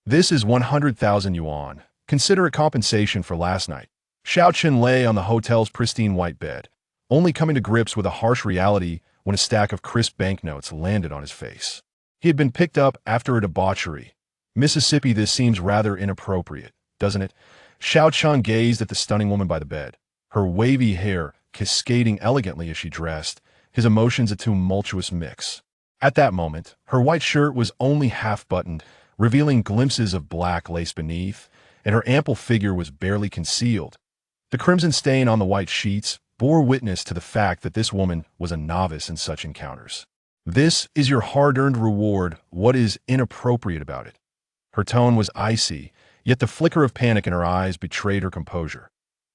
This is 100,000 yuan. Consider it compensation for last night. Xiao Chen lay on the hotel's pristine white bed, only coming to grips with a harsh reality when a stack of crisp banknotes landed on his face. He had been picked up after a debauchery. Mississippi, this seems rather inappropriate, doesn't it? Xiao Chen gazed at the stunning woman by the bed, her wavy hair cascading elegantly as she dressed, his emotions a tumultuous mix. At that moment, her white shirt was only half-buttoned, revealing glimpses of black lace beneath, and her ample figure was barely concealed. The crimson stain on the white sheets bore witness to the fact that this woman was a novice in such encounters. This is your hard-earned reward. What is inappropriate about it? Her tone was icy, yet the flicker of panic in her eyes betrayed her composure.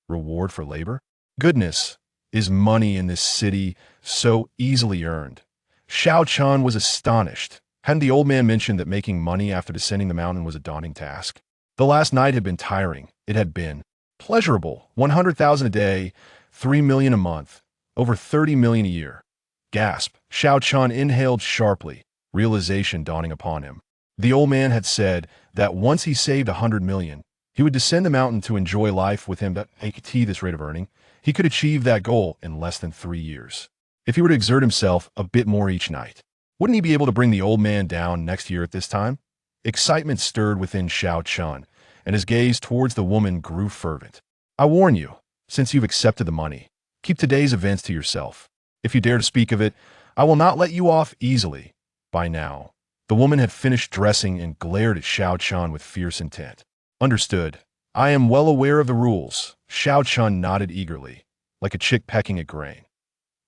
Reward for labor? Goodness, is money in this city so easily earned? Xiao Chen was astonished. Hadn't the old man mentioned that making money after descending the mountain was a daunting task? The last night had been tiring. It had been pleasurable. 100,000 a day, 3 million a month, over 30 million a year. Gasp. Xiao Chen inhaled sharply, realization dawning upon him. The old man had said that once he saved 100 million, he would descend the mountain to enjoy life with him at this rate of earning. He could achieve that goal in less than 3 years. If he were to exert himself a bit more each night, wouldn't he be able to bring the old man down next year at this time? Excitement stirred within Xiao Chen, and his gaze towards the woman grew fervent. I warn you, since you've accepted the money, keep today's events to yourself. If you dare to speak of it, I will not let you off easily. By now, the woman had finished dressing and glared at Xiao Chen with fierce intent. Understood. I am well aware of the rules. Xiao Chen nodded eagerly, like a chick pecking at grain.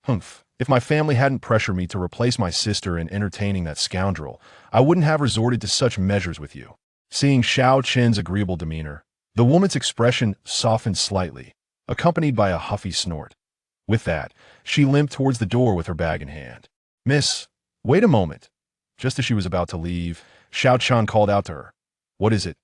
Humph. If my family hadn't pressured me to replace my sister in entertaining that scoundrel, I wouldn't have resorted to such measures with you. Seeing Xiao Chen's agreeable demeanor, the woman's expression softened slightly, accompanied by a huffy snort. With that, she limped towards the door with her bag in hand. Miss, wait a moment. Just as she was about to leave, Xiao Chen called out to her. What is it?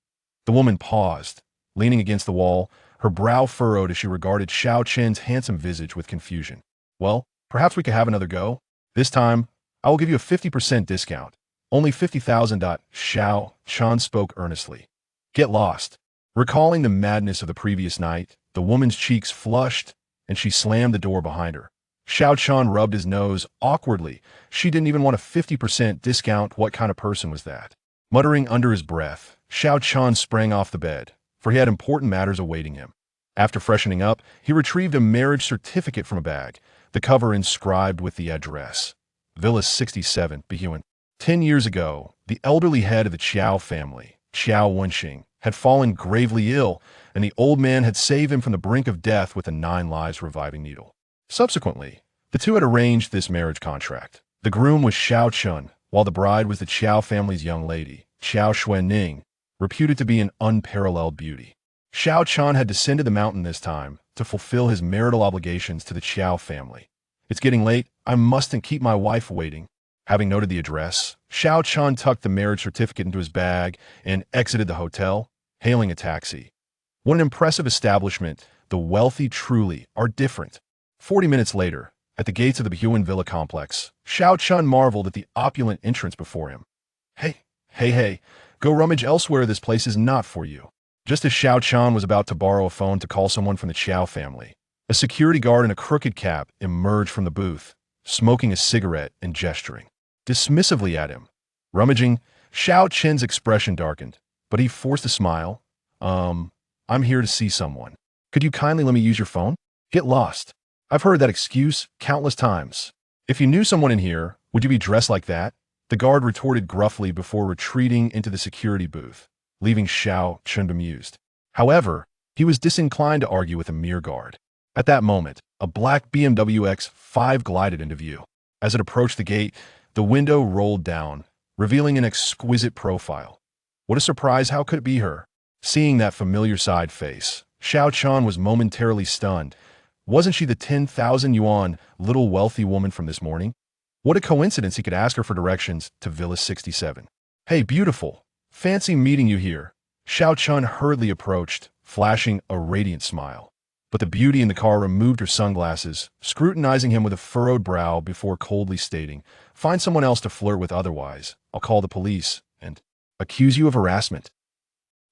The woman paused, leaning against the wall, her brow furrowed as she regarded Xiao Chen's handsome visage with confusion. Well, perhaps we could have another go. This time, I will give you a 50% discount. Only 50,000. Xiao Chen spoke earnestly. Get lost. Recalling the madness of the previous night, the woman's cheeks flushed, and she slammed the door behind her. Xiao Chen rubbed his nose awkwardly. She didn't even want a 50% discount. What kind of person was that? Muttering under his breath, Xiao Chen sprang off the bed, for he had important matters awaiting him. After freshening up, he retrieved a marriage certificate from a bag, the cover inscribed with the address. Villa 67, Behuan. 10 years ago, the elderly head of the Qiao family, Qiao Wenxing, had fallen gravely ill, and the old man had saved him from the brink of death with a 9 lives reviving needle. Subsequently, the two had arranged this marriage contract. The groom was Xiao Chen, while the bride was the Qiao family's young lady, Qiao Xuanning, reputed to be an unparalleled beauty. Xiao Chen had descended the mountain this time to fulfill his marital obligations to the Qiao family. It's getting late. I mustn't keep my wife waiting. Having noted the address, Xiao Chen tucked the marriage certificate into his bag and exited the hotel, hailing a taxi. What an impressive establishment. The wealthy truly are different. 40 minutes later, at the gates of the Behuan Villa complex, Xiao Chen marveled at the opulent entrance before him. Hey, go rummage elsewhere. This place is not for you. Just as Xiao Chen was about to borrow a phone to call someone from the Qiao family, a security guard in a crooked cap emerged from the booth, smoking a cigarette and gesturing dismissively at him. Rummaging, Xiao Chen's expression darkened, but he forced a smile. I'm here to see someone. Could you kindly let me use your phone? Get lost. I've heard that excuse countless times. If you knew someone in here, would you be dressed like that? The guard retorted gruffly before retreating into the security booth, leaving Xiao Chen bemused. However, he was disinclined to argue with a mere guard. At that moment, a black BMW X5 glided into view. As it approached the gate, the window rolled down, revealing an exquisite profile. What a surprise! How could it be her? Seeing that familiar side face, Xiao Chen was momentarily stunned. Wasn't she the 10,000 yuan little wealthy woman from this morning? What a coincidence he could ask her for directions to Villa 67. Hey, beautiful. Fancy meeting you here. Xiao Chen hurriedly approached, flashing a radiant smile. But the beauty in the car removed her sunglasses, scrutinizing him with a furrowed brow before coldly stating, Find someone else to flirt with, otherwise I'll call the police and accuse you of harassment.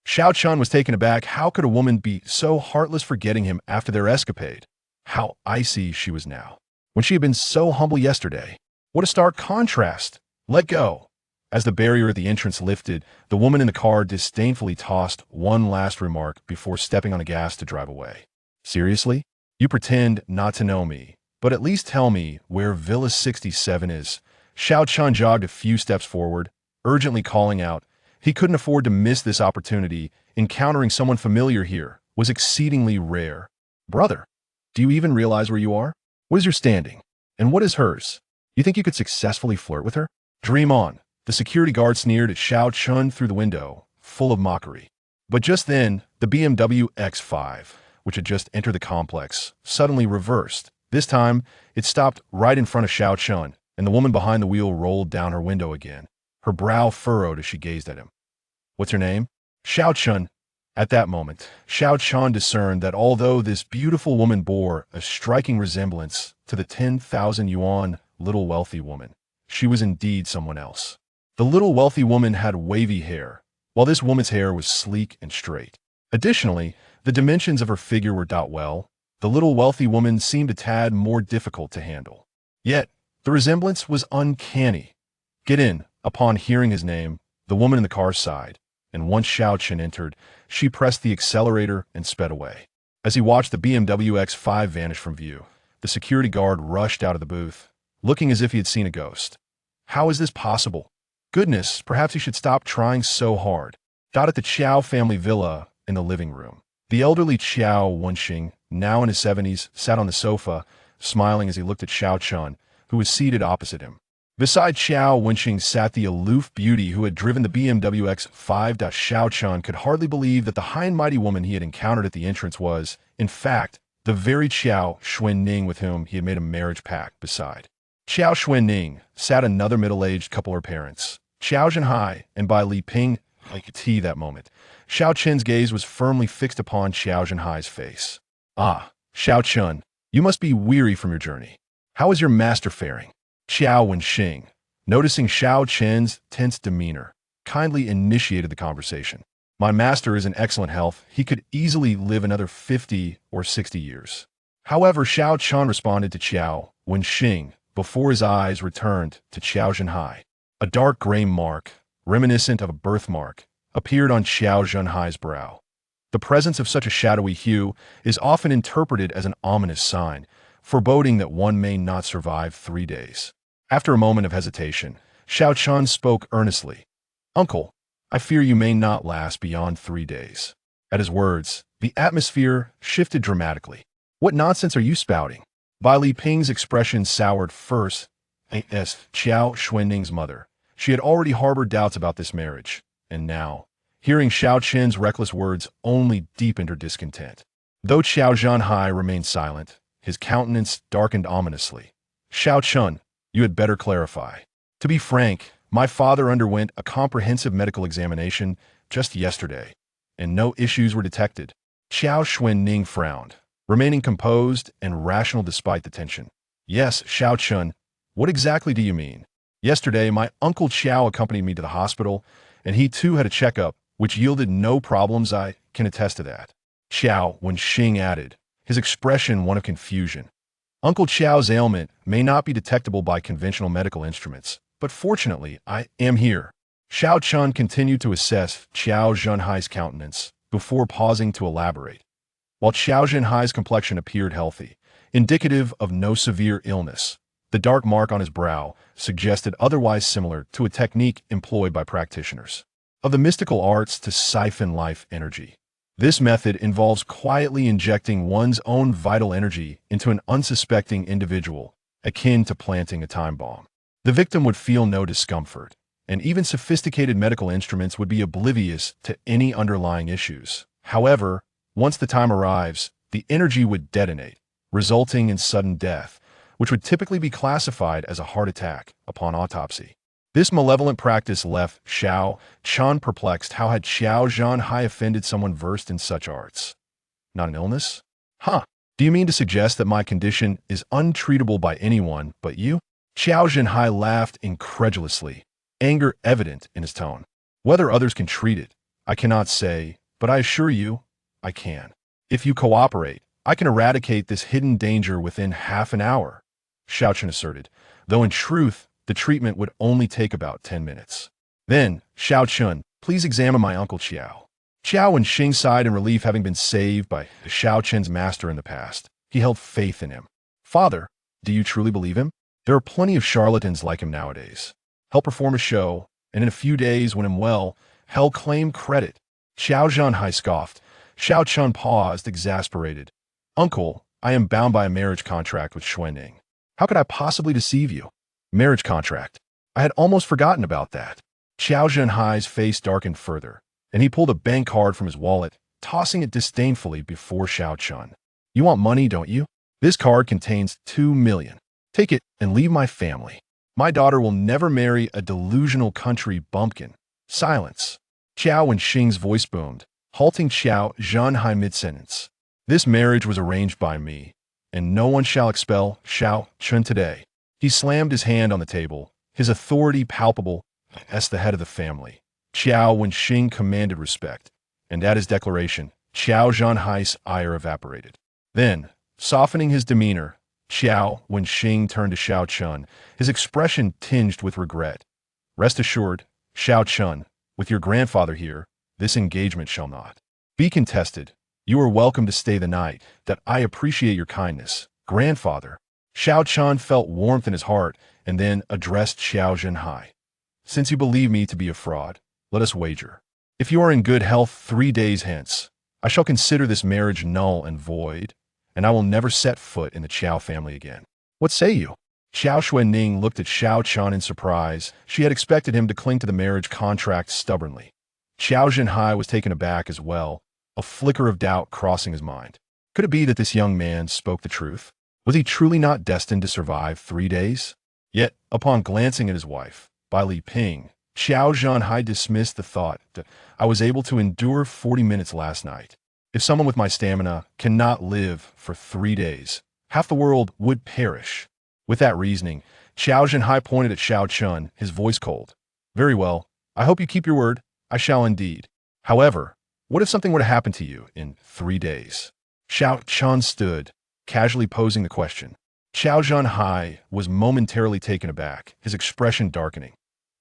Xiao Chun was taken aback. How could a woman be so heartless for getting him after their escapade? How icy she was now, when she had been so humble yesterday. What a stark contrast. Let go. As the barrier at the entrance lifted, the woman in the car disdainfully tossed one last remark before stepping on the gas to drive away. Seriously? You pretend not to know me, but at least tell me where Villa 67 is. Xiao Chun jogged a few steps forward, urgently calling out. He couldn't afford to miss this opportunity. Encountering someone familiar here was exceedingly rare. Brother, do you even realize where you are? What is your standing? And what is hers? You think you could successfully flirt with her? Dream on. The security guard sneered at Xiao Chun through the window, full of mockery. But just then, the BMW X5, which had just entered the complex, suddenly reversed. This time, it stopped right in front of Xiao Chun, and the woman behind the wheel rolled down her window again. Her brow furrowed as she gazed at him. What's her name? Xiao Chun. At that moment, Xiao Chun discerned that although this beautiful woman bore a striking resemblance to the 10,000 yuan little wealthy woman, she was indeed someone else. The little wealthy woman had wavy hair, while this woman's hair was sleek and straight. Additionally, the dimensions of her figure were well. The little wealthy woman seemed a tad more difficult to handle. Yet, the resemblance was uncanny. Get in. Upon hearing his name, the woman in the car sighed, and once Xiao Chun entered, she pressed the accelerator and sped away. As he watched the BMW X5 vanish from view, the security guard rushed out of the booth, looking as if he had seen a ghost. How is this possible? Goodness, perhaps he should stop trying so hard. At the Qiao family villa in the living room. The elderly Qiao Wenxing, now in his 70s, sat on the sofa, smiling as he looked at Xiao Chun, who was seated opposite him. Beside Qiao Wenxing sat the aloof beauty who had driven the BMW X5. Xiao Chun could hardly believe that the high and mighty woman he had encountered at the entrance was, in fact, the very Qiao Xuanning with whom he had made a marriage pact. Beside Qiao Xuanning sat another middle-aged couple, her parents, Qiao Zhenhai and Bai Li Ping. Like tea that moment, Xiao Chun's gaze was firmly fixed upon Qiao Zhenhai's face. Ah, Xiao Chun, you must be weary from your journey. How is your master faring? Qiao Wenxing, noticing Xiao Chun's tense demeanor, kindly initiated the conversation. My master is in excellent health. He could easily live another 50 or 60 years. However, Xiao Chun responded to Qiao Wenxing before his eyes returned to Qiao Zhenhai. A dark gray mark, reminiscent of a birthmark, appeared on Qiao Zhenhai's brow. The presence of such a shadowy hue is often interpreted as an ominous sign, foreboding that one may not survive 3 days. After a moment of hesitation, Xiao Chun spoke earnestly. Uncle, I fear you may not last beyond 3 days. At his words, the atmosphere shifted dramatically. What nonsense are you spouting? Bai Li Ping's expression soured first as Qiao Xuanning's mother. She had already harbored doubts about this marriage, and now, hearing Xiao Chun's reckless words only deepened her discontent. Though Qiao Zhenhai remained silent, his countenance darkened ominously. Xiao Chun, you had better clarify. To be frank, my father underwent a comprehensive medical examination just yesterday, and no issues were detected. Qiao Xuanning frowned, remaining composed and rational despite the tension. Yes, Xiao Chun, what exactly do you mean? Yesterday, my uncle Qiao accompanied me to the hospital, and he too had a checkup, which yielded no problems. I can attest to that. Qiao Wenxing added, his expression one of confusion. Uncle Qiao's ailment may not be detectable by conventional medical instruments, but fortunately, I am here. Xiao Chun continued to assess Qiao Zhenhai's countenance before pausing to elaborate. While Qiao Zhenhai's complexion appeared healthy, indicative of no severe illness, the dark mark on his brow suggested otherwise similar to a technique employed by practitioners of the mystical arts to siphon life energy. This method involves quietly injecting one's own vital energy into an unsuspecting individual, akin to planting a time bomb. The victim would feel no discomfort, and even sophisticated medical instruments would be oblivious to any underlying issues. However, once the time arrives, the energy would detonate, resulting in sudden death, which would typically be classified as a heart attack upon autopsy. This malevolent practice left Xiao Chun perplexed. How had Qiao Zhenhai offended someone versed in such arts? Not an illness? Huh. Do you mean to suggest that my condition is untreatable by anyone but you? Qiao Zhenhai laughed incredulously, anger evident in his tone. Whether others can treat it, I cannot say, but I assure you, I can. If you cooperate, I can eradicate this hidden danger within half an hour, Xiaochen asserted, though in truth, the treatment would only take about 10 minutes. Then, Xiaochen, please examine my uncle Qiao. Qiao and Xing sighed in relief, having been saved by Xiaochen's master in the past. He held faith in him. Father, do you truly believe him? There are plenty of charlatans like him nowadays. He'll perform a show, and in a few days, when I'm well, he'll claim credit. Xiao Zhanhai scoffed. Xiaochen paused, exasperated. Uncle, I am bound by a marriage contract with Xuanning. How could I possibly deceive you? Marriage contract. I had almost forgotten about that. Xiao Zhanhai's face darkened further, and he pulled a bank card from his wallet, tossing it disdainfully before Xiaochen. You want money, don't you? This card contains 2 million. Take it and leave my family. My daughter will never marry a delusional country bumpkin. Silence. Qiao and Xing's voice boomed, halting Xiao Zhanhai mid-sentence. This marriage was arranged by me, and no one shall expel Xiao Chun today. He slammed his hand on the table, his authority palpable as the head of the family. Qiao Wen Xing commanded respect, and at his declaration, Qiao Zhanhai's ire evaporated. Then, softening his demeanor, Qiao Wen Xing turned to Xiao Chun, his expression tinged with regret. Rest assured, Xiao Chun, with your grandfather here, this engagement shall not be contested. You are welcome to stay the night. That I appreciate your kindness, grandfather. Xiao Chun felt warmth in his heart and then addressed Xiao Zhanhai. Since you believe me to be a fraud, let us wager. If you are in good health 3 days hence, I shall consider this marriage null and void, and I will never set foot in the Qiao family again. What say you? Xiao Xuanning looked at Xiao Chun in surprise. She had expected him to cling to the marriage contract stubbornly. Xiao Zhanhai was taken aback as well, a flicker of doubt crossing his mind. Could it be that this young man spoke the truth? Was he truly not destined to survive 3 days? Yet, upon glancing at his wife, Bai Li Ping, Xiao Zhanhai dismissed the thought that I was able to endure 40 minutes last night. If someone with my stamina cannot live for 3 days, half the world would perish. With that reasoning, Xiao Zhanhai pointed at Xiao Chun, his voice cold. Very well, I hope you keep your word. I shall indeed. However, what if something were to happen to you in 3 days? Xiao Chun stood, casually posing the question. Xiao Zhanhai was momentarily taken aback, his expression darkening.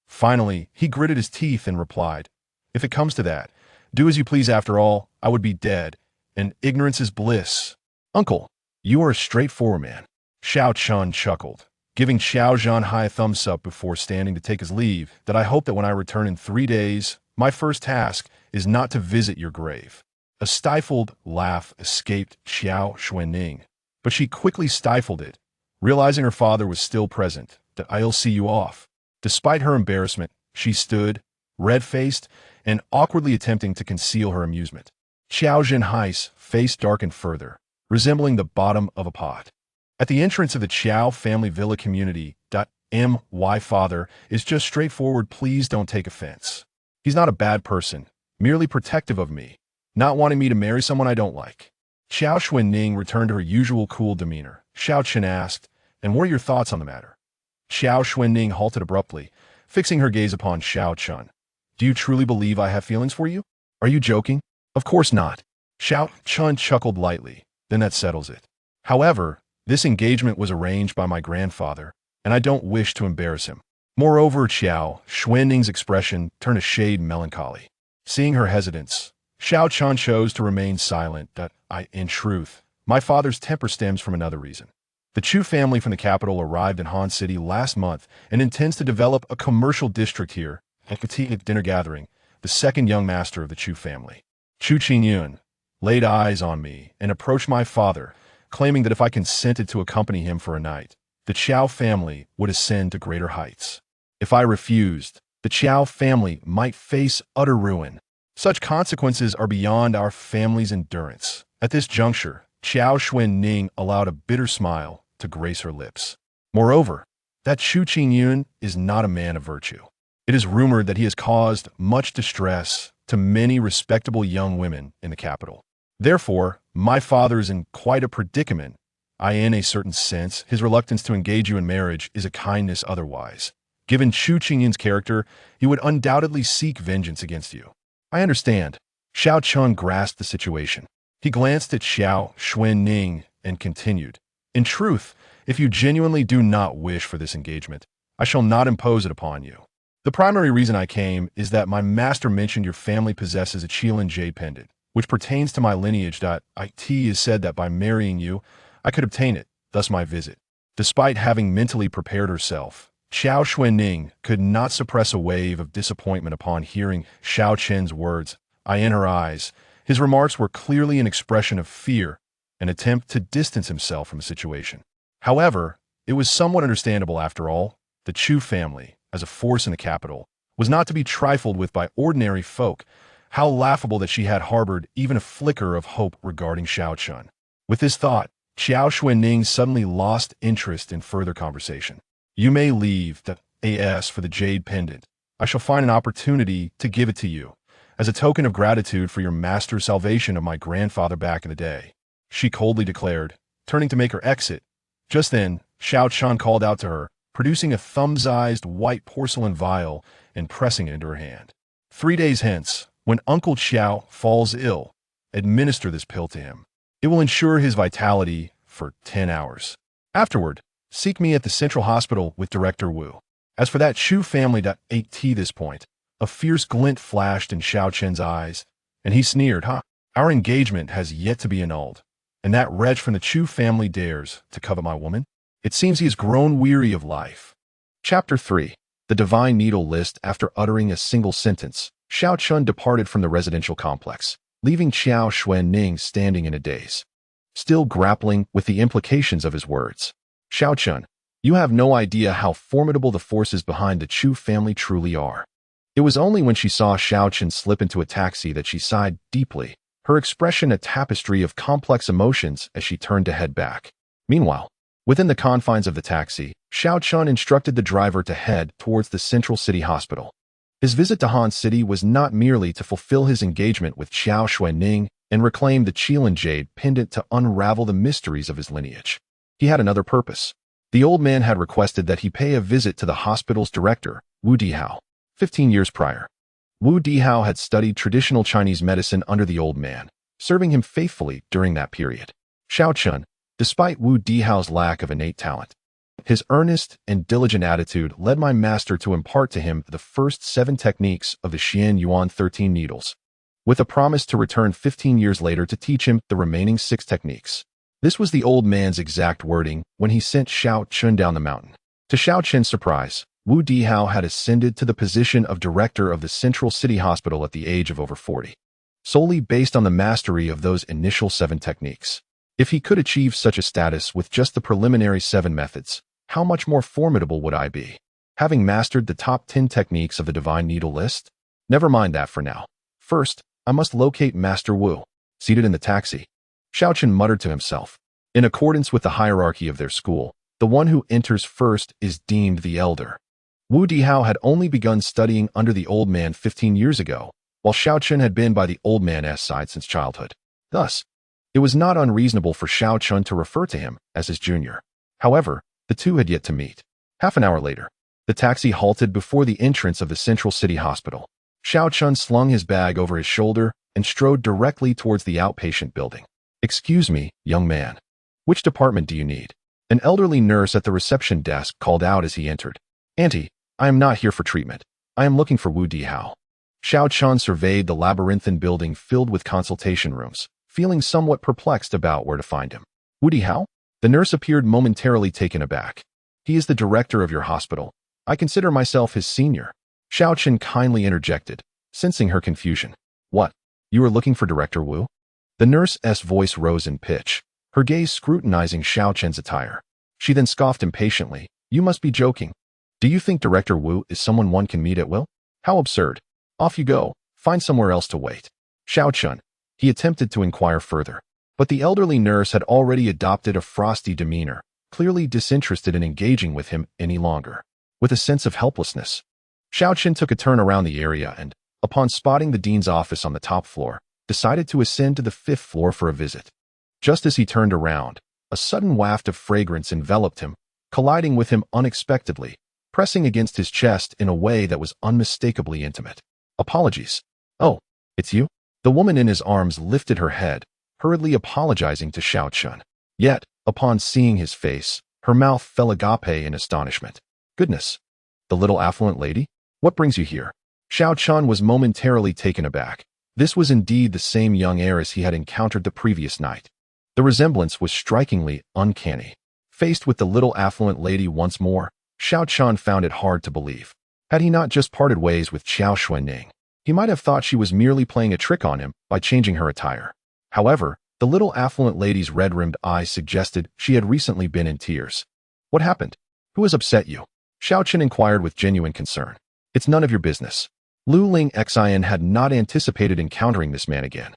Finally, he gritted his teeth and replied, If it comes to that, do as you please. After all, I would be dead, and ignorance is bliss. Uncle, you are a straightforward man. Xiao Chun chuckled, giving Xiao Zhanhai a thumbs up before standing to take his leave. That I hope that when I return in 3 days, my first task is not to visit your grave. A stifled laugh escaped Xiao Xuanning, but she quickly stifled it, realizing her father was still present. That I'll see you off. Despite her embarrassment, she stood, red-faced, and awkwardly attempting to conceal her amusement. Xiao Zhanhai's face darkened further, resembling the bottom of a pot. At the entrance of the Qiao family villa community, my father is just straightforward. Please don't take offense. He's not a bad person, merely protective of me, not wanting me to marry someone I don't like. Xiao Xuanning returned to her usual cool demeanor. Xiao Chen asked, And what are your thoughts on the matter? Xiao Xuanning halted abruptly, fixing her gaze upon Xiao Chun. Do you truly believe I have feelings for you? Are you joking? Of course not. Xiao Chun chuckled lightly. Then that settles it. However, this engagement was arranged by my grandfather, and I don't wish to embarrass him. Moreover, Xiao Xuanning's expression turned a shade melancholy. Seeing her hesitance, Xiao Chun chose to remain silent. In truth, my father's temper stems from another reason. The Chu family from the capital arrived in Han City last month and intends to develop a commercial district here. At the dinner gathering, the second young master of the Chu family, Chu Qingyun, laid eyes on me and approached my father, claiming that if I consented to accompany him for a night, the Qiao family would ascend to greater heights. If I refused, the Qiao family might face utter ruin. Such consequences are beyond our family's endurance. At this juncture, Xiao Xuanning allowed a bitter smile to grace her lips. Moreover, that Chu Qingyun is not a man of virtue. It is rumored that he has caused much distress to many respectable young women in the capital. Therefore, my father is in quite a predicament. In a certain sense, his reluctance to engage you in marriage is a kindness otherwise. Given Chu Qingyun's character, he would undoubtedly seek vengeance against you. I understand. Xiao Chun grasped the situation. He glanced at Xiao Xuanning and continued. In truth, if you genuinely do not wish for this engagement, I shall not impose it upon you. The primary reason I came is that my master mentioned your family possesses a Qilin jade pendant, which pertains to my lineage. It is said that by marrying you, I could obtain it, thus my visit. Despite having mentally prepared herself, Xiao Xuanning could not suppress a wave of disappointment upon hearing Xiao Chen's words. In her eyes, his remarks were clearly an expression of fear, an attempt to distance himself from the situation. However, it was somewhat understandable after all. The Chu family, as a force in the capital, was not to be trifled with by ordinary folk. How laughable that she had harbored even a flicker of hope regarding Xiao Chun. With this thought, Xiao Xuanning suddenly lost interest in further conversation. You may leave the AS for the jade pendant. I shall find an opportunity to give it to you, as a token of gratitude for your master's salvation of my grandfather back in the day, she coldly declared, turning to make her exit. Just then, Xiao Chun called out to her, producing a thumb-sized white porcelain vial and pressing it into her hand. 3 days hence, when Uncle Qiao falls ill, administer this pill to him. It will ensure his vitality for 10 hours. Afterward, seek me at the Central Hospital with Director Wu. As for that Chu family, at this point, a fierce glint flashed in Xiao Chen's eyes, and he sneered, Our engagement has yet to be annulled, and that wretch from the Chu family dares to covet my woman? It seems he has grown weary of life. Chapter 3. The Divine Needle List. After uttering a single sentence, Xiao Chun departed from the residential complex, leaving Xiao Xuanning standing in a daze, still grappling with the implications of his words. Xiao Chun, you have no idea how formidable the forces behind the Chu family truly are. It was only when she saw Xiao Chun slip into a taxi that she sighed deeply, her expression a tapestry of complex emotions as she turned to head back. Meanwhile, within the confines of the taxi, Xiao Chun instructed the driver to head towards the Central City Hospital. His visit to Han City was not merely to fulfill his engagement with Xiao Xuanning and reclaim the Qilin jade pendant to unravel the mysteries of his lineage. He had another purpose. The old man had requested that he pay a visit to the hospital's director, Wu Dihao. 15 years prior, Wu Dihao had studied traditional Chinese medicine under the old man, serving him faithfully during that period. Xiao Chun, despite Wu Dihao's lack of innate talent, his earnest and diligent attitude led my master to impart to him the first 7 techniques of the Xian Yuan 13 needles, with a promise to return 15 years later to teach him the remaining 6 techniques. This was the old man's exact wording when he sent Xiao Chun down the mountain. To Xiao Chun's surprise, Wu Dihao had ascended to the position of director of the Central City Hospital at the age of over 40, solely based on the mastery of those initial 7 techniques. If he could achieve such a status with just the preliminary 7 methods, how much more formidable would I be? Having mastered the top 10 techniques of the Divine Needle List? Never mind that for now. First, I must locate Master Wu. Seated in the taxi, Xiao Chun muttered to himself. In accordance with the hierarchy of their school, the one who enters first is deemed the elder. Wu Dihao had only begun studying under the old man 15 years ago, while Xiao Chun had been by the old man's side since childhood. Thus, it was not unreasonable for Xiao Chun to refer to him as his junior. However, the two had yet to meet. Half an hour later, the taxi halted before the entrance of the Central City Hospital. Xiao Chun slung his bag over his shoulder and strode directly towards the outpatient building. Excuse me, young man. Which department do you need? An elderly nurse at the reception desk called out as he entered. Auntie, I am not here for treatment. I am looking for Wu Dihao. Xiao Chun surveyed the labyrinthine building filled with consultation rooms, feeling somewhat perplexed about where to find him. Wu Dihao? The nurse appeared momentarily taken aback. He is the director of your hospital. I consider myself his senior. Xiao Chun kindly interjected, sensing her confusion. What? You are looking for Director Wu? The nurse's voice rose in pitch, her gaze scrutinizing Xiao Chun's attire. She then scoffed impatiently. You must be joking. Do you think Director Wu is someone one can meet at will? How absurd. Off you go. Find somewhere else to wait. Xiao Chun. He attempted to inquire further, but the elderly nurse had already adopted a frosty demeanor, clearly disinterested in engaging with him any longer. With a sense of helplessness, Xiao Chun took a turn around the area and, upon spotting the dean's office on the top floor, decided to ascend to the 5th floor for a visit. Just as he turned around, a sudden waft of fragrance enveloped him, colliding with him unexpectedly, pressing against his chest in a way that was unmistakably intimate. Apologies. Oh, It's you? The woman in his arms lifted her head, hurriedly apologizing to Xiao Chun. Yet, upon seeing his face, her mouth fell agape in astonishment. Goodness! The little affluent lady? What brings you here? Xiao Chun was momentarily taken aback. This was indeed the same young heiress he had encountered the previous night. The resemblance was strikingly uncanny. Faced with the little affluent lady once more, Xiao Chun found it hard to believe. Had he not just parted ways with Qiao Xuanning, he might have thought she was merely playing a trick on him by changing her attire. However, the little affluent lady's red-rimmed eyes suggested she had recently been in tears. What happened? Who has upset you? Xiao Chen inquired with genuine concern. It's none of your business. Lu Ling Xian had not anticipated encountering this man again,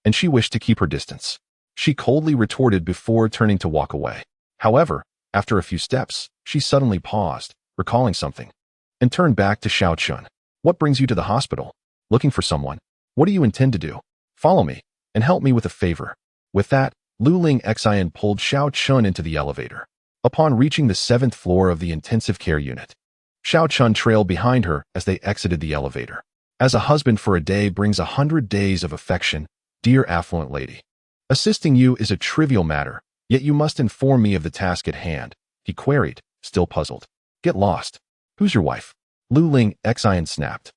and she wished to keep her distance. She coldly retorted before turning to walk away. However, after a few steps, she suddenly paused, recalling something, and turned back to Xiao Chun. What brings you to the hospital? Looking for someone? What do you intend to do? Follow me, and help me with a favor. With that, Lu Ling Xian pulled Xiao Chun into the elevator. Upon reaching the 7th floor of the intensive care unit, Xiao Chun trailed behind her as they exited the elevator. As a husband for a day brings 100 days of affection, dear affluent lady. Assisting you is a trivial matter, yet you must inform me of the task at hand, he queried, still puzzled. Get lost. Who's your wife? Lu Ling Xian snapped.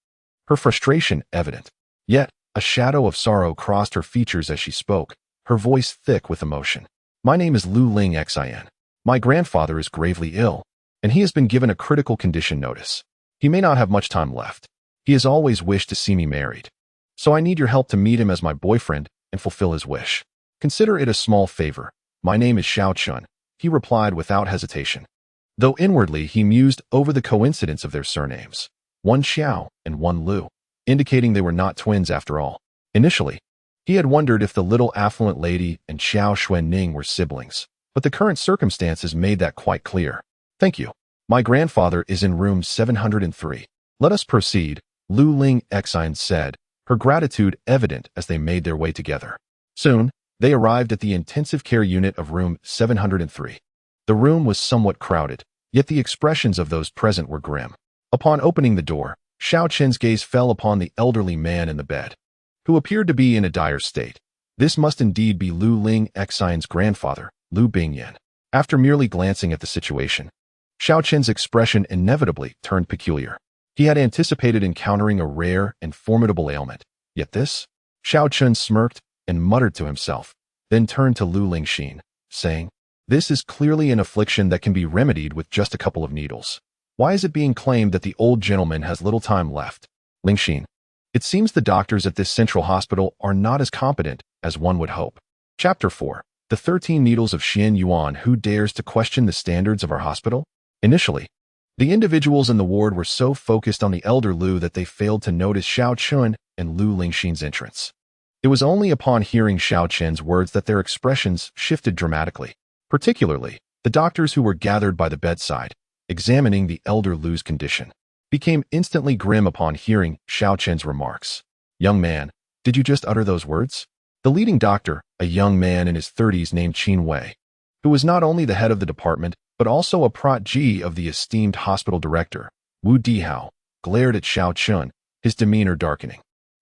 Her frustration evident. Yet, a shadow of sorrow crossed her features as she spoke, her voice thick with emotion. My name is Lu Ling Xian. My grandfather is gravely ill, and he has been given a critical condition notice. He may not have much time left. He has always wished to see me married. So I need your help to meet him as my boyfriend and fulfill his wish. Consider it a small favor. My name is Xiao Chun, he replied without hesitation. Though inwardly he mused over the coincidence of their surnames. One Xiao and one Lu, indicating they were not twins after all. Initially, he had wondered if the little affluent lady and Qiao Xuanning were siblings, but the current circumstances made that quite clear. Thank you. My grandfather is in room 703. Let us proceed, Lu Ling Xian said, her gratitude evident as they made their way together. Soon, they arrived at the intensive care unit of room 703. The room was somewhat crowded, yet the expressions of those present were grim. Upon opening the door, Xiao Chen's gaze fell upon the elderly man in the bed, who appeared to be in a dire state. This must indeed be Lu Ling Xian's grandfather, Lu Bingyan. After merely glancing at the situation, Xiao Chen's expression inevitably turned peculiar. He had anticipated encountering a rare and formidable ailment, yet this? Xiao Chen smirked and muttered to himself, then turned to Lu Lingxin, saying, This is clearly an affliction that can be remedied with just a couple of needles. Why is it being claimed that the old gentleman has little time left? Lingxin, it seems the doctors at this central hospital are not as competent as one would hope. Chapter 4. The 13 Needles of Xian Yuan. Who dares to question the standards of our hospital? Initially, the individuals in the ward were so focused on the elder Lu that they failed to notice Xiao Chun and Lu Lingxin's entrance. It was only upon hearing Xiao Chen's words that their expressions shifted dramatically. Particularly, the doctors who were gathered by the bedside, examining the elder Lu's condition, became instantly grim upon hearing Xiao Chen's remarks. Young man, did you just utter those words? The leading doctor, a young man in his 30s named Qin Wei, who was not only the head of the department, but also a protégé of the esteemed hospital director, Wu Dihao, glared at Xiao Chun, his demeanor darkening.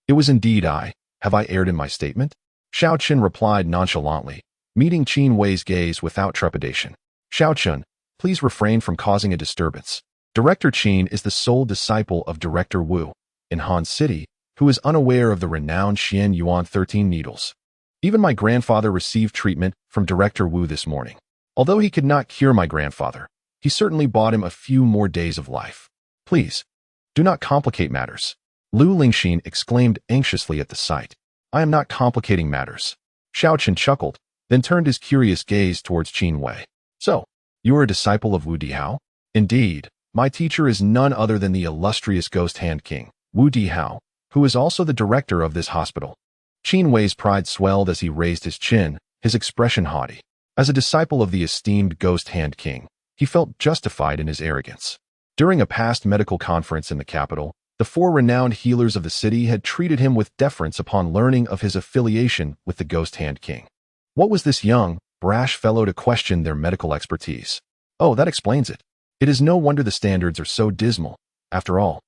It was indeed I. Have I erred in my statement? Xiao Chun replied nonchalantly, meeting Qin Wei's gaze without trepidation. Xiao Chun, please refrain from causing a disturbance. Director Qin is the sole disciple of Director Wu, in Han City, who is unaware of the renowned Xian Yuan 13 Needles. Even my grandfather received treatment from Director Wu this morning. Although he could not cure my grandfather, he certainly bought him a few more days of life. Please, do not complicate matters. Lu Lingxin exclaimed anxiously at the sight. I am not complicating matters. Xiao Chen chuckled, then turned his curious gaze towards Qin Wei. So, you are a disciple of Wu Dihao? Indeed, my teacher is none other than the illustrious Ghost Hand King, Wu Dihao, who is also the director of this hospital. Qin Wei's pride swelled as he raised his chin, his expression haughty. As a disciple of the esteemed Ghost Hand King, he felt justified in his arrogance. During a past medical conference in the capital, the 4 renowned healers of the city had treated him with deference upon learning of his affiliation with the Ghost Hand King. What was this young, brash fellow to question their medical expertise? Oh, that explains it. It is no wonder the standards are so dismal. After all,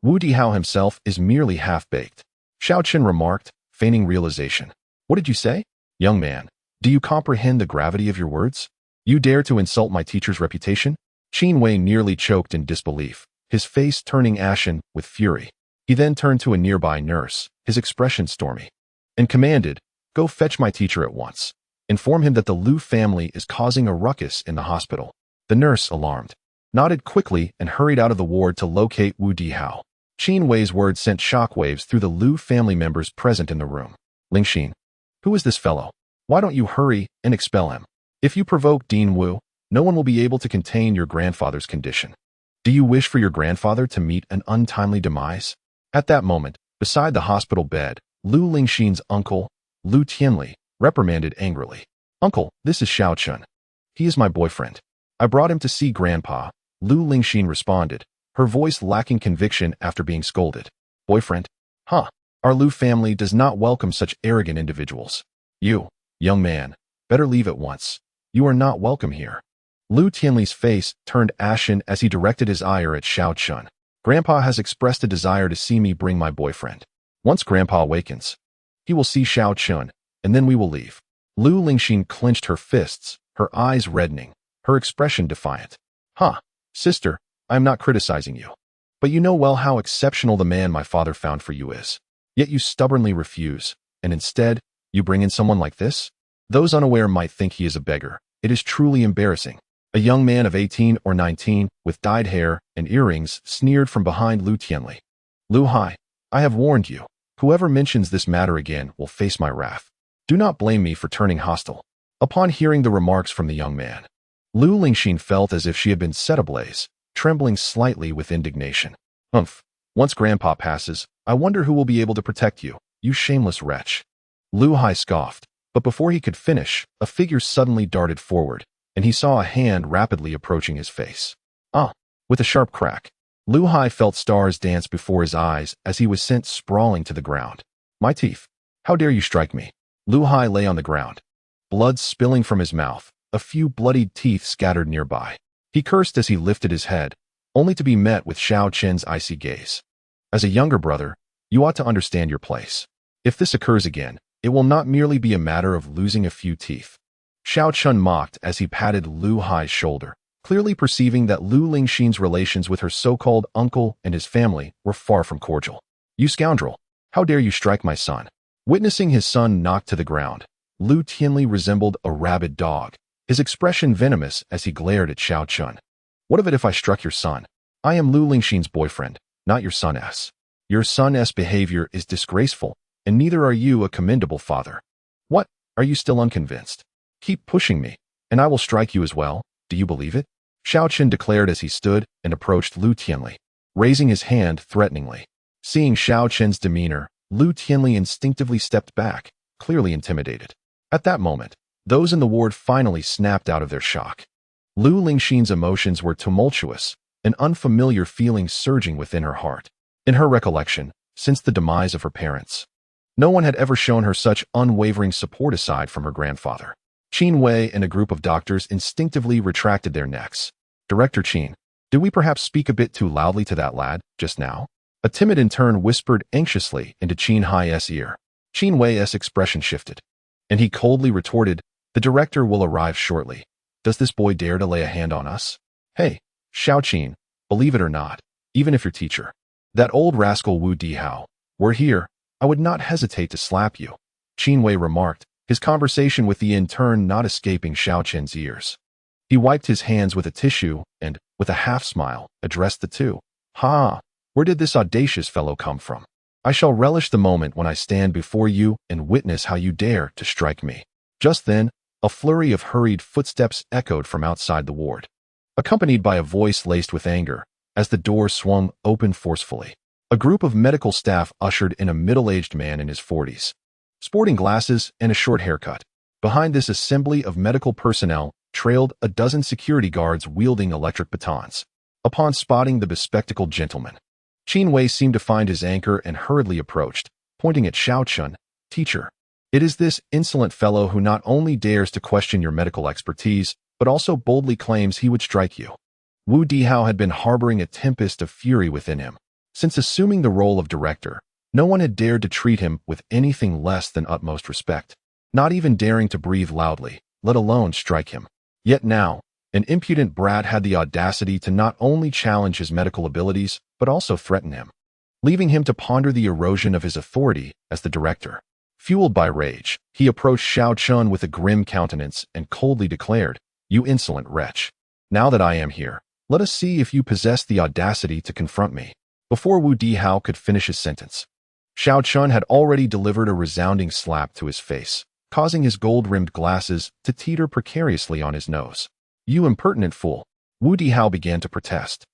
Wu Dihao himself is merely half-baked. Xiao Chen remarked, feigning realization. What did you say? Young man, do you comprehend the gravity of your words? You dare to insult my teacher's reputation? Qin Wei nearly choked in disbelief, his face turning ashen with fury. He then turned to a nearby nurse, his expression stormy, and commanded, Go fetch my teacher at once. Inform him that the Liu family is causing a ruckus in the hospital. The nurse, alarmed, nodded quickly and hurried out of the ward to locate Wu Dihao. Qin Wei's words sent shockwaves through the Liu family members present in the room. Lingxin, who is this fellow? Why don't you hurry and expel him? If you provoke Dean Wu, no one will be able to contain your grandfather's condition. Do you wish for your grandfather to meet an untimely demise? At that moment, beside the hospital bed, Lu Lingxin's uncle, Lu Tianli, reprimanded angrily. Uncle, this is Xiao Chen. He is my boyfriend. I brought him to see Grandpa, Lu Lingxin responded, her voice lacking conviction after being scolded. Boyfriend? Huh. Our Lu family does not welcome such arrogant individuals. You, young man, better leave at once. You are not welcome here. Lu Tianli's face turned ashen as he directed his ire at Xiao Chen. Grandpa has expressed a desire to see me bring my boyfriend. Once Grandpa awakens, he will see Xiao Chen, and then we will leave. Lu Lingxin clenched her fists, her eyes reddening, her expression defiant. Huh, sister, I am not criticizing you. But you know well how exceptional the man my father found for you is. Yet you stubbornly refuse, and instead, you bring in someone like this? Those unaware might think he is a beggar. It is truly embarrassing. A young man of 18 or 19, with dyed hair and earrings, sneered from behind Lu Tianli. Lu Hai, I have warned you. Whoever mentions this matter again will face my wrath. Do not blame me for turning hostile. Upon hearing the remarks from the young man, Lu Lingxin felt as if she had been set ablaze, trembling slightly with indignation. Humph. Once Grandpa passes, I wonder who will be able to protect you, you shameless wretch. Lu Hai scoffed, but before he could finish, a figure suddenly darted forward, and he saw a hand rapidly approaching his face. Ah! With a sharp crack, Lu Hai felt stars dance before his eyes as he was sent sprawling to the ground. My teeth! How dare you strike me? Lu Hai lay on the ground, blood spilling from his mouth, a few bloodied teeth scattered nearby. He cursed as he lifted his head, only to be met with Xiao Chen's icy gaze. As a younger brother, you ought to understand your place. If this occurs again, it will not merely be a matter of losing a few teeth. Xiao Chen mocked as he patted Lu Hai's shoulder, clearly perceiving that Lu Lingxin's relations with her so-called uncle and his family were far from cordial. You scoundrel! How dare you strike my son? Witnessing his son knocked to the ground, Lu Tianli resembled a rabid dog, his expression venomous as he glared at Xiao Chen. What of it if I struck your son? I am Lu Lingxin's boyfriend, not your son's. Your son's behavior is disgraceful, and neither are you a commendable father. What? Are you still unconvinced? Keep pushing me, and I will strike you as well. Do you believe it? Xiao Chen declared as he stood and approached Lu Tianli, raising his hand threateningly. Seeing Xiao Chen's demeanor, Lu Tianli instinctively stepped back, clearly intimidated. At that moment, those in the ward finally snapped out of their shock. Lu Lingxin's emotions were tumultuous, an unfamiliar feeling surging within her heart. In her recollection, since the demise of her parents, no one had ever shown her such unwavering support aside from her grandfather. Qin Wei and a group of doctors instinctively retracted their necks. Director Qin, did we perhaps speak a bit too loudly to that lad, just now? A timid intern whispered anxiously into Qin Hai's ear. Qin Wei's expression shifted, and he coldly retorted, the director will arrive shortly. Does this boy dare to lay a hand on us? Hey, Xiao Qin, believe it or not, even if your teacher, that old rascal Wu Dihao, were here, I would not hesitate to slap you, Qin Wei remarked, his conversation with the intern not escaping Xiao Chen's ears. He wiped his hands with a tissue and, with a half-smile, addressed the two. Ha! Where did this audacious fellow come from? I shall relish the moment when I stand before you and witness how you dare to strike me. Just then, a flurry of hurried footsteps echoed from outside the ward, accompanied by a voice laced with anger, as the door swung open forcefully. A group of medical staff ushered in a middle-aged man in his 40s, sporting glasses and a short haircut. Behind this assembly of medical personnel trailed a dozen security guards wielding electric batons. Upon spotting the bespectacled gentleman, Qin Wei seemed to find his anchor and hurriedly approached, pointing at Xiao Chen. Teacher, it is this insolent fellow who not only dares to question your medical expertise, but also boldly claims he would strike you. Wu Dihao had been harboring a tempest of fury within him. Since assuming the role of director, No one had dared to treat him with anything less than utmost respect, not even daring to breathe loudly, let alone strike him. Yet now, an impudent brat had the audacity to not only challenge his medical abilities, but also threaten him, leaving him to ponder the erosion of his authority as the director. Fueled by rage, he approached Xiao Chun with a grim countenance and coldly declared, "You insolent wretch. Now that I am here, let us see if you possess the audacity to confront me." Before Wu Dihao could finish his sentence, Xiao Chun had already delivered a resounding slap to his face, causing his gold-rimmed glasses to teeter precariously on his nose. "You impertinent fool!" Wu Dihao began to protest.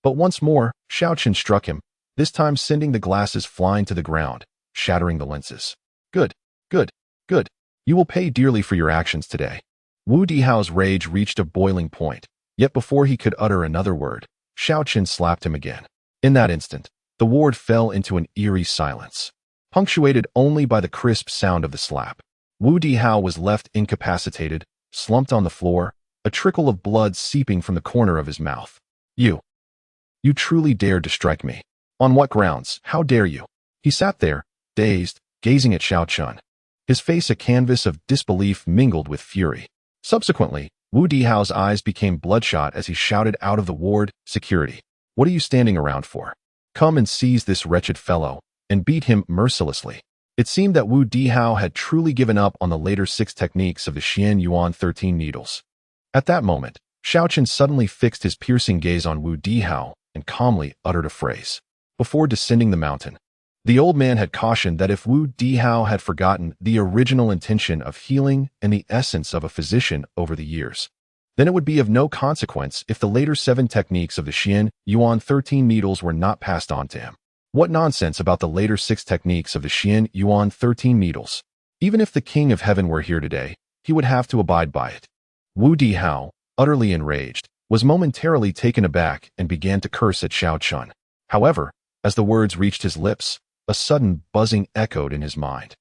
But once more, Xiao Chun struck him, this time sending the glasses flying to the ground, shattering the lenses. "Good, good, good. You will pay dearly for your actions today." Wu Dihao's rage reached a boiling point, yet before he could utter another word, Xiao Chun slapped him again. In that instant, the ward fell into an eerie silence, punctuated only by the crisp sound of the slap. Wu Dihao was left incapacitated, slumped on the floor, a trickle of blood seeping from the corner of his mouth. You truly dared to strike me. On what grounds? How dare you?" He sat there, dazed, gazing at Xiao Chun, his face a canvas of disbelief mingled with fury. Subsequently, Wu Dihao's eyes became bloodshot as he shouted out of the ward, "Security! What are you standing around for? Come and seize this wretched fellow," and beat him mercilessly. It seemed that Wu Dihao had truly given up on the later 6 techniques of the Xian Yuan 13 needles. At that moment, Xiao Chun suddenly fixed his piercing gaze on Wu Dihao and calmly uttered a phrase. Before descending the mountain, the old man had cautioned that if Wu Dihao had forgotten the original intention of healing and the essence of a physician over the years, then it would be of no consequence if the later 7 techniques of the Xian Yuan 13 needles were not passed on to him. What nonsense about the later 6 techniques of the Xian Yuan 13 needles. Even if the King of Heaven were here today, he would have to abide by it. Wu Dihao, utterly enraged, was momentarily taken aback and began to curse at Xiao Chun. However, as the words reached his lips, a sudden buzzing echoed in his mind.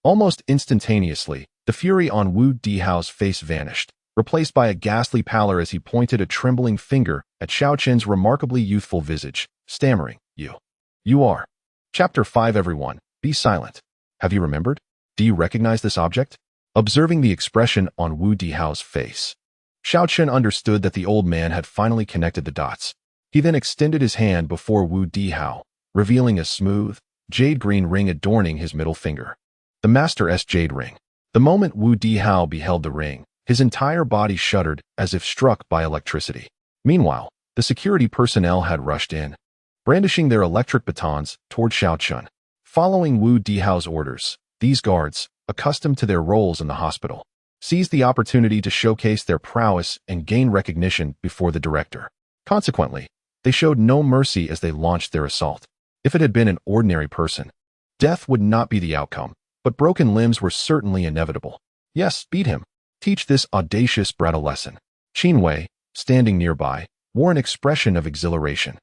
Almost instantaneously, the fury on Wu Dihao's face vanished, replaced by a ghastly pallor as he pointed a trembling finger at Xiao Chun's remarkably youthful visage, stammering, You are. Chapter 5. Everyone, be silent. Have you remembered? Do you recognize this object?" Observing the expression on Wu Dihao's face, Xiao Chun understood that the old man had finally connected the dots. He then extended his hand before Wu Dihao, revealing a smooth, jade-green ring adorning his middle finger. The Master's jade ring. The moment Wu Dihao beheld the ring, his entire body shuddered as if struck by electricity. Meanwhile, the security personnel had rushed in, brandishing their electric batons toward Xiao Chun. Following Wu Dihao's orders, these guards, accustomed to their roles in the hospital, seized the opportunity to showcase their prowess and gain recognition before the director. Consequently, they showed no mercy as they launched their assault. If it had been an ordinary person, death would not be the outcome, but broken limbs were certainly inevitable. Yes, beat him. Teach this audacious brat a lesson. Qin Wei, standing nearby, wore an expression of exhilaration,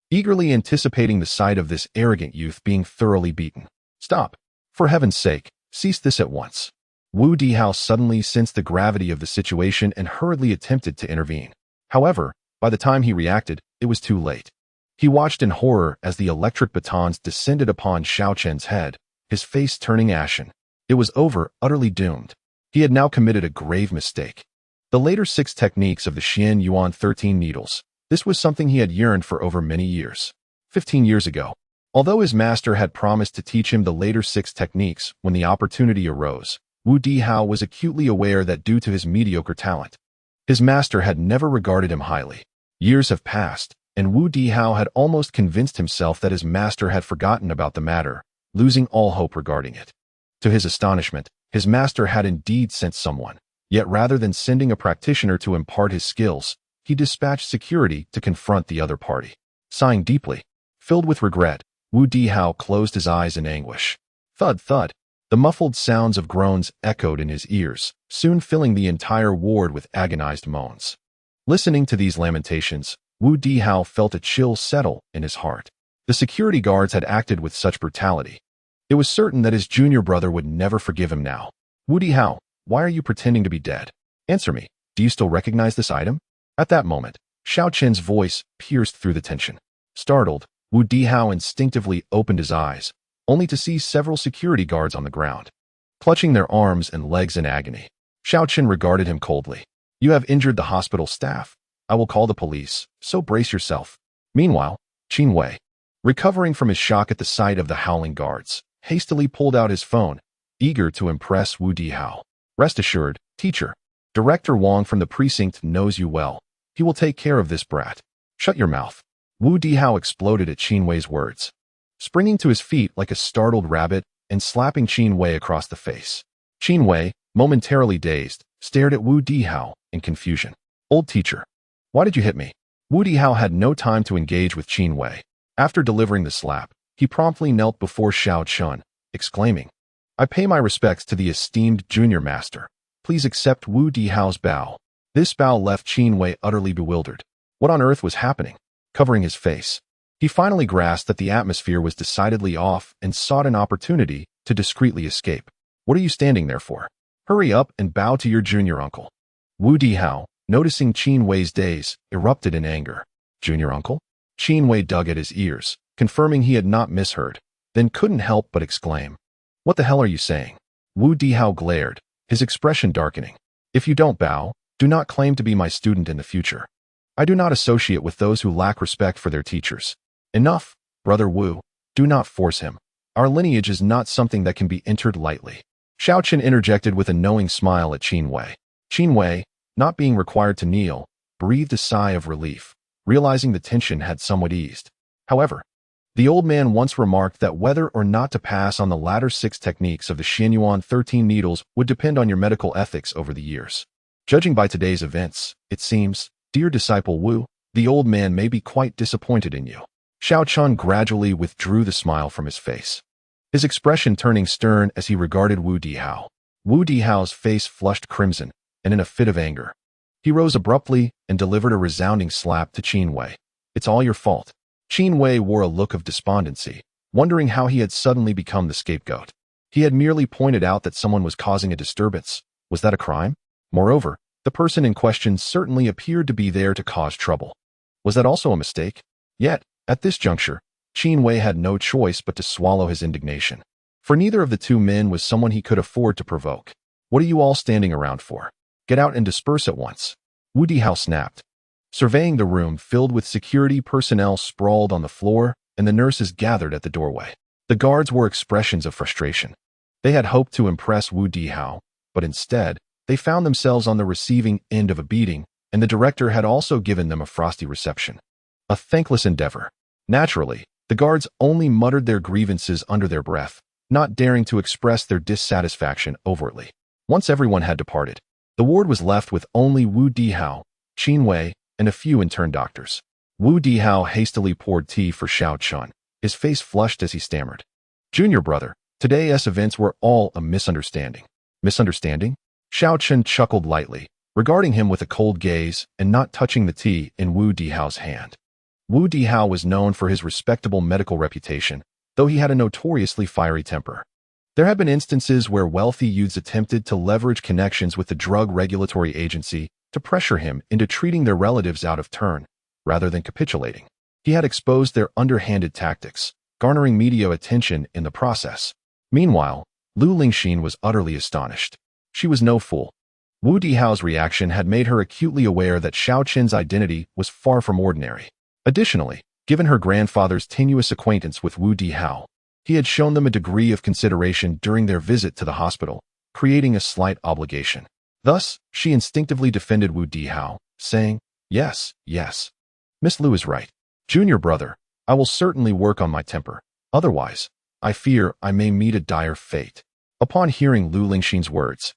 eagerly anticipating the sight of this arrogant youth being thoroughly beaten. "Stop. For heaven's sake, cease this at once." Wu Dihao suddenly sensed the gravity of the situation and hurriedly attempted to intervene. However, by the time he reacted, it was too late. He watched in horror as the electric batons descended upon Xiao Chun's head, his face turning ashen. It was over, utterly doomed. He had now committed a grave mistake. The later 6 techniques of the Xian Yuan 13 needles. This was something he had yearned for over many years. 15 years ago, although his master had promised to teach him the later 6 techniques when the opportunity arose, Wu Dihao was acutely aware that due to his mediocre talent, his master had never regarded him highly. Years have passed, and Wu Dihao had almost convinced himself that his master had forgotten about the matter, losing all hope regarding it. To his astonishment, his master had indeed sent someone, yet rather than sending a practitioner to impart his skills, he dispatched security to confront the other party. Sighing deeply, filled with regret, Wu Dihao closed his eyes in anguish. Thud, thud. The muffled sounds of groans echoed in his ears, soon filling the entire ward with agonized moans. Listening to these lamentations, Wu Dihao felt a chill settle in his heart. The security guards had acted with such brutality. It was certain that his junior brother would never forgive him now. "Wu Dihao, why are you pretending to be dead? Answer me, do you still recognize this item?" At that moment, Xiao Chen's voice pierced through the tension. Startled, Wu Dihao instinctively opened his eyes, only to see several security guards on the ground, clutching their arms and legs in agony. Xiaoqin regarded him coldly. You have injured the hospital staff. I will call the police, so brace yourself. Meanwhile, Qin Wei, recovering from his shock at the sight of the howling guards, hastily pulled out his phone, eager to impress Wu Dihao. Rest assured, teacher. Director Wang from the precinct knows you well. He will take care of this brat. Shut your mouth. Wu Dihao exploded at Qin Wei's words, springing to his feet like a startled rabbit and slapping Qin Wei across the face. Qin Wei, momentarily dazed, stared at Wu Dihao in confusion. Old teacher, why did you hit me? Wu Dihao had no time to engage with Qin Wei. After delivering the slap, he promptly knelt before Xiaoqin, exclaiming, I pay my respects to the esteemed junior master. Please accept Wu Dihao's bow. This bow left Qin Wei utterly bewildered. What on earth was happening? Covering his face, he finally grasped that the atmosphere was decidedly off and sought an opportunity to discreetly escape. What are you standing there for? Hurry up and bow to your junior uncle. Wu Dihao, noticing Qin Wei's daze, erupted in anger. Junior uncle? Qin Wei dug at his ears, confirming he had not misheard, then couldn't help but exclaim. What the hell are you saying? Wu Dihao glared, his expression darkening. If you don't bow, do not claim to be my student in the future. I do not associate with those who lack respect for their teachers. Enough, brother Wu. Do not force him. Our lineage is not something that can be entered lightly. Xiaoqin interjected with a knowing smile at Qin Wei. Qin Wei, not being required to kneel, breathed a sigh of relief, realizing the tension had somewhat eased. However, the old man once remarked that whether or not to pass on the latter 6 techniques of the Xianyuan 13 needles would depend on your medical ethics over the years. Judging by today's events, it seems, dear disciple Wu, the old man may be quite disappointed in you. Xiaoqin gradually withdrew the smile from his face, his expression turning stern as he regarded Wu Dihao. Wu Dihao's face flushed crimson, and in a fit of anger, he rose abruptly and delivered a resounding slap to Qin Wei. It's all your fault. Qin Wei wore a look of despondency, wondering how he had suddenly become the scapegoat. He had merely pointed out that someone was causing a disturbance. Was that a crime? Moreover, the person in question certainly appeared to be there to cause trouble. Was that also a mistake? Yet, at this juncture, Qin Wei had no choice but to swallow his indignation. For neither of the two men was someone he could afford to provoke. What are you all standing around for? Get out and disperse at once. Wu Dihao snapped, surveying the room filled with security personnel sprawled on the floor and the nurses gathered at the doorway. The guards wore expressions of frustration. They had hoped to impress Wu Dihao, but instead, they found themselves on the receiving end of a beating, and the director had also given them a frosty reception. A thankless endeavor. Naturally, the guards only muttered their grievances under their breath, not daring to express their dissatisfaction overtly. Once everyone had departed, the ward was left with only Wu Dihao, Qin Wei, and a few intern doctors. Wu Dihao hastily poured tea for Xiaoqin, his face flushed as he stammered. Junior brother, today's events were all a misunderstanding. Misunderstanding? Xiaoqin chuckled lightly, regarding him with a cold gaze and not touching the tea in Wu Dihao's hand. Wu Dihao was known for his respectable medical reputation, though he had a notoriously fiery temper. There had been instances where wealthy youths attempted to leverage connections with the Drug Regulatory Agency to pressure him into treating their relatives out of turn, rather than capitulating. He had exposed their underhanded tactics, garnering media attention in the process. Meanwhile, Lu Lingxin was utterly astonished. She was no fool. Wu Dihao's reaction had made her acutely aware that Xiaoqin's identity was far from ordinary. Additionally, given her grandfather's tenuous acquaintance with Wu Dihao, he had shown them a degree of consideration during their visit to the hospital, creating a slight obligation. Thus, she instinctively defended Wu Dihao, saying, Yes, yes. Miss Lu is right. Junior brother, I will certainly work on my temper. Otherwise, I fear I may meet a dire fate. Upon hearing Lu Lingxin's words,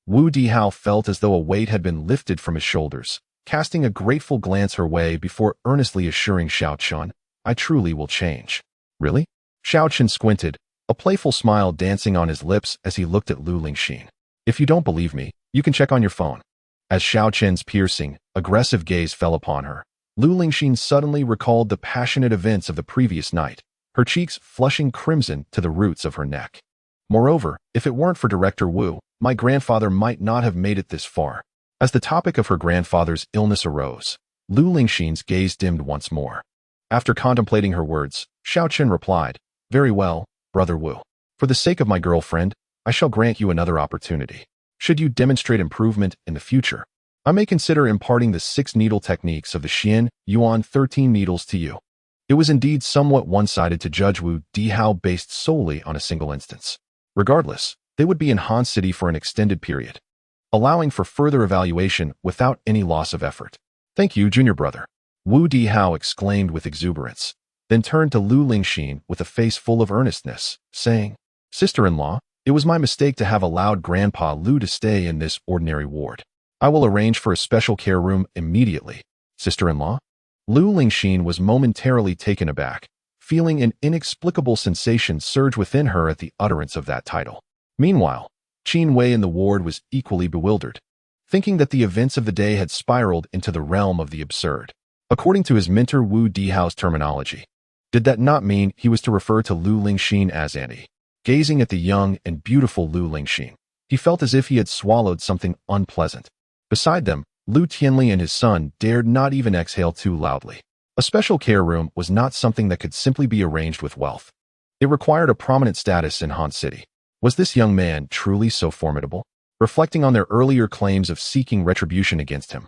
Wu Dihao felt as though a weight had been lifted from his shoulders, casting a grateful glance her way before earnestly assuring Xiaoqin, I truly will change. Really? Xiaoqin squinted, a playful smile dancing on his lips as he looked at Lu Lingxin. If you don't believe me, you can check on your phone. As Xiaoqin's piercing, aggressive gaze fell upon her, Lu Lingxin suddenly recalled the passionate events of the previous night, her cheeks flushing crimson to the roots of her neck. Moreover, if it weren't for Director Wu, my grandfather might not have made it this far. As the topic of her grandfather's illness arose, Lu Lingxin's gaze dimmed once more. After contemplating her words, Xiaoqin replied, Very well, Brother Wu. For the sake of my girlfriend, I shall grant you another opportunity. Should you demonstrate improvement in the future, I may consider imparting the 6 needle techniques of the Xian Yuan 13 needles to you. It was indeed somewhat one-sided to judge Wu Dihao based solely on a single instance. Regardless, they would be in Han City for an extended period, allowing for further evaluation without any loss of effort. Thank you, junior brother. Wu Dihao exclaimed with exuberance, then turned to Lu Lingxin with a face full of earnestness, saying, Sister-in-law, it was my mistake to have allowed Grandpa Lu to stay in this ordinary ward. I will arrange for a special care room immediately. Sister-in-law? Lu Lingxin was momentarily taken aback, feeling an inexplicable sensation surge within her at the utterance of that title. Meanwhile, Qin Wei in the ward was equally bewildered, thinking that the events of the day had spiraled into the realm of the absurd. According to his mentor Wu Dihao's terminology, did that not mean he was to refer to Lu Lingxin as Auntie? Gazing at the young and beautiful Lu Lingxin, he felt as if he had swallowed something unpleasant. Beside them, Lu Tianli and his son dared not even exhale too loudly. A special care room was not something that could simply be arranged with wealth. It required a prominent status in Han City. Was this young man truly so formidable? Reflecting on their earlier claims of seeking retribution against him,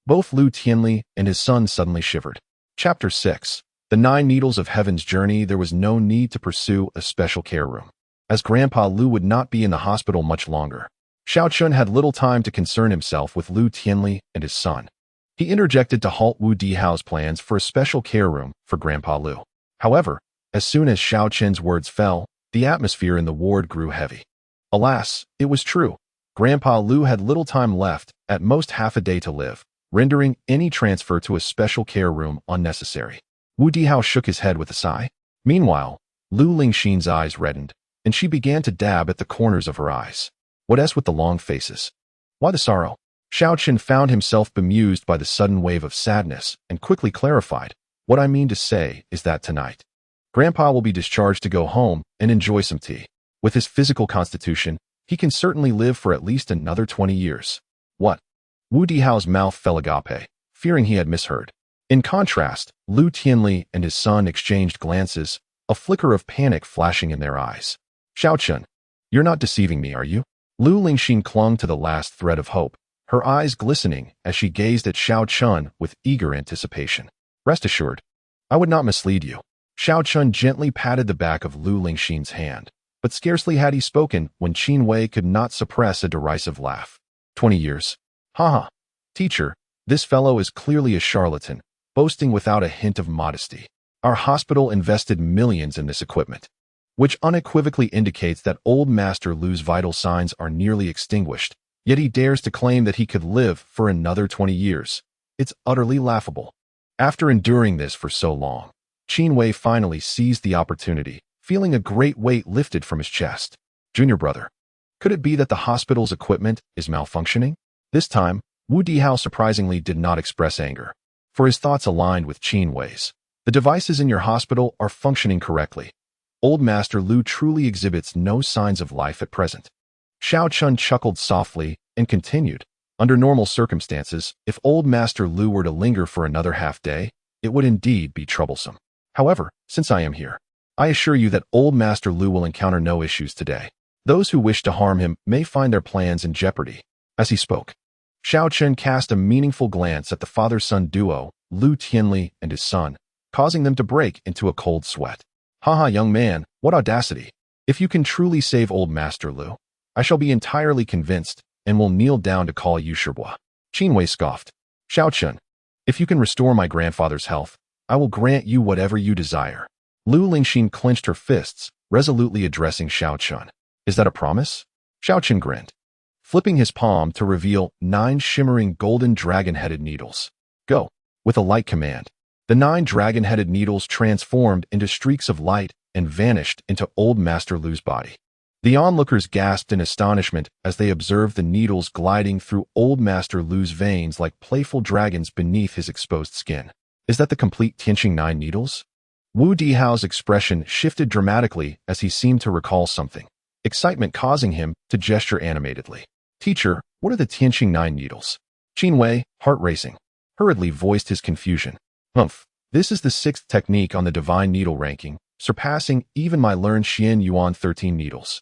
both Lu Tianli and his son suddenly shivered. Chapter 6. The 9 Needles of Heaven's Journey. There was no need to pursue a special care room, as Grandpa Lu would not be in the hospital much longer. Xiao Chun had little time to concern himself with Lu Tianli and his son. He interjected to halt Wu Dihao's plans for a special care room for Grandpa Lu. However, as soon as Xiao Chun's words fell, the atmosphere in the ward grew heavy. Alas, it was true. Grandpa Lu had little time left, at most half a day to live, rendering any transfer to a special care room unnecessary. Wu Dihao shook his head with a sigh. Meanwhile, Lu Lingxin's eyes reddened, and she began to dab at the corners of her eyes. What's with the long faces? Why the sorrow? Xiao Chen found himself bemused by the sudden wave of sadness and quickly clarified, What I mean to say is that tonight, Grandpa will be discharged to go home and enjoy some tea. With his physical constitution, he can certainly live for at least another 20 years. What? Wu Dihao's mouth fell agape, fearing he had misheard. In contrast, Lu Tianli and his son exchanged glances, a flicker of panic flashing in their eyes. Xiao Chen, you're not deceiving me, are you? Lu Lingxin clung to the last thread of hope, her eyes glistening as she gazed at Xiao Chun with eager anticipation. Rest assured, I would not mislead you. Xiao Chun gently patted the back of Lu Lingxin's hand, but scarcely had he spoken when Qin Wei could not suppress a derisive laugh. 20 years. Haha. Teacher, this fellow is clearly a charlatan, boasting without a hint of modesty. Our hospital invested millions in this equipment, which unequivocally indicates that old Master Lu's vital signs are nearly extinguished, yet he dares to claim that he could live for another 20 years. It's utterly laughable. After enduring this for so long, Qin Wei finally seized the opportunity, feeling a great weight lifted from his chest. Junior brother, could it be that the hospital's equipment is malfunctioning? This time, Wu Dihao surprisingly did not express anger, for his thoughts aligned with Qin Wei's. The devices in your hospital are functioning correctly. Old Master Lu truly exhibits no signs of life at present. Xiao Chun chuckled softly and continued, Under normal circumstances, if old Master Lu were to linger for another half day, it would indeed be troublesome. However, since I am here, I assure you that old Master Lu will encounter no issues today. Those who wish to harm him may find their plans in jeopardy. As he spoke, Xiao Chen cast a meaningful glance at the father-son duo, Lu Tianli and his son, causing them to break into a cold sweat. Haha, young man, what audacity! If you can truly save old Master Lu, I shall be entirely convinced and will kneel down to call you Shirbua. Qin Wei scoffed. Xiao Chen, if you can restore my grandfather's health, I will grant you whatever you desire. Lu Lingxin clenched her fists, resolutely addressing Xiao Chen. Is that a promise? Xiao Chen grinned, flipping his palm to reveal 9 shimmering golden dragon-headed needles. Go. With a light command, the 9 dragon-headed needles transformed into streaks of light and vanished into old Master Lu's body. The onlookers gasped in astonishment as they observed the needles gliding through old Master Lu's veins like playful dragons beneath his exposed skin. Is that the complete Tianqing 9 needles? Wu Dihao's expression shifted dramatically as he seemed to recall something, excitement causing him to gesture animatedly. Teacher, what are the Tianqing 9 needles? Qin Wei, heart racing, hurriedly voiced his confusion. This is the 6th technique on the divine needle ranking, surpassing even my learned Xian Yuan 13 needles.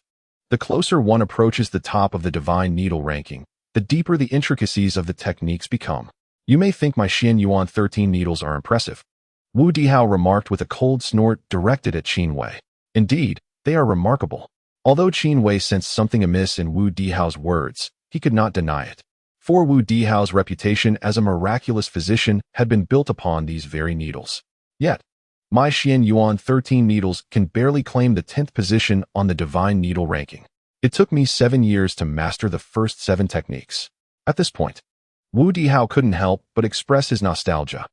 The closer one approaches the top of the divine needle ranking, the deeper the intricacies of the techniques become. You may think my Xian Yuan 13 needles are impressive, Wu Dihao remarked with a cold snort directed at Qin Wei. Indeed, they are remarkable. Although Qin Wei sensed something amiss in Wu Dihao's words, he could not deny it. For Wu Dihao's reputation as a miraculous physician had been built upon these very needles. Yet, my Xian Yuan 13 needles can barely claim the 10th position on the divine needle ranking. It took me 7 years to master the first 7 techniques. At this point, Wu Dihao couldn't help but express his nostalgia.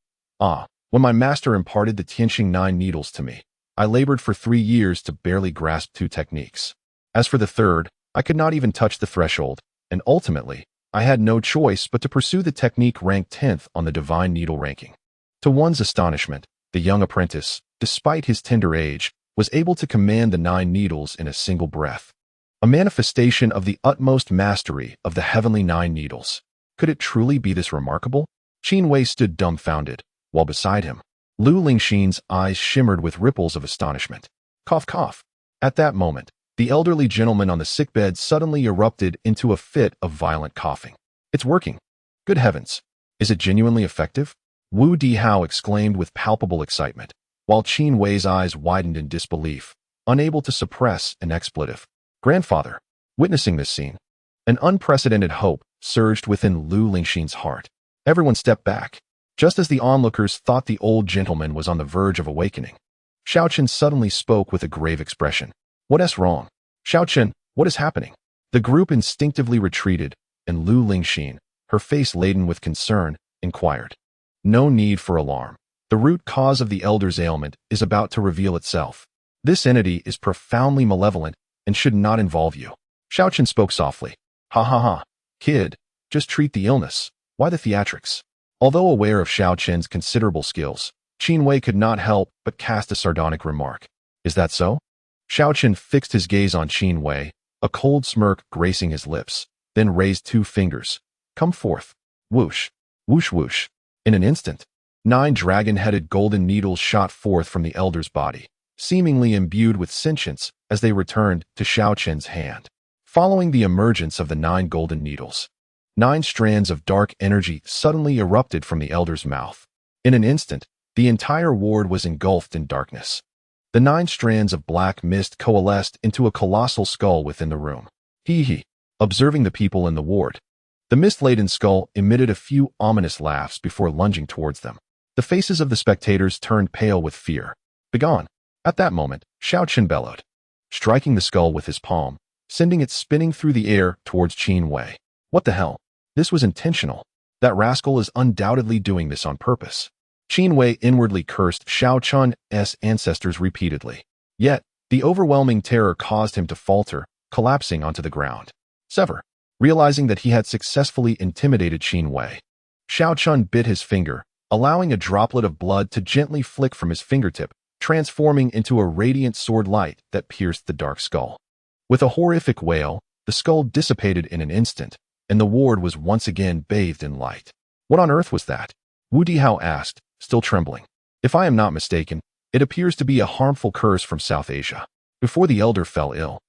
When my master imparted the Tianxing 9 needles to me, I labored for 3 years to barely grasp 2 techniques. As for the third, I could not even touch the threshold, and ultimately, I had no choice but to pursue the technique ranked 10th on the divine needle ranking. To one's astonishment, the young apprentice, despite his tender age, was able to command the 9 needles in a single breath. A manifestation of the utmost mastery of the heavenly 9 needles. Could it truly be this remarkable? Qin Wei stood dumbfounded, while beside him, Lu Lingxin's eyes shimmered with ripples of astonishment. Cough, cough. At that moment, the elderly gentleman on the sickbed suddenly erupted into a fit of violent coughing. It's working. Good heavens. Is it genuinely effective? Wu Dihao exclaimed with palpable excitement, while Qin Wei's eyes widened in disbelief, unable to suppress an expletive. Grandfather, witnessing this scene, an unprecedented hope surged within Lu Lingxin's heart. Everyone stepped back, just as the onlookers thought the old gentleman was on the verge of awakening. Xiaochen suddenly spoke with a grave expression. What's wrong? Xiaochen, what is happening? The group instinctively retreated, and Lu Lingxin, her face laden with concern, inquired. No need for alarm. The root cause of the elder's ailment is about to reveal itself. This entity is profoundly malevolent and should not involve you. Xiaochen spoke softly. Ha ha ha. Kid, just treat the illness. Why the theatrics? Although aware of Xiaochen's considerable skills, Qin Wei could not help but cast a sardonic remark. Is that so? Xiaochen fixed his gaze on Qin Wei, a cold smirk gracing his lips, then raised 2 fingers. Come forth. Whoosh. Whoosh whoosh. In an instant, 9 dragon-headed golden needles shot forth from the elder's body, seemingly imbued with sentience as they returned to Xiaochen's hand. Following the emergence of the 9 golden needles, 9 strands of dark energy suddenly erupted from the elder's mouth. In an instant, the entire ward was engulfed in darkness. The 9 strands of black mist coalesced into a colossal skull within the room. Hee. Observing the people in the ward, the mist-laden skull emitted a few ominous laughs before lunging towards them. The faces of the spectators turned pale with fear. Begone! At that moment, Xiaochen bellowed, striking the skull with his palm, sending it spinning through the air towards Qin Wei. What the hell? This was intentional. That rascal is undoubtedly doing this on purpose. Qin Wei inwardly cursed Xiaochen's ancestors repeatedly. Yet, the overwhelming terror caused him to falter, collapsing onto the ground. Sever. Realizing that he had successfully intimidated Qin Wei, Xiaochen bit his finger, allowing a droplet of blood to gently flick from his fingertip, transforming into a radiant sword light that pierced the dark skull. With a horrific wail, the skull dissipated in an instant, and the ward was once again bathed in light. What on earth was that? Wu Dihao asked, still trembling. If I am not mistaken, it appears to be a harmful curse from South Asia. Before the elder fell ill,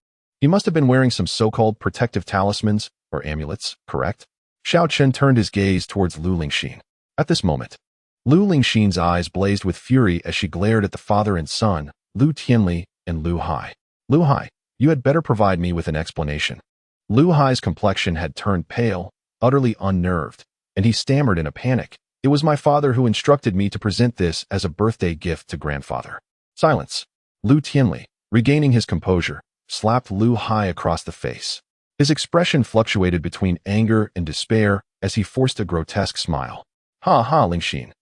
he must have been wearing some so-called protective talismans or amulets, correct? Xiaochen turned his gaze towards Lu Lingxin. At this moment, Lu Lingxin's eyes blazed with fury as she glared at the father and son, Lu Tianli and Lu Hai. Lu Hai, you had better provide me with an explanation. Lu Hai's complexion had turned pale, utterly unnerved, and he stammered in a panic. It was my father who instructed me to present this as a birthday gift to grandfather. Silence. Lu Tianli, regaining his composure, slapped Lu Hai across the face. His expression fluctuated between anger and despair as he forced a grotesque smile. Ha ha, Lingxin.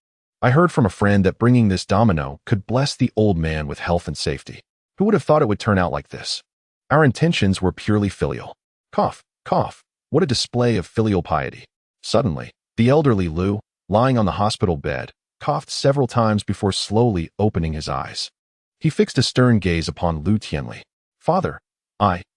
I heard from a friend that bringing this domino could bless the old man with health and safety. Who would have thought it would turn out like this? Our intentions were purely filial. Cough, cough. What a display of filial piety. Suddenly, the elderly Lu, lying on the hospital bed, coughed several times before slowly opening his eyes. He fixed a stern gaze upon Lu Tianli. Father,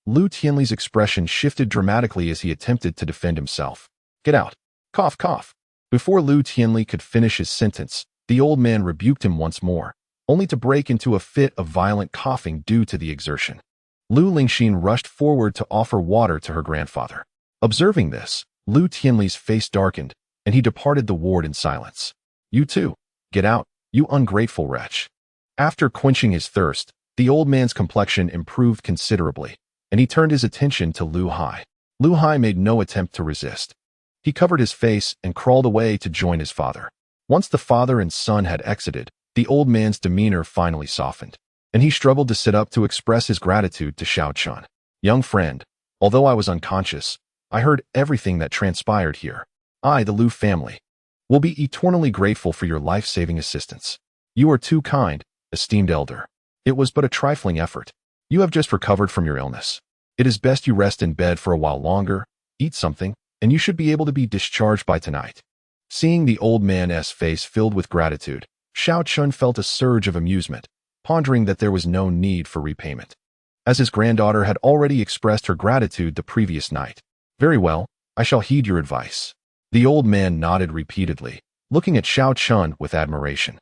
Lu Tianli's expression shifted dramatically as he attempted to defend himself. Get out. Cough, cough. Before Lu Tianli could finish his sentence, the old man rebuked him once more. only to break into a fit of violent coughing due to the exertion. Lu Lingxin rushed forward to offer water to her grandfather. Observing this, Lu Tianli's face darkened, and he departed the ward in silence. "You too. Get out, you ungrateful wretch." After quenching his thirst, the old man's complexion improved considerably, and he turned his attention to Lu Hai. Lu Hai made no attempt to resist. He covered his face and crawled away to join his father. Once the father and son had exited, the old man's demeanor finally softened, and he struggled to sit up to express his gratitude to Xiao Chun. "Young friend, although I was unconscious, I heard everything that transpired here. I, the Lu family, will be eternally grateful for your life-saving assistance. You are too kind, esteemed elder. It was but a trifling effort. You have just recovered from your illness. It is best you rest in bed for a while longer, eat something, and you should be able to be discharged by tonight." Seeing the old man's face filled with gratitude, Xiao Chun felt a surge of amusement, pondering that there was no need for repayment, as his granddaughter had already expressed her gratitude the previous night. "Very well, I shall heed your advice." The old man nodded repeatedly, looking at Xiao Chun with admiration,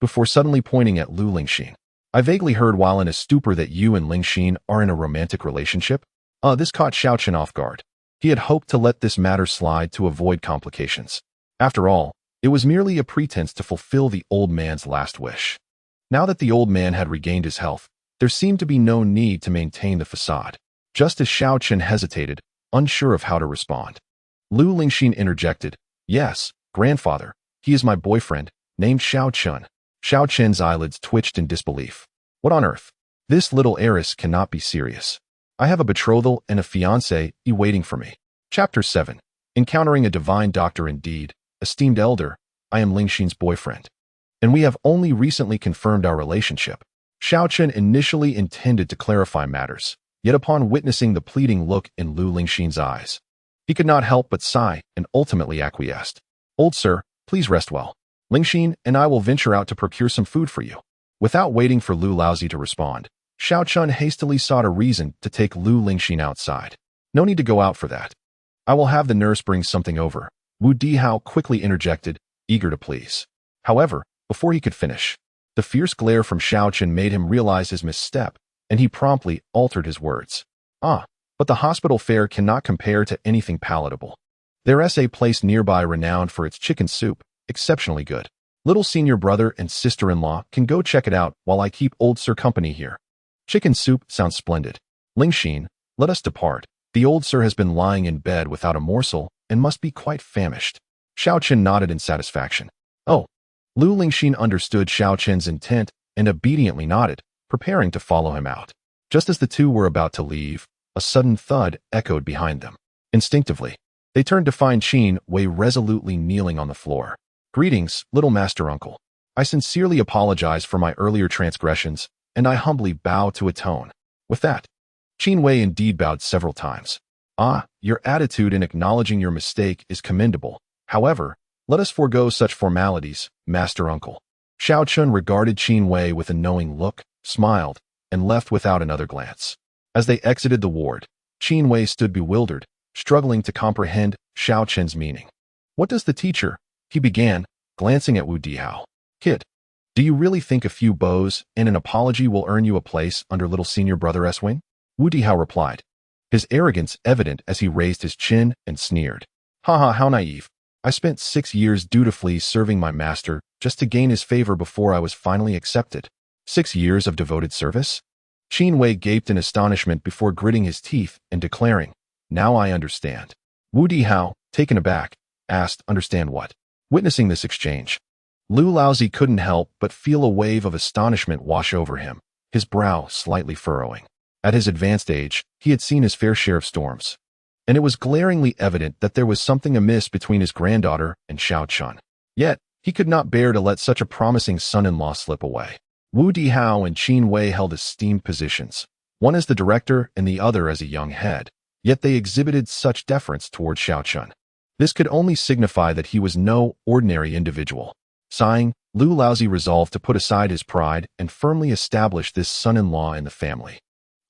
before suddenly pointing at Lu Lingxin. "I vaguely heard while in a stupor that you and Lingxin are in a romantic relationship." This caught Xiao Chun off guard. He had hoped to let this matter slide to avoid complications. After all, it was merely a pretense to fulfill the old man's last wish. Now that the old man had regained his health, there seemed to be no need to maintain the facade. Just as Xiao Chun hesitated, unsure of how to respond, Lu Lingxin interjected, "Yes, grandfather, he is my boyfriend, named Xiao Chun." Xiao Chun's eyelids twitched in disbelief. "What on earth? This little heiress cannot be serious. I have a betrothal and a fiancé waiting for me." Chapter 7. Encountering a divine doctor indeed. "Esteemed elder, I am Lingxin's boyfriend, and we have only recently confirmed our relationship." Xiao Chun initially intended to clarify matters, yet upon witnessing the pleading look in Lu Lingxin's eyes, he could not help but sigh and ultimately acquiesced. "Old sir, please rest well. Lingxin and I will venture out to procure some food for you." Without waiting for Lu Laozi to respond, Xiao Chun hastily sought a reason to take Lu Lingxin outside. "No need to go out for that. I will have the nurse bring something over," Wu Dihao quickly interjected, eager to please. However, before he could finish, the fierce glare from Xiao Chun made him realize his misstep, and he promptly altered his words. But the hospital fare cannot compare to anything palatable. There's a place nearby renowned for its chicken soup, exceptionally good. Little senior brother and sister-in-law can go check it out while I keep old sir company here. Chicken soup sounds splendid. Lingxin, let us depart. The old sir has been lying in bed without a morsel and must be quite famished." Xiao Chun nodded in satisfaction. "Oh." Lu Lingxin understood Xiao Chun's intent and obediently nodded, preparing to follow him out. Just as the two were about to leave, a sudden thud echoed behind them. Instinctively, they turned to find Qin Wei resolutely kneeling on the floor. "Greetings, little master uncle. I sincerely apologize for my earlier transgressions, and I humbly bow to atone." With that, Qin Wei indeed bowed several times. Your attitude in acknowledging your mistake is commendable. However, let us forego such formalities, master uncle." Xiao Chun regarded Qin Wei with a knowing look, smiled, and left without another glance. As they exited the ward, Qin Wei stood bewildered, struggling to comprehend Xiao Chun's meaning. "What does the teacher?" he began, glancing at Wu Dihao. "Kid, do you really think a few bows and an apology will earn you a place under little senior brother's wing?" Wu Dihao replied, his arrogance evident as he raised his chin and sneered. "Haha, how naive. I spent 6 years dutifully serving my master just to gain his favor before I was finally accepted." 6 years of devoted service? Qin Wei gaped in astonishment before gritting his teeth and declaring, "Now I understand." Wu Dihao, taken aback, asked, "Understand what?" Witnessing this exchange, Lu Laozi couldn't help but feel a wave of astonishment wash over him, his brow slightly furrowing. At his advanced age, he had seen his fair share of storms, and it was glaringly evident that there was something amiss between his granddaughter and Xiao Chun. Yet, he could not bear to let such a promising son-in-law slip away. Wu Dihao and Qin Wei held esteemed positions, one as the director and the other as a young head, yet they exhibited such deference toward Xiao Chun. This could only signify that he was no ordinary individual. Sighing, Lu Laozi resolved to put aside his pride and firmly establish this son-in-law in the family.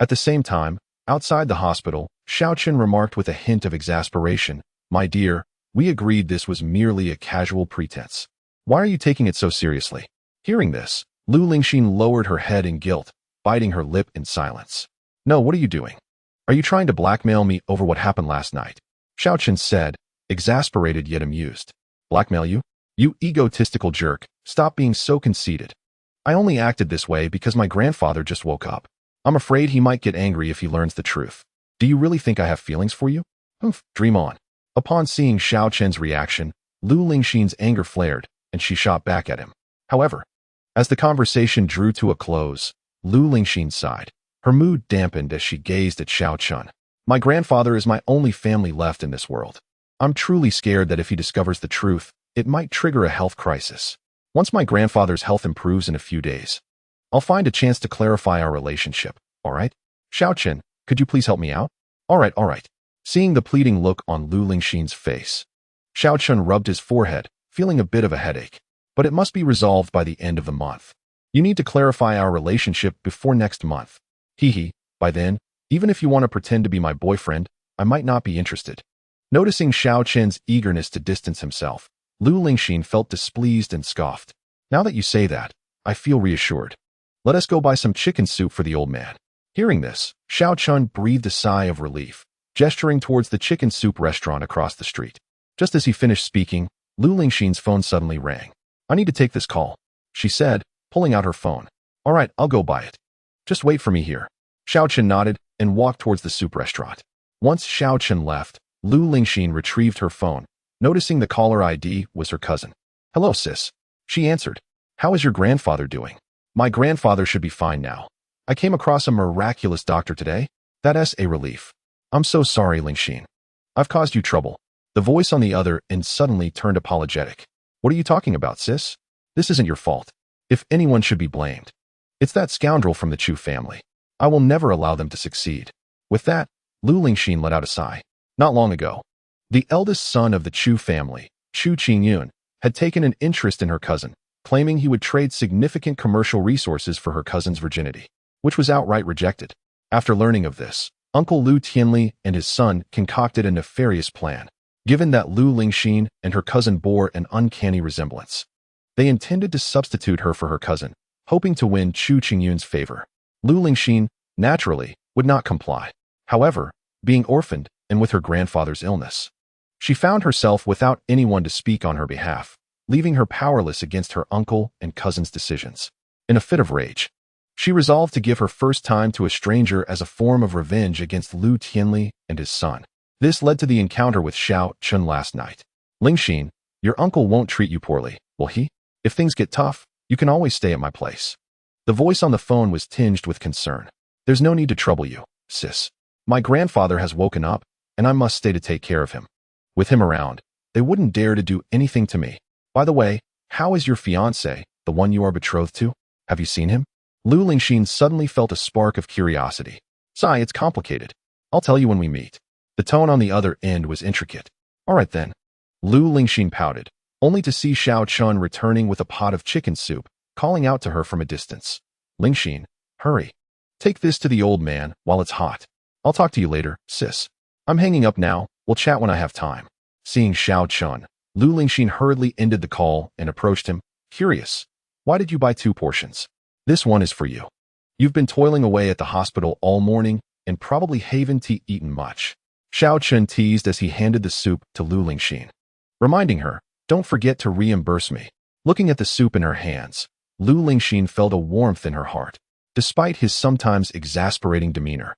At the same time, outside the hospital, Xiao Chun remarked with a hint of exasperation, "My dear, we agreed this was merely a casual pretense. Why are you taking it so seriously?" Hearing this, Lu Lingxin lowered her head in guilt, biting her lip in silence. No, what are you doing? Are you trying to blackmail me over what happened last night? Xiaochen said, exasperated yet amused. Blackmail you? You egotistical jerk, stop being so conceited. I only acted this way because my grandfather just woke up. I'm afraid he might get angry if he learns the truth. Do you really think I have feelings for you? Humph, dream on. Upon seeing Xiaochen's reaction, Lu Lingxin's anger flared, and she shot back at him. However, as the conversation drew to a close, Lu Lingxin sighed. Her mood dampened as she gazed at Xiaochen. My grandfather is my only family left in this world. I'm truly scared that if he discovers the truth, it might trigger a health crisis. Once my grandfather's health improves in a few days, I'll find a chance to clarify our relationship, all right? Xiaochen, could you please help me out? All right. Seeing the pleading look on Lu Lingxin's face, Xiaochen rubbed his forehead, feeling a bit of a headache. But it must be resolved by the end of the month. You need to clarify our relationship before next month. By then, even if you want to pretend to be my boyfriend, I might not be interested. Noticing Xiaochen's eagerness to distance himself, Lu Lingxin felt displeased and scoffed. Now that you say that, I feel reassured. Let us go buy some chicken soup for the old man. Hearing this, Xiaochen breathed a sigh of relief, gesturing towards the chicken soup restaurant across the street. Just as he finished speaking, Lu Lingxin's phone suddenly rang. I need to take this call, she said, pulling out her phone. All right, I'll go buy it. Just wait for me here. Xiaochen nodded and walked towards the soup restaurant. Once Xiaochen left, Lu Lingxin retrieved her phone, noticing the caller ID was her cousin. Hello, sis. She answered. How is your grandfather doing? My grandfather should be fine now. I came across a miraculous doctor today. That's a relief. I'm so sorry, Lingxin. I've caused you trouble. The voice on the other end suddenly turned apologetic. What are you talking about, sis? This isn't your fault. If anyone should be blamed, it's that scoundrel from the Chu family. I will never allow them to succeed. With that, Lu Lingxin let out a sigh. Not long ago, the eldest son of the Chu family, Chu Qingyun, had taken an interest in her cousin, claiming he would trade significant commercial resources for her cousin's virginity, which was outright rejected. After learning of this, Uncle Lu Tianli and his son concocted a nefarious plan. Given that Lu Lingxin and her cousin bore an uncanny resemblance, they intended to substitute her for her cousin, hoping to win Chu Qingyun's favor. Lu Lingxin, naturally, would not comply. However, being orphaned and with her grandfather's illness, she found herself without anyone to speak on her behalf, leaving her powerless against her uncle and cousin's decisions. In a fit of rage, she resolved to give her first time to a stranger as a form of revenge against Lu Tianli and his son. This led to the encounter with Xiaochen last night. Lingxin, your uncle won't treat you poorly, will he? If things get tough, you can always stay at my place. The voice on the phone was tinged with concern. There's no need to trouble you, sis. My grandfather has woken up, and I must stay to take care of him. With him around, they wouldn't dare to do anything to me. By the way, how is your fiancé, the one you are betrothed to? Have you seen him? Lu Lingxin suddenly felt a spark of curiosity. Sigh, it's complicated. I'll tell you when we meet. The tone on the other end was intricate. All right then. Lu Lingxin pouted, only to see Xiaochen returning with a pot of chicken soup, calling out to her from a distance. Lingxin, hurry. Take this to the old man while it's hot. I'll talk to you later, sis. I'm hanging up now. We'll chat when I have time. Seeing Xiaochen, Lu Lingxin hurriedly ended the call and approached him, curious. Why did you buy 2 portions? This one is for you. You've been toiling away at the hospital all morning and probably haven't eaten much. Xiaochen teased as he handed the soup to Lu Lingxin, reminding her, don't forget to reimburse me. Looking at the soup in her hands, Lu Lingxin felt a warmth in her heart. Despite his sometimes exasperating demeanor,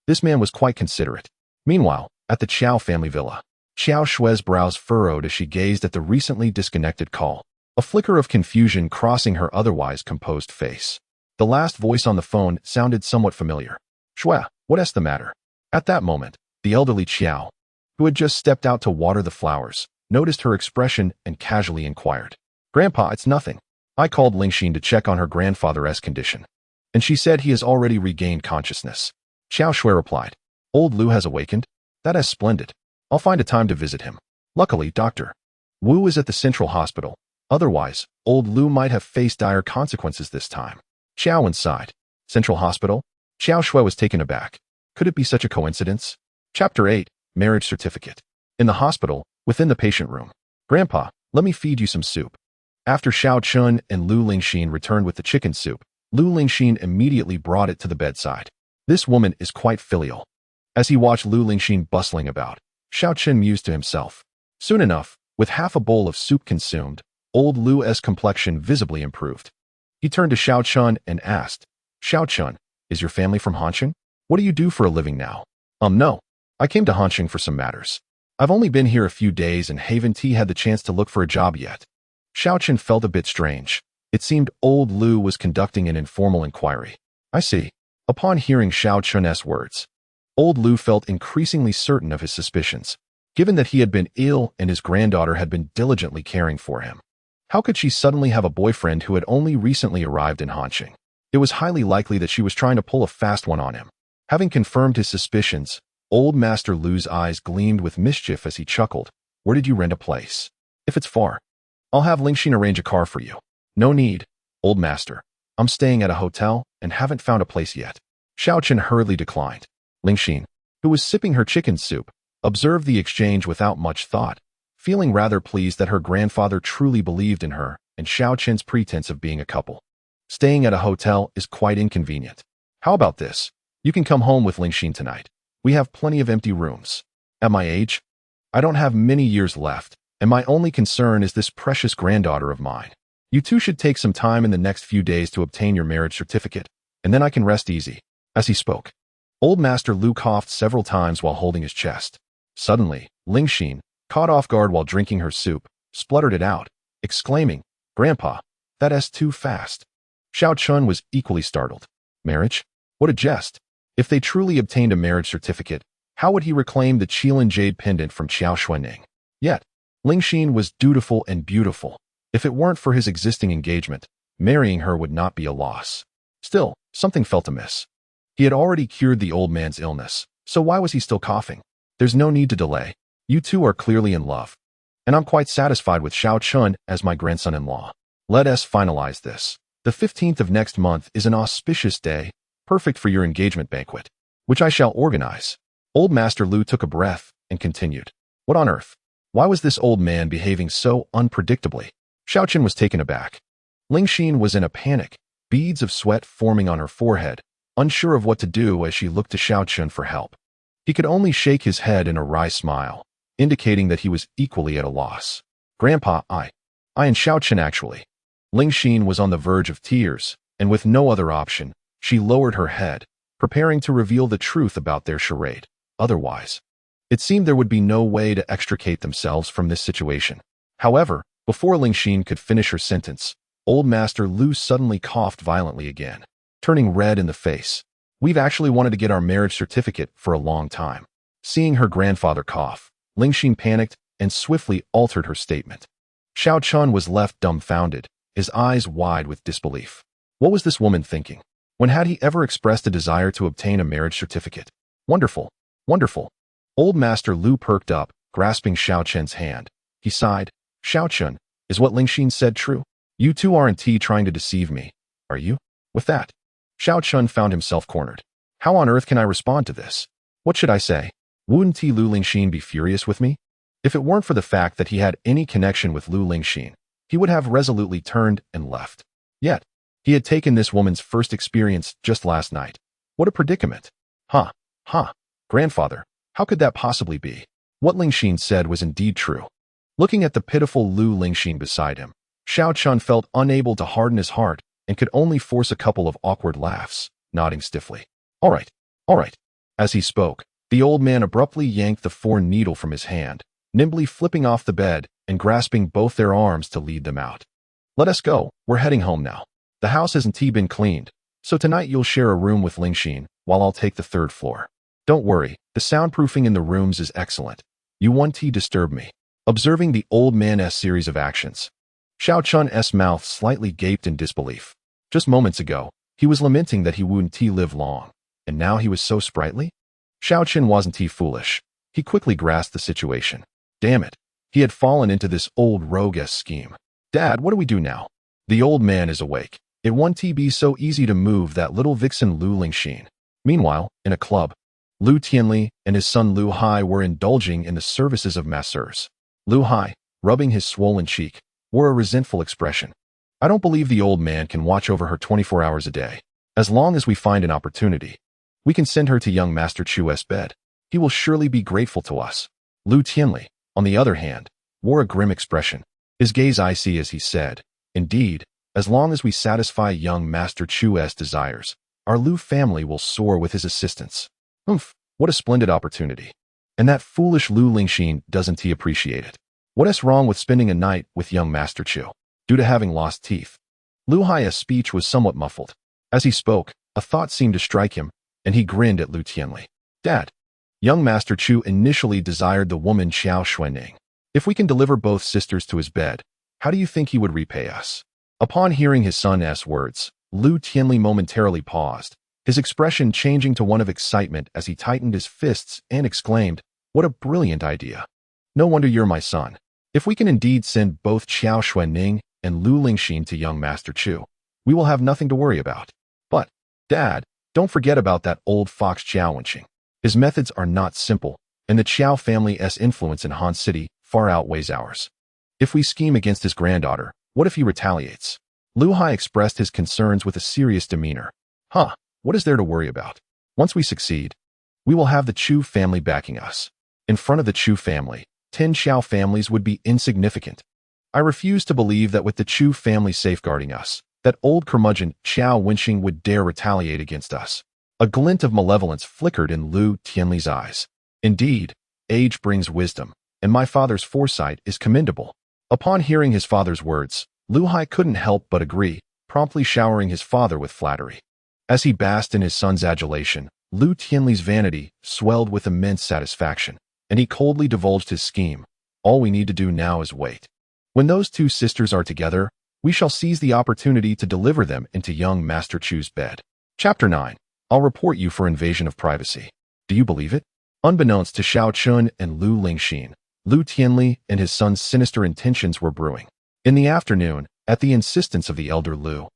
this man was quite considerate. Meanwhile, at the Qiao family villa, Qiao Shue's brows furrowed as she gazed at the recently disconnected call, a flicker of confusion crossing her otherwise composed face. The last voice on the phone sounded somewhat familiar. Shue, what's the matter? At that moment, the elderly Qiao, who had just stepped out to water the flowers, noticed her expression and casually inquired. Grandpa, it's nothing. I called Lingxin to check on her grandfather's condition, and she said he has already regained consciousness. Qiao Shui replied, Old Lu has awakened? That is splendid. I'll find a time to visit him. Luckily, Dr. Wu is at the central hospital. Otherwise, old Lu might have faced dire consequences this time. Qiao sighed. Central hospital? Qiao Shui was taken aback. Could it be such a coincidence? Chapter 8, Marriage Certificate. In the hospital, within the patient room. Grandpa, let me feed you some soup. After Xiao Chun and Lu Lingxin returned with the chicken soup, Lu Lingxin immediately brought it to the bedside. This woman is quite filial. As he watched Lu Lingxin bustling about, Xiao Chun mused to himself. Soon enough, with half a bowl of soup consumed, old Lu's complexion visibly improved. He turned to Xiao Chun and asked, Xiao Chun, is your family from Hanqing? What do you do for a living now? No. I came to Hanqing for some matters. I've only been here a few days and haven't had the chance to look for a job yet. Xiao Chun felt a bit strange. It seemed old Lu was conducting an informal inquiry. I see. Upon hearing Xiao Chun's words, old Lu felt increasingly certain of his suspicions, given that he had been ill and his granddaughter had been diligently caring for him. How could she suddenly have a boyfriend who had only recently arrived in Hanqing? It was highly likely that she was trying to pull a fast one on him. Having confirmed his suspicions, old Master Lu's eyes gleamed with mischief as he chuckled. Where did you rent a place? If it's far, I'll have Lingxin arrange a car for you. No need, old master. I'm staying at a hotel and haven't found a place yet. Xiao Chun hurriedly declined. Lingxin, who was sipping her chicken soup, observed the exchange without much thought, feeling rather pleased that her grandfather truly believed in her and Xiao Chun's pretense of being a couple. Staying at a hotel is quite inconvenient. How about this? You can come home with Lingxin tonight. We have plenty of empty rooms. At my age, I don't have many years left, and my only concern is this precious granddaughter of mine. You two should take some time in the next few days to obtain your marriage certificate, and then I can rest easy. As he spoke, old Master Lu coughed several times while holding his chest. Suddenly, Lingxin, caught off guard while drinking her soup, spluttered it out, exclaiming, Grandpa, that's too fast. Xiao Chun was equally startled. Marriage? What a jest. If they truly obtained a marriage certificate, how would he reclaim the Qilin jade pendant from Qiao Xuanning? Yet, Lingxin was dutiful and beautiful. If it weren't for his existing engagement, marrying her would not be a loss. Still, something felt amiss. He had already cured the old man's illness, so why was he still coughing? There's no need to delay. You two are clearly in love. And I'm quite satisfied with Xiao Chun as my grandson-in-law. Let us finalize this. The 15th of next month is an auspicious day, perfect for your engagement banquet, which I shall organize. Old Master Lu took a breath and continued. What on earth? Why was this old man behaving so unpredictably? Xiao Chun was taken aback. Lingxin was in a panic, beads of sweat forming on her forehead, unsure of what to do as she looked to Xiao Chun for help. He could only shake his head in a wry smile, indicating that he was equally at a loss. Grandpa, I and Xiao Chun actually. Lingxin was on the verge of tears, and with no other option, she lowered her head, preparing to reveal the truth about their charade. Otherwise, it seemed there would be no way to extricate themselves from this situation. However, before Lingxin could finish her sentence, old Master Lu suddenly coughed violently again, turning red in the face. We've actually wanted to get our marriage certificate for a long time. Seeing her grandfather cough, Lingxin panicked and swiftly altered her statement. Xiao Chun was left dumbfounded, his eyes wide with disbelief. What was this woman thinking? When had he ever expressed a desire to obtain a marriage certificate? Wonderful, wonderful. Old Master Lu perked up, grasping Xiao Chun's hand. He sighed. Xiao Chun, is what Lingxin said true? You two aren't trying to deceive me, are you? With that, Xiao Chun found himself cornered. How on earth can I respond to this? What should I say? Wouldn't Lu Lingxin be furious with me? If it weren't for the fact that he had any connection with Lu Lingxin, he would have resolutely turned and left. Yet, he had taken this woman's first experience just last night. What a predicament. Grandfather, how could that possibly be? What Lingxin said was indeed true. Looking at the pitiful Lu Lingxin beside him, Xiao Chun felt unable to harden his heart and could only force a couple of awkward laughs, nodding stiffly. All right. As he spoke, the old man abruptly yanked the foreign needle from his hand, nimbly flipping off the bed and grasping both their arms to lead them out. Let us go, we're heading home now. The house hasn't been cleaned, so tonight you'll share a room with Lingxin while I'll take the third floor. Don't worry, the soundproofing in the rooms is excellent. You won't disturb me. Observing the old man's series of actions, Xiao Chun's mouth slightly gaped in disbelief. Just moments ago, he was lamenting that he wouldn't live long, and now he was so sprightly? Xiao Chun wasn't foolish. He quickly grasped the situation. Damn it, he had fallen into this old rogue's scheme. Dad, what do we do now? The old man is awake. It won't be so easy to move that little vixen Lu Lingxin. Meanwhile, in a club, Lu Tianli and his son Lu Hai were indulging in the services of masseurs. Lu Hai, rubbing his swollen cheek, wore a resentful expression. I don't believe the old man can watch over her 24 hours a day. As long as we find an opportunity, we can send her to young Master Chu's bed. He will surely be grateful to us. Lu Tianli, on the other hand, wore a grim expression, his gaze icy as he said, indeed, as long as we satisfy young Master Chu's desires, our Lu family will soar with his assistance. What a splendid opportunity. And that foolish Lu Lingxin, doesn't he appreciate it? What's wrong with spending a night with young Master Chu? Due to having lost teeth. Lu Hai's speech was somewhat muffled. As he spoke, a thought seemed to strike him, and he grinned at Lu Tianli. Dad, young Master Chu initially desired the woman Qiao Xuanning. If we can deliver both sisters to his bed, how do you think he would repay us? Upon hearing his son's words, Lu Tianli momentarily paused, his expression changing to one of excitement as he tightened his fists and exclaimed, "What a brilliant idea! No wonder you're my son. If we can indeed send both Qiao Xuanning and Lu Lingxin to young Master Chu, we will have nothing to worry about. But, Dad, don't forget about that old fox Qiao Wenqing. His methods are not simple, and the Qiao family's influence in Han City far outweighs ours. If we scheme against his granddaughter, what if he retaliates?" Lu Hai expressed his concerns with a serious demeanor. What is there to worry about? Once we succeed, we will have the Chu family backing us. In front of the Chu family, 10 Qiao families would be insignificant. I refuse to believe that with the Chu family safeguarding us, that old curmudgeon Qiao Wenqing would dare retaliate against us. A glint of malevolence flickered in Lu Tianli's eyes. Indeed, age brings wisdom, and my father's foresight is commendable. Upon hearing his father's words, Lu Hai couldn't help but agree, promptly showering his father with flattery. As he basked in his son's adulation, Lu Tianli's vanity swelled with immense satisfaction, and he coldly divulged his scheme. All we need to do now is wait. When those two sisters are together, we shall seize the opportunity to deliver them into young Master Chu's bed. Chapter 9. I'll report you for invasion of privacy. Do you believe it? Unbeknownst to Xiao Chun and Lu Lingxin, Lu Tianli and his son's sinister intentions were brewing. In the afternoon, at the insistence of the elder Lu,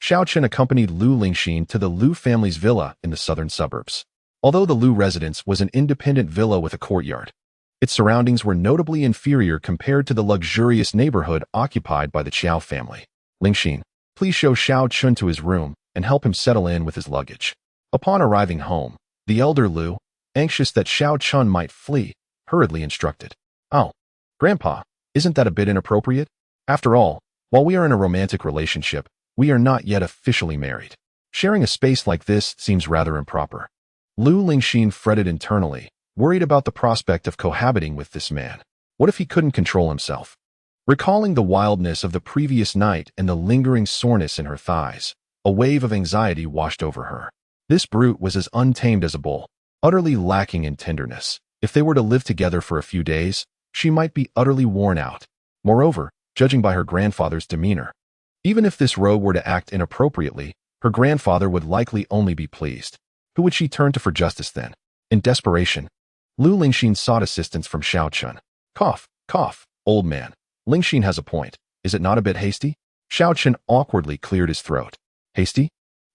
Xiao Chun accompanied Lu Lingxin to the Lu family's villa in the southern suburbs. Although the Lu residence was an independent villa with a courtyard, its surroundings were notably inferior compared to the luxurious neighborhood occupied by the Qiao family. Lingxin, please show Xiao Chun to his room and help him settle in with his luggage. Upon arriving home, the elder Lu, anxious that Xiao Chun might flee, hurriedly instructed. "Oh, Grandpa, isn't that a bit inappropriate? After all, while we are in a romantic relationship, we are not yet officially married. Sharing a space like this seems rather improper." Lu Lingxin fretted internally, worried about the prospect of cohabiting with this man. What if he couldn't control himself? Recalling the wildness of the previous night and the lingering soreness in her thighs, a wave of anxiety washed over her. This brute was as untamed as a bull, utterly lacking in tenderness. If they were to live together for a few days, she might be utterly worn out. Moreover, judging by her grandfather's demeanor, even if this rogue were to act inappropriately, her grandfather would likely only be pleased. Who would she turn to for justice then? In desperation, Lu Lingxin sought assistance from Xiao Chun. Cough, old man. Lingxin has a point. Is it not a bit hasty? Xiao Chun awkwardly cleared his throat. Hasty?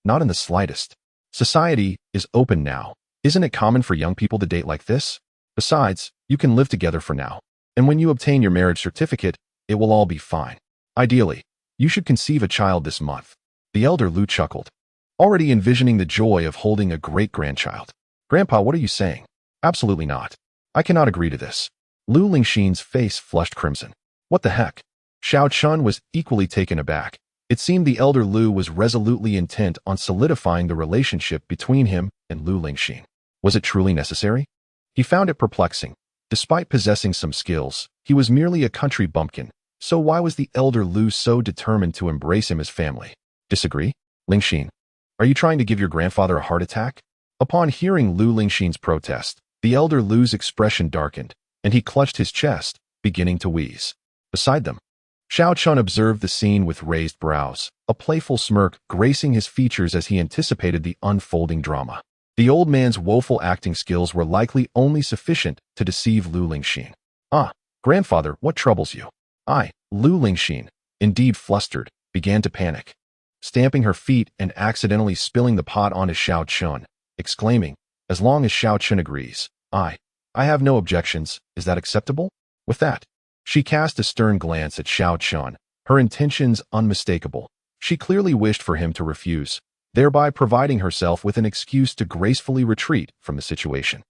Not in the slightest. Society is open now. Isn't it common for young people to date like this? Besides, you can live together for now. And when you obtain your marriage certificate, it will all be fine. Ideally, you should conceive a child this month. The elder Lu chuckled, already envisioning the joy of holding a great-grandchild. Grandpa, what are you saying? Absolutely not. I cannot agree to this. Lu Lingxin's face flushed crimson. What the heck? Xiao Chun was equally taken aback. It seemed the elder Lu was resolutely intent on solidifying the relationship between him and Lu Lingxin. Was it truly necessary? He found it perplexing. Despite possessing some skills, he was merely a country bumpkin, so why was the elder Lu so determined to embrace him as family? Disagree? Lingxin, are you trying to give your grandfather a heart attack? Upon hearing Lu Lingxin's protest, the elder Lu's expression darkened, and he clutched his chest, beginning to wheeze. Beside them, Xiao Chun observed the scene with raised brows, a playful smirk gracing his features as he anticipated the unfolding drama. The old man's woeful acting skills were likely only sufficient to deceive Lu Lingxin. Grandfather, what troubles you? Lu Lingxin, indeed flustered, began to panic, stamping her feet and accidentally spilling the pot onto Xiao Chun, exclaiming, as long as Xiao Chun agrees, I have no objections, is that acceptable? With that, she cast a stern glance at Xiao Chun, her intentions unmistakable. She clearly wished for him to refuse, thereby providing herself with an excuse to gracefully retreat from the situation.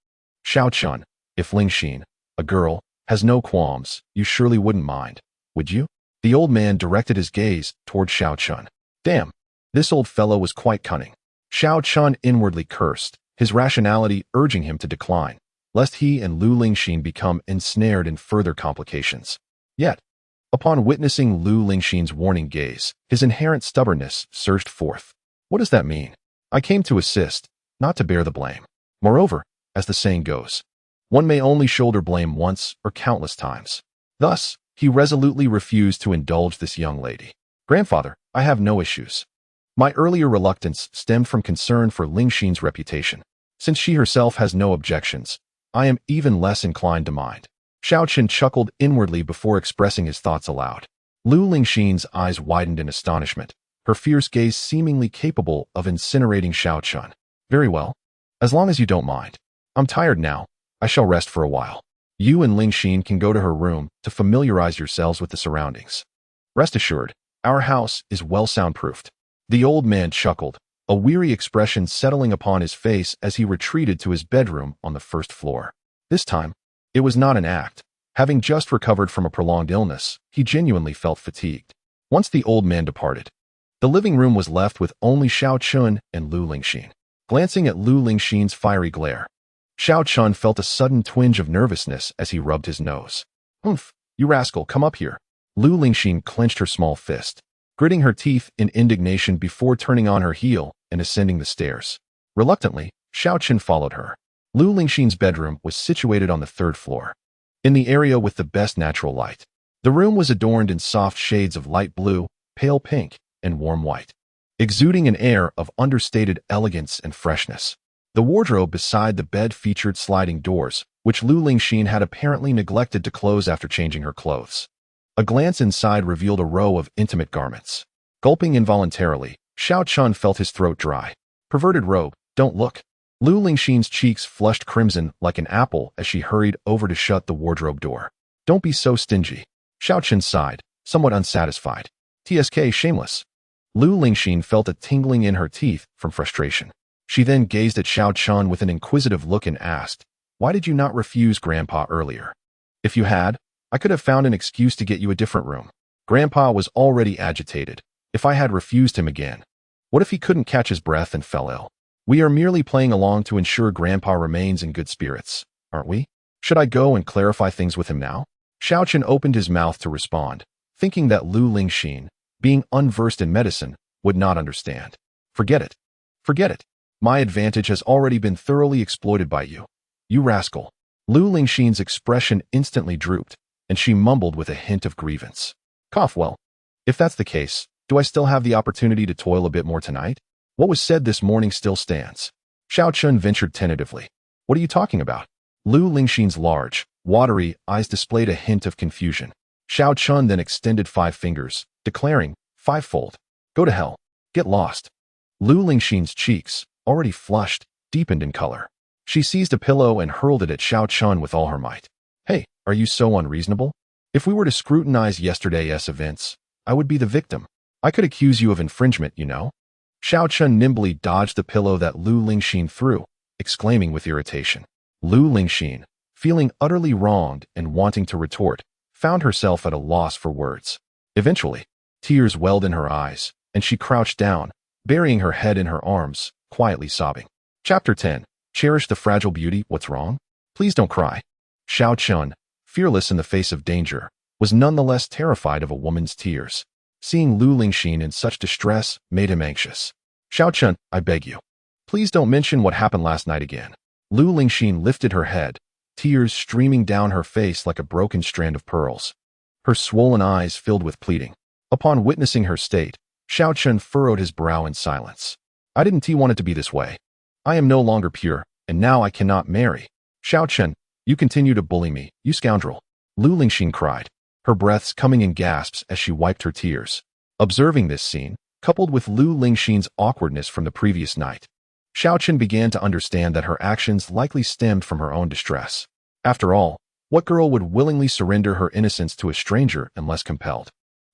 Xiao-chun, if Ling Xin, a girl, has no qualms, you surely wouldn't mind, would you? The old man directed his gaze toward Xiao-chun. Damn, this old fellow was quite cunning. Xiao-chun inwardly cursed, his rationality urging him to decline, lest he and Lu Lingxin become ensnared in further complications. Yet, upon witnessing Lu Lingxin's warning gaze, his inherent stubbornness surged forth. What does that mean? I came to assist, not to bear the blame. Moreover, as the saying goes, one may only shoulder blame once or countless times. Thus, he resolutely refused to indulge this young lady. Grandfather, I have no issues. My earlier reluctance stemmed from concern for Lingxin's reputation. Since she herself has no objections, I am even less inclined to mind. Xiao-chun chuckled inwardly before expressing his thoughts aloud. Lu Lingxin's eyes widened in astonishment, her fierce gaze seemingly capable of incinerating Xiao-chun. Very well. As long as you don't mind. I'm tired now. I shall rest for a while. You and Lingxin can go to her room to familiarize yourselves with the surroundings. Rest assured, our house is well soundproofed. The old man chuckled, a weary expression settling upon his face as he retreated to his bedroom on the first floor. This time, it was not an act. Having just recovered from a prolonged illness, he genuinely felt fatigued. Once the old man departed, the living room was left with only Xiao-chun and Lu Lingxin. Glancing at Lu Lingxin's fiery glare, Xiao-chun felt a sudden twinge of nervousness as he rubbed his nose. Humph, you rascal, come up here. Lu Lingxin clenched her small fist, gritting her teeth in indignation before turning on her heel and ascending the stairs. Reluctantly, Xiao-chun followed her. Lu Lingxin's bedroom was situated on the third floor, in the area with the best natural light. The room was adorned in soft shades of light blue, pale pink, and warm white, exuding an air of understated elegance and freshness. The wardrobe beside the bed featured sliding doors, which Lu Lingxin had apparently neglected to close after changing her clothes. A glance inside revealed a row of intimate garments. Gulping involuntarily, Xiao-chun felt his throat dry. Perverted rogue, don't look. Lu Lingxin's cheeks flushed crimson like an apple as she hurried over to shut the wardrobe door. Don't be so stingy. Xiao-chun sighed, somewhat unsatisfied. TSK shameless. Lu Lingxin felt a tingling in her teeth from frustration. She then gazed at Xiao-chun with an inquisitive look and asked, why did you not refuse Grandpa earlier? If you had, I could have found an excuse to get you a different room. Grandpa was already agitated. If I had refused him again, what if he couldn't catch his breath and fell ill? We are merely playing along to ensure Grandpa remains in good spirits, aren't we? Should I go and clarify things with him now? Xiao-chun opened his mouth to respond, thinking that Lu Lingxin, being unversed in medicine, would not understand. Forget it. Forget it. My advantage has already been thoroughly exploited by you. You rascal. Lu Lingxin's expression instantly drooped, and she mumbled with a hint of grievance. Cough, well, if that's the case, do I still have the opportunity to toil a bit more tonight? What was said this morning still stands. Xiao-chun ventured tentatively. What are you talking about? Lu Lingxin's large, watery eyes displayed a hint of confusion. Xiao-chun then extended 5 fingers, declaring, fivefold. Go to hell. Get lost. Lu Lingxin's cheeks, already flushed, deepened in color. She seized a pillow and hurled it at Xiao-chun with all her might. Hey, are you so unreasonable? If we were to scrutinize yesterday's events, I would be the victim. I could accuse you of infringement, you know. Xiao-chun nimbly dodged the pillow that Lu Lingxin threw, exclaiming with irritation. Lu Lingxin, feeling utterly wronged and wanting to retort, found herself at a loss for words. Eventually, tears welled in her eyes, and she crouched down, burying her head in her arms, quietly sobbing. Chapter 10. Cherish the fragile beauty. What's wrong? Please don't cry. Xiao-chun, fearless in the face of danger, was nonetheless terrified of a woman's tears. Seeing Lu Lingxin in such distress made him anxious. Xiao-chun, I beg you. Please don't mention what happened last night again. Lu Lingxin lifted her head, tears streaming down her face like a broken strand of pearls. Her swollen eyes filled with pleading. Upon witnessing her state, Xiao-chun furrowed his brow in silence. I didn't want it to be this way. I am no longer pure, and now I cannot marry. Xiao-chun, you continue to bully me, you scoundrel. Lu Lingxin cried, her breaths coming in gasps as she wiped her tears. Observing this scene, coupled with Lu Lingxin's awkwardness from the previous night, Xiao-chun began to understand that her actions likely stemmed from her own distress. After all, what girl would willingly surrender her innocence to a stranger unless compelled?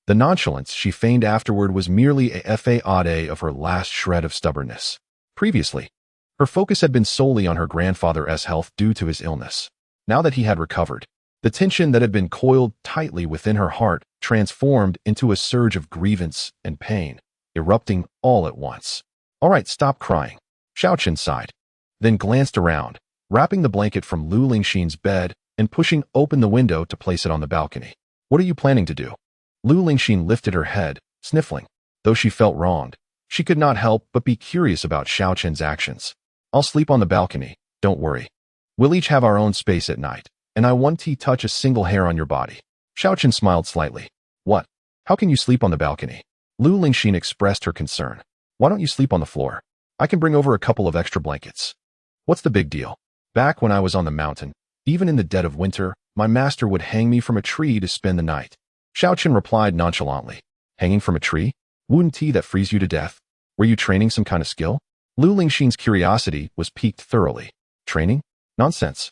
The nonchalance she feigned afterward was merely a fade of her last shred of stubbornness. Previously, her focus had been solely on her grandfather's health due to his illness. Now that he had recovered, the tension that had been coiled tightly within her heart transformed into a surge of grievance and pain, erupting all at once. "All right, stop crying," Xiaochen sighed, then glanced around, wrapping the blanket from Lu Lingxin's bed and pushing open the window to place it on the balcony. "What are you planning to do?" Lu Lingxin lifted her head, sniffling. Though she felt wronged, she could not help but be curious about Xiaochen's actions. "I'll sleep on the balcony, don't worry. We'll each have our own space at night, and I won't touch a single hair on your body." Xiaochen smiled slightly. "What? How can you sleep on the balcony?" Lu Lingxin expressed her concern. "Why don't you sleep on the floor? I can bring over a couple of extra blankets. What's the big deal? Back when I was on the mountain, even in the dead of winter, my master would hang me from a tree to spend the night." Xiaochen replied nonchalantly. "Hanging from a tree? Wouldn't that freeze you to death? Were you training some kind of skill?" Lu Lingxin's curiosity was piqued thoroughly. "Training? Nonsense.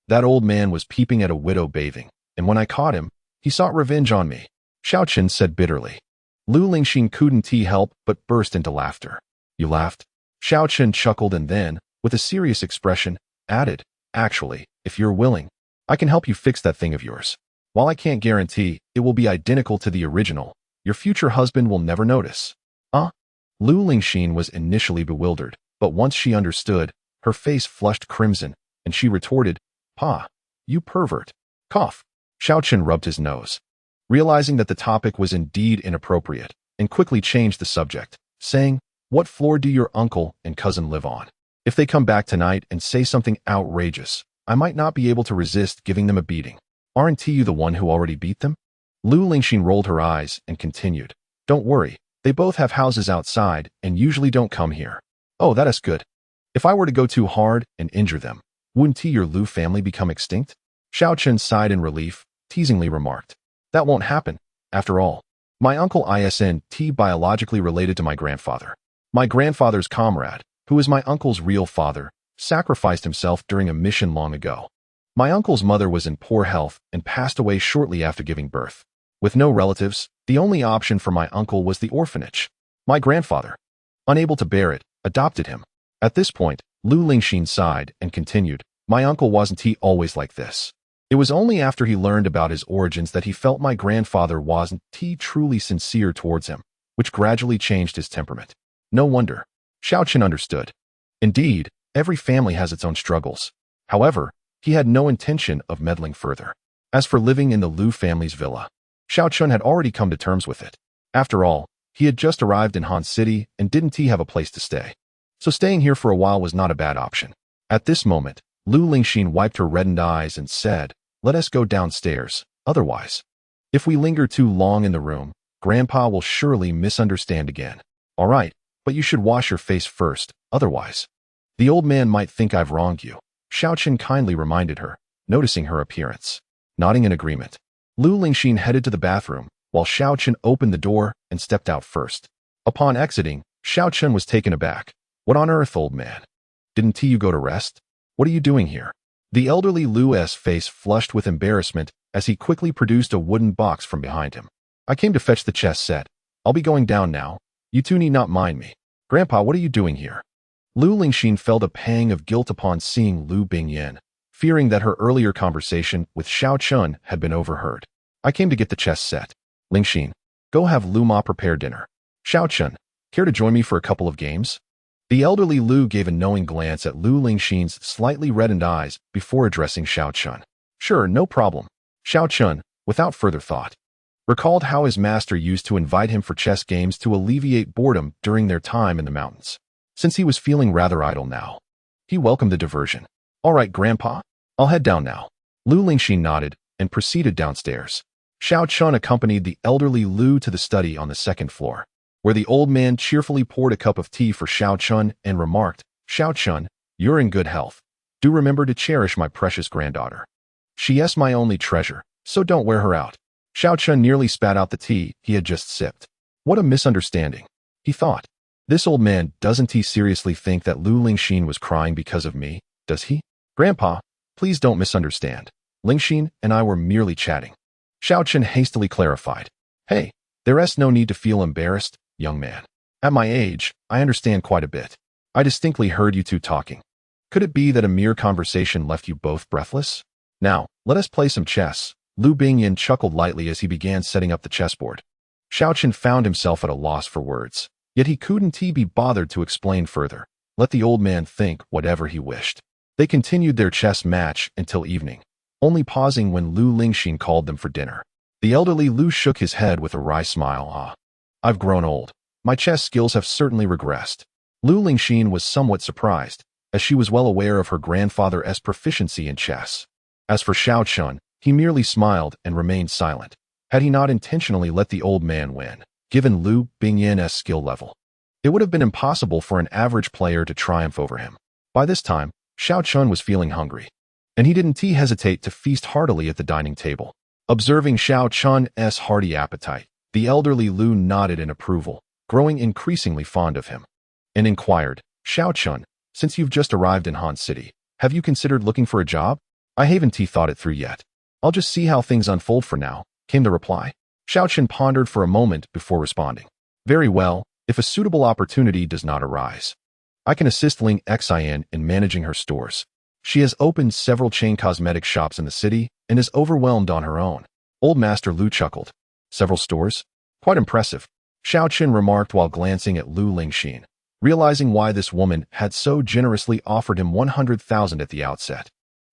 That old man was peeping at a widow bathing, and when I caught him, he sought revenge on me," Xiaochen said bitterly. Lu Lingxin couldn't help but burst into laughter. "You laughed?" Xiaochen chuckled and then, with a serious expression, added, "Actually, if you're willing, I can help you fix that thing of yours. While I can't guarantee it will be identical to the original, your future husband will never notice." Lu Lingxin was initially bewildered, but once she understood, her face flushed crimson, and she retorted, "Pa, you pervert." Cough. Xiaochen rubbed his nose, realizing that the topic was indeed inappropriate, and quickly changed the subject, saying, "What floor do your uncle and cousin live on? If they come back tonight and say something outrageous, I might not be able to resist giving them a beating. Aren't you the one who already beat them?" Lu Lingxin rolled her eyes and continued, "Don't worry, they both have houses outside and usually don't come here." "Oh, that is good. If I were to go too hard and injure them, wouldn't your Lu family become extinct?" Xiaochen sighed in relief, teasingly remarked, "That won't happen. After all, my uncle isn't biologically related to my grandfather. My grandfather's comrade, who is my uncle's real father, sacrificed himself during a mission long ago. My uncle's mother was in poor health and passed away shortly after giving birth. With no relatives, the only option for my uncle was the orphanage. My grandfather, unable to bear it, adopted him." At this point, Lu Lingxin sighed and continued, "My uncle wasn't always like this. It was only after he learned about his origins that he felt my grandfather wasn't truly sincere towards him, which gradually changed his temperament." No wonder. Xiaochen understood. Indeed, every family has its own struggles. However, he had no intention of meddling further. As for living in the Lu family's villa, Xiaochen had already come to terms with it. After all, he had just arrived in Han City and didn't have a place to stay. So staying here for a while was not a bad option. At this moment, Lu Lingxin wiped her reddened eyes and said, "Let us go downstairs, otherwise, if we linger too long in the room, Grandpa will surely misunderstand again." "All right, but you should wash your face first, otherwise the old man might think I've wronged you," Xiaochen kindly reminded her, noticing her appearance. Nodding in agreement, Lu Lingxin headed to the bathroom, while Xiaochen opened the door and stepped out first. Upon exiting, Xiaochen was taken aback. "What on earth, old man? Didn't you go to rest? What are you doing here?" The elderly Lu's face flushed with embarrassment as he quickly produced a wooden box from behind him. "I came to fetch the chess set. I'll be going down now. You two need not mind me." "Grandpa, what are you doing here?" Lu Lingxin felt a pang of guilt upon seeing Lu Bingyan, fearing that her earlier conversation with Xiaochen had been overheard. "I came to get the chess set. Lingxin, go have Lu Ma prepare dinner. Xiaochen, care to join me for a couple of games?" The elderly Lu gave a knowing glance at Lu Lingxin's slightly reddened eyes before addressing Xiaochen. "Sure, no problem." Xiaochen, without further thought, recalled how his master used to invite him for chess games to alleviate boredom during their time in the mountains. Since he was feeling rather idle now, he welcomed the diversion. "All right, Grandpa, I'll head down now." Lu Lingxin nodded and proceeded downstairs. Xiaochen accompanied the elderly Lu to the study on the second floor, where the old man cheerfully poured a cup of tea for Xiaochen and remarked, "Xiaochen, you're in good health. Do remember to cherish my precious granddaughter. She is my only treasure, so don't wear her out." Xiaochen nearly spat out the tea he had just sipped. What a misunderstanding, he thought. This old man doesn't seriously think that Lu Lingxin was crying because of me, does he? "Grandpa, please don't misunderstand. Lingxin and I were merely chatting." Xiaochen hastily clarified. "Hey, There's no need to feel embarrassed, young man. At my age, I understand quite a bit. I distinctly heard you two talking. Could it be that a mere conversation left you both breathless? Now, let us play some chess. Lu Bingyan chuckled lightly as he began setting up the chessboard. Xiaochen found himself at a loss for words, yet he couldn't be bothered to explain further. Let the old man think whatever he wished. They continued their chess match until evening, only pausing when Lu Lingxin called them for dinner. The elderly Lu shook his head with a wry smile. I've grown old. My chess skills have certainly regressed. Lu Lingxin was somewhat surprised, as she was well aware of her grandfather's proficiency in chess. As for Xiaochen, he merely smiled and remained silent. Had he not intentionally let the old man win, given Lu Bingyan's skill level, it would have been impossible for an average player to triumph over him. By this time, Xiaochen was feeling hungry, and he didn't hesitate to feast heartily at the dining table. Observing Xiaochen's hearty appetite, the elderly Lu nodded in approval, growing increasingly fond of him, and inquired, Xiaochen, since you've just arrived in Han City, have you considered looking for a job? I haven't thought it through yet. I'll just see how things unfold for now, came the reply. Xiaochen pondered for a moment before responding. Very well, if a suitable opportunity does not arise, I can assist Ling Xin in managing her stores. She has opened several chain cosmetic shops in the city and is overwhelmed on her own. Old Master Lu chuckled. Several stores? Quite impressive, Xiaochen remarked while glancing at Lu Lingxin, realizing why this woman had so generously offered him 100,000 at the outset.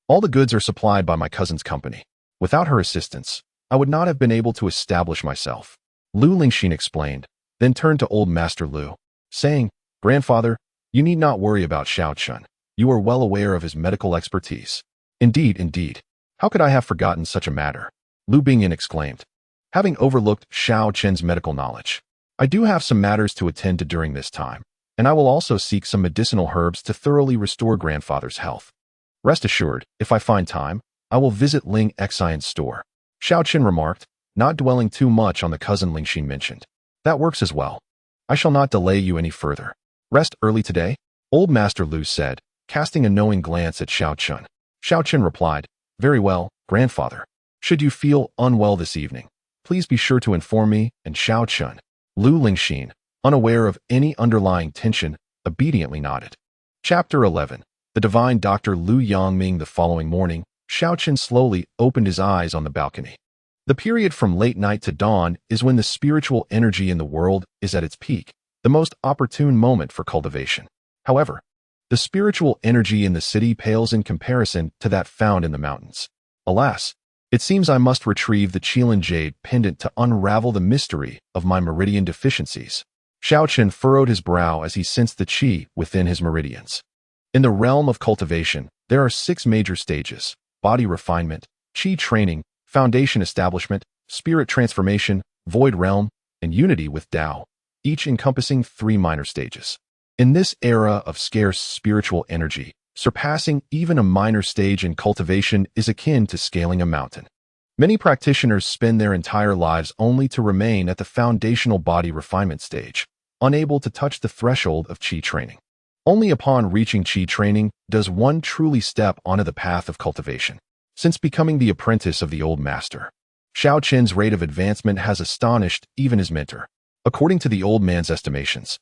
All the goods are supplied by my cousin's company. Without her assistance, I would not have been able to establish myself. Lu Lingxin explained, then turned to Old Master Lu, saying, Grandfather, you need not worry about Xiaochen. You are well aware of his medical expertise. Indeed. How could I have forgotten such a matter? Lu Bingyan exclaimed, having overlooked Xiaochen's medical knowledge. I do have some matters to attend to during this time, and I will also seek some medicinal herbs to thoroughly restore grandfather's health. Rest assured, if I find time, I will visit Ling Xion's store. Xiaochen remarked, not dwelling too much on the cousin Lingxin mentioned. That works as well. I shall not delay you any further. Rest early today? Old Master Lu said, casting a knowing glance at Xiaochen. Xiaochen replied, very well, grandfather. Should you feel unwell this evening, please be sure to inform me, and Xiaochen. Lu Lingxin, unaware of any underlying tension, obediently nodded. Chapter 11. The divine Dr. Lu Yangming. The following morning, Xiaochen slowly opened his eyes on the balcony. The period from late night to dawn is when the spiritual energy in the world is at its peak, the most opportune moment for cultivation. However, the spiritual energy in the city pales in comparison to that found in the mountains. Alas, it seems I must retrieve the Qilin Jade pendant to unravel the mystery of my meridian deficiencies. Xiaochen furrowed his brow as he sensed the qi within his meridians. In the realm of cultivation, there are 6 major stages: body refinement, qi training, foundation establishment, spirit transformation, void realm, and unity with Tao, each encompassing 3 minor stages. In this era of scarce spiritual energy, surpassing even a minor stage in cultivation is akin to scaling a mountain. Many practitioners spend their entire lives only to remain at the foundational body refinement stage, unable to touch the threshold of qi training. Only upon reaching qi training does one truly step onto the path of cultivation. Since becoming the apprentice of the old master, Xiaochen's rate of advancement has astonished even his mentor. According to the old man's estimations,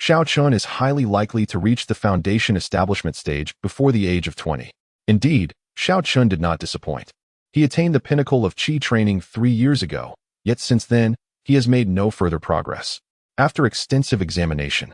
Xiaochen is highly likely to reach the foundation establishment stage before the age of 20. Indeed, Xiaochen did not disappoint. He attained the pinnacle of qi training 3 years ago, yet since then, he has made no further progress. After extensive examination,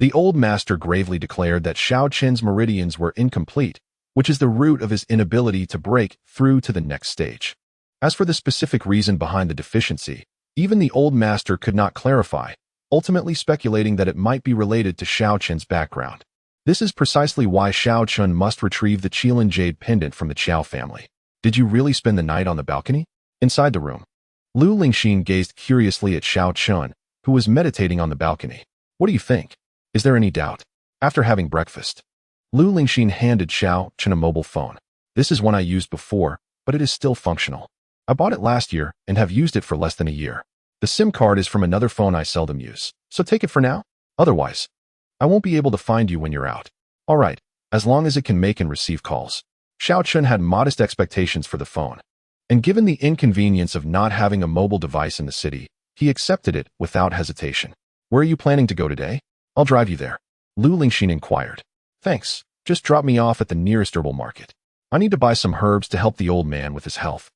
the old master gravely declared that Xiaochen's meridians were incomplete, which is the root of his inability to break through to the next stage. As for the specific reason behind the deficiency, even the old master could not clarify, ultimately speculating that it might be related to Xiaochen's background. This is precisely why Xiaochen must retrieve the Qilin Jade pendant from the Qiao family. Did you really spend the night on the balcony? Inside the room, Lu Lingxin gazed curiously at Xiaochen, who was meditating on the balcony. What do you think? Is there any doubt? After having breakfast, Lu Lingxin handed Xiaochen a mobile phone. This is one I used before, but it is still functional. I bought it last year and have used it for less than a year. The SIM card is from another phone I seldom use, so take it for now. Otherwise, I won't be able to find you when you're out. All right, as long as it can make and receive calls. Xiaochen had modest expectations for the phone, and given the inconvenience of not having a mobile device in the city, He accepted it without hesitation. Where are you planning to go today? I'll drive you there. Lu Lingxin inquired. Thanks. Just drop me off at the nearest herbal market. I need to buy some herbs to help the old man with his health.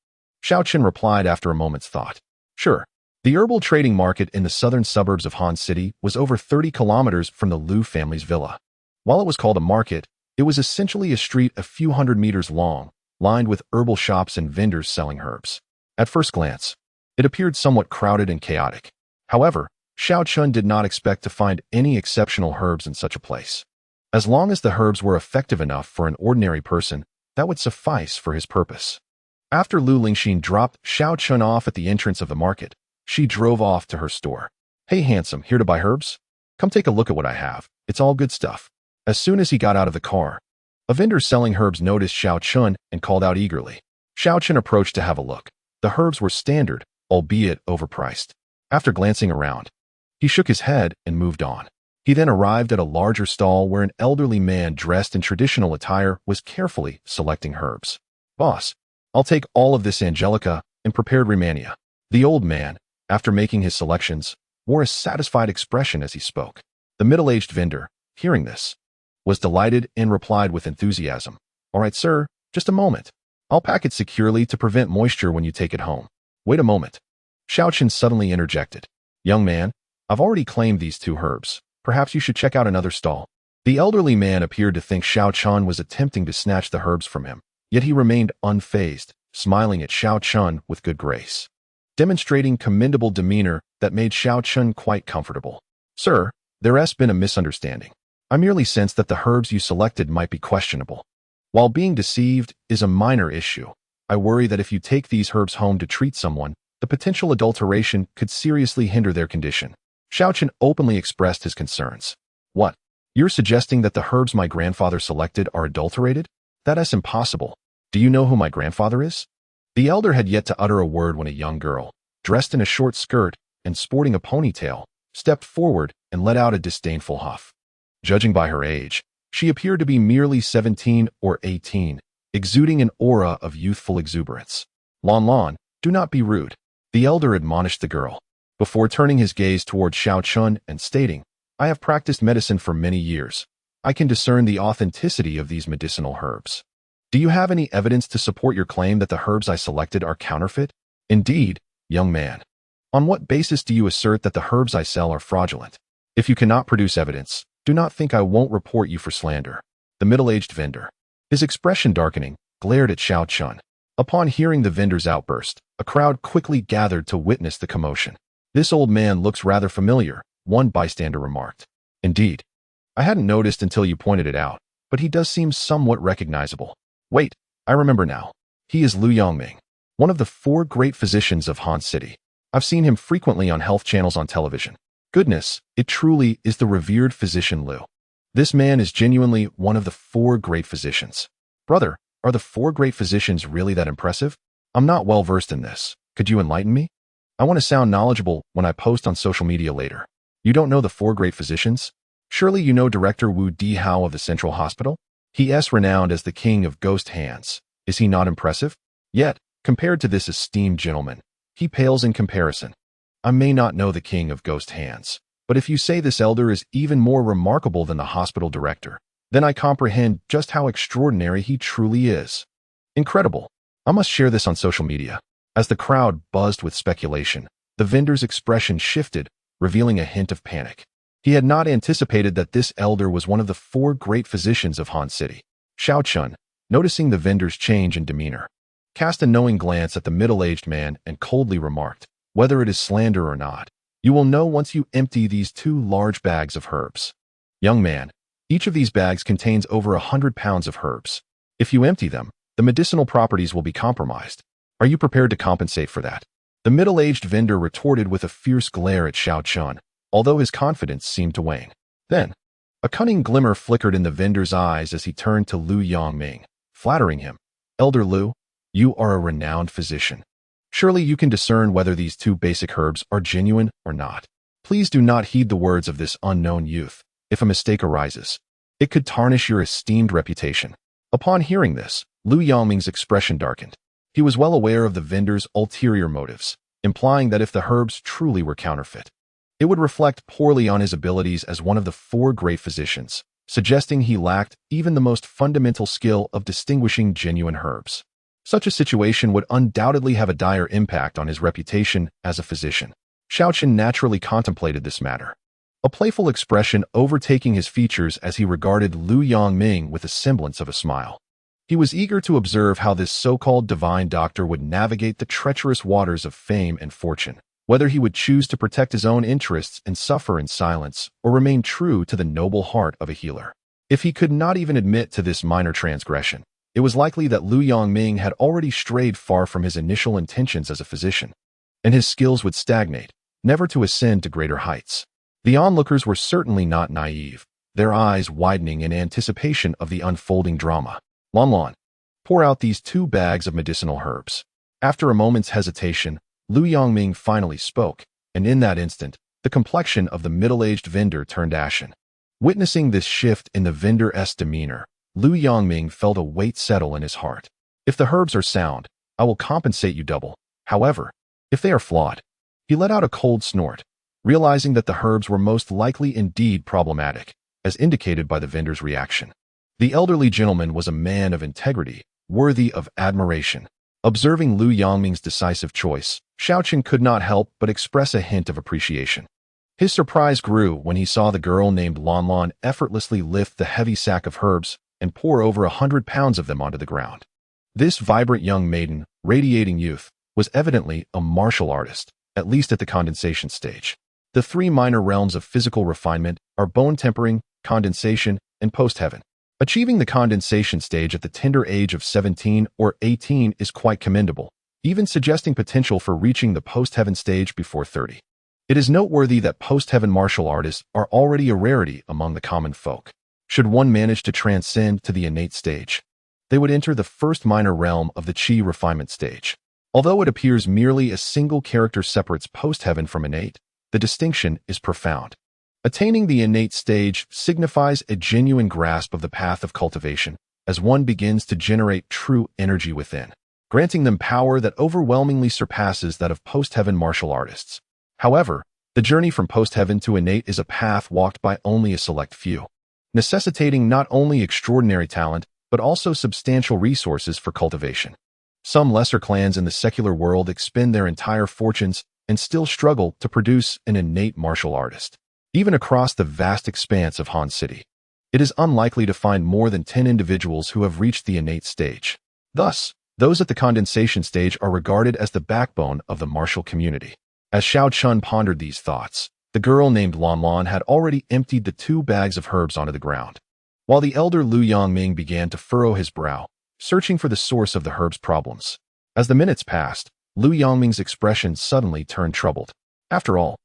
Xiaoqun replied after a moment's thought. Sure. The herbal trading market in the southern suburbs of Han City was over 30 kilometers from the Lu family's villa. While it was called a market, it was essentially a street a few hundred meters long, lined with herbal shops and vendors selling herbs. At first glance, it appeared somewhat crowded and chaotic. However, Xiaoqun did not expect to find any exceptional herbs in such a place. As long as the herbs were effective enough for an ordinary person, that would suffice for his purpose. After Lu Lingxin dropped Xiaoqun off at the entrance of the market, she drove off to her store. Hey handsome, here to buy herbs? Come take a look at what I have. It's all good stuff. As soon as he got out of the car, a vendor selling herbs noticed Xiaoqun and called out eagerly. Xiaoqun approached to have a look. The herbs were standard, albeit overpriced. After glancing around, he shook his head and moved on. He then arrived at a larger stall where an elderly man dressed in traditional attire was carefully selecting herbs. Boss, I'll take all of this Angelica and prepared Rehmannia. The old man, after making his selections, wore a satisfied expression as he spoke. The middle-aged vendor, hearing this, was delighted and replied with enthusiasm. All right, sir, just a moment. I'll pack it securely to prevent moisture when you take it home. Wait a moment. Xiaoqun suddenly interjected. Young man, I've already claimed these two herbs. Perhaps you should check out another stall. The elderly man appeared to think Xiaoqun was attempting to snatch the herbs from him, yet he remained unfazed, smiling at Xiaoqun with good grace, demonstrating commendable demeanor that made Xiaoqun quite comfortable. Sir, there has been a misunderstanding. I merely sensed that the herbs you selected might be questionable. While being deceived is a minor issue, I worry that if you take these herbs home to treat someone, the potential adulteration could seriously hinder their condition. Xiaoqun openly expressed his concerns. What? You're suggesting that the herbs my grandfather selected are adulterated? That is impossible. Do you know who my grandfather is? The elder had yet to utter a word when a young girl, dressed in a short skirt and sporting a ponytail, stepped forward and let out a disdainful huff. Judging by her age, she appeared to be merely 17 or 18, exuding an aura of youthful exuberance. Lon Lon, do not be rude, the elder admonished the girl, before turning his gaze toward Xiaoqun and stating, I have practiced medicine for many years. I can discern the authenticity of these medicinal herbs. Do you have any evidence to support your claim that the herbs I selected are counterfeit? Indeed, young man. On what basis do you assert that the herbs I sell are fraudulent? If you cannot produce evidence, do not think I won't report you for slander. The middle-aged vendor, his expression darkening, glared at Xiaoqun. Upon hearing the vendor's outburst, a crowd quickly gathered to witness the commotion. This old man looks rather familiar, one bystander remarked. Indeed. I hadn't noticed until you pointed it out, but he does seem somewhat recognizable. Wait, I remember now. He is Lu Yongming, one of the 4 great physicians of Han City. I've seen him frequently on health channels on television. Goodness, it truly is the revered physician Lu. This man is genuinely one of the 4 great physicians. Brother, are the 4 great physicians really that impressive? I'm not well versed in this. Could you enlighten me? I want to sound knowledgeable when I post on social media later. You don't know the 4 great physicians? Surely you know Director Wu Dihao of the Central Hospital? He is renowned as the king of ghost hands. Is he not impressive? Yet, compared to this esteemed gentleman, he pales in comparison. I may not know the king of ghost hands, but if you say this elder is even more remarkable than the hospital director, then I comprehend just how extraordinary he truly is. Incredible. I must share this on social media. As the crowd buzzed with speculation, the vendor's expression shifted, revealing a hint of panic. He had not anticipated that this elder was one of the 4 great physicians of Han City. Xiaoqun, noticing the vendor's change in demeanor, cast a knowing glance at the middle-aged man and coldly remarked, whether it is slander or not, you will know once you empty these 2 large bags of herbs. Young man, each of these bags contains over 100 pounds of herbs. If you empty them, the medicinal properties will be compromised. Are you prepared to compensate for that? The middle-aged vendor retorted with a fierce glare at Xiaoqun, although his confidence seemed to wane. Then, a cunning glimmer flickered in the vendor's eyes as he turned to Lu Yongming, flattering him. Elder Lu, you are a renowned physician. Surely you can discern whether these 2 basic herbs are genuine or not. Please do not heed the words of this unknown youth. If a mistake arises, it could tarnish your esteemed reputation. Upon hearing this, Lu Yongming's expression darkened. He was well aware of the vendor's ulterior motives. implying that if the herbs truly were counterfeit, it would reflect poorly on his abilities as one of the four great physicians, suggesting he lacked even the most fundamental skill of distinguishing genuine herbs. Such a situation would undoubtedly have a dire impact on his reputation as a physician. Xiaoqian naturally contemplated this matter, a playful expression overtaking his features as he regarded Lu Yongming with a semblance of a smile. He was eager to observe how this so-called divine doctor would navigate the treacherous waters of fame and fortune, whether he would choose to protect his own interests and suffer in silence or remain true to the noble heart of a healer. If he could not even admit to this minor transgression, it was likely that Lu Yongming had already strayed far from his initial intentions as a physician, and his skills would stagnate, never to ascend to greater heights. The onlookers were certainly not naive, their eyes widening in anticipation of the unfolding drama. Lan, pour out these 2 bags of medicinal herbs. After a moment's hesitation, Lu Yongming finally spoke, and in that instant, the complexion of the middle-aged vendor turned ashen. Witnessing this shift in the vendor's demeanor, Lu Yongming felt a weight settle in his heart. If the herbs are sound, I will compensate you double. However, if they are flawed, he let out a cold snort, realizing that the herbs were most likely indeed problematic, as indicated by the vendor's reaction. The elderly gentleman was a man of integrity, worthy of admiration. Observing Lu Yongming's decisive choice, Xiaoqian could not help but express a hint of appreciation. His surprise grew when he saw the girl named Lan effortlessly lift the heavy sack of herbs and pour over 100 pounds of them onto the ground. This vibrant young maiden, radiating youth, was evidently a martial artist, at least at the condensation stage. The 3 minor realms of physical refinement are bone tempering, condensation, and post-heaven. Achieving the condensation stage at the tender age of 17 or 18 is quite commendable, even suggesting potential for reaching the post-heaven stage before 30. It is noteworthy that post-heaven martial artists are already a rarity among the common folk. Should one manage to transcend to the innate stage, they would enter the first minor realm of the Qi refinement stage. Although it appears merely a single character separates post-heaven from innate, the distinction is profound. Attaining the innate stage signifies a genuine grasp of the path of cultivation, as one begins to generate true energy within, granting them power that overwhelmingly surpasses that of post-heaven martial artists. However, the journey from post-heaven to innate is a path walked by only a select few, necessitating not only extraordinary talent, but also substantial resources for cultivation. Some lesser clans in the secular world expend their entire fortunes and still struggle to produce an innate martial artist. Even across the vast expanse of Han City, it is unlikely to find more than 10 individuals who have reached the innate stage. Thus, those at the condensation stage are regarded as the backbone of the martial community. As Xiaoqian pondered these thoughts, the girl named Lan had already emptied the 2 bags of herbs onto the ground, while the elder Lu Yongming began to furrow his brow, searching for the source of the herb's problems. As the minutes passed, Lu Yongming's expression suddenly turned troubled. After all,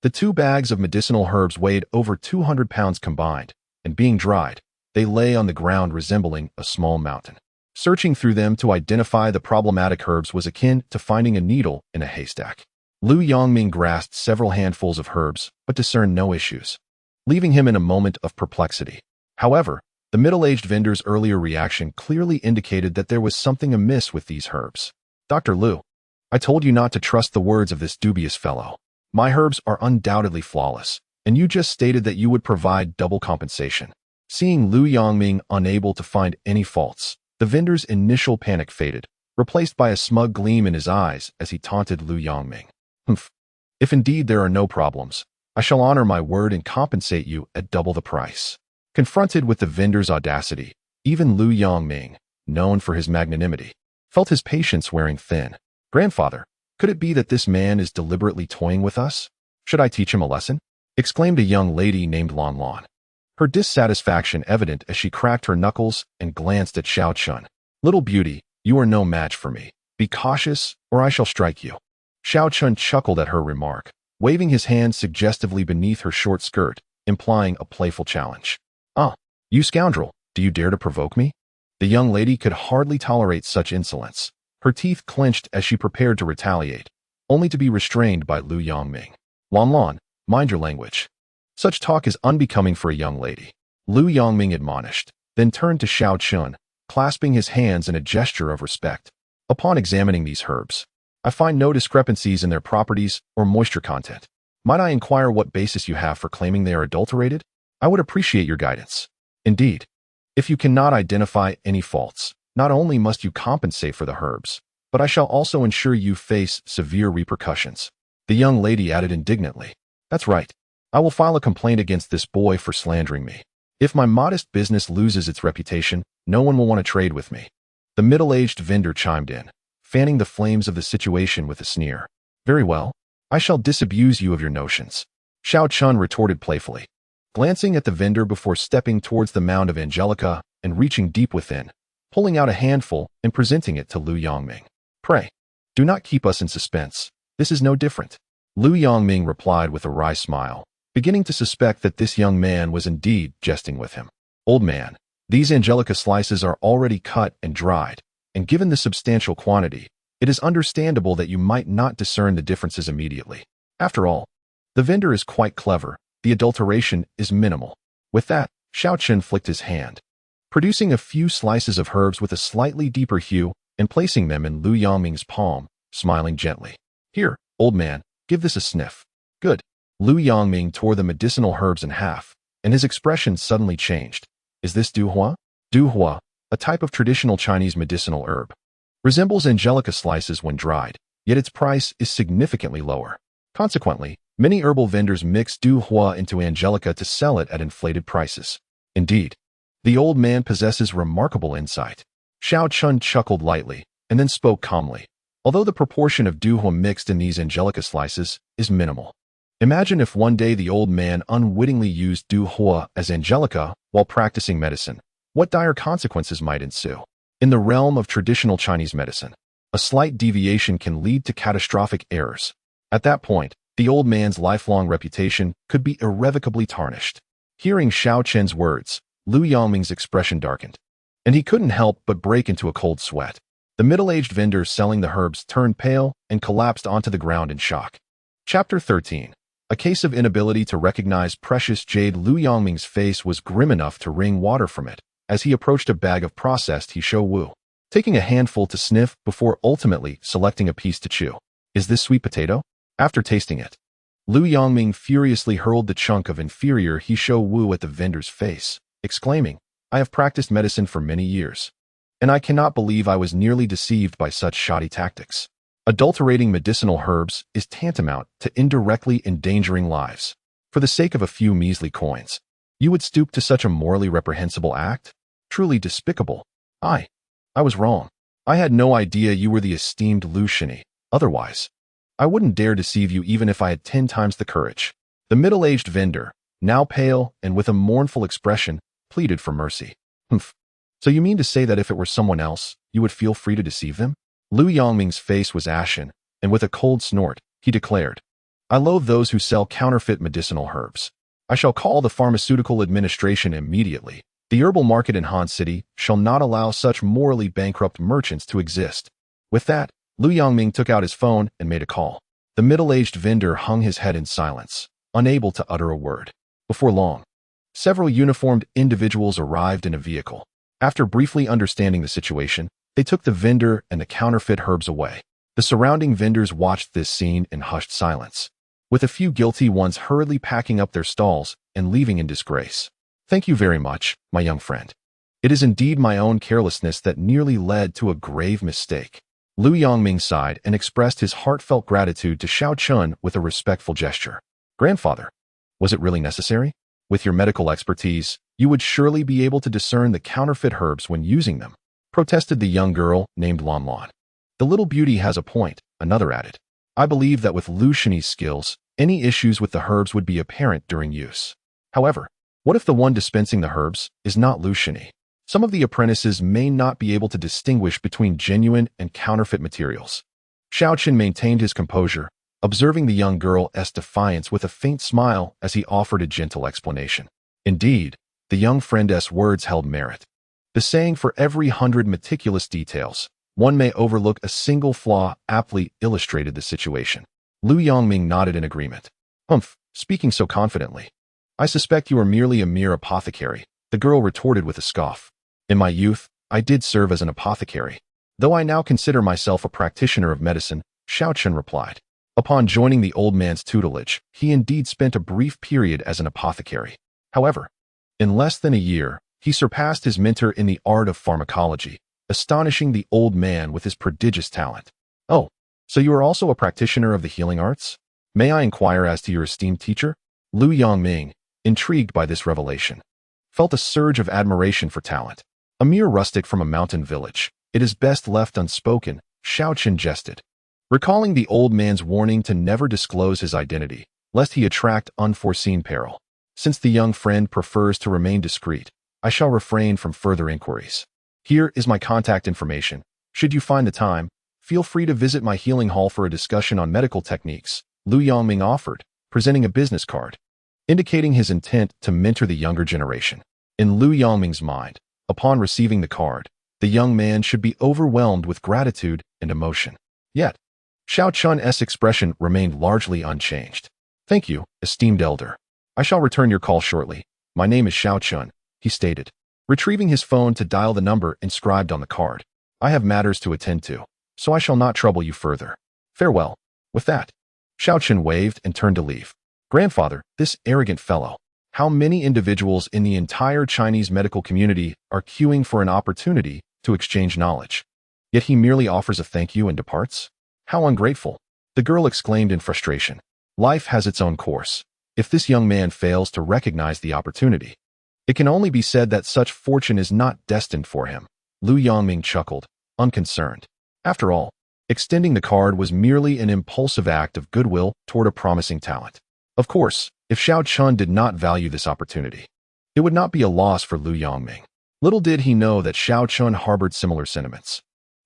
the 2 bags of medicinal herbs weighed over 200 pounds combined, and being dried, they lay on the ground resembling a small mountain. Searching through them to identify the problematic herbs was akin to finding a needle in a haystack. Lu Yongming grasped several handfuls of herbs, but discerned no issues, leaving him in a moment of perplexity. However, the middle-aged vendor's earlier reaction clearly indicated that there was something amiss with these herbs. Dr. Lu, I told you not to trust the words of this dubious fellow. My herbs are undoubtedly flawless, and you just stated that you would provide double compensation. Seeing Lu Yongming unable to find any faults, the vendor's initial panic faded, replaced by a smug gleam in his eyes as he taunted Lu Yongming. Humph. If indeed there are no problems, I shall honor my word and compensate you at double the price. Confronted with the vendor's audacity, even Lu Yongming, known for his magnanimity, felt his patience wearing thin. Grandfather, could it be that this man is deliberately toying with us? Should I teach him a lesson? Exclaimed a young lady named Lan, her dissatisfaction evident as she cracked her knuckles and glanced at Xiaoqian. Little beauty, you are no match for me. Be cautious, or I shall strike you. Xiaoqian chuckled at her remark, waving his hand suggestively beneath her short skirt, implying a playful challenge. Ah, you scoundrel, do you dare to provoke me? The young lady could hardly tolerate such insolence. Her teeth clenched as she prepared to retaliate, only to be restrained by Lu Yongming. Lan, mind your language. Such talk is unbecoming for a young lady. Lu Yongming admonished, then turned to Xiaoqian, clasping his hands in a gesture of respect. Upon examining these herbs, I find no discrepancies in their properties or moisture content. Might I inquire what basis you have for claiming they are adulterated? I would appreciate your guidance. Indeed, if you cannot identify any faults, not only must you compensate for the herbs, but I shall also ensure you face severe repercussions. The young lady added indignantly. That's right. I will file a complaint against this boy for slandering me. If my modest business loses its reputation, no one will want to trade with me. The middle-aged vendor chimed in, fanning the flames of the situation with a sneer. Very well. I shall disabuse you of your notions. Xiao Chun retorted playfully, glancing at the vendor before stepping towards the mound of Angelica and reaching deep within, pulling out a handful and presenting it to Lu Yongming. Pray, do not keep us in suspense. This is no different. Lu Yongming replied with a wry smile, beginning to suspect that this young man was indeed jesting with him. Old man, these Angelica slices are already cut and dried, and given the substantial quantity, it is understandable that you might not discern the differences immediately. After all, the vendor is quite clever. The adulteration is minimal. With that, Xiao Chen flicked his hand, producing a few slices of herbs with a slightly deeper hue and placing them in Lu Yongming's palm, smiling gently. Here, old man, give this a sniff. Good. Lu Yongming tore the medicinal herbs in half, and his expression suddenly changed. Is this duhua? Duhua, a type of traditional Chinese medicinal herb, resembles Angelica slices when dried, yet its price is significantly lower. Consequently, many herbal vendors mix duhua into Angelica to sell it at inflated prices. Indeed, the old man possesses remarkable insight. Xiao Chun chuckled lightly and then spoke calmly. Although the proportion of duhua mixed in these Angelica slices is minimal. Imagine if one day the old man unwittingly used duhua as Angelica while practicing medicine. What dire consequences might ensue? In the realm of traditional Chinese medicine, a slight deviation can lead to catastrophic errors. At that point, the old man's lifelong reputation could be irrevocably tarnished. Hearing Xiao Chen's words, Lu Yongming's expression darkened, and he couldn't help but break into a cold sweat. The middle-aged vendor selling the herbs turned pale and collapsed onto the ground in shock. Chapter 13. A case of inability to recognize precious jade. Lu Yongming's face was grim enough to wring water from it as he approached a bag of processed He Wu, taking a handful to sniff before ultimately selecting a piece to chew. Is this sweet potato? After tasting it, Lu Yongming furiously hurled the chunk of inferior He Wu at the vendor's face, exclaiming, I have practiced medicine for many years, and I cannot believe I was nearly deceived by such shoddy tactics. Adulterating medicinal herbs is tantamount to indirectly endangering lives. For the sake of a few measly coins, you would stoop to such a morally reprehensible act? Truly despicable. I was wrong. I had no idea you were the esteemed Lu Shini. Otherwise, I wouldn't dare deceive you even if I had 10 times the courage. The middle-aged vendor, now pale and with a mournful expression, pleaded for mercy. Humph. So you mean to say that if it were someone else, you would feel free to deceive them? Lu Yongming's face was ashen, and with a cold snort, he declared, I loathe those who sell counterfeit medicinal herbs. I shall call the Pharmaceutical Administration immediately. The herbal market in Han City shall not allow such morally bankrupt merchants to exist. With that, Lu Yongming took out his phone and made a call. The middle-aged vendor hung his head in silence, unable to utter a word. Before long, several uniformed individuals arrived in a vehicle. After briefly understanding the situation, they took the vendor and the counterfeit herbs away. The surrounding vendors watched this scene in hushed silence, with a few guilty ones hurriedly packing up their stalls and leaving in disgrace. Thank you very much, my young friend. It is indeed my own carelessness that nearly led to a grave mistake. Lu Yongming sighed and expressed his heartfelt gratitude to Xiao Chun with a respectful gesture. Grandfather, was it really necessary? With your medical expertise, you would surely be able to discern the counterfeit herbs when using them, protested the young girl named Lan Lan. The little beauty has a point, another added. I believe that with Lu Shini's skills, any issues with the herbs would be apparent during use. However, what if the one dispensing the herbs is not Lu Shini? Some of the apprentices may not be able to distinguish between genuine and counterfeit materials. Xiao Chen maintained his composure, observing the young girl's defiance with a faint smile as he offered a gentle explanation. Indeed, the young friend's words held merit. The saying, for every 100 meticulous details, one may overlook a single flaw, aptly illustrated the situation. Lu Yongming nodded in agreement. Humph, speaking so confidently. I suspect you are merely a mere apothecary, the girl retorted with a scoff. In my youth, I did serve as an apothecary. Though I now consider myself a practitioner of medicine, Xiao Chun replied. Upon joining the old man's tutelage, he indeed spent a brief period as an apothecary. However, in less than a year, he surpassed his mentor in the art of pharmacology, astonishing the old man with his prodigious talent. Oh, so you are also a practitioner of the healing arts? May I inquire as to your esteemed teacher? Lu Yongming, intrigued by this revelation, felt a surge of admiration for talent. A mere rustic from a mountain village, it is best left unspoken, Xiao Chun jested, recalling the old man's warning to never disclose his identity, lest he attract unforeseen peril. Since the young friend prefers to remain discreet, I shall refrain from further inquiries. Here is my contact information. Should you find the time, feel free to visit my healing hall for a discussion on medical techniques, Lu Yongming offered, presenting a business card, indicating his intent to mentor the younger generation. In Lu Yongming's mind, upon receiving the card, the young man should be overwhelmed with gratitude and emotion. Yet, Xiao Chun's expression remained largely unchanged. Thank you, esteemed elder. I shall return your call shortly. My name is Xiao Chun, he stated, retrieving his phone to dial the number inscribed on the card. I have matters to attend to, so I shall not trouble you further. Farewell. With that, Xiao Chun waved and turned to leave. Grandfather, this arrogant fellow. How many individuals in the entire Chinese medical community are queuing for an opportunity to exchange knowledge? Yet he merely offers a thank you and departs? How ungrateful. The girl exclaimed in frustration. Life has its own course. If this young man fails to recognize the opportunity, it can only be said that such fortune is not destined for him. Lu Yongming chuckled, unconcerned. After all, extending the card was merely an impulsive act of goodwill toward a promising talent. Of course, if Xiao Chun did not value this opportunity, it would not be a loss for Lu Yongming. Little did he know that Xiao Chun harbored similar sentiments,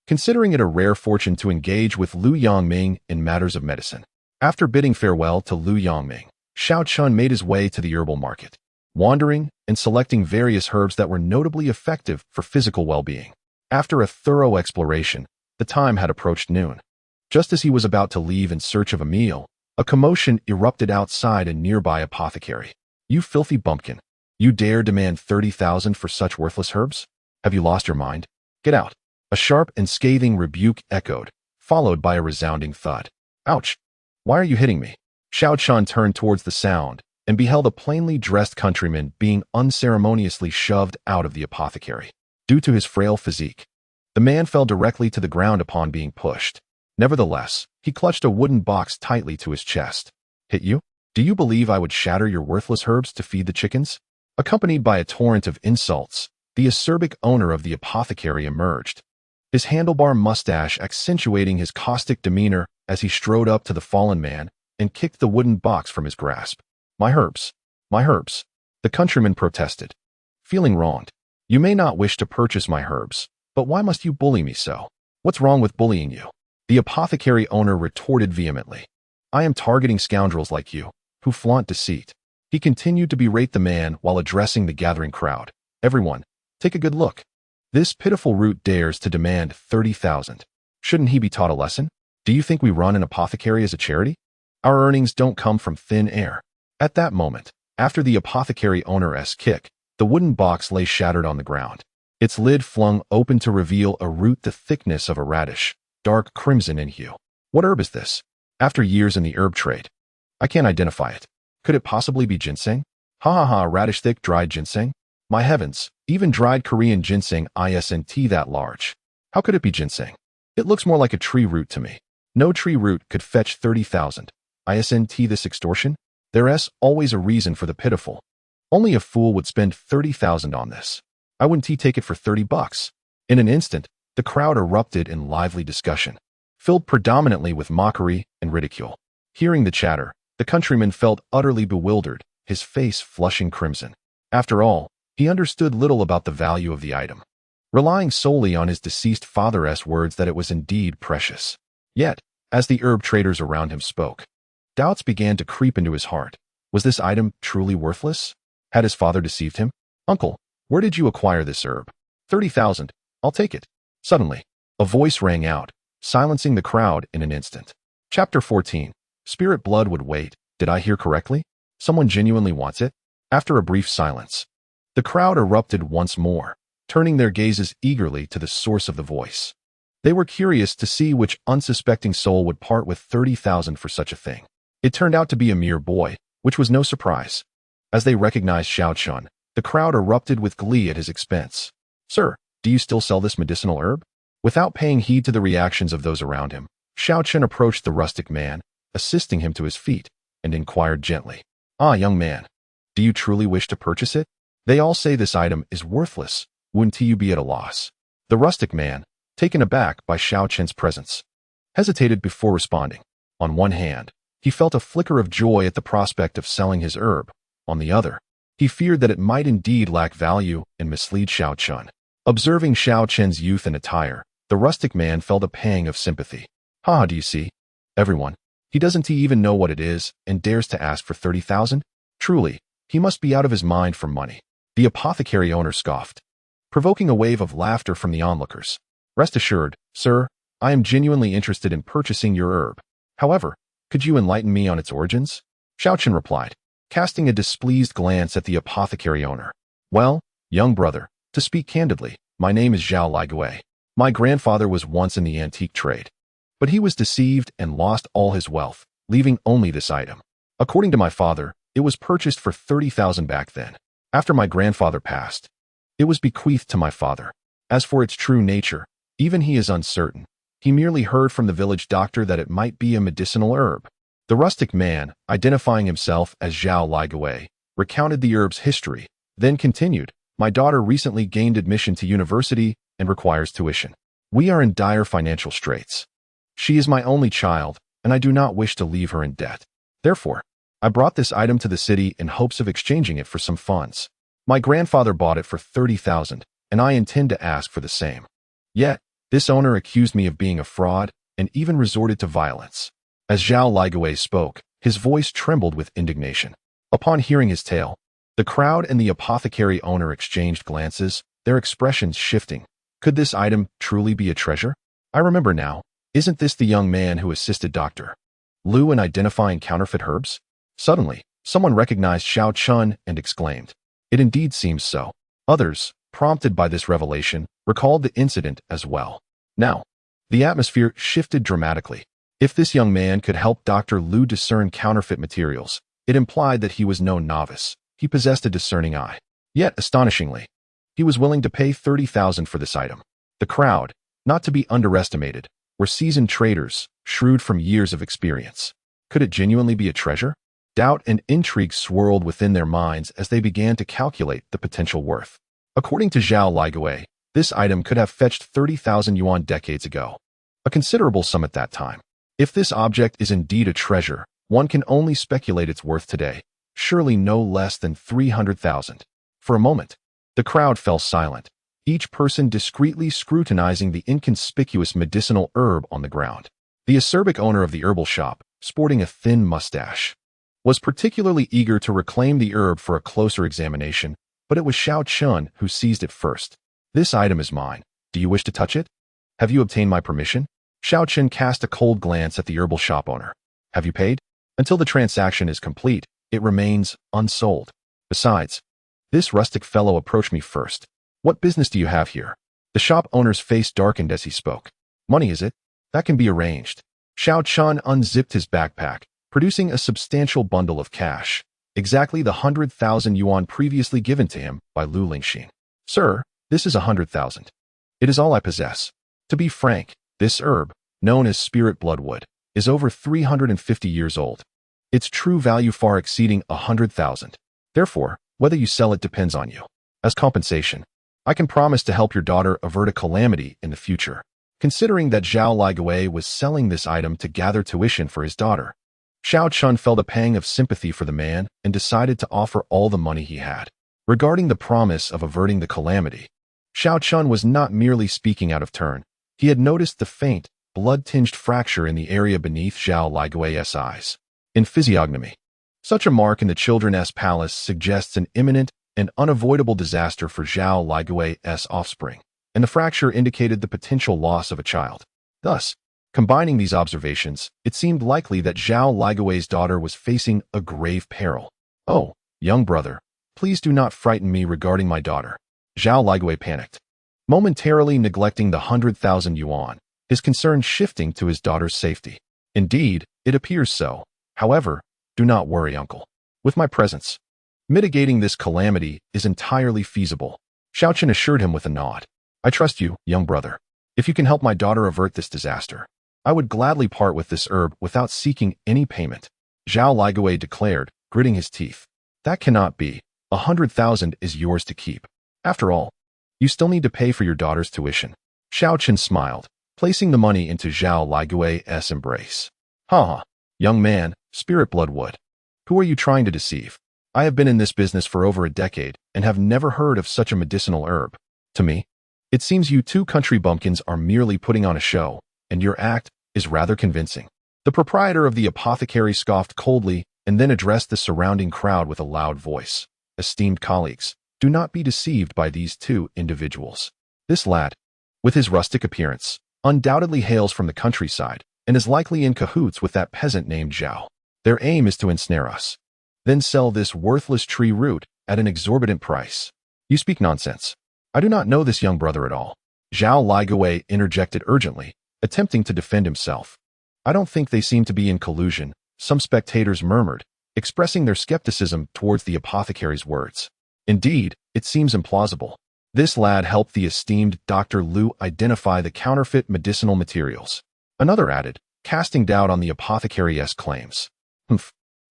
considering it a rare fortune to engage with Lu Yongming in matters of medicine. After bidding farewell to Lu Yongming, Xiao Chun made his way to the herbal market, wandering and selecting various herbs that were notably effective for physical well-being. After a thorough exploration, the time had approached noon. Just as he was about to leave in search of a meal, a commotion erupted outside a nearby apothecary. You filthy bumpkin. You dare demand 30,000 for such worthless herbs? Have you lost your mind? Get out. A sharp and scathing rebuke echoed, followed by a resounding thud. Ouch! Why are you hitting me? Xiao Chun turned towards the sound and beheld a plainly dressed countryman being unceremoniously shoved out of the apothecary. Due to his frail physique, the man fell directly to the ground upon being pushed. Nevertheless, he clutched a wooden box tightly to his chest. Hit you? Do you believe I would shatter your worthless herbs to feed the chickens? Accompanied by a torrent of insults, the acerbic owner of the apothecary emerged, his handlebar mustache accentuating his caustic demeanor as he strode up to the fallen man and kicked the wooden box from his grasp. My herbs, the countryman protested, feeling wronged. You may not wish to purchase my herbs, but why must you bully me so? What's wrong with bullying you? The apothecary owner retorted vehemently. I am targeting scoundrels like you, who flaunt deceit. He continued to berate the man while addressing the gathering crowd. Everyone, take a good look. This pitiful root dares to demand 30,000. Shouldn't he be taught a lesson? Do you think we run an apothecary as a charity? Our earnings don't come from thin air. At that moment, after the apothecary owner's kick, the wooden box lay shattered on the ground, its lid flung open to reveal a root the thickness of a radish, dark crimson in hue. What herb is this? After years in the herb trade, I can't identify it. Could it possibly be ginseng? Ha ha ha, radish-thick dried ginseng? My heavens, even dried Korean ginseng isn't that large. How could it be ginseng? It looks more like a tree root to me. No tree root could fetch 30,000. Isn't this extortion? There's always a reason for the pitiful. Only a fool would spend 30,000 on this. I wouldn't take it for 30 bucks. In an instant, the crowd erupted in lively discussion, filled predominantly with mockery and ridicule. Hearing the chatter, the countryman felt utterly bewildered, his face flushing crimson. After all, he understood little about the value of the item, relying solely on his deceased father's words that it was indeed precious. Yet, as the herb traders around him spoke, doubts began to creep into his heart. Was this item truly worthless? Had his father deceived him? Uncle, where did you acquire this herb? 30,000. I'll take it. Suddenly, a voice rang out, silencing the crowd in an instant. Chapter 14. Spirit blood would wait. Did I hear correctly? Someone genuinely wants it? After a brief silence, the crowd erupted once more, turning their gazes eagerly to the source of the voice. They were curious to see which unsuspecting soul would part with 30,000 for such a thing. It turned out to be a mere boy, which was no surprise. As they recognized Xiao Chun, the crowd erupted with glee at his expense. "Sir, do you still sell this medicinal herb?" Without paying heed to the reactions of those around him, Xiao Chun approached the rustic man, assisting him to his feet, and inquired gently, "Ah, young man, do you truly wish to purchase it? They all say this item is worthless. Wouldn't you be at a loss?" The rustic man, taken aback by Xiao Chun's presence, hesitated before responding. On one hand, he felt a flicker of joy at the prospect of selling his herb. On the other, he feared that it might indeed lack value and mislead Xiao Chun. Observing Xiao Chun's youth and attire, the rustic man felt a pang of sympathy. "Ha, do you see? Everyone. He doesn't even know what it is and dares to ask for 30,000? Truly, he must be out of his mind for money." The apothecary owner scoffed, provoking a wave of laughter from the onlookers. "Rest assured, sir, I am genuinely interested in purchasing your herb. However, could you enlighten me on its origins?" Xiao Chun replied, casting a displeased glance at the apothecary owner. "Well, young brother, to speak candidly, my name is Zhao Ligui. My grandfather was once in the antique trade, but he was deceived and lost all his wealth, leaving only this item. According to my father, it was purchased for 30,000 back then. After my grandfather passed, it was bequeathed to my father. As for its true nature, even he is uncertain. He merely heard from the village doctor that it might be a medicinal herb." The rustic man, identifying himself as Zhao Ligui, recounted the herb's history, then continued, "My daughter recently gained admission to university and requires tuition. We are in dire financial straits. She is my only child, and I do not wish to leave her in debt. Therefore, I brought this item to the city in hopes of exchanging it for some funds. My grandfather bought it for 30,000, and I intend to ask for the same. Yet, this owner accused me of being a fraud and even resorted to violence." As Zhao Ligui spoke, his voice trembled with indignation. Upon hearing his tale, the crowd and the apothecary owner exchanged glances, their expressions shifting. Could this item truly be a treasure? I remember now. Isn't this the young man who assisted Dr. Lu in identifying counterfeit herbs? Suddenly, someone recognized Xiao Chun and exclaimed, "It indeed seems so." Others, prompted by this revelation, recalled the incident as well. Now, the atmosphere shifted dramatically. If this young man could help Dr. Lu discern counterfeit materials, it implied that he was no novice. He possessed a discerning eye. Yet, astonishingly, he was willing to pay 30,000 for this item. The crowd, not to be underestimated, were seasoned traders, shrewd from years of experience. Could it genuinely be a treasure? Doubt and intrigue swirled within their minds as they began to calculate the potential worth. According to Zhao Ligui, this item could have fetched 30,000 yuan decades ago, a considerable sum at that time. If this object is indeed a treasure, one can only speculate its worth today, surely no less than 300,000. For a moment, the crowd fell silent, each person discreetly scrutinizing the inconspicuous medicinal herb on the ground. The acerbic owner of the herbal shop, sporting a thin mustache, was particularly eager to reclaim the herb for a closer examination, but it was Xiao Chun who seized it first. "This item is mine. Do you wish to touch it? Have you obtained my permission?" Xiao Chun cast a cold glance at the herbal shop owner. "Have you paid? Until the transaction is complete, it remains unsold. Besides, this rustic fellow approached me first. What business do you have here?" The shop owner's face darkened as he spoke. "Money, is it? That can be arranged." Xiao Chun unzipped his backpack, producing a substantial bundle of cash, exactly the 100,000 yuan previously given to him by Lu Lingxin. "Sir, this is 100,000. It is all I possess. To be frank, this herb, known as spirit bloodwood, is over 350 years old. Its true value far exceeding 100,000. Therefore, whether you sell it depends on you. As compensation, I can promise to help your daughter avert a calamity in the future." Considering that Zhao Ligui was selling this item to gather tuition for his daughter, Xiao Chun felt a pang of sympathy for the man and decided to offer all the money he had. Regarding the promise of averting the calamity, Xiao Chun was not merely speaking out of turn. He had noticed the faint, blood-tinged fracture in the area beneath Zhao Ligui's eyes. In physiognomy, such a mark in the children's palace suggests an imminent and unavoidable disaster for Zhao Ligui's offspring, and the fracture indicated the potential loss of a child. Thus, combining these observations, it seemed likely that Zhao Ligui's daughter was facing a grave peril. "Oh, young brother, please do not frighten me regarding my daughter." Zhao Ligui panicked. Momentarily neglecting the 100,000 yuan, his concern shifting to his daughter's safety. Indeed, it appears so. However, do not worry, uncle. With my presence, mitigating this calamity is entirely feasible. Xiaochen assured him with a nod. I trust you, young brother. If you can help my daughter avert this disaster, I would gladly part with this herb without seeking any payment. Zhao Ligui declared, gritting his teeth. That cannot be. 100,000 is yours to keep. After all, you still need to pay for your daughter's tuition. Xiaochen smiled, placing the money into Zhao Ligui's embrace. Ha! Young man, spirit bloodwood. Who are you trying to deceive? I have been in this business for over a decade and have never heard of such a medicinal herb. To me, it seems you two country bumpkins are merely putting on a show, and your act is rather convincing. The proprietor of the apothecary scoffed coldly and then addressed the surrounding crowd with a loud voice. Esteemed colleagues, do not be deceived by these two individuals. This lad, with his rustic appearance, undoubtedly hails from the countryside and is likely in cahoots with that peasant named Zhao. Their aim is to ensnare us, then sell this worthless tree root at an exorbitant price. You speak nonsense. I do not know this young brother at all. Zhao Ligui interjected urgently, attempting to defend himself. I don't think they seem to be in collusion, some spectators murmured, expressing their skepticism towards the apothecary's words. Indeed, it seems implausible. This lad helped the esteemed Dr. Liu identify the counterfeit medicinal materials. Another added, casting doubt on the apothecary's claims.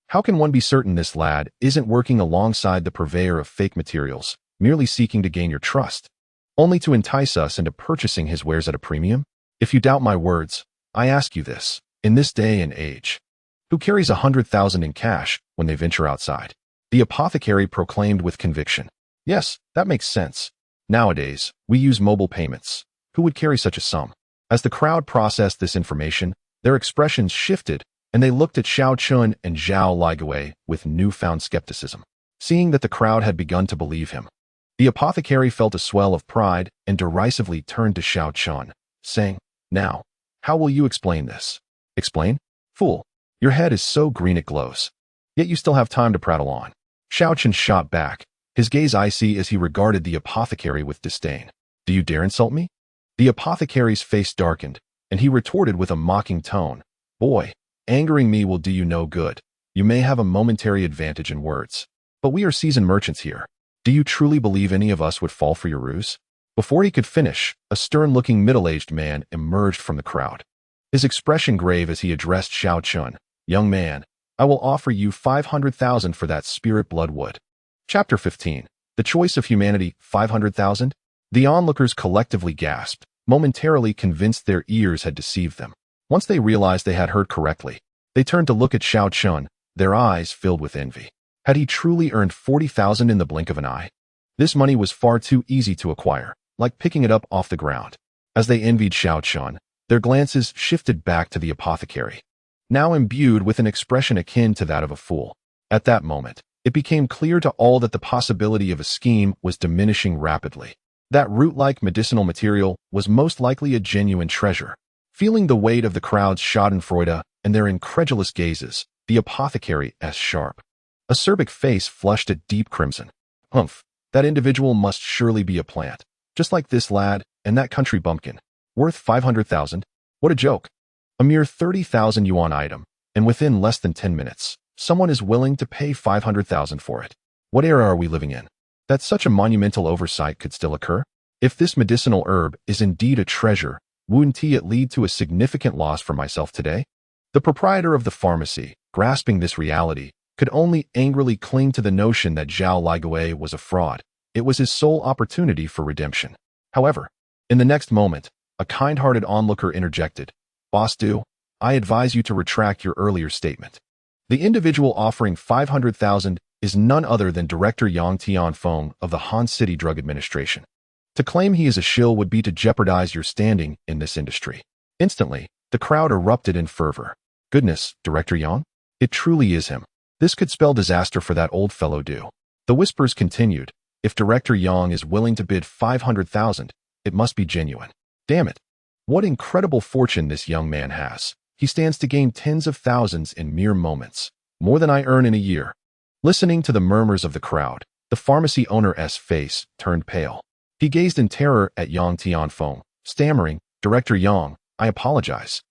How can one be certain this lad isn't working alongside the purveyor of fake materials, merely seeking to gain your trust, only to entice us into purchasing his wares at a premium? If you doubt my words, I ask you this, in this day and age, who carries 100,000 in cash when they venture outside? The apothecary proclaimed with conviction. Yes, that makes sense. Nowadays, we use mobile payments. Who would carry such a sum? As the crowd processed this information, their expressions shifted, and they looked at Xiaochen and Zhao Ligui with newfound skepticism. Seeing that the crowd had begun to believe him, the apothecary felt a swell of pride and derisively turned to Xiaochen, saying, Now, how will you explain this? Explain? Fool, your head is so green it glows. Yet you still have time to prattle on. Xiaochen shot back, his gaze icy as he regarded the apothecary with disdain. Do you dare insult me? The apothecary's face darkened, and he retorted with a mocking tone. Boy, angering me will do you no good. You may have a momentary advantage in words, but we are seasoned merchants here. Do you truly believe any of us would fall for your ruse? Before he could finish, a stern-looking middle-aged man emerged from the crowd. His expression grave as he addressed Xiaochen. Young man, I will offer you 500,000 for that spirit bloodwood. Chapter 15. The Choice of Humanity, 500,000? The onlookers collectively gasped, momentarily convinced their ears had deceived them. Once they realized they had heard correctly, they turned to look at Xiaochen, their eyes filled with envy. Had he truly earned 40,000 in the blink of an eye? This money was far too easy to acquire, like picking it up off the ground. As they envied Xiaochen, their glances shifted back to the apothecary, now imbued with an expression akin to that of a fool. At that moment, it became clear to all that the possibility of a scheme was diminishing rapidly. That root-like medicinal material was most likely a genuine treasure. Feeling the weight of the crowd's schadenfreude and their incredulous gazes, the apothecary asked sharp. Acerbic face flushed a deep crimson. Humph, that individual must surely be a plant, just like this lad and that country bumpkin. Worth 500,000? What a joke. A mere 30,000 yuan item, and within less than 10 minutes, someone is willing to pay 500,000 for it. What era are we living in, that such a monumental oversight could still occur? If this medicinal herb is indeed a treasure, wouldn't it lead to a significant loss for myself today? The proprietor of the pharmacy, grasping this reality, could only angrily cling to the notion that Zhao Ligui was a fraud. It was his sole opportunity for redemption. However, in the next moment, a kind-hearted onlooker interjected. Boss Du, I advise you to retract your earlier statement. The individual offering 500,000 is none other than Director Yang Tianfeng of the Han City Drug Administration. To claim he is a shill would be to jeopardize your standing in this industry. Instantly, the crowd erupted in fervor. Goodness, Director Yang? It truly is him. This could spell disaster for that old fellow Du. The whispers continued. If Director Yang is willing to bid 500,000, it must be genuine. Damn it. What incredible fortune this young man has. He stands to gain tens of thousands in mere moments, more than I earn in a year. Listening to the murmurs of the crowd, the pharmacy owner's face turned pale. He gazed in terror at Yang Tianfeng, stammering, Director Yang, I apologize.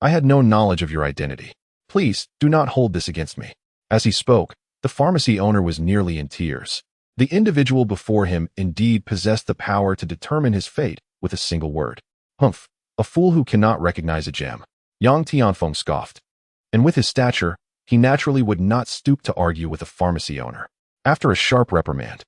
I had no knowledge of your identity. Please, do not hold this against me. As he spoke, the pharmacy owner was nearly in tears. The individual before him indeed possessed the power to determine his fate with a single word. Humph, a fool who cannot recognize a gem. Yang Tianfeng scoffed. And with his stature, he naturally would not stoop to argue with a pharmacy owner. After a sharp reprimand,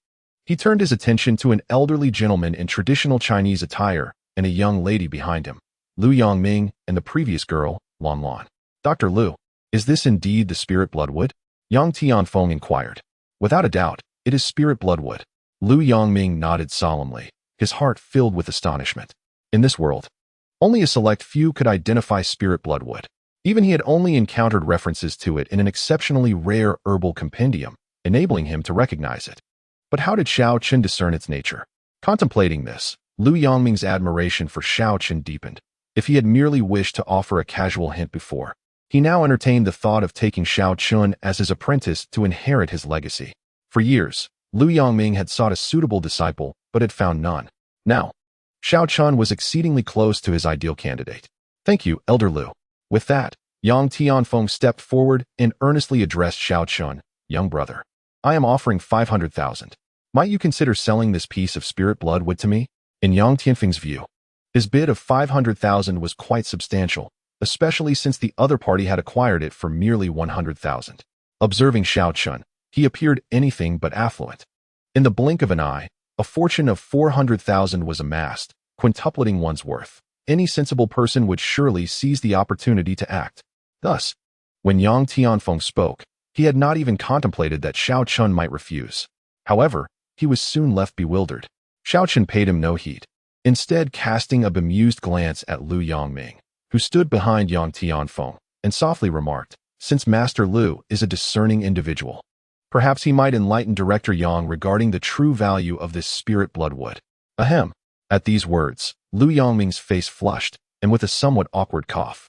he turned his attention to an elderly gentleman in traditional Chinese attire and a young lady behind him, Lu Yongming and the previous girl, Lan Lan. Dr. Lu, is this indeed the spirit bloodwood? Yang Tianfeng inquired. Without a doubt, it is spirit bloodwood. Lu Yongming nodded solemnly, his heart filled with astonishment. In this world, only a select few could identify spirit bloodwood. Even he had only encountered references to it in an exceptionally rare herbal compendium, enabling him to recognize it. But how did Xiao Qin discern its nature? Contemplating this, Lu Yongming's admiration for Xiao Qin deepened. If he had merely wished to offer a casual hint before, he now entertained the thought of taking Xiao Qin as his apprentice to inherit his legacy. For years, Lu Yongming had sought a suitable disciple, but had found none. Now, Xiao Qin was exceedingly close to his ideal candidate. Thank you, Elder Lu. With that, Yang Tianfeng stepped forward and earnestly addressed Xiao Qin. Young brother, I am offering 500,000. Might you consider selling this piece of spirit bloodwood to me? In Yang Tianfeng's view, his bid of 500,000 was quite substantial, especially since the other party had acquired it for merely 100,000. Observing Xiao Qin, he appeared anything but affluent. In the blink of an eye, a fortune of 400,000 was amassed, quintupling one's worth. Any sensible person would surely seize the opportunity to act. Thus, when Yang Tianfeng spoke, he had not even contemplated that Xiao Qin might refuse. However, he was soon left bewildered. Xiao Qin paid him no heed, instead casting a bemused glance at Lu Yongming, who stood behind Yang Tianfeng, and softly remarked, since Master Lu is a discerning individual, perhaps he might enlighten Director Yang regarding the true value of this spirit bloodwood. Ahem. At these words, Lu Yongming's face flushed, and with a somewhat awkward cough,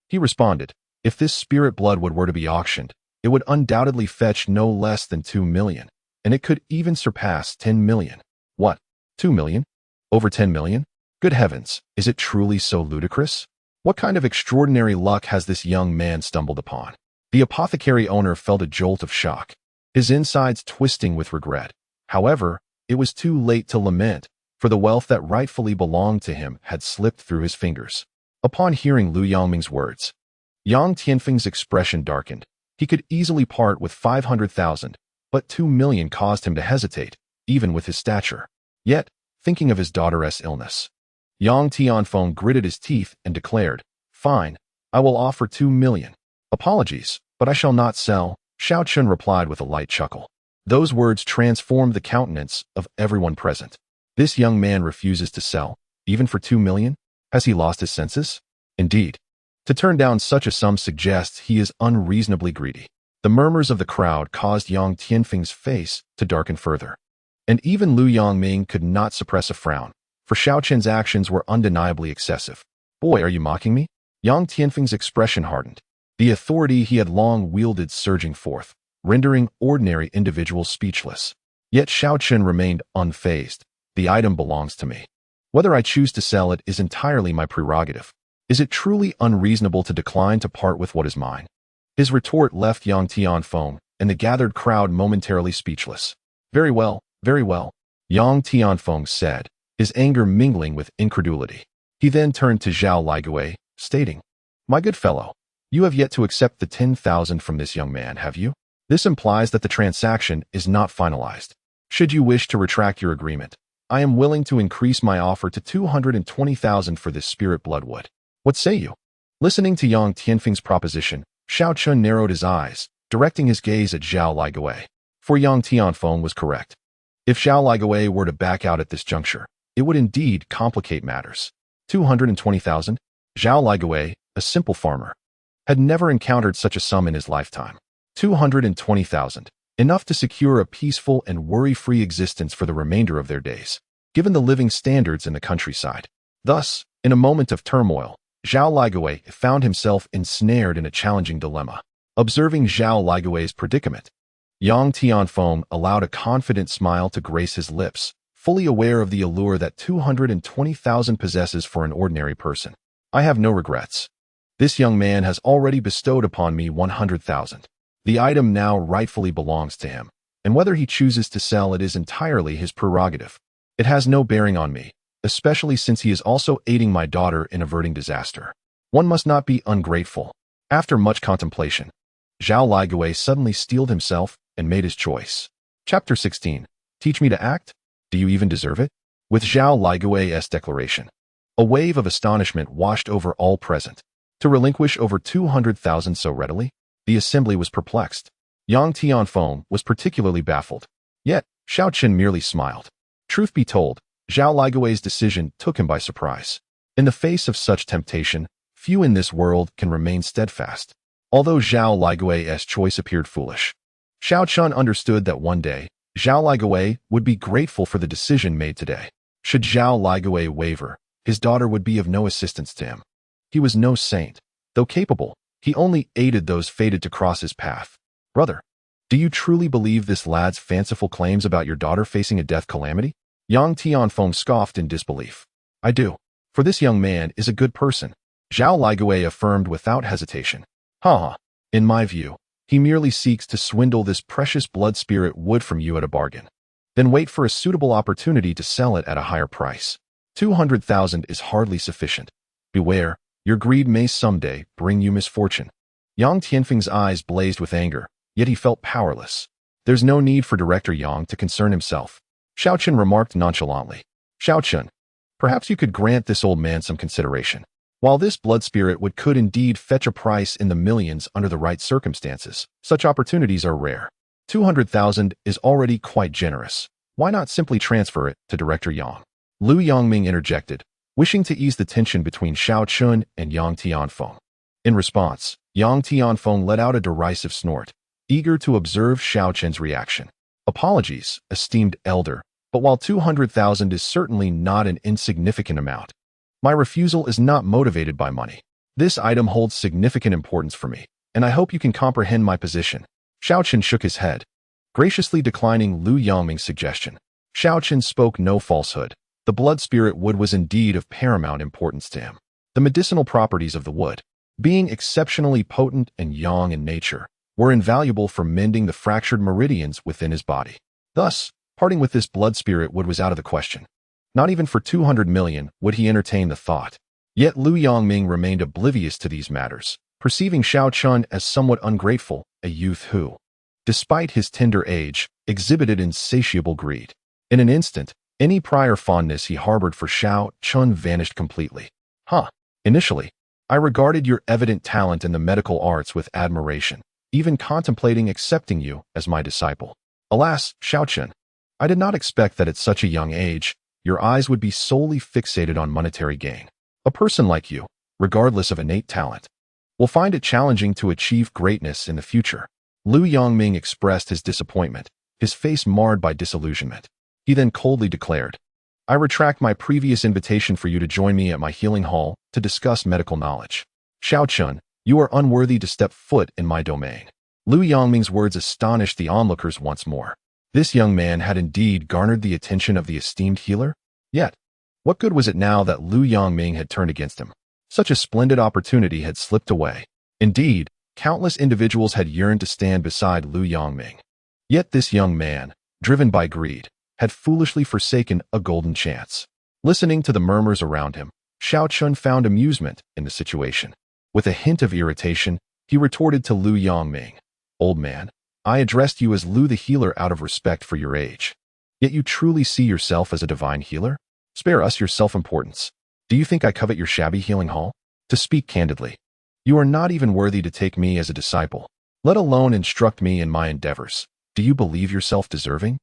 he responded, if this spirit bloodwood were to be auctioned, it would undoubtedly fetch no less than 2 million, and it could even surpass 10 million. What? 2 million? Over 10 million? Good heavens, is it truly so ludicrous? What kind of extraordinary luck has this young man stumbled upon? The apothecary owner felt a jolt of shock, his insides twisting with regret. However, it was too late to lament, for the wealth that rightfully belonged to him had slipped through his fingers. Upon hearing Lu Yongming's words, Yang Tianfeng's expression darkened. He could easily part with 500,000, but 2 million caused him to hesitate, even with his stature. Yet, thinking of his daughter's illness, Yang Tianfeng gritted his teeth and declared, fine, I will offer 2 million. Apologies, but I shall not sell, Xiao Qin replied with a light chuckle. Those words transformed the countenance of everyone present. This young man refuses to sell, even for 2 million? Has he lost his senses? Indeed, to turn down such a sum suggests he is unreasonably greedy. The murmurs of the crowd caused Yang Tianfeng's face to darken further. And even Lu Yongming could not suppress a frown, for Xiao Qin's actions were undeniably excessive. Boy, are you mocking me? Yang Tianfeng's expression hardened, the authority he had long wielded surging forth, rendering ordinary individuals speechless. Yet Xiao Qin remained unfazed. The item belongs to me. Whether I choose to sell it is entirely my prerogative. Is it truly unreasonable to decline to part with what is mine? His retort left Yang Tianfeng and the gathered crowd momentarily speechless. Very well, Yang Tianfeng said, his anger mingling with incredulity. He then turned to Zhao Ligui, stating, my good fellow, you have yet to accept the 10,000 from this young man, have you? This implies that the transaction is not finalized. Should you wish to retract your agreement, I am willing to increase my offer to 220,000 for this spirit bloodwood. What say you? Listening to Yang Tianfeng's proposition, Xiao Qin narrowed his eyes, directing his gaze at Zhao Ligui. For Yang Tianfeng was correct. If Zhao Ligui were to back out at this juncture, it would indeed complicate matters. 220,000? Zhao Ligui, a simple farmer, had never encountered such a sum in his lifetime. 220,000. Enough to secure a peaceful and worry-free existence for the remainder of their days, given the living standards in the countryside. Thus, in a moment of turmoil, Zhao Ligui found himself ensnared in a challenging dilemma. Observing Zhao Ligui's predicament, Yang Tianfeng allowed a confident smile to grace his lips, fully aware of the allure that 220,000 possesses for an ordinary person. I have no regrets. This young man has already bestowed upon me 100,000. The item now rightfully belongs to him, and whether he chooses to sell it is entirely his prerogative. It has no bearing on me, especially since he is also aiding my daughter in averting disaster. One must not be ungrateful. After much contemplation, Zhao Ligui suddenly steeled himself and made his choice. Chapter 16. Teach me to act? Do you even deserve it? With Zhao Ligui's declaration, a wave of astonishment washed over all present. To relinquish over 200,000 so readily? The assembly was perplexed. Yang Tianfeng was particularly baffled. Yet, Xiao Qin merely smiled. Truth be told, Zhao Ligui's decision took him by surprise. In the face of such temptation, few in this world can remain steadfast. Although Zhao Ligui's choice appeared foolish, Xiao Qin understood that one day, Zhao Ligui would be grateful for the decision made today. Should Zhao Ligui waver, his daughter would be of no assistance to him. He was no saint. Though capable, he only aided those fated to cross his path. Brother, do you truly believe this lad's fanciful claims about your daughter facing a death calamity? Yang Tianfeng scoffed in disbelief. I do. For this young man is a good person, Zhao Ligui affirmed without hesitation. In my view, he merely seeks to swindle this precious blood spirit wood from you at a bargain. Then wait for a suitable opportunity to sell it at a higher price. 200,000 is hardly sufficient. Beware, your greed may someday bring you misfortune. Yang Tianfeng's eyes blazed with anger, yet he felt powerless. There's no need for Director Yang to concern himself, Xiao Qin remarked nonchalantly. Xiao Qin, perhaps you could grant this old man some consideration. While this blood spirit would could indeed fetch a price in the millions under the right circumstances, such opportunities are rare. 200,000 is already quite generous. Why not simply transfer it to Director Yang? Lu Yongming interjected, wishing to ease the tension between Xiao Qin and Yang Tianfeng. In response, Yang Tianfeng let out a derisive snort, eager to observe Xiao Qin's reaction. Apologies, esteemed elder, but while 200,000 is certainly not an insignificant amount, my refusal is not motivated by money. This item holds significant importance for me, and I hope you can comprehend my position. Xiao Qin shook his head, graciously declining Lu Yongming's suggestion. Xiao Qin spoke no falsehood. The blood spirit wood was indeed of paramount importance to him. The medicinal properties of the wood, being exceptionally potent and yang in nature, were invaluable for mending the fractured meridians within his body. Thus, parting with this blood spirit wood was out of the question. Not even for 200 million would he entertain the thought. Yet Lu Yongming remained oblivious to these matters, perceiving Xiao Qin as somewhat ungrateful, a youth who, despite his tender age, exhibited insatiable greed. In an instant, any prior fondness he harbored for Xiao Qin vanished completely. Initially, I regarded your evident talent in the medical arts with admiration, even contemplating accepting you as my disciple. Alas, Xiao Qin, I did not expect that at such a young age, your eyes would be solely fixated on monetary gain. A person like you, regardless of innate talent, will find it challenging to achieve greatness in the future. Lu Yongming expressed his disappointment, his face marred by disillusionment. He then coldly declared, I retract my previous invitation for you to join me at my healing hall to discuss medical knowledge. Xiao Qin, you are unworthy to step foot in my domain. Lu Yongming's words astonished the onlookers once more. This young man had indeed garnered the attention of the esteemed healer? Yet, what good was it now that Lu Yongming had turned against him? Such a splendid opportunity had slipped away. Indeed, countless individuals had yearned to stand beside Lu Yongming. Yet this young man, driven by greed, had foolishly forsaken a golden chance. Listening to the murmurs around him, Xiao Qin found amusement in the situation. With a hint of irritation, he retorted to Lu Yongming, Old man, I addressed you as Lu the healer out of respect for your age. Yet you truly see yourself as a divine healer? Spare us your self-importance. Do you think I covet your shabby healing hall? To speak candidly, you are not even worthy to take me as a disciple, let alone instruct me in my endeavors. Do you believe yourself deserving?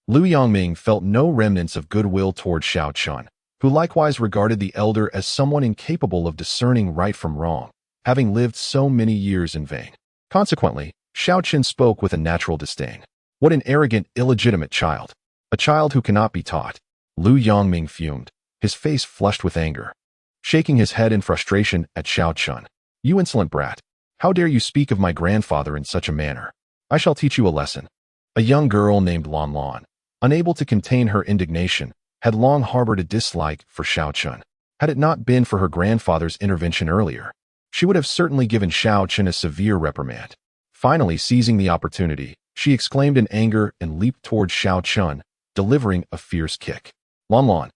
Lu Yongming felt no remnants of goodwill toward Xiao Qin, who likewise regarded the elder as someone incapable of discerning right from wrong, having lived so many years in vain. Consequently, Xiao Qin spoke with a natural disdain. What an arrogant, illegitimate child. A child who cannot be taught. Lu Yongming fumed, his face flushed with anger, shaking his head in frustration at Xiao Qin. You insolent brat. How dare you speak of my grandfather in such a manner? I shall teach you a lesson. A young girl named Lan Lan, unable to contain her indignation, had long harbored a dislike for Xiao Qin. Had it not been for her grandfather's intervention earlier, she would have certainly given Xiao Chen a severe reprimand. Finally, seizing the opportunity, she exclaimed in anger and leaped towards Xiao Chen, delivering a fierce kick. Lan,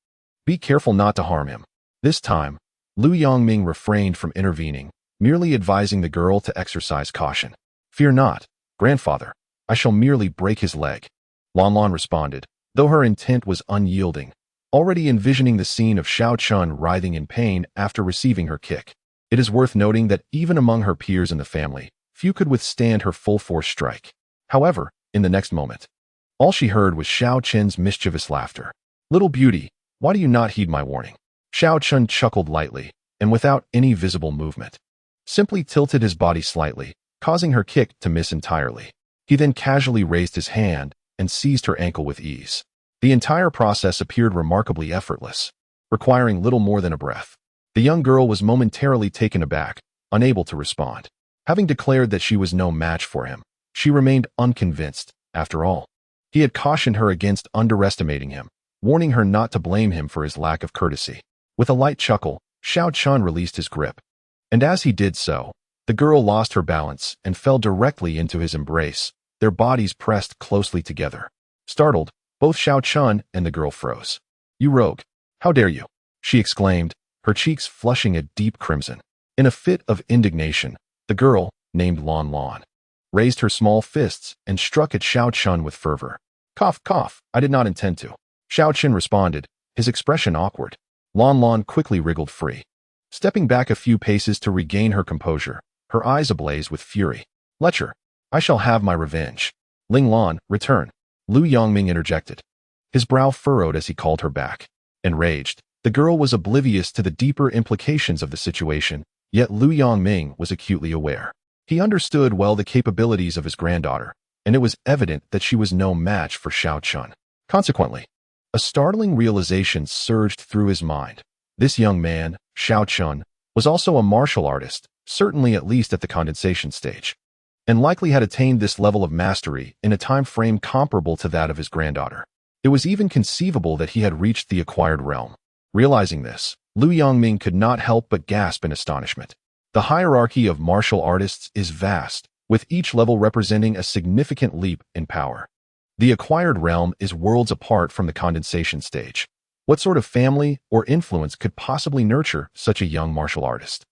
be careful not to harm him. This time, Lu Yongming refrained from intervening, merely advising the girl to exercise caution. Fear not, grandfather, I shall merely break his leg. Lan responded, though her intent was unyielding, already envisioning the scene of Xiao Chen writhing in pain after receiving her kick. It is worth noting that even among her peers in the family, few could withstand her full-force strike. However, in the next moment, all she heard was Xiao Chen's mischievous laughter. Little beauty, why do you not heed my warning? Xiao Chen chuckled lightly, and without any visible movement, simply tilted his body slightly, causing her kick to miss entirely. He then casually raised his hand and seized her ankle with ease. The entire process appeared remarkably effortless, requiring little more than a breath. The young girl was momentarily taken aback, unable to respond. Having declared that she was no match for him, she remained unconvinced. After all, he had cautioned her against underestimating him, warning her not to blame him for his lack of courtesy. With a light chuckle, Xiao Chen released his grip, and as he did so, the girl lost her balance and fell directly into his embrace, their bodies pressed closely together. Startled, both Xiao Chen and the girl froze. You rogue! How dare you! She exclaimed, her cheeks flushing a deep crimson. In a fit of indignation, the girl, named Lan, raised her small fists and struck at Xiao Chen with fervor. Cough, cough, I did not intend to. Xiao Chen responded, his expression awkward. Lan quickly wriggled free, stepping back a few paces to regain her composure, her eyes ablaze with fury. Lecher, I shall have my revenge. Ling Lan, return. Lu Yongming interjected, his brow furrowed as he called her back. Enraged, the girl was oblivious to the deeper implications of the situation, yet Lu Yongming was acutely aware. He understood well the capabilities of his granddaughter, and it was evident that she was no match for Xiao Chen. Consequently, a startling realization surged through his mind. This young man, Xiao Chen, was also a martial artist, certainly at least at the condensation stage, and likely had attained this level of mastery in a time frame comparable to that of his granddaughter. It was even conceivable that he had reached the acquired realm. Realizing this, Lu Yongming could not help but gasp in astonishment. The hierarchy of martial artists is vast, with each level representing a significant leap in power. The acquired realm is worlds apart from the condensation stage. What sort of family or influence could possibly nurture such a young martial artist?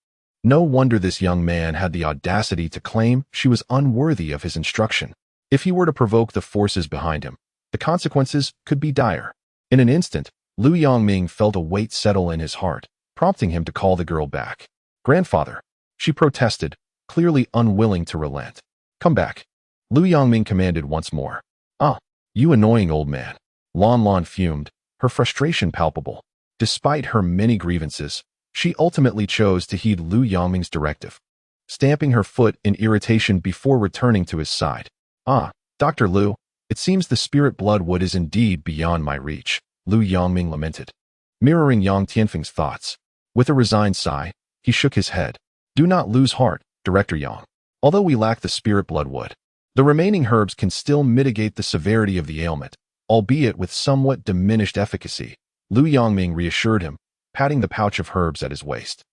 No wonder this young man had the audacity to claim she was unworthy of his instruction. If he were to provoke the forces behind him, the consequences could be dire. In an instant, Lu Yongming felt a weight settle in his heart, prompting him to call the girl back. Grandfather, she protested, clearly unwilling to relent. Come back. Lu Yongming commanded once more. Ah, you annoying old man. Lan fumed, her frustration palpable. Despite her many grievances, she ultimately chose to heed Lu Yongming's directive, stamping her foot in irritation before returning to his side. Ah, Dr. Lu, it seems the spirit bloodwood is indeed beyond my reach, Lu Yongming lamented, mirroring Yang Tianfeng's thoughts. With a resigned sigh, he shook his head. Do not lose heart, Director Yang. Although we lack the spirit bloodwood, the remaining herbs can still mitigate the severity of the ailment, albeit with somewhat diminished efficacy, Lu Yongming reassured him, patting the pouch of herbs at his waist.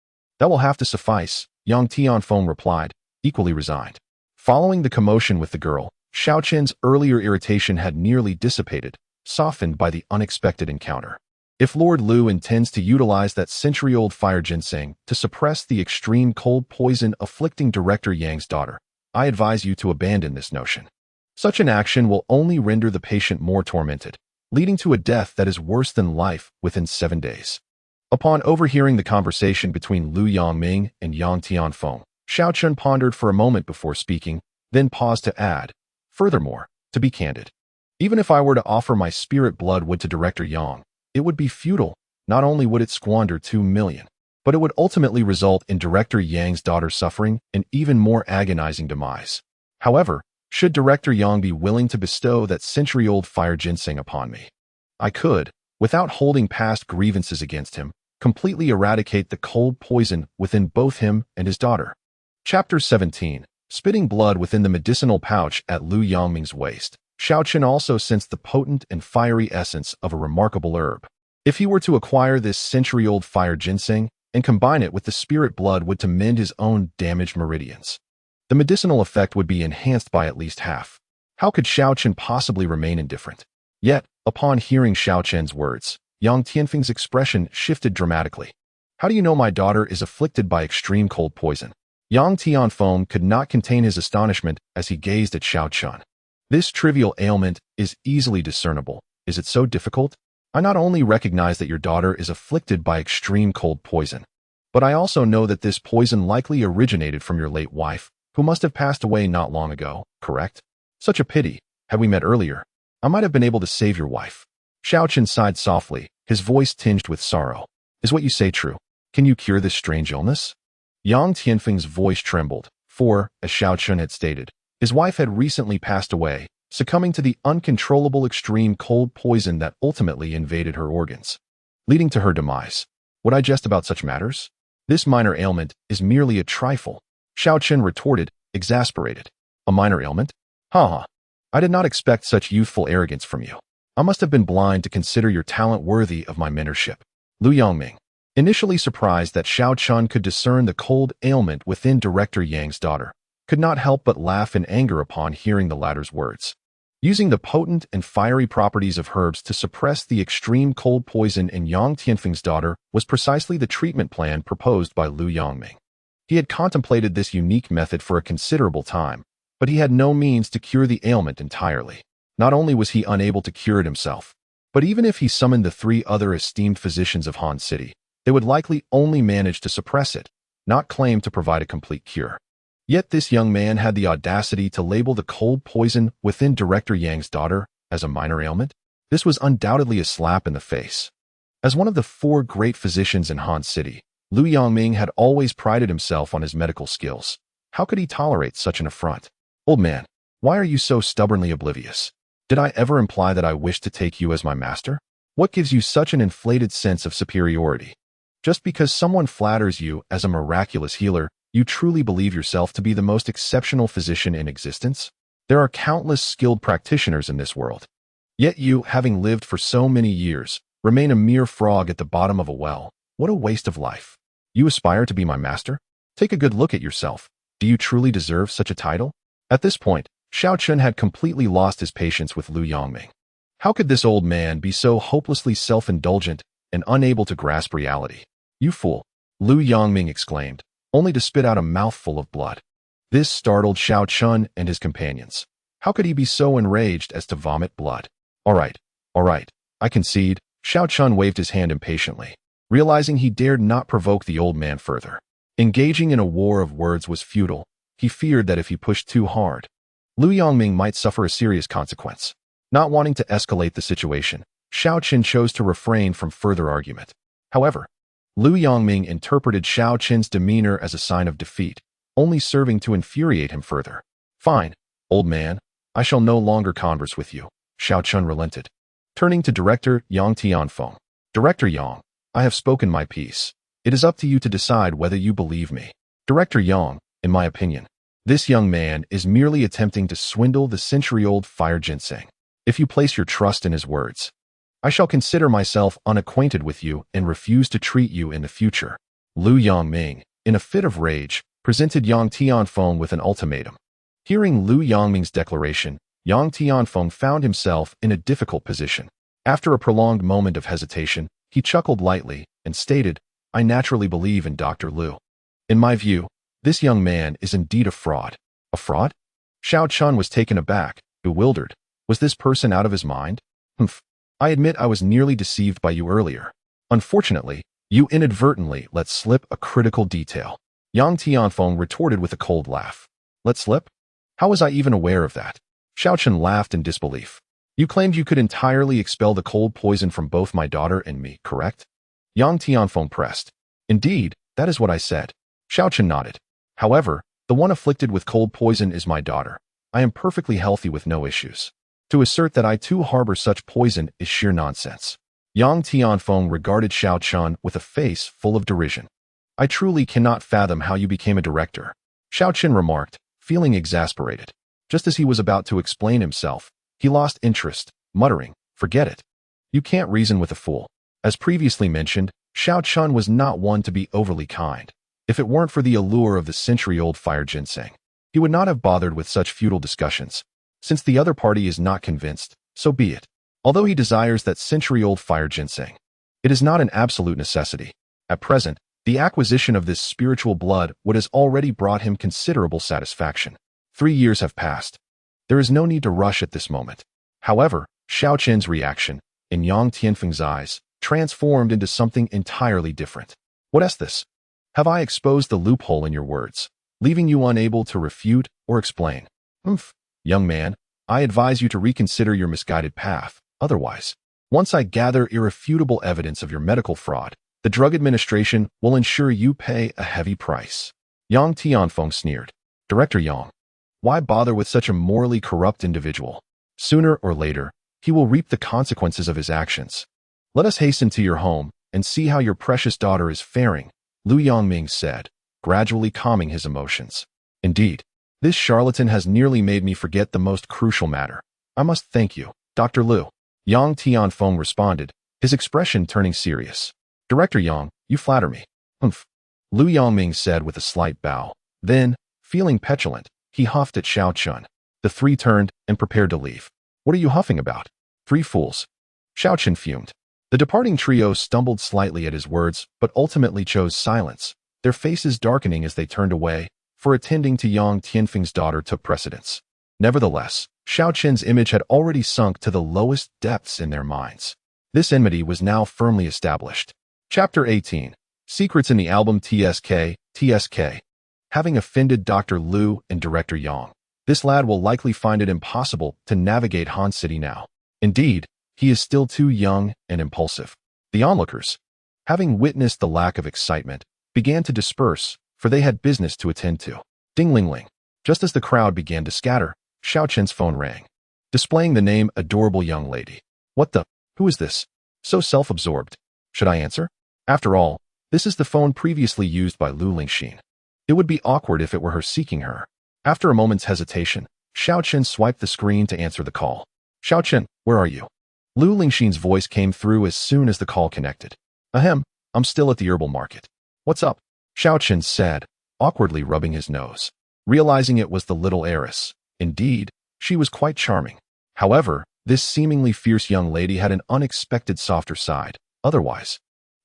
That will have to suffice, Yang Tianfeng replied, equally resigned. Following the commotion with the girl, Xiao Chen's earlier irritation had nearly dissipated, softened by the unexpected encounter. If Lord Lu intends to utilize that century-old fire ginseng to suppress the extreme cold poison afflicting Director Yang's daughter, I advise you to abandon this notion. Such an action will only render the patient more tormented, leading to a death that is worse than life within 7 days. Upon overhearing the conversation between Lu Yongming and Yang Tianfeng, Xiao Chen pondered for a moment before speaking, then paused to add, furthermore, to be candid, even if I were to offer my spirit bloodwood to Director Yang, it would be futile. Not only would it squander 2 million, but it would ultimately result in Director Yang's daughter suffering an even more agonizing demise. However, should Director Yang be willing to bestow that century-old fire ginseng upon me, I could, without holding past grievances against him, completely eradicate the cold poison within both him and his daughter. Chapter 17. Spitting blood within the medicinal pouch at Lu Yongming's waist. Xiao Chen also sensed the potent and fiery essence of a remarkable herb. If he were to acquire this century-old fire ginseng and combine it with the spirit blood would to mend his own damaged meridians, the medicinal effect would be enhanced by at least half. How could Xiao Chen possibly remain indifferent? Yet, upon hearing Xiao Chen's words, Yang Tianfeng's expression shifted dramatically. How do you know my daughter is afflicted by extreme cold poison? Yang Tianfeng could not contain his astonishment as he gazed at Xiao Chen. This trivial ailment is easily discernible. Is it so difficult? I not only recognize that your daughter is afflicted by extreme cold poison, but I also know that this poison likely originated from your late wife, who must have passed away not long ago, correct? Such a pity. Had we met earlier, I might have been able to save your wife. Xiao Chen sighed softly, his voice tinged with sorrow. Is what you say true? Can you cure this strange illness? Yang Tianfeng's voice trembled, for, as Xiao Chen had stated, his wife had recently passed away, succumbing to the uncontrollable extreme cold poison that ultimately invaded her organs, leading to her demise. Would I jest about such matters? This minor ailment is merely a trifle, Xiao Chen retorted, exasperated. A minor ailment? Ha! I did not expect such youthful arrogance from you. I must have been blind to consider your talent worthy of my mentorship. Lu Yongming, initially surprised that Xiao Chen could discern the cold ailment within Director Yang's daughter, could not help but laugh in anger upon hearing the latter's words. Using the potent and fiery properties of herbs to suppress the extreme cold poison in Yang Tianfeng's daughter was precisely the treatment plan proposed by Lu Yongming. He had contemplated this unique method for a considerable time, but he had no means to cure the ailment entirely. Not only was he unable to cure it himself, but even if he summoned the 3 other esteemed physicians of Han City, they would likely only manage to suppress it, not claim to provide a complete cure. Yet this young man had the audacity to label the cold poison within Director Yang's daughter as a minor ailment. This was undoubtedly a slap in the face. As one of the 4 great physicians in Han City, Lu Yongming had always prided himself on his medical skills. How could he tolerate such an affront? Old man, why are you so stubbornly oblivious? Did I ever imply that I wished to take you as my master? What gives you such an inflated sense of superiority? Just because someone flatters you as a miraculous healer, you truly believe yourself to be the most exceptional physician in existence? There are countless skilled practitioners in this world. Yet you, having lived for so many years, remain a mere frog at the bottom of a well. What a waste of life. You aspire to be my master? Take a good look at yourself. Do you truly deserve such a title? At this point, Xiao Chen had completely lost his patience with Lu Yongming. How could this old man be so hopelessly self-indulgent and unable to grasp reality? You fool, Lu Yongming exclaimed, only to spit out a mouthful of blood. This startled Xiao Chen and his companions. How could he be so enraged as to vomit blood? All right, I concede. Xiao Chen waved his hand impatiently, realizing he dared not provoke the old man further. Engaging in a war of words was futile. He feared that if he pushed too hard, Lu Yongming might suffer a serious consequence. Not wanting to escalate the situation, Xiao Chen chose to refrain from further argument. However, Lu Yongming interpreted Xiao Chen's demeanor as a sign of defeat, only serving to infuriate him further. Fine, old man, I shall no longer converse with you. Xiao Chen relented. Turning to Director Yang Tianfeng. Director Yang, I have spoken my piece. It is up to you to decide whether you believe me. Director Yang, in my opinion, this young man is merely attempting to swindle the century-old fire ginseng. If you place your trust in his words, I shall consider myself unacquainted with you and refuse to treat you in the future. Lu Yongming, in a fit of rage, presented Yang Tianfeng with an ultimatum. Hearing Lu Yongming's declaration, Yang Tianfeng found himself in a difficult position. After a prolonged moment of hesitation, he chuckled lightly and stated, I naturally believe in Dr. Lu. In my view, this young man is indeed a fraud. A fraud? Xiao Chen was taken aback, bewildered. Was this person out of his mind? Humph. I admit I was nearly deceived by you earlier. Unfortunately, you inadvertently let slip a critical detail. Yang Tianfeng retorted with a cold laugh. Let slip? How was I even aware of that? Xiao Chen laughed in disbelief. You claimed you could entirely expel the cold poison from both my daughter and me, correct? Yang Tianfeng pressed. Indeed, that is what I said. Xiao Chen nodded. However, the one afflicted with cold poison is my daughter. I am perfectly healthy with no issues. To assert that I too harbor such poison is sheer nonsense. Yang Tianfeng regarded Xiao Chen with a face full of derision. I truly cannot fathom how you became a director, Xiao Chen remarked, feeling exasperated. Just as he was about to explain himself, he lost interest, muttering, forget it. You can't reason with a fool. As previously mentioned, Xiao Chun was not one to be overly kind. If it weren't for the allure of the century-old fire ginseng, he would not have bothered with such futile discussions. Since the other party is not convinced, so be it. Although he desires that century-old fire ginseng, it is not an absolute necessity. At present, the acquisition of this spiritual blood would has already brought him considerable satisfaction. 3 years have passed. There is no need to rush at this moment. However, Xiao Chen's reaction, in Yang Tianfeng's eyes, transformed into something entirely different. What is this? Have I exposed the loophole in your words, leaving you unable to refute or explain? Young man, I advise you to reconsider your misguided path. Otherwise, once I gather irrefutable evidence of your medical fraud, the Drug Administration will ensure you pay a heavy price. Yang Tianfeng sneered. Director Yang, why bother with such a morally corrupt individual? Sooner or later, he will reap the consequences of his actions. Let us hasten to your home and see how your precious daughter is faring, Lu Yongming said, gradually calming his emotions. Indeed, this charlatan has nearly made me forget the most crucial matter. I must thank you, Dr. Lu. Yang Tianfeng responded, his expression turning serious. Director Yang, you flatter me. Lu Yongming said with a slight bow. Then, feeling petulant, he huffed at Xiao Chun. The three turned and prepared to leave. What are you huffing about? 3 fools. Xiao Chun fumed. The departing trio stumbled slightly at his words, but ultimately chose silence, their faces darkening as they turned away, for attending to Yang Tianfeng's daughter took precedence. Nevertheless, Xiao Chen's image had already sunk to the lowest depths in their minds. This enmity was now firmly established. Chapter 18. Secrets in the Album TSK. Having offended Dr. Lu and Director Yang, this lad will likely find it impossible to navigate Han City now. Indeed, he is still too young and impulsive. The onlookers, having witnessed the lack of excitement, began to disperse, for they had business to attend to. Ding-ling-ling. Just as the crowd began to scatter, Xiao Chen's phone rang, displaying the name Adorable Young Lady. What the? Who is this? So self-absorbed. Should I answer? After all, this is the phone previously used by Lu Lingxin. It would be awkward if it were her seeking her. After a moment's hesitation, Xiao Chen swiped the screen to answer the call. Xiao Chen, where are you? Lu Lingxin's voice came through as soon as the call connected. Ahem, I'm still at the herbal market. What's up? Xiao Chen said, awkwardly rubbing his nose. Realizing it was the little heiress. Indeed, she was quite charming. However, this seemingly fierce young lady had an unexpected softer side. Otherwise,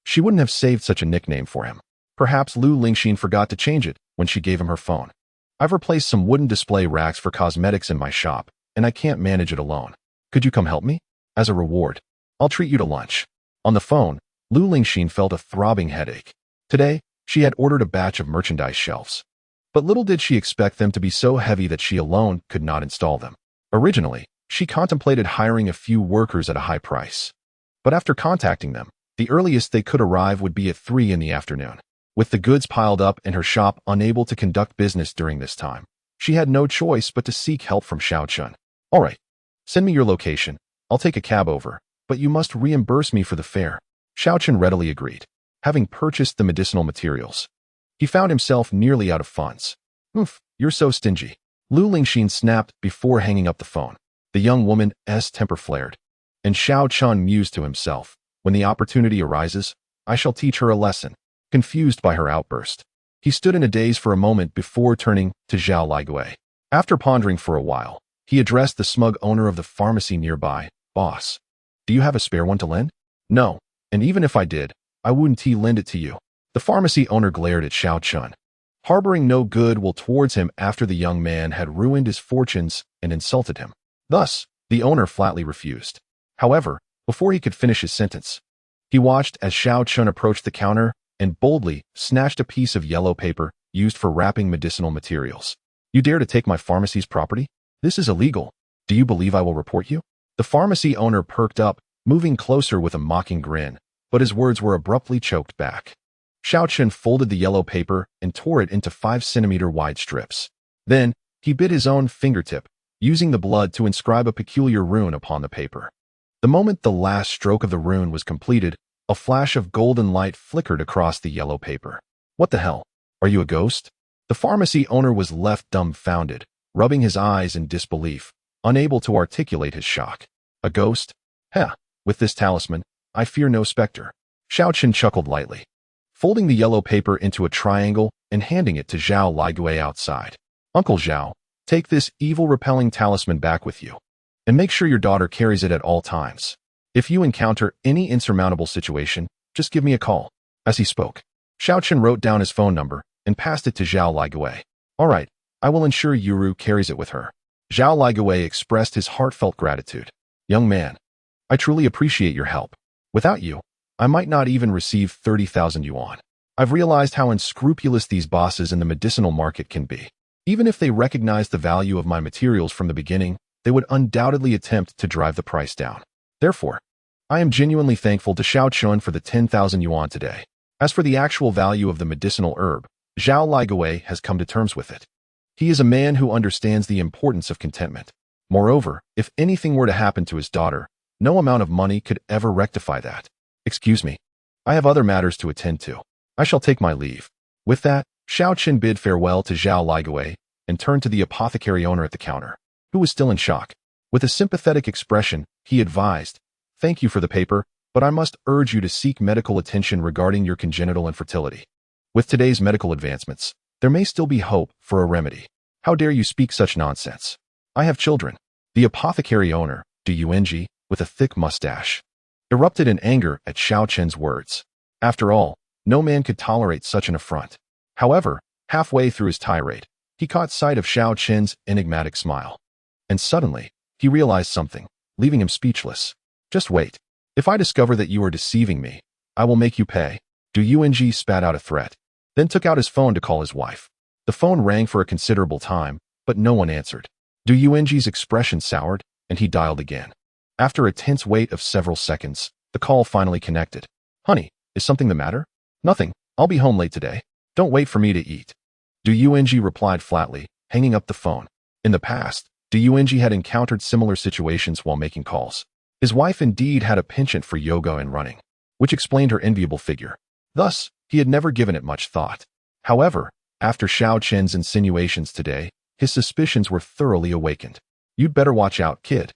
she wouldn't have saved such a nickname for him. Perhaps Lu Lingxin forgot to change it when she gave him her phone. I've replaced some wooden display racks for cosmetics in my shop, and I can't manage it alone. Could you come help me? As a reward, I'll treat you to lunch. On the phone, Lu Lingxin felt a throbbing headache. Today, she had ordered a batch of merchandise shelves. But little did she expect them to be so heavy that she alone could not install them. Originally, she contemplated hiring a few workers at a high price. But after contacting them, the earliest they could arrive would be at 3 in the afternoon. With the goods piled up and her shop unable to conduct business during this time, she had no choice but to seek help from Xiao Chun. All right, send me your location. I'll take a cab over, but you must reimburse me for the fare. Xiao Chun readily agreed. Having purchased the medicinal materials, he found himself nearly out of funds. You're so stingy. Lu Lingxin snapped before hanging up the phone. The young woman's temper flared, and Xiao Chun mused to himself, when the opportunity arises, I shall teach her a lesson. Confused by her outburst, he stood in a daze for a moment before turning to Zhao Ligui. After pondering for a while, he addressed the smug owner of the pharmacy nearby. Boss, do you have a spare one to lend? No, and even if I did, I wouldn't lend it to you. The pharmacy owner glared at Xiao Chun, harboring no goodwill towards him after the young man had ruined his fortunes and insulted him. Thus, the owner flatly refused. However, before he could finish his sentence, he watched as Xiao Chun approached the counter and boldly snatched a piece of yellow paper used for wrapping medicinal materials. You dare to take my pharmacy's property? This is illegal. Do you believe I will report you? The pharmacy owner perked up, moving closer with a mocking grin, but his words were abruptly choked back. Xiao Chun folded the yellow paper and tore it into 5-centimeter wide strips. Then, he bit his own fingertip, using the blood to inscribe a peculiar rune upon the paper. The moment the last stroke of the rune was completed, a flash of golden light flickered across the yellow paper. What the hell? Are you a ghost? The pharmacy owner was left dumbfounded, rubbing his eyes in disbelief, unable to articulate his shock. A ghost? With this talisman, I fear no specter. Xiao Chen chuckled lightly, folding the yellow paper into a triangle and handing it to Zhao Ligui outside. Uncle Zhao, take this evil-repelling talisman back with you, and make sure your daughter carries it at all times. If you encounter any insurmountable situation, just give me a call. As he spoke, Xiao Chen wrote down his phone number and passed it to Zhao Ligui. All right, I will ensure Yuru carries it with her. Zhao Ligui expressed his heartfelt gratitude. Young man, I truly appreciate your help. Without you, I might not even receive 30,000 yuan. I've realized how unscrupulous these bosses in the medicinal market can be. Even if they recognize the value of my materials from the beginning, they would undoubtedly attempt to drive the price down. Therefore, I am genuinely thankful to Xiao Chun for the 10,000 yuan today. As for the actual value of the medicinal herb, Zhao Ligui has come to terms with it. He is a man who understands the importance of contentment. Moreover, if anything were to happen to his daughter, no amount of money could ever rectify that. Excuse me. I have other matters to attend to. I shall take my leave. With that, Xiao Chen bid farewell to Zhao Ligui and turned to the apothecary owner at the counter, who was still in shock. With a sympathetic expression, he advised, "Thank you for the paper, but I must urge you to seek medical attention regarding your congenital infertility. With today's medical advancements, there may still be hope for a remedy. How dare you speak such nonsense? I have children." The apothecary owner, Du Yuanji, with a thick mustache, erupted in anger at Xiao Chen's words. After all, no man could tolerate such an affront. However, halfway through his tirade, he caught sight of Xiao Chen's enigmatic smile. And suddenly, he realized something, leaving him speechless. Just wait. If I discover that you are deceiving me, I will make you pay. Du Yuanji spat out a threat, then took out his phone to call his wife. The phone rang for a considerable time, but no one answered. Du Yuanji's expression soured, and he dialed again. After a tense wait of several seconds, the call finally connected. Honey, is something the matter? Nothing. I'll be home late today. Don't wait for me to eat. Du Yuanji replied flatly, hanging up the phone. In the past, Du Yuanji had encountered similar situations while making calls. His wife indeed had a penchant for yoga and running, which explained her enviable figure. Thus, he had never given it much thought. However, after Xiao Chen's insinuations today, his suspicions were thoroughly awakened. You'd better watch out, kid.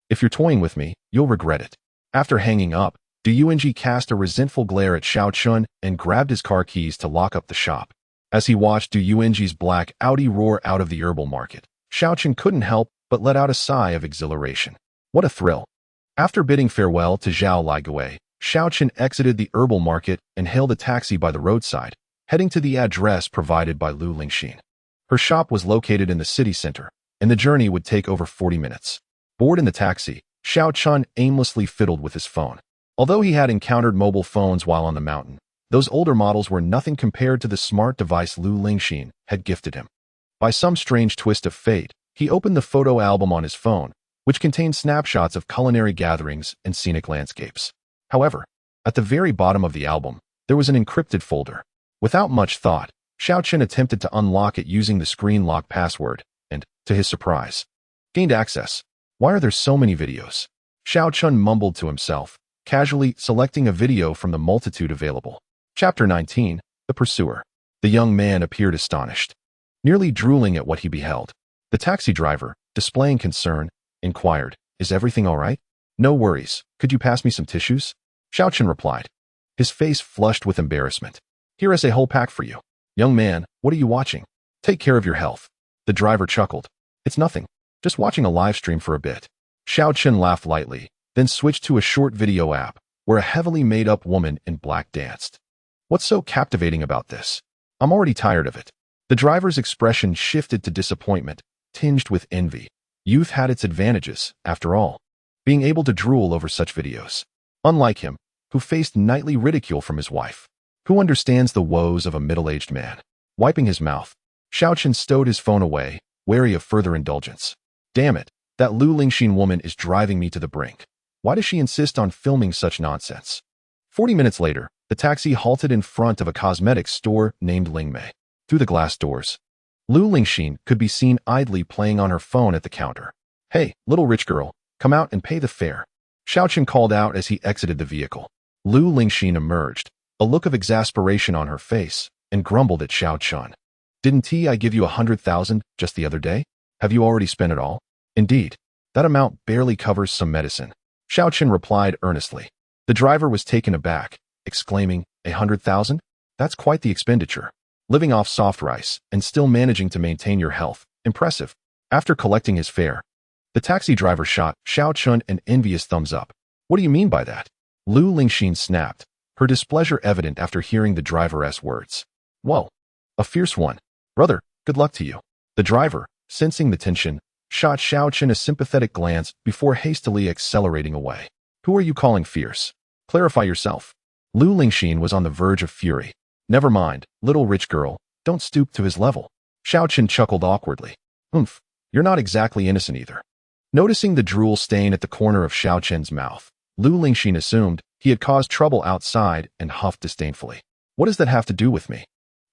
If you're toying with me, you'll regret it. After hanging up, Du Yuanji cast a resentful glare at Xiao Chun and grabbed his car keys to lock up the shop. As he watched Du Yuanji's black Audi roar out of the herbal market, Xiao Chun couldn't help but let out a sigh of exhilaration. What a thrill! After bidding farewell to Zhao Ligui, Xiao Chun exited the herbal market and hailed a taxi by the roadside, heading to the address provided by Lu Lingxin. Her shop was located in the city center, and the journey would take over 40 minutes. Bored in the taxi, Xiao Chun aimlessly fiddled with his phone. Although he had encountered mobile phones while on the mountain, those older models were nothing compared to the smart device Lu Lingxin had gifted him. By some strange twist of fate, he opened the photo album on his phone, which contained snapshots of culinary gatherings and scenic landscapes. However, at the very bottom of the album, there was an encrypted folder. Without much thought, Xiao Chen attempted to unlock it using the screen lock password, and, to his surprise, gained access. Why are there so many videos? Xiao Chun mumbled to himself, casually selecting a video from the multitude available. Chapter 19, The Pursuer. The young man appeared astonished, nearly drooling at what he beheld. The taxi driver, displaying concern, inquired, "Is everything all right?" "No worries. Could you pass me some tissues?" Xiao Chen replied, his face flushed with embarrassment. "Here is a whole pack for you." "Young man, what are you watching? Take care of your health." The driver chuckled. "It's nothing. Just watching a live stream for a bit." Xiao Chen laughed lightly, then switched to a short video app, where a heavily made-up woman in black danced. "What's so captivating about this? I'm already tired of it." The driver's expression shifted to disappointment, tinged with envy. Youth had its advantages, after all, being able to drool over such videos. Unlike him, who faced nightly ridicule from his wife. Who understands the woes of a middle-aged man? Wiping his mouth, Xiao Chen stowed his phone away, wary of further indulgence. Damn it, that Lu Lingxin woman is driving me to the brink. Why does she insist on filming such nonsense? 40 minutes later, the taxi halted in front of a cosmetics store named Lingmei. Through the glass doors, Lu Lingxin could be seen idly playing on her phone at the counter. "Hey, little rich girl, come out and pay the fare," Xiao Chen called out as he exited the vehicle. Lu Lingxin emerged, a look of exasperation on her face, and grumbled at Xiao Chen. "Didn't I give you 100,000 just the other day? Have you already spent it all?" "Indeed, that amount barely covers some medicine," Xiao Chen replied earnestly. The driver was taken aback, exclaiming, 100,000? That's quite the expenditure. Living off soft rice and still managing to maintain your health. Impressive. After collecting his fare, the taxi driver shot Xiao Chun an envious thumbs up. What do you mean by that? Lu Lingxin snapped, her displeasure evident after hearing the driver's words. Whoa. A fierce one. Brother, good luck to you. The driver, sensing the tension, shot Xiao Chun a sympathetic glance before hastily accelerating away. Who are you calling fierce? Clarify yourself. Lu Lingxin was on the verge of fury. Never mind, little rich girl, don't stoop to his level. Xiao Chun chuckled awkwardly. Oomph, you're not exactly innocent either. Noticing the drool stain at the corner of Xiao Chun's mouth, Lu Lingxin assumed he had caused trouble outside and huffed disdainfully. What does that have to do with me?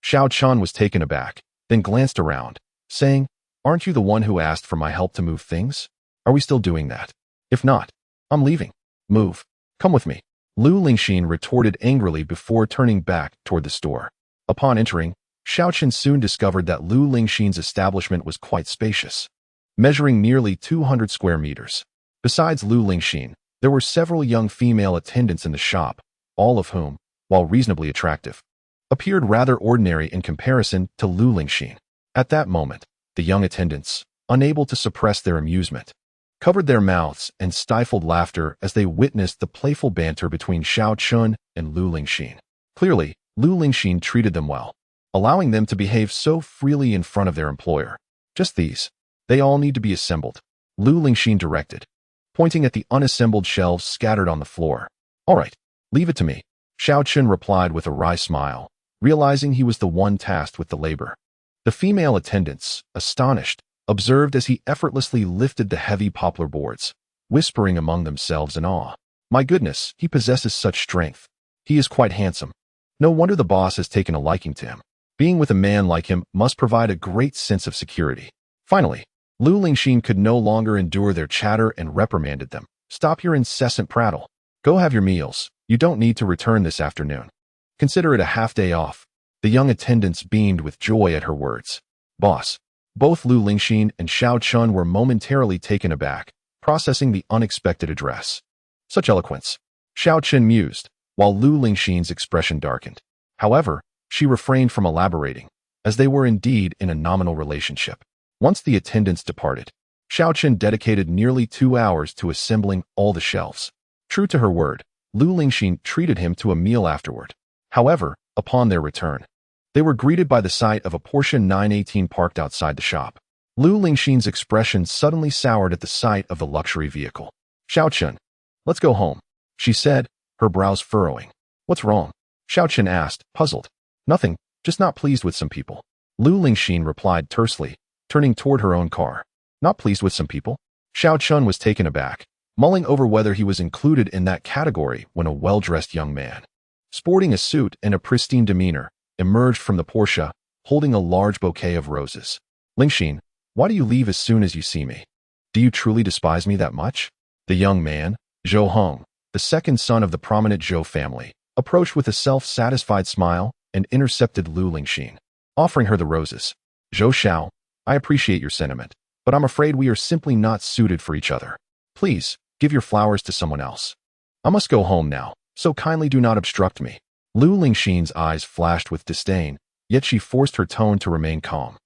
Xiao Chun was taken aback, then glanced around, saying, Aren't you the one who asked for my help to move things? Are we still doing that? If not, I'm leaving. Move. Come with me. Lu Lingxin retorted angrily before turning back toward the store. Upon entering, Xiao Chun soon discovered that Lu Lingxin's establishment was quite spacious, measuring nearly 200 square meters. Besides Lu Lingxin, there were several young female attendants in the shop, all of whom, while reasonably attractive, appeared rather ordinary in comparison to Lu Lingxin. At that moment, the young attendants, unable to suppress their amusement, covered their mouths and stifled laughter as they witnessed the playful banter between Xiao Chun and Lu Lingxin. Clearly, Lu Lingxin treated them well, allowing them to behave so freely in front of their employer. Just these. They all need to be assembled, Lu Lingxin directed, pointing at the unassembled shelves scattered on the floor. All right, leave it to me, Xiao Chun replied with a wry smile, realizing he was the one tasked with the labor. The female attendants, astonished, observed as he effortlessly lifted the heavy poplar boards, whispering among themselves in awe. My goodness, he possesses such strength. He is quite handsome. No wonder the boss has taken a liking to him. Being with a man like him must provide a great sense of security. Finally, Lu Lingxin could no longer endure their chatter and reprimanded them. Stop your incessant prattle. Go have your meals. You don't need to return this afternoon. Consider it a half-day off. The young attendants beamed with joy at her words. Boss. Both Lu Lingxin and Xiao Chun were momentarily taken aback, processing the unexpected address. Such eloquence. Xiao Chun mused, while Lu Lingxin's expression darkened. However, she refrained from elaborating, as they were indeed in a nominal relationship. Once the attendants departed, Xiao Chun dedicated nearly 2 hours to assembling all the shelves. True to her word, Lu Lingxin treated him to a meal afterward. However, upon their return, they were greeted by the sight of a Porsche 918 parked outside the shop. Lu Lingxin's expression suddenly soured at the sight of the luxury vehicle. Xiao Chun, let's go home, she said, her brows furrowing. What's wrong? Xiao Chun asked, puzzled. Nothing, just not pleased with some people. Lu Lingxin replied tersely, turning toward her own car. Not pleased with some people? Xiao Chun was taken aback, mulling over whether he was included in that category when a well-dressed young man, sporting a suit and a pristine demeanor, emerged from the Porsche, holding a large bouquet of roses. Lingxin, why do you leave as soon as you see me? Do you truly despise me that much? The young man, Zhou Hong, the second son of the prominent Zhou family, approached with a self-satisfied smile and intercepted Lu Lingxin, offering her the roses. Zhou Xiao, I appreciate your sentiment, but I'm afraid we are simply not suited for each other. Please, give your flowers to someone else. I must go home now, so kindly do not obstruct me. Lu Lingxin's eyes flashed with disdain, yet she forced her tone to remain calm,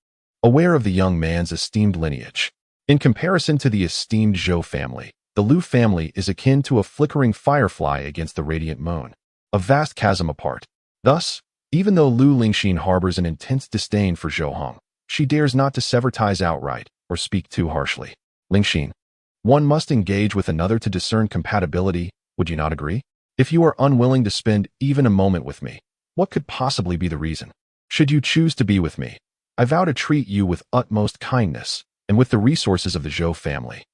aware of the young man's esteemed lineage. In comparison to the esteemed Zhou family, the Lu family is akin to a flickering firefly against the radiant moon, a vast chasm apart. Thus, even though Lu Lingxin harbors an intense disdain for Zhou Hong, she dares not to sever ties outright or speak too harshly. Lingxin, one must engage with another to discern compatibility, would you not agree? If you are unwilling to spend even a moment with me, what could possibly be the reason? Should you choose to be with me, I vow to treat you with utmost kindness, and with the resources of the Zhou family,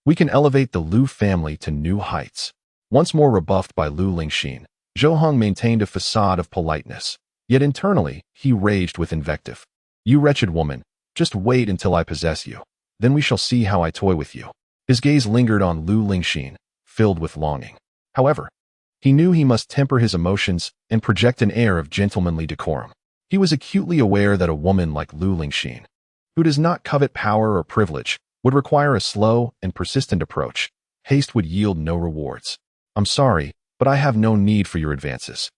we can elevate the Lu family to new heights. Once more rebuffed by Lu Lingxin, Zhou Hong maintained a facade of politeness, yet internally, he raged with invective. You wretched woman, just wait until I possess you. Then we shall see how I toy with you. His gaze lingered on Lu Lingxin, filled with longing. However, he knew he must temper his emotions and project an air of gentlemanly decorum. He was acutely aware that a woman like Lu Lingxin, who does not covet power or privilege, would require a slow and persistent approach. Haste would yield no rewards. I'm sorry, but I have no need for your advances.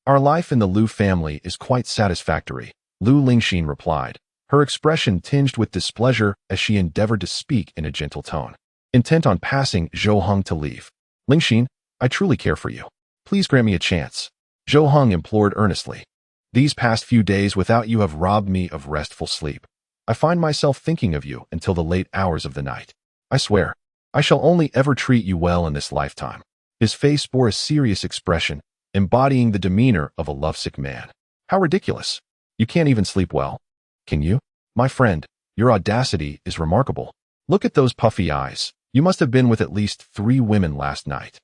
Our life in the Liu family is quite satisfactory, Lu Lingxin replied, her expression tinged with displeasure as she endeavored to speak in a gentle tone, intent on passing Zhou Heng to leave. Lingxin, I truly care for you. Please grant me a chance. Zhou Heng implored earnestly. These past few days without you have robbed me of restful sleep. I find myself thinking of you until the late hours of the night. I swear, I shall only ever treat you well in this lifetime. His face bore a serious expression, embodying the demeanor of a lovesick man. How ridiculous. You can't even sleep well. Can you? My friend, your audacity is remarkable. Look at those puffy eyes. You must have been with at least 3 women last night.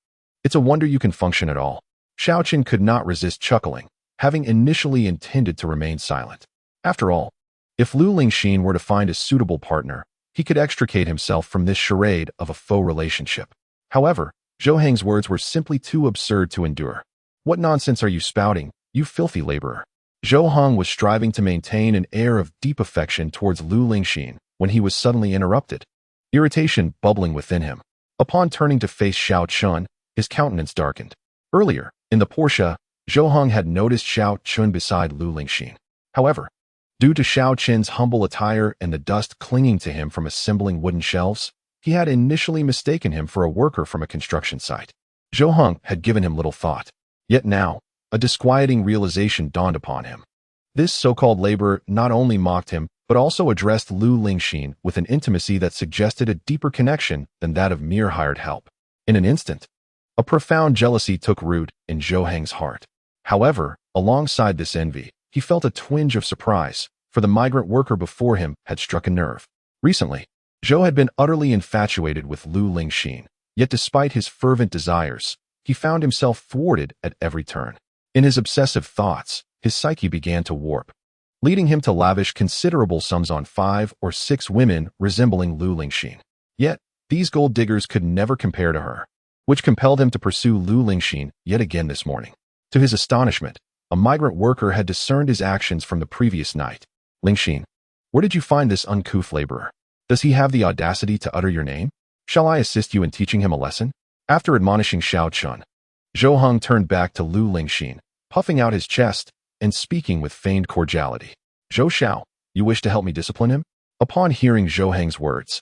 It's a wonder you can function at all. Xiaoqin could not resist chuckling, having initially intended to remain silent. After all, if Lu Lingxin were to find a suitable partner, he could extricate himself from this charade of a faux relationship. However, Zhou Heng's words were simply too absurd to endure. What nonsense are you spouting, you filthy laborer? Zhou Heng was striving to maintain an air of deep affection towards Lu Lingxin when he was suddenly interrupted, irritation bubbling within him. Upon turning to face Xiao Chun, his countenance darkened. Earlier, in the Porsche, Zhou Heng had noticed Xiao Chun beside Lu Lingxin. However, due to Xiao Chen's humble attire and the dust clinging to him from assembling wooden shelves, he had initially mistaken him for a worker from a construction site. Zhou Heng had given him little thought. Yet now, a disquieting realization dawned upon him. This so-called laborer not only mocked him, but also addressed Lu Lingxin with an intimacy that suggested a deeper connection than that of mere hired help. In an instant, a profound jealousy took root in Zhou Heng's heart. However, alongside this envy, he felt a twinge of surprise, for the migrant worker before him had struck a nerve. Recently, Zhou had been utterly infatuated with Lu Lingxin, yet despite his fervent desires, he found himself thwarted at every turn. In his obsessive thoughts, his psyche began to warp, leading him to lavish considerable sums on 5 or 6 women resembling Lu Lingxin. Yet, these gold diggers could never compare to her, which compelled him to pursue Lu Lingxin yet again this morning. To his astonishment, a migrant worker had discerned his actions from the previous night. Lingxin, where did you find this uncouth laborer? Does he have the audacity to utter your name? Shall I assist you in teaching him a lesson? After admonishing Xiao Chun, Zhou Heng turned back to Lu Lingxin, puffing out his chest and speaking with feigned cordiality. Zhou Xiao, you wish to help me discipline him? Upon hearing Zhou Heng's words,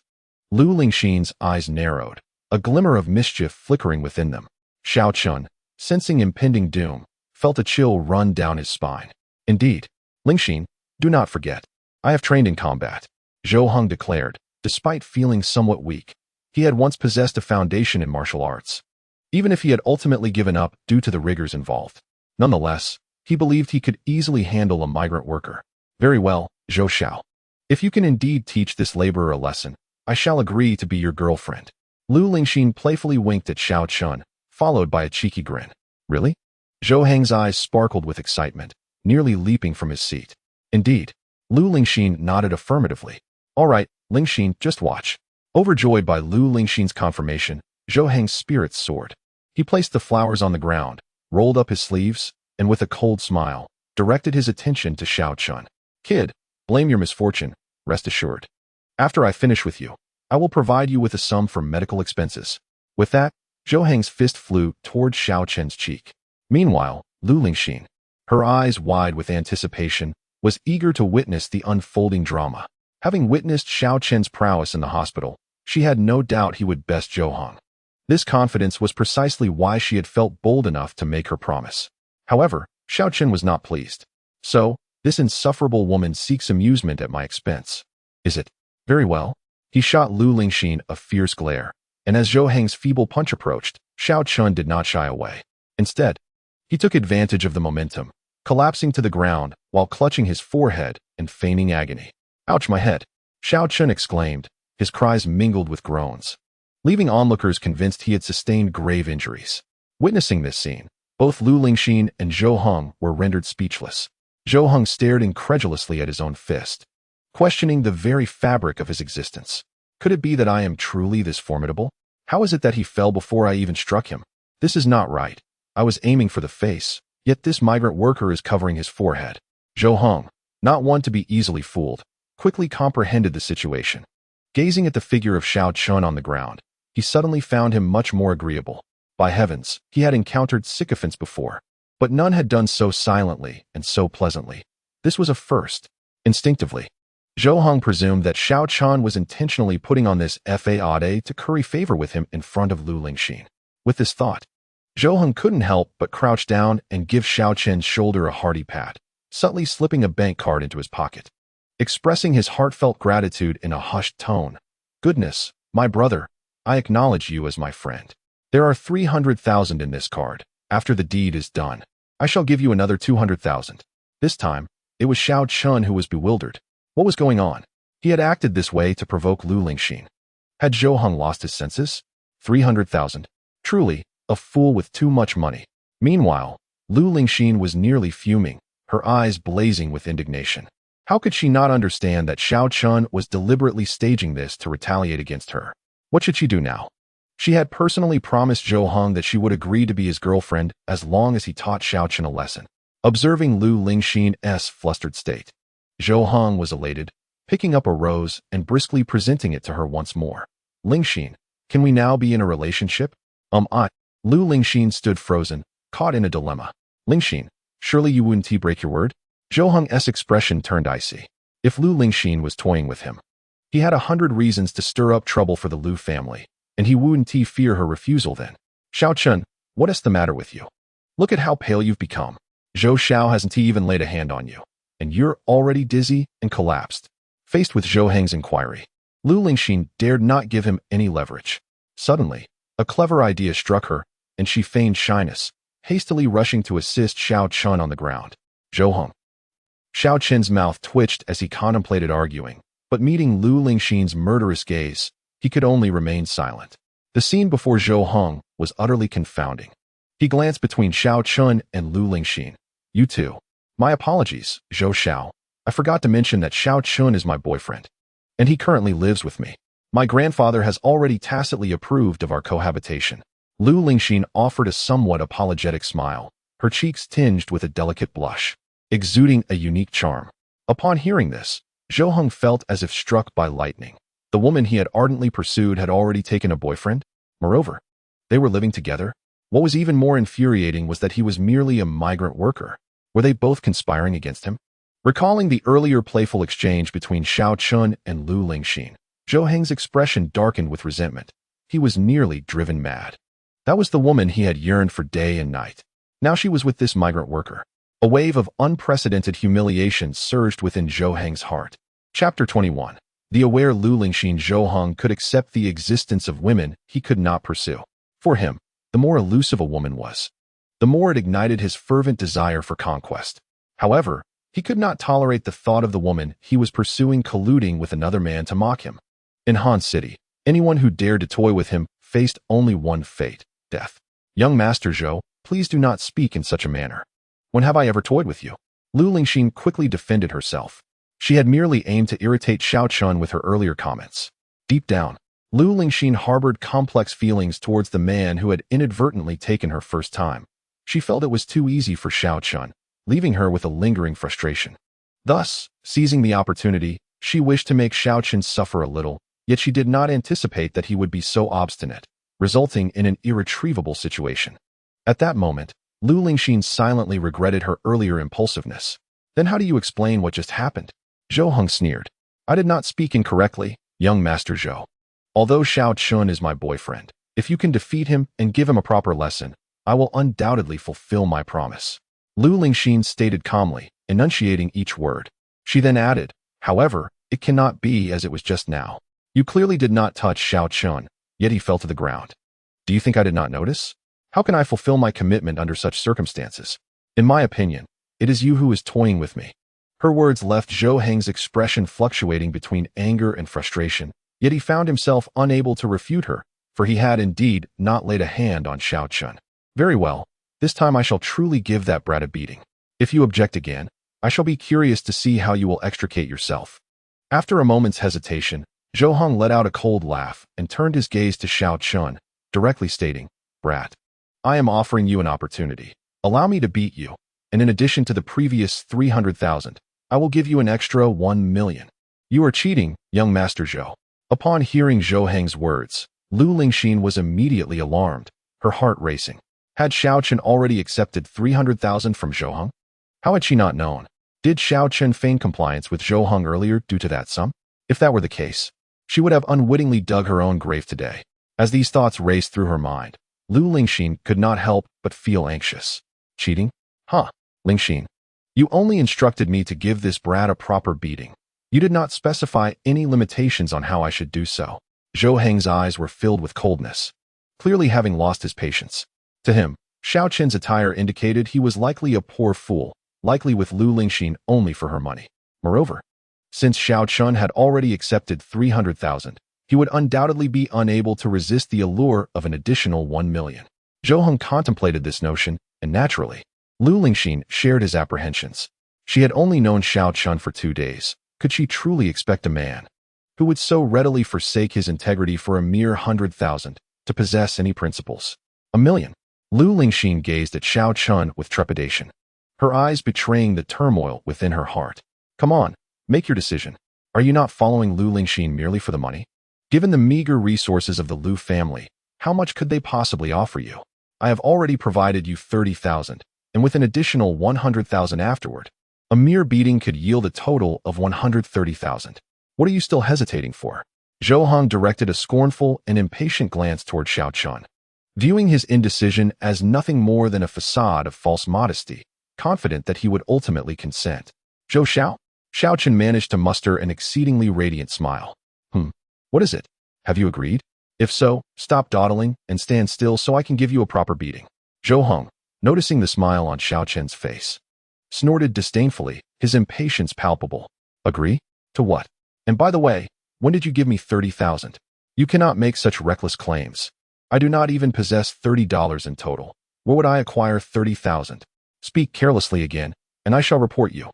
Lu Lingxin's eyes narrowed, a glimmer of mischief flickering within them. Xiao Chun, sensing impending doom, felt a chill run down his spine. Indeed, Lingxin, do not forget, I have trained in combat, Zhou Heng declared. Despite feeling somewhat weak, he had once possessed a foundation in martial arts, even if he had ultimately given up due to the rigors involved. Nonetheless, he believed he could easily handle a migrant worker. Very well, Zhou Xiao. If you can indeed teach this laborer a lesson, I shall agree to be your girlfriend. Lu Lingxin playfully winked at Xiao Chun, followed by a cheeky grin. Really? Zhou Heng's eyes sparkled with excitement, nearly leaping from his seat. Indeed, Lu Lingxin nodded affirmatively. All right, Lingxin, just watch. Overjoyed by Lu Lingxin's confirmation, Zhou Heng's spirits soared. He placed the flowers on the ground, rolled up his sleeves, and with a cold smile, directed his attention to Xiao Chun. Kid, blame your misfortune, rest assured. After I finish with you, I will provide you with a sum for medical expenses. With that, Zhou Heng's fist flew toward Xiao Chen's cheek. Meanwhile, Lu Lingxin, her eyes wide with anticipation, was eager to witness the unfolding drama. Having witnessed Xiao Chen's prowess in the hospital, she had no doubt he would best Zhou Heng. This confidence was precisely why she had felt bold enough to make her promise. However, Xiao Chen was not pleased. So, this insufferable woman seeks amusement at my expense. Is it? Very well. He shot Lu Lingxin a fierce glare, and as Zhou Heng's feeble punch approached, Xiao Chun did not shy away. Instead, he took advantage of the momentum, collapsing to the ground while clutching his forehead and feigning agony. Ouch, my head! Xiao Chun exclaimed, his cries mingled with groans, leaving onlookers convinced he had sustained grave injuries. Witnessing this scene, both Lu Lingxin and Zhou Heng were rendered speechless. Zhou Heng stared incredulously at his own fist, questioning the very fabric of his existence. Could it be that I am truly this formidable? How is it that he fell before I even struck him? This is not right. I was aiming for the face, yet this migrant worker is covering his forehead. Zhou Heng, not one to be easily fooled, quickly comprehended the situation. Gazing at the figure of Xiao Chun on the ground, he suddenly found him much more agreeable. By heavens, he had encountered sycophants before. but none had done so silently and so pleasantly. This was a first. Instinctively, Zhou Heng presumed that Xiao Chen was intentionally putting on this facade to curry favor with him in front of Lu Lingxin. With this thought, Zhou Heng couldn't help but crouch down and give Xiao Chen's shoulder a hearty pat, subtly slipping a bank card into his pocket, expressing his heartfelt gratitude in a hushed tone. "Goodness, my brother, I acknowledge you as my friend. There are 300,000 in this card. After the deed is done, I shall give you another 200,000. This time, it was Xiao Chen who was bewildered. What was going on? He had acted this way to provoke Lu Lingxin. Had Zhou Heng lost his senses? 300,000. Truly, a fool with too much money. Meanwhile, Lu Lingxin was nearly fuming, her eyes blazing with indignation. How could she not understand that Xiao Chen was deliberately staging this to retaliate against her? What should she do now? She had personally promised Zhou Heng that she would agree to be his girlfriend as long as he taught Xiao Chen a lesson. Observing Lu Lingxin's flustered state, Zhou Heng was elated, picking up a rose and briskly presenting it to her once more. "Lingxin, can we now be in a relationship?" Lu Lingxin stood frozen, caught in a dilemma. "Lingxin, surely you wouldn't break your word?" Zhou Heng's expression turned icy. If Lu Lingxin was toying with him, he had 100 reasons to stir up trouble for the Lu family, and he wouldn't fear her refusal then. "Xiao Chen, what is the matter with you? Look at how pale you've become. Zhou Xiao hasn't even laid a hand on you, and you're already dizzy and collapsed." Faced with Zhou Heng's inquiry, Lu Lingxin dared not give him any leverage. Suddenly, a clever idea struck her, and she feigned shyness, hastily rushing to assist Xiao Chen on the ground. "Zhou Heng." Xiao Chen's mouth twitched as he contemplated arguing, but meeting Lu Lingxin's murderous gaze, he could only remain silent. The scene before Zhou Heng was utterly confounding. He glanced between Xiao Chen and Lu Lingxin. "You two. My apologies, Zhou Xiao. I forgot to mention that Xiao Chen is my boyfriend, and he currently lives with me. My grandfather has already tacitly approved of our cohabitation." Lu Lingxin offered a somewhat apologetic smile, her cheeks tinged with a delicate blush, exuding a unique charm. Upon hearing this, Zhou Heng felt as if struck by lightning. The woman he had ardently pursued had already taken a boyfriend. Moreover, they were living together. What was even more infuriating was that he was merely a migrant worker. Were they both conspiring against him? Recalling the earlier playful exchange between Xiao Chen and Lu Lingxin, Zhou Heng's expression darkened with resentment. He was nearly driven mad. That was the woman he had yearned for day and night. Now she was with this migrant worker. A wave of unprecedented humiliation surged within Zhou Heng's heart. Chapter 21. The aware Lu Lingxin. Zhou Heng could accept the existence of women he could not pursue. For him, the more elusive a woman was, the more it ignited his fervent desire for conquest. However, he could not tolerate the thought of the woman he was pursuing colluding with another man to mock him. In Han City, anyone who dared to toy with him faced only one fate: death. "Young Master Zhou, please do not speak in such a manner. When have I ever toyed with you?" Lu Lingxin quickly defended herself. She had merely aimed to irritate Xiao Chen with her earlier comments. Deep down, Lu Lingxin harbored complex feelings towards the man who had inadvertently taken her first time. She felt it was too easy for Xiao Chen, leaving her with a lingering frustration. Thus, seizing the opportunity, she wished to make Xiao Chen suffer a little, yet she did not anticipate that he would be so obstinate, resulting in an irretrievable situation. At that moment, Lu Lingxin silently regretted her earlier impulsiveness. "Then how do you explain what just happened?" Zhou Heng sneered. "I did not speak incorrectly, young Master Zhou. Although Xiao Chen is my boyfriend, if you can defeat him and give him a proper lesson, I will undoubtedly fulfill my promise." Lu Lingxin stated calmly, enunciating each word. She then added, "However, it cannot be as it was just now. You clearly did not touch Xiao Chen, yet he fell to the ground. Do you think I did not notice? How can I fulfill my commitment under such circumstances? In my opinion, it is you who is toying with me." Her words left Zhou Heng's expression fluctuating between anger and frustration, yet he found himself unable to refute her, for he had indeed not laid a hand on Xiao Chen. "Very well, this time I shall truly give that brat a beating. If you object again, I shall be curious to see how you will extricate yourself." After a moment's hesitation, Zhou Heng let out a cold laugh and turned his gaze to Xiao Chen, directly stating, "Brat, I am offering you an opportunity. Allow me to beat you, and in addition to the previous 300,000, I will give you an extra 1 million. You are cheating, young Master Zhou." Upon hearing Zhou Heng's words, Lu Lingxin was immediately alarmed, her heart racing. Had Xiao Chen already accepted 300,000 from Zhou Heng? How had she not known? Did Xiao Chen feign compliance with Zhou Heng earlier due to that sum? If that were the case, she would have unwittingly dug her own grave today. As these thoughts raced through her mind, Lu Lingxin could not help but feel anxious. Cheating? Huh, Lingxin. You only instructed me to give this brat a proper beating. You did not specify any limitations on how I should do so. Zhou Heng's eyes were filled with coldness, clearly having lost his patience. To him, Xiao Chen's attire indicated he was likely a poor fool, likely with Lu Lingxin only for her money. Moreover, since Xiao Chen had already accepted 300,000, he would undoubtedly be unable to resist the allure of an additional 1 million. Zhou Heng contemplated this notion, and naturally, Lu Lingxin shared his apprehensions. She had only known Xiao Chen for 2 days. Could she truly expect a man who would so readily forsake his integrity for a mere 100,000 to possess any principles? 1 million. Lu Lingxin gazed at Xiao Chen with trepidation, her eyes betraying the turmoil within her heart. Come on, make your decision. Are you not following Lu Lingxin merely for the money? Given the meager resources of the Lu family, how much could they possibly offer you? I have already provided you 30,000, and with an additional 100,000 afterward, a mere beating could yield a total of 130,000. What are you still hesitating for? Zhou Heng directed a scornful and impatient glance toward Xiao Chen, viewing his indecision as nothing more than a facade of false modesty, confident that he would ultimately consent. Zhou Xiao? Xiao Chen managed to muster an exceedingly radiant smile. What is it? Have you agreed? If so, stop dawdling and stand still so I can give you a proper beating. Zhou Heng, noticing the smile on Xiao Chen's face, snorted disdainfully, his impatience palpable. Agree? To what? And by the way, when did you give me 30,000? You cannot make such reckless claims. I do not even possess $30 in total. Where would I acquire 30,000? Speak carelessly again, and I shall report you.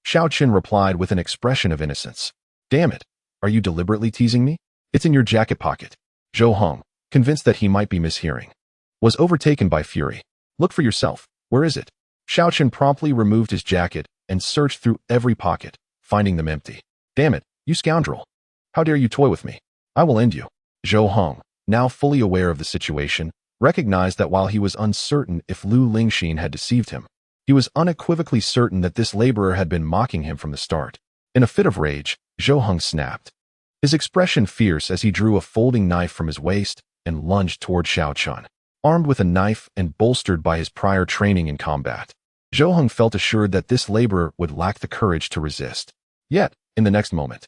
Xiao Chen replied with an expression of innocence. Damn it, are you deliberately teasing me? It's in your jacket pocket. Zhou Heng, convinced that he might be mishearing, was overtaken by fury. Look for yourself. Where is it? Xiao Chen promptly removed his jacket and searched through every pocket, finding them empty. Damn it, you scoundrel. How dare you toy with me? I will end you. Zhou Heng, now fully aware of the situation, recognized that while he was uncertain if Lu Lingxin had deceived him, he was unequivocally certain that this laborer had been mocking him from the start. In a fit of rage, Zhou Heng snapped, his expression fierce as he drew a folding knife from his waist and lunged toward Xiao Chen. Armed with a knife and bolstered by his prior training in combat, Zhou Heng felt assured that this laborer would lack the courage to resist. Yet, in the next moment,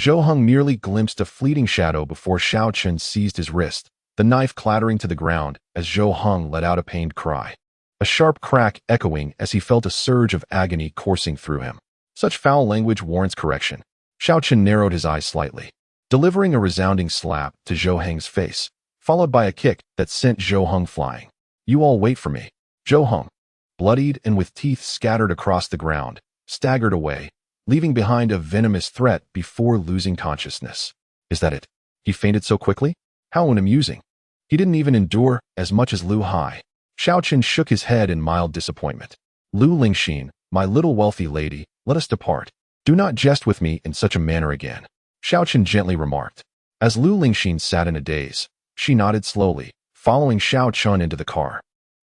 Zhou Heng merely glimpsed a fleeting shadow before Xiao Chen seized his wrist, the knife clattering to the ground as Zhou Heng let out a pained cry, a sharp crack echoing as he felt a surge of agony coursing through him. Such foul language warrants correction. Xiao Chen narrowed his eyes slightly, delivering a resounding slap to Zhou Heng's face, followed by a kick that sent Zhou Heng flying. You all wait for me. Zhou Heng, bloodied and with teeth scattered across the ground, staggered away, leaving behind a venomous threat before losing consciousness. Is that it? He fainted so quickly? How unamusing. He didn't even endure as much as Lu Hai. Xiao Chen shook his head in mild disappointment. Lu Lingxin, my little wealthy lady, let us depart. Do not jest with me in such a manner again. Xiao Chen gently remarked. As Lu Lingxin sat in a daze, she nodded slowly, following Xiao Chen into the car.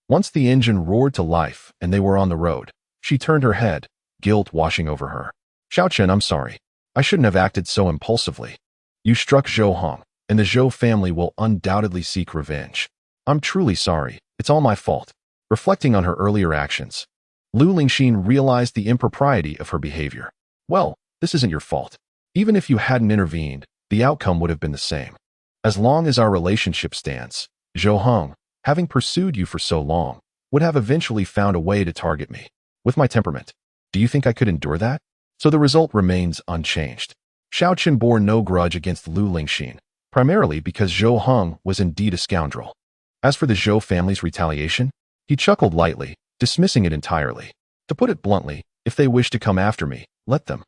Once the engine roared to life and they were on the road, she turned her head, guilt washing over her. Xiao Chen, I'm sorry. I shouldn't have acted so impulsively. You struck Zhou Heng, and the Zhou family will undoubtedly seek revenge. I'm truly sorry. It's all my fault. Reflecting on her earlier actions, Lu Lingxin realized the impropriety of her behavior. Well, this isn't your fault. Even if you hadn't intervened, the outcome would have been the same. As long as our relationship stands, Zhou Heng, having pursued you for so long, would have eventually found a way to target me. With my temperament, do you think I could endure that? So the result remains unchanged. Xiao Chen bore no grudge against Lu Lingxin, primarily because Zhou Heng was indeed a scoundrel. As for the Zhou family's retaliation, he chuckled lightly, dismissing it entirely. To put it bluntly, if they wish to come after me, let them.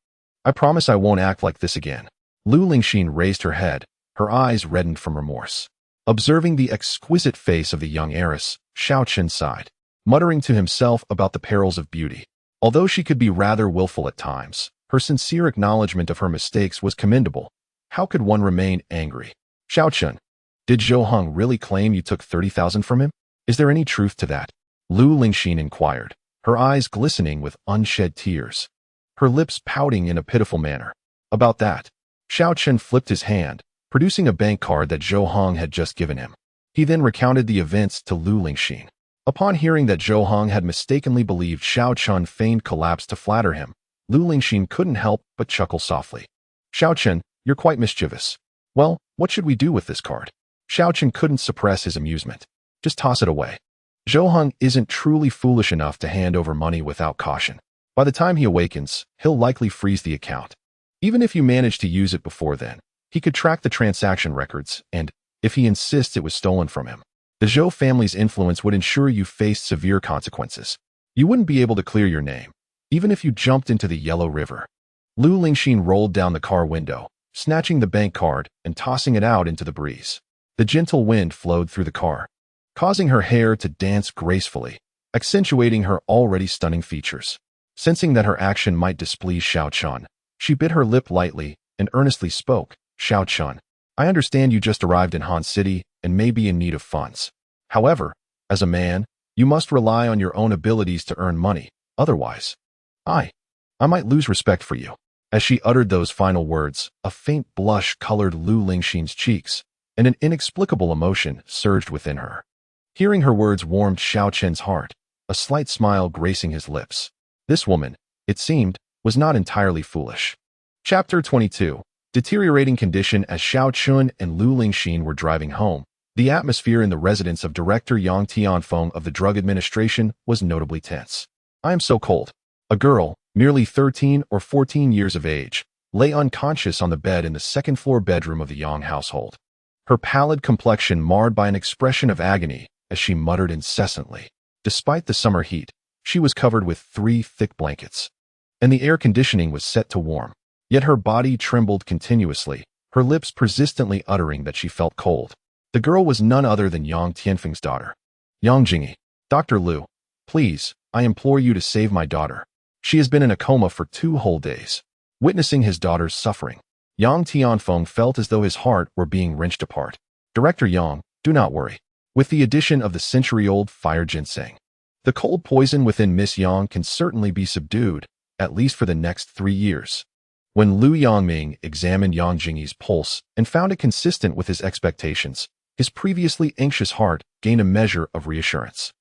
I promise I won't act like this again. Lu Lingxin raised her head, her eyes reddened from remorse. Observing the exquisite face of the young heiress, Xiao Chen sighed, muttering to himself about the perils of beauty. Although she could be rather willful at times, her sincere acknowledgement of her mistakes was commendable. How could one remain angry? Xiao Chen, did Zhou Heng really claim you took 30,000 from him? Is there any truth to that? Lu Lingxin inquired, her eyes glistening with unshed tears, her lips pouting in a pitiful manner. About that. Xiao Chen flipped his hand, producing a bank card that Zhou Hong had just given him. He then recounted the events to Lu Lingxin. Upon hearing that Zhou Hong had mistakenly believed Xiao Chen feigned collapse to flatter him, Lu Lingxin couldn't help but chuckle softly. Xiao Chen, you're quite mischievous. Well, what should we do with this card? Xiao Chen couldn't suppress his amusement. Just toss it away. Zhou Hong isn't truly foolish enough to hand over money without caution. By the time he awakens, he'll likely freeze the account. Even if you manage to use it before then, he could track the transaction records, and, if he insists it was stolen from him, the Zhou family's influence would ensure you faced severe consequences. You wouldn't be able to clear your name, even if you jumped into the Yellow River. Lu Lingxin rolled down the car window, snatching the bank card and tossing it out into the breeze. The gentle wind flowed through the car, causing her hair to dance gracefully, accentuating her already stunning features. Sensing that her action might displease Xiao Chen, she bit her lip lightly and earnestly spoke. Xiao Chen, I understand you just arrived in Han City and may be in need of funds. However, as a man, you must rely on your own abilities to earn money. Otherwise, I might lose respect for you. As she uttered those final words, a faint blush colored Lu Lingxin's cheeks, and an inexplicable emotion surged within her. Hearing her words warmed Xiao Chen's heart, a slight smile gracing his lips. This woman, it seemed, was not entirely foolish. Chapter 22. Deteriorating condition. As Xiao Chen and Lu Lingxin were driving home, the atmosphere in the residence of Director Yang Tianfeng of the Drug Administration was notably tense. I am so cold. A girl, merely 13 or 14 years of age, lay unconscious on the bed in the second-floor bedroom of the Yang household. Her pallid complexion marred by an expression of agony as she muttered incessantly. Despite the summer heat, she was covered with 3 thick blankets, and the air conditioning was set to warm. Yet her body trembled continuously, her lips persistently uttering that she felt cold. The girl was none other than Yang Tianfeng's daughter. Yang Jingyi, Dr. Lu, please, I implore you to save my daughter. She has been in a coma for 2 whole days. Witnessing his daughter's suffering, Yang Tianfeng felt as though his heart were being wrenched apart. Director Yang, do not worry. With the addition of the century-old fire ginseng, the cold poison within Miss Yang can certainly be subdued, at least for the next 3 years. When Lu Yangming examined Yang Jingyi's pulse and found it consistent with his expectations, his previously anxious heart gained a measure of reassurance.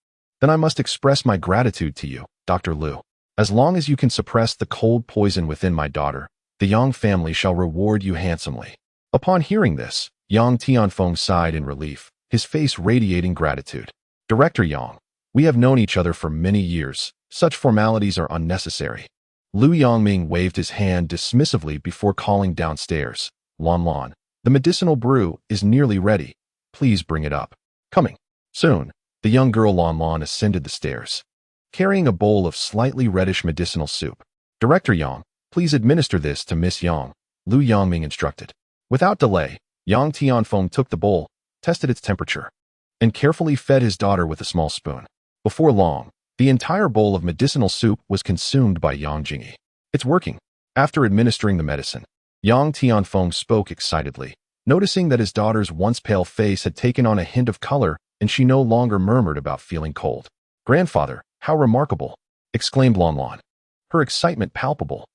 Then I must express my gratitude to you, Dr. Lu. As long as you can suppress the cold poison within my daughter, the Yang family shall reward you handsomely. Upon hearing this, Yang Tianfeng sighed in relief, his face radiating gratitude. Director Yang, we have known each other for many years. Such formalities are unnecessary. Lu Yangming waved his hand dismissively before calling downstairs. Lan Lan, the medicinal brew is nearly ready. Please bring it up. Coming. Soon, the young girl Lan Lan ascended the stairs, carrying a bowl of slightly reddish medicinal soup. Director Yang, please administer this to Miss Yang, Lu Yangming instructed. Without delay, Yang Tianfeng took the bowl, tested its temperature, and carefully fed his daughter with a small spoon. Before long, the entire bowl of medicinal soup was consumed by Yang Jingyi. It's working. After administering the medicine, Yang Tianfeng spoke excitedly, noticing that his daughter's once pale face had taken on a hint of color and she no longer murmured about feeling cold. Grandfather, how remarkable! Exclaimed Lan Lan, her excitement palpable.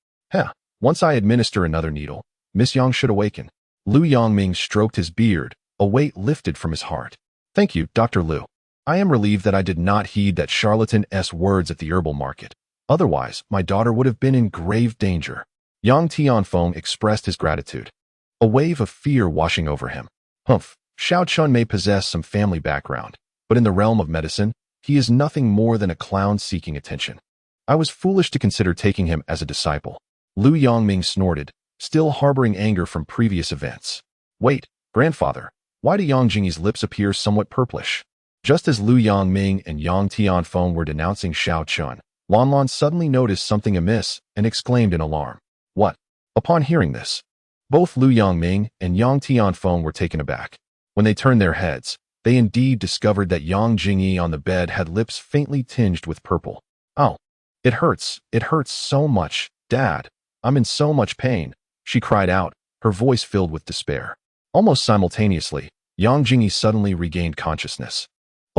Once I administer another needle, Miss Yang should awaken. Lu Yangming stroked his beard, a weight lifted from his heart. Thank you, Dr. Lu. I am relieved that I did not heed that charlatan's words at the herbal market. Otherwise, my daughter would have been in grave danger. Yang Tianfeng expressed his gratitude, a wave of fear washing over him. Xiao Chen may possess some family background, but in the realm of medicine, he is nothing more than a clown seeking attention. I was foolish to consider taking him as a disciple. Lu Yangming snorted, still harboring anger from previous events. Wait, grandfather, why do Yang Jingyi's lips appear somewhat purplish? Just as Lu Yangming and Yang Tianfeng were denouncing Xiao Chen, Lan Lan suddenly noticed something amiss and exclaimed in alarm. What? Upon hearing this, both Lu Yangming and Yang Tianfeng were taken aback. When they turned their heads, they indeed discovered that Yang Jingyi on the bed had lips faintly tinged with purple. Oh, it hurts so much, Dad. I'm in so much pain, she cried out, her voice filled with despair. Almost simultaneously, Yang Jingyi suddenly regained consciousness.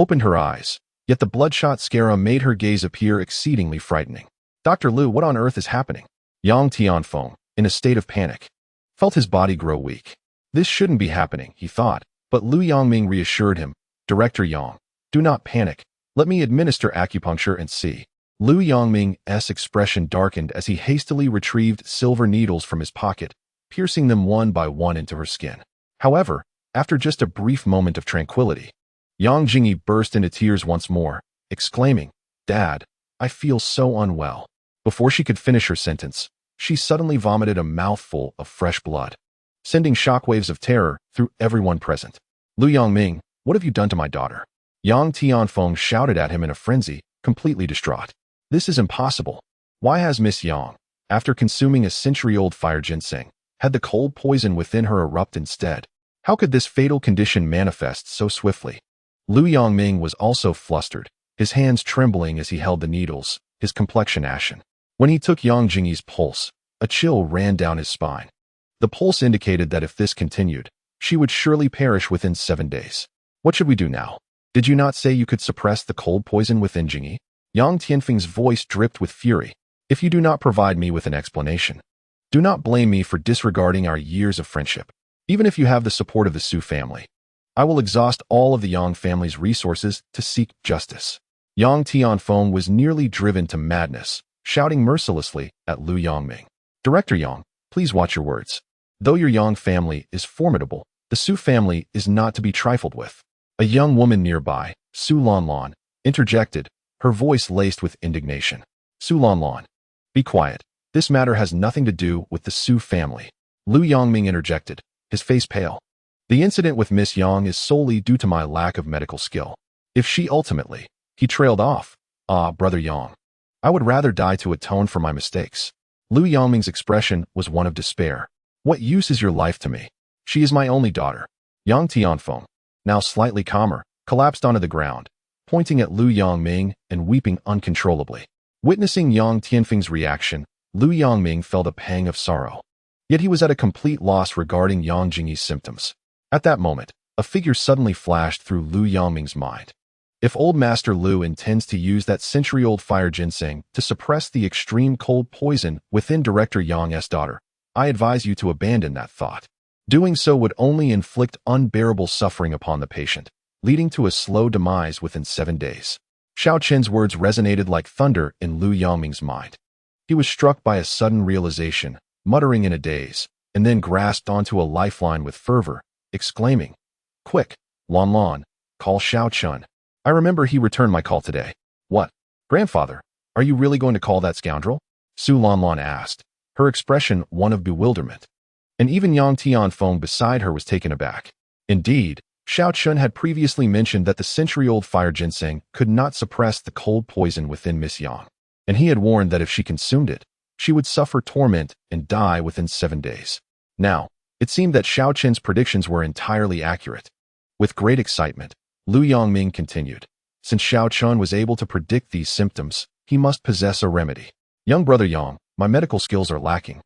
opened her eyes, yet the bloodshot scara made her gaze appear exceedingly frightening. Dr. Liu, what on earth is happening? Yang Tianfeng, in a state of panic, felt his body grow weak. This shouldn't be happening, he thought, but Lu Yongming reassured him. Director Yang, do not panic. Let me administer acupuncture and see. Lu Yongming's expression darkened as he hastily retrieved silver needles from his pocket, piercing them one by one into her skin. However, after just a brief moment of tranquility, Yang Jingyi burst into tears once more, exclaiming, Dad, I feel so unwell. Before she could finish her sentence, she suddenly vomited a mouthful of fresh blood, sending shockwaves of terror through everyone present. Lu Yongming, what have you done to my daughter? Yang Tianfeng shouted at him in a frenzy, completely distraught. This is impossible. Why has Miss Yang, after consuming a century-old fire ginseng, had the cold poison within her erupt instead? How could this fatal condition manifest so swiftly? Lu Yongming was also flustered, his hands trembling as he held the needles, his complexion ashen. When he took Yang Jingyi's pulse, a chill ran down his spine. The pulse indicated that if this continued, she would surely perish within 7 days. What should we do now? Did you not say you could suppress the cold poison within Jingyi? Yang Tianfeng's voice dripped with fury. If you do not provide me with an explanation, do not blame me for disregarding our years of friendship. Even if you have the support of the Su family, I will exhaust all of the Yang family's resources to seek justice. Yang Tianfeng was nearly driven to madness, shouting mercilessly at Lu Yongming. Director Yang, please watch your words. Though your Yang family is formidable, the Su family is not to be trifled with. A young woman nearby, Su Lanlan, interjected, her voice laced with indignation. Su Lanlan, be quiet. This matter has nothing to do with the Su family. Lu Yongming interjected, his face pale. The incident with Miss Yang is solely due to my lack of medical skill. If she ultimately, he trailed off. Brother Yang, I would rather die to atone for my mistakes. Lu Yongming's expression was one of despair. What use is your life to me? She is my only daughter. Yang Tianfeng, now slightly calmer, collapsed onto the ground, pointing at Lu Yongming and weeping uncontrollably. Witnessing Yang Tianfeng's reaction, Lu Yongming felt a pang of sorrow. Yet he was at a complete loss regarding Yang Jingyi's symptoms. At that moment, a figure suddenly flashed through Lu Yongming's mind. If old Master Lu intends to use that century-old fire ginseng to suppress the extreme cold poison within Director Yang's daughter, I advise you to abandon that thought. Doing so would only inflict unbearable suffering upon the patient, leading to a slow demise within 7 days. Xiao Qin's words resonated like thunder in Lu Yongming's mind. He was struck by a sudden realization, muttering in a daze, and then grasped onto a lifeline with fervor, exclaiming, Quick, Lanlan, call Xiao Qin. I remember he returned my call today. What? Grandfather, are you really going to call that scoundrel? Su Lanlan asked, her expression one of bewilderment. And even Yang Tianfeng beside her was taken aback. Indeed, Xiao Qin had previously mentioned that the century-old fire ginseng could not suppress the cold poison within Miss Yang, and he had warned that if she consumed it, she would suffer torment and die within 7 days. Now, it seemed that Xiao Qin's predictions were entirely accurate. With great excitement, Lu Yongming continued. Since Xiao Qin was able to predict these symptoms, he must possess a remedy. Young brother Yang, my medical skills are lacking,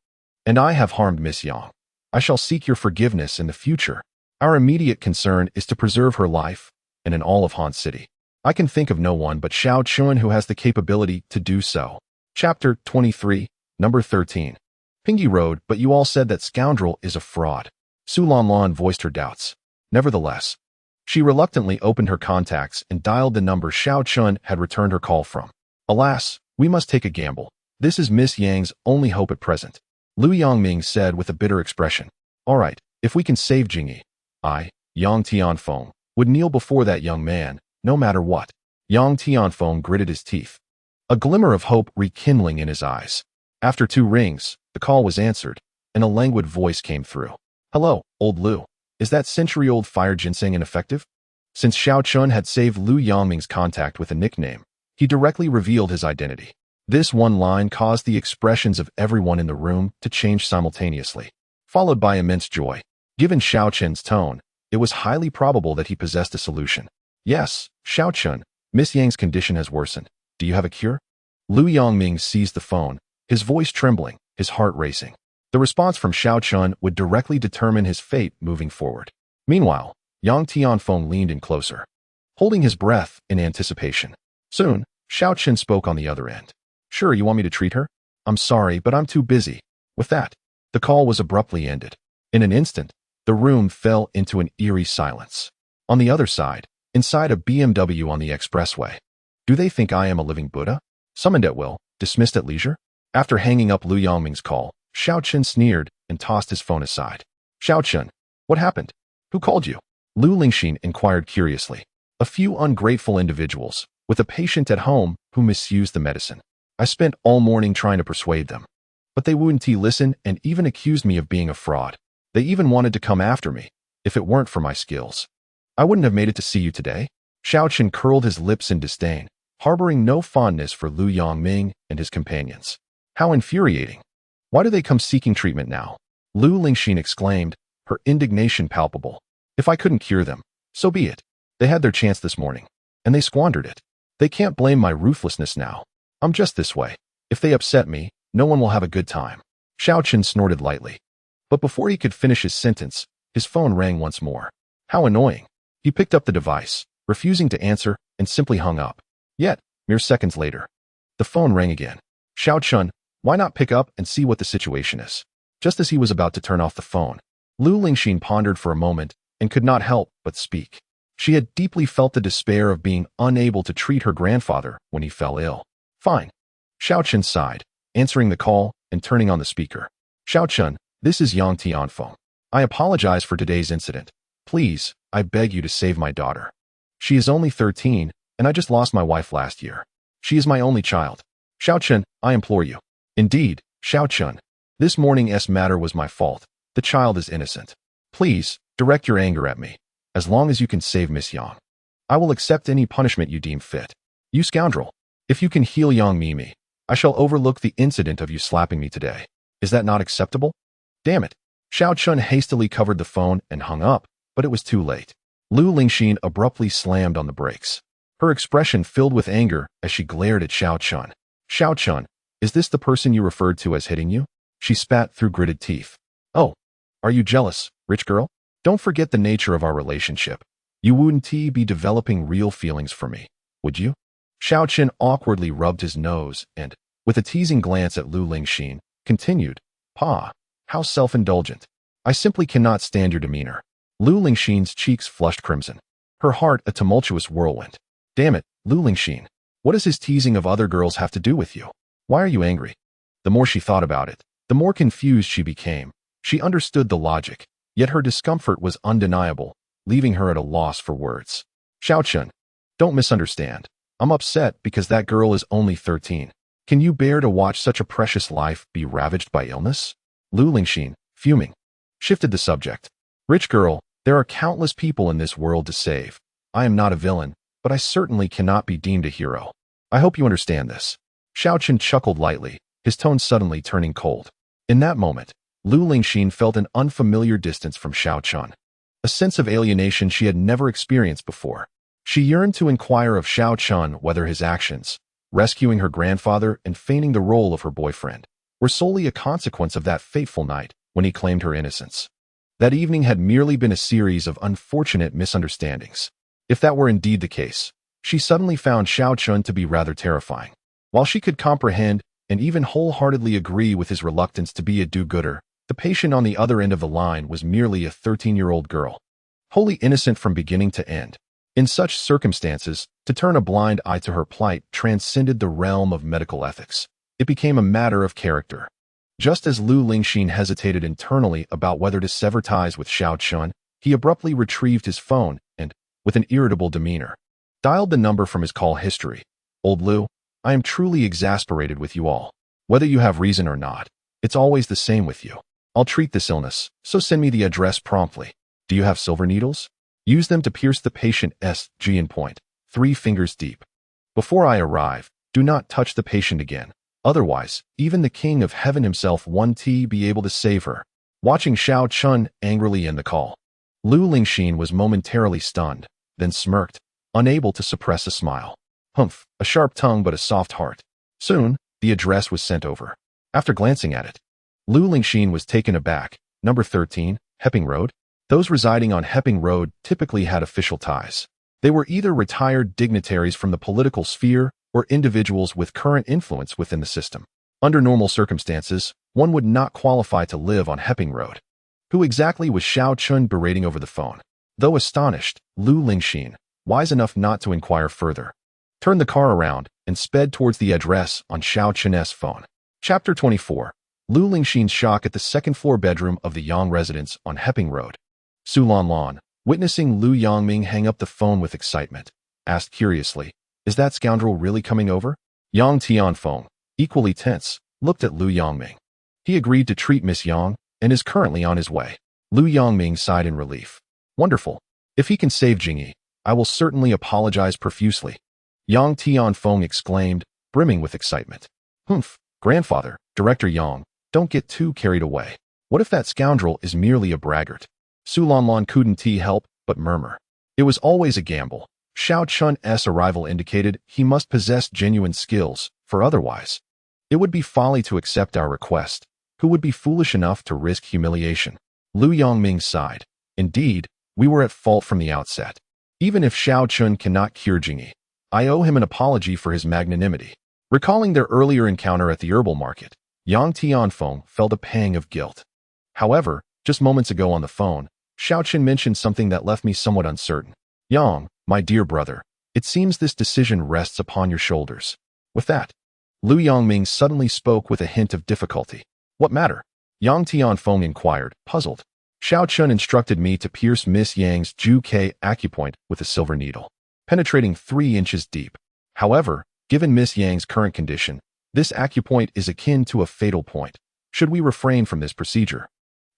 and I have harmed Miss Yang. I shall seek your forgiveness in the future. Our immediate concern is to preserve her life, and in all of Han City, I can think of no one but Xiao Qin who has the capability to do so. Chapter 23, Number 13. Pingy Road, but you all said that scoundrel is a fraud. Su Lanlan voiced her doubts. Nevertheless, she reluctantly opened her contacts and dialed the number Xiao Qin had returned her call from. Alas, we must take a gamble. This is Miss Yang's only hope at present. Lu Yongming said with a bitter expression. All right, if we can save Jingyi, I, Yang Tianfeng, would kneel before that young man, no matter what. Yang Tianfeng gritted his teeth, a glimmer of hope rekindling in his eyes. After 2 rings, the call was answered, and a languid voice came through. Hello, old Lu. Is that century-old fire ginseng ineffective? Since Xiao Qin had saved Lu Yongming's contact with a nickname, he directly revealed his identity. This one line caused the expressions of everyone in the room to change simultaneously, followed by immense joy. Given Xiao Qin's tone, it was highly probable that he possessed a solution. Yes, Xiao Qin, Miss Yang's condition has worsened. Do you have a cure? Lu Yongming seized the phone, his voice trembling, his heart racing. The response from Xiao Qin would directly determine his fate moving forward. Meanwhile, Yang Tianfeng leaned in closer. holding his breath in anticipation. Soon, Xiaoqun spoke on the other end. Sure, you want me to treat her? I'm sorry, but I'm too busy. With that, the call was abruptly ended. In an instant, the room fell into an eerie silence. On the other side, inside a BMW on the expressway. Do they think I am a living Buddha? Summoned at will, dismissed at leisure? After hanging up Lu Yongming's call, Xiaoqun sneered and tossed his phone aside. Xiaoqun, what happened? Who called you? Lu Lingxin inquired curiously. A few ungrateful individuals, with a patient at home who misused the medicine. I spent all morning trying to persuade them. But they wouldn't listen and even accused me of being a fraud. They even wanted to come after me, if it weren't for my skills. I wouldn't have made it to see you today. Xiaoqun curled his lips in disdain, harboring no fondness for Lu Yongming and his companions. How infuriating. Why do they come seeking treatment now? Lu Lingxin exclaimed, her indignation palpable. If I couldn't cure them, so be it. They had their chance this morning, and they squandered it. They can't blame my ruthlessness now. I'm just this way. If they upset me, no one will have a good time. Xiaoqun snorted lightly. But before he could finish his sentence, his phone rang once more. How annoying. He picked up the device, refusing to answer, and simply hung up. Yet, mere seconds later, the phone rang again. Xiaoqun, why not pick up and see what the situation is? Just as he was about to turn off the phone, Lu Lingxin pondered for a moment and could not help but speak. She had deeply felt the despair of being unable to treat her grandfather when he fell ill. Fine. Xiaoqun sighed, answering the call and turning on the speaker. Xiaoqun, this is Yang Tianfeng. I apologize for today's incident. Please, I beg you to save my daughter. She is only 13, and I just lost my wife last year. She is my only child. Xiaoqun, I implore you. Indeed, Xiaoqun. This morning's matter was my fault. The child is innocent. Please, direct your anger at me. As long as you can save Miss Yang, I will accept any punishment you deem fit. You scoundrel. If you can heal Yang Mimi, I shall overlook the incident of you slapping me today. Is that not acceptable? Damn it. Xiaoqun hastily covered the phone and hung up, but it was too late. Lu Lingxin abruptly slammed on the brakes. Her expression filled with anger as she glared at Xiaoqun. Xiaoqun, is this the person you referred to as hitting you? She spat through gritted teeth. Oh, are you jealous, rich girl? Don't forget the nature of our relationship. You wouldn't be developing real feelings for me, would you? Xiaoqun awkwardly rubbed his nose and, with a teasing glance at Lu Lingxin, continued, Pa, how self-indulgent. I simply cannot stand your demeanor. Lu Lingxin's cheeks flushed crimson. Her heart a tumultuous whirlwind. Damn it, Lu Lingxin. What does his teasing of other girls have to do with you? Why are you angry? The more she thought about it, the more confused she became. She understood the logic, yet her discomfort was undeniable, leaving her at a loss for words. Xiaoqun, don't misunderstand. I'm upset because that girl is only 13. Can you bear to watch such a precious life be ravaged by illness? Lu Lingxin, fuming, shifted the subject. Rich girl, there are countless people in this world to save. I am not a villain, but I certainly cannot be deemed a hero. I hope you understand this. Xiaoqun chuckled lightly, his tone suddenly turning cold. In that moment, Lu Lingxin felt an unfamiliar distance from Xiaoqun, a sense of alienation she had never experienced before. She yearned to inquire of Xiaoqun whether his actions, rescuing her grandfather and feigning the role of her boyfriend, were solely a consequence of that fateful night when he claimed her innocence. That evening had merely been a series of unfortunate misunderstandings. If that were indeed the case, she suddenly found Xiaoqun to be rather terrifying. While she could comprehend and even wholeheartedly agree with his reluctance to be a do-gooder, the patient on the other end of the line was merely a 13-year-old girl, wholly innocent from beginning to end. In such circumstances, to turn a blind eye to her plight transcended the realm of medical ethics. It became a matter of character. Just as Lu Lingxin hesitated internally about whether to sever ties with Xiaoqun, he abruptly retrieved his phone and, with an irritable demeanor, dialed the number from his call history. Old Lu, I am truly exasperated with you all. Whether you have reason or not, it's always the same with you. I'll treat this illness, so send me the address promptly. Do you have silver needles? Use them to pierce the patient's GN point, 3 fingers deep. Before I arrive, do not touch the patient again. Otherwise, even the King of Heaven himself won't be able to save her. Watching Xiaoqun angrily end the call, Lu Lingxin was momentarily stunned, then smirked, unable to suppress a smile. Humph, a sharp tongue but a soft heart. Soon, the address was sent over. After glancing at it, Lu Lingxin was taken aback. Number 13, Hepping Road? Those residing on Hepping Road typically had official ties. They were either retired dignitaries from the political sphere or individuals with current influence within the system. Under normal circumstances, one would not qualify to live on Hepping Road. Who exactly was Xiao Chun berating over the phone? Though astonished, Lu Lingxin, wise enough not to inquire further, turned the car around and sped towards the address on Xiao Chun's phone. Chapter 24. Lu Lingxin's shock at the second-floor bedroom of the Yang residence on Hepping Road. Su Lanlan, witnessing Lu Yangming hang up the phone with excitement, asked curiously, "Is that scoundrel really coming over?" Yang Tianfeng, equally tense, looked at Lu Yangming. He agreed to treat Miss Yang and is currently on his way. Lu Yangming sighed in relief. Wonderful. If he can save Jingyi, I will certainly apologize profusely. Yang Tianfeng exclaimed, brimming with excitement. Humph, grandfather, Director Yang, don't get too carried away. What if that scoundrel is merely a braggart? Su Lanlan couldn't help but murmur. It was always a gamble. Xiao Chun's arrival indicated he must possess genuine skills, for otherwise, it would be folly to accept our request. Who would be foolish enough to risk humiliation? Lu Yangming sighed. Indeed, we were at fault from the outset. Even if Xiao Chun cannot cure Jingyi, I owe him an apology for his magnanimity. Recalling their earlier encounter at the herbal market, Yang Tianfeng felt a pang of guilt. However, just moments ago on the phone, Xiao Chun mentioned something that left me somewhat uncertain. Yang, my dear brother, it seems this decision rests upon your shoulders. With that, Lu Yangming suddenly spoke with a hint of difficulty. What matter? Yang Tianfeng inquired, puzzled. Xiao Chun instructed me to pierce Miss Yang's Ju-K acupoint with a silver needle, penetrating 3 inches deep. However, given Miss Yang's current condition, this acupoint is akin to a fatal point. Should we refrain from this procedure,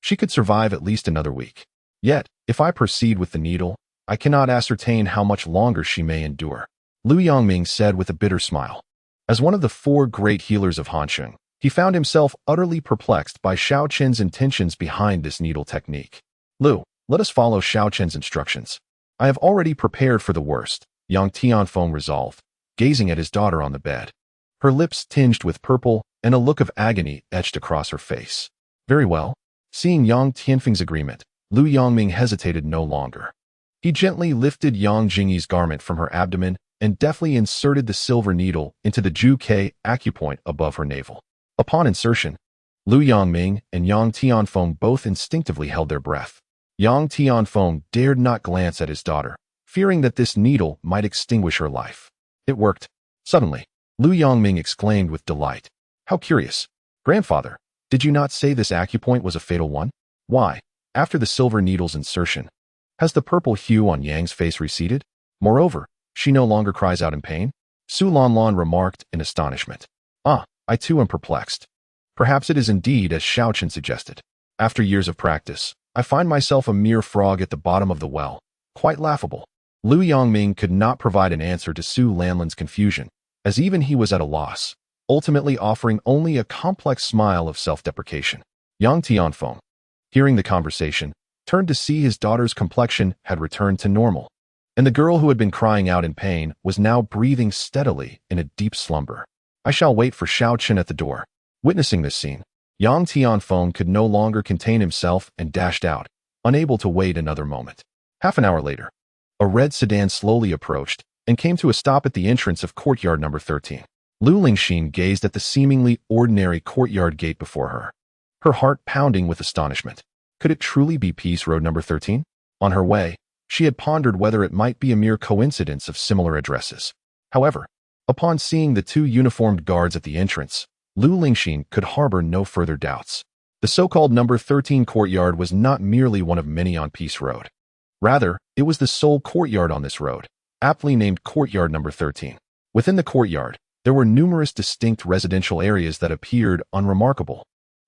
she could survive at least another week. Yet, if I proceed with the needle, I cannot ascertain how much longer she may endure. Lu Yangming said with a bitter smile. As one of the 4 great healers of Hansheng, he found himself utterly perplexed by Xiao Chen's intentions behind this needle technique. Lu, let us follow Xiao Chen's instructions. I have already prepared for the worst, Yang Tianfeng resolved, gazing at his daughter on the bed. Her lips tinged with purple and a look of agony etched across her face. Very well. Seeing Yang Tianfeng's agreement, Lu Yangming hesitated no longer. He gently lifted Yang Jingyi's garment from her abdomen and deftly inserted the silver needle into the Ju-K acupoint above her navel. Upon insertion, Lu Yangming and Yang Tianfeng both instinctively held their breath. Yang Tianfeng dared not glance at his daughter, fearing that this needle might extinguish her life. It worked. Suddenly, Lu Yangming exclaimed with delight. How curious. Grandfather, did you not say this acupoint was a fatal one? Why, after the silver needle's insertion, has the purple hue on Yang's face receded? Moreover, she no longer cries out in pain? Su Lanlan remarked in astonishment. I too am perplexed. Perhaps it is indeed as Xiao Chun suggested. After years of practice, I find myself a mere frog at the bottom of the well. Quite laughable. Lu Yangming could not provide an answer to Su Lanlan's confusion, as even he was at a loss, ultimately offering only a complex smile of self-deprecation. Yang Tianfeng, hearing the conversation, turned to see his daughter's complexion had returned to normal, and the girl who had been crying out in pain was now breathing steadily in a deep slumber. I shall wait for Xiao Chun at the door. Witnessing this scene, Yang Tianfeng could no longer contain himself and dashed out, unable to wait another moment. Half an hour later, a red sedan slowly approached and came to a stop at the entrance of courtyard number 13. Lu Lingxin gazed at the seemingly ordinary courtyard gate before her, her heart pounding with astonishment. Could it truly be Peace Road number 13? On her way, she had pondered whether it might be a mere coincidence of similar addresses. However, upon seeing the 2 uniformed guards at the entrance, Lu Lingxin could harbor no further doubts. The so-called number 13 courtyard was not merely one of many on Peace Road. Rather, it was the sole courtyard on this road, aptly named courtyard number 13. Within the courtyard, there were numerous distinct residential areas that appeared unremarkable.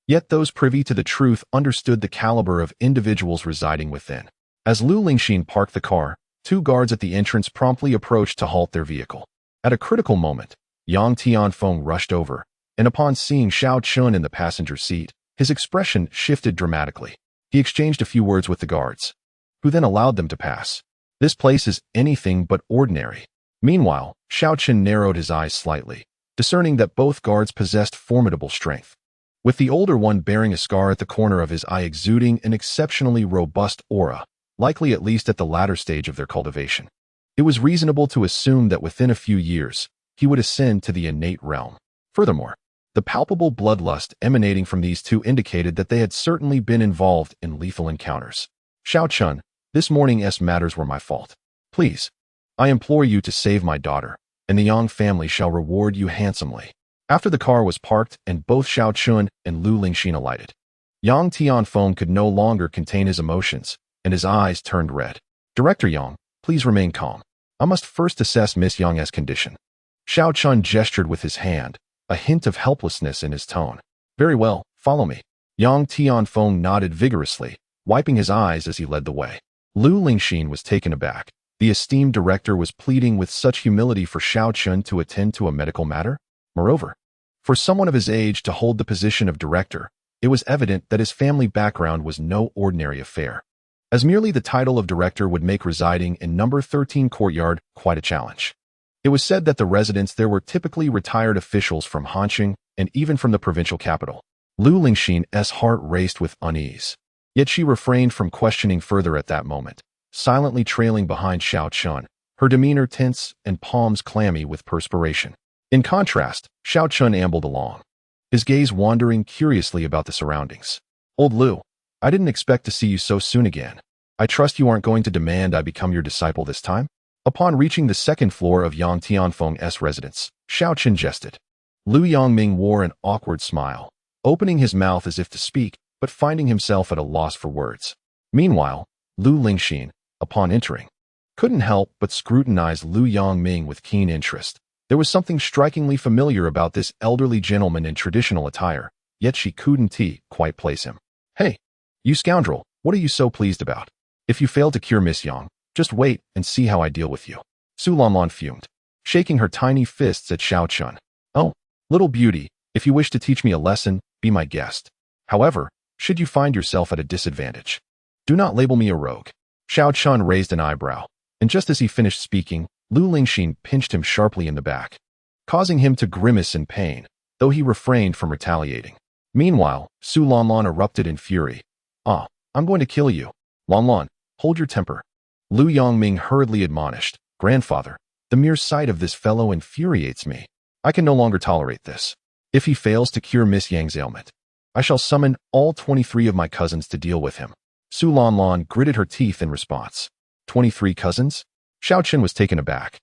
Yet those privy to the truth understood the caliber of individuals residing within. As Lu Lingxin parked the car, 2 guards at the entrance promptly approached to halt their vehicle. At a critical moment, Yang Tianfeng rushed over, and upon seeing Xiao Chun in the passenger seat, his expression shifted dramatically. He exchanged a few words with the guards, who then allowed them to pass. This place is anything but ordinary. Meanwhile, Xiao Chun narrowed his eyes slightly, discerning that both guards possessed formidable strength, with the older one bearing a scar at the corner of his eye exuding an exceptionally robust aura, likely at least at the latter stage of their cultivation. It was reasonable to assume that within a few years, he would ascend to the innate realm. Furthermore, the palpable bloodlust emanating from these two indicated that they had certainly been involved in lethal encounters. Xiao Chun, this morning's matters were my fault. Please, I implore you to save my daughter, and the Yang family shall reward you handsomely. After the car was parked and both Xiao Chun and Lu Lingxin alighted, Yang Tianfeng could no longer contain his emotions, and his eyes turned red. Director Yang, please remain calm. I must first assess Miss Yang's condition. Xiao Chun gestured with his hand, a hint of helplessness in his tone. Very well, follow me. Yang Tianfeng nodded vigorously, wiping his eyes as he led the way. Lu Lingxin was taken aback. The esteemed director was pleading with such humility for Xiao Chun to attend to a medical matter. Moreover, for someone of his age to hold the position of director, it was evident that his family background was no ordinary affair, as merely the title of director would make residing in number 13 courtyard quite a challenge. It was said that the residents there were typically retired officials from Hanqing and even from the provincial capital. Lu Lingxin's heart raced with unease, yet she refrained from questioning further at that moment, silently trailing behind Xiao Chun, her demeanor tense and palms clammy with perspiration. In contrast, Xiao Chun ambled along, his gaze wandering curiously about the surroundings. Old Lu, I didn't expect to see you so soon again. I trust you aren't going to demand I become your disciple this time? Upon reaching the second floor of Yang Tianfeng's residence, Xiao Chun jested. Lu Yangming wore an awkward smile, opening his mouth as if to speak, but finding himself at a loss for words. Meanwhile, Lu Lingxin, upon entering, couldn't help but scrutinize Lu Yangming with keen interest. There was something strikingly familiar about this elderly gentleman in traditional attire, yet she couldn't quite place him. Hey, you scoundrel, what are you so pleased about? If you fail to cure Miss Yang, just wait and see how I deal with you. Su Lanlan fumed, shaking her tiny fists at Xiao Chun. Oh, little beauty, if you wish to teach me a lesson, be my guest. However, should you find yourself at a disadvantage, do not label me a rogue. Xiao Chun raised an eyebrow, and just as he finished speaking, Lu Lingxin pinched him sharply in the back, causing him to grimace in pain, though he refrained from retaliating. Meanwhile, Su Lanlan erupted in fury. Ah, I'm going to kill you. Lanlan, hold your temper. Lu Yangming hurriedly admonished. Grandfather, the mere sight of this fellow infuriates me. I can no longer tolerate this. If he fails to cure Miss Yang's ailment, I shall summon all 23 of my cousins to deal with him. Su Lanlan gritted her teeth in response. 23 cousins? Xiao Chun was taken aback,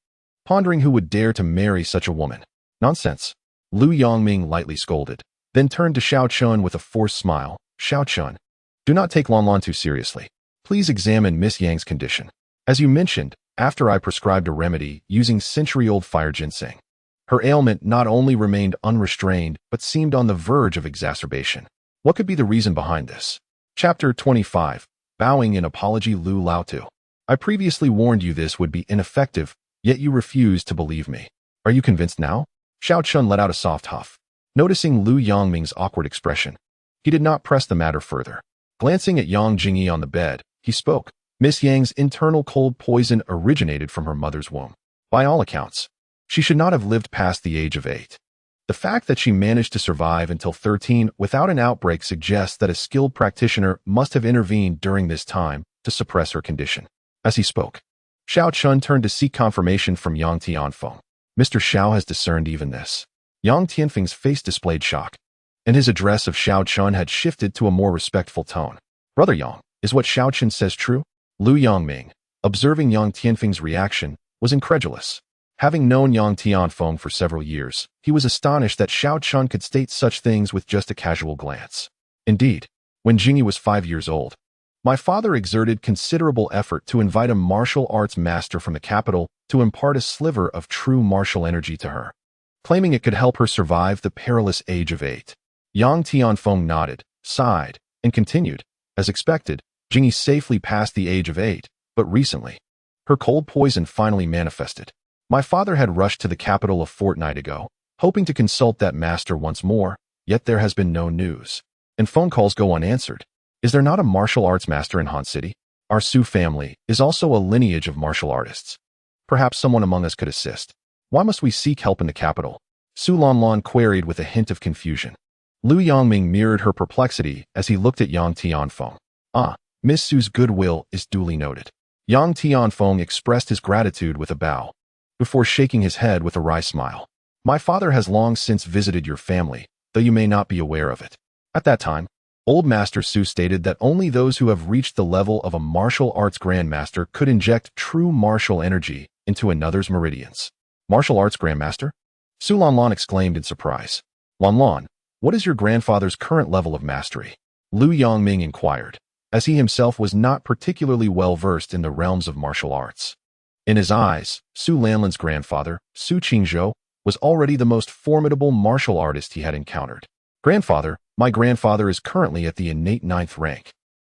pondering who would dare to marry such a woman. Nonsense. Lu Yangming lightly scolded, then turned to Xiao Chun with a forced smile. Xiao Chun, do not take Lanlan too seriously. Please examine Miss Yang's condition. As you mentioned, after I prescribed a remedy using century-old fire ginseng, her ailment not only remained unrestrained but seemed on the verge of exacerbation. What could be the reason behind this? Chapter 25. Bowing in apology. Lu Laotu. I previously warned you this would be ineffective, yet you refused to believe me. Are you convinced now? Xiao Chun let out a soft huff. Noticing Lu Yangming's awkward expression, he did not press the matter further. Glancing at Yang Jingyi on the bed, he spoke. Miss Yang's internal cold poison originated from her mother's womb. By all accounts, she should not have lived past the age of 8. The fact that she managed to survive until 13 without an outbreak suggests that a skilled practitioner must have intervened during this time to suppress her condition. As he spoke, Xiao Chun turned to seek confirmation from Yang Tianfeng. Mr. Xiao has discerned even this. Yang Tianfeng's face displayed shock, and his address of Xiao Chun had shifted to a more respectful tone. Brother Yang, is what Xiao Chun says true? Lu Yangming, observing Yang Tianfeng's reaction, was incredulous. Having known Yang Tianfeng for several years, he was astonished that Xiao Chun could state such things with just a casual glance. Indeed, when Jingyi was 5 years old, my father exerted considerable effort to invite a martial arts master from the capital to impart a sliver of true martial energy to her, claiming it could help her survive the perilous age of 8. Yang Tianfeng nodded, sighed, and continued. As expected, Jingyi safely passed the age of 8, but recently, her cold poison finally manifested. My father had rushed to the capital a fortnight ago, hoping to consult that master once more, yet there has been no news, and phone calls go unanswered. Is there not a martial arts master in Han City? Our Su family is also a lineage of martial artists. Perhaps someone among us could assist. Why must we seek help in the capital? Su Lanlan queried with a hint of confusion. Lu Yangming mirrored her perplexity as he looked at Yang Tianfeng. Ah, Miss Su's goodwill is duly noted. Yang Tianfeng expressed his gratitude with a bow, before shaking his head with a wry smile. My father has long since visited your family, though you may not be aware of it. At that time, Old Master Su stated that only those who have reached the level of a martial arts grandmaster could inject true martial energy into another's meridians. Martial arts grandmaster? Su Lanlan exclaimed in surprise. Lanlan, what is your grandfather's current level of mastery? Lu Yongming inquired, as he himself was not particularly well versed in the realms of martial arts. In his eyes, Su Lanlan's grandfather, Su Qingzhou, was already the most formidable martial artist he had encountered. Grandfather, my grandfather is currently at the innate 9th rank,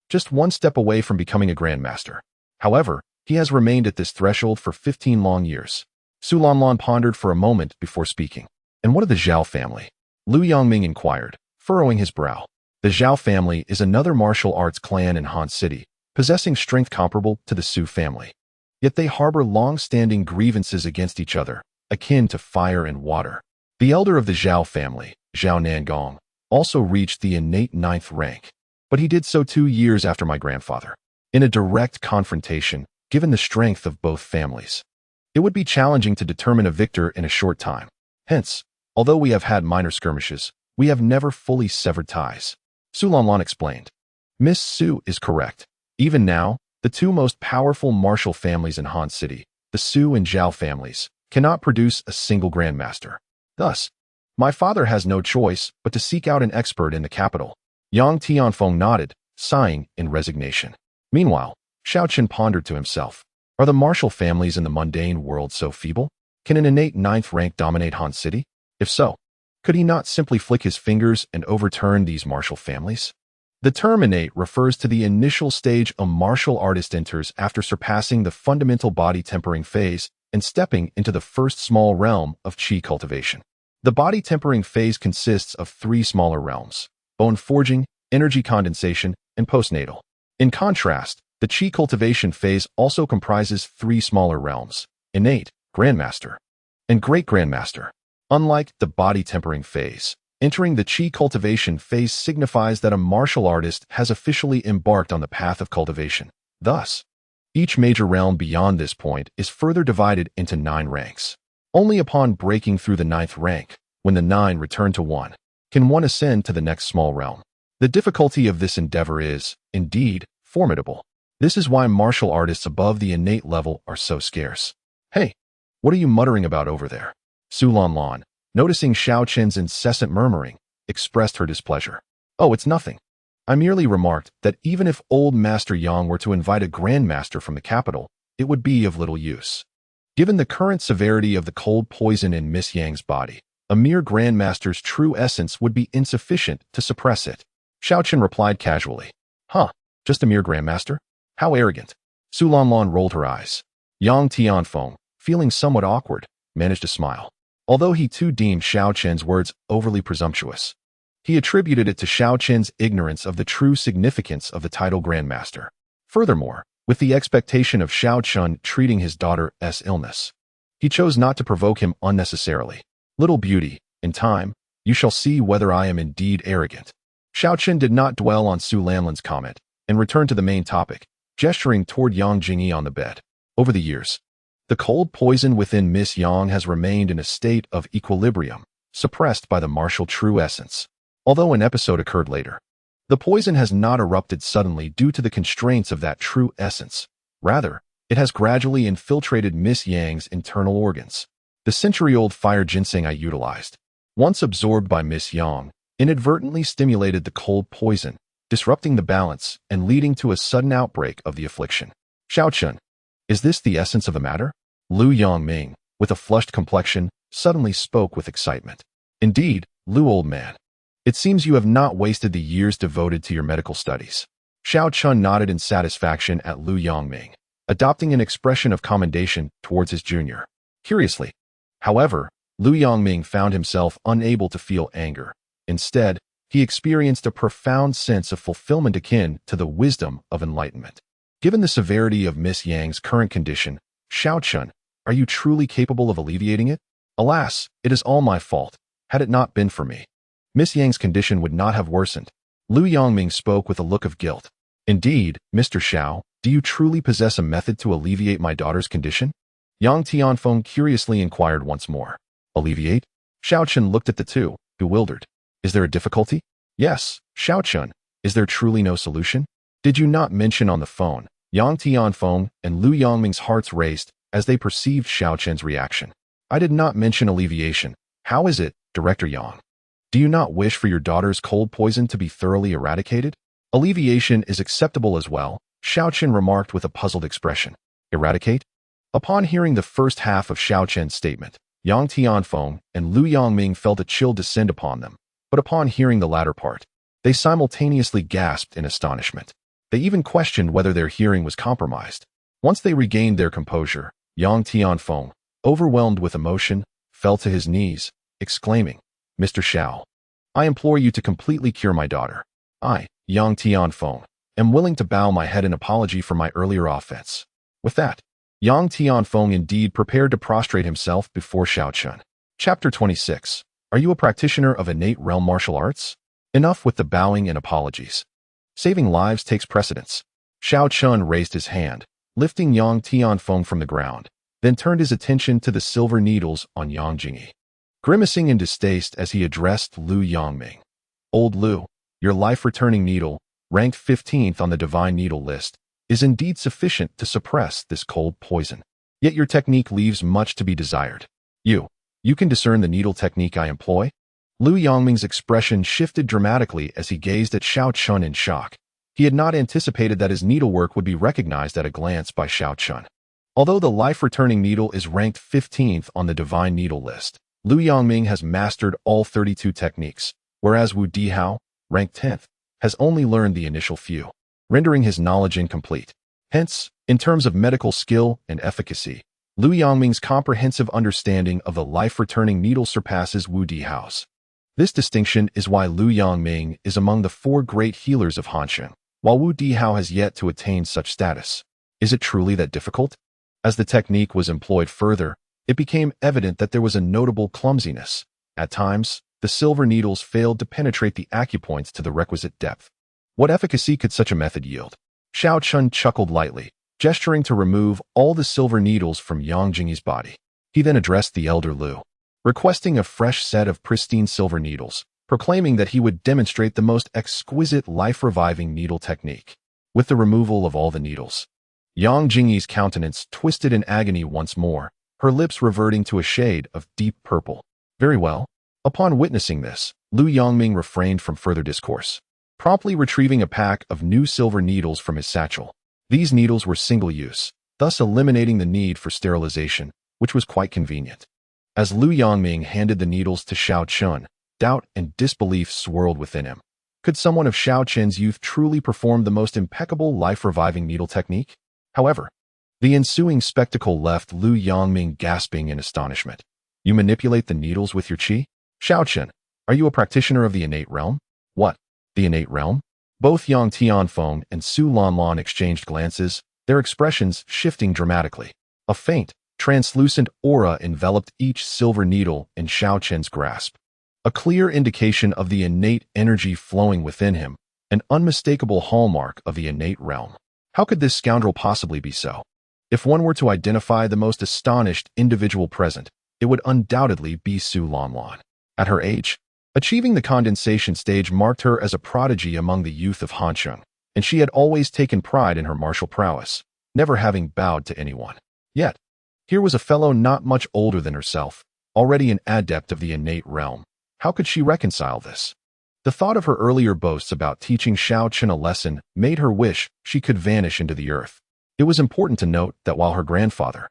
just one step away from becoming a grandmaster. However, he has remained at this threshold for 15 long years. Su Lanlan pondered for a moment before speaking. And what of the Zhao family? Lu Yongming inquired, furrowing his brow. The Zhao family is another martial arts clan in Han City, possessing strength comparable to the Su family. Yet they harbor long-standing grievances against each other, akin to fire and water. The elder of the Zhao family, Zhao Nangong, also reached the innate 9th rank, but he did so 2 years after my grandfather. In a direct confrontation, given the strength of both families, it would be challenging to determine a victor in a short time. Hence, although we have had minor skirmishes, we have never fully severed ties. Su Lanlan explained. Miss Su is correct. Even now, the two most powerful martial families in Han City, the Su and Zhao families, cannot produce a single grandmaster. Thus, my father has no choice but to seek out an expert in the capital. Yang Tianfeng nodded, sighing in resignation. Meanwhile, Xiaoqin pondered to himself. Are the martial families in the mundane world so feeble? Can an innate 9th rank dominate Han City? If so, could he not simply flick his fingers and overturn these martial families? The term innate refers to the initial stage a martial artist enters after surpassing the fundamental body tempering phase and stepping into the first small realm of qi cultivation. The body tempering phase consists of 3 smaller realms: bone forging, energy condensation, and postnatal. In contrast, the qi cultivation phase also comprises 3 smaller realms: innate, grandmaster, and great grandmaster. Unlike the body tempering phase, entering the qi cultivation phase signifies that a martial artist has officially embarked on the path of cultivation. Thus, each major realm beyond this point is further divided into 9 ranks. Only upon breaking through the 9th rank, when the 9 return to 1, can one ascend to the next small realm. The difficulty of this endeavor is, indeed, formidable. This is why martial artists above the innate level are so scarce. Hey, what are you muttering about over there? Su Lanlan, noticing Xiaoqin's incessant murmuring, expressed her displeasure. Oh, it's nothing. I merely remarked that even if old Master Yang were to invite a grandmaster from the capital, it would be of little use. Given the current severity of the cold poison in Miss Yang's body, a mere grandmaster's true essence would be insufficient to suppress it. Xiaoqin replied casually. Huh, just a mere grandmaster? How arrogant. Su Lanlan rolled her eyes. Yang Tianfeng, feeling somewhat awkward, managed to smile. Although he too deemed Xiaoqin's words overly presumptuous, he attributed it to Xiaoqin's ignorance of the true significance of the title grandmaster. Furthermore, with the expectation of Xiaoqin treating his daughter's illness, he chose not to provoke him unnecessarily. Little beauty, in time, you shall see whether I am indeed arrogant. Xiaoqin did not dwell on Su Lanlan's comment and returned to the main topic, gesturing toward Yang Jingyi on the bed. Over the years, the cold poison within Miss Yang has remained in a state of equilibrium, suppressed by the martial true essence. Although an episode occurred later, the poison has not erupted suddenly due to the constraints of that true essence. Rather, it has gradually infiltrated Miss Yang's internal organs. The century-old fire ginseng I utilized, once absorbed by Miss Yang, inadvertently stimulated the cold poison, disrupting the balance and leading to a sudden outbreak of the affliction. Xiaoqin, is this the essence of the matter? Lu Yongming, with a flushed complexion, suddenly spoke with excitement. Indeed, Lu old man. It seems you have not wasted the years devoted to your medical studies. Xiaoqin nodded in satisfaction at Lu Yongming, adopting an expression of commendation towards his junior. Curiously, however, Lu Yongming found himself unable to feel anger. Instead, he experienced a profound sense of fulfillment akin to the wisdom of enlightenment. Given the severity of Miss Yang's current condition, Xiaoqin, are you truly capable of alleviating it? Alas, it is all my fault. Had it not been for me, Miss Yang's condition would not have worsened. Lu Yongming spoke with a look of guilt. Indeed, Mr. Xiao, Do you truly possess a method to alleviate my daughter's condition? Yang Tianfeng curiously inquired once more. Alleviate? Xiaochun looked at the two, bewildered. Is there a difficulty? Yes, Xiaochun. Is there truly no solution? Did you not mention on the phone? Yang Tianfeng and Lu Yongming's hearts raced as they perceived Xiaochun's reaction. I did not mention alleviation. How is it, Director Yang? Do you not wish for your daughter's cold poison to be thoroughly eradicated? Alleviation is acceptable as well, Xiaochun remarked with a puzzled expression. Eradicate? Upon hearing the first half of Xiaochun's statement, Yang Tianfeng and Lu Yongming felt a chill descend upon them, but upon hearing the latter part, they simultaneously gasped in astonishment. They even questioned whether their hearing was compromised. Once they regained their composure, Yang Tianfeng, overwhelmed with emotion, fell to his knees, exclaiming, Mr. Xiao, I implore you to completely cure my daughter. I, Yang Tianfeng, am willing to bow my head in apology for my earlier offense. With that, Yang Tianfeng indeed prepared to prostrate himself before Xiaochun. Chapter 26. Are you a practitioner of innate realm martial arts? Enough with the bowing and apologies. Saving lives takes precedence. Xiaochun raised his hand, lifting Yang Tianfeng from the ground, then turned his attention to the silver needles on Yang Jingyi. Grimacing in distaste as he addressed Lu Yongming. Old Lu, your life-returning needle, ranked 15th on the divine needle list, is indeed sufficient to suppress this cold poison. Yet your technique leaves much to be desired. You can discern the needle technique I employ? Lu Yongming's expression shifted dramatically as he gazed at Xiaochun in shock. He had not anticipated that his needlework would be recognized at a glance by Xiaochun. Although the life-returning needle is ranked 15th on the divine needle list, Lu Yongming has mastered all 32 techniques, whereas Wu Dihao, ranked 10th, has only learned the initial few, rendering his knowledge incomplete. Hence, in terms of medical skill and efficacy, Lu Yongming's comprehensive understanding of the life-returning needle surpasses Wu Dihao's. This distinction is why Lu Yongming is among the 4 great healers of Hansheng, while Wu Dihao has yet to attain such status. Is it truly that difficult? As the technique was employed further, it became evident that there was a notable clumsiness. At times, the silver needles failed to penetrate the acupoints to the requisite depth. What efficacy could such a method yield? Xiaochun chuckled lightly, gesturing to remove all the silver needles from Yang Jingyi's body. He then addressed the elder Lu, requesting a fresh set of pristine silver needles, proclaiming that he would demonstrate the most exquisite life-reviving needle technique. With the removal of all the needles, Yang Jingyi's countenance twisted in agony once more, her lips reverting to a shade of deep purple. Very well. Upon witnessing this, Lu Yongming refrained from further discourse, promptly retrieving a pack of new silver needles from his satchel. These needles were single-use, thus eliminating the need for sterilization, which was quite convenient. As Lu Yongming handed the needles to Xiaochun, doubt and disbelief swirled within him. Could someone of Xiaochun's youth truly perform the most impeccable life-reviving needle technique? However, the ensuing spectacle left Lu Yongming gasping in astonishment. You manipulate the needles with your qi? Xiaochun, are you a practitioner of the innate realm? What? The innate realm? Both Yang Tianfeng and Su Lanlan exchanged glances, their expressions shifting dramatically. A faint, translucent aura enveloped each silver needle in Xiaochun's grasp. A clear indication of the innate energy flowing within him, an unmistakable hallmark of the innate realm. How could this scoundrel possibly be so? If one were to identify the most astonished individual present, it would undoubtedly be Su Lanlan. At her age, achieving the condensation stage marked her as a prodigy among the youth of Hansheng, and she had always taken pride in her martial prowess, never having bowed to anyone. Yet, here was a fellow not much older than herself, already an adept of the innate realm. How could she reconcile this? The thought of her earlier boasts about teaching Xiaochun a lesson made her wish she could vanish into the earth. It was important to note that while her grandfather,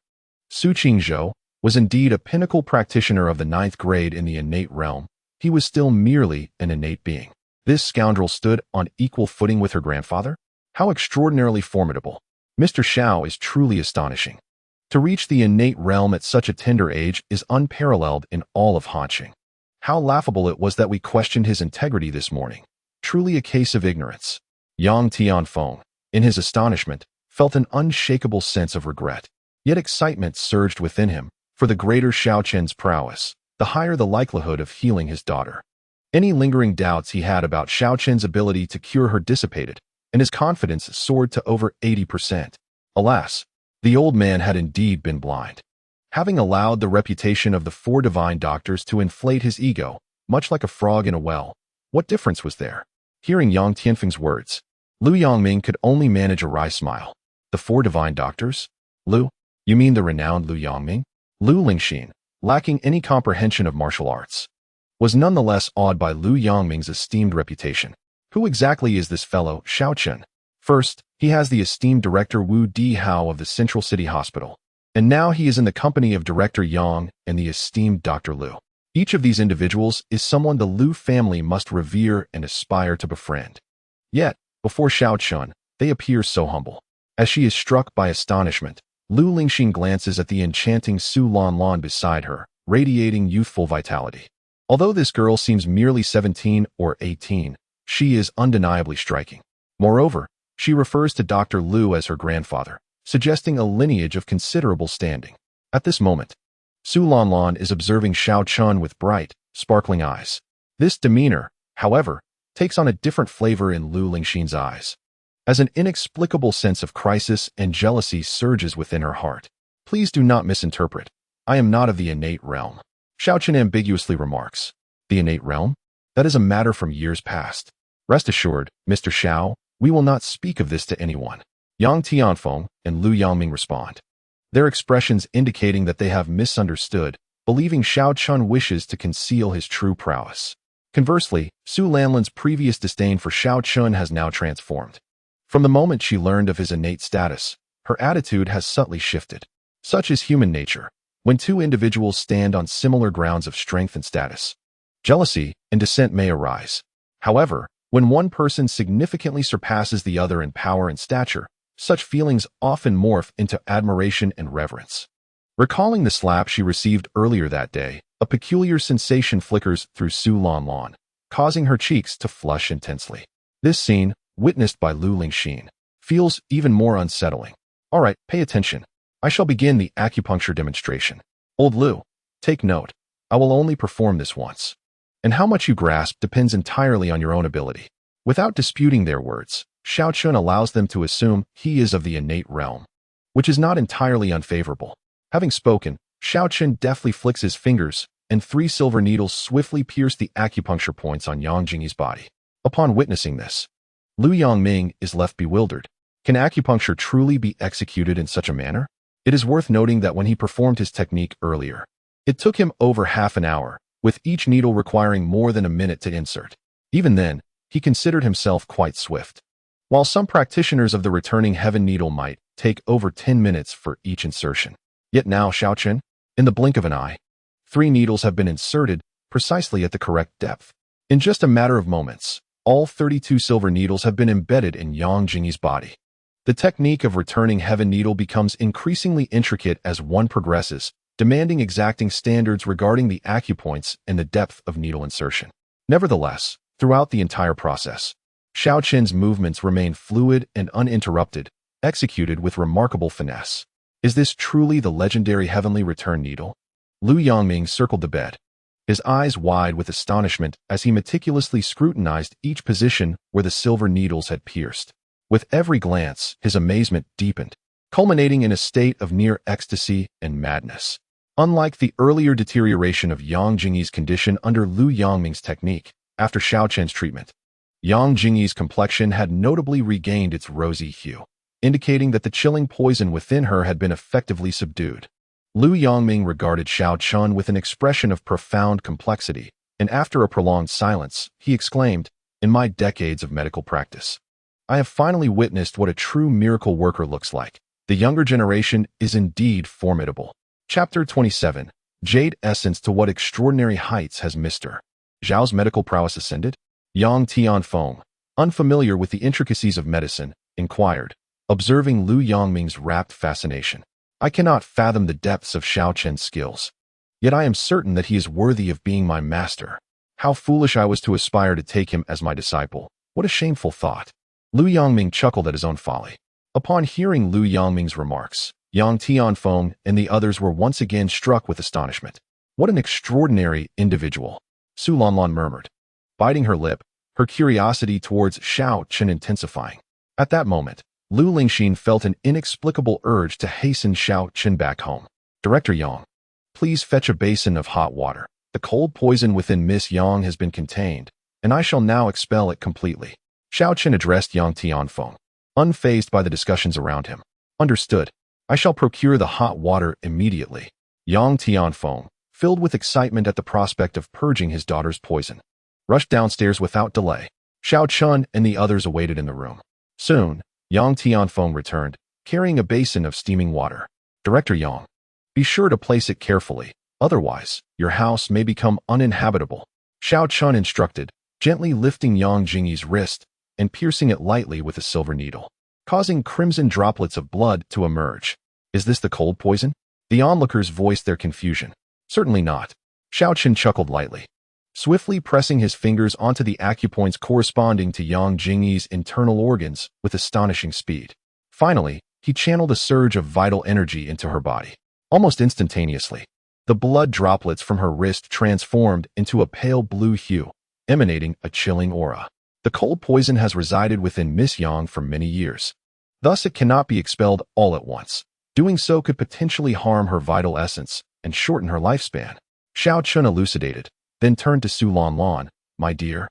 Su Qingzhou, was indeed a pinnacle practitioner of the 9th grade in the innate realm, he was still merely an innate being. This scoundrel stood on equal footing with her grandfather? How extraordinarily formidable. Mr. Xiao is truly astonishing. To reach the innate realm at such a tender age is unparalleled in all of Hansheng. How laughable it was that we questioned his integrity this morning. Truly a case of ignorance. Yang Tianfeng, in his astonishment, felt an unshakable sense of regret. Yet excitement surged within him, for the greater Xiaochun's prowess, the higher the likelihood of healing his daughter. Any lingering doubts he had about Xiaochun's ability to cure her dissipated, and his confidence soared to over 80%. Alas, the old man had indeed been blind. Having allowed the reputation of the four divine doctors to inflate his ego, much like a frog in a well, what difference was there? Hearing Yang Tianfeng's words, Lu Yongming could only manage a wry smile. The four divine doctors? Lu? You mean the renowned Lu Yongming? Lu Lingxin, lacking any comprehension of martial arts, was nonetheless awed by Lu Yongming's esteemed reputation. Who exactly is this fellow, Xiao Chen? First, he has the esteemed director Wu Dihao of the Central City Hospital, and now he is in the company of Director Yang and the esteemed Dr. Lu. Each of these individuals is someone the Lu family must revere and aspire to befriend. Yet, before Xiao Chen, they appear so humble. As she is struck by astonishment, Lu Lingxin glances at the enchanting Su Lanlan beside her, radiating youthful vitality. Although this girl seems merely 17 or 18, she is undeniably striking. Moreover, she refers to Dr. Lu as her grandfather, suggesting a lineage of considerable standing. At this moment, Su Lanlan is observing Xiao Chen with bright, sparkling eyes. This demeanor, however, takes on a different flavor in Lu Lingxin's eyes, as an inexplicable sense of crisis and jealousy surges within her heart. Please do not misinterpret. I am not of the innate realm. Xiao Chen ambiguously remarks. The innate realm? That is a matter from years past. Rest assured, Mr. Xiao, we will not speak of this to anyone. Yang Tianfeng and Lu Yongming respond, their expressions indicating that they have misunderstood, believing Xiao Chen wishes to conceal his true prowess. Conversely, Su Lanlan's previous disdain for Xiao Chen has now transformed. From the moment she learned of his innate status, her attitude has subtly shifted. Such is human nature. When two individuals stand on similar grounds of strength and status, jealousy and dissent may arise. However, when one person significantly surpasses the other in power and stature, such feelings often morph into admiration and reverence. Recalling the slap she received earlier that day, a peculiar sensation flickers through Su Lanlan, causing her cheeks to flush intensely. This scene, witnessed by Lu Lingxin, feels even more unsettling. All right, pay attention. I shall begin the acupuncture demonstration. Old Lu, take note. I will only perform this once. And how much you grasp depends entirely on your own ability. Without disputing their words, Xiao Chen allows them to assume he is of the innate realm, which is not entirely unfavorable. Having spoken, Xiao Chen deftly flicks his fingers, and 3 silver needles swiftly pierce the acupuncture points on Yang Jingyi's body. Upon witnessing this, Lu Yongming is left bewildered. Can acupuncture truly be executed in such a manner? It is worth noting that when he performed his technique earlier, it took him over half an hour, with each needle requiring more than a minute to insert. Even then, he considered himself quite swift. While some practitioners of the returning heaven needle might take over 10 minutes for each insertion. Yet now Xiao Chen, in the blink of an eye, 3 needles have been inserted precisely at the correct depth. In just a matter of moments, all 32 silver needles have been embedded in Yang Jingyi's body. The technique of returning heaven needle becomes increasingly intricate as one progresses, demanding exacting standards regarding the acupoints and the depth of needle insertion. Nevertheless, throughout the entire process, Xiao Chen's movements remain fluid and uninterrupted, executed with remarkable finesse. Is this truly the legendary heavenly return needle? Lu Yongming circled the bed, his eyes wide with astonishment as he meticulously scrutinized each position where the silver needles had pierced. With every glance, his amazement deepened, culminating in a state of near ecstasy and madness. Unlike the earlier deterioration of Yang Jingyi's condition under Lu Yongming's technique, after Xiao Chen's treatment, Yang Jingyi's complexion had notably regained its rosy hue, indicating that the chilling poison within her had been effectively subdued. Lu Yongming regarded Xiao Chen with an expression of profound complexity, and after a prolonged silence, he exclaimed, "In my decades of medical practice, I have finally witnessed what a true miracle worker looks like. The younger generation is indeed formidable." Chapter 27. Jade Essence. To what extraordinary heights has Mr. Zhao's medical prowess ascended? Yang Tianfeng, unfamiliar with the intricacies of medicine, inquired, observing Lu Yongming's rapt fascination. I cannot fathom the depths of Xiao Chen's skills. Yet I am certain that he is worthy of being my master. How foolish I was to aspire to take him as my disciple. What a shameful thought. Lu Yongming chuckled at his own folly. Upon hearing Lu Yongming's remarks, Yang Tianfeng and the others were once again struck with astonishment. What an extraordinary individual, Su Lanlan murmured, biting her lip, her curiosity towards Xiao Chen intensifying. At that moment, Lu Lingxin felt an inexplicable urge to hasten Xiao Chen back home. Director Yang, please fetch a basin of hot water. The cold poison within Miss Yang has been contained, and I shall now expel it completely. Xiao Chen addressed Yang Tianfeng, unfazed by the discussions around him. Understood. I shall procure the hot water immediately. Yang Tianfeng, filled with excitement at the prospect of purging his daughter's poison, rushed downstairs without delay. Xiao Chun and the others awaited in the room. Soon, Yang Tianfeng returned, carrying a basin of steaming water. Director Yang, be sure to place it carefully, otherwise, your house may become uninhabitable. Xiao Chun instructed, gently lifting Yang Jingyi's wrist and piercing it lightly with a silver needle, causing crimson droplets of blood to emerge. Is this the cold poison? The onlookers voiced their confusion. Certainly not. Xiao Chen chuckled lightly, swiftly pressing his fingers onto the acupoints corresponding to Yang Jingyi's internal organs with astonishing speed. Finally, he channeled a surge of vital energy into her body. Almost instantaneously, the blood droplets from her wrist transformed into a pale blue hue, emanating a chilling aura. The cold poison has resided within Miss Yang for many years. Thus, it cannot be expelled all at once. Doing so could potentially harm her vital essence and shorten her lifespan. Xiao Chun elucidated, then turned to Su Lanlan. My dear,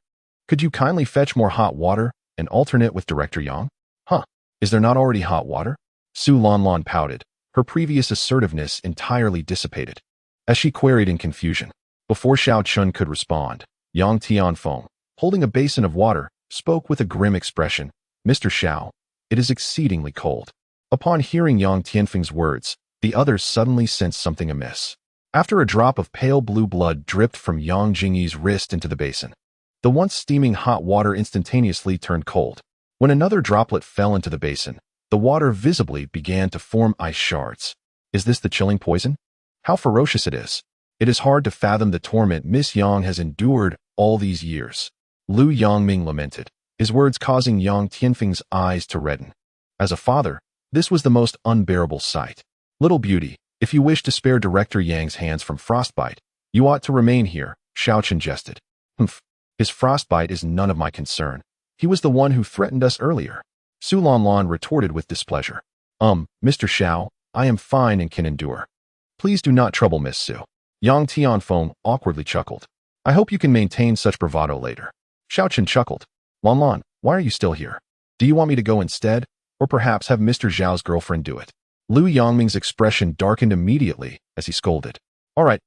could you kindly fetch more hot water and alternate with Director Yang? Huh, is there not already hot water? Su Lanlan pouted, her previous assertiveness entirely dissipated, as she queried in confusion. Before Xiao Chun could respond, Yang Tianfeng, holding a basin of water, spoke with a grim expression. Mr. Xiao, it is exceedingly cold. Upon hearing Yang Tianfeng's words, the others suddenly sensed something amiss. After a drop of pale blue blood dripped from Yang Jingyi's wrist into the basin, the once steaming hot water instantaneously turned cold. When another droplet fell into the basin, the water visibly began to form ice shards. Is this the chilling poison? How ferocious it is! It is hard to fathom the torment Miss Yang has endured all these years. Lu Yangming lamented, his words causing Yang Tianfeng's eyes to redden. As a father, this was the most unbearable sight. Little beauty, if you wish to spare Director Yang's hands from frostbite, you ought to remain here, Xiao Chen jested. Humph, his frostbite is none of my concern. He was the one who threatened us earlier. Su Lanlan retorted with displeasure. Mr. Xiao, I am fine and can endure. Please do not trouble Miss Su. Yang Tianfeng awkwardly chuckled. I hope you can maintain such bravado later. Xiao Chen chuckled. Lanlan, why are you still here? Do you want me to go instead, or perhaps have Mr. Zhao's girlfriend do it? Lu Yangming's expression darkened immediately as he scolded. All right,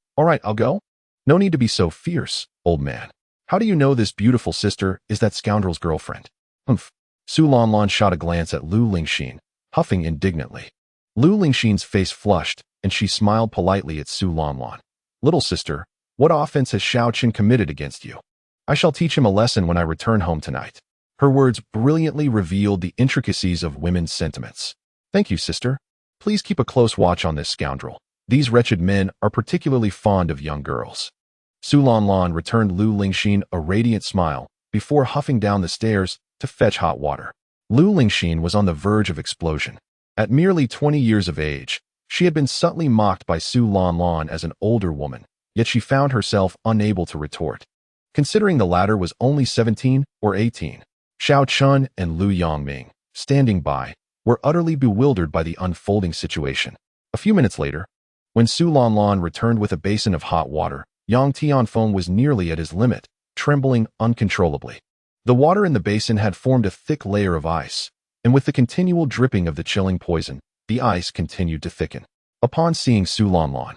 I'll go. No need to be so fierce, old man. How do you know this beautiful sister is that scoundrel's girlfriend? Humph. Su Lanlan shot a glance at Lu Lingxin, huffing indignantly. Lu Lingxin's face flushed, and she smiled politely at Su Lanlan. Little sister, what offense has Xiao Chen committed against you? I shall teach him a lesson when I return home tonight. Her words brilliantly revealed the intricacies of women's sentiments. Thank you, sister. Please keep a close watch on this scoundrel. These wretched men are particularly fond of young girls. Su Lanlan returned Lu Lingxin a radiant smile before huffing down the stairs to fetch hot water. Lu Lingxin was on the verge of explosion. At merely 20 years of age, she had been subtly mocked by Su Lanlan as an older woman, yet she found herself unable to retort. Considering the latter was only 17 or 18, Xiao Chun and Lu Yangming, standing by, were utterly bewildered by the unfolding situation. A few minutes later, when Su Lanlan returned with a basin of hot water, Yang Tianfeng was nearly at his limit, trembling uncontrollably. The water in the basin had formed a thick layer of ice, and with the continual dripping of the chilling poison, the ice continued to thicken. Upon seeing Su Lanlan,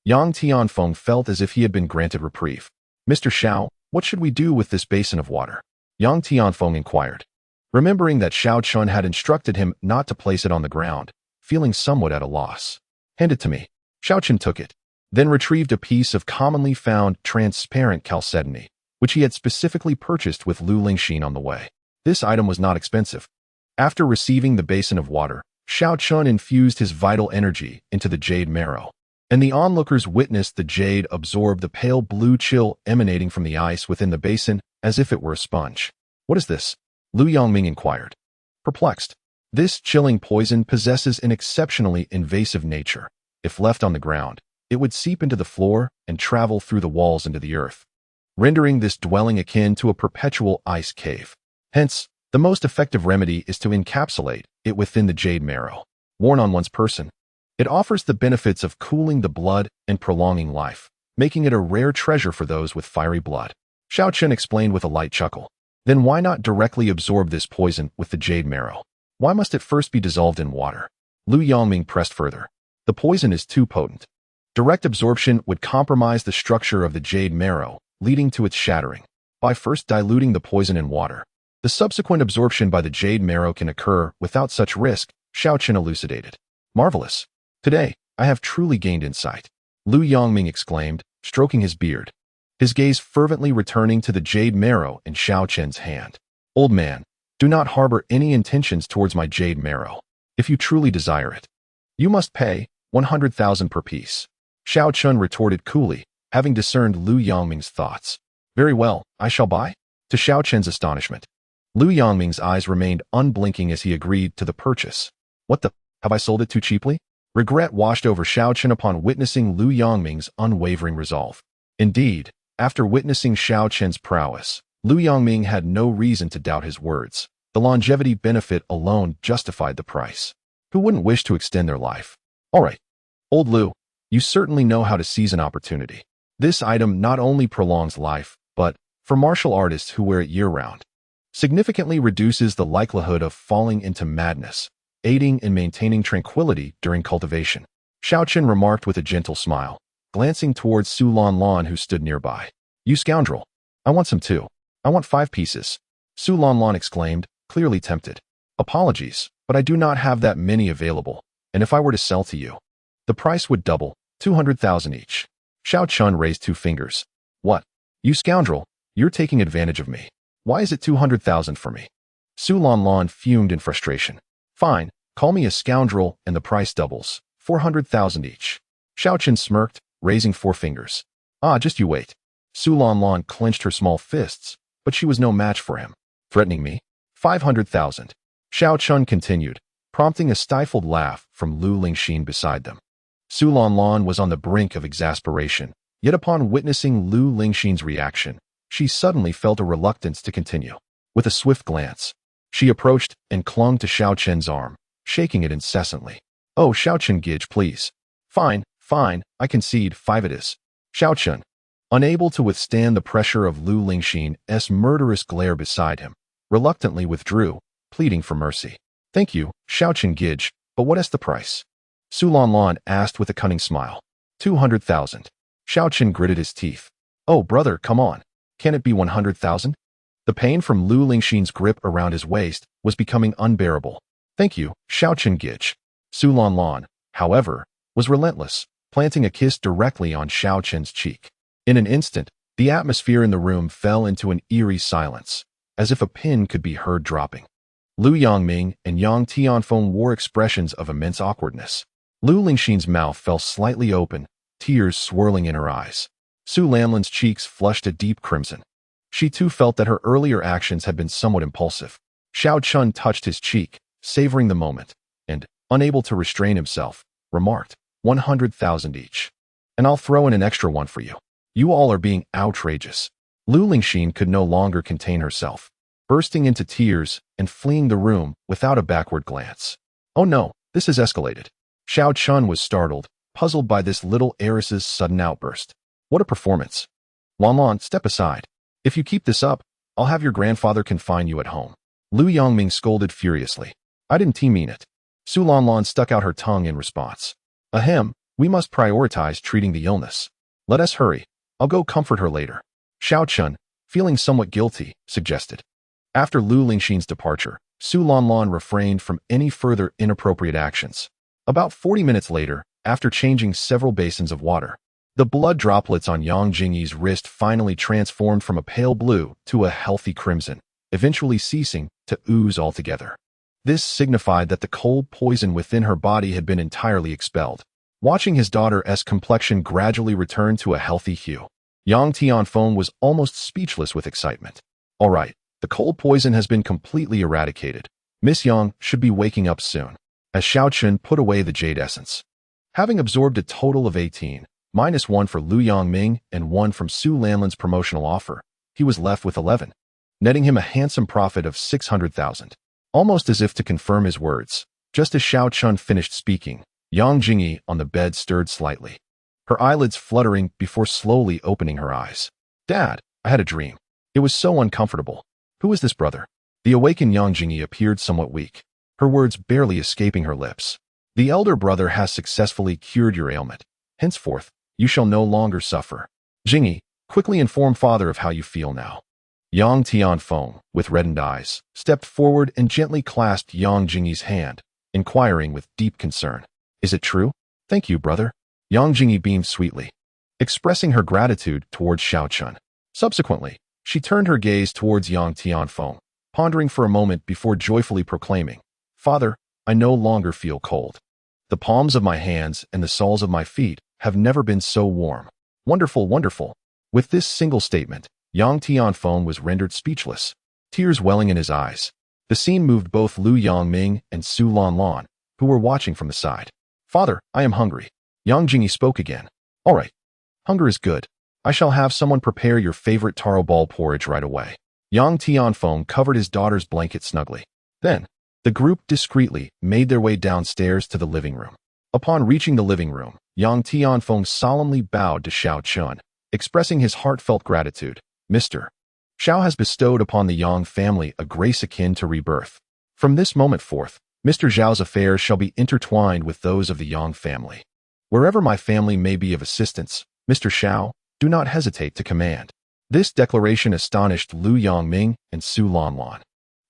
Yang Tianfeng felt as if he had been granted reprieve. Mr. Xiao, what should we do with this basin of water? Yang Tianfeng inquired, remembering that Xiao Chun had instructed him not to place it on the ground, feeling somewhat at a loss. Hand it to me. Xiao Chun took it, then retrieved a piece of commonly found transparent chalcedony, which he had specifically purchased with Lu Lingxin on the way. This item was not expensive. After receiving the basin of water, Xiao Chun infused his vital energy into the jade marrow, and the onlookers witnessed the jade absorb the pale blue chill emanating from the ice within the basin as if it were a sponge. What is this? Lu Yangming inquired, perplexed. This chilling poison possesses an exceptionally invasive nature. If left on the ground, it would seep into the floor and travel through the walls into the earth, rendering this dwelling akin to a perpetual ice cave. Hence, The most effective remedy is to encapsulate it within the jade marrow. Worn on one's person, it offers the benefits of cooling the blood and prolonging life, making it a rare treasure for those with fiery blood. Xiao Chen explained with a light chuckle. Then why not directly absorb this poison with the jade marrow? Why must it first be dissolved in water? Lu Yongming pressed further. The poison is too potent. Direct absorption would compromise the structure of the jade marrow, leading to its shattering. By first diluting the poison in water, the subsequent absorption by the jade marrow can occur without such risk, Xiao Chen elucidated. Marvelous. Today, I have truly gained insight. Lu Yongming exclaimed, stroking his beard, his gaze fervently returning to the jade marrow in Xiao Chen's hand. Old man, do not harbor any intentions towards my jade marrow. If you truly desire it, you must pay 100,000 per piece. Xiao Chen retorted coolly, having discerned Lu Yongming's thoughts. Very well, I shall buy. To Xiao Chen's astonishment, Lu Yongming's eyes remained unblinking as he agreed to the purchase. What the? Have I sold it too cheaply? Regret washed over Xiao Chen upon witnessing Lu Yongming's unwavering resolve. Indeed, after witnessing Xiao Chen's prowess, Lu Yongming had no reason to doubt his words. The longevity benefit alone justified the price. Who wouldn't wish to extend their life? All right, old Lu, you certainly know how to seize an opportunity. This item not only prolongs life, but, for martial artists who wear it year-round, significantly reduces the likelihood of falling into madness, aiding in maintaining tranquility during cultivation. Xiao Chen remarked with a gentle smile, glancing towards Su Lanlan who stood nearby. You scoundrel! I want some too. I want 5 pieces. Su Lanlan exclaimed, clearly tempted. Apologies, but I do not have that many available, and if I were to sell to you, the price would double, 200,000 each. Xiao Chen raised 2 fingers. What? You scoundrel, you're taking advantage of me. Why is it 200,000 for me? Su Lanlan fumed in frustration. Fine, call me a scoundrel and the price doubles, 400,000 each. Xiao Chen smirked, raising 4 fingers. Ah, just you wait. Su Lanlan clenched her small fists, but she was no match for him. Threatening me? 500,000. Xiao Chen continued, prompting a stifled laugh from Lu Lingxin beside them. Su Lanlan was on the brink of exasperation, yet upon witnessing Lu Lingxin's reaction, she suddenly felt a reluctance to continue. With a swift glance, she approached and clung to Xiao Chen's arm, shaking it incessantly. Oh, Xiao Chen Gij, please. Fine, I concede, 5 it is. Xiao Chen, unable to withstand the pressure of Lu Lingxin's murderous glare beside him, reluctantly withdrew, pleading for mercy. Thank you, Xiao Chen Gij, but what is the price? Su Lanlan asked with a cunning smile. 200,000. Xiao Chen gritted his teeth. Oh, brother, come on. Can it be 100,000? The pain from Lu Lingxin's grip around his waist was becoming unbearable. Thank you, Xiao Chen Gij. Su Lanlan, however, was relentless, planting a kiss directly on Xiao Chen's cheek. In an instant, the atmosphere in the room fell into an eerie silence, as if a pin could be heard dropping. Lu Yongming and Yang Tianfeng wore expressions of immense awkwardness. Lu Lingxin's mouth fell slightly open, tears swirling in her eyes. Su Lanlan's cheeks flushed a deep crimson. She too felt that her earlier actions had been somewhat impulsive. Xiao Chen touched his cheek, savoring the moment, and, unable to restrain himself, remarked, 100,000 each. And I'll throw in an extra one for you. You all are being outrageous. Lu Lingxin could no longer contain herself, bursting into tears and fleeing the room without a backward glance. Oh no, this has escalated. Xiao Chen was startled, puzzled by this little heiress's sudden outburst. What a performance. Lanlan, step aside. If you keep this up, I'll have your grandfather confine you at home. Lu Yongming scolded furiously. I didn't mean it. Su Lanlan stuck out her tongue in response. Ahem, we must prioritize treating the illness. Let us hurry. I'll go comfort her later. Xiao Chen, feeling somewhat guilty, suggested. After Lu Lingxin's departure, Su Lanlan refrained from any further inappropriate actions. About 40 minutes later, after changing several basins of water, the blood droplets on Yang Jingyi's wrist finally transformed from a pale blue to a healthy crimson, eventually ceasing to ooze altogether. This signified that the cold poison within her body had been entirely expelled. Watching his daughter's complexion gradually return to a healthy hue, Yang Tianfeng was almost speechless with excitement. All right, the cold poison has been completely eradicated. Miss Yang should be waking up soon. As Xiao Chen put away the jade essence. Having absorbed a total of 18, -1 for Lu Yongming and 1 from Su Lanlan's promotional offer, he was left with 11. netting him a handsome profit of 600,000. Almost as if to confirm his words, just as Xiao Chun finished speaking, Yang Jingyi on the bed stirred slightly, her eyelids fluttering before slowly opening her eyes. Dad, I had a dream. It was so uncomfortable. Who is this brother? The awakened Yang Jingyi appeared somewhat weak, her words barely escaping her lips. The elder brother has successfully cured your ailment. Henceforth, you shall no longer suffer. Jingyi, quickly inform father of how you feel now. Yang Tianfeng, with reddened eyes, stepped forward and gently clasped Yang Jingyi's hand, inquiring with deep concern. Is it true? Thank you, brother. Yang Jingyi beamed sweetly, expressing her gratitude towards Xiao Chun. Subsequently, she turned her gaze towards Yang Tianfeng, pondering for a moment before joyfully proclaiming, Father, I no longer feel cold. The palms of my hands and the soles of my feet have never been so warm. Wonderful, wonderful. With this single statement, Yang Tianfeng was rendered speechless, tears welling in his eyes. The scene moved both Lu Yangming and Su Lanlan, who were watching from the side. Father, I am hungry. Yang Jingyi spoke again. All right. Hunger is good. I shall have someone prepare your favorite taro ball porridge right away. Yang Tianfeng covered his daughter's blanket snugly. Then, the group discreetly made their way downstairs to the living room. Upon reaching the living room, Yang Tianfeng solemnly bowed to Xiao Chun, expressing his heartfelt gratitude. Mr. Xiao has bestowed upon the Yang family a grace akin to rebirth. From this moment forth, Mr. Zhao's affairs shall be intertwined with those of the Yang family. Wherever my family may be of assistance, Mr. Xiao, do not hesitate to command. This declaration astonished Lu Yangming and Su Lanlan,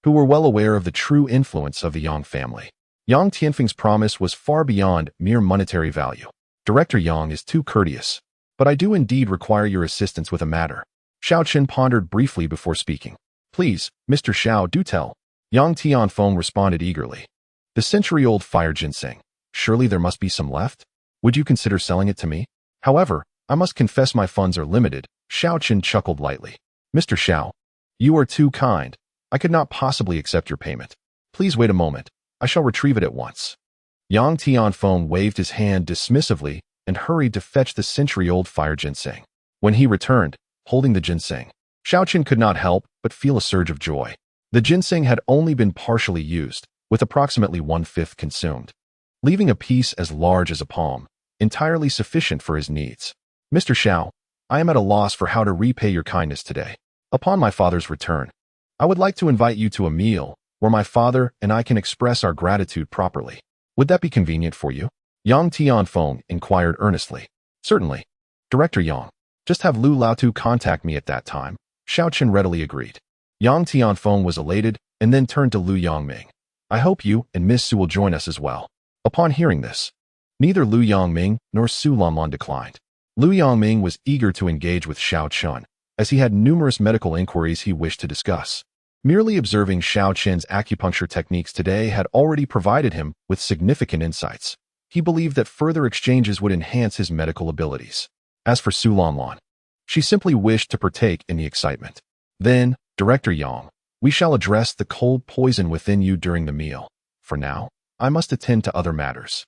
who were well aware of the true influence of the Yang family. Yang Tianfeng's promise was far beyond mere monetary value. Director Yang is too courteous, but I do indeed require your assistance with a matter. Xiao Chen pondered briefly before speaking. Please, Mr. Xiao, do tell. Yang Tianfeng responded eagerly. The century-old fire ginseng. Surely there must be some left? Would you consider selling it to me? However, I must confess my funds are limited. Xiao Chen chuckled lightly. Mr. Xiao, you are too kind. I could not possibly accept your payment. Please wait a moment. I shall retrieve it at once. Yang Tianfeng waved his hand dismissively and hurried to fetch the century-old fire ginseng. When he returned, holding the ginseng, Xiao Chen could not help but feel a surge of joy. The ginseng had only been partially used, with approximately 1/5 consumed, leaving a piece as large as a palm, entirely sufficient for his needs. Mr. Xiao, I am at a loss for how to repay your kindness today. Upon my father's return, I would like to invite you to a meal where my father and I can express our gratitude properly. Would that be convenient for you? Yang Tianfeng inquired earnestly. Certainly. Director Yang, just have Lu Laotu contact me at that time. Xiao Chen readily agreed. Yang Tianfeng was elated and then turned to Lu Yangming. I hope you and Miss Su will join us as well. Upon hearing this, neither Lu Yangming nor Su Lanlan declined. Lu Yangming was eager to engage with Xiao Chun, as he had numerous medical inquiries he wished to discuss. Merely observing Xiao Chen's acupuncture techniques today had already provided him with significant insights. He believed that further exchanges would enhance his medical abilities. As for Su Lanlan, she simply wished to partake in the excitement. Then, Director Yang, we shall address the cold poison within you during the meal. For now, I must attend to other matters.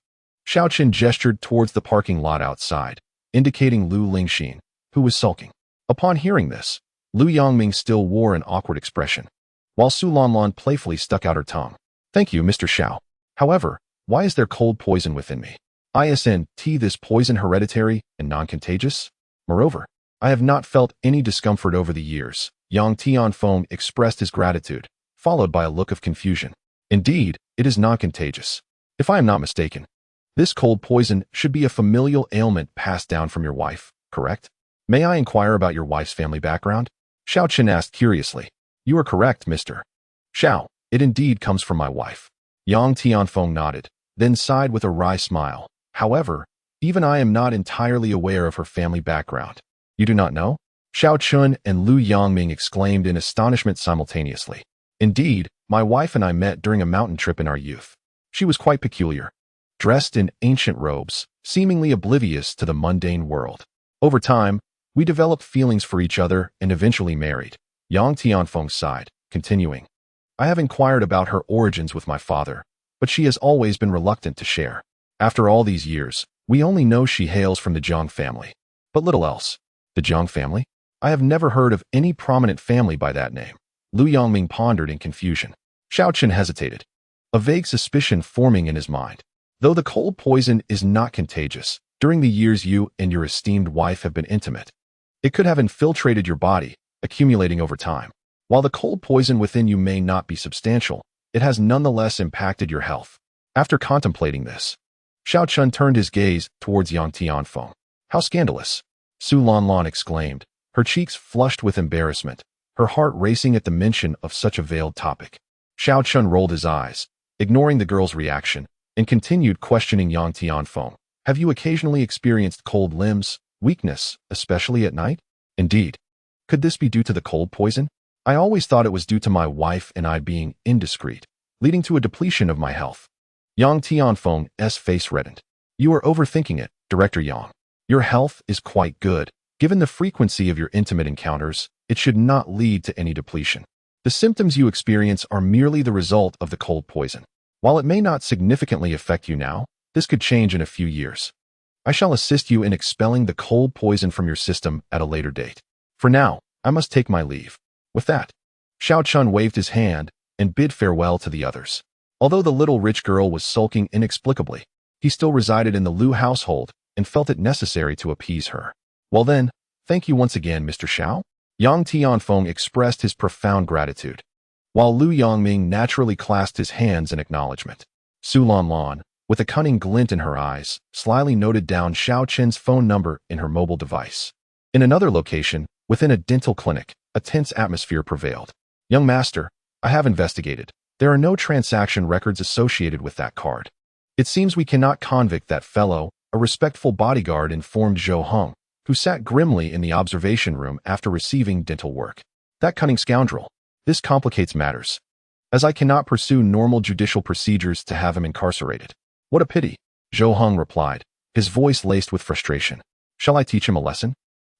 Xiao Chen gestured towards the parking lot outside, indicating Lu Lingxin, who was sulking. Upon hearing this, Lu Yangming still wore an awkward expression, while Su Lanlan playfully stuck out her tongue. Thank you, Mr. Xiao. However, why is there cold poison within me? Isn't this poison hereditary and non-contagious? Moreover, I have not felt any discomfort over the years. Yang Tianfeng expressed his gratitude, followed by a look of confusion. Indeed, it is non-contagious. If I am not mistaken, this cold poison should be a familial ailment passed down from your wife, correct? May I inquire about your wife's family background? Xiao Chen asked curiously. You are correct, Mr. Xiao. It indeed comes from my wife. Yang Tianfeng nodded, then sighed with a wry smile. However, even I am not entirely aware of her family background. You do not know? Xiao Chun and Lu Yangming exclaimed in astonishment simultaneously. Indeed, my wife and I met during a mountain trip in our youth. She was quite peculiar, dressed in ancient robes, seemingly oblivious to the mundane world. Over time, we developed feelings for each other and eventually married. Yang Tianfeng sighed, continuing. I have inquired about her origins with my father, but she has always been reluctant to share. After all these years, we only know she hails from the Zhang family. But little else. The Zhang family? I have never heard of any prominent family by that name. Lu Yongming pondered in confusion. Xiao Chen hesitated, a vague suspicion forming in his mind. Though the cold poison is not contagious, during the years you and your esteemed wife have been intimate, it could have infiltrated your body, accumulating over time. While the cold poison within you may not be substantial, it has nonetheless impacted your health. After contemplating this, Xiao Chen turned his gaze towards Yang Tianfeng. How scandalous! Su Lanlan exclaimed, her cheeks flushed with embarrassment, her heart racing at the mention of such a veiled topic. Xiao Chen rolled his eyes, ignoring the girl's reaction, and continued questioning Yang Tianfeng. Have you occasionally experienced cold limbs, weakness, especially at night? Indeed. Could this be due to the cold poison? I always thought it was due to my wife and I being indiscreet, leading to a depletion of my health. Yang Tianfeng's face reddened. You are overthinking it, Director Yang. Your health is quite good. Given the frequency of your intimate encounters, it should not lead to any depletion. The symptoms you experience are merely the result of the cold poison. While it may not significantly affect you now, this could change in a few years. I shall assist you in expelling the cold poison from your system at a later date. For now, I must take my leave. With that, Xiao Chen waved his hand and bid farewell to the others. Although the little rich girl was sulking inexplicably, he still resided in the Lu household and felt it necessary to appease her. Well then, thank you once again, Mr. Xiao. Yang Tianfeng expressed his profound gratitude, while Lu Yongming naturally clasped his hands in acknowledgement. Su Lanlan, with a cunning glint in her eyes, slyly noted down Xiao Chen's phone number in her mobile device. In another location, within a dental clinic, a tense atmosphere prevailed. Young master, I have investigated. There are no transaction records associated with that card. It seems we cannot convict that fellow, a respectful bodyguard informed Zhou Heng, who sat grimly in the observation room after receiving dental work. That cunning scoundrel. This complicates matters, as I cannot pursue normal judicial procedures to have him incarcerated. What a pity, Zhou Heng replied, his voice laced with frustration. Shall I teach him a lesson?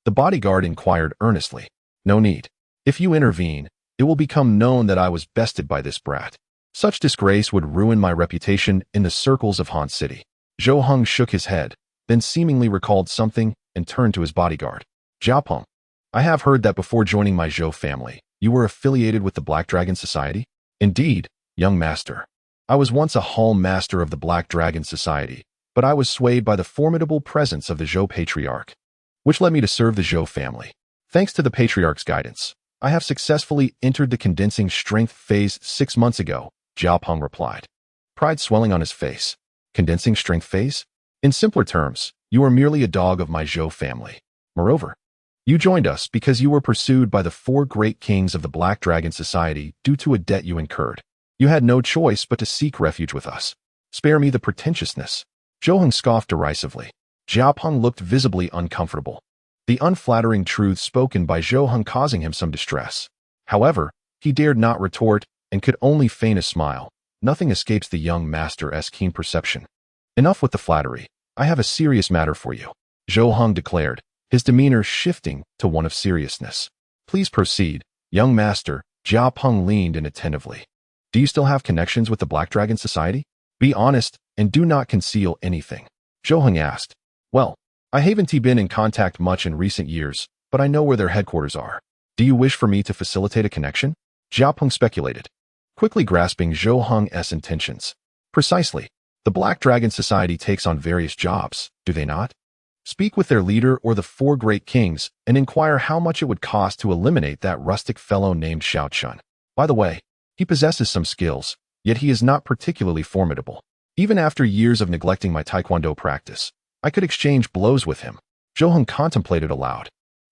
The bodyguard inquired earnestly. No need. If you intervene, it will become known that I was bested by this brat. Such disgrace would ruin my reputation in the circles of Han City. Zhou Heng shook his head, then seemingly recalled something and turned to his bodyguard. Jiapeng, I have heard that before joining my Zhou family, you were affiliated with the Black Dragon Society? Indeed, young master. I was once a hall master of the Black Dragon Society, but I was swayed by the formidable presence of the Zhou Patriarch, which led me to serve the Zhou family. Thanks to the Patriarch's guidance, I have successfully entered the condensing strength phase 6 months ago, Jiapeng replied, pride swelling on his face. Condensing strength phase? In simpler terms, you are merely a dog of my Zhou family. Moreover, you joined us because you were pursued by the 4 great kings of the Black Dragon Society due to a debt you incurred. You had no choice but to seek refuge with us. Spare me the pretentiousness. Zhou Heng scoffed derisively. Jiapeng looked visibly uncomfortable, the unflattering truth spoken by Zhou Heng causing him some distress. However, he dared not retort and could only feign a smile. Nothing escapes the young master's keen perception. Enough with the flattery. I have a serious matter for you, Zhou Heng declared, his demeanor shifting to one of seriousness. Please proceed, young master. Jiapeng leaned in attentively. Do you still have connections with the Black Dragon Society? Be honest and do not conceal anything, Zhou Heng asked. Well, I haven't been in contact much in recent years, but I know where their headquarters are. Do you wish for me to facilitate a connection? Jiapeng speculated, quickly grasping Zhou Heng's intentions. Precisely. The Black Dragon Society takes on various jobs, do they not? Speak with their leader or the 4 great kings and inquire how much it would cost to eliminate that rustic fellow named Xiao Chen. By the way, he possesses some skills, yet he is not particularly formidable. Even after years of neglecting my taekwondo practice, I could exchange blows with him. Zhou Heng contemplated aloud.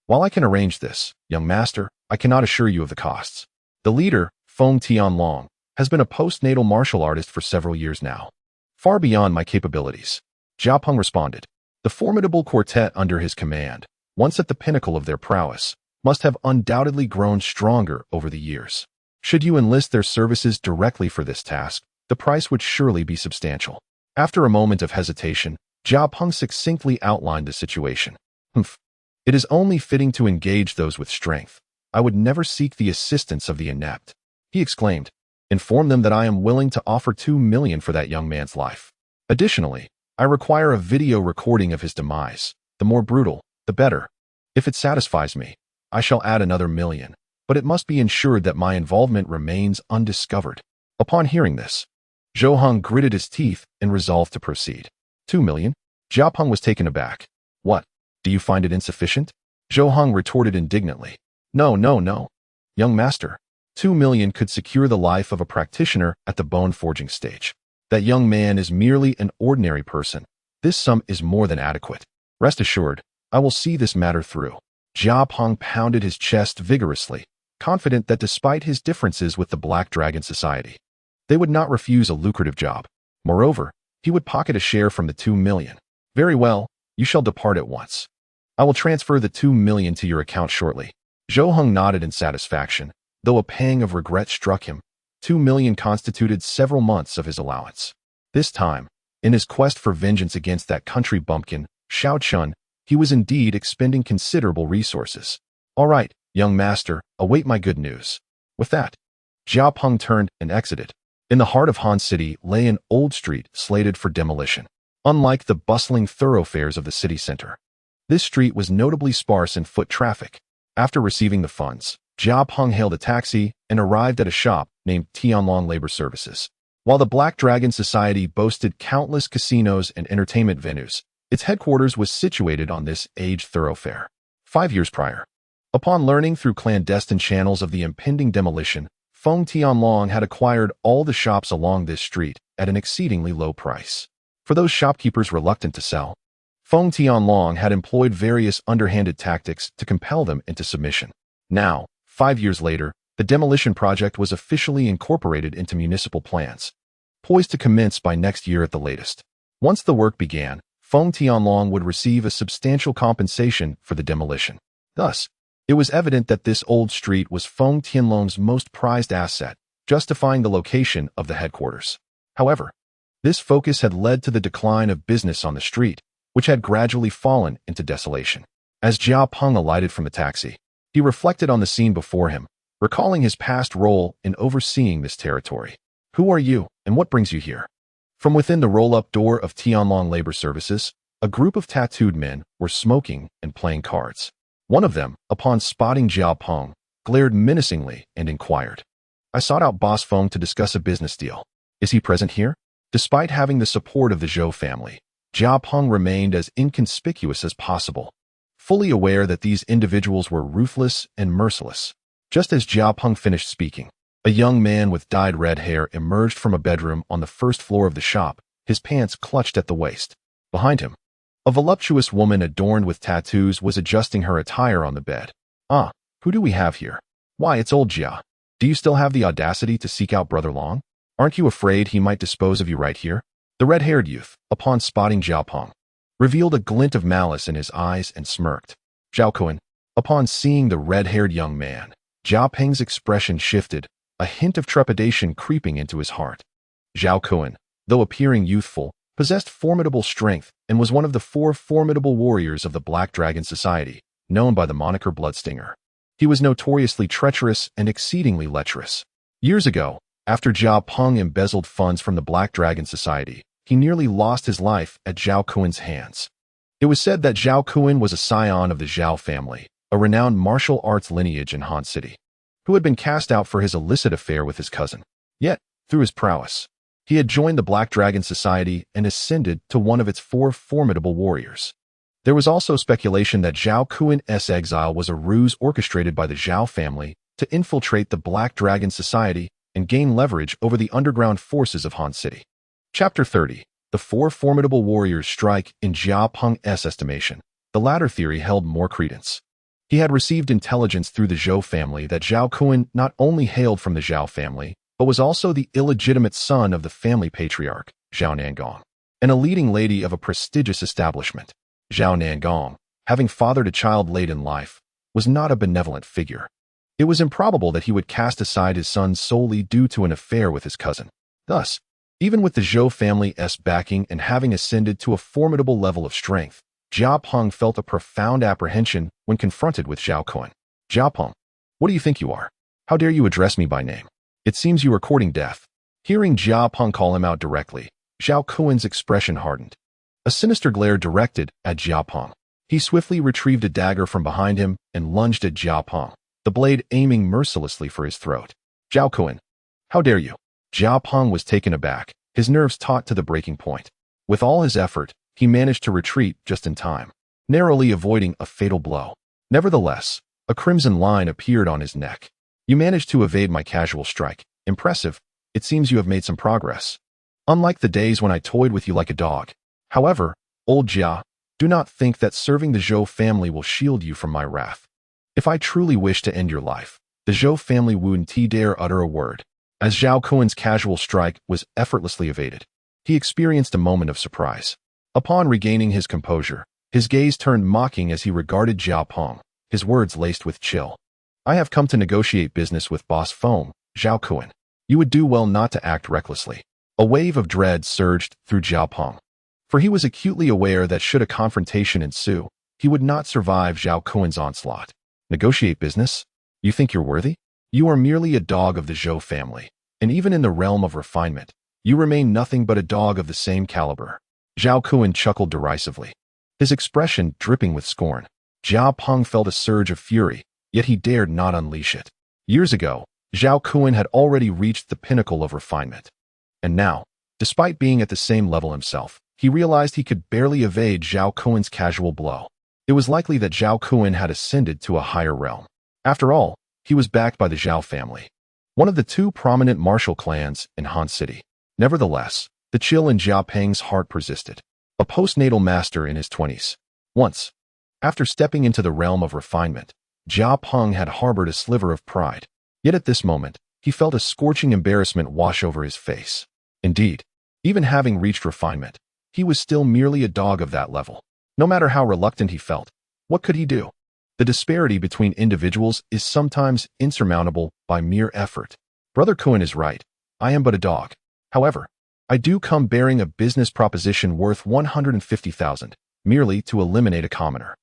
While I can arrange this, young master, I cannot assure you of the costs. The leader, Feng Tianlong, has been a postnatal martial artist for several years now, far beyond my capabilities. Jiapeng responded. The formidable quartet under his command, once at the pinnacle of their prowess, must have undoubtedly grown stronger over the years. Should you enlist their services directly for this task, the price would surely be substantial. After a moment of hesitation, Jiapeng succinctly outlined the situation. It is only fitting to engage those with strength. I would never seek the assistance of the inept. He exclaimed. Inform them that I am willing to offer 2 million for that young man's life. Additionally, I require a video recording of his demise. The more brutal, the better. If it satisfies me, I shall add another 1 million, but it must be ensured that my involvement remains undiscovered. Upon hearing this, Zhou Heng gritted his teeth and resolved to proceed. 2 million? Zhao Peng was taken aback. What? Do you find it insufficient? Zhou Heng retorted indignantly. No, no, no. Young master, 2 million could secure the life of a practitioner at the bone forging stage. That young man is merely an ordinary person. This sum is more than adequate. Rest assured, I will see this matter through. Zhao Peng pounded his chest vigorously, confident that despite his differences with the Black Dragon Society, they would not refuse a lucrative job. Moreover, he would pocket a share from the 2 million. Very well, you shall depart at once. I will transfer the 2 million to your account shortly. Zhou Heng nodded in satisfaction, though a pang of regret struck him. 2 million constituted several months of his allowance. This time, in his quest for vengeance against that country bumpkin, Xiao Chun, he was indeed expending considerable resources. All right, young master, await my good news. With that, Zhao Peng turned and exited. In the heart of Han City lay an old street slated for demolition. Unlike the bustling thoroughfares of the city center, this street was notably sparse in foot traffic. After receiving the funds, Zhao Peng hailed a taxi and arrived at a shop named Tianlong Labor Services. While the Black Dragon Society boasted countless casinos and entertainment venues, its headquarters was situated on this aged thoroughfare. 5 years prior, upon learning through clandestine channels of the impending demolition, Feng Tianlong had acquired all the shops along this street at an exceedingly low price. For those shopkeepers reluctant to sell, Feng Tianlong had employed various underhanded tactics to compel them into submission. Now, 5 years later, the demolition project was officially incorporated into municipal plans, poised to commence by next year at the latest. Once the work began, Feng Tianlong would receive a substantial compensation for the demolition. Thus, it was evident that this old street was Feng Tianlong's most prized asset, justifying the location of the headquarters. However, this focus had led to the decline of business on the street, which had gradually fallen into desolation. As Zhao Peng alighted from the taxi, he reflected on the scene before him, recalling his past role in overseeing this territory. Who are you, and what brings you here? From within the roll-up door of Tianlong Labor Services, a group of tattooed men were smoking and playing cards. One of them, upon spotting Zhao Peng, glared menacingly and inquired. I sought out Boss Feng to discuss a business deal. Is he present here? Despite having the support of the Zhou family, Zhao Peng remained as inconspicuous as possible, fully aware that these individuals were ruthless and merciless. Just as Zhao Peng finished speaking, a young man with dyed red hair emerged from a bedroom on the first floor of the shop, his pants clutched at the waist. Behind him, a voluptuous woman adorned with tattoos was adjusting her attire on the bed. Ah, who do we have here? Why, it's old Jia. Do you still have the audacity to seek out Brother Long? Aren't you afraid he might dispose of you right here? The red-haired youth, upon spotting Zhao Peng, revealed a glint of malice in his eyes and smirked. Zhao Kun, upon seeing the red-haired young man, Zhao Peng's expression shifted, a hint of trepidation creeping into his heart. Zhao Kun, though appearing youthful, possessed formidable strength and was one of the 4 formidable warriors of the Black Dragon Society, known by the moniker Bloodstinger. He was notoriously treacherous and exceedingly lecherous. Years ago, after Zhao Peng embezzled funds from the Black Dragon Society, he nearly lost his life at Zhao Kun's hands. It was said that Zhao Kun was a scion of the Zhao family, a renowned martial arts lineage in Han City, who had been cast out for his illicit affair with his cousin. Yet, through his prowess, he had joined the Black Dragon Society and ascended to one of its 4 formidable warriors. There was also speculation that Zhao Kun's exile was a ruse orchestrated by the Zhao family to infiltrate the Black Dragon Society and gain leverage over the underground forces of Han City. Chapter 30. The 4 formidable warriors strike in Zhao Peng's estimation. The latter theory held more credence. He had received intelligence through the Zhou family that Zhao Kun not only hailed from the Zhao family, but was also the illegitimate son of the family patriarch, Zhao Nangong, and a leading lady of a prestigious establishment. Zhao Nangong, having fathered a child late in life, was not a benevolent figure. It was improbable that he would cast aside his son solely due to an affair with his cousin. Thus, even with the Zhou family's backing and having ascended to a formidable level of strength, Zhao Peng felt a profound apprehension when confronted with Zhao Kun. Zhao Peng, what do you think you are? How dare you address me by name? It seems you are courting death. Hearing Zhao Peng call him out directly, Zhao Kun's expression hardened. A sinister glare directed at Zhao Peng. He swiftly retrieved a dagger from behind him and lunged at Zhao Peng. The the blade aiming mercilessly for his throat. Zhao Kun, how dare you? Zhao Peng was taken aback, his nerves taut to the breaking point. With all his effort, he managed to retreat just in time, narrowly avoiding a fatal blow. Nevertheless, a crimson line appeared on his neck. You managed to evade my casual strike. Impressive. It seems you have made some progress. Unlike the days when I toyed with you like a dog. However, old Jia, do not think that serving the Zhou family will shield you from my wrath. If I truly wish to end your life, the Zhou family wouldn't dare utter a word. As Zhao Kuen's casual strike was effortlessly evaded, he experienced a moment of surprise. Upon regaining his composure, his gaze turned mocking as he regarded Zhao Peng, his words laced with chill. I have come to negotiate business with Boss Feng, Zhao Kun. You would do well not to act recklessly. A wave of dread surged through Zhao Peng, for he was acutely aware that should a confrontation ensue, he would not survive Zhao Kuen's onslaught. Negotiate business? You think you're worthy? You are merely a dog of the Zhou family, and even in the realm of refinement, you remain nothing but a dog of the same caliber. Zhao Kun chuckled derisively, his expression dripping with scorn. Zhao Peng felt a surge of fury, yet he dared not unleash it. Years ago, Zhao Kun had already reached the pinnacle of refinement. And now, despite being at the same level himself, he realized he could barely evade Zhao Kuen's casual blow. It was likely that Zhao Kun had ascended to a higher realm. After all, he was backed by the Zhao family, one of the two prominent martial clans in Han City. Nevertheless, the chill in Zhao Peng's heart persisted. A postnatal master in his 20s. Once, after stepping into the realm of refinement, Zhao Peng had harbored a sliver of pride. Yet at this moment, he felt a scorching embarrassment wash over his face. Indeed, even having reached refinement, he was still merely a dog of that level. No matter how reluctant he felt, what could he do? The disparity between individuals is sometimes insurmountable by mere effort. Brother Kun is right. I am but a dog. However, I do come bearing a business proposition worth 150,000, merely to eliminate a commoner.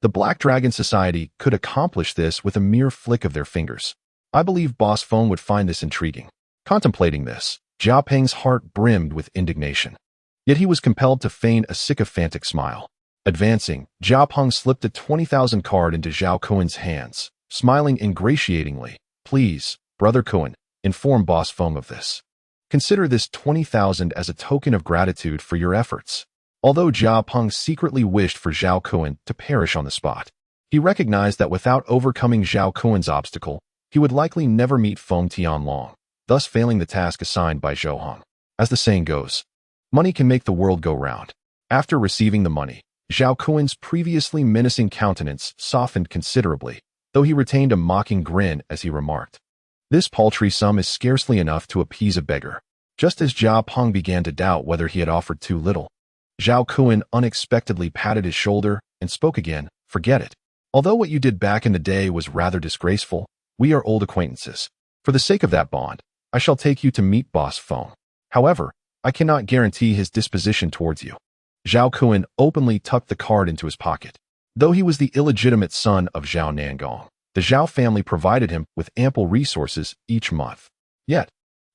The Black Dragon Society could accomplish this with a mere flick of their fingers. I believe Boss Feng would find this intriguing. Contemplating this, Zhao Peng's heart brimmed with indignation. Yet he was compelled to feign a sycophantic smile. Advancing, Zhao Peng slipped a 20,000 card into Zhao Kuen's hands, smiling ingratiatingly. Please, Brother Kun, inform Boss Feng of this. Consider this 20,000 as a token of gratitude for your efforts. Although Zhao Peng secretly wished for Zhao Kun to perish on the spot, he recognized that without overcoming Zhao Kuen's obstacle, he would likely never meet Feng Tianlong, thus failing the task assigned by Zhou Hong. As the saying goes, money can make the world go round. After receiving the money, Zhao Kuen's previously menacing countenance softened considerably, though he retained a mocking grin as he remarked, "This paltry sum is scarcely enough to appease a beggar." Just as Zhao Peng began to doubt whether he had offered too little, Zhao Kun unexpectedly patted his shoulder and spoke again. "Forget it. Although what you did back in the day was rather disgraceful, we are old acquaintances. For the sake of that bond, I shall take you to meet Boss Feng. However, I cannot guarantee his disposition towards you." Zhao Kun openly tucked the card into his pocket. Though he was the illegitimate son of Zhao Nangong, the Zhao family provided him with ample resources each month. Yet,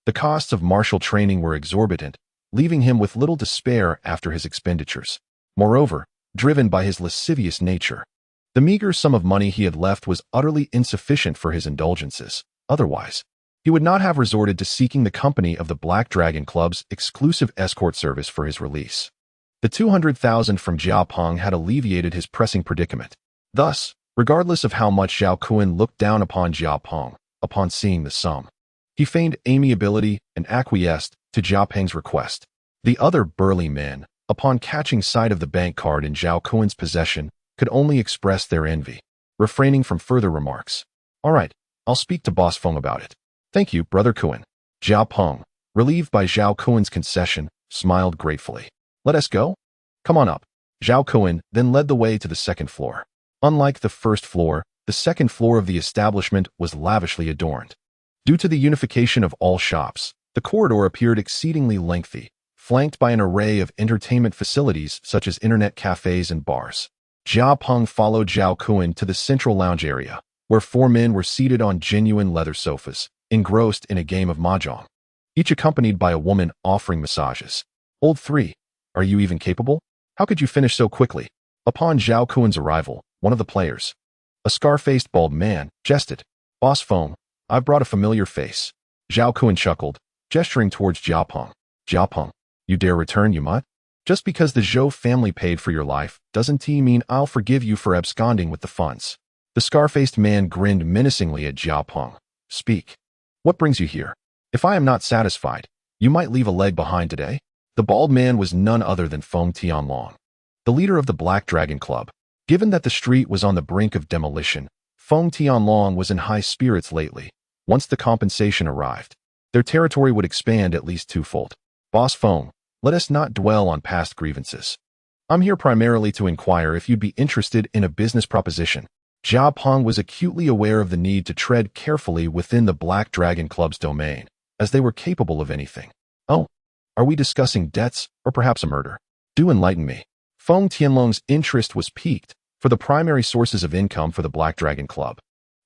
the costs of martial training were exorbitant, leaving him with little to spare after his expenditures. Moreover, driven by his lascivious nature, the meager sum of money he had left was utterly insufficient for his indulgences. Otherwise, he would not have resorted to seeking the company of the Black Dragon Club's exclusive escort service for his release. The 200,000 from Zhao Peng had alleviated his pressing predicament. Thus, regardless of how much Zhao Kun looked down upon Zhao Peng, upon seeing the sum, he feigned amiability and acquiesced to Zhao Peng's request. The other burly men, upon catching sight of the bank card in Zhao Kuen's possession, could only express their envy, refraining from further remarks. "All right, I'll speak to Boss Feng about it." "Thank you, Brother Kun." Zhao Peng, relieved by Zhao Kuen's concession, smiled gratefully. "Let us go? Come on up." Zhao Kun then led the way to the second floor. Unlike the first floor, the second floor of the establishment was lavishly adorned. Due to the unification of all shops, the corridor appeared exceedingly lengthy, flanked by an array of entertainment facilities such as internet cafes and bars. Zhao Peng followed Zhao Kun to the central lounge area, where four men were seated on genuine leather sofas, engrossed in a game of mahjong, each accompanied by a woman offering massages. "Old three, are you even capable? How could you finish so quickly?" Upon Zhao Kuen's arrival, one of the players, a scar-faced bald man, jested. Boss Feng, I've brought a familiar face. Zhao Kun chuckled, gesturing towards Jiao Peng. Jiao Peng, you dare return, you mutt? Just because the Zhou family paid for your life doesn't mean I'll forgive you for absconding with the funds. The scar-faced man grinned menacingly at Jiao Peng. Speak. What brings you here? If I am not satisfied, you might leave a leg behind today. The bald man was none other than Feng Tianlong, the leader of the Black Dragon Club. Given that the street was on the brink of demolition, Feng Tianlong was in high spirits lately. Once the compensation arrived, their territory would expand at least twofold. Boss Feng, let us not dwell on past grievances. I'm here primarily to inquire if you'd be interested in a business proposition. Jiao Peng was acutely aware of the need to tread carefully within the Black Dragon Club's domain, as they were capable of anything. Oh, are we discussing debts or perhaps a murder? Do enlighten me. Feng Tianlong's interest was piqued for the primary sources of income for the Black Dragon Club,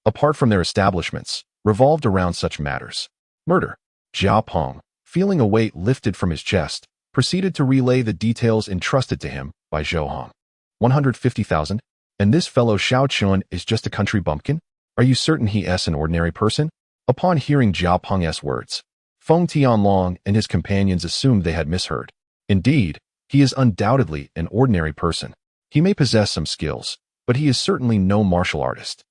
apart from their establishments, revolved around such matters. Murder. Jiao Peng, feeling a weight lifted from his chest, proceeded to relay the details entrusted to him by Zhou Hong. 150,000? And this fellow Xiao Chun is just a country bumpkin? Are you certain he is an ordinary person? Upon hearing Jiao Peng's words, Feng Tianlong and his companions assumed they had misheard. Indeed, he is undoubtedly an ordinary person. He may possess some skills, but he is certainly no martial artist.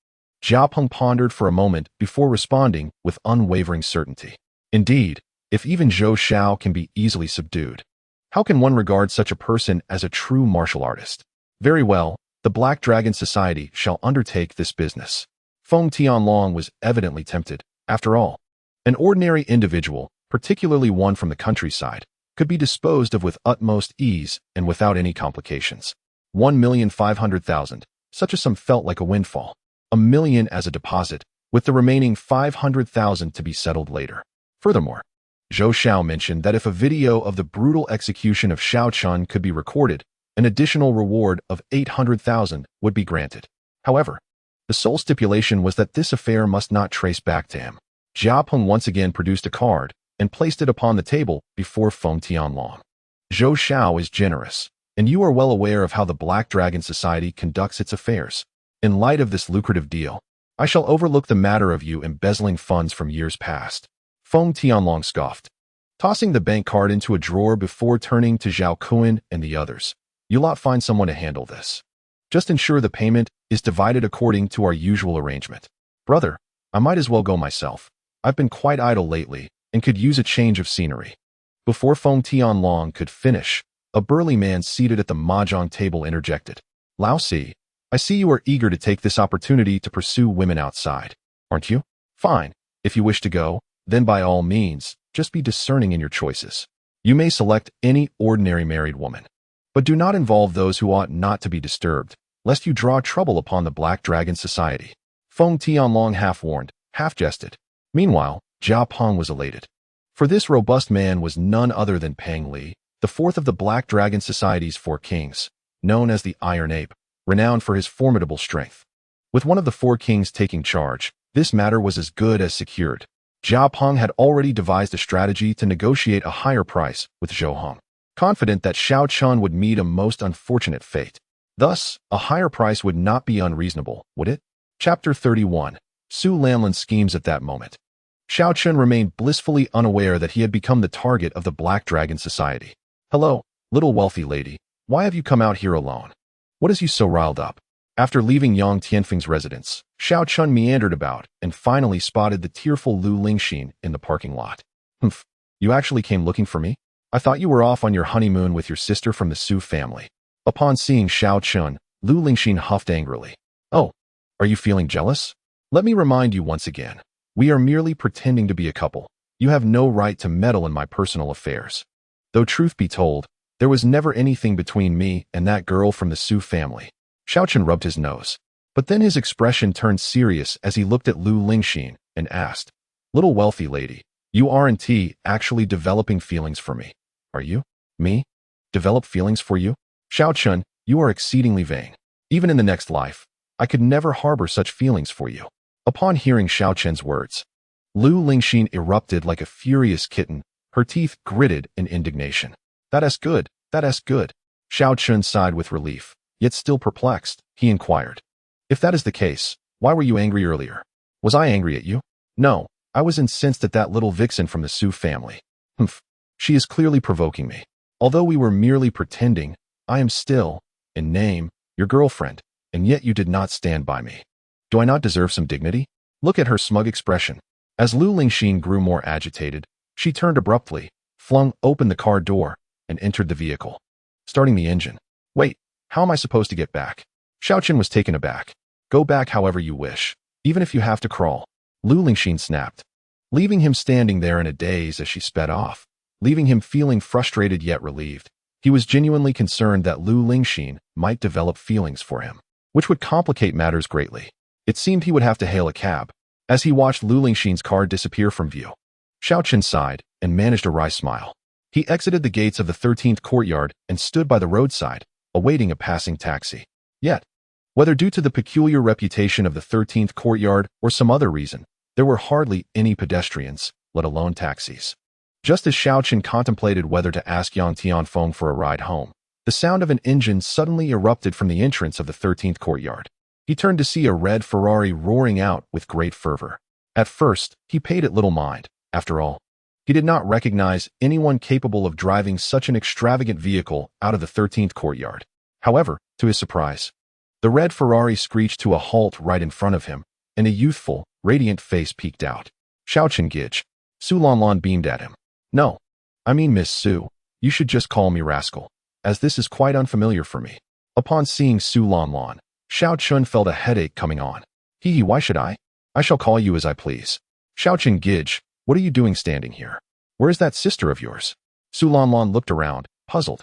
Jiao Peng pondered for a moment before responding with unwavering certainty. Indeed, if even Zhou Xiao can be easily subdued, how can one regard such a person as a true martial artist? Very well, the Black Dragon Society shall undertake this business. Feng Tianlong was evidently tempted. After all, an ordinary individual, particularly one from the countryside, could be disposed of with utmost ease and without any complications. 1,500,000. Such a sum felt like a windfall. $1 million as a deposit, with the remaining 500,000 to be settled later. Furthermore, Zhou Xiao mentioned that if a video of the brutal execution of Xiao Chun could be recorded, an additional reward of 800,000 would be granted. However, the sole stipulation was that this affair must not trace back to him. Jiao Peng once again produced a card and placed it upon the table before Feng Tianlong. Zhou Xiao is generous, and you are well aware of how the Black Dragon Society conducts its affairs. In light of this lucrative deal, I shall overlook the matter of you embezzling funds from years past. Feng Tianlong scoffed, tossing the bank card into a drawer before turning to Zhao Kun and the others. You'll not find someone to handle this. Just ensure the payment is divided according to our usual arrangement. Brother, I might as well go myself. I've been quite idle lately and could use a change of scenery. Before Feng Tianlong could finish, a burly man seated at the mahjong table interjected. Lao Si, I see you are eager to take this opportunity to pursue women outside, aren't you? Fine. If you wish to go, then by all means, just be discerning in your choices. You may select any ordinary married woman, but do not involve those who ought not to be disturbed, lest you draw trouble upon the Black Dragon Society. Feng Tianlong half-warned, half-jested. Meanwhile, Jiao Peng was elated. For this robust man was none other than Peng Li, the fourth of the Black Dragon Society's 4 kings, known as the Iron Ape, renowned for his formidable strength. With one of the 4 kings taking charge, this matter was as good as secured. Jiao Peng had already devised a strategy to negotiate a higher price with Zhou Hong, confident that Xiao Chun would meet a most unfortunate fate. Thus, a higher price would not be unreasonable, would it? Chapter 31. Su Lanlin schemes at that moment. Xiao Chun remained blissfully unaware that he had become the target of the Black Dragon Society. Hello, little wealthy lady. Why have you come out here alone? What has you so riled up? After leaving Yang Tianfeng's residence, Xiao Chun meandered about and finally spotted the tearful Lu Lingxin in the parking lot. Humph, you actually came looking for me? I thought you were off on your honeymoon with your sister from the Su family. Upon seeing Xiao Chun, Lu Lingxin huffed angrily. Oh, are you feeling jealous? Let me remind you once again, we are merely pretending to be a couple. You have no right to meddle in my personal affairs. Though truth be told, there was never anything between me and that girl from the Su family. Xiao Chun rubbed his nose, but then his expression turned serious as he looked at Lu Lingxin and asked, Little wealthy lady, you aren't actually developing feelings for me, are you? Me? Develop feelings for you? Xiao Chun, you are exceedingly vain. Even in the next life, I could never harbor such feelings for you. Upon hearing Xiao Chun's words, Lu Lingxin erupted like a furious kitten, her teeth gritted in indignation. That is good, that is good. Xiao Chun sighed with relief, yet still perplexed, he inquired. If that is the case, why were you angry earlier? Was I angry at you? No, I was incensed at that little vixen from the Su family. Humph. She is clearly provoking me. Although we were merely pretending, I am still, in name, your girlfriend, and yet you did not stand by me. Do I not deserve some dignity? Look at her smug expression. As Lu Lingxin grew more agitated, she turned abruptly, flung open the car door, and entered the vehicle. Starting the engine. Wait, how am I supposed to get back? Xiaoqin was taken aback. Go back however you wish, even if you have to crawl. Lu Lingxin snapped, leaving him standing there in a daze as she sped off, leaving him feeling frustrated yet relieved. He was genuinely concerned that Lu Lingxin might develop feelings for him, which would complicate matters greatly. It seemed he would have to hail a cab. As he watched Lu Lingxin's car disappear from view, Xiaoqin sighed and managed a wry smile. He exited the gates of the 13th courtyard and stood by the roadside, awaiting a passing taxi. Yet, whether due to the peculiar reputation of the 13th courtyard or some other reason, there were hardly any pedestrians, let alone taxis. Just as Xiaoqin contemplated whether to ask Yang Tianfeng for a ride home, the sound of an engine suddenly erupted from the entrance of the 13th courtyard. He turned to see a red Ferrari roaring out with great fervor. At first, he paid it little mind. After all, he did not recognize anyone capable of driving such an extravagant vehicle out of the 13th courtyard. However, to his surprise, the red Ferrari screeched to a halt right in front of him, and a youthful, radiant face peeked out. Xiaoqin Gij. Su Lanlan beamed at him. No, I mean Miss Su, you should just call me Rascal, as this is quite unfamiliar for me. Upon seeing Su Lanlan, Xiaoqin felt a headache coming on. Hee, why should I? I shall call you as I please. Xiaoqin Gij, what are you doing standing here? Where is that sister of yours? Su Lanlan looked around, puzzled.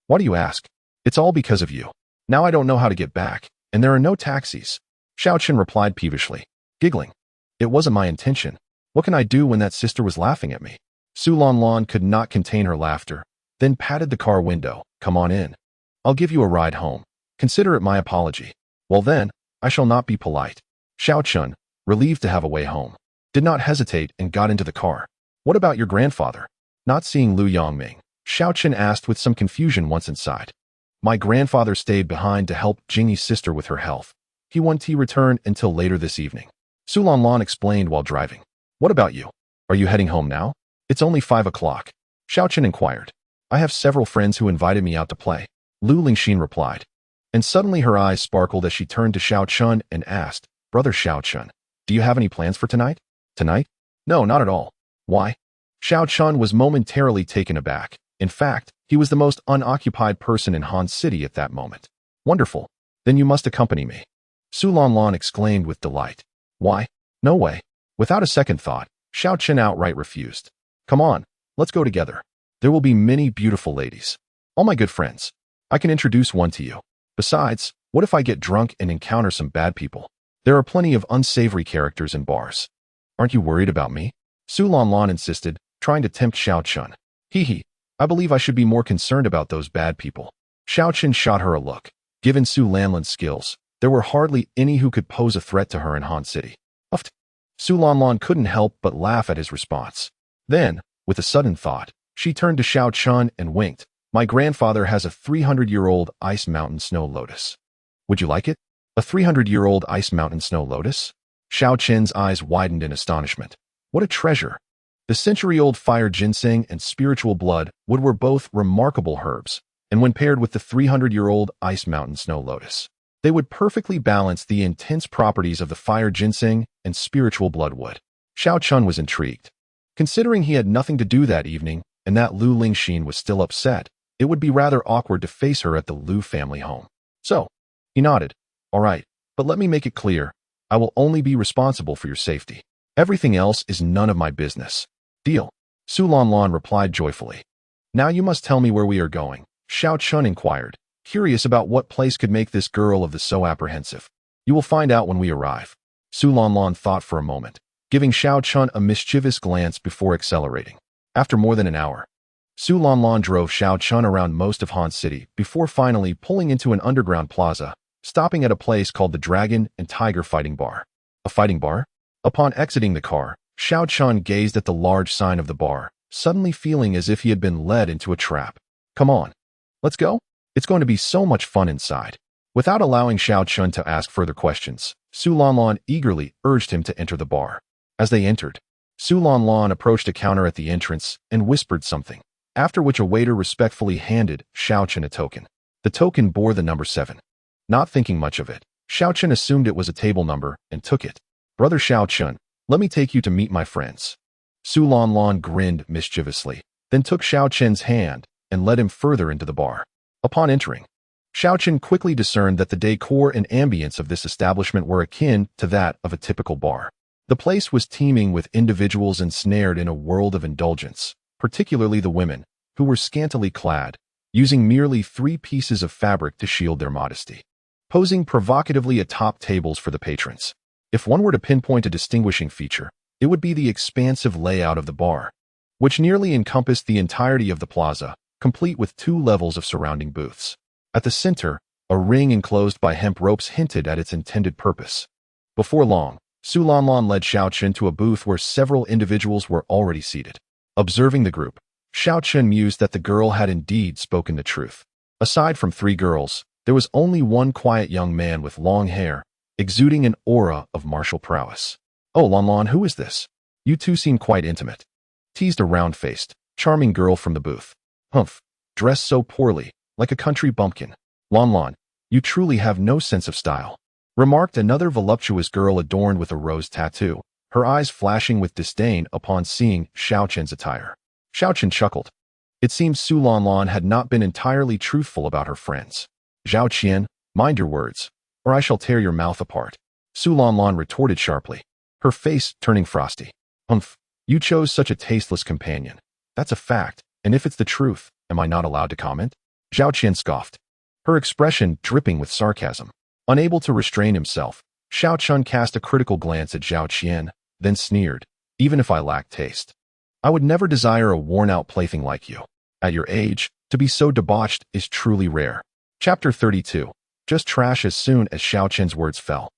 Why do you ask? It's all because of you. Now I don't know how to get back, and there are no taxis. Xiaoqin replied peevishly, giggling. It wasn't my intention. What can I do when that sister was laughing at me? Su Lanlan could not contain her laughter, then patted the car window. Come on in. I'll give you a ride home. Consider it my apology. Well then, I shall not be polite. Xiaoqin, relieved to have a way home, did not hesitate and got into the car. What about your grandfather? Not seeing Lu Yongming, Xiaoqin asked with some confusion once inside. My grandfather stayed behind to help Jingyi's sister with her health. He won't return until later this evening. Su Lanlan explained while driving. What about you? Are you heading home now? It's only 5 o'clock. Xiaoqin inquired. I have several friends who invited me out to play. Lu Lingxin replied. And suddenly her eyes sparkled as she turned to Xiaoqin and asked, Brother Xiaoqin, do you have any plans for tonight? Tonight? No, not at all. Why? Xiaoqin was momentarily taken aback. In fact, he was the most unoccupied person in Han City at that moment. Wonderful. Then you must accompany me. Su Lanlan exclaimed with delight. Why? No way. Without a second thought, Xiaoqin outright refused. Come on, let's go together. There will be many beautiful ladies. All my good friends. I can introduce one to you. Besides, what if I get drunk and encounter some bad people? There are plenty of unsavory characters in bars. Aren't you worried about me? Su Lanlan insisted, trying to tempt Xiaoqin. Hee, I believe I should be more concerned about those bad people. Xiaoqin shot her a look. Given Su Lanlan's skills, there were hardly any who could pose a threat to her in Han City. Uffed. Su Lanlan couldn't help but laugh at his response. Then, with a sudden thought, she turned to Xiaoqin and winked. My grandfather has a 300-year-old ice mountain snow lotus. Would you like it? A 300-year-old ice mountain snow lotus? Xiaoqin's eyes widened in astonishment. What a treasure! The century-old fire ginseng and spiritual blood wood were both remarkable herbs, and when paired with the 300-year-old ice mountain snow lotus, they would perfectly balance the intense properties of the fire ginseng and spiritual bloodwood. Xiaoqin was intrigued. Considering he had nothing to do that evening, and that Lu Lingxin was still upset, it would be rather awkward to face her at the Lu family home. So, he nodded. All right, but let me make it clear. I will only be responsible for your safety. Everything else is none of my business. Deal. Su Lanlan replied joyfully. Now you must tell me where we are going, Xiaoqin inquired, curious about what place could make this girl of the so apprehensive. You will find out when we arrive. Su Lanlan thought for a moment, giving Xiaoqin a mischievous glance before accelerating. After more than an hour, Su Lanlan drove Xiaoqin around most of Han City before finally pulling into an underground plaza, stopping at a place called the Dragon and Tiger Fighting Bar. A fighting bar? Upon exiting the car, Xiaoqin gazed at the large sign of the bar, suddenly feeling as if he had been led into a trap. Come on. Let's go? It's going to be so much fun inside. Without allowing Xiaoqin to ask further questions, Su Lanlan eagerly urged him to enter the bar. As they entered, Su Lanlan approached a counter at the entrance and whispered something, after which a waiter respectfully handed Xiao Chen a token. The token bore the number 7. Not thinking much of it, Xiao Chen assumed it was a table number and took it. "Brother Xiao Chen, let me take you to meet my friends." Su Lanlan grinned mischievously, then took Xiao Chen's hand and led him further into the bar. Upon entering, Xiao Chen quickly discerned that the decor and ambience of this establishment were akin to that of a typical bar. The place was teeming with individuals ensnared in a world of indulgence, particularly the women, who were scantily clad, using merely 3 pieces of fabric to shield their modesty, posing provocatively atop tables for the patrons. If one were to pinpoint a distinguishing feature, it would be the expansive layout of the bar, which nearly encompassed the entirety of the plaza, complete with 2 levels of surrounding booths. At the center, a ring enclosed by hemp ropes hinted at its intended purpose. Before long, Su Lanlan led Xiao Chen to a booth where several individuals were already seated. Observing the group, Xiao Chen mused that the girl had indeed spoken the truth. Aside from 3 girls, there was only one quiet young man with long hair, exuding an aura of martial prowess. "Oh, Lanlan, who is this? You two seem quite intimate," teased a round-faced, charming girl from the booth. "Humph, dressed so poorly, like a country bumpkin. Lanlan, you truly have no sense of style," remarked another voluptuous girl adorned with a rose tattoo, her eyes flashing with disdain upon seeing Xiao Chen's attire. Xiao Chen chuckled. It seems Su Lanlan had not been entirely truthful about her friends. "Zhao Qian, mind your words, or I shall tear your mouth apart," Su Lanlan retorted sharply, her face turning frosty. "Humph, you chose such a tasteless companion. That's a fact, and if it's the truth, am I not allowed to comment?" Zhao Qian scoffed, her expression dripping with sarcasm. Unable to restrain himself, Xiao Chen cast a critical glance at Zhao Qian, then sneered, "Even if I lack taste, I would never desire a worn-out plaything like you. At your age, to be so debauched is truly rare." Chapter 32. Just trash. As soon as Xiao Chen's words fell,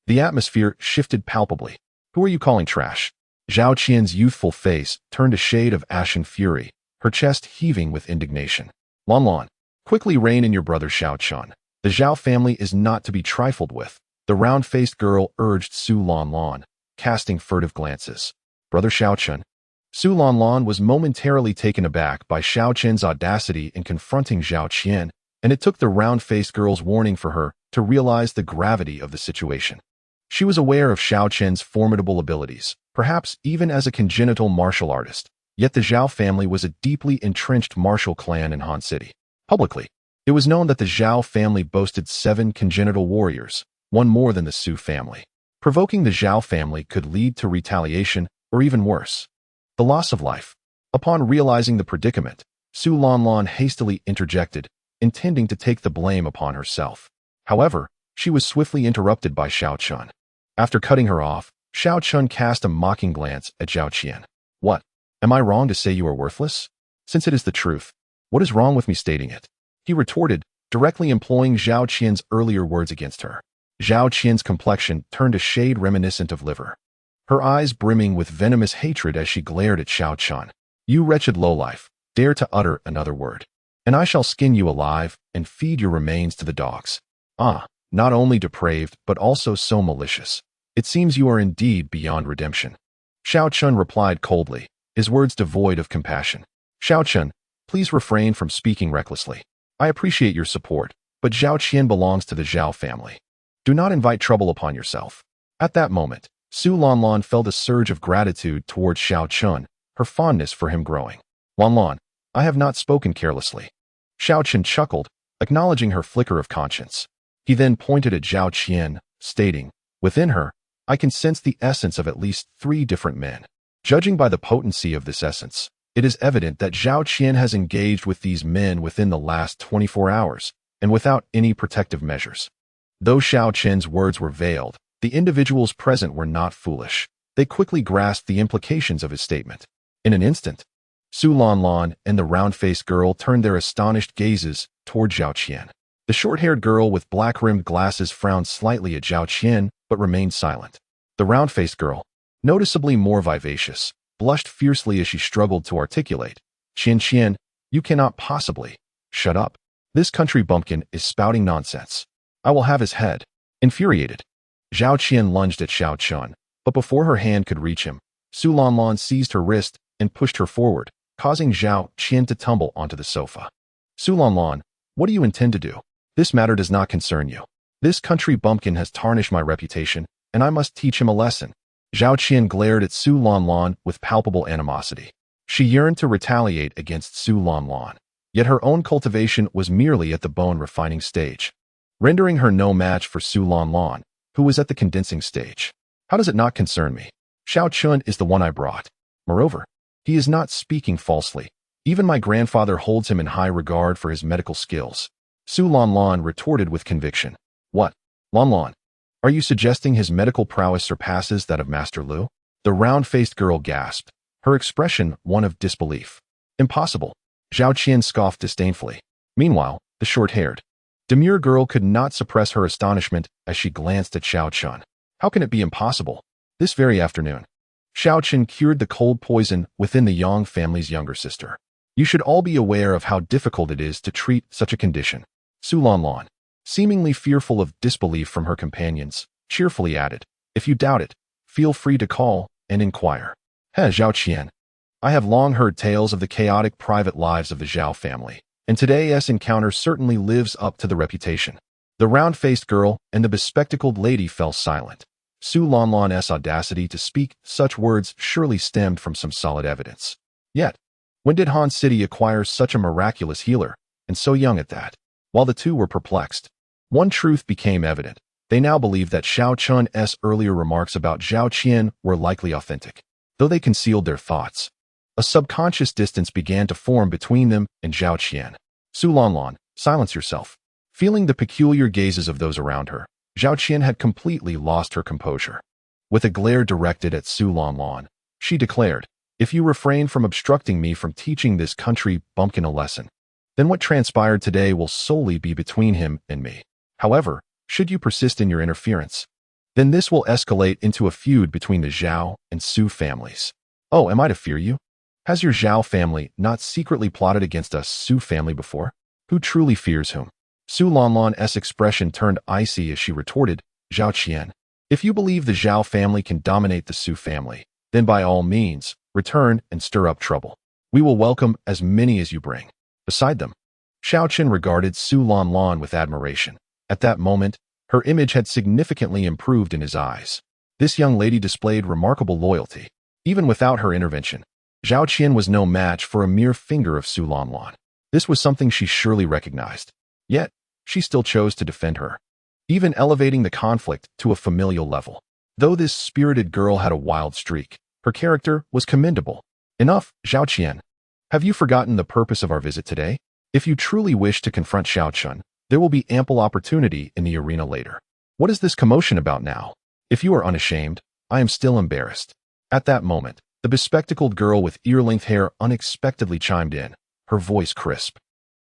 the atmosphere shifted palpably. "Who are you calling trash?" Zhao Qian's youthful face turned a shade of ashen fury, her chest heaving with indignation. "Lanlan, quickly rein in your brother Xiao Chen. The Zhao family is not to be trifled with," the round-faced girl urged Su Lanlan, casting furtive glances. "Brother Xiao Chen." Su Lanlan was momentarily taken aback by Xiao Chen's audacity in confronting Zhao Qian, and it took the round-faced girl's warning for her to realize the gravity of the situation. She was aware of Xiao Chen's formidable abilities, perhaps even as a congenital martial artist, yet the Zhao family was a deeply entrenched martial clan in Han City. Publicly, it was known that the Zhao family boasted 7 congenital warriors, one more than the Su family. Provoking the Zhao family could lead to retaliation, or even worse, the loss of life. Upon realizing the predicament, Su Lanlan hastily interjected, intending to take the blame upon herself. However, she was swiftly interrupted by Xiao Chen. After cutting her off, Xiao Chen cast a mocking glance at Zhao Qian. "What? Am I wrong to say you are worthless? Since it is the truth, what is wrong with me stating it?" he retorted, directly employing Zhao Qian's earlier words against her. Zhao Qian's complexion turned a shade reminiscent of liver, her eyes brimming with venomous hatred as she glared at Xiao Chen. "You wretched lowlife, dare to utter another word, and I shall skin you alive and feed your remains to the dogs." "Ah, not only depraved but also so malicious. It seems you are indeed beyond redemption," Xiao Chen replied coldly, his words devoid of compassion. "Xiao Chen, please refrain from speaking recklessly. I appreciate your support, but Zhao Qian belongs to the Zhao family. Do not invite trouble upon yourself." At that moment, Su Lanlan felt a surge of gratitude towards Xiao Chen, her fondness for him growing. "Lanlan, I have not spoken carelessly." Xiao Chen chuckled, acknowledging her flicker of conscience. He then pointed at Zhao Qian, stating, "Within her, I can sense the essence of at least 3 different men. Judging by the potency of this essence, it is evident that Zhao Qian has engaged with these men within the last 24 hours, and without any protective measures." Though Xiao Chen's words were veiled, the individuals present were not foolish. They quickly grasped the implications of his statement. In an instant, Su Lanlan and the round-faced girl turned their astonished gazes toward Zhao Qian. The short-haired girl with black-rimmed glasses frowned slightly at Zhao Qian, but remained silent. The round-faced girl, noticeably more vivacious, blushed fiercely as she struggled to articulate, "Qian Qian, you cannot possibly." "Shut up. This country bumpkin is spouting nonsense. I will have his head." Infuriated, Zhao Qian lunged at Xiao Chun, but before her hand could reach him, Su Lanlan seized her wrist and pushed her forward, causing Zhao Qian to tumble onto the sofa. Su Lanlan, what do you intend to do? This matter does not concern you. This country bumpkin has tarnished my reputation, and I must teach him a lesson. Zhao Qian glared at Su Lanlan with palpable animosity. She yearned to retaliate against Su Lanlan, yet her own cultivation was merely at the bone-refining stage, rendering her no match for Su Lanlan, who was at the condensing stage. How does it not concern me? Xiao Chun is the one I brought. Moreover, he is not speaking falsely. Even my grandfather holds him in high regard for his medical skills. Su Lanlan retorted with conviction. What? Lanlan, are you suggesting his medical prowess surpasses that of Master Lu? The round-faced girl gasped, her expression one of disbelief. Impossible. Zhao Qian scoffed disdainfully. Meanwhile, the short-haired, demure girl could not suppress her astonishment as she glanced at Xiao Chun. How can it be impossible? This very afternoon, Xiao Chun cured the cold poison within the Yang family's younger sister. You should all be aware of how difficult it is to treat such a condition. Su Lanlan, seemingly fearful of disbelief from her companions, cheerfully added, if you doubt it, feel free to call and inquire. Zhao Qian, I have long heard tales of the chaotic private lives of the Zhao family, and today's encounter certainly lives up to the reputation. The round-faced girl and the bespectacled lady fell silent. Su Lanlan's audacity to speak such words surely stemmed from some solid evidence. Yet, when did Han City acquire such a miraculous healer, and so young at that? While the two were perplexed, one truth became evident. They now believed that Xiao Chun's earlier remarks about Zhao Qian were likely authentic. Though they concealed their thoughts, a subconscious distance began to form between them and Zhao Qian. Su Lanlan, silence yourself. Feeling the peculiar gazes of those around her, Zhao Qian had completely lost her composure. With a glare directed at Su Lanlan, she declared, if you refrain from obstructing me from teaching this country bumpkin a lesson, then what transpired today will solely be between him and me. However, should you persist in your interference, then this will escalate into a feud between the Zhao and Su families. Oh, am I to fear you? Has your Zhao family not secretly plotted against us Su family before? Who truly fears whom? Su Lanlan's expression turned icy as she retorted, Zhao Qian, if you believe the Zhao family can dominate the Su family, then by all means, return and stir up trouble. We will welcome as many as you bring. Beside them, Xiao Chun regarded Su Lanlan with admiration. At that moment, her image had significantly improved in his eyes. This young lady displayed remarkable loyalty. Even without her intervention, Zhao Qian was no match for a mere finger of Su Lanlan. This was something she surely recognized. Yet, she still chose to defend her, even elevating the conflict to a familial level. Though this spirited girl had a wild streak, her character was commendable. Enough, Zhao Qian. Have you forgotten the purpose of our visit today? If you truly wish to confront Xiao Chun, there will be ample opportunity in the arena later. What is this commotion about now? If you are unashamed, I am still embarrassed. At that moment, the bespectacled girl with ear-length hair unexpectedly chimed in, her voice crisp.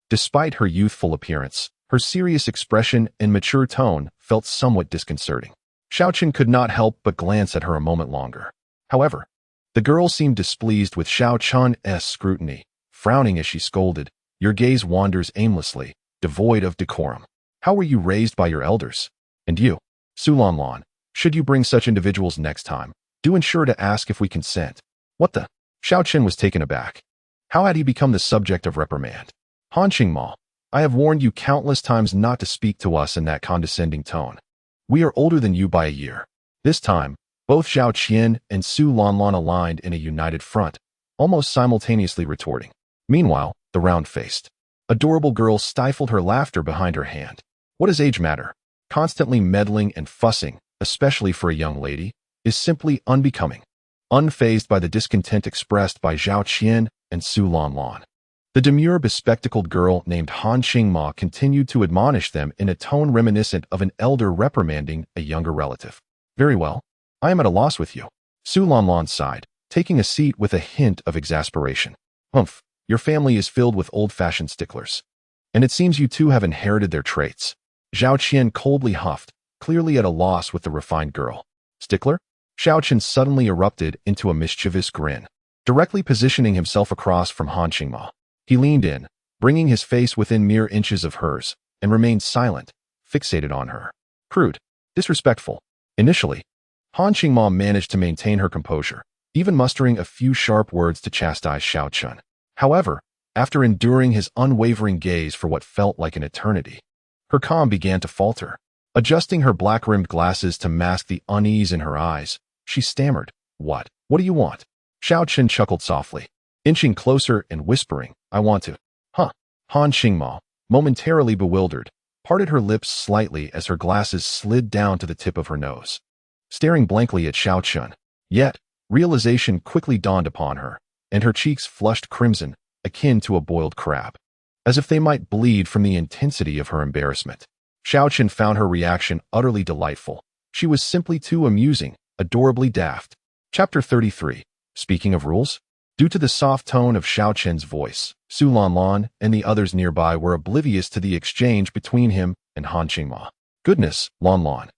Despite her youthful appearance, her serious expression and mature tone felt somewhat disconcerting. Xiao Chun could not help but glance at her a moment longer. However, the girl seemed displeased with Xiao Chun's scrutiny, frowning as she scolded, your gaze wanders aimlessly, devoid of decorum. How were you raised by your elders? And you, Su Lanlan, should you bring such individuals next time, do ensure to ask if we consent. What the? Xiao Chun was taken aback. How had he become the subject of reprimand? Han Qingma, I have warned you countless times not to speak to us in that condescending tone. We are older than you by a year. This time, both Zhao Qian and Su Lanlan aligned in a united front, almost simultaneously retorting. Meanwhile, the round-faced, adorable girl stifled her laughter behind her hand. What does age matter? Constantly meddling and fussing, especially for a young lady, is simply unbecoming. Unfazed by the discontent expressed by Zhao Qian and Su Lanlan, the demure bespectacled girl named Han Qingma continued to admonish them in a tone reminiscent of an elder reprimanding a younger relative. Very well, I am at a loss with you. Su Lanlan sighed, taking a seat with a hint of exasperation. Humph, your family is filled with old-fashioned sticklers, and it seems you too have inherited their traits. Zhao Qian coldly huffed, clearly at a loss with the refined girl. Stickler? Xiao Chun suddenly erupted into a mischievous grin, directly positioning himself across from Han Qingma. He leaned in, bringing his face within mere inches of hers, and remained silent, fixated on her. Crude, disrespectful. Initially, Han Qingma managed to maintain her composure, even mustering a few sharp words to chastise Xiao Chun. However, after enduring his unwavering gaze for what felt like an eternity, her calm began to falter. Adjusting her black-rimmed glasses to mask the unease in her eyes, she stammered, "What? What do you want?" Xiao Chun chuckled softly, inching closer and whispering, "I want to." Huh. Han Qingma, momentarily bewildered, parted her lips slightly as her glasses slid down to the tip of her nose, staring blankly at Xiao Chun. Yet, realization quickly dawned upon her, and her cheeks flushed crimson, akin to a boiled crab, as if they might bleed from the intensity of her embarrassment. Xiao Chun found her reaction utterly delightful. She was simply too amusing, adorably daft. Chapter 33. Speaking of rules, due to the soft tone of Xiao Chun's voice, Su Lanlan and the others nearby were oblivious to the exchange between him and Han Qingma. Goodness, Lanlan.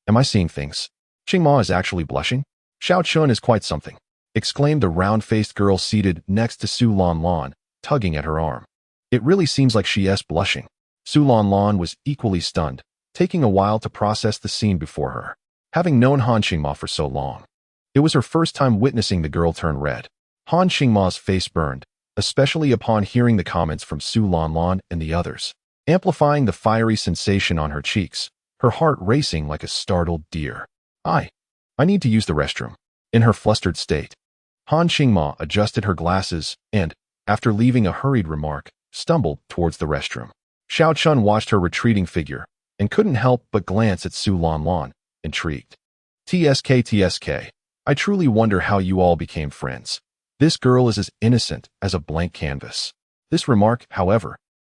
Am I seeing things? Qingma is actually blushing? Xiao Chun is quite something, exclaimed the round-faced girl seated next to Su Lanlan, tugging at her arm. It really seems like she is blushing. Su Lanlan was equally stunned, taking a while to process the scene before her. Having known Han Qingma for so long, it was her first time witnessing the girl turn red. Han Qingma's face burned, especially upon hearing the comments from Su Lanlan and the others, amplifying the fiery sensation on her cheeks, her heart racing like a startled deer. I need to use the restroom. In her flustered state, Han Qingma adjusted her glasses and, after leaving a hurried remark, stumbled towards the restroom. Xiao Chun watched her retreating figure and couldn't help but glance at Su Lanlan, intrigued. TSK, I truly wonder how you all became friends. This girl is as innocent as a blank canvas. This remark, however,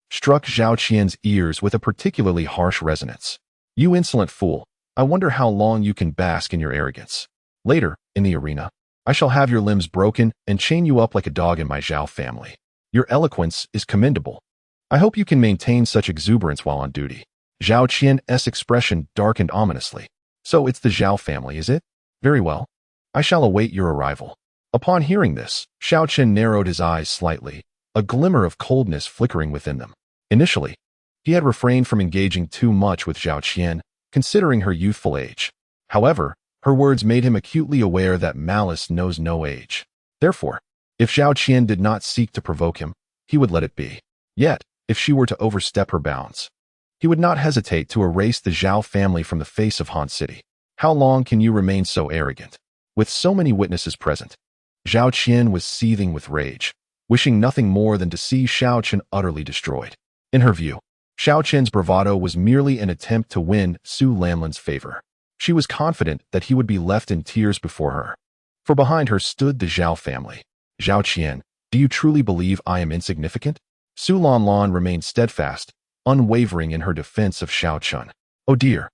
struck Zhao Qian's ears with a particularly harsh resonance. You insolent fool, I wonder how long you can bask in your arrogance. Later, in the arena, I shall have your limbs broken and chain you up like a dog in my Zhao family. Your eloquence is commendable. I hope you can maintain such exuberance while on duty. Zhao Qian's expression darkened ominously. So it's the Zhao family, is it? Very well. I shall await your arrival. Upon hearing this, Xiao Qian narrowed his eyes slightly, a glimmer of coldness flickering within them. Initially, he had refrained from engaging too much with Zhao Qian, considering her youthful age. However, her words made him acutely aware that malice knows no age. Therefore, if Zhao Qian did not seek to provoke him, he would let it be. Yet, if she were to overstep her bounds, he would not hesitate to erase the Zhao family from the face of Han City. How long can you remain so arrogant? With so many witnesses present, Zhao Qian was seething with rage, wishing nothing more than to see Xiao Chun utterly destroyed. In her view, Xiao Chun's bravado was merely an attempt to win Su Lanlan's favor. She was confident that he would be left in tears before her. For behind her stood the Zhao family. Zhao Qian, do you truly believe I am insignificant? Su Lanlan remained steadfast, unwavering in her defense of Xiao Chun. Oh dear.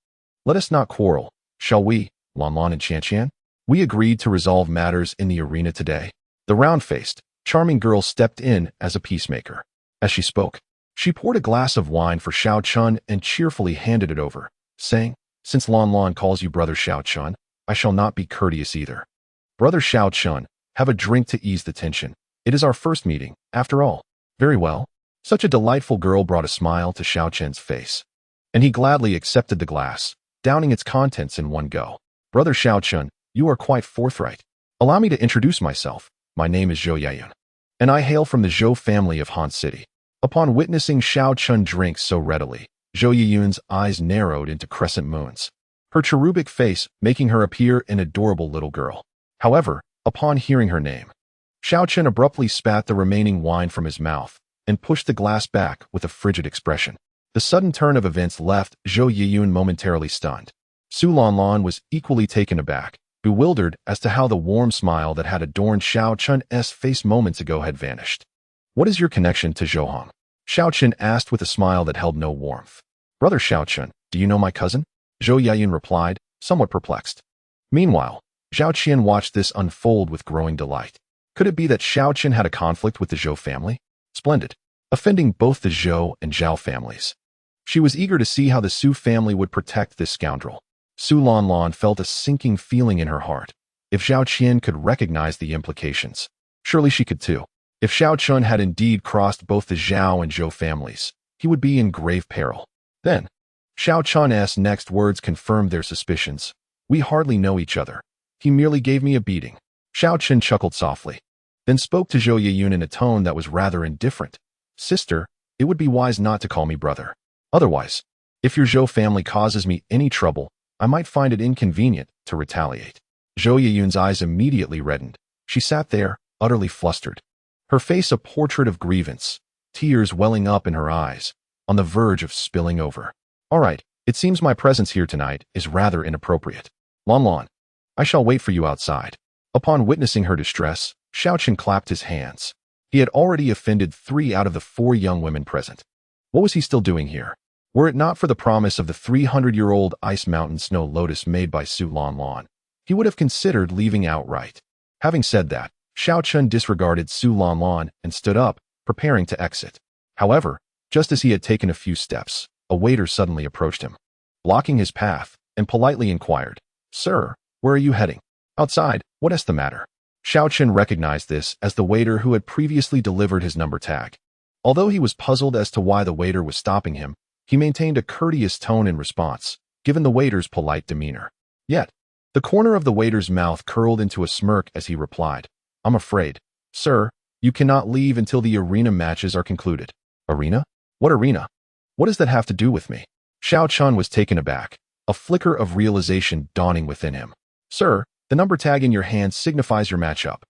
Let us not quarrel, shall we, Lanlan and Qianqian? We agreed to resolve matters in the arena today. The round-faced, charming girl stepped in as a peacemaker. As she spoke, she poured a glass of wine for Xiao Chun and cheerfully handed it over, saying, Since Lanlan calls you Brother Xiao Chun, I shall not be courteous either. Brother Xiao Chun, have a drink to ease the tension. It is our first meeting, after all. Very well. Such a delightful girl brought a smile to Xiao Chun's face, and he gladly accepted the glass, downing its contents in one go. Brother Xiao Chun, you are quite forthright. Allow me to introduce myself. My name is Zhou Yayun, and I hail from the Zhou family of Han City. Upon witnessing Xiao Chun drink so readily, Zhou Yayun's eyes narrowed into crescent moons, her cherubic face making her appear an adorable little girl. However, upon hearing her name, Xiao Chun abruptly spat the remaining wine from his mouth and pushed the glass back with a frigid expression. The sudden turn of events left Zhou Yayun momentarily stunned. Su Lanlan was equally taken aback, bewildered as to how the warm smile that had adorned Xiao Chun's face moments ago had vanished. What is your connection to Zhou? Xiao Chun asked with a smile that held no warmth. Brother Xiao Chun, do you know my cousin? Zhou Yayun replied, somewhat perplexed. Meanwhile, Zhao Qian watched this unfold with growing delight. Could it be that Xiao Chun had a conflict with the Zhou family? Splendid. Offending both the Zhou and Zhao families. She was eager to see how the Su family would protect this scoundrel. Su Lanlan felt a sinking feeling in her heart. If Zhao Qian could recognize the implications, surely she could too. If Xiao Chun had indeed crossed both the Zhao and Zhou families, he would be in grave peril. Then, Xiao Chun's next words confirmed their suspicions. We hardly know each other. He merely gave me a beating. Xiao Chen chuckled softly, then spoke to Zhou Yeyun in a tone that was rather indifferent. Sister, it would be wise not to call me brother. Otherwise, if your Zhou family causes me any trouble, I might find it inconvenient to retaliate. Zhou Yeyun's eyes immediately reddened. She sat there, utterly flustered, her face a portrait of grievance, tears welling up in her eyes, on the verge of spilling over. All right, it seems my presence here tonight is rather inappropriate. Lan, I shall wait for you outside. Upon witnessing her distress, Xiao Chen clapped his hands. He had already offended 3 out of the 4 young women present. What was he still doing here? Were it not for the promise of the 300-year-old Ice Mountain Snow Lotus made by Su Lan, he would have considered leaving outright. Having said that, Xiao Chen disregarded Su Lan and stood up, preparing to exit. However, just as he had taken a few steps, a waiter suddenly approached him, blocking his path, and politely inquired, "Sir, where are you heading?" "Outside. What is the matter?" Xiao Chen recognized this as the waiter who had previously delivered his number tag. Although he was puzzled as to why the waiter was stopping him, he maintained a courteous tone in response, given the waiter's polite demeanor. Yet, the corner of the waiter's mouth curled into a smirk as he replied, "I'm afraid, sir, you cannot leave until the arena matches are concluded." "Arena? What arena? What does that have to do with me?" Xiao Chen was taken aback, a flicker of realization dawning within him. "Sir, the number tag in your hand signifies your matchup.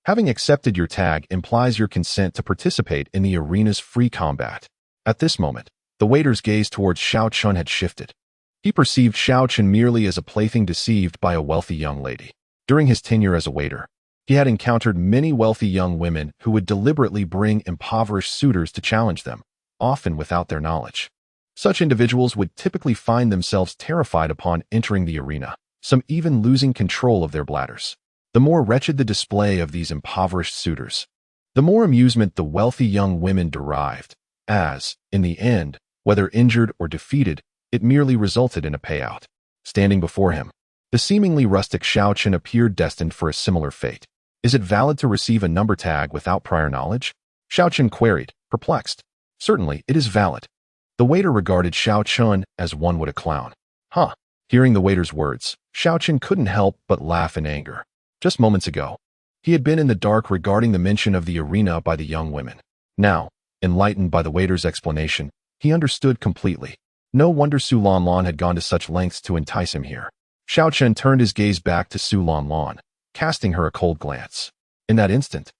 Having accepted your tag implies your consent to participate in the arena's free combat." At this moment, the waiter's gaze towards Xiao Chen had shifted. He perceived Xiao Chen merely as a plaything deceived by a wealthy young lady. During his tenure as a waiter, he had encountered many wealthy young women who would deliberately bring impoverished suitors to challenge them, often without their knowledge. Such individuals would typically find themselves terrified upon entering the arena, some even losing control of their bladders. The more wretched the display of these impoverished suitors, the more amusement the wealthy young women derived, as, in the end, whether injured or defeated, it merely resulted in a payout. Standing before him, the seemingly rustic Xiao Chen appeared destined for a similar fate. "Is it valid to receive a number tag without prior knowledge?" Xiao Chen queried, perplexed. "Certainly, it is valid." The waiter regarded Xiao Chen as one would a clown. "Huh." Hearing the waiter's words, Xiao Chen couldn't help but laugh in anger. Just moments ago, he had been in the dark regarding the mention of the arena by the young women. Now, enlightened by the waiter's explanation, he understood completely. No wonder Su Lan had gone to such lengths to entice him here. Xiao Chen turned his gaze back to Su Lan, casting her a cold glance. In that instant,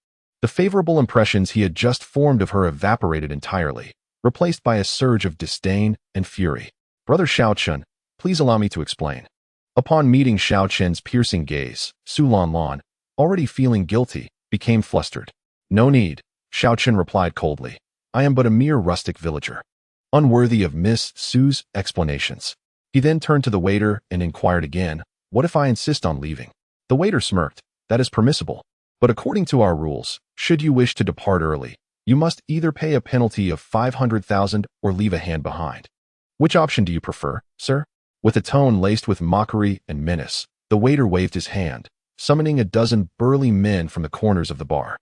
the favorable impressions he had just formed of her evaporated entirely, replaced by a surge of disdain and fury. "Brother Xiao Chen, please allow me to explain." Upon meeting Xiao Chen's piercing gaze, Su Lan, already feeling guilty, became flustered. "No need," Xiao Chen replied coldly. "I am but a mere rustic villager, unworthy of Miss Su's explanations." He then turned to the waiter and inquired again, "What if I insist on leaving?" The waiter smirked. "That is permissible. But according to our rules, should you wish to depart early, you must either pay a penalty of 500,000 or leave a hand behind. Which option do you prefer, sir?" With a tone laced with mockery and menace, the waiter waved his hand, summoning a dozen burly men from the corners of the bar.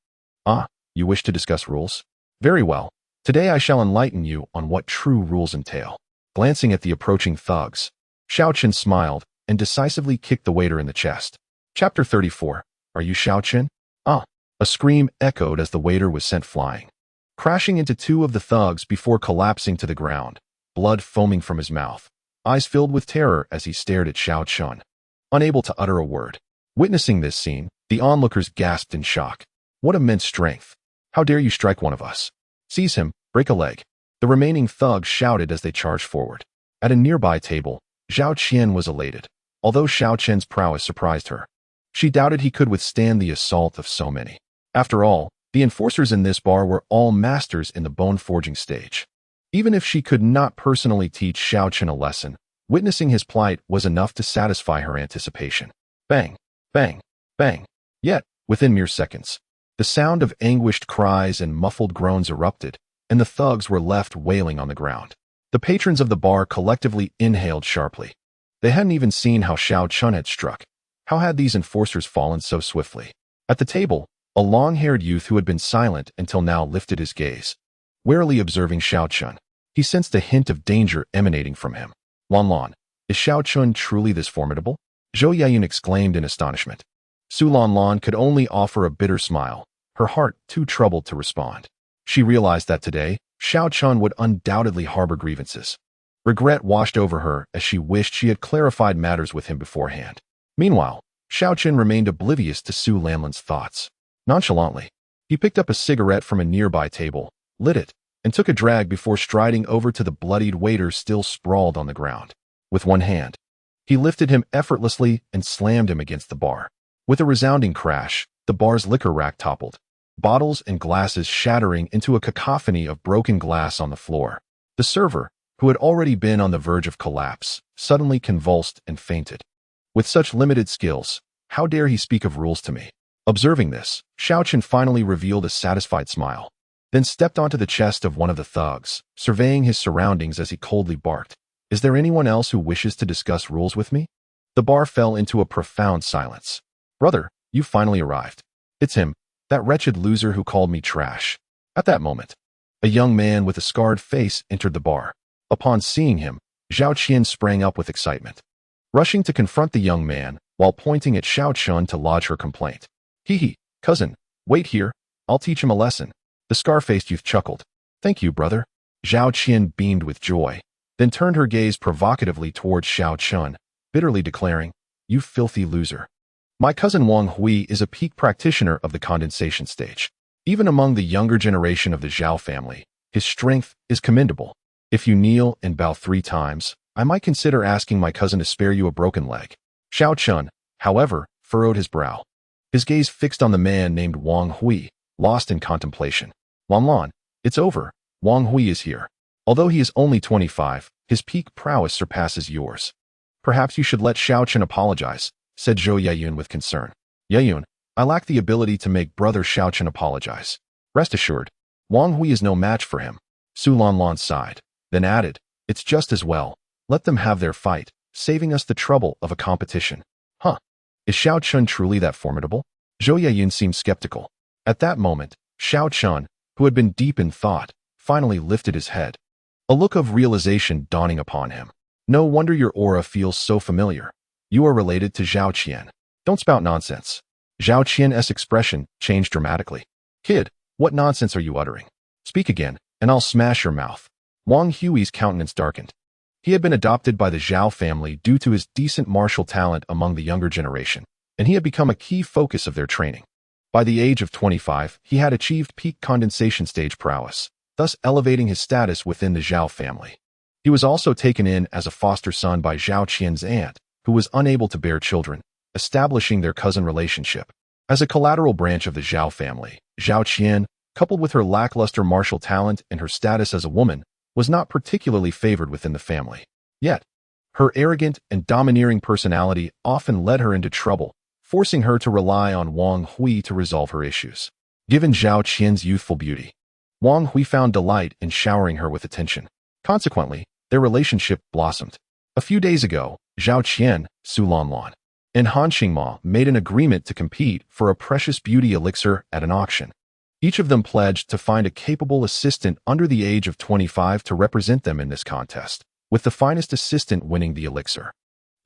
"Ah, you wish to discuss rules? Very well. Today I shall enlighten you on what true rules entail." Glancing at the approaching thugs, Xiao Chen smiled and decisively kicked the waiter in the chest. Chapter 34. "Are you Xiao Chen?" "Ah!" A scream echoed as the waiter was sent flying, crashing into 2 of the thugs before collapsing to the ground, blood foaming from his mouth, eyes filled with terror as he stared at Xiao Chen, unable to utter a word. Witnessing this scene, the onlookers gasped in shock. "What immense strength! How dare you strike one of us? Seize him, break a leg!" The remaining thugs shouted as they charged forward. At a nearby table, Zhao Qian was elated, although Xiao Chen's prowess surprised her. She doubted he could withstand the assault of so many. After all, the enforcers in this bar were all masters in the bone forging stage. Even if she could not personally teach Xiao Chen a lesson, witnessing his plight was enough to satisfy her anticipation. Bang, bang, bang. Yet, within mere seconds, the sound of anguished cries and muffled groans erupted, and the thugs were left wailing on the ground. The patrons of the bar collectively inhaled sharply. They hadn't even seen how Xiao Chen had struck. How had these enforcers fallen so swiftly? At the table, a long-haired youth who had been silent until now lifted his gaze, warily observing Xiao Chen. He sensed a hint of danger emanating from him. Lan, is Xiao Chen truly this formidable? Zhou Yayun exclaimed in astonishment. Su Lanlan could only offer a bitter smile, her heart too troubled to respond. She realized that today, Xiao Chun would undoubtedly harbor grievances. Regret washed over her as she wished she had clarified matters with him beforehand. Meanwhile, Xiao Chun remained oblivious to Su Lanlan's thoughts. Nonchalantly, he picked up a cigarette from a nearby table, lit it, and took a drag before striding over to the bloodied waiter still sprawled on the ground. With one hand, he lifted him effortlessly and slammed him against the bar. With a resounding crash, the bar's liquor rack toppled, bottles and glasses shattering into a cacophony of broken glass on the floor. The server, who had already been on the verge of collapse, suddenly convulsed and fainted. With such limited skills, how dare he speak of rules to me? Observing this, Xiao Chun finally revealed a satisfied smile, then stepped onto the chest of one of the thugs, surveying his surroundings as he coldly barked, "Is there anyone else who wishes to discuss rules with me?" The bar fell into a profound silence. "Brother, you finally arrived. It's him, that wretched loser who called me trash." At that moment, a young man with a scarred face entered the bar. Upon seeing him, Zhao Qian sprang up with excitement, rushing to confront the young man while pointing at Xiao Chun to lodge her complaint. "Hee, cousin, wait here, I'll teach him a lesson." The scar-faced youth chuckled. "Thank you, brother." Zhao Qian beamed with joy, then turned her gaze provocatively towards Xiao Chun, bitterly declaring, "You filthy loser. My cousin Wang Hui is a peak practitioner of the condensation stage. Even among the younger generation of the Zhao family, his strength is commendable. If you kneel and bow 3 times, I might consider asking my cousin to spare you a broken leg." Xiao Chun, however, furrowed his brow, his gaze fixed on the man named Wang Hui, lost in contemplation. "Lanlan, it's over. Wang Hui is here. Although he is only 25, his peak prowess surpasses yours. Perhaps you should let Xiao Chun apologize," said Zhou Yayun with concern. "Yayun, I lack the ability to make brother Xiao Chun apologize. Rest assured, Wang Hui is no match for him." Su Lanlan sighed, then added, "It's just as well. Let them have their fight, saving us the trouble of a competition." "Huh? Is Xiao Chun truly that formidable?" Zhou Yayun seemed skeptical. At that moment, Xiao Chun, who had been deep in thought, finally lifted his head, a look of realization dawning upon him. "No wonder your aura feels so familiar. You are related to Zhao Qian. Don't spout nonsense." Zhao Qian's expression changed dramatically. "Kid, what nonsense are you uttering? Speak again, and I'll smash your mouth." Wang Hui's countenance darkened. He had been adopted by the Zhao family due to his decent martial talent among the younger generation, and he had become a key focus of their training. By the age of 25, he had achieved peak condensation stage prowess, thus elevating his status within the Zhao family. He was also taken in as a foster son by Zhao Qian's aunt, who was unable to bear children, establishing their cousin relationship. As a collateral branch of the Zhao family, Zhao Qian, coupled with her lackluster martial talent and her status as a woman, was not particularly favored within the family. Yet, her arrogant and domineering personality often led her into trouble, forcing her to rely on Wang Hui to resolve her issues. Given Zhao Qian's youthful beauty, Wang Hui found delight in showering her with attention. Consequently, their relationship blossomed. A few days ago, Zhao Qian, Su Lanlan, and Han Xingma made an agreement to compete for a precious beauty elixir at an auction. Each of them pledged to find a capable assistant under the age of 25 to represent them in this contest, with the finest assistant winning the elixir.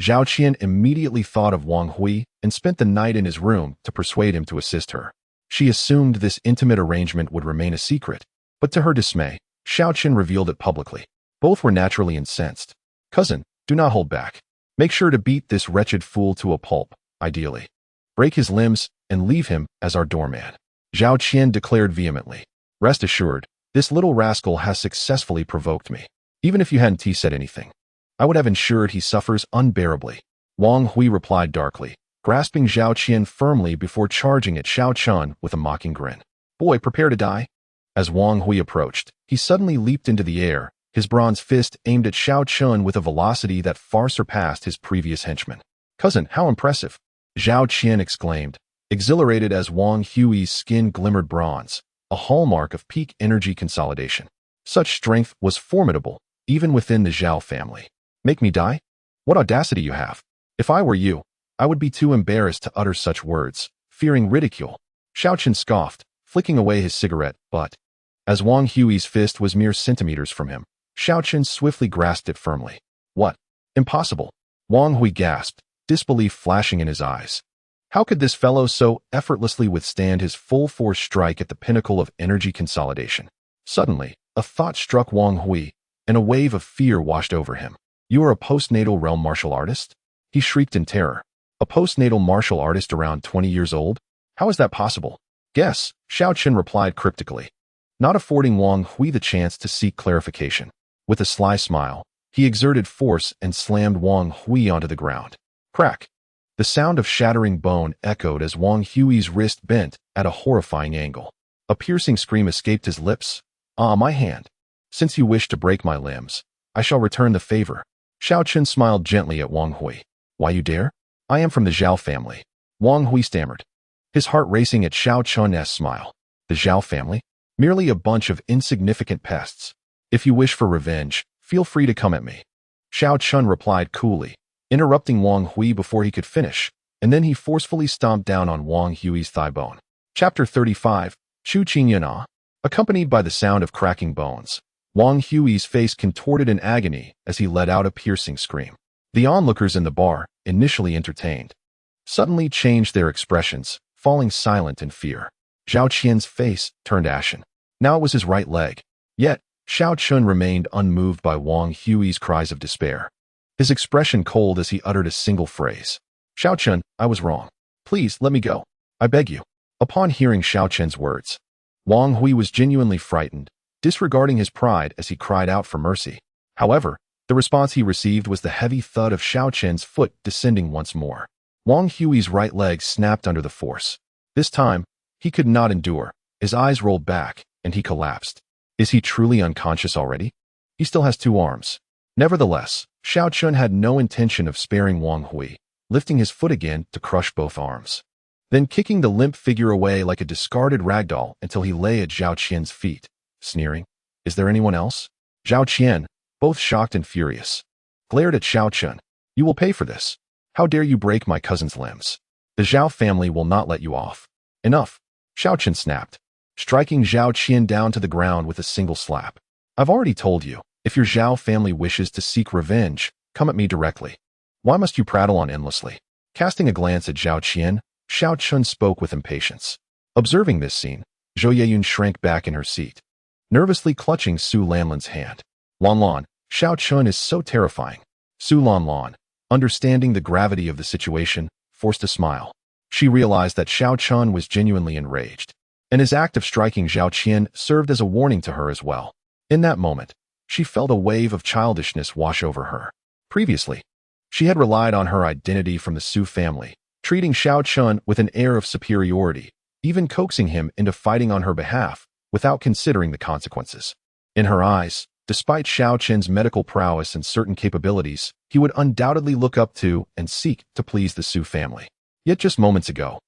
Zhao Qian immediately thought of Wang Hui and spent the night in his room to persuade him to assist her. She assumed this intimate arrangement would remain a secret, but to her dismay, Xiao Chun revealed it publicly. Both were naturally incensed. "Cousin, do not hold back. Make sure to beat this wretched fool to a pulp, ideally. Break his limbs and leave him as our doorman." Zhao Qian declared vehemently. "Rest assured, this little rascal has successfully provoked me. Even if you hadn't said anything, I would have ensured he suffers unbearably." Wang Hui replied darkly, grasping Zhao Qian firmly before charging at Xiao Chun with a mocking grin. "Boy, prepare to die." As Wang Hui approached, he suddenly leaped into the air, his bronze fist aimed at Xiao Chun with a velocity that far surpassed his previous henchman. "Cousin, how impressive!" Zhao Qian exclaimed, exhilarated as Wang Hui's skin glimmered bronze, a hallmark of peak energy consolidation. Such strength was formidable, even within the Zhao family. "Make me die? What audacity you have! If I were you, I would be too embarrassed to utter such words, fearing ridicule." Xiao Chun scoffed, flicking away his cigarette, but as Wang Hui's fist was mere centimeters from him, Xiao Chun swiftly grasped it firmly. "What? Impossible!" Wang Hui gasped, disbelief flashing in his eyes. How could this fellow so effortlessly withstand his full-force strike at the pinnacle of energy consolidation? Suddenly, a thought struck Wang Hui, and a wave of fear washed over him. "You are a postnatal realm martial artist?" He shrieked in terror. "A postnatal martial artist around 20 years old? How is that possible?" "Guess," Xiao Chen replied cryptically, not affording Wang Hui the chance to seek clarification. With a sly smile, he exerted force and slammed Wang Hui onto the ground. Crack! The sound of shattering bone echoed as Wang Hui's wrist bent at a horrifying angle. A piercing scream escaped his lips. "Ah, my hand. Since you wish to break my limbs, I shall return the favor." Xiao Chen smiled gently at Wang Hui. "Why you dare? I am from the Zhao family." Wang Hui stammered, his heart racing at Xiao Chen's smile. "The Zhao family? Merely a bunch of insignificant pests. If you wish for revenge, feel free to come at me." Xiao Chen replied coolly, interrupting Wang Hui before he could finish, and then he forcefully stomped down on Wang Hui's thigh bone. Chapter 35, Chu Qingyana. Accompanied by the sound of cracking bones, Wang Hui's face contorted in agony as he let out a piercing scream. The onlookers in the bar, initially entertained, suddenly changed their expressions, falling silent in fear. Zhao Qian's face turned ashen. Now it was his right leg. Yet, Xiao Chun remained unmoved by Wang Hui's cries of despair, his expression cold as he uttered a single phrase. "Xiao Chun, I was wrong. Please, let me go. I beg you." Upon hearing Xiao Chen's words, Wang Hui was genuinely frightened, disregarding his pride as he cried out for mercy. However, the response he received was the heavy thud of Xiao Chen's foot descending once more. Wang Hui's right leg snapped under the force. This time, he could not endure. His eyes rolled back, and he collapsed. Is he truly unconscious already? He still has 2 arms. Nevertheless, Xiao Chun had no intention of sparing Wang Hui, lifting his foot again to crush both arms, then kicking the limp figure away like a discarded ragdoll until he lay at Zhao Qian's feet, sneering. "Is there anyone else?" Zhao Qian, both shocked and furious, glared at Xiao Chun. "You will pay for this. How dare you break my cousin's limbs? The Zhao family will not let you off." "Enough," Xiao Chun snapped, striking Zhao Qian down to the ground with a single slap. "I've already told you, if your Zhao family wishes to seek revenge, come at me directly. Why must you prattle on endlessly?" Casting a glance at Zhao Qian, Xiao Chun spoke with impatience. Observing this scene, Zhou Yeyun shrank back in her seat, nervously clutching Su Lanlan's hand. "Lan Lan, Xiao Chun is so terrifying." Su Lanlan, understanding the gravity of the situation, forced a smile. She realized that Xiao Chun was genuinely enraged, and his act of striking Zhao Qian served as a warning to her as well. In that moment, she felt a wave of childishness wash over her. Previously, she had relied on her identity from the Su family, treating Xiao Chun with an air of superiority, even coaxing him into fighting on her behalf without considering the consequences. In her eyes, despite Xiao Chen's medical prowess and certain capabilities, he would undoubtedly look up to and seek to please the Su family. Yet just moments ago,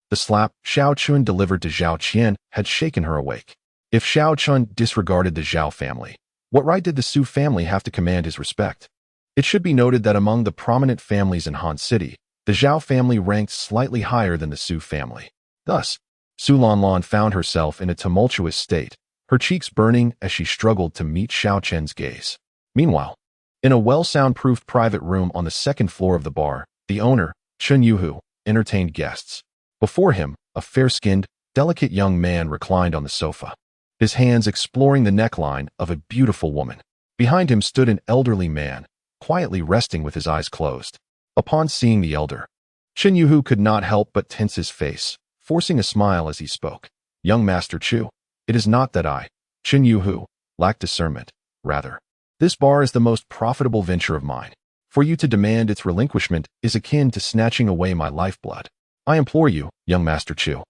the slap Xiao Chun delivered to Zhao Qian had shaken her awake. If Xiao Chun disregarded the Zhao family, what right did the Su family have to command his respect? It should be noted that among the prominent families in Han City, the Zhao family ranked slightly higher than the Su family. Thus, Su Lanlan found herself in a tumultuous state, her cheeks burning as she struggled to meet Xiao Chen's gaze. Meanwhile, in a well-soundproofed private room on the 2nd floor of the bar, the owner, Chen Yuhu, entertained guests. Before him, a fair-skinned, delicate young man reclined on the sofa, his hands exploring the neckline of a beautiful woman. Behind him stood an elderly man, quietly resting with his eyes closed. Upon seeing the elder, Chen Yuhu could not help but tense his face, forcing a smile as he spoke. "Young Master Chu, it is not that I, Chen Yuhu, lack discernment. Rather, this bar is the most profitable venture of mine. For you to demand its relinquishment is akin to snatching away my lifeblood. I implore you, young Master Chu,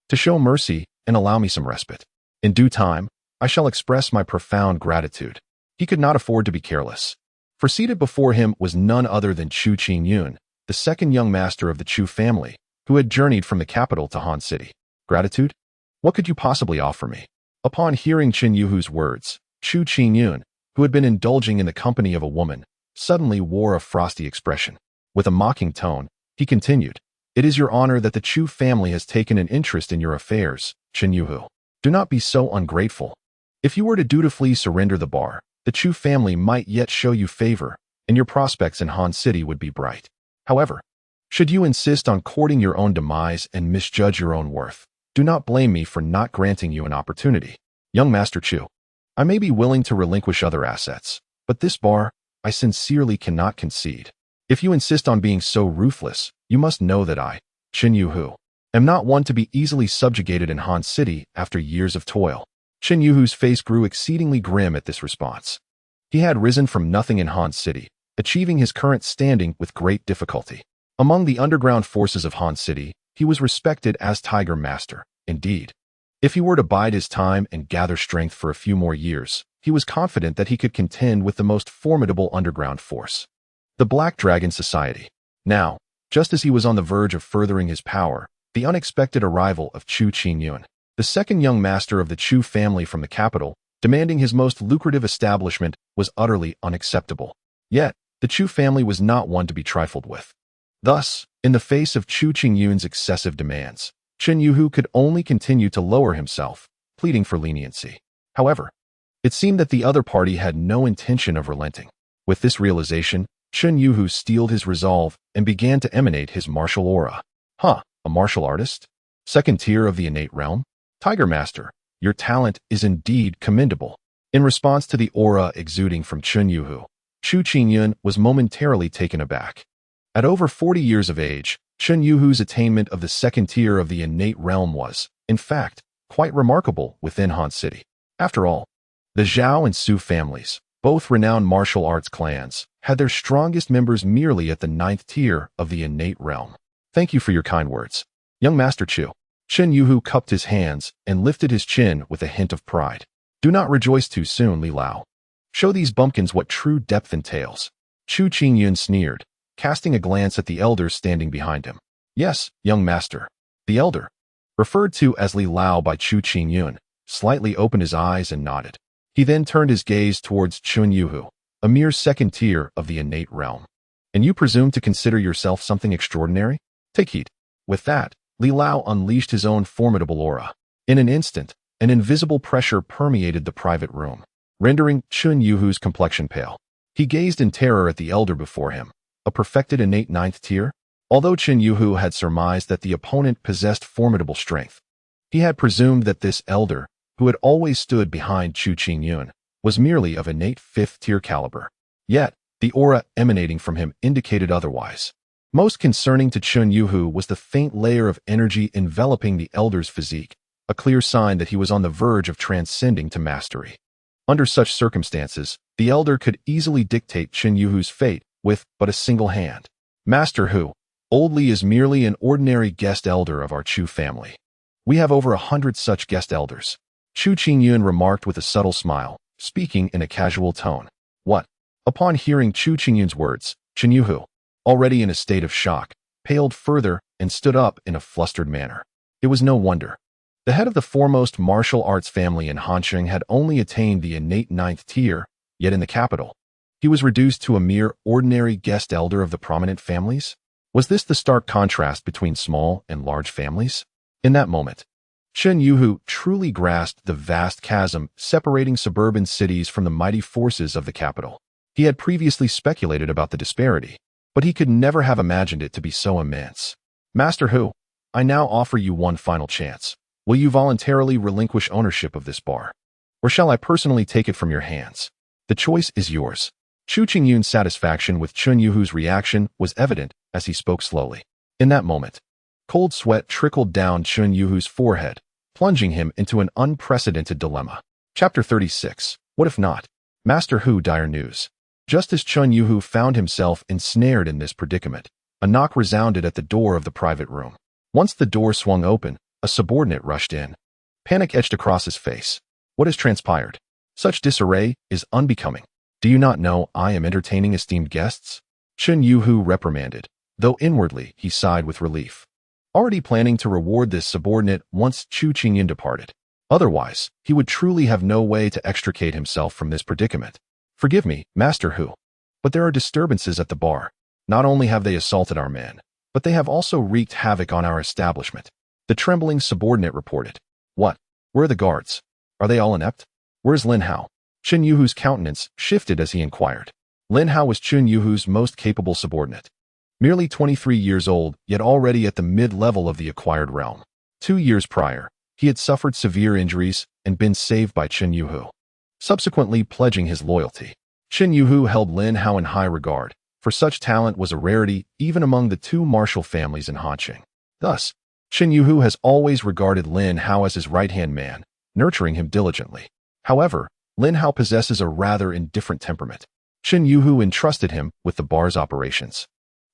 to show mercy and allow me some respite. In due time, I shall express my profound gratitude." He could not afford to be careless, for seated before him was none other than Chu Qingyun, the 2nd young master of the Chu family, who had journeyed from the capital to Han City. "Gratitude? What could you possibly offer me?" Upon hearing Chen Yuhu's words, Chu Qingyun, who had been indulging in the company of a woman, suddenly wore a frosty expression. With a mocking tone, he continued, "It is your honor that the Chu family has taken an interest in your affairs, Chen Yuhu. Do not be so ungrateful. If you were to dutifully surrender the bar, the Chu family might yet show you favor, and your prospects in Han City would be bright. However, Should you insist on courting your own demise and misjudge your own worth, do not blame me for not granting you an opportunity. Young Master Chu, I may be willing to relinquish other assets, but this bar, I sincerely cannot concede. If you insist on being so ruthless, you must know that I, Qin Yuhu, am not one to be easily subjugated in Han City after years of toil. Qin Yuhu's face grew exceedingly grim at this response. He had risen from nothing in Han City, achieving his current standing with great difficulty. Among the underground forces of Han City, he was respected as Tiger Master. Indeed, if he were to bide his time and gather strength for a few more years, he was confident that he could contend with the most formidable underground force, the Black Dragon Society. Now, just as he was on the verge of furthering his power, the unexpected arrival of Chu Qingyun, the second young master of the Chu family from the capital, demanding his most lucrative establishment, was utterly unacceptable. Yet, the Chu family was not one to be trifled with. Thus, in the face of Chu Qingyun's excessive demands, Qin Yuhu could only continue to lower himself, pleading for leniency. However, it seemed that the other party had no intention of relenting. With this realization, Qin Yuhu steeled his resolve and began to emanate his martial aura. A martial artist? Second tier of the innate realm? Tiger Master, your talent is indeed commendable. In response to the aura exuding from Qin Yuhu, Chu Qingyun was momentarily taken aback. At over 40 years of age, Qin Yuhu's attainment of the second tier of the innate realm was, in fact, quite remarkable within Han City. After all, the Zhao and Su families, both renowned martial arts clans, had their strongest members merely at the 9th tier of the innate realm. Thank you for your kind words. Young Master Chu. Qin Yuhu cupped his hands and lifted his chin with a hint of pride. Do not rejoice too soon, Li Lao. Show these bumpkins what true depth entails. Chu Qingyun sneered, casting a glance at the elders standing behind him. Yes, young master. The elder, referred to as Li Lao by Chu Qingyun, slightly opened his eyes and nodded. He then turned his gaze towards Qin Yuhu, a mere second tier of the innate realm. And you presume to consider yourself something extraordinary? Take heed. With that, Li Lao unleashed his own formidable aura. In an instant, an invisible pressure permeated the private room, rendering Qin Yuhu's complexion pale. He gazed in terror at the elder before him, a perfected innate 9th tier. Although Qin Yuhu had surmised that the opponent possessed formidable strength, he had presumed that this elder, who had always stood behind Chu Qingyun, was merely of innate 5th tier caliber. Yet, the aura emanating from him indicated otherwise. Most concerning to Qin Yuhu was the faint layer of energy enveloping the elder's physique, a clear sign that he was on the verge of transcending to mastery. Under such circumstances, the elder could easily dictate Qin Yuhu's fate with but a single hand. Master Hu, Old Li is merely an ordinary guest elder of our Chu family. We have over 100 such guest elders. Chu Qingyun remarked with a subtle smile, speaking in a casual tone. What? Upon hearing Chu Qingyun's words, Qin Yuhu, already in a state of shock, paled further and stood up in a flustered manner. It was no wonder. The head of the foremost martial arts family in Hansheng had only attained the innate 9th tier, yet in the capital, he was reduced to a mere ordinary guest elder of the prominent families? Was this the stark contrast between small and large families? In that moment, Qin Yuhu truly grasped the vast chasm separating suburban cities from the mighty forces of the capital. He had previously speculated about the disparity, but he could never have imagined it to be so immense. Master Hu, I now offer you one final chance. Will you voluntarily relinquish ownership of this bar? Or shall I personally take it from your hands? The choice is yours. Chu Qingyun's satisfaction with Qin Yuhu's reaction was evident as he spoke slowly. In that moment, cold sweat trickled down Qin Yuhu's forehead, plunging him into an unprecedented dilemma. Chapter 36. What if not? Master Hu, dire news. Just as Qin Yuhu found himself ensnared in this predicament, a knock resounded at the door of the private room. Once the door swung open, a subordinate rushed in. Panic etched across his face. What has transpired? Such disarray is unbecoming. Do you not know I am entertaining esteemed guests? Qin Yuhu reprimanded, though inwardly he sighed with relief. Already planning to reward this subordinate once Chu Qingyun departed. Otherwise, he would truly have no way to extricate himself from this predicament. Forgive me, Master Hu, but there are disturbances at the bar. Not only have they assaulted our men, but they have also wreaked havoc on our establishment. The trembling subordinate reported. What? Where are the guards? Are they all inept? Where's Lin Hao? Qin Yuhu's countenance shifted as he inquired. Lin Hao was Qin Yuhu's most capable subordinate. Merely 23 years old, yet already at the mid-level of the acquired realm. 2 years prior, he had suffered severe injuries and been saved by Chen Yuhu, subsequently pledging his loyalty. Chen Yuhu held Lin Hao in high regard, for such talent was a rarity even among the two martial families in Hanqing. Thus, Chen Yuhu has always regarded Lin Hao as his right-hand man, nurturing him diligently. However, Lin Hao possesses a rather indifferent temperament. Chen Yuhu entrusted him with the bar's operations,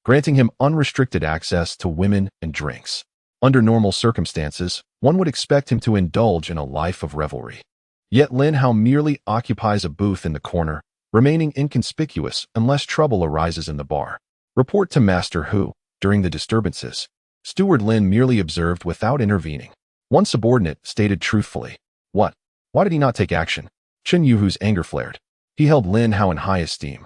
granting him unrestricted access to women and drinks. Under normal circumstances, one would expect him to indulge in a life of revelry. Yet Lin Hao merely occupies a booth in the corner, remaining inconspicuous unless trouble arises in the bar. Report to Master Hu. During the disturbances, Steward Lin merely observed without intervening. One subordinate stated truthfully, "What? Why did he not take action?" Chen Yuhu's anger flared. He held Lin Hao in high esteem.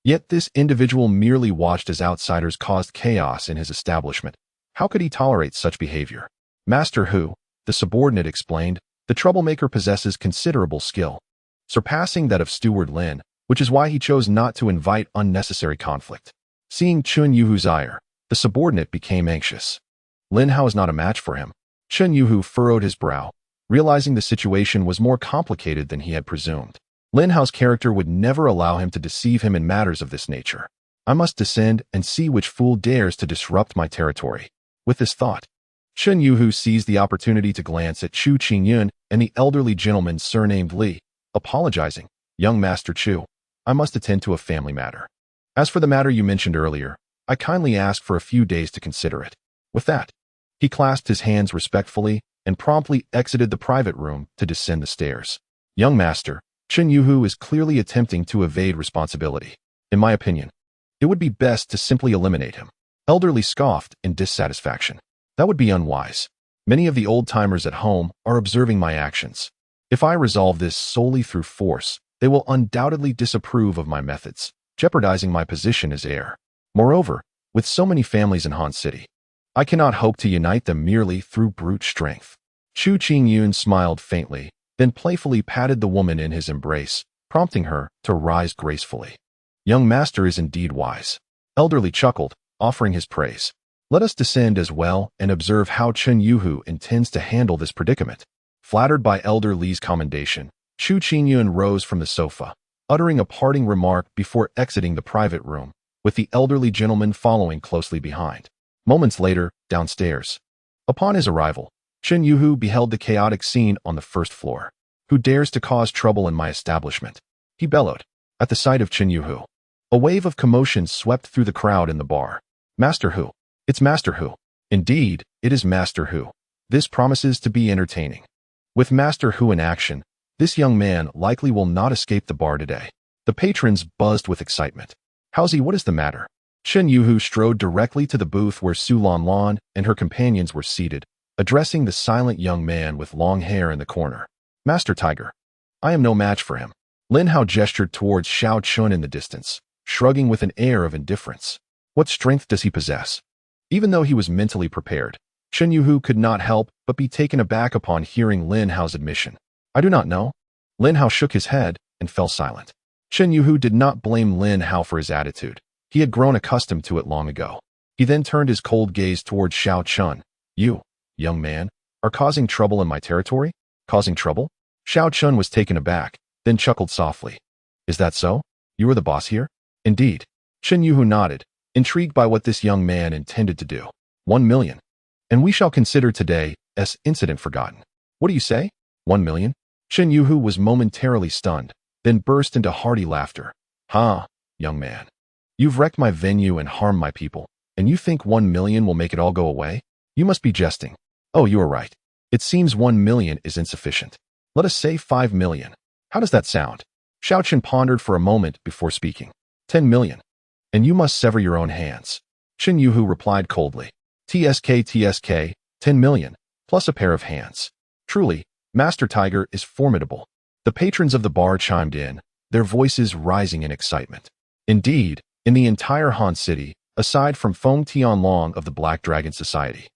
Yet this individual merely watched as outsiders caused chaos in his establishment. How could he tolerate such behavior? Master Hu, the subordinate explained, the troublemaker possesses considerable skill, surpassing that of Steward Lin, which is why he chose not to invite unnecessary conflict. Seeing Chen Yuhu's ire, the subordinate became anxious. Lin Hao is not a match for him. Chen Yuhu furrowed his brow, realizing the situation was more complicated than he had presumed. Lin Hao's character would never allow him to deceive him in matters of this nature. I must descend and see which fool dares to disrupt my territory. With this thought, Chen Yuhu seized the opportunity to glance at Chu Qingyun and the elderly gentleman surnamed Li, apologizing, "Young Master Chu, I must attend to a family matter. As for the matter you mentioned earlier, I kindly ask for a few days to consider it." With that, he clasped his hands respectfully and promptly exited the private room to descend the stairs. Young Master, Chen Yuhu is clearly attempting to evade responsibility. In my opinion, it would be best to simply eliminate him. Elderly scoffed in dissatisfaction. That would be unwise. Many of the old-timers at home are observing my actions. If I resolve this solely through force, they will undoubtedly disapprove of my methods, jeopardizing my position as heir. Moreover, with so many families in Han City, I cannot hope to unite them merely through brute strength. Chu Qingyun smiled faintly, then playfully patted the woman in his embrace, prompting her to rise gracefully. Young Master is indeed wise. Elderly chuckled, offering his praise. Let us descend as well and observe how Chen Yuhu intends to handle this predicament. Flattered by Elder Li's commendation, Chu Qingyun rose from the sofa, uttering a parting remark before exiting the private room, with the elderly gentleman following closely behind. Moments later, downstairs. Upon his arrival, Chen Yuhu beheld the chaotic scene on the first floor. "Who dares to cause trouble in my establishment?" he bellowed. At the sight of Chen Yuhu, a wave of commotion swept through the crowd in the bar. "Master Hu. It's Master Hu." Indeed, it is Master Hu. This promises to be entertaining. With Master Hu in action, this young man likely will not escape the bar today. The patrons buzzed with excitement. "Howsy, what is the matter?" Chen Yuhu strode directly to the booth where Su Lanlan and her companions were seated, addressing the silent young man with long hair in the corner. "Master Tiger, I am no match for him." Lin Hao gestured towards Xiao Chun in the distance, shrugging with an air of indifference. What strength does he possess? Even though he was mentally prepared, Chen Yuhu could not help but be taken aback upon hearing Lin Hao's admission. "I do not know." Lin Hao shook his head and fell silent. Chen Yuhu did not blame Lin Hao for his attitude. He had grown accustomed to it long ago. He then turned his cold gaze towards Xiao Chun. "You, young man, are causing trouble in my territory?" "Causing trouble?" Xiao Chun was taken aback, then chuckled softly. "Is that so? You are the boss here?" "Indeed." Chen Yuhu nodded, intrigued by what this young man intended to do. 1 million. And we shall consider today's incident forgotten. What do you say? 1 million? Chen Yuhu was momentarily stunned, then burst into hearty laughter. "Ha, young man. You've wrecked my venue and harmed my people, and you think 1 million will make it all go away? You must be jesting." "Oh, you are right. It seems 1 million is insufficient. Let us say 5 million. How does that sound?" Xiao Chen pondered for a moment before speaking. 10 million. And you must sever your own hands. Chen Yuhu replied coldly. TSK, 10 million, plus a pair of hands. Truly, Master Tiger is formidable. The patrons of the bar chimed in, their voices rising in excitement. Indeed, in the entire Han City, aside from Feng Tianlong of the Black Dragon Society,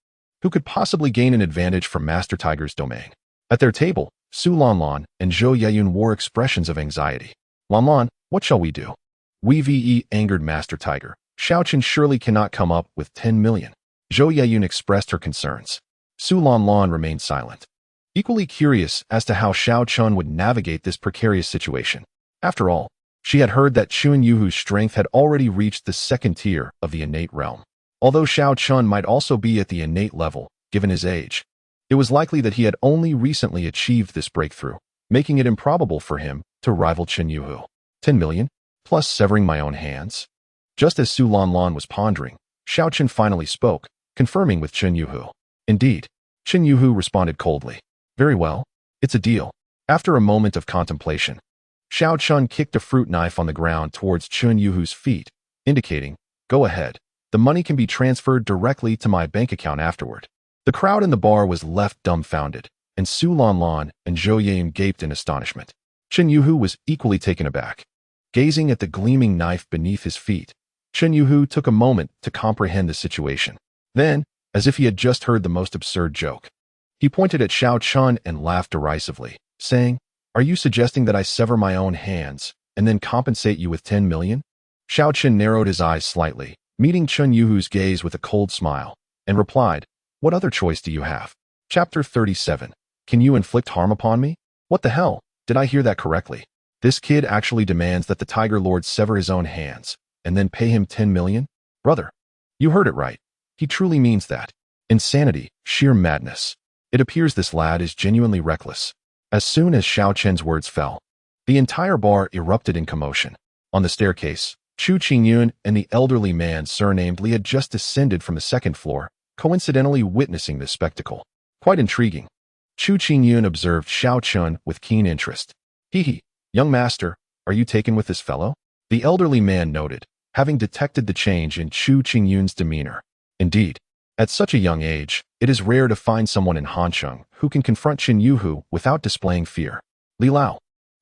who could possibly gain an advantage from Master Tiger's domain? At their table, Su Lanlan and Zhou Yeyun wore expressions of anxiety. "Lanlan, what shall we do?" "We ve angered Master Tiger," Xiao Chen surely cannot come up with 10 million. Zhou Yeyun expressed her concerns. Su Lanlan remained silent, equally curious as to how Xiao Chun would navigate this precarious situation. After all, she had heard that Chun Yuhu's strength had already reached the second tier of the innate realm. Although Xiao Chun might also be at the innate level, given his age, it was likely that he had only recently achieved this breakthrough, making it improbable for him to rival Chun Yuhu. 10 million? Plus severing my own hands? Just as Su Lanlan was pondering, Xiao Chen finally spoke, confirming with Chun Yuhu. Indeed, Chun Yuhu responded coldly. Very well, it's a deal. After a moment of contemplation, Xiao Chun kicked a fruit knife on the ground towards Chun Yuhu's feet, indicating, go ahead. The money can be transferred directly to my bank account afterward. The crowd in the bar was left dumbfounded, and Su Lanlan and Zhou Yeyun gaped in astonishment. Chun Yuhu was equally taken aback. Gazing at the gleaming knife beneath his feet, Chun Yuhu took a moment to comprehend the situation. Then, as if he had just heard the most absurd joke, he pointed at Xiao Chun and laughed derisively, saying, are you suggesting that I sever my own hands and then compensate you with 10 million? Xiao Chun narrowed his eyes slightly, meeting Chun Yuhu's gaze with a cold smile, and replied, what other choice do you have? Chapter 37. Can you inflict harm upon me? What the hell? Did I hear that correctly? This kid actually demands that the Tiger Lord sever his own hands and then pay him 10 million? Brother, you heard it right. He truly means that. Insanity, sheer madness. It appears this lad is genuinely reckless. As soon as Xiao Chen's words fell, the entire bar erupted in commotion. On the staircase, Chu Qingyun and the elderly man surnamed Li had just descended from the second floor, coincidentally witnessing this spectacle. Quite intriguing. Chu Qingyun observed Xiao Chun with keen interest. Hee, young master, are you taken with this fellow? The elderly man noted, having detected the change in Chu Qingyun's demeanor. Indeed, at such a young age, it is rare to find someone in Hansheng who can confront Chun Yuhu without displaying fear. Li Lao,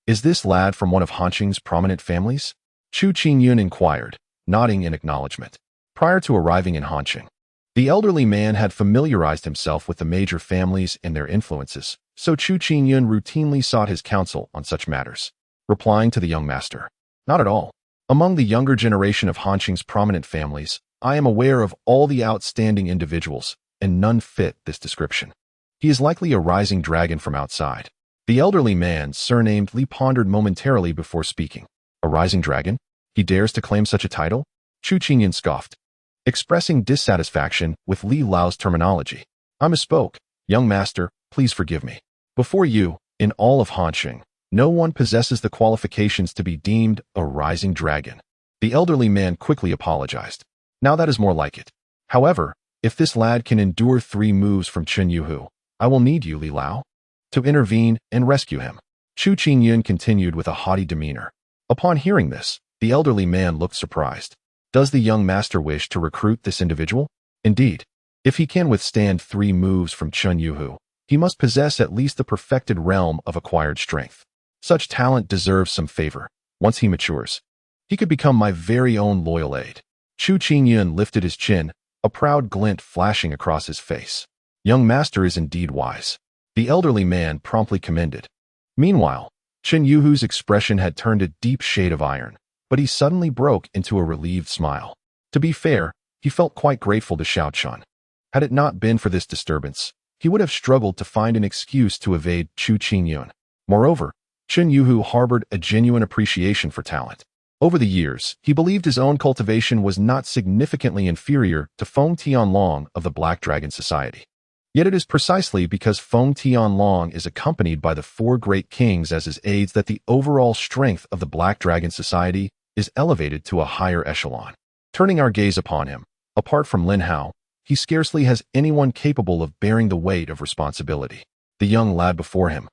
is this lad from one of Hansheng's prominent families? Chu Qingyun inquired, nodding in acknowledgement. Prior to arriving in Hansheng, the elderly man had familiarized himself with the major families and their influences, so Chu Qingyun routinely sought his counsel on such matters. Replying to the young master, not at all. Among the younger generation of Hansheng's prominent families, I am aware of all the outstanding individuals, and none fit this description. He is likely a rising dragon from outside. The elderly man, surnamed Li, pondered momentarily before speaking. A rising dragon? He dares to claim such a title? Chu Qingyun scoffed, expressing dissatisfaction with Li Lao's terminology. I misspoke. Young master, please forgive me. Before you, in all of Hansheng, no one possesses the qualifications to be deemed a rising dragon. The elderly man quickly apologized. Now that is more like it. However, if this lad can endure 3 moves from Chun Yuhu, I will need you, Li Lao, to intervene and rescue him. Chu Qingyun continued with a haughty demeanor. Upon hearing this, the elderly man looked surprised. Does the young master wish to recruit this individual? Indeed, if he can withstand 3 moves from Chun Yuhu, he must possess at least the perfected realm of acquired strength. Such talent deserves some favor. Once he matures, he could become my very own loyal aide. Chu Qingyun lifted his chin, a proud glint flashing across his face. Young master is indeed wise. The elderly man promptly commended. Meanwhile, Chun Yuhu's expression had turned a deep shade of iron, but he suddenly broke into a relieved smile. To be fair, he felt quite grateful to Xiao Chun. Had it not been for this disturbance, he would have struggled to find an excuse to evade Chu Qingyun. Moreover, Chun Yuhu harbored a genuine appreciation for talent. Over the years, he believed his own cultivation was not significantly inferior to Feng Tianlong of the Black Dragon Society. Yet it is precisely because Feng Tianlong is accompanied by the 4 great kings as his aides that the overall strength of the Black Dragon Society is elevated to a higher echelon. Turning our gaze upon him, apart from Lin Hao, he scarcely has anyone capable of bearing the weight of responsibility. The young lad before him,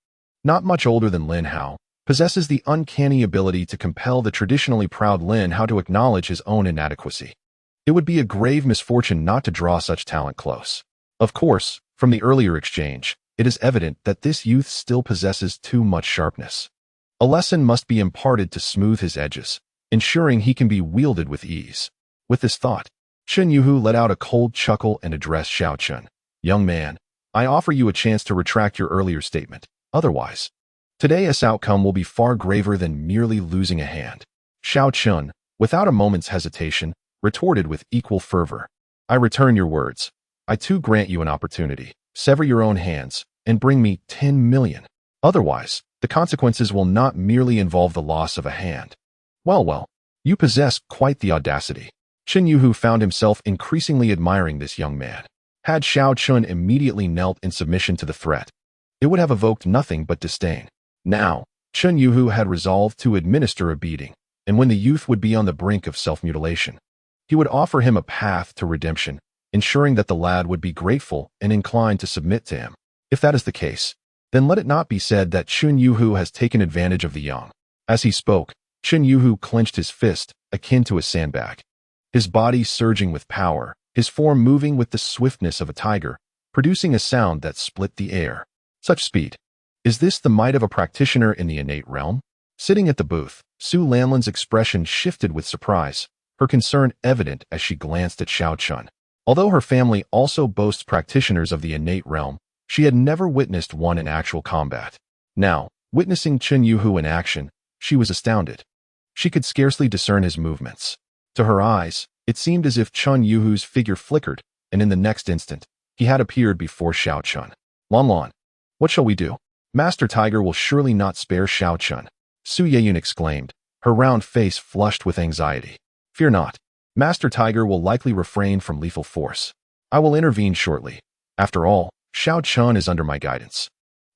not much older than Lin Hao, possesses the uncanny ability to compel the traditionally proud Lin Hao to acknowledge his own inadequacy. It would be a grave misfortune not to draw such talent close. Of course, from the earlier exchange, it is evident that this youth still possesses too much sharpness. A lesson must be imparted to smooth his edges, ensuring he can be wielded with ease. With this thought, Chun Yuhu let out a cold chuckle and addressed Xiao Chun. Young man, I offer you a chance to retract your earlier statement. Otherwise, today's outcome will be far graver than merely losing a hand. Xiao Chun, without a moment's hesitation, retorted with equal fervor. I return your words. I too grant you an opportunity. Sever your own hands and bring me 10 million. Otherwise, the consequences will not merely involve the loss of a hand. Well, you possess quite the audacity. Chen Yuhu found himself increasingly admiring this young man. Had Xiao Chun immediately knelt in submission to the threat, it would have evoked nothing but disdain. Now, Chen Yuhu had resolved to administer a beating, and when the youth would be on the brink of self-mutilation, he would offer him a path to redemption, ensuring that the lad would be grateful and inclined to submit to him. If that is the case, then let it not be said that Chen Yuhu has taken advantage of the young. As he spoke, Chen Yuhu clenched his fist, akin to a sandbag. His body surging with power, his form moving with the swiftness of a tiger, producing a sound that split the air. Such speed. Is this the might of a practitioner in the innate realm? Sitting at the booth, Su Lanlan's expression shifted with surprise, her concern evident as she glanced at Xiao Chun. Although her family also boasts practitioners of the innate realm, she had never witnessed one in actual combat. Now, witnessing Chen Yuhu in action, she was astounded. She could scarcely discern his movements. To her eyes, it seemed as if Chen Yuhu's figure flickered, and in the next instant, he had appeared before Xiao Chun. Lan, what shall we do? Master Tiger will surely not spare Xiao Chun. Su Yeyun exclaimed, her round face flushed with anxiety. Fear not. Master Tiger will likely refrain from lethal force. I will intervene shortly. After all, Xiao Chun is under my guidance.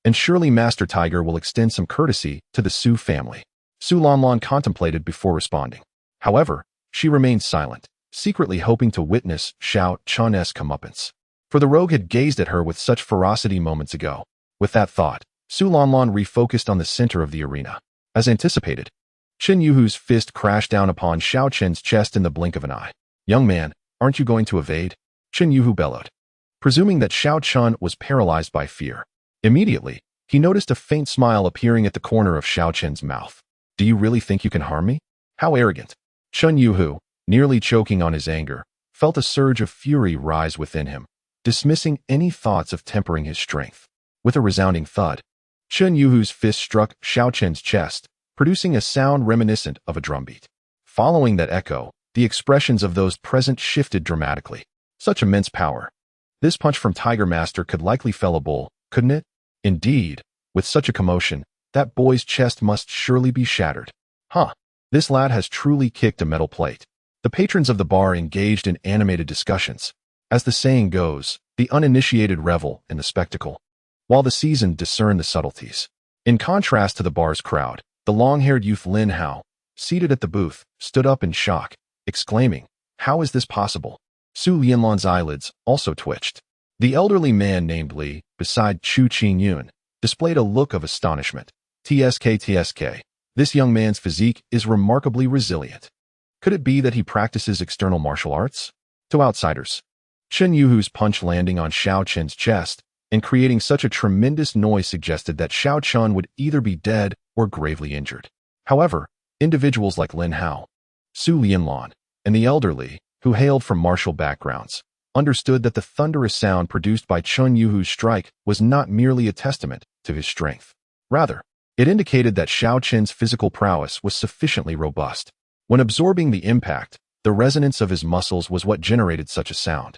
And surely Master Tiger will extend some courtesy to the Su family. Su Lanlan contemplated before responding. However, she remained silent, secretly hoping to witness Xiao Chun's comeuppance. For the rogue had gazed at her with such ferocity moments ago. With that thought, Su Lanlan refocused on the center of the arena. As anticipated, Chen Yuhu's fist crashed down upon Xiao Chen's chest in the blink of an eye. Young man, aren't you going to evade? Chen Yuhu bellowed. Presuming that Xiao Chun was paralyzed by fear. Immediately, he noticed a faint smile appearing at the corner of Xiao Chen's mouth. Do you really think you can harm me? How arrogant. Chen Yuhu, nearly choking on his anger, felt a surge of fury rise within him, dismissing any thoughts of tempering his strength. With a resounding thud, Chen Yuhu's fist struck Xiao Chen's chest, producing a sound reminiscent of a drumbeat. Following that echo, the expressions of those present shifted dramatically. Such immense power. This punch from Tiger Master could likely fell a bull, couldn't it? Indeed, with such a commotion, that boy's chest must surely be shattered. Huh, this lad has truly kicked a metal plate. The patrons of the bar engaged in animated discussions. As the saying goes, the uninitiated revel in the spectacle, while the seasoned discern the subtleties. In contrast to the bar's crowd, the long-haired youth Lin Hao, seated at the booth, stood up in shock, exclaiming, how is this possible? Su Lianlan's eyelids also twitched. The elderly man named Li, beside Chu Qingyun, displayed a look of astonishment. TSK, this young man's physique is remarkably resilient. Could it be that he practices external martial arts? To outsiders, Chen Yuhu's punch landing on Xiao Chen's chest and creating such a tremendous noise suggested that Xiao Chun would either be dead or gravely injured. However, individuals like Lin Hao, Su Lianlan, and the elderly, who hailed from martial backgrounds, understood that the thunderous sound produced by Chen Yuhu's strike was not merely a testament to his strength. Rather, it indicated that Xiao Chen's physical prowess was sufficiently robust. When absorbing the impact, the resonance of his muscles was what generated such a sound.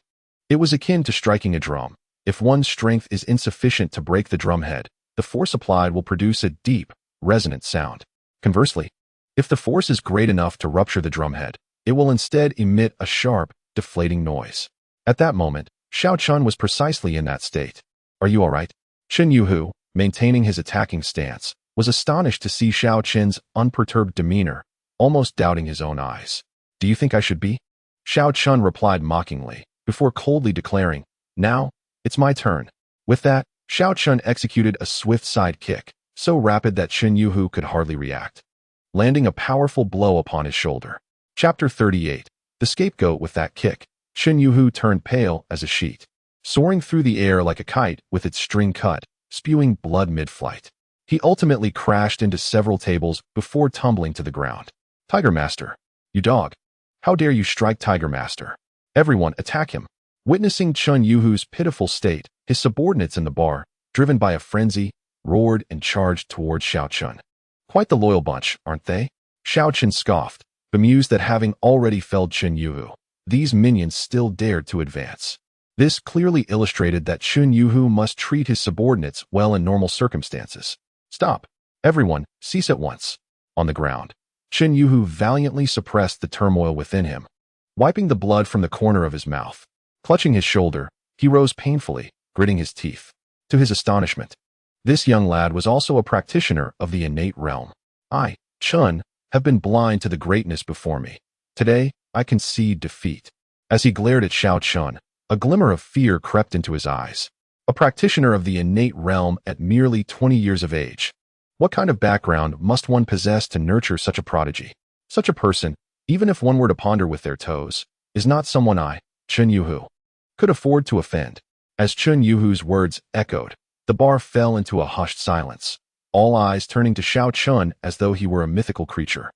It was akin to striking a drum. If one's strength is insufficient to break the drumhead, the force applied will produce a deep, resonant sound. Conversely, if the force is great enough to rupture the drumhead, it will instead emit a sharp, deflating noise. At that moment, Xiao Chun was precisely in that state. Are you all right? Chen Yuhu, maintaining his attacking stance, was astonished to see Xiao Chen's unperturbed demeanor, almost doubting his own eyes. Do you think I should be? Xiao Chun replied mockingly, before coldly declaring, now, it's my turn. With that, Xiao Chun executed a swift side kick, so rapid that Chen Yuhu could hardly react, landing a powerful blow upon his shoulder. Chapter 38. The Scapegoat. With that kick, Chen Yuhu turned pale as a sheet, soaring through the air like a kite with its string cut, spewing blood mid-flight. He ultimately crashed into several tables before tumbling to the ground. Tiger Master, you dog! How dare you strike Tiger Master? Everyone attack him! Witnessing Chen Yuhu's pitiful state, his subordinates in the bar, driven by a frenzy, roared and charged towards Xiao Chun. Quite the loyal bunch, aren't they? Xiao Chun scoffed, bemused at having already felled Chen Yuhu. these minions still dared to advance. This clearly illustrated that Chun Yuhu must treat his subordinates well in normal circumstances. Stop. Everyone, cease at once. On the ground, Chun Yuhu valiantly suppressed the turmoil within him, wiping the blood from the corner of his mouth. Clutching his shoulder, he rose painfully, gritting his teeth. To his astonishment, this young lad was also a practitioner of the innate realm. I, Chun, have been blind to the greatness before me. Today, I concede defeat. As he glared at Xiao Chun, a glimmer of fear crept into his eyes. A practitioner of the innate realm at merely 20 years of age. What kind of background must one possess to nurture such a prodigy? Such a person, even if one were to ponder with their toes, is not someone I, Chun Yuhu, could afford to offend. As Chun Yuhu's words echoed, the bar fell into a hushed silence, all eyes turning to Xiao Chun as though he were a mythical creature.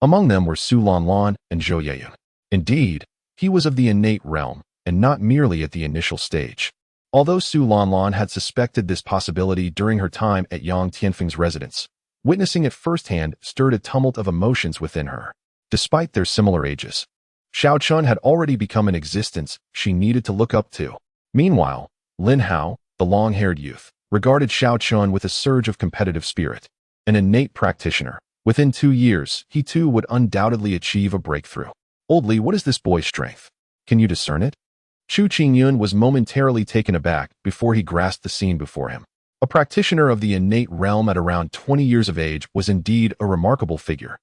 Among them were Su Lanlan and Zhou Yeyun. Indeed, he was of the innate realm, and not merely at the initial stage. Although Su Lanlan had suspected this possibility during her time at Yang Tianfeng's residence, witnessing it firsthand stirred a tumult of emotions within her. Despite their similar ages, Xiao Chun had already become an existence she needed to look up to. Meanwhile, Lin Hao, the long-haired youth, regarded Xiao Chun with a surge of competitive spirit. An innate practitioner, within 2 years, he too would undoubtedly achieve a breakthrough. Oldly, what is this boy's strength? Can you discern it? Chu Qingyun was momentarily taken aback before he grasped the scene before him. A practitioner of the innate realm at around 20 years of age was indeed a remarkable figure.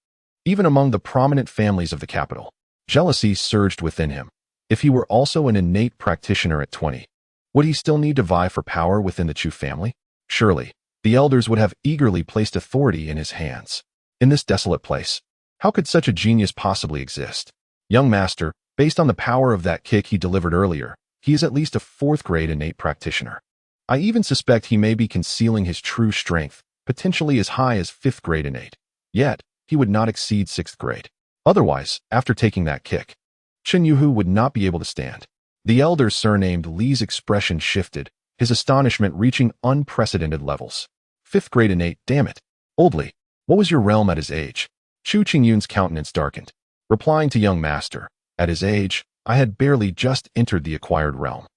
Even among the prominent families of the capital, jealousy surged within him. If he were also an innate practitioner at 20, would he still need to vie for power within the Chu family? Surely, the elders would have eagerly placed authority in his hands. In this desolate place, how could such a genius possibly exist? Young master, based on the power of that kick he delivered earlier, he is at least a 4th-grade innate practitioner. I even suspect he may be concealing his true strength, potentially as high as 5th-grade innate. Yet, he would not exceed 6th grade. Otherwise, after taking that kick, Chun Yuhu would not be able to stand. The elder surnamed Li's expression shifted, his astonishment reaching unprecedented levels. 5th-grade innate, damn it. Old Li, what was your realm at his age? Chu Qingyun's countenance darkened, replying to young master. At his age, I had barely just entered the acquired realm.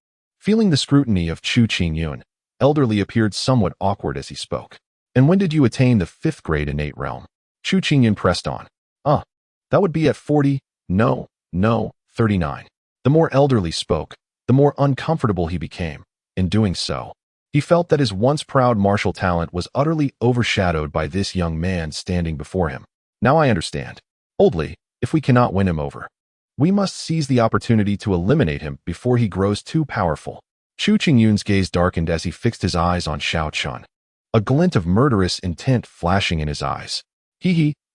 Feeling the scrutiny of Chu Qingyun, Elderly appeared somewhat awkward as he spoke. And when did you attain the 5th-grade innate realm? Chu Qingyun pressed on. That would be at 40, no, 39. The more Elderly spoke, the more uncomfortable he became. In doing so, he felt that his once proud martial talent was utterly overshadowed by this young man standing before him. Now I understand. Oldly, if we cannot win him over, we must seize the opportunity to eliminate him before he grows too powerful. Chu Qingyun's gaze darkened as he fixed his eyes on Xiao Chun, a glint of murderous intent flashing in his eyes.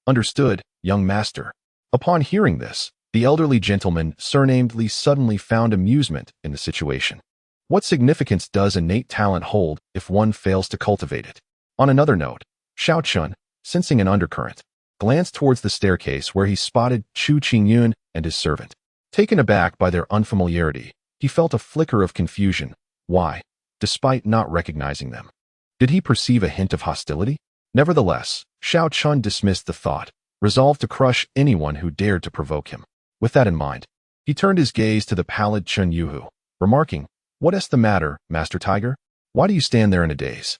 Understood, young master. Upon hearing this, the elderly gentleman surnamed Li suddenly found amusement in the situation. What significance does innate talent hold if one fails to cultivate it? On another note, Xiao Chun, sensing an undercurrent, glanced towards the staircase where he spotted Chu Qingyun and his servant. Taken aback by their unfamiliarity, he felt a flicker of confusion. Why, despite not recognizing them? Did he perceive a hint of hostility? Nevertheless, Xiao Chun dismissed the thought, resolved to crush anyone who dared to provoke him. With that in mind, he turned his gaze to the pallid Chun Yuhu, remarking, "What is the matter, Master Tiger? Why do you stand there in a daze?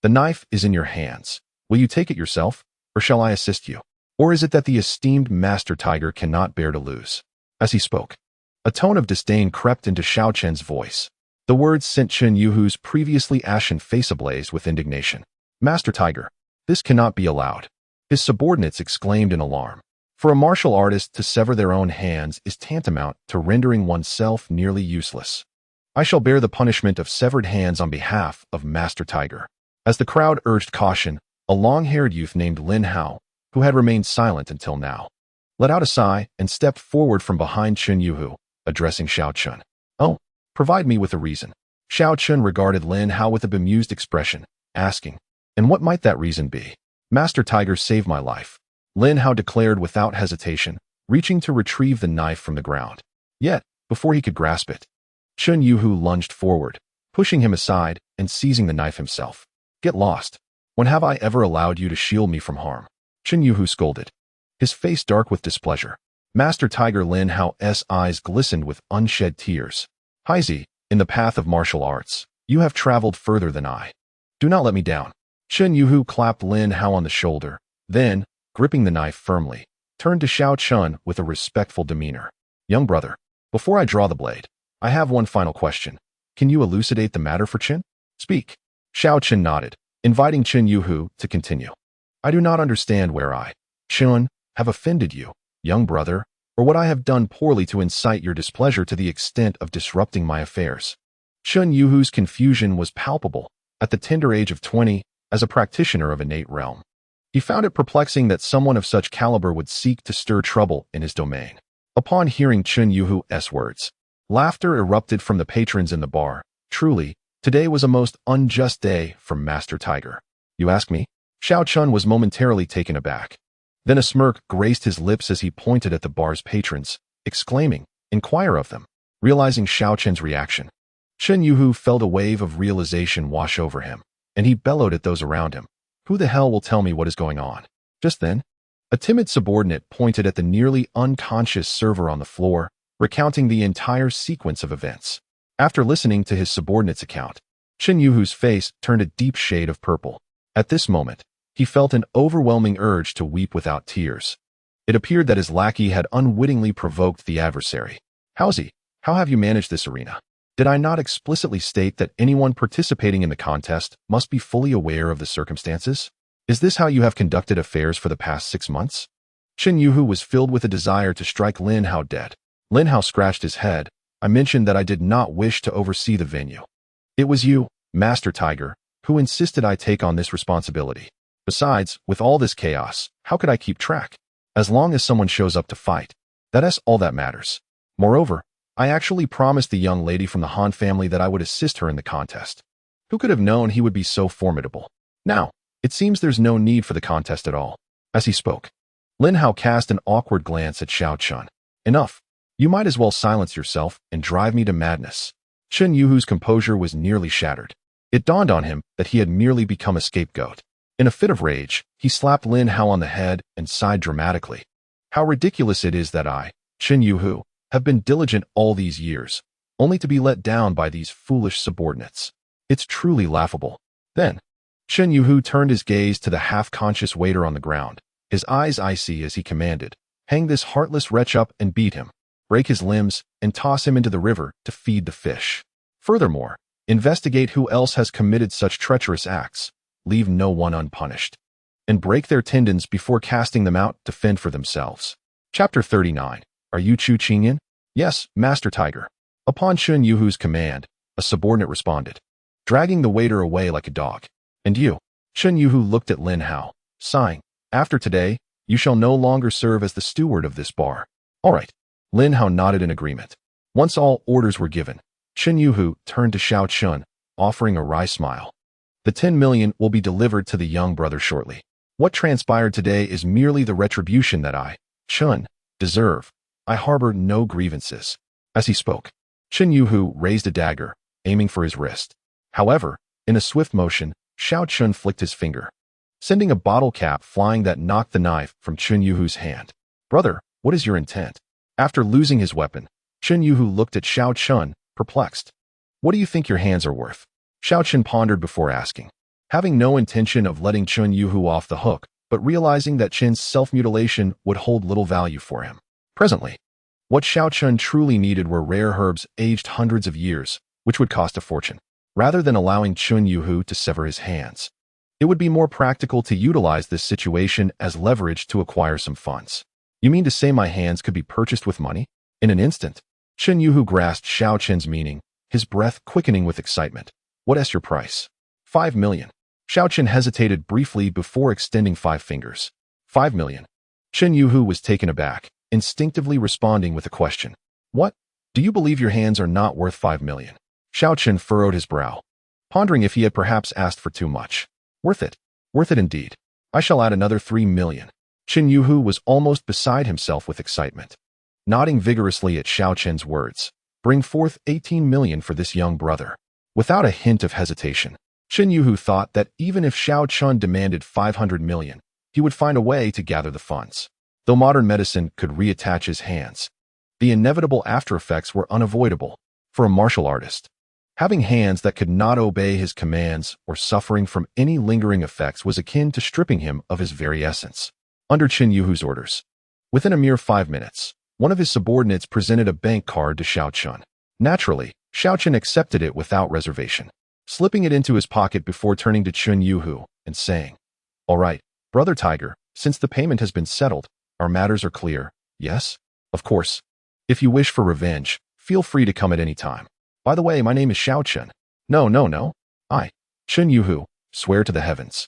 The knife is in your hands. Will you take it yourself, or shall I assist you? Or is it that the esteemed Master Tiger cannot bear to lose?" As he spoke, a tone of disdain crept into Xiao Chen's voice. The words sent Chun Yuhu's previously ashen face ablaze with indignation. "Master Tiger, this cannot be allowed," his subordinates exclaimed in alarm. For a martial artist to sever their own hands is tantamount to rendering oneself nearly useless. "I shall bear the punishment of severed hands on behalf of Master Tiger." As the crowd urged caution, a long-haired youth named Lin Hao, who had remained silent until now, let out a sigh and stepped forward from behind Chun Yuhu, addressing Xiao Chun. Provide me with a reason." Xiao Chun regarded Lin Hao with a bemused expression, asking, "And what might that reason be?" "Master Tiger saved my life," Lin Hao declared without hesitation, reaching to retrieve the knife from the ground. Yet, before he could grasp it, Chun Yuhu lunged forward, pushing him aside and seizing the knife himself. "Get lost. When have I ever allowed you to shield me from harm?" Chun Yuhu scolded, his face dark with displeasure. Master Tiger Lin Hao's eyes glistened with unshed tears. Haizi, in the path of martial arts, you have traveled further than I. Do not let me down. Chen Yuhu clapped Lin Hao on the shoulder, then, gripping the knife firmly, turned to Xiao Chun with a respectful demeanor. Young brother, before I draw the blade, I have one final question. Can you elucidate the matter for Chen? Speak. Xiao Chun nodded, inviting Chen Yuhu to continue. I do not understand where I, Chun, have offended you, young brother, or what I have done poorly to incite your displeasure to the extent of disrupting my affairs. Chen Yuhu's confusion was palpable, at the tender age of 20, as a practitioner of innate realm. He found it perplexing that someone of such caliber would seek to stir trouble in his domain. Upon hearing Chen Yuhu's words, laughter erupted from the patrons in the bar. Truly, today was a most unjust day for Master Tiger. You ask me? Xiao Chun was momentarily taken aback. Then a smirk graced his lips as he pointed at the bar's patrons, exclaiming, Inquire of them. Realizing Xiao Chun's reaction, Chen Yuhu felt a wave of realization wash over him, and he bellowed at those around him. Who the hell will tell me what is going on? Just then, a timid subordinate pointed at the nearly unconscious server on the floor, recounting the entire sequence of events. After listening to his subordinate's account, Chen Yuhu's face turned a deep shade of purple. At this moment, he felt an overwhelming urge to weep without tears. It appeared that his lackey had unwittingly provoked the adversary. Howsy, how have you managed this arena? Did I not explicitly state that anyone participating in the contest must be fully aware of the circumstances? Is this how you have conducted affairs for the past 6 months? Chen Yuhu was filled with a desire to strike Lin Hao dead. Lin Hao scratched his head. I mentioned that I did not wish to oversee the venue. It was you, Master Tiger, who insisted I take on this responsibility. Besides, with all this chaos, how could I keep track? As long as someone shows up to fight, that's all that matters. Moreover, I actually promised the young lady from the Han family that I would assist her in the contest. Who could have known he would be so formidable? Now, it seems there's no need for the contest at all. As he spoke, Lin Hao cast an awkward glance at Xiao Chun. Enough. You might as well silence yourself and drive me to madness. Chen Yuhu's composure was nearly shattered. It dawned on him that he had merely become a scapegoat. In a fit of rage, he slapped Lin Hao on the head and sighed dramatically. How ridiculous it is that I, Chen Yuhu, have been diligent all these years, only to be let down by these foolish subordinates. It's truly laughable. Then, Chen Yuhu turned his gaze to the half-conscious waiter on the ground, his eyes icy as he commanded, hang this heartless wretch up and beat him, break his limbs, and toss him into the river to feed the fish. Furthermore, investigate who else has committed such treacherous acts, leave no one unpunished, and break their tendons before casting them out to fend for themselves. Chapter 39. Are you Chu Qingyan? Yes, Master Tiger. Upon Chen Yuhu's command, a subordinate responded, dragging the waiter away like a dog. And you? Chen Yuhu looked at Lin Hao, sighing. After today, you shall no longer serve as the steward of this bar. All right. Lin Hao nodded in agreement. Once all orders were given, Chen Yuhu turned to Xiao Chun, offering a wry smile. The 10 million will be delivered to the young brother shortly. What transpired today is merely the retribution that I, Chun, deserve. I harbor no grievances. As he spoke, Chen Yuhu raised a dagger, aiming for his wrist. However, in a swift motion, Xiao Chun flicked his finger, sending a bottle cap flying that knocked the knife from Chen Yuhu's hand. Brother, what is your intent? After losing his weapon, Chen Yuhu looked at Xiao Chun, perplexed. What do you think your hands are worth? Xiao Chun pondered before asking, having no intention of letting Chen Yuhu off the hook, but realizing that Chen's self-mutilation would hold little value for him. Presently, what Xiao Chun truly needed were rare herbs aged hundreds of years, which would cost a fortune. Rather than allowing Chen Yuhu to sever his hands, it would be more practical to utilize this situation as leverage to acquire some funds. You mean to say my hands could be purchased with money? In an instant, Chen Yuhu grasped Xiao Chen's meaning, his breath quickening with excitement. What is your price? 5 million. Xiao Chen hesitated briefly before extending 5 fingers. 5 million. Chen Yuhu was taken aback, instinctively responding with a question. What? Do you believe your hands are not worth 5 million? Xiao Chen furrowed his brow, pondering if he had perhaps asked for too much. Worth it. Worth it indeed. I shall add another 3 million. Chen Yuhu was almost beside himself with excitement, nodding vigorously at Xiao Chen's words. Bring forth 18 million for this young brother. Without a hint of hesitation, Chen Yuhu thought that even if Xiao Chun demanded 500 million, he would find a way to gather the funds. Though modern medicine could reattach his hands, the inevitable after-effects were unavoidable for a martial artist. Having hands that could not obey his commands or suffering from any lingering effects was akin to stripping him of his very essence. Under Qin Yuhu's orders, within a mere 5 minutes, one of his subordinates presented a bank card to Xiao Chun. Naturally, Xiao Chun accepted it without reservation, slipping it into his pocket before turning to Qin Yuhu and saying, "All right, Brother Tiger, since the payment has been settled, our matters are clear, yes? Of course. If you wish for revenge, feel free to come at any time. By the way, my name is Xiao Chun. No. I, Qin Yuhu, swear to the heavens.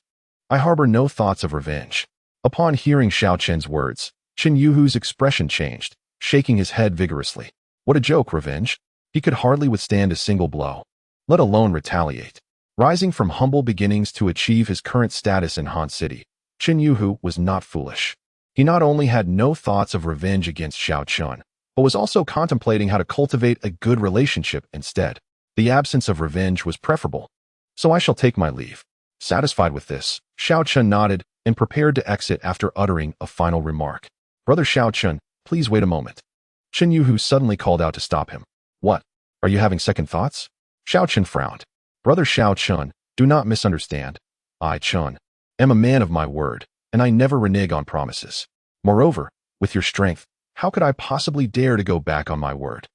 I harbor no thoughts of revenge." Upon hearing Xiao Chun's words, Qin Yuhu's expression changed, shaking his head vigorously. What a joke, revenge. He could hardly withstand a single blow, let alone retaliate. Rising from humble beginnings to achieve his current status in Han City, Qin Yuhu was not foolish. He not only had no thoughts of revenge against Xiao Chun, but was also contemplating how to cultivate a good relationship instead. The absence of revenge was preferable. So I shall take my leave. Satisfied with this, Xiao Chun nodded and prepared to exit after uttering a final remark. Brother Xiao Chun, please wait a moment. Qin Yuhu suddenly called out to stop him. What? Are you having second thoughts? Xiao Chun frowned. Brother Xiao Chun, do not misunderstand. I, Chun, am a man of my word, and I never renege on promises. Moreover, with your strength, how could I possibly dare to go back on my word?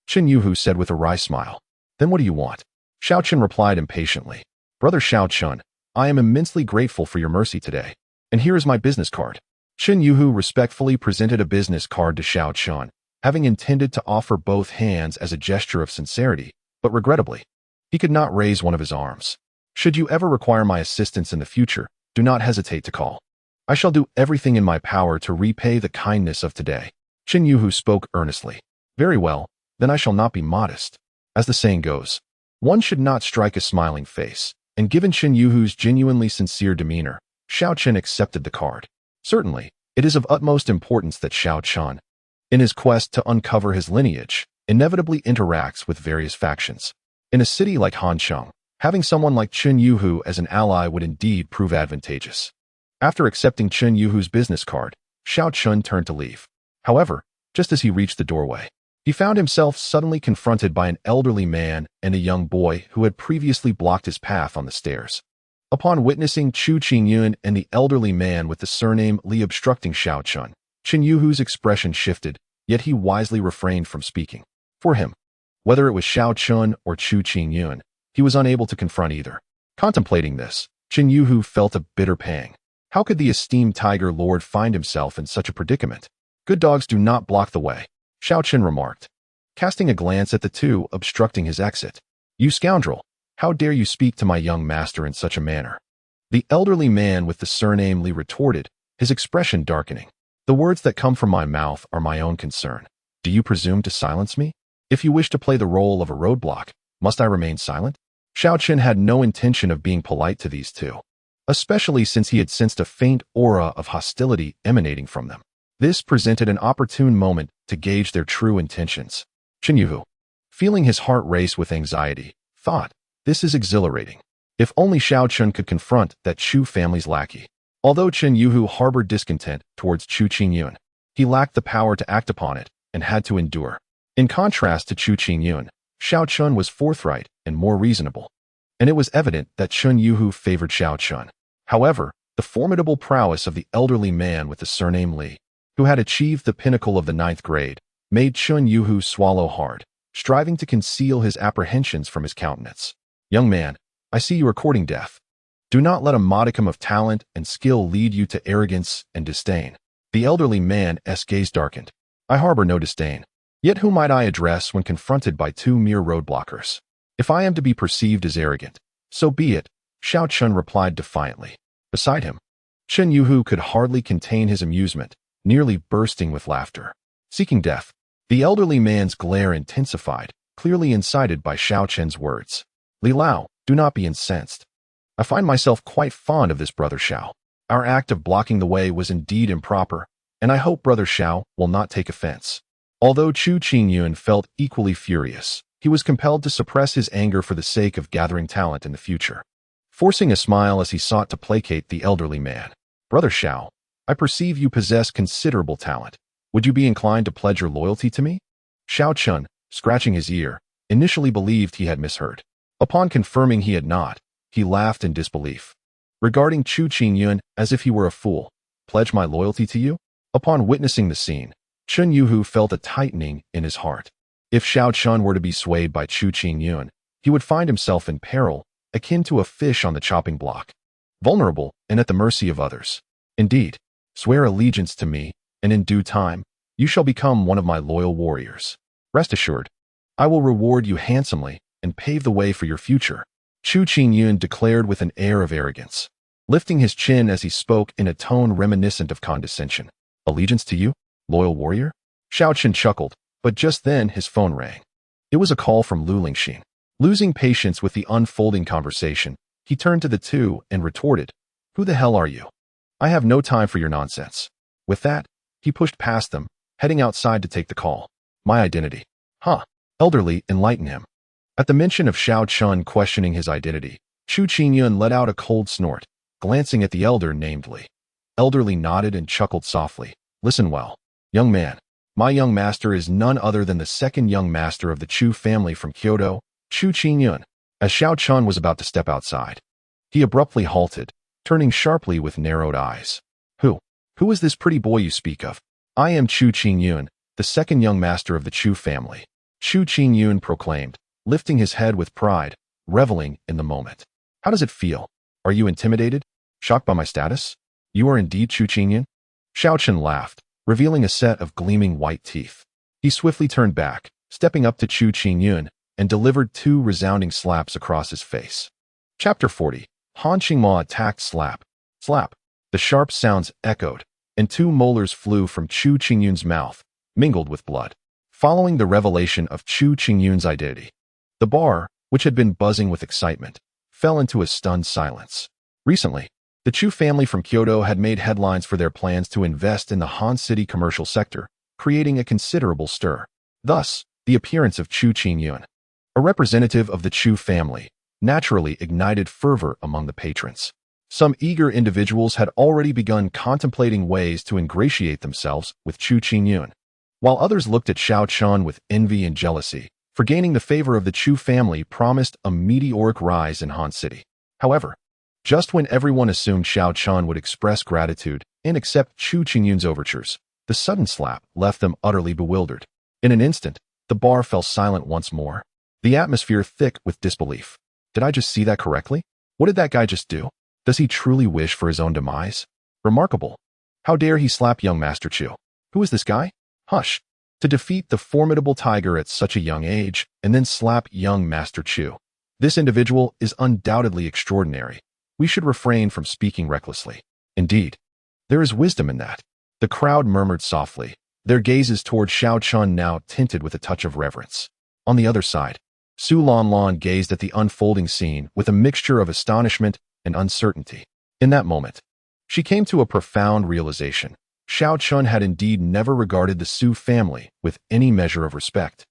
Qin Yuhu said with a wry smile. Then what do you want? Xiao Chun replied impatiently. Brother Xiao Chun, I am immensely grateful for your mercy today, and here is my business card. Qin Yuhu respectfully presented a business card to Xiao Chun, having intended to offer both hands as a gesture of sincerity, but regrettably, he could not raise one of his arms. Should you ever require my assistance in the future, do not hesitate to call. I shall do everything in my power to repay the kindness of today. Qin Yuhu spoke earnestly. Very well, then I shall not be modest. As the saying goes, one should not strike a smiling face, and given Qin Yuhu's genuinely sincere demeanor, Xiao Chun accepted the card. Certainly, it is of utmost importance that Xiao Chun, in his quest to uncover his lineage, inevitably interacts with various factions. In a city like Hancheng, having someone like Qin Yuhu as an ally would indeed prove advantageous. After accepting Qin Yuhu's business card, Xiao Chun turned to leave. However, just as he reached the doorway, he found himself suddenly confronted by an elderly man and a young boy who had previously blocked his path on the stairs. Upon witnessing Chu Qingyun and the elderly man with the surname Li obstructing Xiao Chun, Qin Yuhu's expression shifted, yet he wisely refrained from speaking. For him, whether it was Xiao Chun or Chu Qingyun, he was unable to confront either. Contemplating this, Qin Yuhu felt a bitter pang. How could the esteemed Tiger Lord find himself in such a predicament? Good dogs do not block the way, Xiao Chun remarked, casting a glance at the two obstructing his exit. You scoundrel! How dare you speak to my young master in such a manner? The elderly man with the surname Li retorted, his expression darkening. The words that come from my mouth are my own concern. Do you presume to silence me? If you wish to play the role of a roadblock, must I remain silent? Xiao Chun had no intention of being polite to these two, especially since he had sensed a faint aura of hostility emanating from them. This presented an opportune moment to gauge their true intentions. Qin Yuhu, feeling his heart race with anxiety, thought, this is exhilarating. If only Xiao Chun could confront that Chu family's lackey. Although Qin Yuhu harbored discontent towards Chu Qingyun, he lacked the power to act upon it and had to endure. In contrast to Chu Qingyun, Xiao Chun was forthright and more reasonable, and it was evident that Qin Yuhu favored Xiao Chun. However, the formidable prowess of the elderly man with the surname Li, who had achieved the pinnacle of the 9th grade, made Qin Yuhu swallow hard, striving to conceal his apprehensions from his countenance. Young man, I see you are courting death. Do not let a modicum of talent and skill lead you to arrogance and disdain. The elderly man's gaze darkened. I harbor no disdain. Yet who might I address when confronted by two mere roadblockers? If I am to be perceived as arrogant, so be it, Xiao Chun replied defiantly. Beside him, Qin Yuhu could hardly contain his amusement, nearly bursting with laughter. Seeking death, the elderly man's glare intensified, clearly incited by Xiao Chun's words. Li Lao, do not be incensed. I find myself quite fond of this Brother Xiao. Our act of blocking the way was indeed improper, and I hope Brother Xiao will not take offense. Although Chu Qingyun felt equally furious, he was compelled to suppress his anger for the sake of gathering talent in the future. Forcing a smile as he sought to placate the elderly man. Brother Xiao, I perceive you possess considerable talent. Would you be inclined to pledge your loyalty to me? Xiao Chun, scratching his ear, initially believed he had misheard. Upon confirming he had not, he laughed in disbelief. Regarding Chu Qingyun as if he were a fool, pledge my loyalty to you? Upon witnessing the scene, Chun Yuhu felt a tightening in his heart. If Xiao Chun were to be swayed by Chu Qingyun, he would find himself in peril, akin to a fish on the chopping block, vulnerable and at the mercy of others. Indeed, swear allegiance to me, and in due time, you shall become one of my loyal warriors. Rest assured, I will reward you handsomely and pave the way for your future, Chu Qingyun declared with an air of arrogance, lifting his chin as he spoke in a tone reminiscent of condescension. Allegiance to you, loyal warrior? Xiao Chen chuckled, but just then his phone rang. It was a call from Lu Lingxin. Losing patience with the unfolding conversation, he turned to the two and retorted, Who the hell are you? I have no time for your nonsense. With that, he pushed past them, heading outside to take the call. My identity. Huh. Elderly, enlighten him. At the mention of Xiao Chun questioning his identity, Chu Qingyun let out a cold snort, glancing at the elder namedly. Elderly nodded and chuckled softly. Listen well, young man. My young master is none other than the second young master of the Chu family from Kyoto, Chu Qingyun. As Xiao Chun was about to step outside, he abruptly halted, turning sharply with narrowed eyes. Who is this pretty boy you speak of? I am Chu Qingyun, the second young master of the Chu family, Chu Qingyun proclaimed, lifting his head with pride, reveling in the moment. How does it feel? Are you intimidated? Shocked by my status? You are indeed Chu Qingyun? Xiao Chen laughed, revealing a set of gleaming white teeth. He swiftly turned back, stepping up to Chu Qingyun, and delivered 2 resounding slaps across his face. Chapter 40. Han Qingma attacked slap. Slap. The sharp sounds echoed, and 2 molars flew from Chu Qingyun's mouth, mingled with blood. Following the revelation of Chu Qingyun's identity, the bar, which had been buzzing with excitement, fell into a stunned silence. Recently, the Chu family from Kyoto had made headlines for their plans to invest in the Han City commercial sector, creating a considerable stir. Thus, the appearance of Chu Qingyun, a representative of the Chu family, naturally ignited fervor among the patrons. Some eager individuals had already begun contemplating ways to ingratiate themselves with Chu Qingyun, while others looked at Xiao Chun with envy and jealousy, for gaining the favor of the Chu family promised a meteoric rise in Han City. However, just when everyone assumed Xiao Chun would express gratitude and accept Chu Qingyun's overtures, the sudden slap left them utterly bewildered. In an instant, the bar fell silent once more, the atmosphere thick with disbelief. Did I just see that correctly? What did that guy just do? Does he truly wish for his own demise? Remarkable. How dare he slap young Master Chu? Who is this guy? Hush. To defeat the formidable tiger at such a young age, and then slap young Master Chu. This individual is undoubtedly extraordinary. We should refrain from speaking recklessly. Indeed, there is wisdom in that. The crowd murmured softly, their gazes toward Xiao Chun now tinted with a touch of reverence. On the other side, Su Lanlan gazed at the unfolding scene with a mixture of astonishment and uncertainty. In that moment, she came to a profound realization. Xiao Chun had indeed never regarded the Su family with any measure of respect.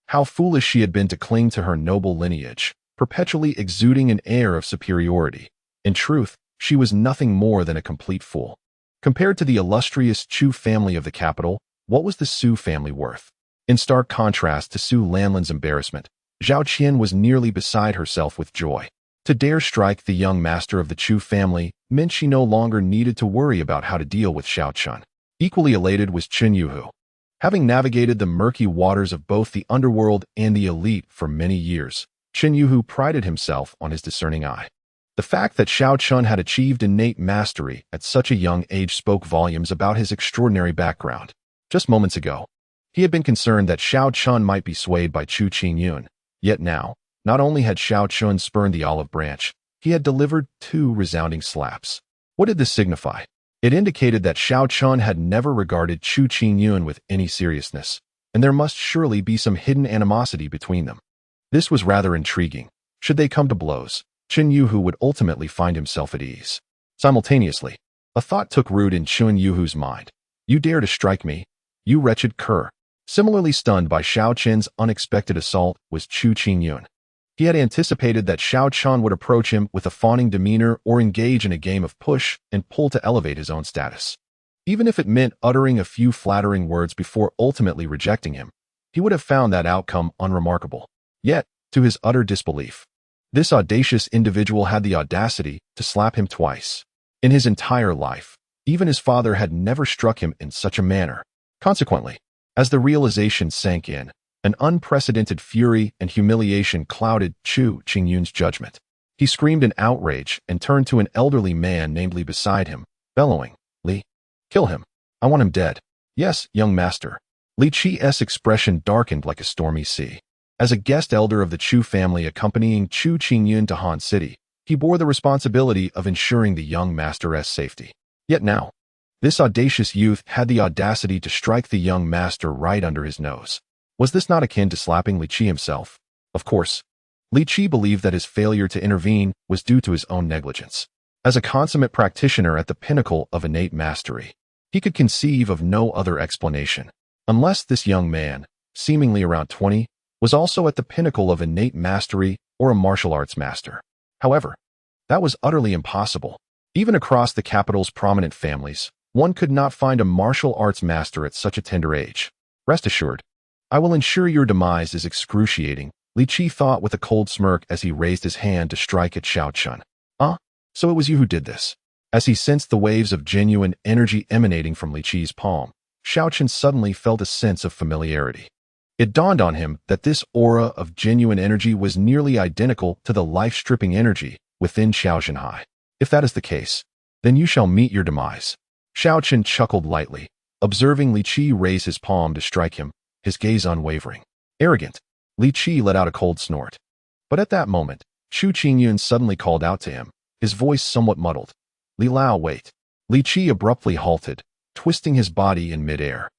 How foolish she had been to cling to her noble lineage, perpetually exuding an air of superiority. In truth, she was nothing more than a complete fool. Compared to the illustrious Chu family of the capital, what was the Su family worth? In stark contrast to Su Lanlan's embarrassment, Zhao Qian was nearly beside herself with joy. To dare strike the young master of the Chu family meant she no longer needed to worry about how to deal with Xiao Chun. Equally elated was Chun Yuhu. Having navigated the murky waters of both the underworld and the elite for many years, Chun Yuhu prided himself on his discerning eye. The fact that Xiao Chun had achieved innate mastery at such a young age spoke volumes about his extraordinary background. Just moments ago, he had been concerned that Xiao Chun might be swayed by Chu Qingyun. Yet now, not only had Xiao Chun spurned the olive branch, he had delivered 2 resounding slaps. What did this signify? It indicated that Xiao Chun had never regarded Chu Qingyun with any seriousness, and there must surely be some hidden animosity between them. This was rather intriguing. Should they come to blows, Chun Yuhu would ultimately find himself at ease. Simultaneously, a thought took root in Chun Yuhu's mind. You dare to strike me, you wretched cur. Similarly stunned by Xiao Chen's unexpected assault was Chu Qingyun. He had anticipated that Xiao Chun would approach him with a fawning demeanor or engage in a game of push and pull to elevate his own status. Even if it meant uttering a few flattering words before ultimately rejecting him, he would have found that outcome unremarkable. Yet, to his utter disbelief, this audacious individual had the audacity to slap him twice. In his entire life, even his father had never struck him in such a manner. Consequently, as the realization sank in, an unprecedented fury and humiliation clouded Chu Qingyun's judgment. He screamed in outrage and turned to an elderly man named beside him, bellowing, "Li, kill him. I want him dead." "Yes, young master." Li Qi's expression darkened like a stormy sea. As a guest elder of the Chu family accompanying Chu Qingyun to Han City, he bore the responsibility of ensuring the young master's safety. Yet now, this audacious youth had the audacity to strike the young master right under his nose. Was this not akin to slapping Li Qi himself? Of course, Li Qi believed that his failure to intervene was due to his own negligence. As a consummate practitioner at the pinnacle of innate mastery, he could conceive of no other explanation, unless this young man, seemingly around 20, was also at the pinnacle of innate mastery or a martial arts master. However, that was utterly impossible. Even across the capital's prominent families, one could not find a martial arts master at such a tender age. Rest assured, I will ensure your demise is excruciating, Li Qi thought with a cold smirk as he raised his hand to strike at Xiao Chun. So it was you who did this. As he sensed the waves of genuine energy emanating from Li Qi's palm, Xiao Chun suddenly felt a sense of familiarity. It dawned on him that this aura of genuine energy was nearly identical to the life-stripping energy within Xiao Zhenhai. If that is the case, then you shall meet your demise. Xiao Chun chuckled lightly, observing Li Qi raise his palm to strike him, his gaze unwavering. Arrogant, Li Qi let out a cold snort. But at that moment, Chu Qingyun suddenly called out to him, his voice somewhat muddled. "Li Lao, wait." Li Qi abruptly halted, twisting his body in midair,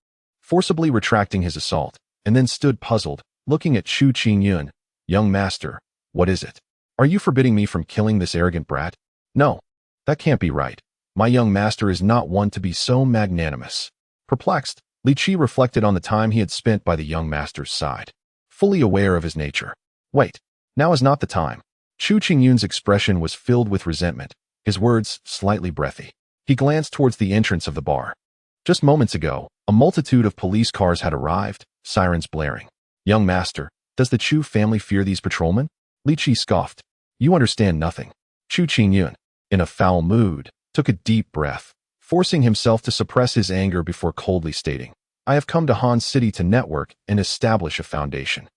forcibly retracting his assault, and then stood puzzled, looking at Chu Qingyun. "Young master, what is it? Are you forbidding me from killing this arrogant brat?" "No, that can't be right. My young master is not one to be so magnanimous." Perplexed, Li Qi reflected on the time he had spent by the young master's side, fully aware of his nature. "Wait, now is not the time." Chu Qingyun's expression was filled with resentment, his words slightly breathy. He glanced towards the entrance of the bar. Just moments ago, a multitude of police cars had arrived, sirens blaring. "Young master, does the Chu family fear these patrolmen?" Li Qi scoffed. "You understand nothing." Chu Qingyun, in a foul mood, took a deep breath, forcing himself to suppress his anger before coldly stating, "I have come to Han City to network and establish a foundation.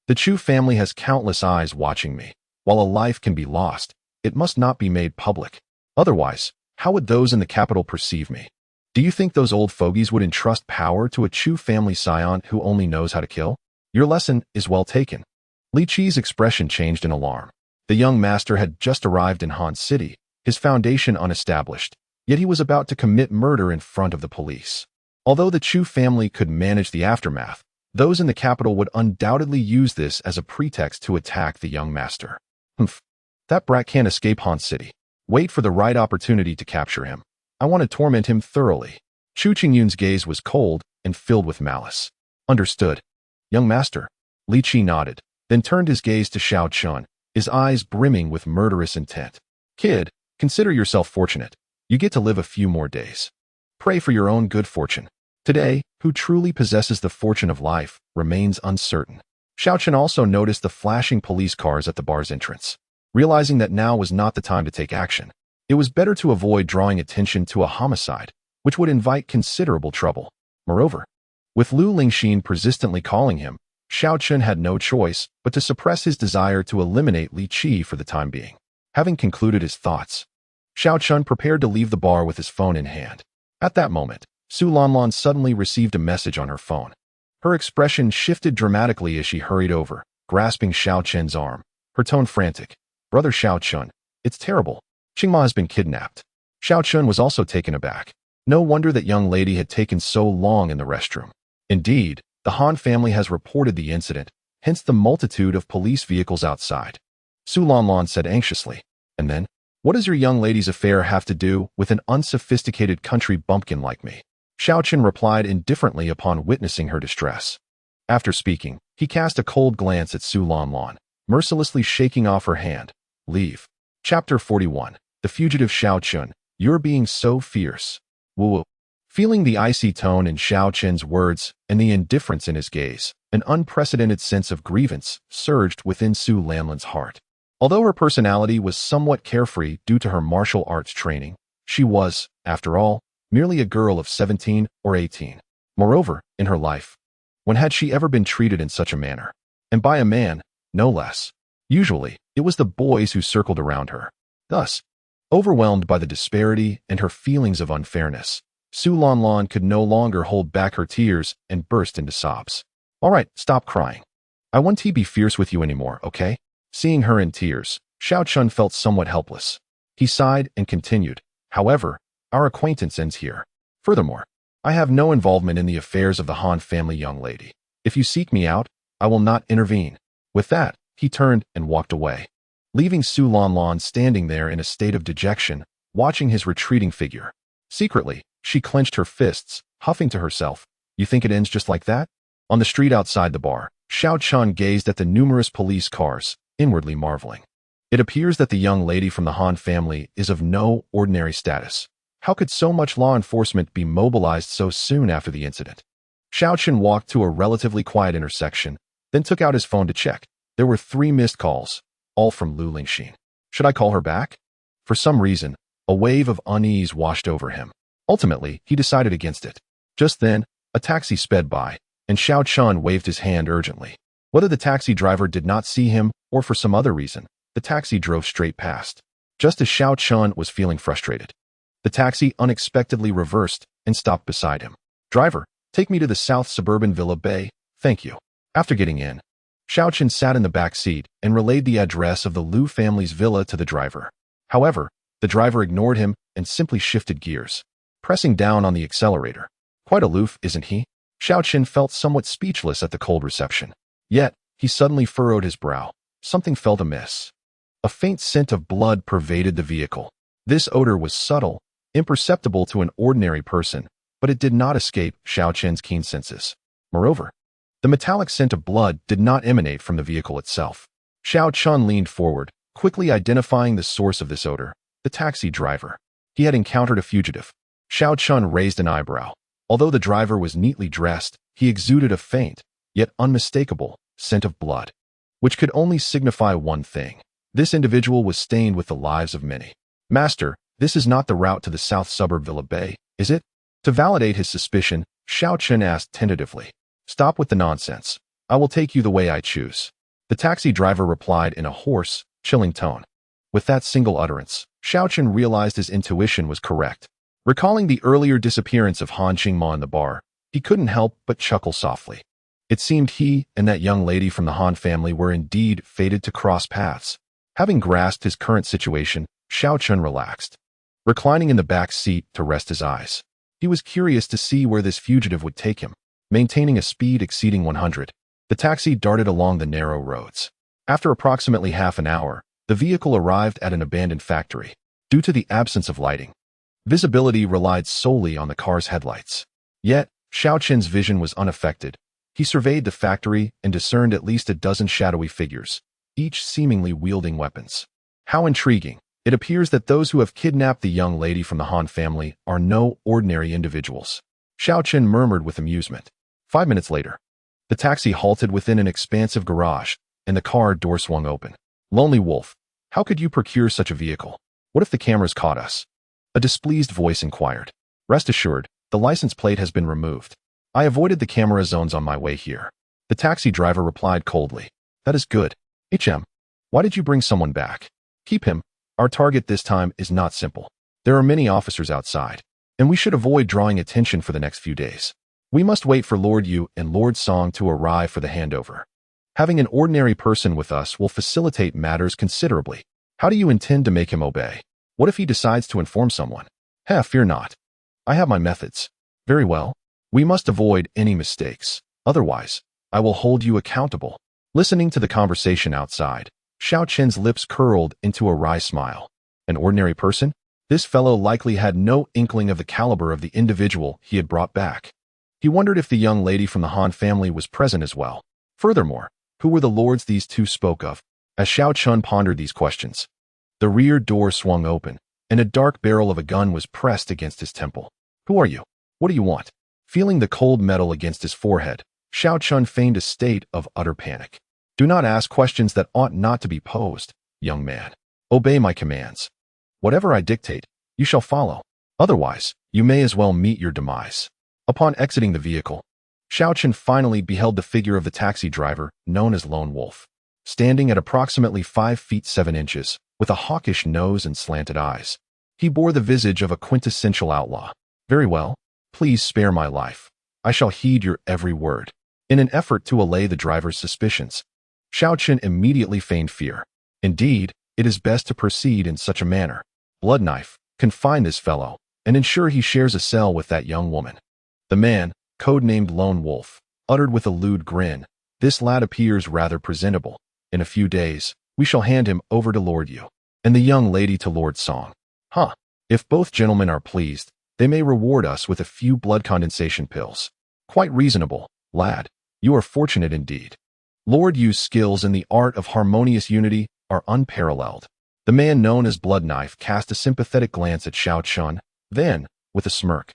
The Chu family has countless eyes watching me. While a life can be lost, it must not be made public. Otherwise, how would those in the capital perceive me? Do you think those old fogies would entrust power to a Chu family scion who only knows how to kill? Your lesson is well taken." Li Qi's expression changed in alarm. The young master had just arrived in Han City, his foundation unestablished, yet he was about to commit murder in front of the police. Although the Chu family could manage the aftermath, those in the capital would undoubtedly use this as a pretext to attack the young master. That brat can't escape Han City. Wait for the right opportunity to capture him. I want to torment him thoroughly. Chu Qingyun's gaze was cold and filled with malice. "Understood, young master." Li Qi nodded, then turned his gaze to Xiao Chun, his eyes brimming with murderous intent. "Kid, consider yourself fortunate. You get to live a few more days. Pray for your own good fortune. Today, who truly possesses the fortune of life remains uncertain." Xiao Chun also noticed the flashing police cars at the bar's entrance. Realizing that now was not the time to take action, it was better to avoid drawing attention to a homicide, which would invite considerable trouble. Moreover, with Lu Lingxin persistently calling him, Xiao Chun had no choice but to suppress his desire to eliminate Li Qi for the time being. Having concluded his thoughts, Xiao Chun prepared to leave the bar with his phone in hand. At that moment, Su Lanlan suddenly received a message on her phone. Her expression shifted dramatically as she hurried over, grasping Xiao Chun's arm, her tone frantic. "Brother Xiao Chun, it's terrible. Qingma has been kidnapped." Xiao Chun was also taken aback. No wonder that young lady had taken so long in the restroom. Indeed, the Han family has reported the incident, hence the multitude of police vehicles outside. Su Lanlan said anxiously. "And then, what does your young lady's affair have to do with an unsophisticated country bumpkin like me?" Xiao Chun replied indifferently upon witnessing her distress. After speaking, he cast a cold glance at Su Lanlan, mercilessly shaking off her hand. "Leave." Chapter 41. The Fugitive Xiao Chun. "You're being so fierce." Woo. Feeling the icy tone in Xiao Qin's words and the indifference in his gaze, an unprecedented sense of grievance surged within Su Lanlin's heart. Although her personality was somewhat carefree due to her martial arts training, she was, after all, merely a girl of 17 or 18. Moreover, in her life, when had she ever been treated in such a manner? And by a man, no less. Usually, it was the boys who circled around her. Thus, overwhelmed by the disparity and her feelings of unfairness, Su Lanlin could no longer hold back her tears and burst into sobs. All right, stop crying. I won't be fierce with you anymore, okay? Seeing her in tears, Xiao Chun felt somewhat helpless. He sighed and continued, however, our acquaintance ends here. Furthermore, I have no involvement in the affairs of the Han family, young lady. If you seek me out, I will not intervene. With that, he turned and walked away, leaving Su Lanlin standing there in a state of dejection, watching his retreating figure. Secretly, she clenched her fists, huffing to herself, you think it ends just like that? On the street outside the bar, Xiao Chun gazed at the numerous police cars, inwardly marveling. It appears that the young lady from the Han family is of no ordinary status. How could so much law enforcement be mobilized so soon after the incident? Xiao Chun walked to a relatively quiet intersection, then took out his phone to check. There were 3 missed calls, all from Lu Lingxin. Should I call her back? For some reason, a wave of unease washed over him. Ultimately, he decided against it. Just then, a taxi sped by, and Xiao Chun waved his hand urgently. Whether the taxi driver did not see him or for some other reason, the taxi drove straight past. Just as Xiao Chun was feeling frustrated, the taxi unexpectedly reversed and stopped beside him. Driver, take me to the South Suburban Villa Bay, thank you. After getting in, Xiao Chun sat in the back seat and relayed the address of the Lu family's villa to the driver. However, the driver ignored him and simply shifted gears, pressing down on the accelerator. Quite aloof, isn't he? Xiao Chun felt somewhat speechless at the cold reception. Yet, he suddenly furrowed his brow. Something felt amiss. A faint scent of blood pervaded the vehicle. This odor was subtle, imperceptible to an ordinary person, but it did not escape Xiao Chun's keen senses. Moreover, the metallic scent of blood did not emanate from the vehicle itself. Xiao Chun leaned forward, quickly identifying the source of this odor, the taxi driver. He had encountered a fugitive. Xiao Chun raised an eyebrow. Although the driver was neatly dressed, he exuded a faint, yet unmistakable, scent of blood, which could only signify one thing. This individual was stained with the lives of many. Master, this is not the route to the South Suburb Villa Bay, is it? To validate his suspicion, Xiao Chun asked tentatively. Stop with the nonsense. I will take you the way I choose. The taxi driver replied in a hoarse, chilling tone. With that single utterance, Xiao Chun realized his intuition was correct. Recalling the earlier disappearance of Han Qingma in the bar, he couldn't help but chuckle softly. It seemed he and that young lady from the Han family were indeed fated to cross paths. Having grasped his current situation, Xiao Chun relaxed, reclining in the back seat to rest his eyes. He was curious to see where this fugitive would take him. Maintaining a speed exceeding 100, the taxi darted along the narrow roads. After approximately half an hour, the vehicle arrived at an abandoned factory. Due to the absence of lighting, visibility relied solely on the car's headlights. Yet, Xiao Chun's vision was unaffected. He surveyed the factory and discerned at least a dozen shadowy figures, each seemingly wielding weapons. How intriguing. It appears that those who have kidnapped the young lady from the Han family are no ordinary individuals. Xiao Chun murmured with amusement. 5 minutes later, the taxi halted within an expansive garage, and the car door swung open. Lonely Wolf, how could you procure such a vehicle? What if the cameras caught us? A displeased voice inquired. Rest assured, the license plate has been removed. I avoided the camera zones on my way here. The taxi driver replied coldly. That is good. Why did you bring someone back? Keep him. Our target this time is not simple. There are many officers outside, and we should avoid drawing attention for the next few days. We must wait for Lord Yu and Lord Song to arrive for the handover. Having an ordinary person with us will facilitate matters considerably. How do you intend to make him obey? What if he decides to inform someone? Fear not. I have my methods. Very well. We must avoid any mistakes. Otherwise, I will hold you accountable. Listening to the conversation outside, Xiao Chen's lips curled into a wry smile. An ordinary person? This fellow likely had no inkling of the caliber of the individual he had brought back. He wondered if the young lady from the Han family was present as well. Furthermore, who were the lords these two spoke of? As Xiao Chun pondered these questions, the rear door swung open, and a dark barrel of a gun was pressed against his temple. Who are you? What do you want? Feeling the cold metal against his forehead, Xiao Chun feigned a state of utter panic. Do not ask questions that ought not to be posed, young man. Obey my commands. Whatever I dictate, you shall follow. Otherwise, you may as well meet your demise. Upon exiting the vehicle, Xiao Chun finally beheld the figure of the taxi driver, known as Lone Wolf, standing at approximately 5 feet 7 inches, with a hawkish nose and slanted eyes. He bore the visage of a quintessential outlaw. Very well. Please spare my life. I shall heed your every word. In an effort to allay the driver's suspicions, Xiao Chun immediately feigned fear. Indeed, it is best to proceed in such a manner. Blood Knife, confine this fellow, and ensure he shares a cell with that young woman. The man, codenamed Lone Wolf, uttered with a lewd grin, this lad appears rather presentable. In a few days, we shall hand him over to Lord Yu, and the young lady to Lord Song. Huh. If both gentlemen are pleased, they may reward us with a few blood condensation pills. Quite reasonable, lad. You are fortunate indeed. Lord Yu's skills in the art of harmonious unity are unparalleled. The man known as Blood Knife cast a sympathetic glance at Xiao Chun, then, with a smirk,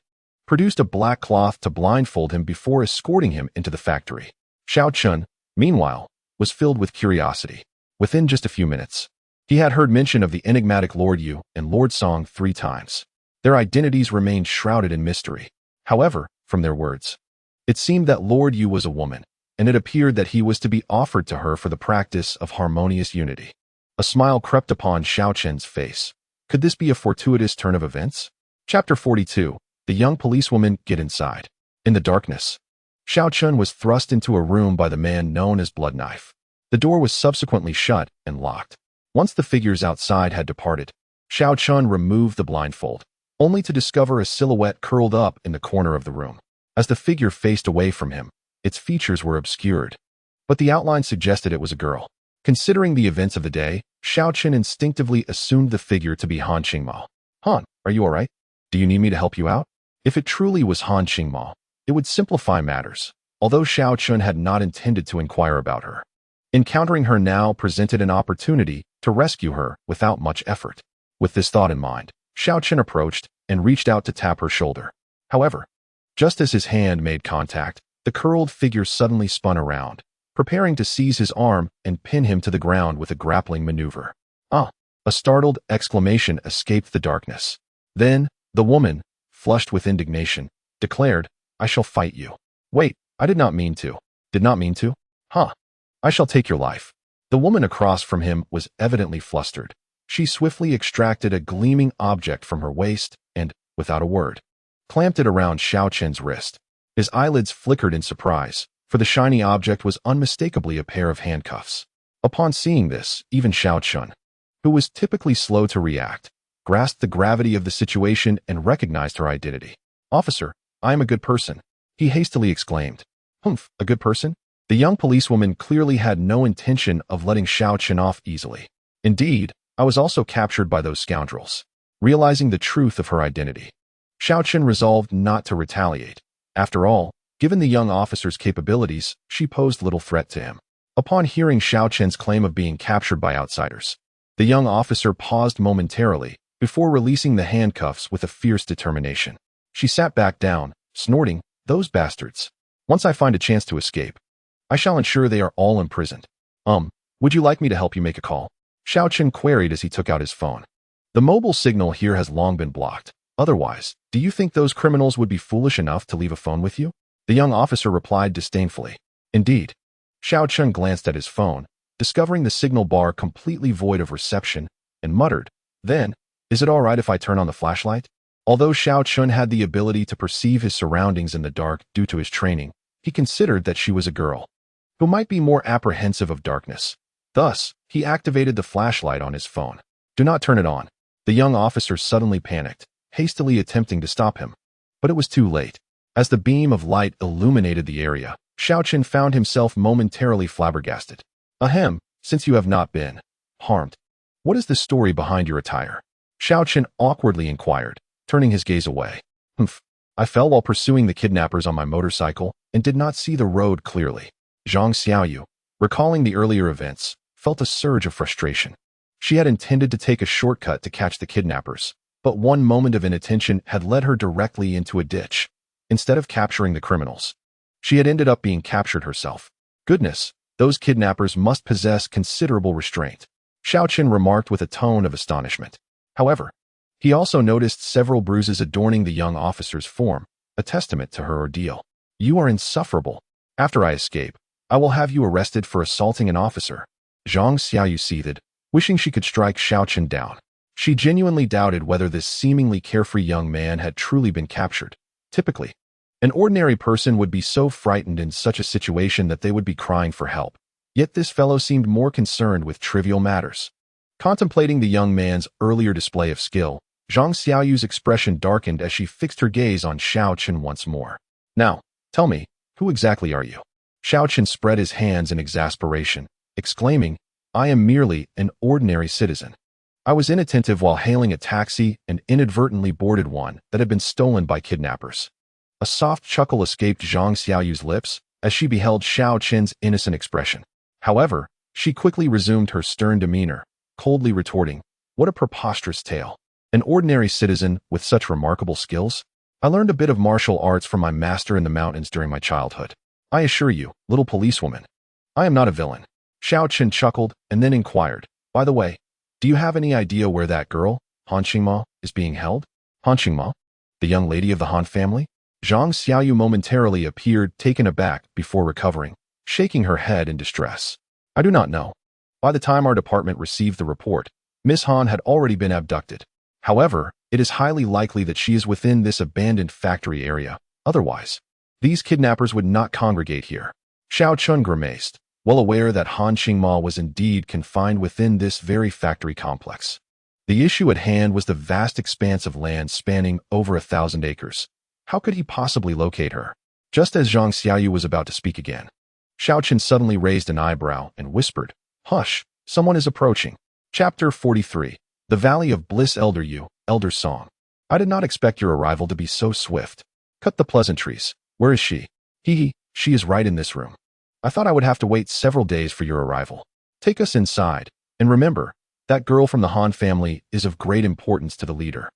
produced a black cloth to blindfold him before escorting him into the factory. Xiao Chun, meanwhile, was filled with curiosity. Within just a few minutes, he had heard mention of the enigmatic Lord Yu and Lord Song 3 times. Their identities remained shrouded in mystery. However, from their words, it seemed that Lord Yu was a woman, and it appeared that he was to be offered to her for the practice of harmonious unity. A smile crept upon Xiao Chun's face. Could this be a fortuitous turn of events? Chapter 42. The young policewoman get inside. In the darkness, Xiao Chun was thrust into a room by the man known as Blood Knife. The door was subsequently shut and locked. Once the figures outside had departed, Xiao Chun removed the blindfold, only to discover a silhouette curled up in the corner of the room. As the figure faced away from him, its features were obscured, but the outline suggested it was a girl. Considering the events of the day, Xiao Chun instinctively assumed the figure to be Han Qingmao. Han, are you all right? Do you need me to help you out? If it truly was Han Qingmao, it would simplify matters, although Xiao Chun had not intended to inquire about her. Encountering her now presented an opportunity to rescue her without much effort. With this thought in mind, Xiao Chun approached and reached out to tap her shoulder. However, just as his hand made contact, the curled figure suddenly spun around, preparing to seize his arm and pin him to the ground with a grappling maneuver. Ah! A startled exclamation escaped the darkness. Then, the woman, flushed with indignation, declared, I shall fight you. Wait, I did not mean to. Did not mean to? Huh. I shall take your life. The woman across from him was evidently flustered. She swiftly extracted a gleaming object from her waist and, without a word, clamped it around Xiao Chun's wrist. His eyelids flickered in surprise, for the shiny object was unmistakably a pair of handcuffs. Upon seeing this, even Xiao Chun, who was typically slow to react, grasped the gravity of the situation and recognized her identity. Officer, I am a good person, he hastily exclaimed. Humph, a good person? The young policewoman clearly had no intention of letting Xiao Chun off easily. Indeed, I was also captured by those scoundrels. Realizing the truth of her identity, Xiao Chun resolved not to retaliate. After all, given the young officer's capabilities, she posed little threat to him. Upon hearing Xiao Chun's claim of being captured by outsiders, the young officer paused momentarily before releasing the handcuffs with a fierce determination. She sat back down, snorting, those bastards. Once I find a chance to escape, I shall ensure they are all imprisoned. Would you like me to help you make a call? Xiao Chun queried as he took out his phone. The mobile signal here has long been blocked. Otherwise, do you think those criminals would be foolish enough to leave a phone with you? The young officer replied disdainfully. Indeed. Xiao Chun glanced at his phone, discovering the signal bar completely void of reception, and muttered, then, is it all right if I turn on the flashlight? Although Xiao Chun had the ability to perceive his surroundings in the dark due to his training, he considered that she was a girl who might be more apprehensive of darkness. Thus, he activated the flashlight on his phone. Do not turn it on. The young officer suddenly panicked, hastily attempting to stop him. But it was too late. As the beam of light illuminated the area, Xiao Chun found himself momentarily flabbergasted. Ahem, since you have not been harmed, what is the story behind your attire? Xiao Chun awkwardly inquired, turning his gaze away. Humph, I fell while pursuing the kidnappers on my motorcycle and did not see the road clearly. Zhang Xiaoyu, recalling the earlier events, felt a surge of frustration. She had intended to take a shortcut to catch the kidnappers, but one moment of inattention had led her directly into a ditch. instead of capturing the criminals. She had ended up being captured herself. Goodness, those kidnappers must possess considerable restraint, Xiao Qin remarked with a tone of astonishment. However, he also noticed several bruises adorning the young officer's form, a testament to her ordeal. You are insufferable. After I escape, I will have you arrested for assaulting an officer. Zhang Xiaoyu seethed, wishing she could strike Xiao Qin down. She genuinely doubted whether this seemingly carefree young man had truly been captured. Typically, an ordinary person would be so frightened in such a situation that they would be crying for help. Yet this fellow seemed more concerned with trivial matters. Contemplating the young man's earlier display of skill, Zhang Xiaoyu's expression darkened as she fixed her gaze on Xiao Qin once more. Now, tell me, who exactly are you? Xiao Qin spread his hands in exasperation, exclaiming, I am merely an ordinary citizen. I was inattentive while hailing a taxi and inadvertently boarded one that had been stolen by kidnappers. A soft chuckle escaped Zhang Xiaoyu's lips as she beheld Xiao Qin's innocent expression. However, she quickly resumed her stern demeanor, coldly retorting, what a preposterous tale. An ordinary citizen with such remarkable skills? I learned a bit of martial arts from my master in the mountains during my childhood. I assure you, little policewoman, I am not a villain. Xiao Qin chuckled and then inquired, by the way, do you have any idea where that girl, Han Qingma, is being held? Han Qingma? The young lady of the Han family? Zhang Xiaoyu momentarily appeared taken aback before recovering, shaking her head in distress. I do not know. By the time our department received the report, Miss Han had already been abducted. However, it is highly likely that she is within this abandoned factory area. Otherwise, these kidnappers would not congregate here. Xiao Chun grimaced, well aware that Han Qingma was indeed confined within this very factory complex. The issue at hand was the vast expanse of land spanning over 1,000 acres. How could he possibly locate her? Just as Zhang Xiaoyu was about to speak again, Xiao Qin suddenly raised an eyebrow and whispered, Hush, someone is approaching. Chapter 43. The Valley of Bliss. Elder Yu, Elder Song. I did not expect your arrival to be so swift. Cut the pleasantries. Where is she? She is right in this room. I thought I would have to wait several days for your arrival. Take us inside, and remember, that girl from the Han family is of great importance to the leader.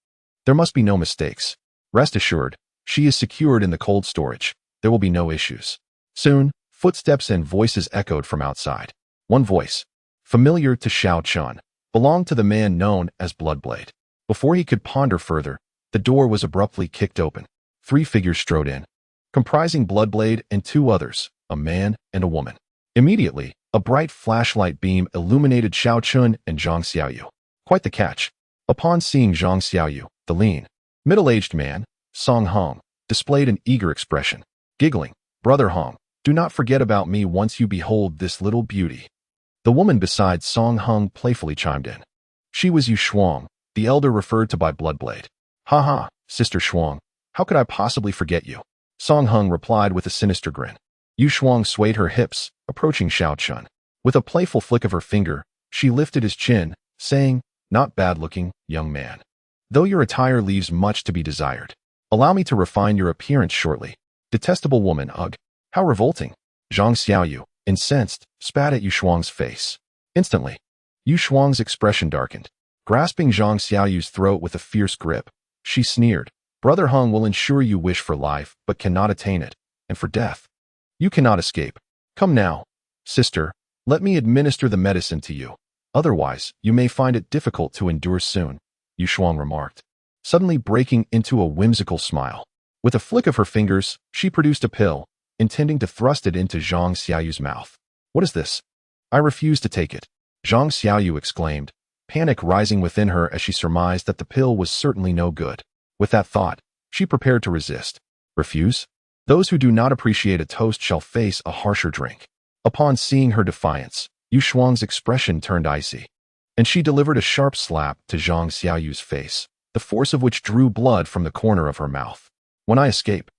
There must be no mistakes. Rest assured, she is secured in the cold storage. There will be no issues. Soon, footsteps and voices echoed from outside. One voice, familiar to Xiao Chun, belonged to the man known as Bloodblade. Before he could ponder further, the door was abruptly kicked open. 3 figures strode in, comprising Bloodblade and 2 others, a man and a woman. Immediately, a bright flashlight beam illuminated Xiao Chun and Zhang Xiaoyu. Quite the catch. Upon seeing Zhang Xiaoyu, the lean, middle-aged man, Song Hong, displayed an eager expression, giggling, Brother Hong, do not forget about me once you behold this little beauty. The woman beside Song Hong playfully chimed in. She was Yu Shuang, the elder referred to by Bloodblade. Ha ha, Sister Shuang, how could I possibly forget you? Song Hong replied with a sinister grin. Yu Shuang swayed her hips, approaching Xiao Chun. With a playful flick of her finger, she lifted his chin, saying, Not bad-looking, young man. Though your attire leaves much to be desired. Allow me to refine your appearance shortly. Detestable woman, ugh. How revolting. Zhang Xiaoyu, incensed, spat at Yu Shuang's face. Instantly, Yu Shuang's expression darkened. Grasping Zhang Xiaoyu's throat with a fierce grip, she sneered, Brother Hong will ensure you wish for life but cannot attain it, and for death. You cannot escape. Come now, sister, let me administer the medicine to you. Otherwise, you may find it difficult to endure soon, Yu Shuang remarked, suddenly breaking into a whimsical smile. With a flick of her fingers, she produced a pill, intending to thrust it into Zhang Xiaoyu's mouth. What is this? I refuse to take it, Zhang Xiaoyu exclaimed, panic rising within her as she surmised that the pill was certainly no good. With that thought, she prepared to resist. Refuse? Those who do not appreciate a toast shall face a harsher drink. Upon seeing her defiance, Yu Shuang's expression turned icy, and she delivered a sharp slap to Zhang Xiaoyu's face, the force of which drew blood from the corner of her mouth. When I escape,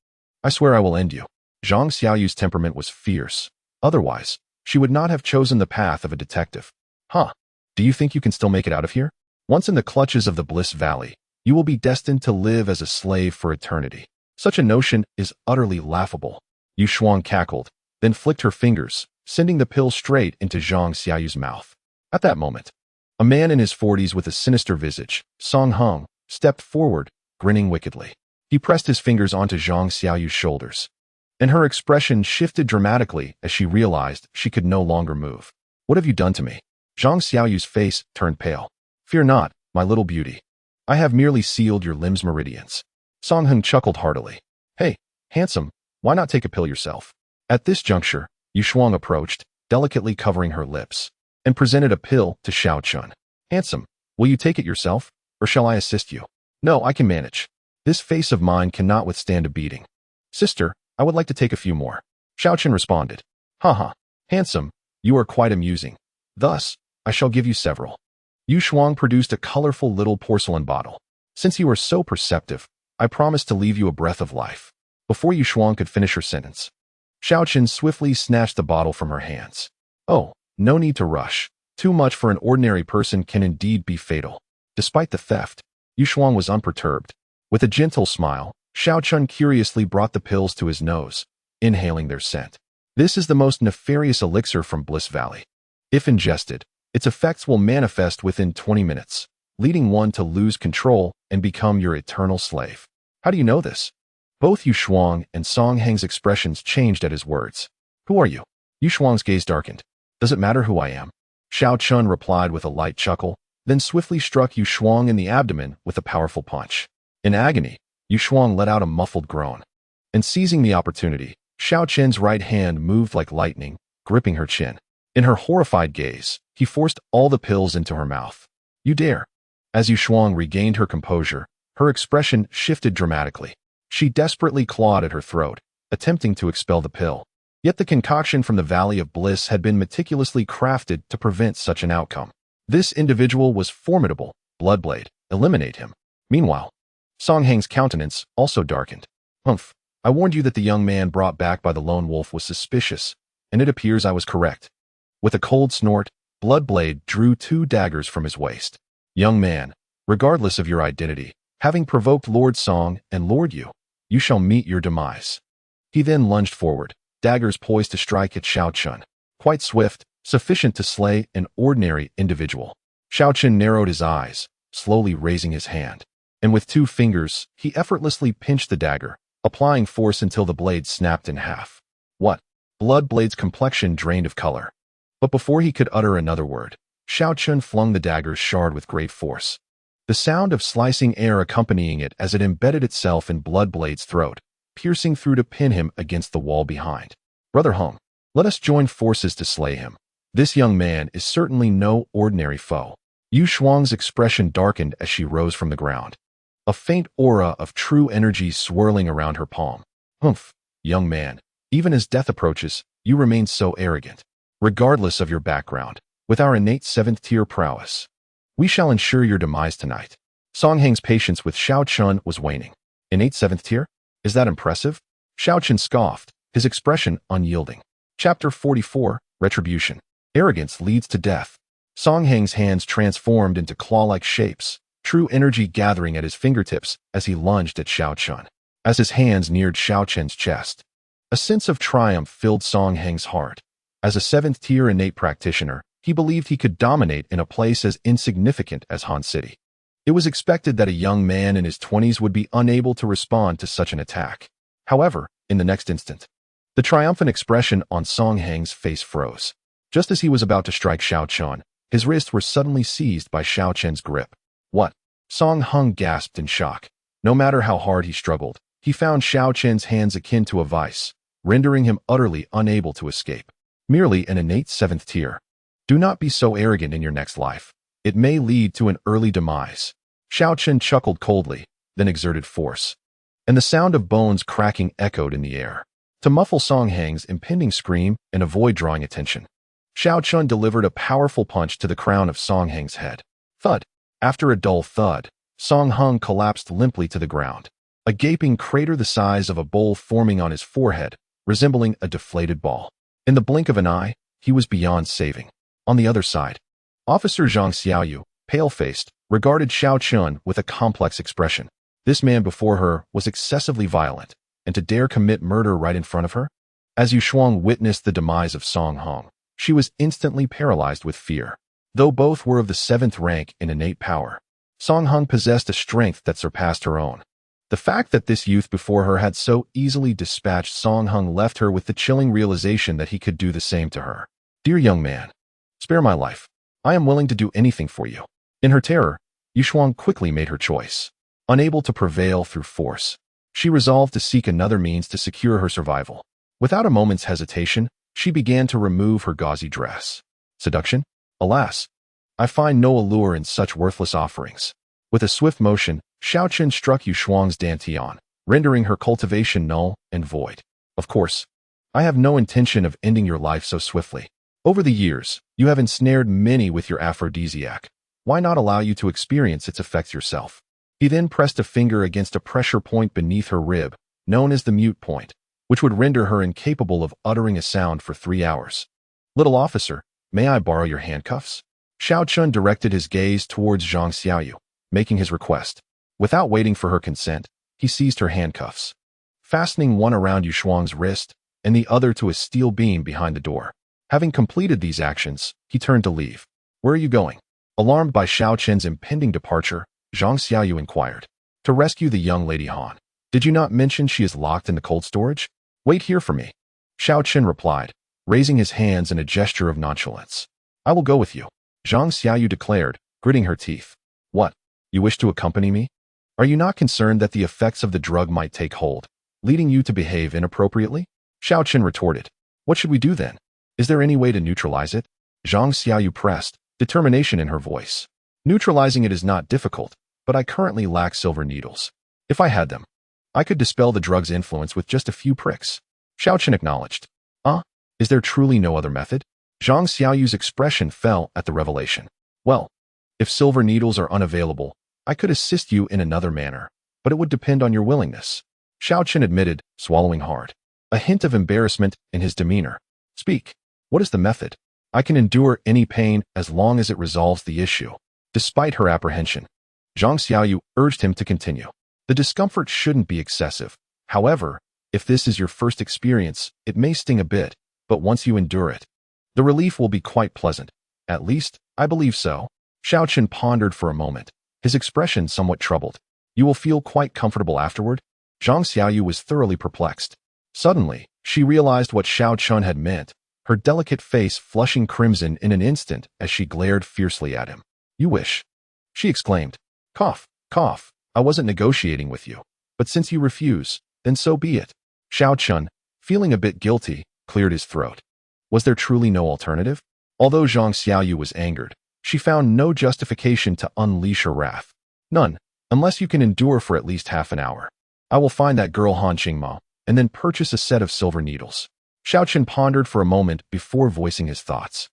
I swear I will end you. Zhang Xiaoyu's temperament was fierce. Otherwise, she would not have chosen the path of a detective. Huh? Do you think you can still make it out of here? Once in the clutches of the Bliss Valley, you will be destined to live as a slave for eternity. Such a notion is utterly laughable. Yu Shuang cackled, then flicked her fingers, sending the pill straight into Zhang Xiaoyu's mouth. At that moment, a man in his 40s with a sinister visage, Song Hong, stepped forward, grinning wickedly. He pressed his fingers onto Zhang Xiaoyu's shoulders, and her expression shifted dramatically as she realized she could no longer move. What have you done to me? Zhang Xiaoyu's face turned pale. Fear not, my little beauty. I have merely sealed your limbs' meridians. Song Heng chuckled heartily. Hey, handsome, why not take a pill yourself? At this juncture, Yu Shuang approached, delicately covering her lips, and presented a pill to Xiao Chun. Handsome, will you take it yourself, or shall I assist you? No, I can manage. This face of mine cannot withstand a beating. Sister, I would like to take a few more. Xiao Chun responded. Haha, handsome, you are quite amusing. Thus, I shall give you several. Yu Shuang produced a colorful little porcelain bottle. Since you are so perceptive, I promise to leave you a breath of life. Before Yu Shuang could finish her sentence, Xiao Chun swiftly snatched the bottle from her hands. Oh, no need to rush. Too much for an ordinary person can indeed be fatal. Despite the theft, Yu Shuang was unperturbed. With a gentle smile, Xiao Chun curiously brought the pills to his nose, inhaling their scent. This is the most nefarious elixir from Bliss Valley. If ingested, its effects will manifest within 20 minutes, leading one to lose control and become your eternal slave. How do you know this? Both Yu Shuang and Song Heng's expressions changed at his words. Who are you? Yu Shuang's gaze darkened. Does it matter who I am? Xiao Chun replied with a light chuckle, then swiftly struck Yu Shuang in the abdomen with a powerful punch. In agony, Yu Shuang let out a muffled groan. And seizing the opportunity, Xiao Chen's right hand moved like lightning, gripping her chin. In her horrified gaze, he forced all the pills into her mouth. You dare. As Yu Shuang regained her composure, her expression shifted dramatically. She desperately clawed at her throat, attempting to expel the pill. Yet the concoction from the Valley of Bliss had been meticulously crafted to prevent such an outcome. This individual was formidable. Bloodblade, eliminate him. Meanwhile, Song Heng's countenance also darkened. Humph, I warned you that the young man brought back by the lone wolf was suspicious, and it appears I was correct. With a cold snort, Bloodblade drew 2 daggers from his waist. Young man, regardless of your identity, having provoked Lord Song and Lord Yu, you shall meet your demise. He then lunged forward, daggers poised to strike at Xiao Chun. Quite swift, sufficient to slay an ordinary individual. Xiao Chun narrowed his eyes, slowly raising his hand, and with 2 fingers, he effortlessly pinched the dagger, applying force until the blade snapped in half. What? Bloodblade's complexion drained of color. But before he could utter another word, Xiao Chun flung the dagger's shard with great force. The sound of slicing air accompanying it as it embedded itself in Bloodblade's throat, piercing through to pin him against the wall behind. Brother Hong, let us join forces to slay him. This young man is certainly no ordinary foe. Yu Shuang's expression darkened as she rose from the ground, a faint aura of true energy swirling around her palm. Humph, young man, even as death approaches, you remain so arrogant. Regardless of your background, with our innate 7th-tier prowess, we shall ensure your demise tonight. Song Heng's patience with Xiao Chun was waning. Innate 7th tier? Is that impressive? Xiao Chun scoffed, his expression unyielding. Chapter 44, Retribution. Arrogance leads to death. Song Heng's hands transformed into claw-like shapes, true energy gathering at his fingertips as he lunged at Xiao Chun. As his hands neared Xiao Chun's chest, a sense of triumph filled Song Heng's heart. As a 7th-tier innate practitioner, he believed he could dominate in a place as insignificant as Han City. It was expected that a young man in his 20s would be unable to respond to such an attack. However, in the next instant, the triumphant expression on Song Heng's face froze. Just as he was about to strike Xiao Chun, his wrists were suddenly seized by Xiao Chen's grip. What? Song Heng gasped in shock. No matter how hard he struggled, he found Xiao Chen's hands akin to a vice, rendering him utterly unable to escape. Merely an innate 7th tier. Do not be so arrogant in your next life. It may lead to an early demise. Xiao Chen chuckled coldly, then exerted force, and the sound of bones cracking echoed in the air. To muffle Song Heng's impending scream and avoid drawing attention, Xiao Chun delivered a powerful punch to the crown of Song Heng's head. Thud. After a dull thud, Song Heng collapsed limply to the ground, a gaping crater the size of a bowl forming on his forehead, resembling a deflated ball. In the blink of an eye, he was beyond saving. On the other side, Officer Zhang Xiaoyu, pale-faced, regarded Xiao Chun with a complex expression. This man before her was excessively violent, and to dare commit murder right in front of her? As Yu Shuang witnessed the demise of Song Heng, she was instantly paralyzed with fear. Though both were of the 7th rank in innate power, Song Heng possessed a strength that surpassed her own. The fact that this youth before her had so easily dispatched Song Hung left her with the chilling realization that he could do the same to her. Dear young man, spare my life. I am willing to do anything for you. In her terror, Yushuang quickly made her choice. Unable to prevail through force, she resolved to seek another means to secure her survival. Without a moment's hesitation, she began to remove her gauzy dress. Seduction? Alas, I find no allure in such worthless offerings. With a swift motion, Xiaoqun struck Yushuang's dantian, rendering her cultivation null and void. Of course, I have no intention of ending your life so swiftly. Over the years, you have ensnared many with your aphrodisiac. Why not allow you to experience its effects yourself? He then pressed a finger against a pressure point beneath her rib, known as the mute point, which would render her incapable of uttering a sound for 3 hours. Little officer, may I borrow your handcuffs? Xiaoqun directed his gaze towards Zhang Xiaoyu, making his request. Without waiting for her consent, he seized her handcuffs, fastening one around Yushuang's wrist and the other to a steel beam behind the door. Having completed these actions, he turned to leave. Where are you going? Alarmed by Xiaoqun's impending departure, Zhang Xiaoyu inquired. To rescue the young lady Han. Did you not mention she is locked in the cold storage? Wait here for me. Xiaoqun replied, raising his hands in a gesture of nonchalance. I will go with you. Zhang Xiaoyu declared, gritting her teeth. What? You wish to accompany me? Are you not concerned that the effects of the drug might take hold, leading you to behave inappropriately? Xiaoqun retorted. What should we do then? Is there any way to neutralize it? Zhang Xiaoyu pressed, determination in her voice. Neutralizing it is not difficult, but I currently lack silver needles. If I had them, I could dispel the drug's influence with just a few pricks. Xiaoqun acknowledged. Is there truly no other method? Zhang Xiaoyu's expression fell at the revelation. Well, if silver needles are unavailable, I could assist you in another manner, but it would depend on your willingness. Xiaoqun admitted, swallowing hard. A hint of embarrassment in his demeanor. Speak. What is the method? I can endure any pain as long as it resolves the issue. Despite her apprehension, Zhang Xiaoyu urged him to continue. The discomfort shouldn't be excessive. However, if this is your first experience, it may sting a bit, but once you endure it, the relief will be quite pleasant. At least, I believe so. Xiaoqun pondered for a moment, his expression somewhat troubled. You will feel quite comfortable afterward? Zhang Xiaoyu was thoroughly perplexed. Suddenly, she realized what Xiaoqun had meant, her delicate face flushing crimson in an instant as she glared fiercely at him. You wish? She exclaimed. Cough, cough. I wasn't negotiating with you. But since you refuse, then so be it. Xiaoqun, feeling a bit guilty, cleared his throat. Was there truly no alternative? Although Zhang Xiaoyu was angered, she found no justification to unleash her wrath. None, unless you can endure for at least half an hour. I will find that girl Han Qingmao, and then purchase a set of silver needles. Xiaoqun pondered for a moment before voicing his thoughts.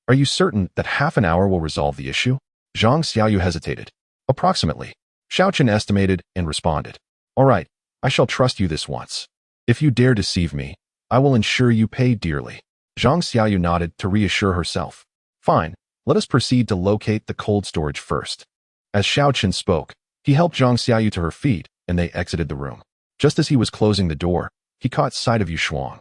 Are you certain that half an hour will resolve the issue? Zhang Xiaoyu hesitated. Approximately. Xiaoqun estimated and responded. All right, I shall trust you this once. If you dare deceive me, I will ensure you pay dearly. Zhang Xiaoyu nodded to reassure herself. Fine, let us proceed to locate the cold storage first. As Xiaoqun spoke, he helped Zhang Xiaoyu to her feet, and they exited the room. Just as he was closing the door, he caught sight of Yushuang,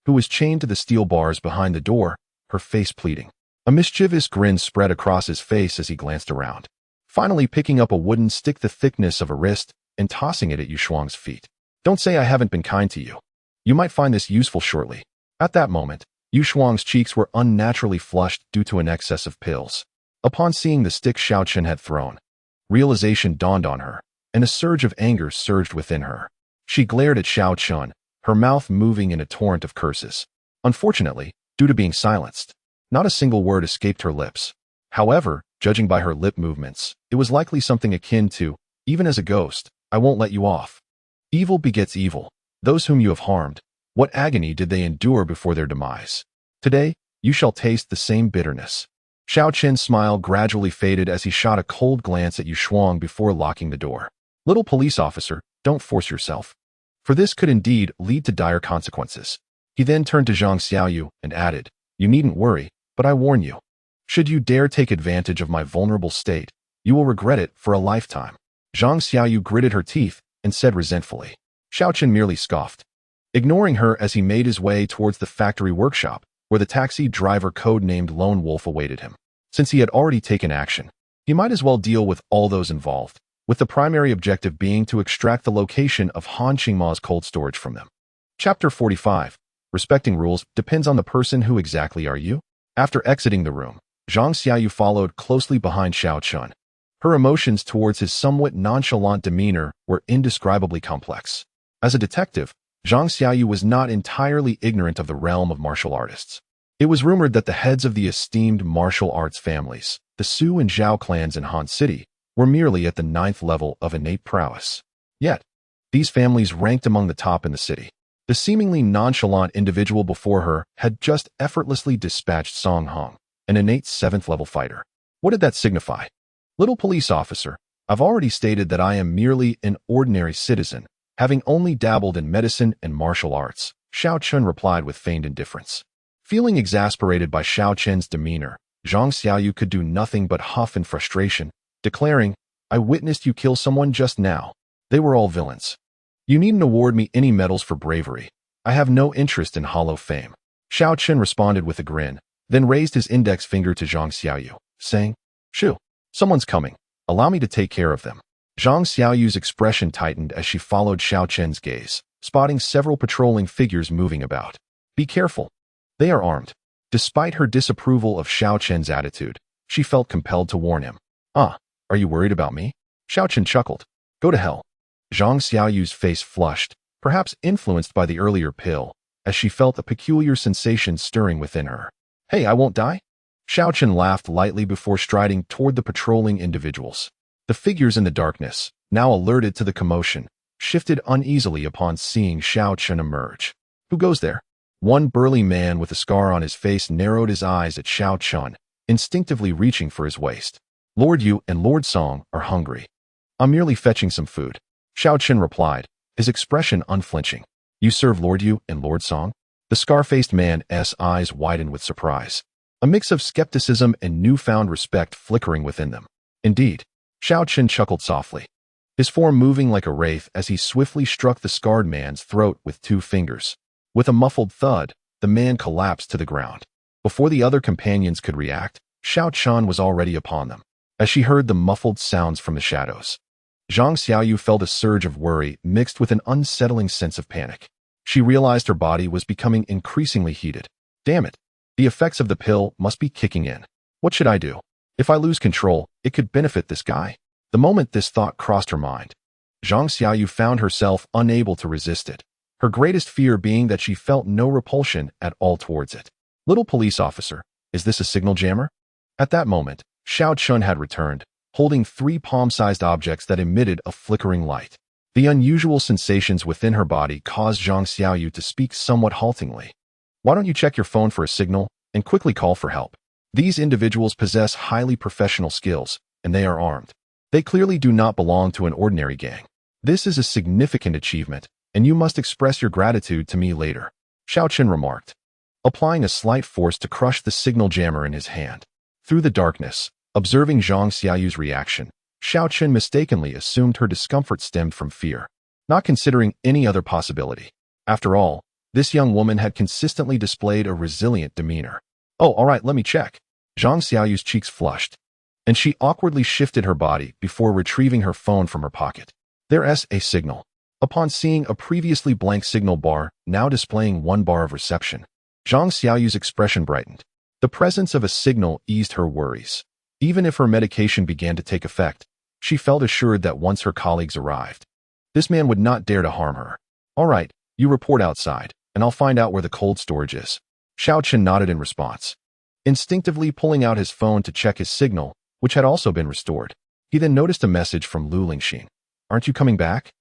who was chained to the steel bars behind the door, her face pleading. A mischievous grin spread across his face as he glanced around, finally picking up a wooden stick the thickness of a wrist and tossing it at Yushuang's feet. Don't say I haven't been kind to you. You might find this useful shortly. At that moment, Yushuang's cheeks were unnaturally flushed due to an excess of pills. Upon seeing the stick Xiaoqun had thrown, realization dawned on her, and a surge of anger surged within her. She glared at Xiaoqun, her mouth moving in a torrent of curses. Unfortunately, due to being silenced, not a single word escaped her lips. However, judging by her lip movements, it was likely something akin to, even as a ghost, I won't let you off. Evil begets evil. Those whom you have harmed, what agony did they endure before their demise? Today, you shall taste the same bitterness. Xiaoqun's smile gradually faded as he shot a cold glance at Yushuang before locking the door. Little police officer, don't force yourself, for this could indeed lead to dire consequences. He then turned to Zhang Xiaoyu and added, you needn't worry, but I warn you. Should you dare take advantage of my vulnerable state, you will regret it for a lifetime. Zhang Xiaoyu gritted her teeth and said resentfully. Xiaoqun merely scoffed, ignoring her as he made his way towards the factory workshop, where the taxi driver codenamed Lone Wolf awaited him. Since he had already taken action, he might as well deal with all those involved. with the primary objective being to extract the location of Han Qingma's cold storage from them. Chapter 45. Respecting rules depends on the person. Who exactly are you? After exiting the room, Zhang Xiaoyu followed closely behind Xiao Chun. Her emotions towards his somewhat nonchalant demeanor were indescribably complex. As a detective, Zhang Xiaoyu was not entirely ignorant of the realm of martial artists. It was rumored that the heads of the esteemed martial arts families, the Su and Zhao clans in Han City, were merely at the 9th level of innate prowess. Yet, these families ranked among the top in the city. The seemingly nonchalant individual before her had just effortlessly dispatched Song Hong, an innate 7th level fighter. What did that signify? Little police officer, I've already stated that I am merely an ordinary citizen, having only dabbled in medicine and martial arts, Xiao Chun replied with feigned indifference. Feeling exasperated by Xiao Chun's demeanor, Zhang Xiaoyu could do nothing but huff in frustration, declaring, I witnessed you kill someone just now. They were all villains. You needn't award me any medals for bravery. I have no interest in hollow fame. Xiao Chun responded with a grin, then raised his index finger to Zhang Xiaoyu, saying, Shoo, someone's coming. Allow me to take care of them. Zhang Xiaoyu's expression tightened as she followed Xiao Chun's gaze, spotting several patrolling figures moving about. Be careful. They are armed. Despite her disapproval of Xiao Chun's attitude, she felt compelled to warn him. Are you worried about me? Xiao Chun chuckled. Go to hell. Zhang Xiaoyu's face flushed, perhaps influenced by the earlier pill, as she felt a peculiar sensation stirring within her. Hey, I won't die? Xiao Chun laughed lightly before striding toward the patrolling individuals. The figures in the darkness, now alerted to the commotion, shifted uneasily upon seeing Xiao Chun emerge. Who goes there? One burly man with a scar on his face narrowed his eyes at Xiao Chun, instinctively reaching for his waist. Lord Yu and Lord Song are hungry. I'm merely fetching some food. Xiao Chun replied, his expression unflinching. You serve Lord Yu and Lord Song? The scar-faced man's eyes widened with surprise, a mix of skepticism and newfound respect flickering within them. Indeed, Xiao Chun chuckled softly, his form moving like a wraith as he swiftly struck the scarred man's throat with 2 fingers. With a muffled thud, the man collapsed to the ground. Before the other companions could react, Xiao Chun was already upon them. As she heard the muffled sounds from the shadows, Zhang Xiaoyu felt a surge of worry mixed with an unsettling sense of panic. She realized her body was becoming increasingly heated. Damn it. The effects of the pill must be kicking in. What should I do? If I lose control, it could benefit this guy. The moment this thought crossed her mind, Zhang Xiaoyu found herself unable to resist it, her greatest fear being that she felt no repulsion at all towards it. Little police officer, is this a signal jammer? At that moment, Xiao Chun had returned, holding 3 palm-sized objects that emitted a flickering light. The unusual sensations within her body caused Zhang Xiaoyu to speak somewhat haltingly. Why don't you check your phone for a signal and quickly call for help? These individuals possess highly professional skills, and they are armed. They clearly do not belong to an ordinary gang. This is a significant achievement, and you must express your gratitude to me later, Xiao Chun remarked, applying a slight force to crush the signal jammer in his hand. Through the darkness, observing Zhang Xiaoyu's reaction, Xiao Chun mistakenly assumed her discomfort stemmed from fear, not considering any other possibility. After all, this young woman had consistently displayed a resilient demeanor. Oh, all right, let me check. Zhang Xiaoyu's cheeks flushed, and she awkwardly shifted her body before retrieving her phone from her pocket. There's a signal. Upon seeing a previously blank signal bar now displaying 1 bar of reception, Zhang Xiaoyu's expression brightened. The presence of a signal eased her worries. Even if her medication began to take effect, she felt assured that once her colleagues arrived, this man would not dare to harm her. All right, you report outside, and I'll find out where the cold storage is. Xiao Chun nodded in response, instinctively pulling out his phone to check his signal, which had also been restored. He then noticed a message from Lu Lingxin. Aren't you coming back?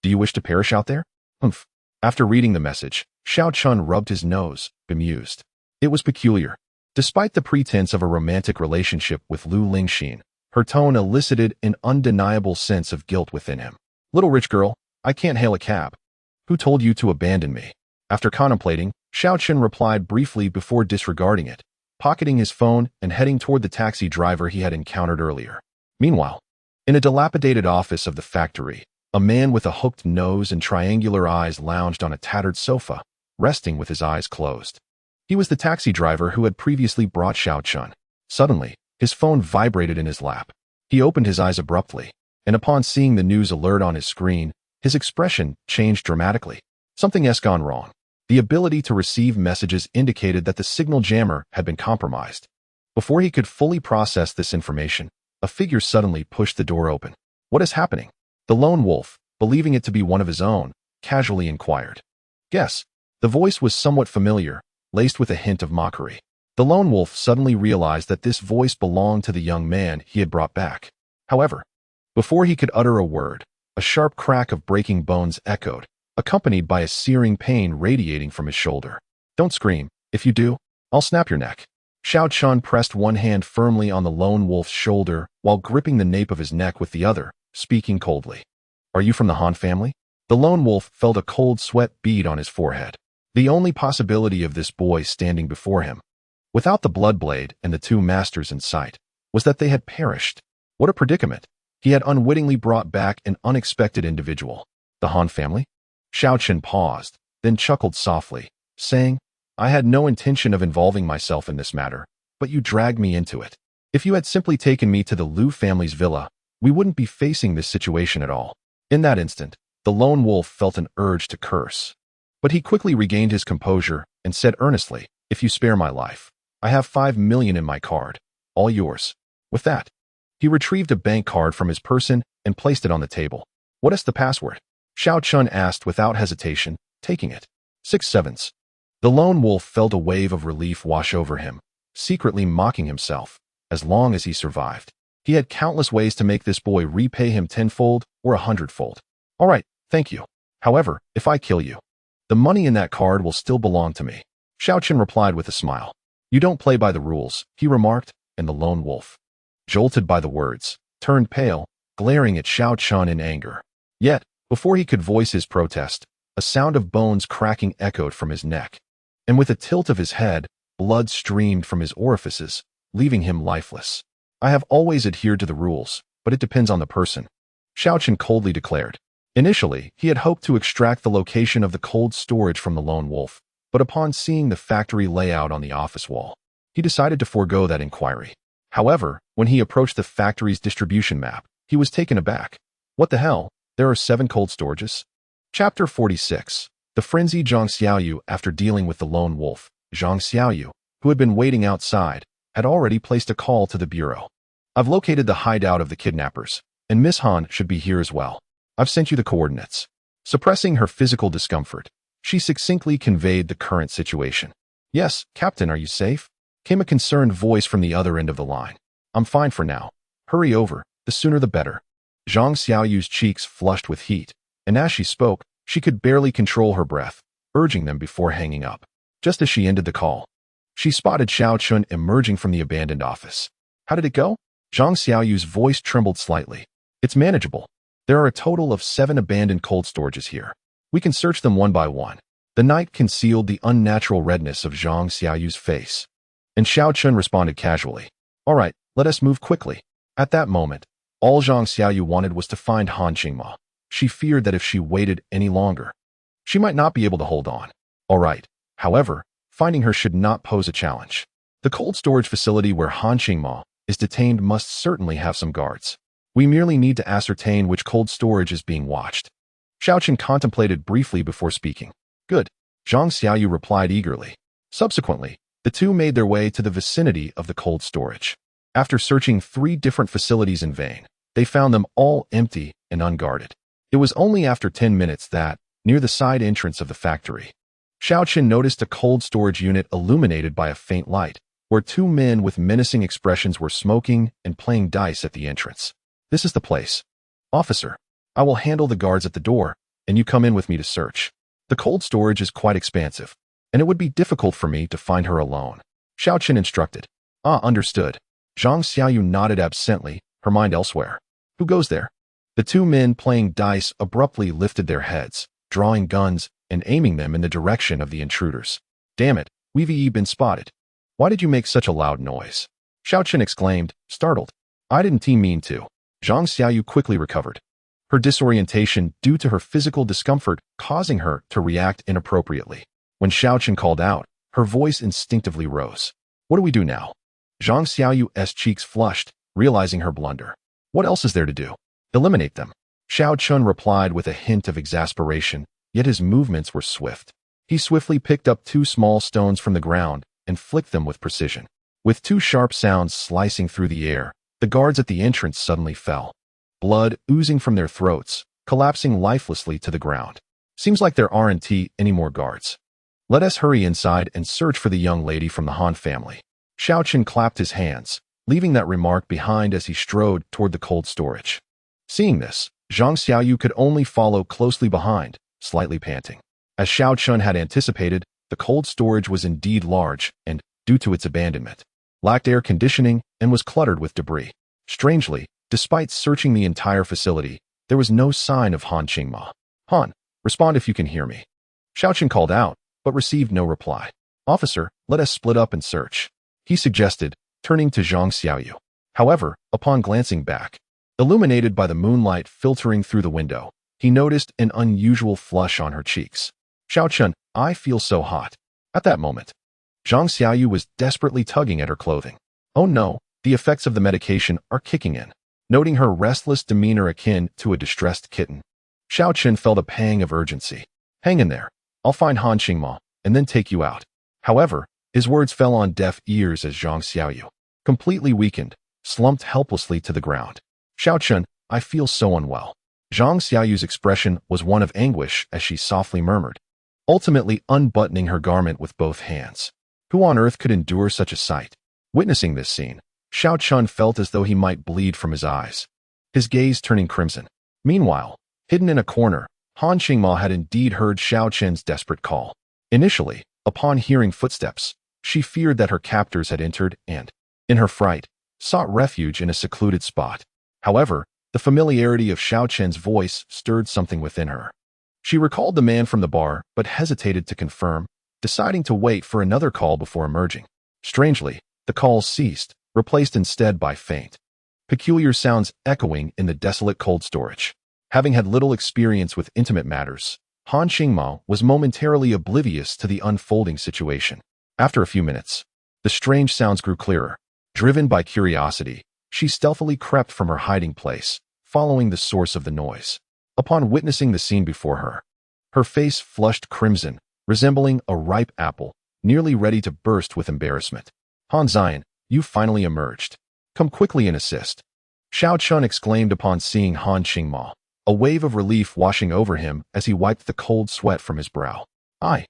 Do you wish to perish out there? Humph. After reading the message, Xiao Chun rubbed his nose, bemused. It was peculiar. Despite the pretense of a romantic relationship with Lu Lingxin, her tone elicited an undeniable sense of guilt within him. Little rich girl, I can't hail a cab. Who told you to abandon me? After contemplating, Xiao Chun replied briefly before disregarding it, pocketing his phone and heading toward the taxi driver he had encountered earlier. Meanwhile, in a dilapidated office of the factory, a man with a hooked nose and triangular eyes lounged on a tattered sofa, resting with his eyes closed. He was the taxi driver who had previously brought Xiao Chun. Suddenly, his phone vibrated in his lap. He opened his eyes abruptly, and upon seeing the news alert on his screen, his expression changed dramatically. Something's gone wrong. The ability to receive messages indicated that the signal jammer had been compromised. Before he could fully process this information, a figure suddenly pushed the door open. "What is happening?" The lone wolf, believing it to be one of his own, casually inquired. "Guess." The voice was somewhat familiar, laced with a hint of mockery. The lone wolf suddenly realized that this voice belonged to the young man he had brought back. However, before he could utter a word, a sharp crack of breaking bones echoed, accompanied by a searing pain radiating from his shoulder. "Don't scream. If you do, I'll snap your neck." Xiao Chun pressed one hand firmly on the lone wolf's shoulder while gripping the nape of his neck with the other, speaking coldly. "Are you from the Han family?" The lone wolf felt a cold sweat bead on his forehead. The only possibility of this boy standing before him, without the blood blade and the two masters in sight, was that they had perished. What a predicament! He had unwittingly brought back an unexpected individual. The Han family? Xiao Chun paused, then chuckled softly, saying, "I had no intention of involving myself in this matter, but you dragged me into it. If you had simply taken me to the Liu family's villa, we wouldn't be facing this situation at all." In that instant, the lone wolf felt an urge to curse. But he quickly regained his composure and said earnestly, "If you spare my life, I have 5 million in my card, all yours." With that, he retrieved a bank card from his person and placed it on the table. "What is the password?" Xiao Chun asked without hesitation, taking it. 6 sevens. The lone wolf felt a wave of relief wash over him, secretly mocking himself. As long as he survived, he had countless ways to make this boy repay him 10-fold or 100-fold. "All right, thank you. However, if I kill you, the money in that card will still belong to me." Xiao Chun replied with a smile. "You don't play by the rules," he remarked, and the lone wolf, jolted by the words, turned pale, glaring at Xiao Chun in anger. Yet, before he could voice his protest, a sound of bones cracking echoed from his neck, and with a tilt of his head, blood streamed from his orifices, leaving him lifeless. "I have always adhered to the rules, but it depends on the person," Xiao Chun coldly declared. Initially, he had hoped to extract the location of the cold storage from the lone wolf, but upon seeing the factory layout on the office wall, he decided to forego that inquiry. However, when he approached the factory's distribution map, he was taken aback. What the hell? There are 7 cold storages? Chapter 46. The frenzied Zhang Xiaoyu. After dealing with the lone wolf, Zhang Xiaoyu, who had been waiting outside, had already placed a call to the bureau. "I've located the hideout of the kidnappers, and Miss Han should be here as well. I've sent you the coordinates." Suppressing her physical discomfort, she succinctly conveyed the current situation. "Yes, Captain, are you safe?" came a concerned voice from the other end of the line. "I'm fine for now. Hurry over, the sooner the better." Zhang Xiaoyu's cheeks flushed with heat, and as she spoke, she could barely control her breath, urging them before hanging up. Just as she ended the call, she spotted Xiao Chun emerging from the abandoned office. "How did it go?" Zhang Xiaoyu's voice trembled slightly. "It's manageable. There are a total of 7 abandoned cold storages here. We can search them one by one." The night concealed the unnatural redness of Zhang Xiaoyu's face, and Xiao Chun responded casually, "All right, let us move quickly." At that moment, all Zhang Xiaoyu wanted was to find Han Qingma. She feared that if she waited any longer, she might not be able to hold on. All right. However, finding her should not pose a challenge. The cold storage facility where Han Qingma is detained must certainly have some guards. We merely need to ascertain which cold storage is being watched. Xiao Chun contemplated briefly before speaking. "Good," Zhang Xiaoyu replied eagerly. Subsequently, the two made their way to the vicinity of the cold storage. After searching 3 different facilities in vain, they found them all empty and unguarded. It was only after 10 minutes that, near the side entrance of the factory, Xiao Chun noticed a cold storage unit illuminated by a faint light, where 2 men with menacing expressions were smoking and playing dice at the entrance. "This is the place. Officer, I will handle the guards at the door, and you come in with me to search. The cold storage is quite expansive, and it would be difficult for me to find her alone," Xiao Chun instructed. "Ah, understood." Zhang Xiaoyu nodded absently, her mind elsewhere. "Who goes there?" The 2 men playing dice abruptly lifted their heads, drawing guns and aiming them in the direction of the intruders. "Damn it, we've been spotted. Why did you make such a loud noise?" Xiao Chun exclaimed, startled. "I didn't mean to." Zhang Xiaoyu quickly recovered, her disorientation due to her physical discomfort causing her to react inappropriately. When Xiao Chun called out, her voice instinctively rose. "What do we do now?" Zhang Xiaoyu's cheeks flushed, realizing her blunder. What else is there to do? Eliminate them. Xiao Chun replied with a hint of exasperation, yet his movements were swift. He swiftly picked up 2 small stones from the ground and flicked them with precision. With 2 sharp sounds slicing through the air, the guards at the entrance suddenly fell. Blood oozing from their throats, collapsing lifelessly to the ground. Seems like there aren't any more guards. Let us hurry inside and search for the young lady from the Han family. Xiao Chun clapped his hands, leaving that remark behind as he strode toward the cold storage. Seeing this, Zhang Xiaoyu could only follow closely behind, slightly panting. As Xiao Chun had anticipated, the cold storage was indeed large and, due to its abandonment, lacked air conditioning and was cluttered with debris. Strangely, despite searching the entire facility, there was no sign of Han Qingma. Han, respond if you can hear me. Xiao Chun called out, but received no reply. Officer, let us split up and search, he suggested, turning to Zhang Xiaoyu. However, upon glancing back, illuminated by the moonlight filtering through the window, he noticed an unusual flush on her cheeks. Xiao Chun, I feel so hot. At that moment, Zhang Xiaoyu was desperately tugging at her clothing. Oh no, the effects of the medication are kicking in. Noting her restless demeanor akin to a distressed kitten, Xiao Chun felt a pang of urgency. Hang in there. I'll find Han Qingma and then take you out. However, his words fell on deaf ears as Zhang Xiaoyu, completely weakened, slumped helplessly to the ground. Xiao Chun, I feel so unwell. Zhang Xiaoyu's expression was one of anguish as she softly murmured, ultimately unbuttoning her garment with both hands. Who on earth could endure such a sight? Witnessing this scene, Xiao Chun felt as though he might bleed from his eyes, his gaze turning crimson. Meanwhile, hidden in a corner, Han Qingma had indeed heard Xiao Chun's desperate call. Initially, upon hearing footsteps, she feared that her captors had entered and, in her fright, sought refuge in a secluded spot. However, the familiarity of Xiao Chun's voice stirred something within her. She recalled the man from the bar but hesitated to confirm, deciding to wait for another call before emerging. Strangely, the calls ceased, replaced instead by faint, peculiar sounds echoing in the desolate cold storage. Having had little experience with intimate matters, Han Qingma was momentarily oblivious to the unfolding situation. After a few minutes, the strange sounds grew clearer. Driven by curiosity, she stealthily crept from her hiding place, following the source of the noise. Upon witnessing the scene before her, her face flushed crimson, resembling a ripe apple, nearly ready to burst with embarrassment. Han Zion, you finally emerged. Come quickly and assist. Xiao Chun exclaimed upon seeing Han Qingma, a wave of relief washing over him as he wiped the cold sweat from his brow. I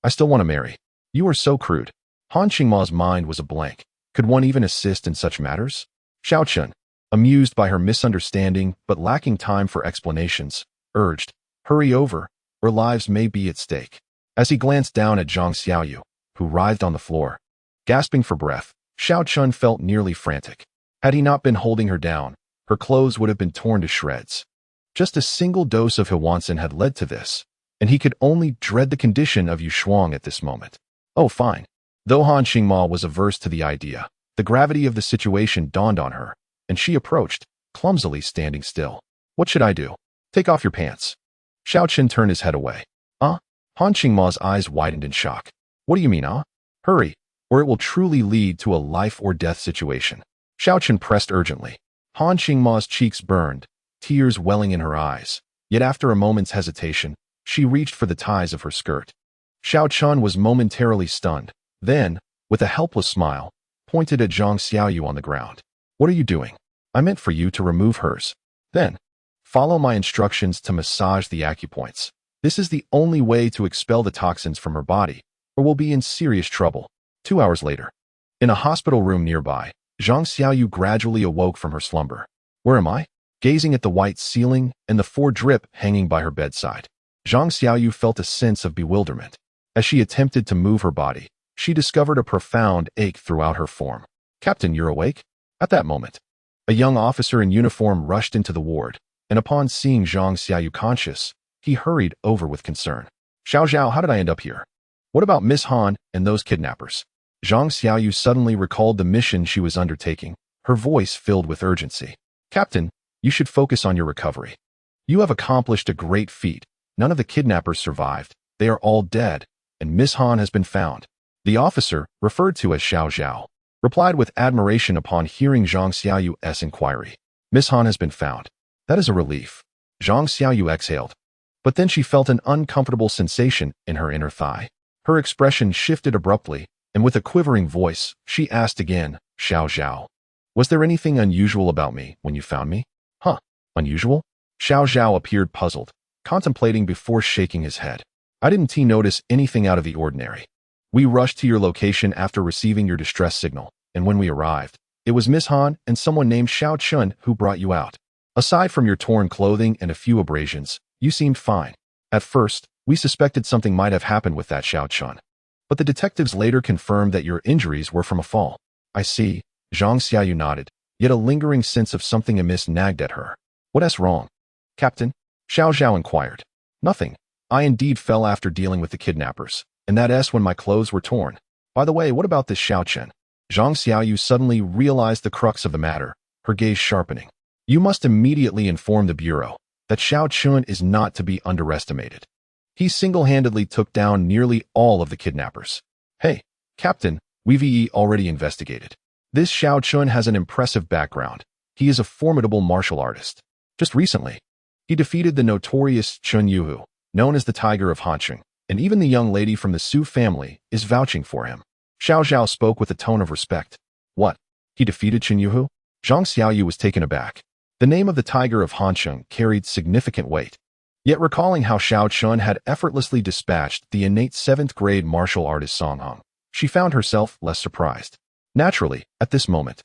still want to marry. You are so crude. Han Qingma's mind was a blank. Could one even assist in such matters? Xiao Chun, amused by her misunderstanding but lacking time for explanations, urged, hurry over, or lives may be at stake. As he glanced down at Zhang Xiaoyu, who writhed on the floor, gasping for breath, Xiao Chun felt nearly frantic. Had he not been holding her down, her clothes would have been torn to shreds. Just a single dose of Hiwansen had led to this, and he could only dread the condition of Yu Shuang at this moment. Oh, fine. Though Han Qingma was averse to the idea, the gravity of the situation dawned on her, and she approached, clumsily standing still. What should I do? Take off your pants. Xiao Chun turned his head away. Han Qingma's eyes widened in shock. What do you mean, Hurry, or it will truly lead to a life-or-death situation. Xiao Chun pressed urgently. Han Qingma's cheeks burned, tears welling in her eyes, yet after a moment's hesitation, she reached for the ties of her skirt. Xiao Chun was momentarily stunned, then, with a helpless smile, pointed at Zhang Xiaoyu on the ground. What are you doing? I meant for you to remove hers. Then, follow my instructions to massage the acupoints. This is the only way to expel the toxins from her body, or we'll be in serious trouble. 2 hours later, in a hospital room nearby, Zhang Xiaoyu gradually awoke from her slumber. Where am I? Gazing at the white ceiling and the 4 drip hanging by her bedside, Zhang Xiaoyu felt a sense of bewilderment. As she attempted to move her body, she discovered a profound ache throughout her form. Captain, you're awake? At that moment, a young officer in uniform rushed into the ward, and upon seeing Zhang Xiaoyu conscious, he hurried over with concern. Xiao Zhao, how did I end up here? What about Miss Han and those kidnappers? Zhang Xiaoyu suddenly recalled the mission she was undertaking, her voice filled with urgency. Captain, you should focus on your recovery. You have accomplished a great feat. None of the kidnappers survived. They are all dead, and Miss Han has been found. The officer, referred to as Xiao Zhao, replied with admiration upon hearing Zhang Xiaoyu's inquiry. Miss Han has been found. That is a relief. Zhang Xiaoyu exhaled. But then she felt an uncomfortable sensation in her inner thigh. Her expression shifted abruptly, and with a quivering voice, she asked again, Xiao Zhao. Was there anything unusual about me when you found me? Huh, unusual? Xiao Zhao appeared puzzled, contemplating before shaking his head. I didn't notice anything out of the ordinary. We rushed to your location after receiving your distress signal, and when we arrived, it was Miss Han and someone named Xiao Chun who brought you out. Aside from your torn clothing and a few abrasions, you seemed fine. At first, we suspected something might have happened with that Xiao Chun. But the detectives later confirmed that your injuries were from a fall. I see. Zhang Xiaoyu nodded, yet a lingering sense of something amiss nagged at her. What's wrong? Captain? Xiao Zhao inquired. Nothing. I indeed fell after dealing with the kidnappers, and that's when my clothes were torn. By the way, what about this Xiao Chen? Zhang Xiaoyu suddenly realized the crux of the matter, her gaze sharpening. You must immediately inform the Bureau that Xiao Chun is not to be underestimated. He single-handedly took down nearly all of the kidnappers. Hey, Captain, we've already investigated. This Xiao Chun has an impressive background. He is a formidable martial artist. Just recently, he defeated the notorious Chun Yuhu, known as the Tiger of Hansheng, and even the young lady from the Su family is vouching for him. Xiao Zhao spoke with a tone of respect. What? He defeated Chun Yuhu? Zhang Xiaoyu was taken aback. The name of the Tiger of Hansheng carried significant weight. Yet recalling how Xiao Chun had effortlessly dispatched the innate 7th-grade martial artist Song Hong, she found herself less surprised. Naturally, at this moment,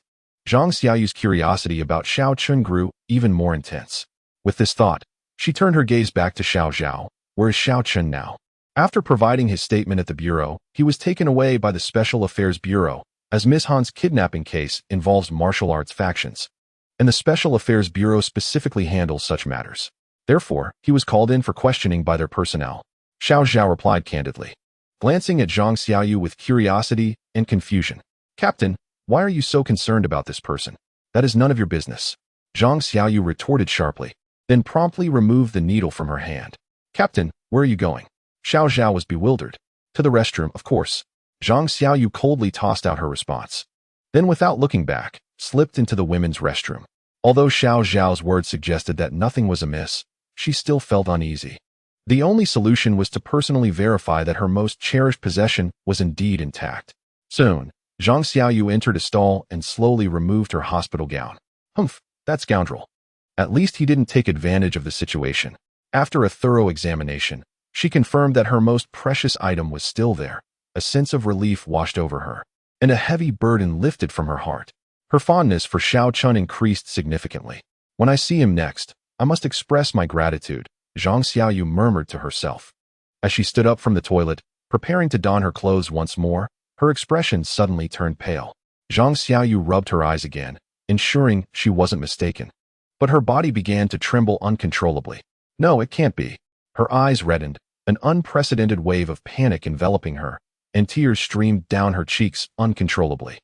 Zhang Xiaoyu's curiosity about Xiao Chun grew even more intense. With this thought, she turned her gaze back to Xiao Zhao. Where is Xiao Chun now? After providing his statement at the Bureau, he was taken away by the Special Affairs Bureau, as Miss Han's kidnapping case involves martial arts factions, and the Special Affairs Bureau specifically handles such matters. Therefore, he was called in for questioning by their personnel. Xiao Zhao replied candidly, glancing at Zhang Xiaoyu with curiosity and confusion. Captain, why are you so concerned about this person? That is none of your business. Zhang Xiaoyu retorted sharply, then promptly removed the needle from her hand. Captain, where are you going? Xiao Zhao was bewildered. To the restroom, of course. Zhang Xiaoyu coldly tossed out her response. Then without looking back, slipped into the women's restroom. Although Xiao Zhao's words suggested that nothing was amiss, she still felt uneasy. The only solution was to personally verify that her most cherished possession was indeed intact. Soon, Zhang Xiaoyu entered a stall and slowly removed her hospital gown. Humph, that scoundrel. At least he didn't take advantage of the situation. After a thorough examination, she confirmed that her most precious item was still there. A sense of relief washed over her, and a heavy burden lifted from her heart. Her fondness for Xiao Chun increased significantly. When I see him next, I must express my gratitude, Zhang Xiaoyu murmured to herself. As she stood up from the toilet, preparing to don her clothes once more, her expression suddenly turned pale. Zhang Xiaoyu rubbed her eyes again, ensuring she wasn't mistaken. But her body began to tremble uncontrollably. No, it can't be. Her eyes reddened, an unprecedented wave of panic enveloping her, and tears streamed down her cheeks uncontrollably.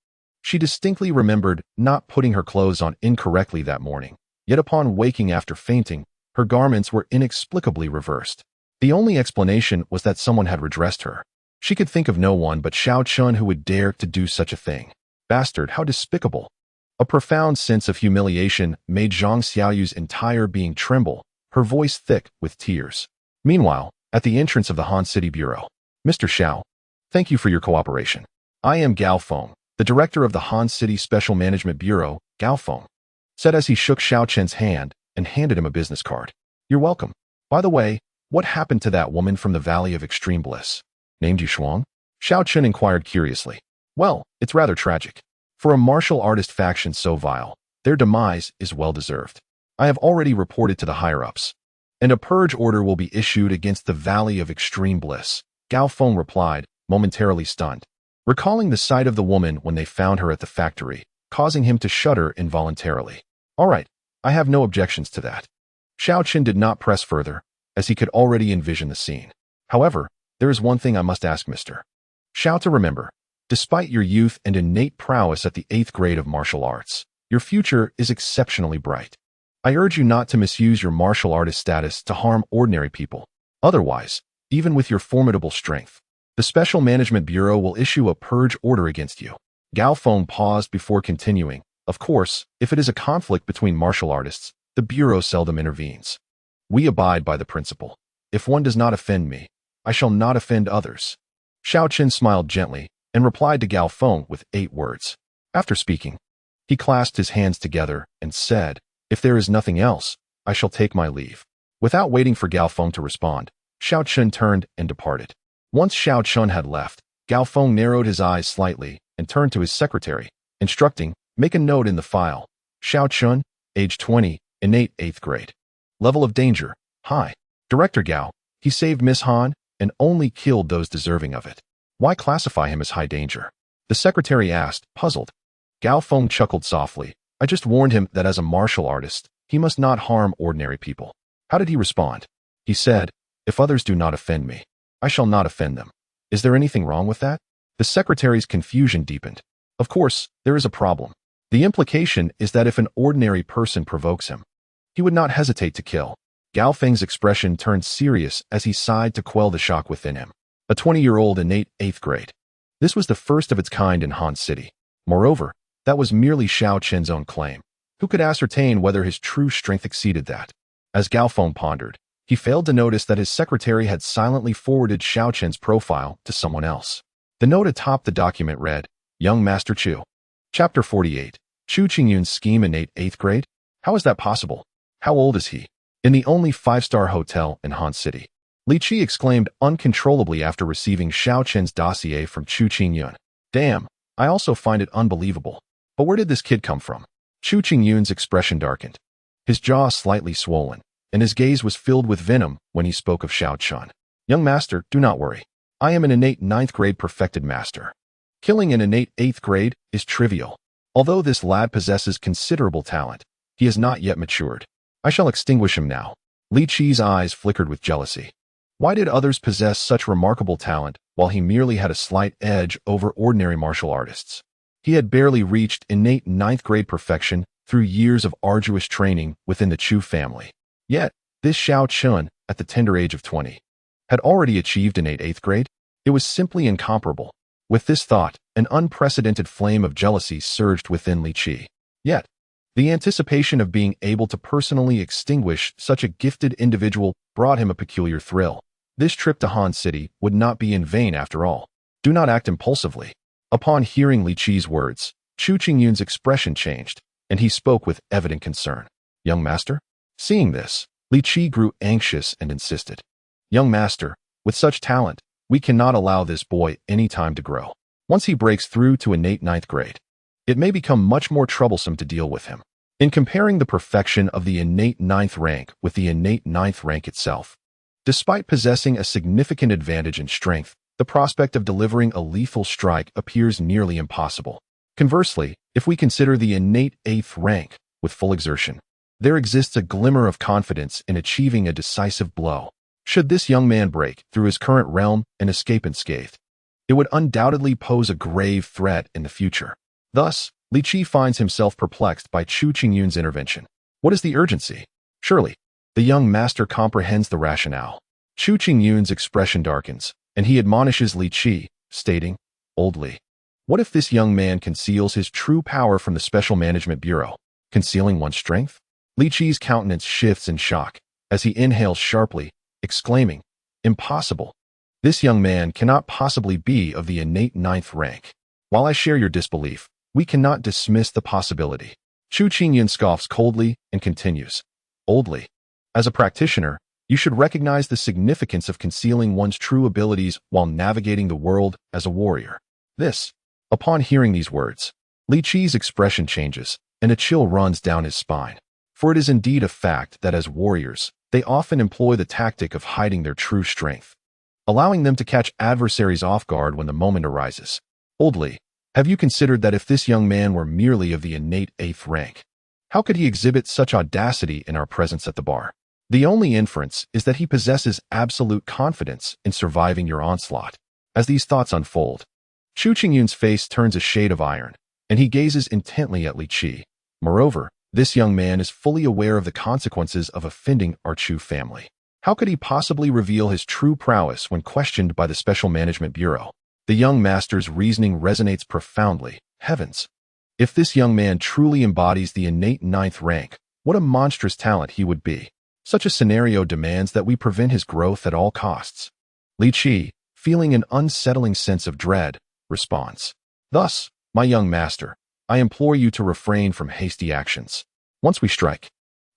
She distinctly remembered not putting her clothes on incorrectly that morning, yet upon waking after fainting, her garments were inexplicably reversed. The only explanation was that someone had redressed her. She could think of no one but Xiao Chun who would dare to do such a thing. Bastard, how despicable. A profound sense of humiliation made Zhang Xiaoyu's entire being tremble, her voice thick with tears. Meanwhile, at the entrance of the Han City Bureau, Mr. Xiao, thank you for your cooperation. I am Gao Feng, the director of the Han City Special Management Bureau, Gao Feng, said as he shook Xiao Chen's hand and handed him a business card. You're welcome. By the way, what happened to that woman from the Valley of Extreme Bliss? Named you Shuang? Xiao Chen inquired curiously. Well, it's rather tragic. For a martial artist faction so vile, their demise is well-deserved. I have already reported to the higher-ups, and a purge order will be issued against the Valley of Extreme Bliss, Gao Feng replied, momentarily stunned, recalling the sight of the woman when they found her at the factory, causing him to shudder involuntarily. All right, I have no objections to that. Xiao Chen did not press further, as he could already envision the scene. However, there is one thing I must ask Mr. Xiao to remember. Despite your youth and innate prowess at the 8th grade of martial arts, your future is exceptionally bright. I urge you not to misuse your martial artist status to harm ordinary people. Otherwise, even with your formidable strength, the Special Management Bureau will issue a purge order against you. Gao Feng paused before continuing. Of course, if it is a conflict between martial artists, The Bureau seldom intervenes. We abide by the principle. If one does not offend me, I shall not offend others. Xiao Chen smiled gently and replied to Gao Feng with 8 words. After speaking, he clasped his hands together and said, "If there is nothing else, I shall take my leave." Without waiting for Gao Feng to respond, Xiao Chen turned and departed. Once Xiao Chen had left, Gao Feng narrowed his eyes slightly and turned to his secretary, instructing, "Make a note in the file. Xiao Chen, age 20, innate 8th grade. Level of danger, high. Director Gao, he saved Miss Han and only killed those deserving of it. Why classify him as high danger?" The secretary asked, puzzled. Gao Feng chuckled softly. "I just warned him that as a martial artist, he must not harm ordinary people." How did he respond? He said, "If others do not offend me, I shall not offend them." Is there anything wrong with that? The secretary's confusion deepened. Of course, there is a problem. The implication is that if an ordinary person provokes him, he would not hesitate to kill. Gao Feng's expression turned serious as he sighed to quell the shock within him. A 20-year-old innate 8th grade. This was the first of its kind in Han City. Moreover, that was merely Xiao Chen's own claim. Who could ascertain whether his true strength exceeded that? As Gao Feng pondered, he failed to notice that his secretary had silently forwarded Xiao Chen's profile to someone else. The note atop the document read, "Young Master Chu." Chapter 48. Chu Qingyun's scheme innate 8th grade? How is that possible? How old is he? In the only 5-star hotel in Han City. Li Qi exclaimed uncontrollably after receiving Xiao Chen's dossier from Chu Qingyun. Damn, I also find it unbelievable. But where did this kid come from? Chu Qingyun's expression darkened. His jaw slightly swollen, and his gaze was filled with venom when he spoke of Xiao Chen. "Young master, do not worry. I am an innate 9th grade perfected master. Killing an innate 8th grade is trivial. Although this lad possesses considerable talent, he has not yet matured. I shall extinguish him now." Li Qi's eyes flickered with jealousy. Why did others possess such remarkable talent while he merely had a slight edge over ordinary martial artists? He had barely reached innate 9th grade perfection through years of arduous training within the Chu family. Yet, this Xiao Chen, at the tender age of 20, had already achieved innate 8th grade. It was simply incomparable. With this thought, an unprecedented flame of jealousy surged within Li Qi. Yet, the anticipation of being able to personally extinguish such a gifted individual brought him a peculiar thrill. This trip to Han City would not be in vain after all. Do not act impulsively. Upon hearing Li Qi's words, Chu Qingyun's expression changed, and he spoke with evident concern. "Young master?" Seeing this, Li Qi grew anxious and insisted. "Young master, with such talent, we cannot allow this boy any time to grow. Once he breaks through to innate 9th grade, it may become much more troublesome to deal with him." In comparing the perfection of the innate 9th rank with the innate 9th rank itself, despite possessing a significant advantage in strength, the prospect of delivering a lethal strike appears nearly impossible. Conversely, if we consider the innate 8th rank with full exertion, there exists a glimmer of confidence in achieving a decisive blow. Should this young man break through his current realm and escape unscathed, it would undoubtedly pose a grave threat in the future. Thus, Li Qi finds himself perplexed by Chu Qingyun's intervention. What is the urgency? Surely, the young master comprehends the rationale. Chu Qingyun's expression darkens, and he admonishes Li Qi, stating, "Old Li, what if this young man conceals his true power from the Special Management Bureau, concealing one's strength?" Li Qi's countenance shifts in shock as he inhales sharply, exclaiming, "Impossible. This young man cannot possibly be of the innate 9th rank. While I share your disbelief, we cannot dismiss the possibility." Chu Qingyun scoffs coldly and continues, "Old Li, as a practitioner, you should recognize the significance of concealing one's true abilities while navigating the world as a warrior." Upon hearing these words, Li Qi's expression changes, and a chill runs down his spine. For it is indeed a fact that as warriors, they often employ the tactic of hiding their true strength, allowing them to catch adversaries off guard when the moment arises. "Old Li, have you considered that if this young man were merely of the innate 8th rank, how could he exhibit such audacity in our presence at the bar? The only inference is that he possesses absolute confidence in surviving your onslaught." As these thoughts unfold, Chu Qingyun's face turns a shade of iron, and he gazes intently at Li Qi. Moreover, this young man is fully aware of the consequences of offending our Chu family. How could he possibly reveal his true prowess when questioned by the Special Management Bureau? The young master's reasoning resonates profoundly. Heavens! If this young man truly embodies the innate 9th rank, What a monstrous talent he would be. Such a scenario demands that we prevent his growth at all costs. Li Qi, feeling an unsettling sense of dread, responds. Thus, my young master, I implore you to refrain from hasty actions. Once we strike,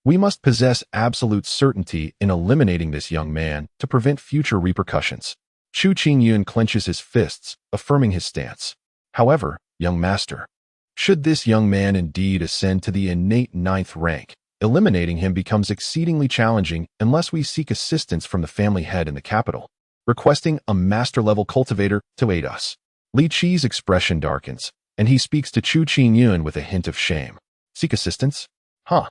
we must possess absolute certainty in eliminating this young man to prevent future repercussions. Chu Qingyun clenches his fists, affirming his stance. However, young master, should this young man indeed ascend to the innate 9th rank, eliminating him becomes exceedingly challenging unless we seek assistance from the family head in the capital, requesting a master-level cultivator to aid us. Li Qi's expression darkens, and he speaks to Chu Qingyun with a hint of shame. Seek assistance? Huh.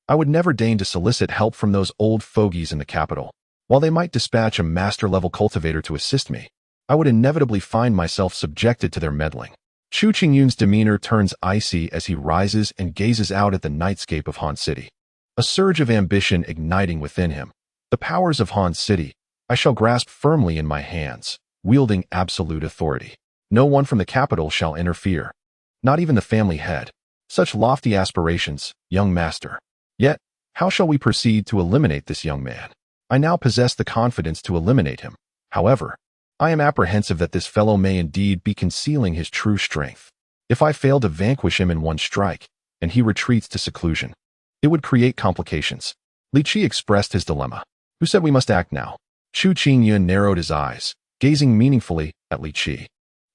I would never deign to solicit help from those old fogies in the capital. While they might dispatch a master-level cultivator to assist me, I would inevitably find myself subjected to their meddling. Chu Qingyun's demeanor turns icy as he rises and gazes out at the nightscape of Han City. A surge of ambition igniting within him. The powers of Han City, I shall grasp firmly in my hands, wielding absolute authority. No one from the capital shall interfere. Not even the family head. Such lofty aspirations, young master. Yet, how shall we proceed to eliminate this young man? I now possess the confidence to eliminate him. However, I am apprehensive that this fellow may indeed be concealing his true strength. If I fail to vanquish him in one strike, and he retreats to seclusion, it would create complications. Li Qi expressed his dilemma. Who said we must act now? Chu Qingyun narrowed his eyes, gazing meaningfully at Li Qi.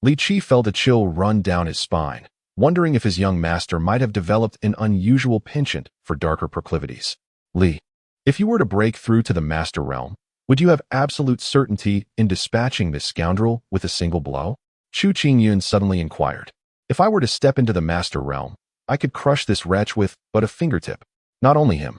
Li Qi felt a chill run down his spine, wondering if his young master might have developed an unusual penchant for darker proclivities. Li, if you were to break through to the master realm, would you have absolute certainty in dispatching this scoundrel with a single blow? Chu Qingyun suddenly inquired. If I were to step into the master realm, I could crush this wretch with but a fingertip. Not only him,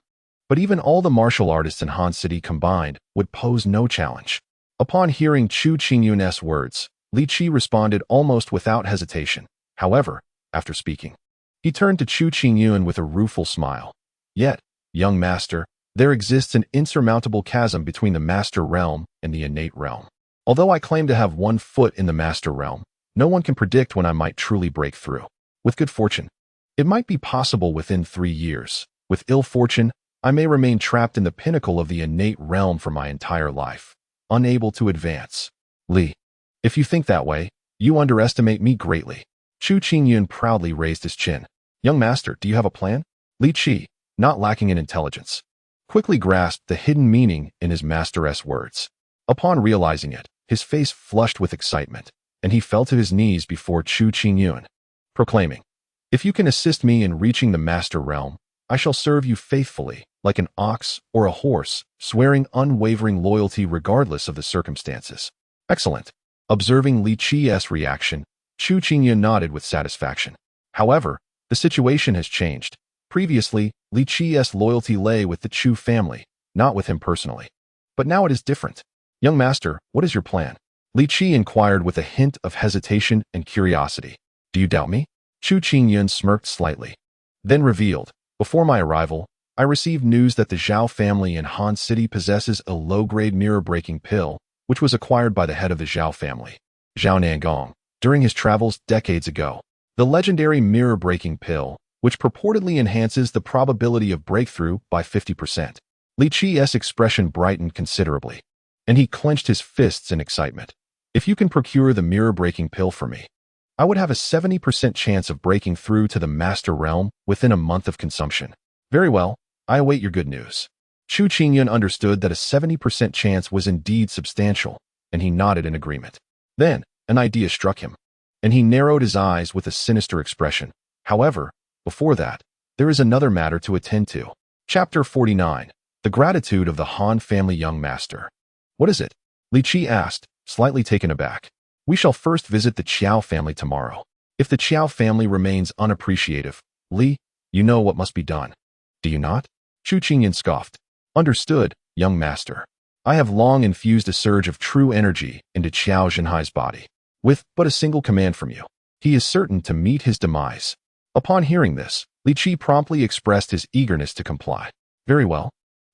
but even all the martial artists in Han City combined would pose no challenge. Upon hearing Chu Qingyun's words, Li Qi responded almost without hesitation. However, after speaking, he turned to Chu Qingyun with a rueful smile. Yet, young master, there exists an insurmountable chasm between the master realm and the innate realm. Although I claim to have one foot in the master realm, no one can predict when I might truly break through. With good fortune, it might be possible within 3 years. With ill fortune, I may remain trapped in the pinnacle of the innate realm for my entire life, unable to advance. Li, if you think that way, you underestimate me greatly. Chu Qingyun proudly raised his chin. Young master, do you have a plan? Li Qi, not lacking in intelligence, quickly grasped the hidden meaning in his master's words. Upon realizing it, his face flushed with excitement, and he fell to his knees before Chu Qingyun, proclaiming, if you can assist me in reaching the master realm, I shall serve you faithfully, like an ox or a horse, swearing unwavering loyalty regardless of the circumstances. Excellent. Observing Li Qi's reaction, Chu Qingyun nodded with satisfaction. However, the situation has changed. Previously, Li Qi's loyalty lay with the Chu family, not with him personally. But now it is different. Young master, what is your plan? Li Qi inquired with a hint of hesitation and curiosity. Do you doubt me? Chu Qingyun smirked slightly, then revealed, before my arrival, I received news that the Zhao family in Han City possesses a low-grade mirror-breaking pill, which was acquired by the head of the Qiao family, Zhao Nangong, during his travels decades ago. The legendary mirror-breaking pill, which purportedly enhances the probability of breakthrough by 50%. Li Qi's expression brightened considerably, and he clenched his fists in excitement. If you can procure the mirror-breaking pill for me, I would have a 70% chance of breaking through to the master realm within a month of consumption. Very well, I await your good news. Chu Qingyun understood that a 70% chance was indeed substantial, and he nodded in agreement. Then, an idea struck him, and he narrowed his eyes with a sinister expression. However, before that, there is another matter to attend to. Chapter 49. The Gratitude of the Han Family Young Master. What is it? Li Qi asked, slightly taken aback. We shall first visit the Qiao family tomorrow. If the Qiao family remains unappreciative, Li, you know what must be done. Do you not? Chu Qingyun scoffed. Understood, young master. I have long infused a surge of true energy into Qiao Zhenhai's body. With but a single command from you, he is certain to meet his demise. Upon hearing this, Li Qi promptly expressed his eagerness to comply. Very well.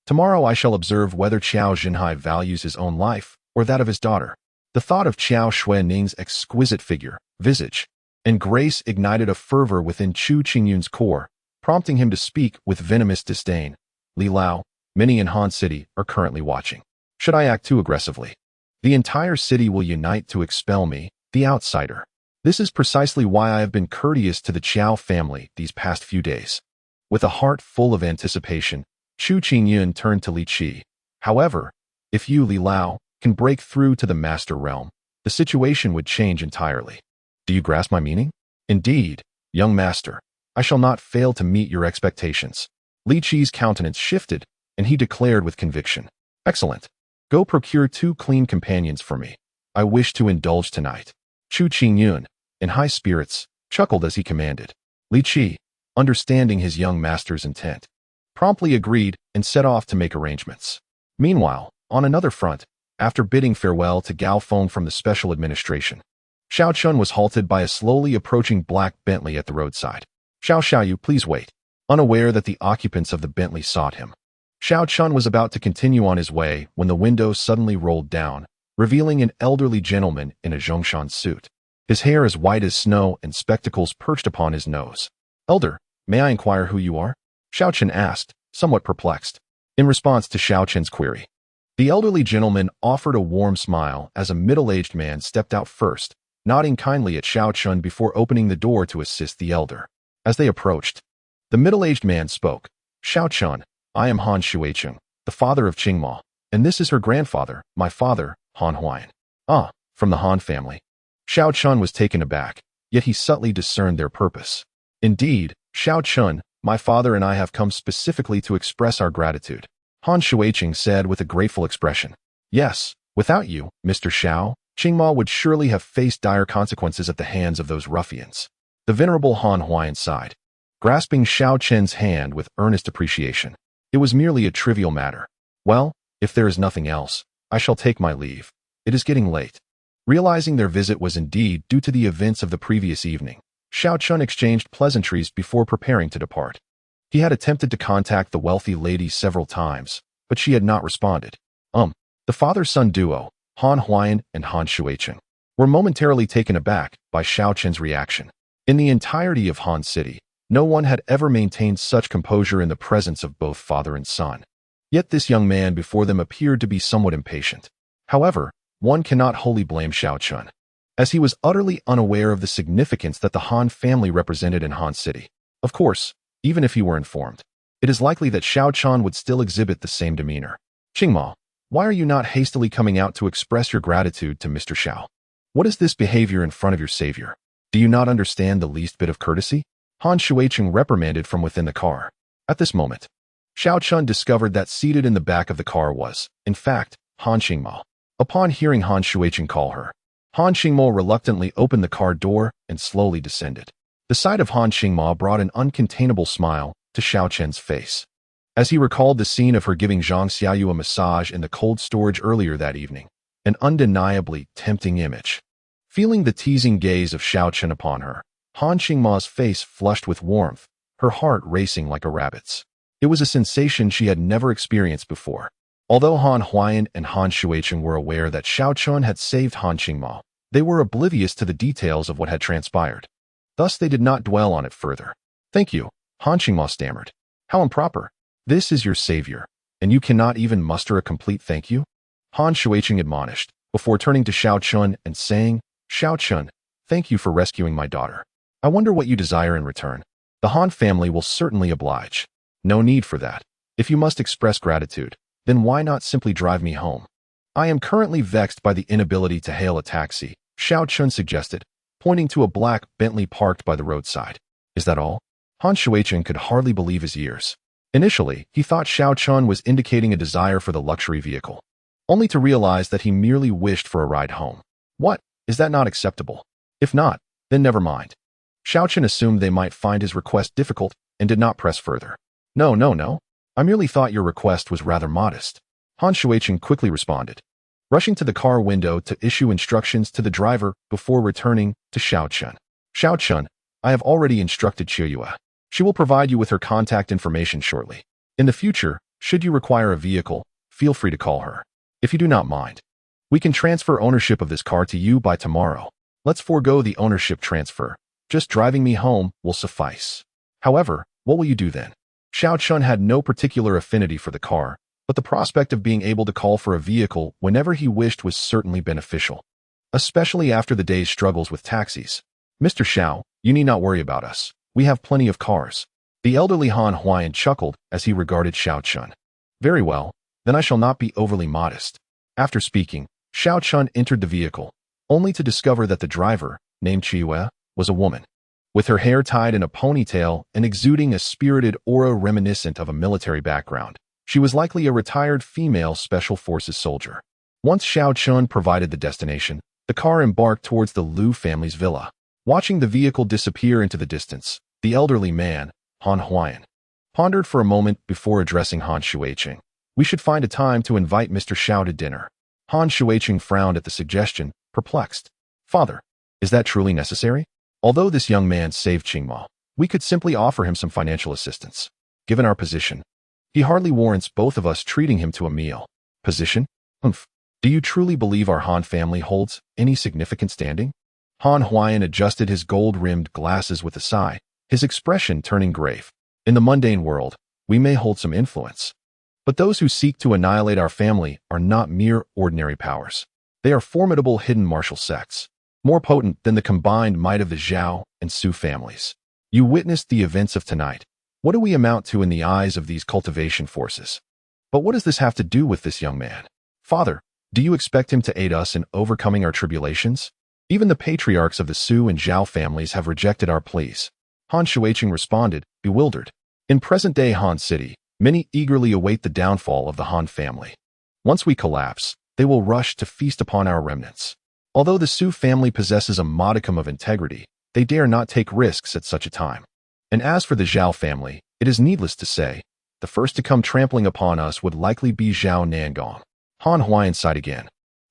Tomorrow I shall observe whether Qiao Zhenhai values his own life or that of his daughter. The thought of Qiao Xuenning's exquisite figure, visage, and grace ignited a fervor within Chu Qingyun's core, prompting him to speak with venomous disdain. Li Lao, many in Han City are currently watching. Should I act too aggressively? The entire city will unite to expel me, the outsider. This is precisely why I have been courteous to the Qiao family these past few days. With a heart full of anticipation, Chu Qingyun turned to Li Qi. However, if you, Li Lao, can break through to the master realm, the situation would change entirely. Do you grasp my meaning? Indeed, young master, I shall not fail to meet your expectations. Li Qi's countenance shifted, and he declared with conviction. Excellent. Go procure 2 clean companions for me. I wish to indulge tonight. Chu Qingyun, in high spirits, chuckled as he commanded. Li Qi, understanding his young master's intent, promptly agreed and set off to make arrangements. Meanwhile, on another front, after bidding farewell to Gao Feng from the special administration, Xiao Chun was halted by a slowly approaching black Bentley at the roadside. Xiao Xiaoyu, please wait. Unaware that the occupants of the Bentley sought him, Xiao Chun was about to continue on his way when the window suddenly rolled down, revealing an elderly gentleman in a Zhongshan suit. His hair as white as snow and spectacles perched upon his nose. Elder, may I inquire who you are? Xiao Chun asked, somewhat perplexed. In response to Xiao Chun's query, the elderly gentleman offered a warm smile as a middle-aged man stepped out first, nodding kindly at Xiao Chun before opening the door to assist the elder. As they approached, the middle-aged man spoke. Xiao Chun, I am Han Shuicheng, the father of Qingma, and this is her grandfather, my father, Han Huayan. Ah, from the Han family. Xiao Chun was taken aback, yet he subtly discerned their purpose. Indeed, Xiao Chun, my father and I have come specifically to express our gratitude, Han Shuicheng said with a grateful expression. Yes, without you, Mr. Xiao, Qingma would surely have faced dire consequences at the hands of those ruffians. The venerable Han Huayan sighed, grasping Xiao Chen's hand with earnest appreciation. It was merely a trivial matter. Well, if there is nothing else, I shall take my leave. It is getting late. Realizing their visit was indeed due to the events of the previous evening, Xiao Chun exchanged pleasantries before preparing to depart. He had attempted to contact the wealthy lady several times, but she had not responded. The father-son duo, Han Huayan and Han Shuicheng, were momentarily taken aback by Xiao Chen's reaction. In the entirety of Han City, no one had ever maintained such composure in the presence of both father and son. Yet this young man before them appeared to be somewhat impatient. However, one cannot wholly blame Xiao Chun, as he was utterly unaware of the significance that the Han family represented in Han City. Of course, even if he were informed, it is likely that Xiao Chun would still exhibit the same demeanor. Qingma, why are you not hastily coming out to express your gratitude to Mr. Xiao? What is this behavior in front of your savior? Do you not understand the least bit of courtesy? Han Shuicheng reprimanded from within the car. At this moment, Xiao Chun discovered that seated in the back of the car was, in fact, Han Qingma. Upon hearing Han Shuicheng call her, Han Qingma reluctantly opened the car door and slowly descended. The sight of Han Qingma brought an uncontainable smile to Xiao Chen's face, as he recalled the scene of her giving Zhang Xiaoyu a massage in the cold storage earlier that evening, an undeniably tempting image. Feeling the teasing gaze of Xiao Chen upon her, Han Qingma's face flushed with warmth, her heart racing like a rabbit's. It was a sensation she had never experienced before. Although Han Huayan and Han Shuicheng were aware that Xiao Chun had saved Han Qingma, they were oblivious to the details of what had transpired. Thus they did not dwell on it further. Thank you, Han Qingma stammered. How improper. This is your savior, and you cannot even muster a complete thank you? Han Shuicheng admonished, before turning to Xiao Chun and saying, Xiao Chun, thank you for rescuing my daughter. I wonder what you desire in return. The Han family will certainly oblige. No need for that. If you must express gratitude, then why not simply drive me home? I am currently vexed by the inability to hail a taxi, Xiao Chun suggested, pointing to a black Bentley parked by the roadside. Is that all? Han Shuicheng could hardly believe his ears. Initially, he thought Xiao Chun was indicating a desire for the luxury vehicle, only to realize that he merely wished for a ride home. What? Is that not acceptable? If not, then never mind. Xiao Chun assumed they might find his request difficult and did not press further. No. I merely thought your request was rather modest. Han Shuicheng quickly responded, rushing to the car window to issue instructions to the driver before returning to Xiao Chun. Xiao Chun, I have already instructed Qiao. She will provide you with her contact information shortly. In the future, should you require a vehicle, feel free to call her. If you do not mind, we can transfer ownership of this car to you by tomorrow. Let's forego the ownership transfer. Just driving me home will suffice. However, What will you do then? Xiao Chun had no particular affinity for the car, but the prospect of being able to call for a vehicle whenever he wished was certainly beneficial, especially after the day's struggles with taxis. Mr. Xiao, you need not worry about us. We have plenty of cars. The elderly Han Huayan chuckled as he regarded Xiao Chun. Very well, then I shall not be overly modest. After speaking, Xiao Chun entered the vehicle, only to discover that the driver, named Qiao, was a woman. With her hair tied in a ponytail and exuding a spirited aura reminiscent of a military background, she was likely a retired female Special Forces soldier. Once Xiao Chun provided the destination, the car embarked towards the Liu family's villa. Watching the vehicle disappear into the distance, the elderly man, Han Huayan, pondered for a moment before addressing Han Shuiqing. We should find a time to invite Mr. Xiao to dinner. Han Shuiqing frowned at the suggestion, perplexed. Father, is that truly necessary? Although this young man saved Qingma, we could simply offer him some financial assistance. Given our position, he hardly warrants both of us treating him to a meal. Position? Humph. Do you truly believe our Han family holds any significant standing? Han Huayan adjusted his gold-rimmed glasses with a sigh, his expression turning grave. In the mundane world, we may hold some influence. But those who seek to annihilate our family are not mere ordinary powers. They are formidable hidden martial sects, more potent than the combined might of the Zhao and Su families. You witnessed the events of tonight. What do we amount to in the eyes of these cultivation forces? But what does this have to do with this young man? Father, do you expect him to aid us in overcoming our tribulations? Even the patriarchs of the Su and Zhao families have rejected our pleas. Han Shuiqing responded, bewildered. In present-day Han City, many eagerly await the downfall of the Han family. Once we collapse, they will rush to feast upon our remnants. Although the Su family possesses a modicum of integrity, they dare not take risks at such a time. And as for the Zhao family, it is needless to say, the first to come trampling upon us would likely be Zhao Nangong. Han Huayan sighed again,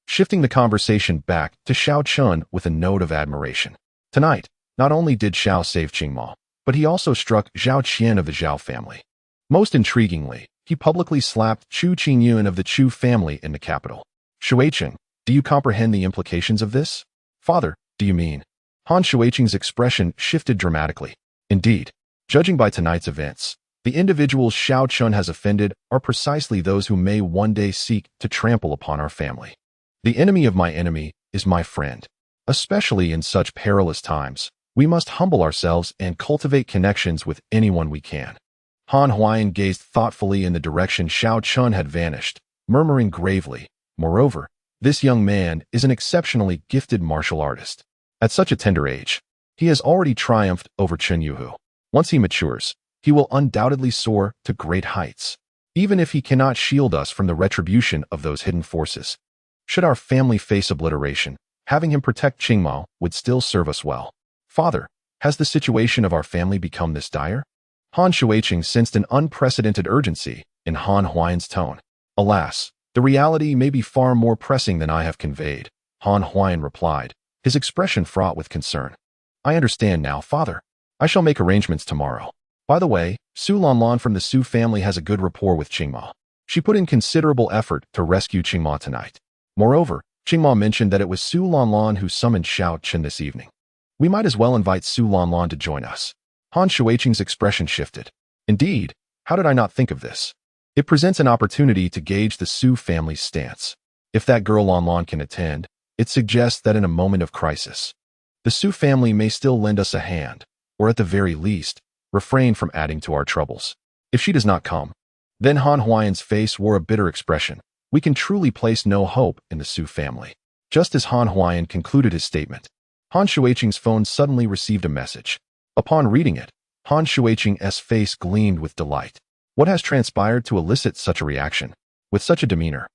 shifting the conversation back to Xiao Chun with a note of admiration. Tonight, not only did Xiao save Qingma, but he also struck Zhao Qian of the Zhao family. Most intriguingly, he publicly slapped Chu Qingyun of the Chu family in the capital. Shuiqing, do you comprehend the implications of this? Father, do you mean? Han Shuiqing's expression shifted dramatically. Indeed, judging by tonight's events, the individuals Xiao Chun has offended are precisely those who may one day seek to trample upon our family. The enemy of my enemy is my friend. Especially in such perilous times, we must humble ourselves and cultivate connections with anyone we can. Han Huayan gazed thoughtfully in the direction Xiao Chun had vanished, murmuring gravely, moreover, this young man is an exceptionally gifted martial artist. At such a tender age, he has already triumphed over Chen Yuhu. Once he matures, he will undoubtedly soar to great heights, even if he cannot shield us from the retribution of those hidden forces. Should our family face obliteration, having him protect Qingma would still serve us well. Father, has the situation of our family become this dire? Han Shuiqing sensed an unprecedented urgency in Han Huayan's tone. Alas, the reality may be far more pressing than I have conveyed, Han Huayan replied, his expression fraught with concern. I understand now, Father. I shall make arrangements tomorrow. By the way, Su Lanlan from the Su family has a good rapport with Qingma. She put in considerable effort to rescue Qingma tonight. Moreover, Qingma mentioned that it was Su Lanlan who summoned Xiao Chen this evening. We might as well invite Su Lanlan to join us. Han Shuiqing's expression shifted. Indeed, how did I not think of this? It presents an opportunity to gauge the Su family's stance. If that girl Lanlan can attend, it suggests that in a moment of crisis, the Su family may still lend us a hand, or at the very least, refrain from adding to our troubles. If she does not come, then Han Huayan's face wore a bitter expression. We can truly place no hope in the Su family. Just as Han Huayan concluded his statement, Han Shuiqing's phone suddenly received a message. Upon reading it, Han Shuiqing's face gleamed with delight. What has transpired to elicit such a reaction? With such a demeanor,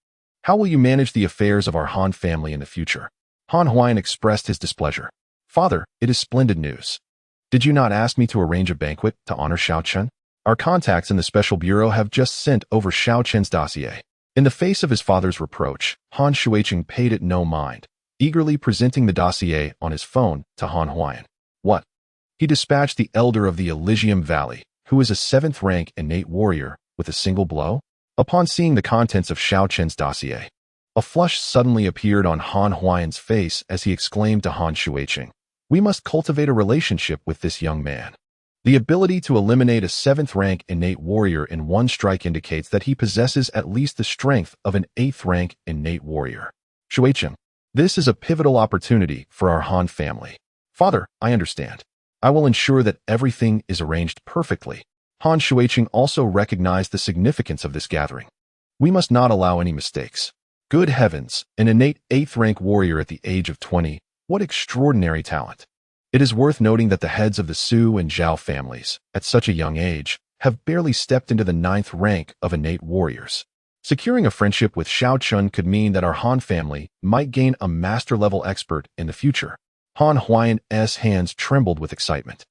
how will you manage the affairs of our Han family in the future? Han Huayan expressed his displeasure. Father, it is splendid news. Did you not ask me to arrange a banquet to honor Xiao Chen? Our contacts in the Special Bureau have just sent over Xiao Chen's dossier. In the face of his father's reproach, Han Shuiqing paid it no mind, eagerly presenting the dossier on his phone to Han Huayan. What? He dispatched the elder of the Elysium Valley, who is a 7th-rank innate warrior, with a single blow? Upon seeing the contents of Xiao Chen's dossier, a flush suddenly appeared on Han Huayan's face as he exclaimed to Han Shuiqing, "We must cultivate a relationship with this young man. The ability to eliminate a 7th-rank innate warrior in one strike indicates that he possesses at least the strength of an 8th-rank innate warrior. Shuicheng, this is a pivotal opportunity for our Han family. Father, I understand. I will ensure that everything is arranged perfectly. Han Shuicheng also recognized the significance of this gathering. We must not allow any mistakes. Good heavens, an innate 8th-rank warrior at the age of 20, what extraordinary talent. It is worth noting that the heads of the Su and Zhao families, at such a young age, have barely stepped into the 9th rank of innate warriors. Securing a friendship with Xiao Chun could mean that our Han family might gain a master-level expert in the future. Han Huayan's hands trembled with excitement.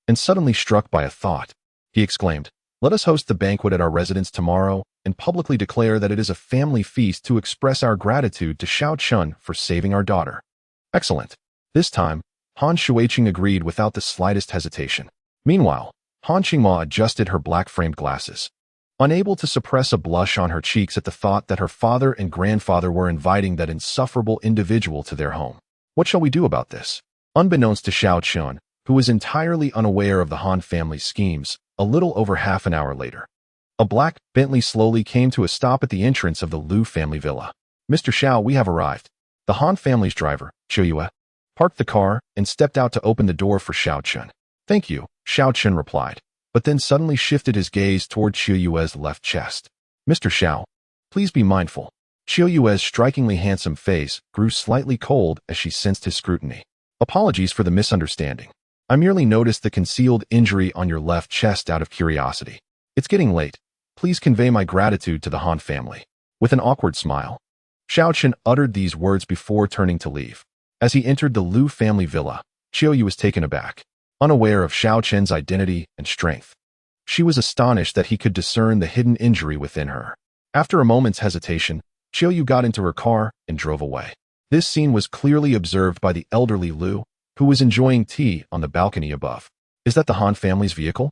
And suddenly struck by a thought, he exclaimed, "Let us host the banquet at our residence tomorrow and publicly declare that it is a family feast to express our gratitude to Xiao Chun for saving our daughter." Excellent. This time, Han Shuicheng agreed without the slightest hesitation. Meanwhile, Han Qingma adjusted her black-framed glasses. Unable to suppress a blush on her cheeks at the thought that her father and grandfather were inviting that insufferable individual to their home. What shall we do about this? Unbeknownst to Xiao Chun, who was entirely unaware of the Han family's schemes, a little over half an hour later, a black Bentley slowly came to a stop at the entrance of the Liu family villa. "Mr. Xiao, we have arrived." The Han family's driver, Qiao, parked the car and stepped out to open the door for Xiao Chun. "Thank you," Xiao Chun replied, but then suddenly shifted his gaze toward Qiao's left chest. "Mr. Xiao, please be mindful." Qiao's strikingly handsome face grew slightly cold as she sensed his scrutiny. "Apologies for the misunderstanding. I merely noticed the concealed injury on your left chest out of curiosity. It's getting late. Please convey my gratitude to the Han family." With an awkward smile, Xiao Chun uttered these words before turning to leave. As he entered the Liu family villa, Qiao was taken aback, unaware of Xiao Chun's identity and strength. She was astonished that he could discern the hidden injury within her. After a moment's hesitation, Qiao got into her car and drove away. This scene was clearly observed by the elderly Liu, who was enjoying tea on the balcony above. "Is that the Han family's vehicle?"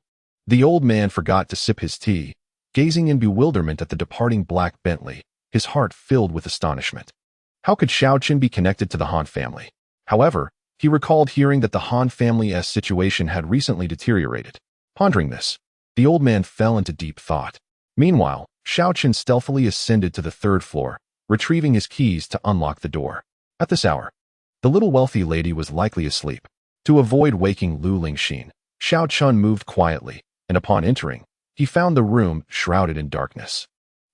The old man forgot to sip his tea, gazing in bewilderment at the departing black Bentley, his heart filled with astonishment. How could Xiao Chun be connected to the Han family? However, he recalled hearing that the Han family's situation had recently deteriorated. Pondering this, the old man fell into deep thought. Meanwhile, Xiao Chun stealthily ascended to the 3rd floor, retrieving his keys to unlock the door. At this hour, the little wealthy lady was likely asleep. To avoid waking Lu Lingxin, Xiao Chun moved quietly, and upon entering, he found the room shrouded in darkness.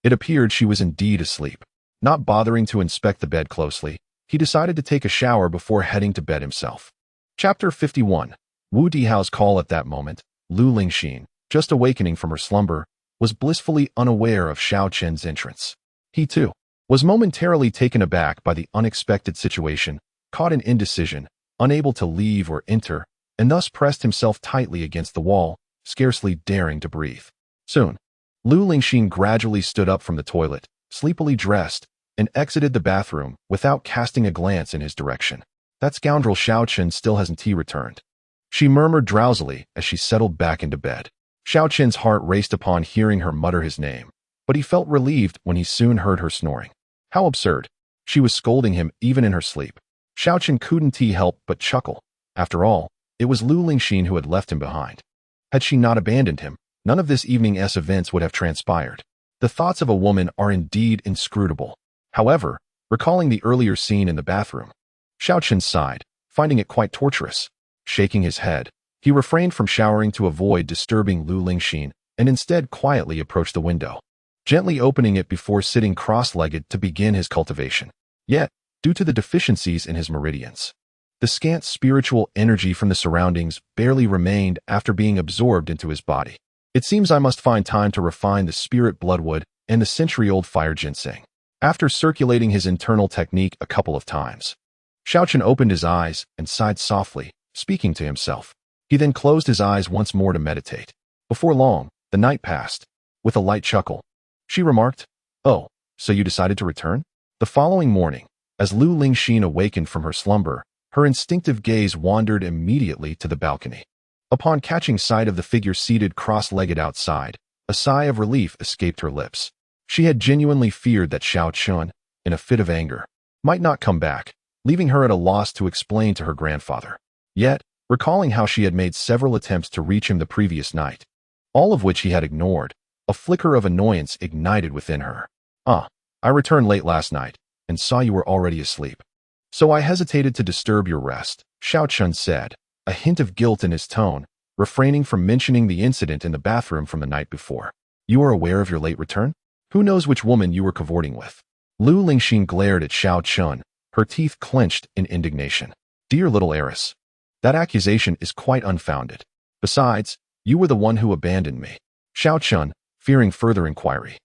It appeared she was indeed asleep. Not bothering to inspect the bed closely, he decided to take a shower before heading to bed himself. Chapter 51. Wu Dihao's call. At that moment, Lu Lingxin, just awakening from her slumber, was blissfully unaware of Xiao Chun's entrance. He, too, was momentarily taken aback by the unexpected situation, caught in indecision, unable to leave or enter, and thus pressed himself tightly against the wall, scarcely daring to breathe. Soon, Lu Lingxin gradually stood up from the toilet, sleepily dressed, and exited the bathroom without casting a glance in his direction. "That scoundrel Xiao Chun still hasn't returned," she murmured drowsily as she settled back into bed. Xiao Chun's heart raced upon hearing her mutter his name, but he felt relieved when he soon heard her snoring. How absurd. She was scolding him even in her sleep. Xiao Chun couldn't help but chuckle. After all, it was Lu Lingxin who had left him behind. Had she not abandoned him, none of this evening's events would have transpired. The thoughts of a woman are indeed inscrutable. However, recalling the earlier scene in the bathroom, Xiao Chun sighed, finding it quite torturous. Shaking his head, he refrained from showering to avoid disturbing Lu Lingxin and instead quietly approached the window, gently opening it before sitting cross-legged to begin his cultivation. Yet, due to the deficiencies in his meridians, the scant spiritual energy from the surroundings barely remained after being absorbed into his body. "It seems I must find time to refine the spirit bloodwood and the century-old fire ginseng." After circulating his internal technique a couple of times, Xiao Chun opened his eyes and sighed softly, speaking to himself. He then closed his eyes once more to meditate. Before long, the night passed. With a light chuckle, she remarked, "Oh, so you decided to return?" The following morning, as Lu Lingxin awakened from her slumber, her instinctive gaze wandered immediately to the balcony. Upon catching sight of the figure seated cross-legged outside, a sigh of relief escaped her lips. She had genuinely feared that Xiao Chun, in a fit of anger, might not come back, leaving her at a loss to explain to her grandfather. Yet, recalling how she had made several attempts to reach him the previous night, all of which he had ignored. A flicker of annoyance ignited within her. I returned late last night and saw you were already asleep. So I hesitated to disturb your rest, Xiaochun said, a hint of guilt in his tone, refraining from mentioning the incident in the bathroom from the night before. You are aware of your late return? Who knows which woman you were cavorting with? Lu Lingxin glared at Xiaochun, her teeth clenched in indignation. Dear little heiress, that accusation is quite unfounded. Besides, you were the one who abandoned me. Xiaochun, fearing further inquiry,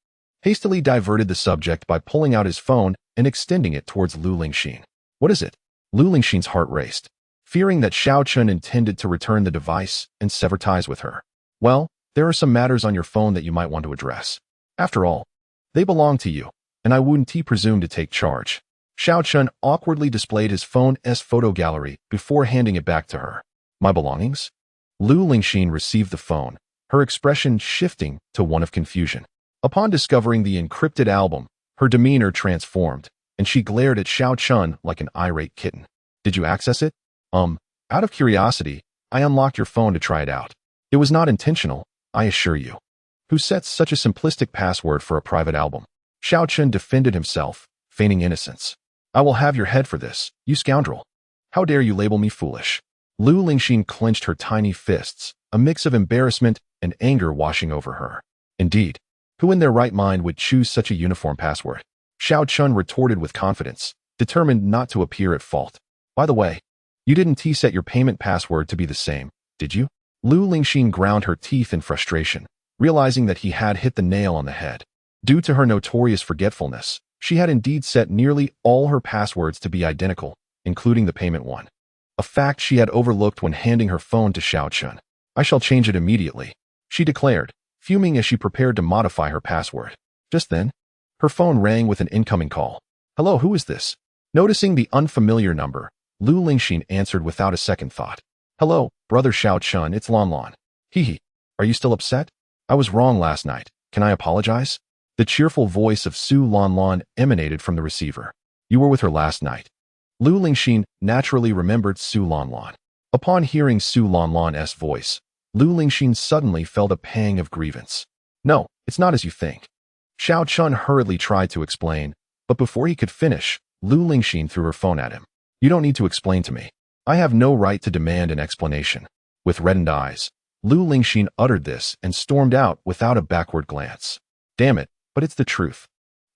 hastily diverted the subject by pulling out his phone and extending it towards Lu Lingxin. What is it? Lu Lingxin's heart raced, fearing that Xiaochun intended to return the device and sever ties with her. Well, there are some matters on your phone that you might want to address. After all, they belong to you, and I wouldn't presume to take charge. Xiaochun awkwardly displayed his phone's photo gallery before handing it back to her. My belongings? Lu Lingxin received the phone, her expression shifting to one of confusion. Upon discovering the encrypted album, her demeanor transformed, and she glared at Xiaochun like an irate kitten. Did you access it? Out of curiosity, I unlocked your phone to try it out. It was not intentional, I assure you. Who sets such a simplistic password for a private album? Xiaochun defended himself, feigning innocence. I will have your head for this, you scoundrel. How dare you label me foolish? Lu Lingxin clenched her tiny fists, a mix of embarrassment and anger washing over her. Indeed, who in their right mind would choose such a uniform password? Xiaochun retorted with confidence, determined not to appear at fault. By the way, you didn't set your payment password to be the same, did you? Lu Lingxin ground her teeth in frustration, realizing that he had hit the nail on the head. Due to her notorious forgetfulness, she had indeed set nearly all her passwords to be identical, including the payment one. A fact she had overlooked when handing her phone to Xiaochun. I shall change it immediately, she declared, fuming as she prepared to modify her password. Just then, her phone rang with an incoming call. Hello, who is this? Noticing the unfamiliar number, Lu Lingxin answered without a second thought. Hello, brother Xiaochun, it's Lanlan. Hee. Are you still upset? I was wrong last night. Can I apologize? The cheerful voice of Su Lanlan emanated from the receiver. You were with her last night. Lu Lingxin naturally remembered Su Lanlan. Upon hearing Su Lanlan's voice, Lu Lingxin suddenly felt a pang of grievance. No, it's not as you think. Xiaochun hurriedly tried to explain, but before he could finish, Lu Lingxin threw her phone at him. You don't need to explain to me. I have no right to demand an explanation. With reddened eyes, Lu Lingxin uttered this and stormed out without a backward glance. Damn it, but it's the truth.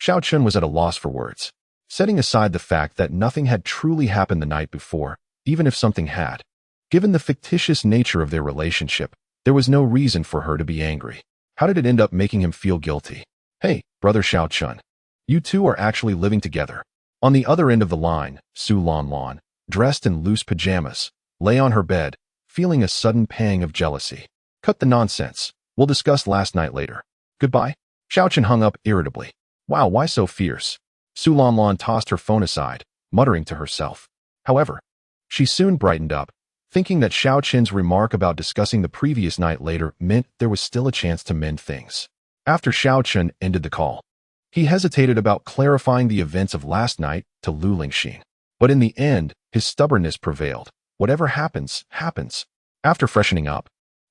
Xiaochun was at a loss for words. Setting aside the fact that nothing had truly happened the night before, even if something had, given the fictitious nature of their relationship, there was no reason for her to be angry. How did it end up making him feel guilty? Hey, brother Xiaochun, you two are actually living together. On the other end of the line, Su Lanlan, dressed in loose pajamas, lay on her bed, feeling a sudden pang of jealousy. Cut the nonsense. We'll discuss last night later. Goodbye. Xiaochun hung up irritably. Wow, why so fierce? Su Lanlan tossed her phone aside, muttering to herself. However, she soon brightened up, thinking that Xiaochun's remark about discussing the previous night later meant there was still a chance to mend things. After Xiaochun ended the call, he hesitated about clarifying the events of last night to Lu Lingxin. But in the end, his stubbornness prevailed. Whatever happens, happens. After freshening up,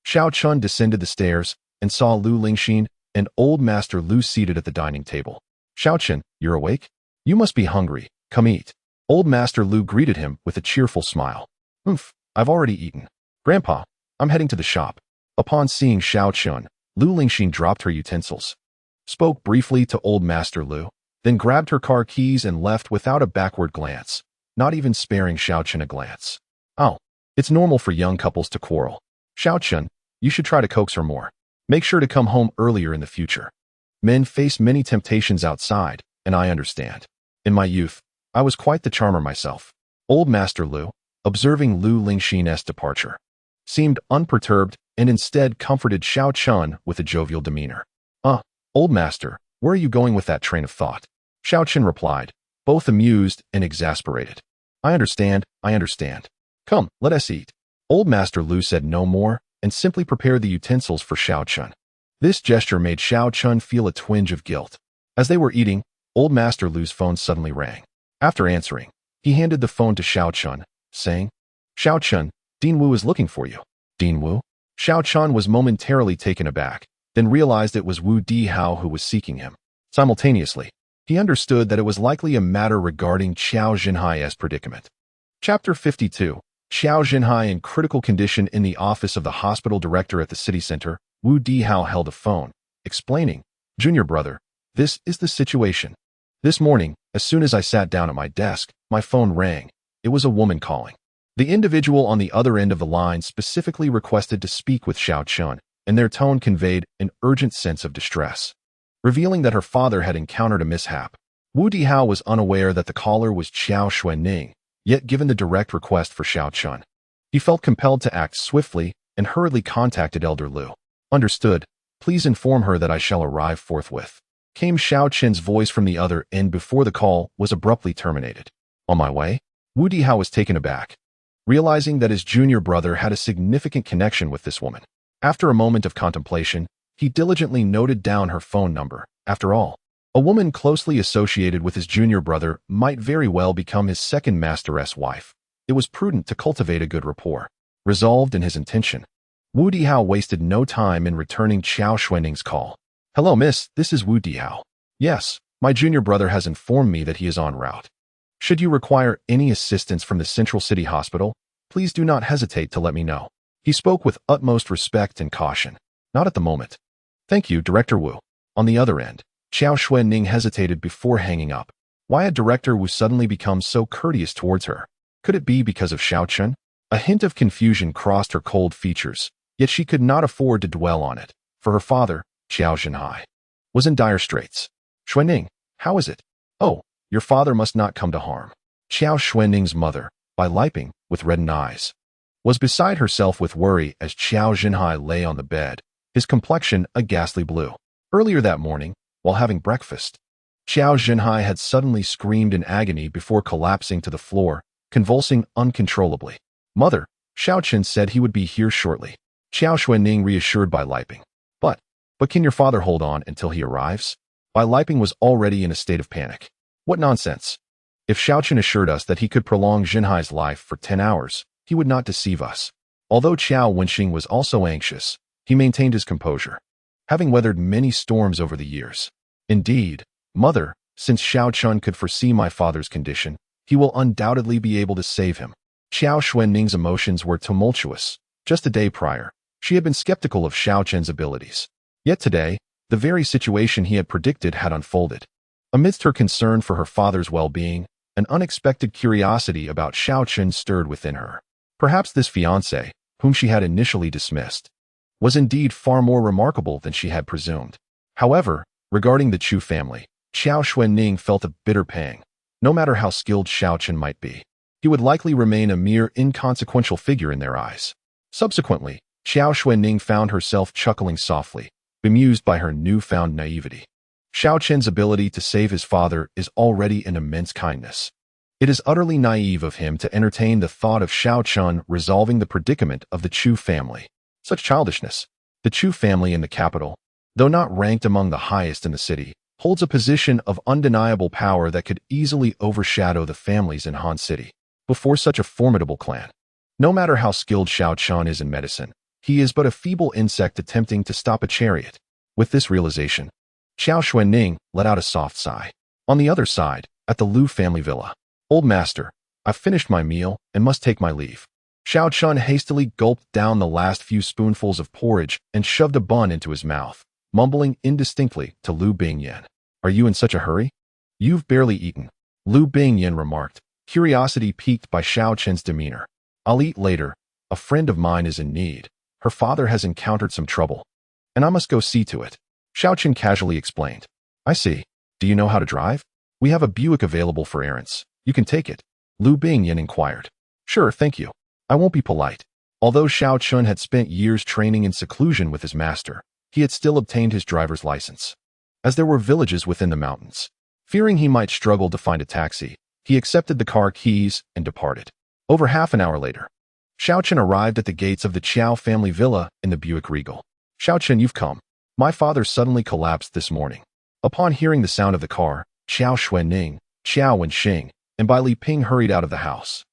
Xiaochun descended the stairs and saw Lu Lingxin and old Master Lu seated at the dining table. Xiaochun, you're awake? You must be hungry. Come eat. Old Master Lu greeted him with a cheerful smile. I've already eaten. Grandpa, I'm heading to the shop. Upon seeing Xiaochun, Lu Lingxin dropped her utensils, spoke briefly to old Master Lu, then grabbed her car keys and left without a backward glance, not even sparing Xiaochun a glance. Oh, it's normal for young couples to quarrel. Xiaochun, you should try to coax her more. Make sure to come home earlier in the future. Men face many temptations outside, and I understand. In my youth, I was quite the charmer myself. Old Master Lu, observing Lu Lingxin's departure, seemed unperturbed and instead comforted Xiaochun with a jovial demeanor. Old Master, where are you going with that train of thought? Xiaochun replied, both amused and exasperated. I understand. Come, let us eat. Old Master Lu said no more and simply prepared the utensils for Xiaochun. This gesture made Xiaochun feel a twinge of guilt. As they were eating, Old Master Lu's phone suddenly rang. After answering, he handed the phone to Xiaochun, saying, Xiaochun, Dean Wu is looking for you. Dean Wu? Xiao Chun was momentarily taken aback, then realized it was Wu Dihao who was seeking him. Simultaneously, he understood that it was likely a matter regarding Qiao Jinhai's predicament. Chapter 52. Qiao Jinhai in critical condition. In the office of the hospital director at the city center, Wu Dihao held a phone, explaining, "Junior brother, this is the situation. This morning, as soon as I sat down at my desk, my phone rang. It was a woman calling. The individual on the other end of the line specifically requested to speak with Xiao Chun, and their tone conveyed an urgent sense of distress, revealing that her father had encountered a mishap. Wu Dihao was unaware that the caller was Qiao Xuanning, yet given the direct request for Xiao Chun, he felt compelled to act swiftly and hurriedly contacted Elder Lu. Understood. Please inform her that I shall arrive forthwith. Came Xiao Chen's voice from the other end before the call was abruptly terminated. On my way? Wu Dihao was taken aback, realizing that his junior brother had a significant connection with this woman. After a moment of contemplation, he diligently noted down her phone number. After all, a woman closely associated with his junior brother might very well become his second master's wife. It was prudent to cultivate a good rapport. Resolved in his intention, Wu Dihao wasted no time in returning Qiao Xuanning's call. Hello, miss, this is Wu Dihao. Yes, my junior brother has informed me that he is en route. Should you require any assistance from the Central City Hospital, please do not hesitate to let me know. He spoke with utmost respect and caution. Not at the moment. Thank you, Director Wu. On the other end, Qiao Xuanning hesitated before hanging up. Why had Director Wu suddenly become so courteous towards her? Could it be because of Xiao Chun? A hint of confusion crossed her cold features, yet she could not afford to dwell on it, for her father, Qiao Jinhai, was in dire straits. Xuanning, how is it? Oh, your father must not come to harm. Qiao Xuanning's mother, Bai Liping, with reddened eyes, was beside herself with worry as Qiao Jinhai lay on the bed, his complexion a ghastly blue. Earlier that morning, while having breakfast, Qiao Jinhai had suddenly screamed in agony before collapsing to the floor, convulsing uncontrollably. Mother, Xiao Chen said he would be here shortly. Qiao Xuanning reassured Bai Liping. But can your father hold on until he arrives? Bai Liping was already in a state of panic. What nonsense. If Xiao Chen assured us that he could prolong Jinhai's life for 10 hours, he would not deceive us. Although Qiao Wenxing was also anxious, he maintained his composure, having weathered many storms over the years. Indeed, mother, since Xiao Chun could foresee my father's condition, he will undoubtedly be able to save him. Qiao Xuanning's emotions were tumultuous. Just a day prior, she had been skeptical of Xiao Chen's abilities. Yet today, the very situation he had predicted had unfolded. Amidst her concern for her father's well-being, an unexpected curiosity about Xiao Chen stirred within her. Perhaps this fiancé, whom she had initially dismissed, was indeed far more remarkable than she had presumed. However, regarding the Chu family, Qiao Xuanning felt a bitter pang. No matter how skilled Xiao Chen might be, he would likely remain a mere inconsequential figure in their eyes. Subsequently, Qiao Xuanning found herself chuckling softly, bemused by her newfound naivety. Xiao Chen's ability to save his father is already an immense kindness. It is utterly naive of him to entertain the thought of Xiao Chun resolving the predicament of the Chu family. Such childishness. The Chu family in the capital, though not ranked among the highest in the city, holds a position of undeniable power that could easily overshadow the families in Han City. Before such a formidable clan, no matter how skilled Xiao Chun is in medicine, he is but a feeble insect attempting to stop a chariot. With this realization, Qiao Xuanning let out a soft sigh. On the other side, at the Lu family villa, Old Master, I've finished my meal and must take my leave. Xiao Chun hastily gulped down the last few spoonfuls of porridge and shoved a bun into his mouth, mumbling indistinctly to Lu Bingyan. Are you in such a hurry? You've barely eaten, Lu Bingyan remarked, curiosity piqued by Xiao Chen's demeanor. I'll eat later. A friend of mine is in need. Her father has encountered some trouble, and I must go see to it. Xiao Chen casually explained. I see. Do you know how to drive? We have a Buick available for errands. You can take it. Lu Bingyan inquired. Sure, thank you. I won't be polite. Although Xiao Chun had spent years training in seclusion with his master, he had still obtained his driver's license. As there were villages within the mountains, fearing he might struggle to find a taxi, he accepted the car keys and departed. Over half an hour later, Xiao Chen arrived at the gates of the Qiao family villa in the Buick Regal. Xiao Chen, you've come. My father suddenly collapsed this morning. Upon hearing the sound of the car, Qiao Xuanning, Qiao Wenxing, and Bai Liping hurried out of the house.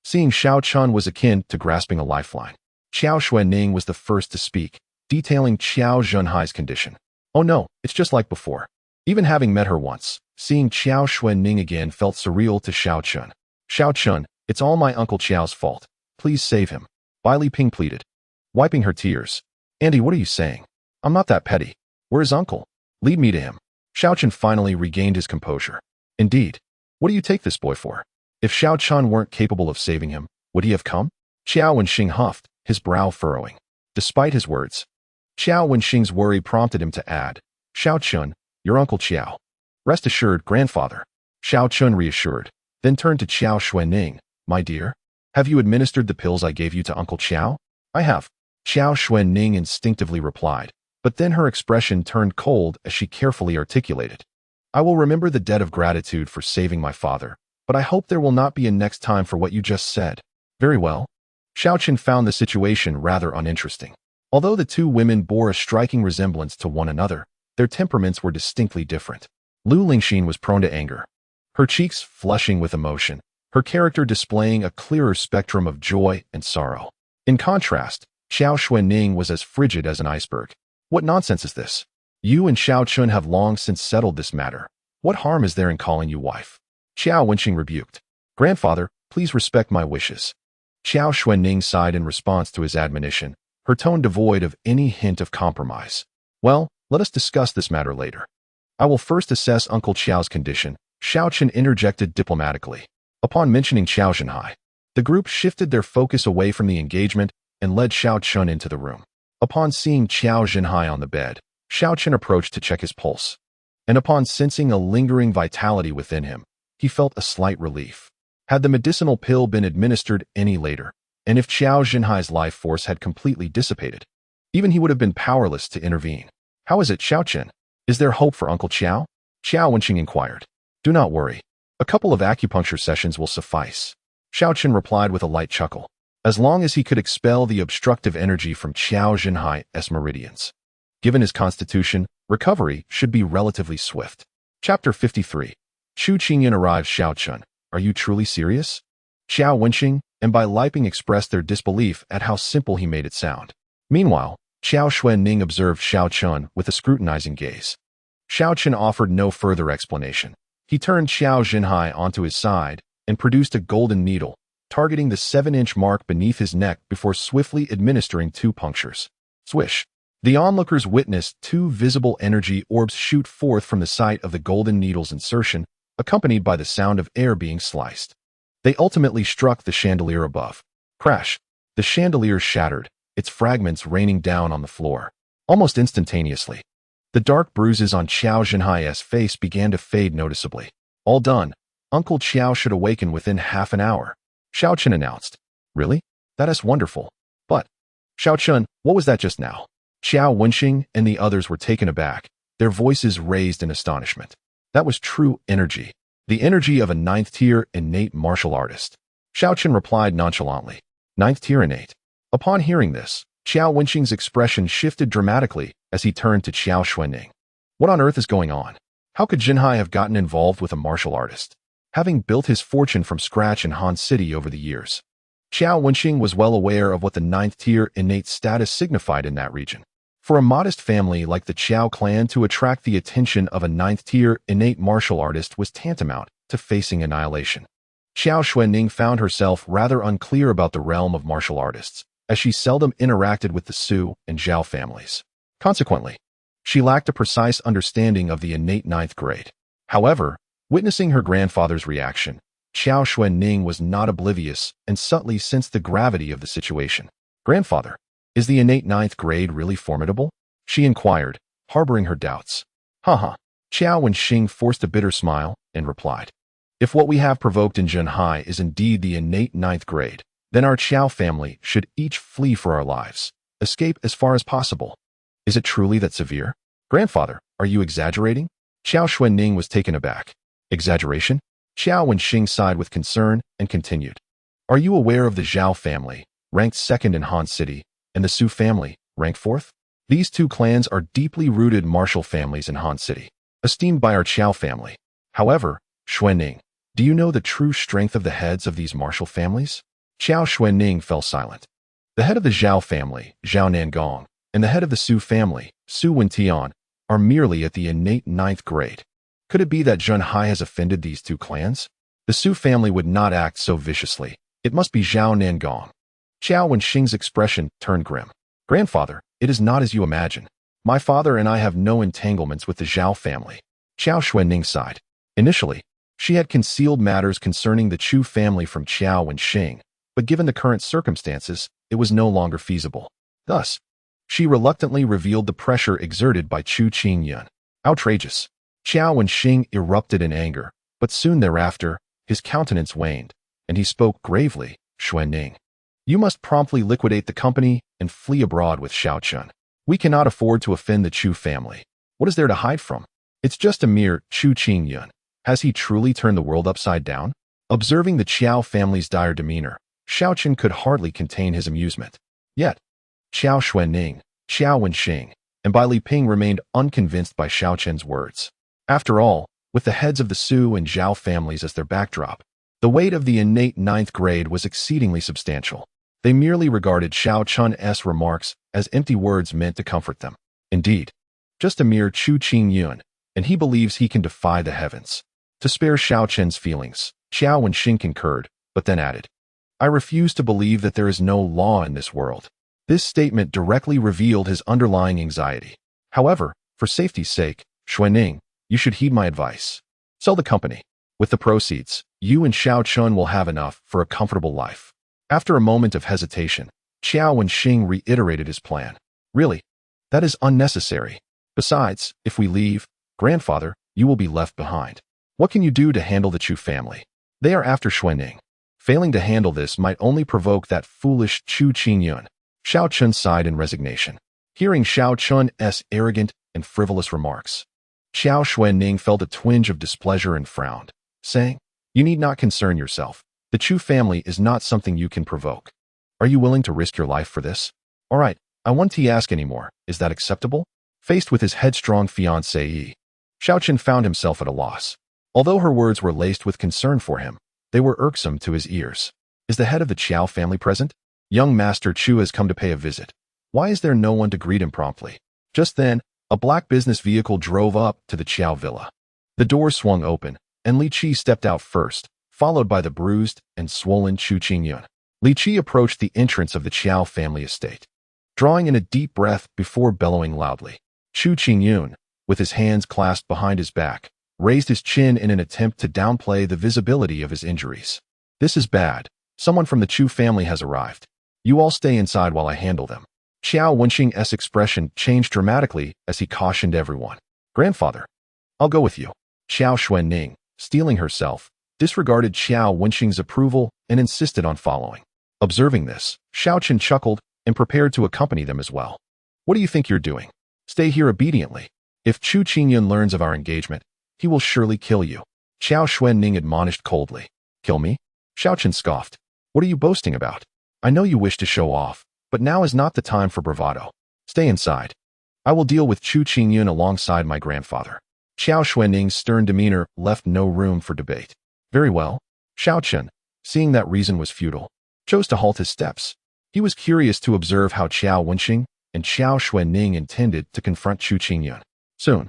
Seeing Xiao Chun was akin to grasping a lifeline. Qiao Xuanning was the first to speak, detailing Qiao Zhenhai's condition. Oh no, it's just like before. Even having met her once, seeing Qiao Xuanning again felt surreal to Xiao Chun. Xiao Chun, it's all my Uncle Qiao's fault. Please save him. Bai Li Ping pleaded, wiping her tears. Andy, what are you saying? I'm not that petty. Where's Uncle? Lead me to him. Xiao Chun finally regained his composure. Indeed. What do you take this boy for? If Xiao Chun weren't capable of saving him, would he have come? Qiao Wenxing huffed, his brow furrowing. Despite his words, Qiao Wenxing's worry prompted him to add, Xiao Chun, your Uncle Qiao. Rest assured, grandfather. Xiao Chun reassured, then turned to Qiao Xuanning. My dear, have you administered the pills I gave you to Uncle Qiao? I have. Qiao Xuanning instinctively replied, but then her expression turned cold as she carefully articulated. I will remember the debt of gratitude for saving my father, but I hope there will not be a next time for what you just said. Very well. Xiao Chun found the situation rather uninteresting. Although the two women bore a striking resemblance to one another, their temperaments were distinctly different. Lu Lingxin was prone to anger, her cheeks flushing with emotion, her character displaying a clearer spectrum of joy and sorrow. In contrast, Xiao Xuanning was as frigid as an iceberg. What nonsense is this? You and Xiao Chun have long since settled this matter. What harm is there in calling you wife? Qiao Wenxing rebuked. Grandfather, please respect my wishes. Xiao Xuanning sighed in response to his admonition, her tone devoid of any hint of compromise. Well, let us discuss this matter later. I will first assess Uncle Qiao's condition, Xiao Chun interjected diplomatically. Upon mentioning Qiao Zhenhai, the group shifted their focus away from the engagement and led Xiao Chun into the room. Upon seeing Qiao Zhenhai on the bed, Xiao Chun approached to check his pulse. And upon sensing a lingering vitality within him, he felt a slight relief. Had the medicinal pill been administered any later, and if Qiao Zhenhai's life force had completely dissipated, even he would have been powerless to intervene. How is it, Xiao Chun? Is there hope for Uncle Qiao? Qiao Wenxing inquired. Do not worry. A couple of acupuncture sessions will suffice. Xiao Chun replied with a light chuckle, as long as he could expel the obstructive energy from Qiao Zhenhai's meridians. Given his constitution, recovery should be relatively swift. Chapter 53. Chu Qingyan arrives. Xiao Chun, are you truly serious? Xiao Wenxing and Bai Li Ping expressed their disbelief at how simple he made it sound. Meanwhile, Qiao Xuanning observed Xiao Chun with a scrutinizing gaze. Xiao Chun offered no further explanation. He turned Qiao Zhenhai onto his side and produced a golden needle, targeting the 7-inch mark beneath his neck before swiftly administering 2 punctures. Swish! The onlookers witnessed 2 visible energy orbs shoot forth from the site of the golden needle's insertion, accompanied by the sound of air being sliced. They ultimately struck the chandelier above. Crash! The chandelier shattered, its fragments raining down on the floor. Almost instantaneously, the dark bruises on Qiao Zhenhai's face began to fade noticeably. All done. Uncle Qiao should awaken within half an hour. Xiao Chun announced. Really? That is wonderful. But, Xiao Chun, what was that just now? Qiao Wenxing and the others were taken aback, their voices raised in astonishment. That was true energy. The energy of a 9th-tier innate martial artist. Xiao Chun replied nonchalantly. 9th-tier innate. Upon hearing this, Qiao Wenxing's expression shifted dramatically as he turned to Qiao Xuanning. What on earth is going on? How could Zhenhai have gotten involved with a martial artist, having built his fortune from scratch in Han City over the years? Qiao Wenxing was well aware of what the 9th-tier innate status signified in that region. For a modest family like the Qiao clan to attract the attention of a 9th-tier innate martial artist was tantamount to facing annihilation. Qiao Xuanning found herself rather unclear about the realm of martial artists, as she seldom interacted with the Su and Zhao families. Consequently, she lacked a precise understanding of the innate 9th grade. However, witnessing her grandfather's reaction, Qiao Xuanning was not oblivious and subtly sensed the gravity of the situation. Grandfather, is the innate 9th grade really formidable? She inquired, harboring her doubts. Haha. Qiao Wenxing forced a bitter smile and replied. If what we have provoked in Zhenhai is indeed the innate 9th grade, then our Qiao family should each flee for our lives, escape as far as possible. Is it truly that severe? Grandfather, are you exaggerating? Qiao Xuanning was taken aback. Exaggeration? Qiao Wenxing sighed with concern and continued. Are you aware of the Zhao family, ranked 2nd in Han City, and the Su family, ranked 4th? These 2 clans are deeply rooted martial families in Han City, esteemed by our Qiao family. However, Xuanning, do you know the true strength of the heads of these martial families? Qiao Xuanning fell silent. The head of the Zhao family, Zhao Nangong, and the head of the Su family, Su Wentian, are merely at the innate 9th grade. Could it be that Zhun Hai has offended these two clans? The Su family would not act so viciously. It must be Zhao Nangong. Qiao Wenxing's expression turned grim. Grandfather, it is not as you imagine. My father and I have no entanglements with the Zhao family. Qiao Xuanning sighed. Initially, she had concealed matters concerning the Chu family from Qiao Wenxing, but given the current circumstances, it was no longer feasible. Thus, she reluctantly revealed the pressure exerted by Chu Qingyun. Outrageous. Qiao Wenxing erupted in anger, but soon thereafter, his countenance waned, and he spoke gravely, Xuanning. You must promptly liquidate the company and flee abroad with Xiaochun. We cannot afford to offend the Chu family. What is there to hide from? It's just a mere Chu Qingyun. Has he truly turned the world upside down? Observing the Qiao family's dire demeanor, Xiaochun could hardly contain his amusement. Yet, Qiao Xuanning, Qiao Wenxing, and Bai Liping remained unconvinced by Xiaochun's words. After all, with the heads of the Su and Zhao families as their backdrop, the weight of the innate 9th grade was exceedingly substantial. They merely regarded Xiaochun's remarks as empty words meant to comfort them. Indeed, just a mere Chu Qingyun, and he believes he can defy the heavens. To spare Xiaochun's feelings, Qiao Wenxing concurred, but then added, I refuse to believe that there is no law in this world. This statement directly revealed his underlying anxiety. However, for safety's sake, Xuanning, you should heed my advice. Sell the company. With the proceeds, you and Xiaochun will have enough for a comfortable life. After a moment of hesitation, Qiao Wenxing reiterated his plan. Really? That is unnecessary. Besides, if we leave, grandfather, you will be left behind. What can you do to handle the Chu family? They are after Xuanning. Failing to handle this might only provoke that foolish Chu Qingyun. Xiaochun sighed in resignation. Hearing Xiaochun's arrogant and frivolous remarks, Qiao Xuanning felt a twinge of displeasure and frowned, saying, You need not concern yourself. The Chu family is not something you can provoke. Are you willing to risk your life for this? All right, I won't ask anymore. Is that acceptable? Faced with his headstrong fiancée, Xiaochun found himself at a loss. Although her words were laced with concern for him, they were irksome to his ears. Is the head of the Qiao family present? Young Master Chu has come to pay a visit. Why is there no one to greet him promptly? Just then, a black business vehicle drove up to the Qiao villa. The door swung open, and Li Qi stepped out first, followed by the bruised and swollen Chu Qingyun. Li Qi approached the entrance of the Qiao family estate, drawing in a deep breath before bellowing loudly. Chu Qingyun, with his hands clasped behind his back, raised his chin in an attempt to downplay the visibility of his injuries. This is bad. Someone from the Chu family has arrived. You all stay inside while I handle them. Qiao Wenxing's expression changed dramatically as he cautioned everyone. Grandfather, I'll go with you. Qiao Xuanning, steeling herself, disregarded Qiao Wenxing's approval and insisted on following. Observing this, Xiaochun chuckled and prepared to accompany them as well. What do you think you're doing? Stay here obediently. If Chu Qingyun learns of our engagement, he will surely kill you. Qiao Xuanning admonished coldly. Kill me? Xiaochun scoffed. What are you boasting about? I know you wish to show off, but now is not the time for bravado. Stay inside. I will deal with Chu Qingyun alongside my grandfather. Qiao Xuanning's stern demeanor left no room for debate. Very well. Xiaochun, seeing that reason was futile, chose to halt his steps. He was curious to observe how Qiao Wenxing and Qiao Xuanning intended to confront Chu Qingyun. Soon,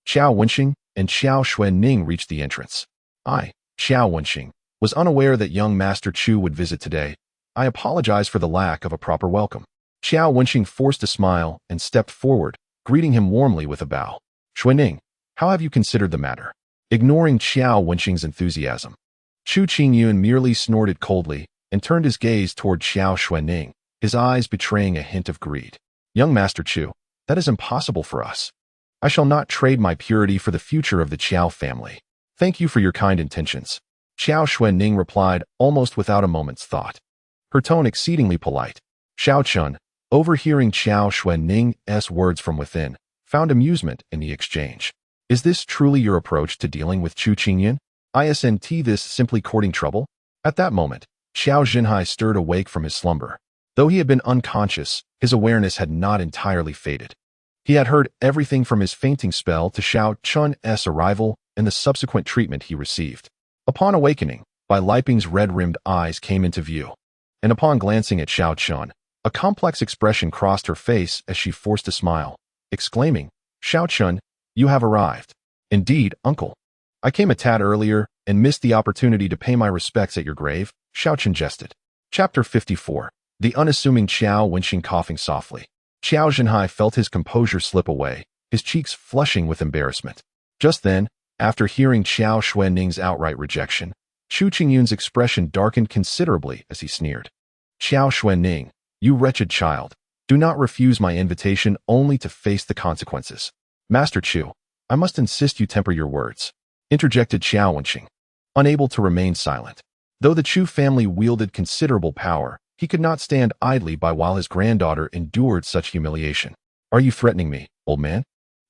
Qiao Wenxing and Qiao Xuanning reached the entrance. I, Qiao Wenxing, was unaware that young Master Chu would visit today. I apologize for the lack of a proper welcome. Qiao Wenxing forced a smile and stepped forward, greeting him warmly with a bow. Xuanning, how have you considered the matter? Ignoring Qiao Wenxing's enthusiasm, Chu Qingyun merely snorted coldly and turned his gaze toward Qiao Xuanning, his eyes betraying a hint of greed. Young Master Chu, that is impossible for us. I shall not trade my purity for the future of the Qiao family. Thank you for your kind intentions. Qiao Xuanning replied almost without a moment's thought, her tone exceedingly polite. Xiaochun, overhearing Qiao Xuanning's words from within, found amusement in the exchange. Is this truly your approach to dealing with Chu Qingyun? Isn't this simply courting trouble? At that moment, Xiao Jinhai stirred awake from his slumber. Though he had been unconscious, his awareness had not entirely faded. He had heard everything from his fainting spell to Xiaochun's arrival and the subsequent treatment he received. Upon awakening, Bai Liping's red-rimmed eyes came into view. and upon glancing at Xiao Chun, a complex expression crossed her face as she forced a smile, exclaiming, "Xiao Chun, you have arrived." "Indeed, uncle. I came a tad earlier and missed the opportunity to pay my respects at your grave," Xiao Chun jested. Chapter 54. The unassuming Qiao Wenxing coughing softly. Qiao Zhenhai felt his composure slip away, his cheeks flushing with embarrassment. Just then, after hearing Qiao Xuanning's outright rejection, Chu Qingyun's expression darkened considerably as he sneered. "Qiao Xuanning, you wretched child, do not refuse my invitation only to face the consequences." "Master Chu, I must insist you temper your words," interjected Qiao Wenxing, unable to remain silent. Though the Chu family wielded considerable power, he could not stand idly by while his granddaughter endured such humiliation. "Are you threatening me, old man?"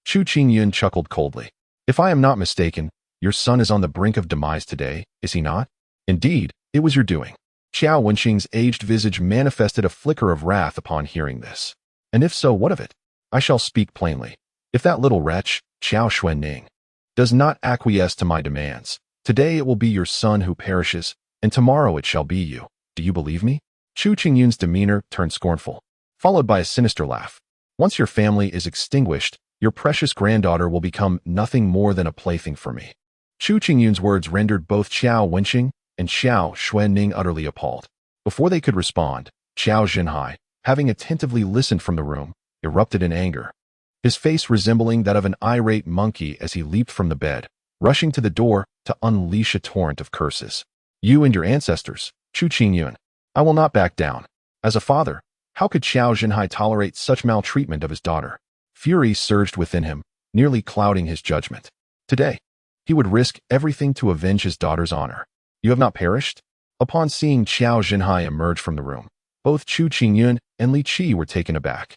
Chu Qingyun chuckled coldly. "If I am not mistaken, your son is on the brink of demise today, is he not?" "Indeed, it was your doing." Qiao Wenxing's aged visage manifested a flicker of wrath upon hearing this. "And if so, what of it? I shall speak plainly. If that little wretch, Qiao Xuanning, does not acquiesce to my demands, today it will be your son who perishes, and tomorrow it shall be you. Do you believe me?" Chu Qingyun's demeanor turned scornful, followed by a sinister laugh. "Once your family is extinguished, your precious granddaughter will become nothing more than a plaything for me." Chu Qingyun's words rendered both Qiao Wenxing and Xiao Xuanning utterly appalled. Before they could respond, Qiao Zhenhai, having attentively listened from the room, erupted in anger, his face resembling that of an irate monkey as he leaped from the bed, rushing to the door to unleash a torrent of curses. "You and your ancestors, Chu Qingyun, I will not back down. As a father, how could Qiao Zhenhai tolerate such maltreatment of his daughter?" Fury surged within him, nearly clouding his judgment. Today, he would risk everything to avenge his daughter's honor. "You have not perished?" Upon seeing Qiao Zhenhai emerge from the room, both Chu Qingyun and Li Qi were taken aback,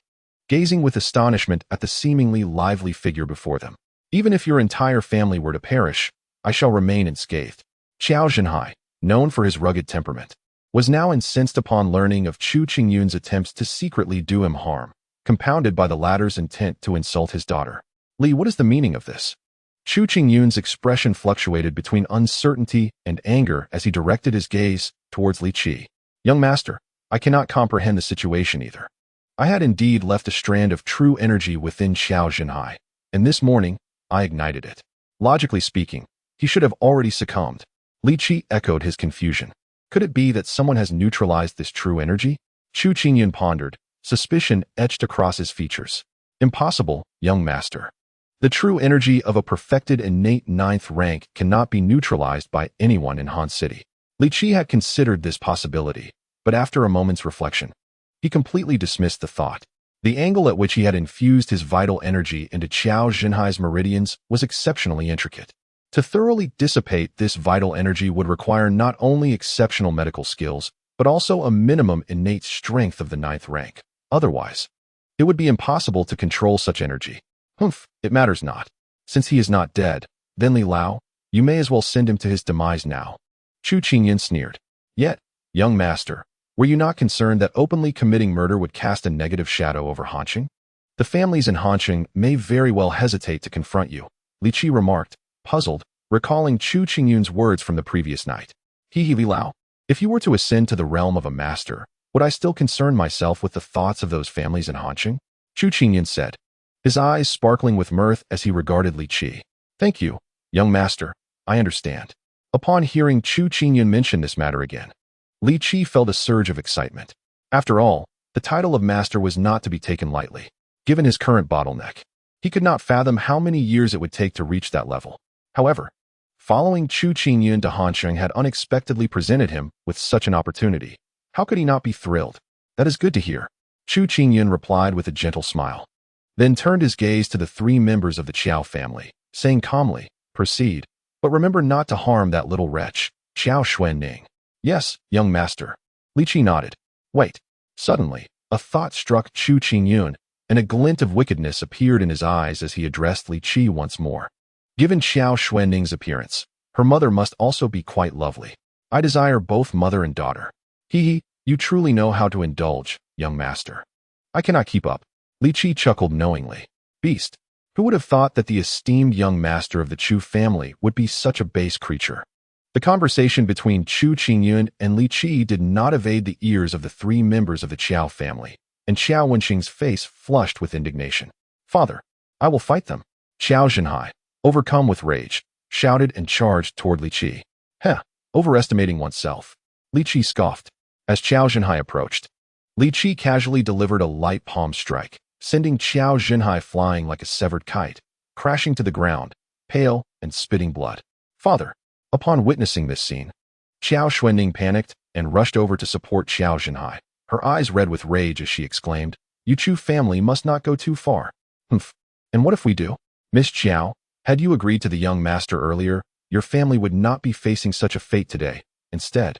gazing with astonishment at the seemingly lively figure before them. "Even if your entire family were to perish, I shall remain unscathed." Qiao Zhenhai, known for his rugged temperament, was now incensed upon learning of Chu Qingyun's attempts to secretly do him harm, compounded by the latter's intent to insult his daughter. "Li, what is the meaning of this?" Chu Qingyun's expression fluctuated between uncertainty and anger as he directed his gaze towards Li Qi. "Young master, I cannot comprehend the situation either. I had indeed left a strand of true energy within Qiao Zhenhai, and this morning, I ignited it. Logically speaking, he should have already succumbed." Li Qi echoed his confusion. "Could it be that someone has neutralized this true energy?" Chu Qingyun pondered, suspicion etched across his features. "Impossible, young master. The true energy of a perfected innate ninth rank cannot be neutralized by anyone in Han City." Li Qi had considered this possibility, but after a moment's reflection, he completely dismissed the thought. The angle at which he had infused his vital energy into Qiao Zhenhai's meridians was exceptionally intricate. To thoroughly dissipate this vital energy would require not only exceptional medical skills, but also a minimum innate strength of the ninth rank. Otherwise, it would be impossible to control such energy. "Humph, it matters not. Since he is not dead, then Li Lao, you may as well send him to his demise now." Chu Qingyun sneered. "Yet, young master, were you not concerned that openly committing murder would cast a negative shadow over Hanqing? The families in Hanqing may very well hesitate to confront you," Li Qi remarked, puzzled, recalling Chu Qingyun's words from the previous night. "He Li Lao, if you were to ascend to the realm of a master, would I still concern myself with the thoughts of those families in Hanqing?" Chu Qingyun said, his eyes sparkling with mirth as he regarded Li Qi. "Thank you, young master, I understand." Upon hearing Chu Qingyun mention this matter again, Li Qi felt a surge of excitement. After all, the title of master was not to be taken lightly. Given his current bottleneck, he could not fathom how many years it would take to reach that level. However, following Chu Qingyun to Hanqing had unexpectedly presented him with such an opportunity. How could he not be thrilled? "That is good to hear," Chu Qingyun replied with a gentle smile, then turned his gaze to the three members of the Qiao family, saying calmly, "Proceed, but remember not to harm that little wretch, Qiao Xuanning." "Yes, young master." Li Qi nodded. "Wait." Suddenly, a thought struck Chu Qingyun, and a glint of wickedness appeared in his eyes as he addressed Li Qi once more. "Given Qiao Xuanning's appearance, her mother must also be quite lovely. I desire both mother and daughter." You truly know how to indulge, young master." "I cannot keep up." Li Qi chuckled knowingly. "Beast, who would have thought that the esteemed young master of the Chu family would be such a base creature?" The conversation between Chu Qingyun and Li Qi did not evade the ears of the three members of the Qiao family, and Qiao Wenqing's face flushed with indignation. Father, I will fight them. Qiao Zhenhai, overcome with rage, shouted and charged toward Li Qi. Heh, overestimating oneself. Li Qi scoffed. As Qiao Zhenhai approached, Li Qi casually delivered a light palm strike, sending Qiao Zhenhai flying like a severed kite, crashing to the ground, pale and spitting blood. Father, upon witnessing this scene, Qiao Xuanning panicked and rushed over to support Qiao Zhenhai, her eyes red with rage as she exclaimed, "You Chu family must not go too far." Humph. And what if we do? Miss Qiao, had you agreed to the young master earlier, your family would not be facing such a fate today. Instead,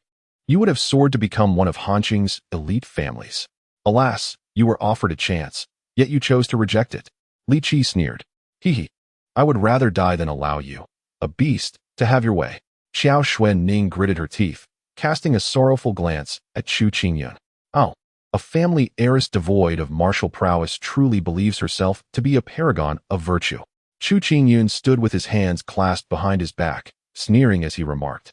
you would have soared to become one of Hanqing's elite families. Alas, you were offered a chance, yet you chose to reject it. Li Qi sneered. Hee. I would rather die than allow you, a beast, to have your way. Qiao Xuanning gritted her teeth, casting a sorrowful glance at Chu Qingyun. Oh, a family heiress devoid of martial prowess truly believes herself to be a paragon of virtue. Chu Qingyun stood with his hands clasped behind his back, sneering as he remarked.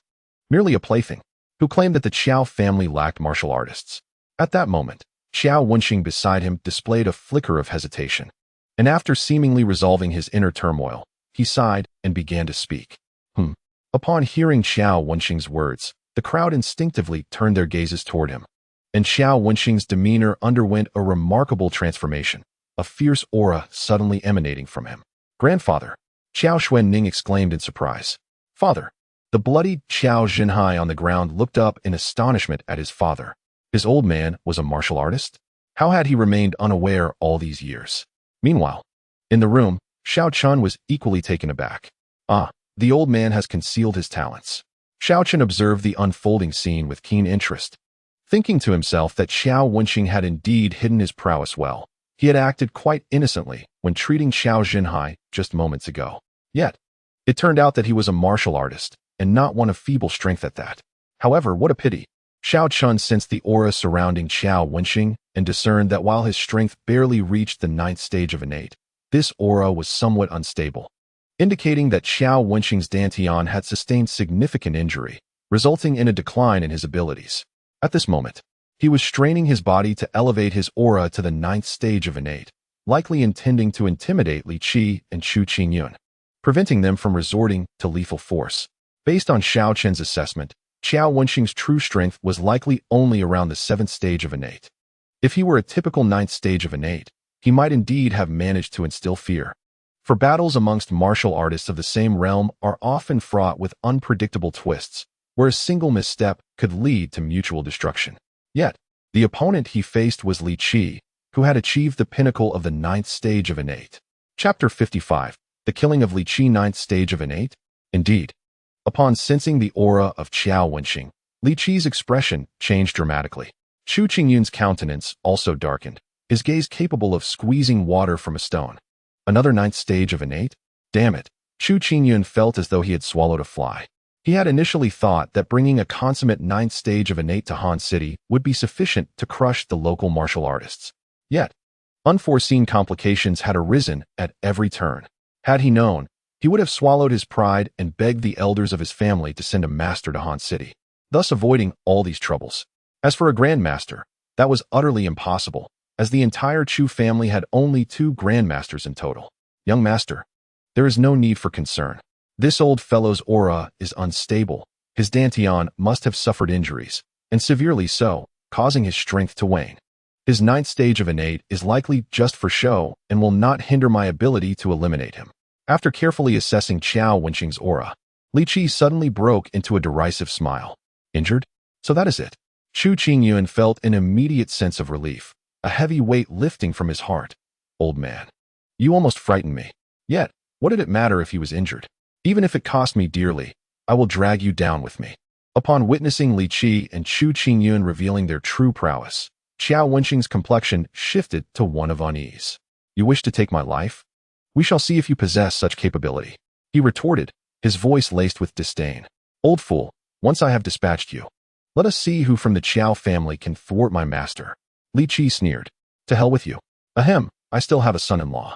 Merely a plaything, who claimed that the Qiao family lacked martial artists. At that moment, Qiao Wenqing beside him displayed a flicker of hesitation, and after seemingly resolving his inner turmoil, he sighed and began to speak. Upon hearing Qiao Wenqing's words, the crowd instinctively turned their gazes toward him, and Qiao Wenqing's demeanor underwent a remarkable transformation, a fierce aura suddenly emanating from him. Grandfather, Qiao Xuanning exclaimed in surprise. Father, the bloodied Qiao Zhenhai on the ground looked up in astonishment at his father. His old man was a martial artist? How had he remained unaware all these years? Meanwhile, in the room, Xiao Chun was equally taken aback. The old man has concealed his talents. Xiao Chun observed the unfolding scene with keen interest. Thinking to himself that Qiao Wenqing had indeed hidden his prowess well, he had acted quite innocently when treating Qiao Zhenhai just moments ago. Yet, it turned out that he was a martial artist, and not one of feeble strength at that. However, what a pity. Xiao Chun sensed the aura surrounding Qiao Wenqing and discerned that while his strength barely reached the 9th stage of innate, this aura was somewhat unstable, indicating that Qiao Wenqing's Dantian had sustained significant injury, resulting in a decline in his abilities. At this moment, he was straining his body to elevate his aura to the 9th stage of innate, likely intending to intimidate Li Qi and Chu Qingyun, preventing them from resorting to lethal force. Based on Xiao Chen's assessment, Qiao Wenqing's true strength was likely only around the 7th stage of innate. If he were a typical 9th stage of innate, he might indeed have managed to instill fear. For battles amongst martial artists of the same realm are often fraught with unpredictable twists, where a single misstep could lead to mutual destruction. Yet, the opponent he faced was Li Qi, who had achieved the pinnacle of the 9th stage of innate. Chapter 55. The Killing of Li Qi, 9th stage of innate? Indeed. Upon sensing the aura of Qiao Wenqing, Li Qi's expression changed dramatically. Chu Qingyun's countenance also darkened, his gaze capable of squeezing water from a stone. Another 9th stage of innate? Damn it. Chu Qingyun felt as though he had swallowed a fly. He had initially thought that bringing a consummate 9th stage of innate to Han City would be sufficient to crush the local martial artists. Yet, unforeseen complications had arisen at every turn. Had he known, he would have swallowed his pride and begged the elders of his family to send a master to Han City, thus avoiding all these troubles. As for a grandmaster, that was utterly impossible, as the entire Chu family had only 2 grandmasters in total. Young master, there is no need for concern. This old fellow's aura is unstable. His Dantian must have suffered injuries, and severely so, causing his strength to wane. His 9th stage of innate is likely just for show and will not hinder my ability to eliminate him. After carefully assessing Qiao Wenqing's aura, Li Qi suddenly broke into a derisive smile. Injured? So that is it. Chu Qingyun felt an immediate sense of relief, a heavy weight lifting from his heart. Old man, you almost frightened me. Yet, what did it matter if he was injured? Even if it cost me dearly, I will drag you down with me. Upon witnessing Li Qi and Chu Qingyun revealing their true prowess, Qiao Wenqing's complexion shifted to one of unease. You wish to take my life? We shall see if you possess such capability. He retorted, his voice laced with disdain. Old fool, once I have dispatched you, let us see who from the Qiao family can thwart my master. Li Qi sneered. To hell with you. Ahem, I still have a son-in-law.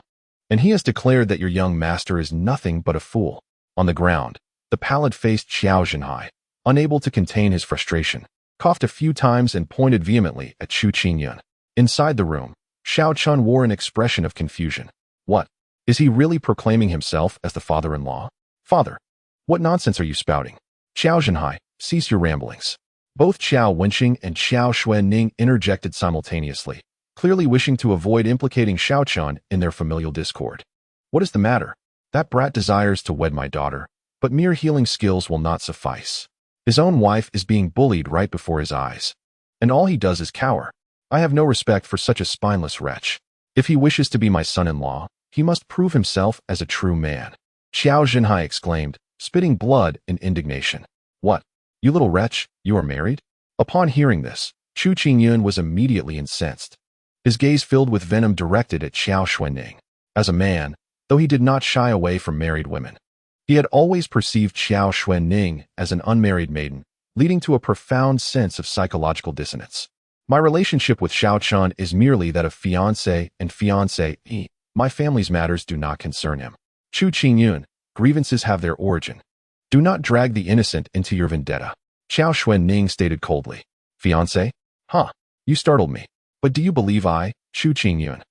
And he has declared that your young master is nothing but a fool. On the ground, the pallid-faced Qiao Zhenhai, unable to contain his frustration, coughed a few times and pointed vehemently at Chu Qingyun. Inside the room, Xiao Chun wore an expression of confusion. What? Is he really proclaiming himself as the father-in-law? Father, what nonsense are you spouting? Qiao Zhenhai, cease your ramblings. Both Qiao Wenqing and Qiao Xuanning interjected simultaneously, clearly wishing to avoid implicating Xiao Chun in their familial discord. What is the matter? That brat desires to wed my daughter, but mere healing skills will not suffice. His own wife is being bullied right before his eyes, and all he does is cower. I have no respect for such a spineless wretch. If he wishes to be my son-in-law, he must prove himself as a true man. Qiao Zhenhai exclaimed, spitting blood in indignation. What? You little wretch, you are married? Upon hearing this, Chu Qingyun was immediately incensed. His gaze filled with venom directed at Qiao Xuanning. As a man, though he did not shy away from married women, he had always perceived Qiao Xuanning as an unmarried maiden, leading to a profound sense of psychological dissonance. My relationship with Xiao Chun is merely that of fiancé and fiancée. My family's matters do not concern him. Chu Qingyun, grievances have their origin. Do not drag the innocent into your vendetta. Qiao Xuanning stated coldly. Fiancé? Huh, you startled me. But do you believe I, Chu Qingyun,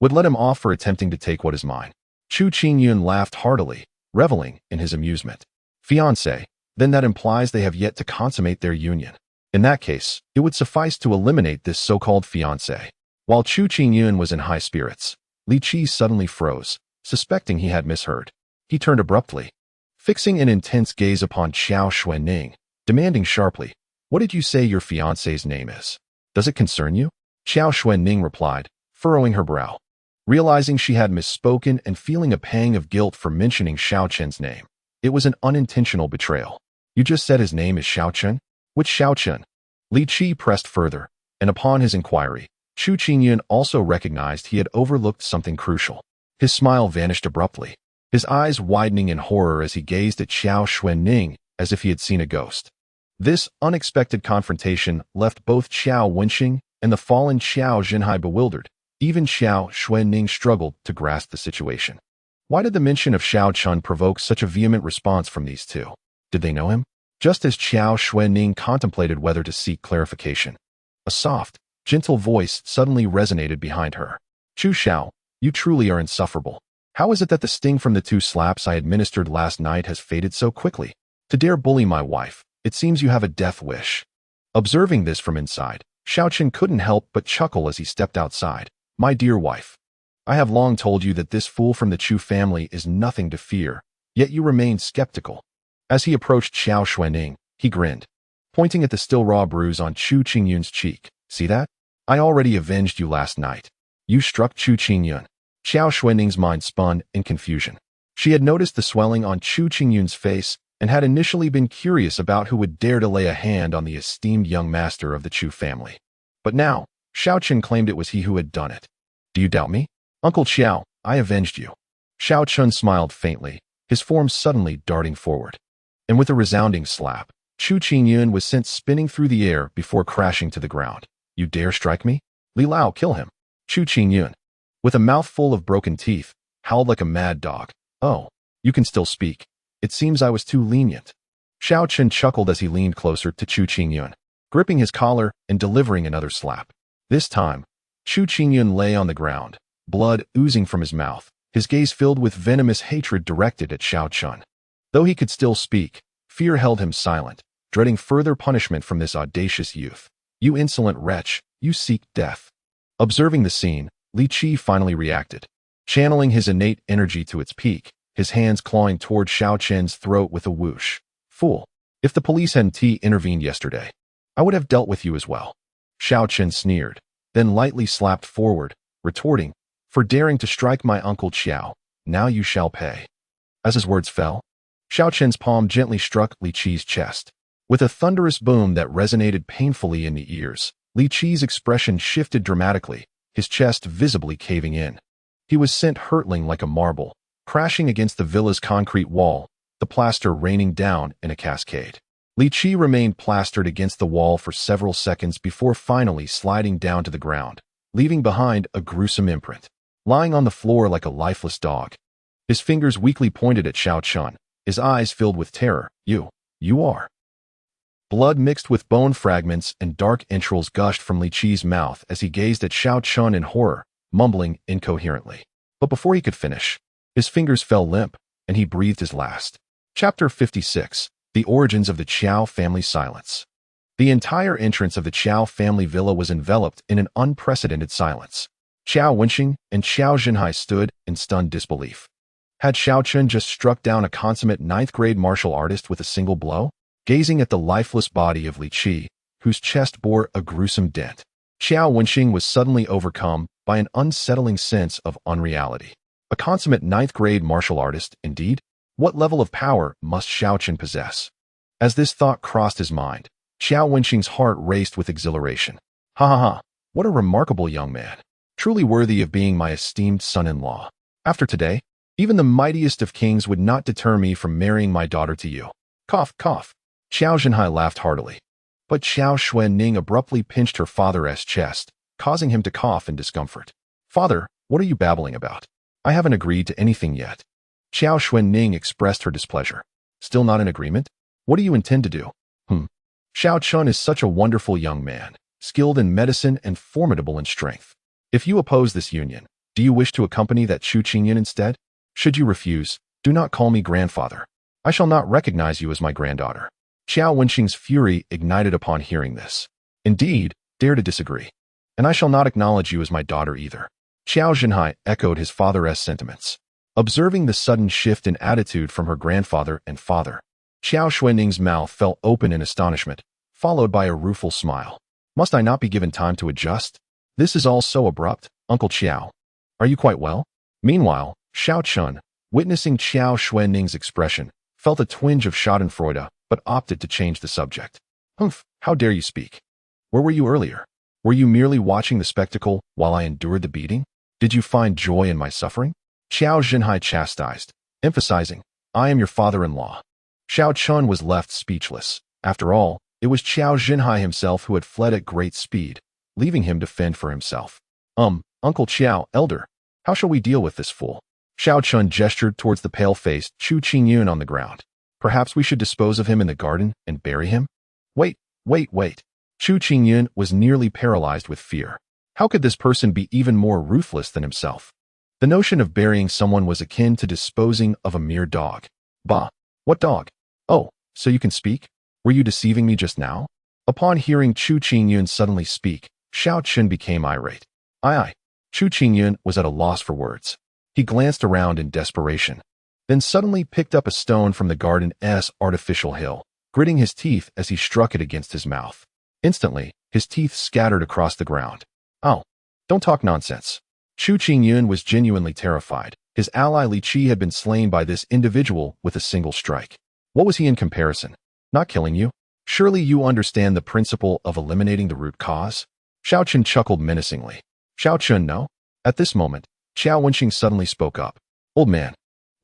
would let him off for attempting to take what is mine? Chu Qingyun laughed heartily, reveling in his amusement. Fiancé, then that implies they have yet to consummate their union. In that case, it would suffice to eliminate this so-called fiancé. While Chu Qingyun was in high spirits, Li Qi suddenly froze, suspecting he had misheard. He turned abruptly, fixing an intense gaze upon Qiao Xuanning, demanding sharply, what did you say your fiancé's name is? Does it concern you? Qiao Xuanning replied, furrowing her brow. Realizing she had misspoken and feeling a pang of guilt for mentioning Xiao Chen's name, it was an unintentional betrayal. You just said his name is Xiao Chen? Which Xiao Chen? Li Qi pressed further, and upon his inquiry, Chu Qingyun also recognized he had overlooked something crucial. His smile vanished abruptly, his eyes widening in horror as he gazed at Qiao Xuanning as if he had seen a ghost. This unexpected confrontation left both Qiao Wenqing and the fallen Qiao Zhenhai bewildered. Even Qiao Xuanning struggled to grasp the situation. Why did the mention of Xiao Chun provoke such a vehement response from these two? Did they know him? Just as Qiao Xuanning contemplated whether to seek clarification, a soft, gentle voice suddenly resonated behind her. Chu Xiao, you truly are insufferable. How is it that the sting from the 2 slaps I administered last night has faded so quickly? To dare bully my wife, it seems you have a death wish. Observing this from inside, Xiao Chen couldn't help but chuckle as he stepped outside. My dear wife, I have long told you that this fool from the Chu family is nothing to fear, yet you remain skeptical. As he approached Xiao Xuanning, he grinned, pointing at the still raw bruise on Chu Qingyun's cheek. See that? I already avenged you last night. You struck Chu Qingyun. Xiao Xuanning's mind spun in confusion. She had noticed the swelling on Chu Qingyun's face and had initially been curious about who would dare to lay a hand on the esteemed young master of the Chu family. But now, Xiao Chen claimed it was he who had done it. Do you doubt me? Uncle Qiao, I avenged you. Xiao Chun smiled faintly, his form suddenly darting forward. And with a resounding slap, Chu Qingyun was sent spinning through the air before crashing to the ground. You dare strike me? Li Lao, kill him. Chu Qingyun, with a mouthful of broken teeth, howled like a mad dog. Oh, you can still speak. It seems I was too lenient. Xiao Chen chuckled as he leaned closer to Chu Qingyun, gripping his collar and delivering another slap. This time, Chu Qingyun lay on the ground, blood oozing from his mouth, his gaze filled with venomous hatred directed at Xiao Chun. Though he could still speak, fear held him silent, dreading further punishment from this audacious youth. You insolent wretch, you seek death. Observing the scene, Li Qi finally reacted, channeling his innate energy to its peak, his hands clawing toward Xiao Chen's throat with a whoosh. Fool, if the police hadn't intervened yesterday, I would have dealt with you as well. Xiao Chen sneered, then lightly slapped forward, retorting, for daring to strike my uncle Qiao, now you shall pay. As his words fell, Xiao Chen's palm gently struck Li Qi's chest. With a thunderous boom that resonated painfully in the ears, Li Qi's expression shifted dramatically, his chest visibly caving in. He was sent hurtling like a marble, crashing against the villa's concrete wall, the plaster raining down in a cascade. Li Qi remained plastered against the wall for several seconds before finally sliding down to the ground, leaving behind a gruesome imprint. Lying on the floor like a lifeless dog, his fingers weakly pointed at Xiao Chun, his eyes filled with terror. You are. Blood mixed with bone fragments and dark entrails gushed from Li Qi's mouth as he gazed at Xiao Chun in horror, mumbling incoherently. But before he could finish, his fingers fell limp, and he breathed his last. Chapter 56. The Origins of the Qiao Family's Silence. The entire entrance of the Qiao family villa was enveloped in an unprecedented silence. Qiao Wenxing and Qiao Zhenhai stood in stunned disbelief. Had Xiao Chun just struck down a consummate ninth-grade martial artist with a single blow? Gazing at the lifeless body of Li Qi, whose chest bore a gruesome dent, Qiao Wenxing was suddenly overcome by an unsettling sense of unreality. A consummate ninth-grade martial artist, indeed? What level of power must Xiao Chun possess? As this thought crossed his mind, Qiao Wenxing's heart raced with exhilaration. Ha ha ha, what a remarkable young man. Truly worthy of being my esteemed son-in-law. After today, even the mightiest of kings would not deter me from marrying my daughter to you. Cough, cough. Xiao Zhenhai laughed heartily. But Xiao Xuanning abruptly pinched her father's chest, causing him to cough in discomfort. Father, what are you babbling about? I haven't agreed to anything yet. Xiao Xuanning expressed her displeasure. Still not in agreement? What do you intend to do? Xiao Chun is such a wonderful young man, skilled in medicine and formidable in strength. If you oppose this union, do you wish to accompany that Chu Qingyan instead? Should you refuse, do not call me grandfather. I shall not recognize you as my granddaughter. Qiao Wenxing's fury ignited upon hearing this. Indeed, dare to disagree. And I shall not acknowledge you as my daughter either. Qiao Zhenhai echoed his father's sentiments. Observing the sudden shift in attitude from her grandfather and father, Qiao Xuanning's mouth fell open in astonishment, followed by a rueful smile. Must I not be given time to adjust? This is all so abrupt, Uncle Qiao. Are you quite well? Meanwhile, Xiao Chun, witnessing Qiao Xuanning's expression, felt a twinge of schadenfreude, but opted to change the subject. Humph, how dare you speak? Where were you earlier? Were you merely watching the spectacle while I endured the beating? Did you find joy in my suffering? Qiao Zhenhai chastised, emphasizing, I am your father-in-law. Xiao Chun was left speechless. After all, it was Qiao Zhenhai himself who had fled at great speed, leaving him to fend for himself. Uncle Qiao, elder, how shall we deal with this fool? Xiao Chun gestured towards the pale-faced Chu Qingyun on the ground. Perhaps we should dispose of him in the garden and bury him? Wait. Chu Qingyun was nearly paralyzed with fear. How could this person be even more ruthless than himself? The notion of burying someone was akin to disposing of a mere dog. Bah! What dog? Oh, so you can speak? Were you deceiving me just now? Upon hearing Chu Qingyun suddenly speak, Xiao Chun became irate. Aye. Chu Qingyun was at a loss for words. He glanced around in desperation, then suddenly picked up a stone from the garden's artificial hill, gritting his teeth as he struck it against his mouth. Instantly, his teeth scattered across the ground. Oh, don't talk nonsense. Chu Qingyun was genuinely terrified. His ally Li Qi had been slain by this individual with a single strike. What was he in comparison? Not killing you? Surely you understand the principle of eliminating the root cause? Xiao Chun chuckled menacingly. Xiao Chun, no? At this moment, Qiao Wenxing suddenly spoke up. Old man,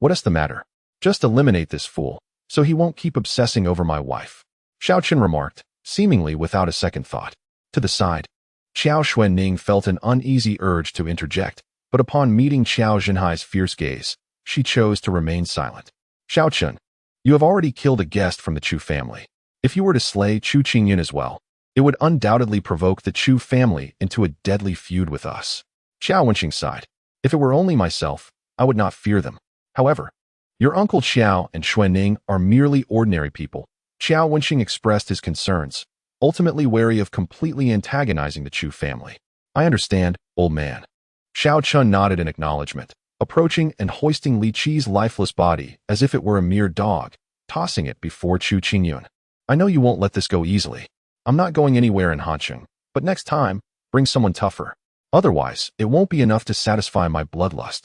what's the matter? Just eliminate this fool, so he won't keep obsessing over my wife. Xiao Chun remarked, seemingly without a second thought. To the side, Qiao Xuanning felt an uneasy urge to interject, but upon meeting Qiao Zhenhai's fierce gaze, she chose to remain silent. Xiao Chun, you have already killed a guest from the Chu family. If you were to slay Chu Qingyun as well, it would undoubtedly provoke the Chu family into a deadly feud with us. Qiao Wenxing sighed. If it were only myself, I would not fear them. However, your uncle Qiao and Xuanning are merely ordinary people. Qiao Wenxing expressed his concerns, ultimately wary of completely antagonizing the Chu family. I understand, old man. Xiao Chun nodded in acknowledgement, approaching and hoisting Li Qi's lifeless body as if it were a mere dog, tossing it before Chu Qingyun. I know you won't let this go easily. I'm not going anywhere in Hansheng, but next time, bring someone tougher. Otherwise, it won't be enough to satisfy my bloodlust.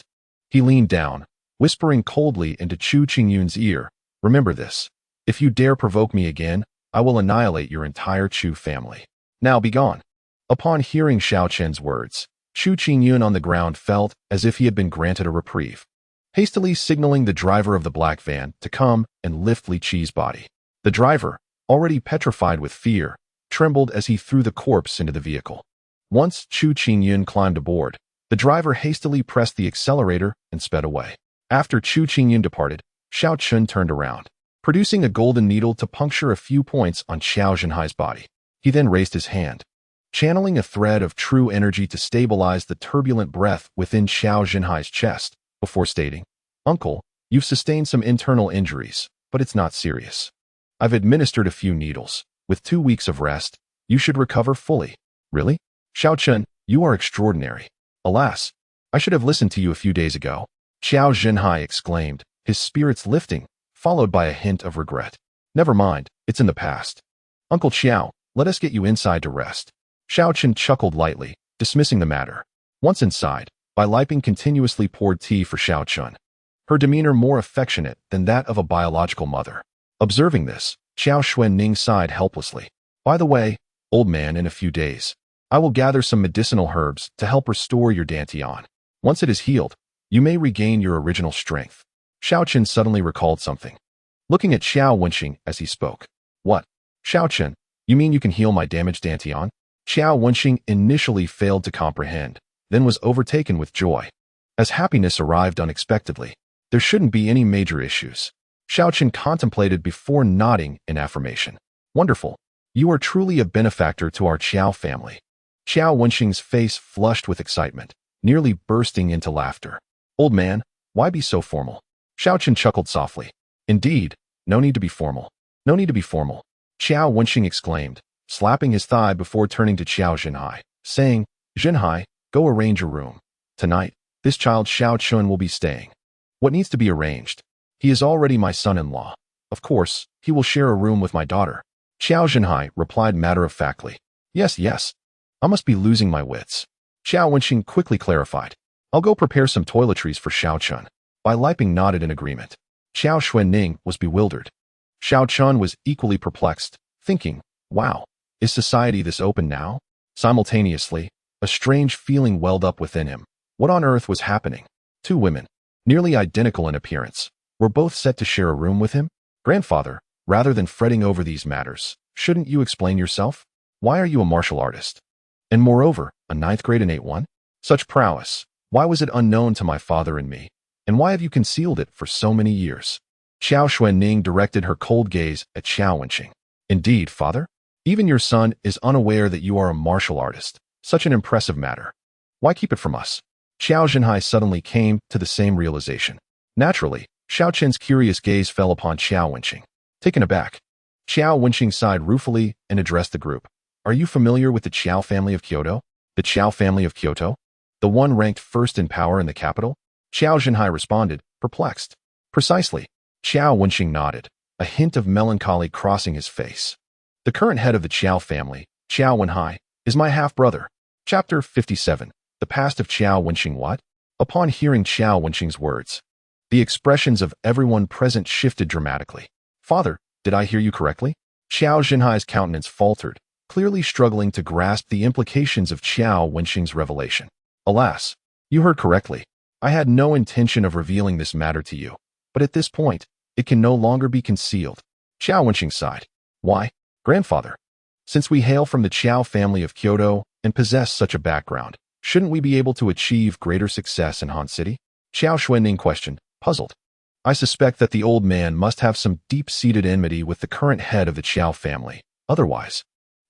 He leaned down, whispering coldly into Chu Qingyun's ear, remember this. If you dare provoke me again, I will annihilate your entire Chu family. Now be gone. Upon hearing Xiao Chen's words, Chu Qingyun on the ground felt as if he had been granted a reprieve, hastily signaling the driver of the black van to come and lift Li Qi's body. The driver, already petrified with fear, trembled as he threw the corpse into the vehicle. Once Chu Qingyun climbed aboard, the driver hastily pressed the accelerator and sped away. After Chu Qingyun departed, Xiao Chun turned around. producing a golden needle to puncture a few points on Qiao Zhenhai's body. He then raised his hand, channeling a thread of true energy to stabilize the turbulent breath within Qiao Zhenhai's chest, before stating, "Uncle, you've sustained some internal injuries, but it's not serious. I've administered a few needles. With 2 weeks of rest, you should recover fully." "Really? Xiaochen, you are extraordinary. Alas, I should have listened to you a few days ago," Qiao Zhenhai exclaimed, his spirits lifting, followed by a hint of regret. "Never mind, it's in the past. Uncle Qiao, let us get you inside to rest." Xiaochen chuckled lightly, dismissing the matter. Once inside, Bai Liping continuously poured tea for Xiaochen, her demeanor more affectionate than that of a biological mother. Observing this, Qiao Xuanning sighed helplessly. "By the way, old man, in a few days, I will gather some medicinal herbs to help restore your dantian. Once it is healed, you may regain your original strength." Xiaochen suddenly recalled something, looking at Qiao Wenxing as he spoke. "What? Xiaochen, you mean you can heal my damaged dantian?" Qiao Wenxing initially failed to comprehend, then was overtaken with joy. As happiness arrived unexpectedly, there shouldn't be any major issues. Xiaochen contemplated before nodding in affirmation. "Wonderful. You are truly a benefactor to our Qiao family." Qiao Wenxing's face flushed with excitement, nearly bursting into laughter. "Old man, why be so formal?" Xiaochen chuckled softly. "Indeed, no need to be formal. No need to be formal," Qiao Wenxing exclaimed, slapping his thigh before turning to Qiao Zhenhai, saying, "Zhenhai, go arrange a room. Tonight, this child Xiaochen will be staying." "What needs to be arranged? He is already my son-in-law. Of course, he will share a room with my daughter." Qiao Zhenhai replied matter-of-factly. Yes, I must be losing my wits." Qiao Wenxing quickly clarified. "I'll go prepare some toiletries for Xiaochen." Bai Liping nodded in agreement. Qiao Xuanning was bewildered. Xiaochen was equally perplexed, thinking, "Wow, is society this open now?" Simultaneously, a strange feeling welled up within him. What on earth was happening? 2 women, nearly identical in appearance, were both set to share a room with him? "Grandfather, rather than fretting over these matters, shouldn't you explain yourself? Why are you a martial artist? And moreover, a 9th grade innate one? Such prowess, why was it unknown to my father and me? And why have you concealed it for so many years?" Qiao Xuanning directed her cold gaze at Qiao Wenxing. "Indeed, father? Even your son is unaware that you are a martial artist. Such an impressive matter. Why keep it from us?" Qiao Zhenhai suddenly came to the same realization. Naturally, Xiaochen's curious gaze fell upon Qiao Wenxing. Taken aback, Qiao Wenxing sighed ruefully and addressed the group. "Are you familiar with the Qiao family of Kyoto? The Qiao family of Kyoto? The one ranked first in power in the capital?" Qiao Zhenhai responded, perplexed. "Precisely." Qiao Wenxing nodded, a hint of melancholy crossing his face. "The current head of the Qiao family, Qiao Wenhai, is my half-brother." Chapter 57. The Past of Qiao Wenxing. What? Upon hearing Qiao Wenxing's words, the expressions of everyone present shifted dramatically. "Father, did I hear you correctly?" Qiao Zhenhai's countenance faltered, clearly struggling to grasp the implications of Qiao Wenxing's revelation. "Alas, you heard correctly. I had no intention of revealing this matter to you, but at this point, it can no longer be concealed." Qiao Wenxing sighed. "Why, grandfather? Since we hail from the Qiao family of Kyoto and possess such a background, shouldn't we be able to achieve greater success in Han City?" Qiao Xuanning questioned, puzzled. "I suspect that the old man must have some deep-seated enmity with the current head of the Qiao family. Otherwise,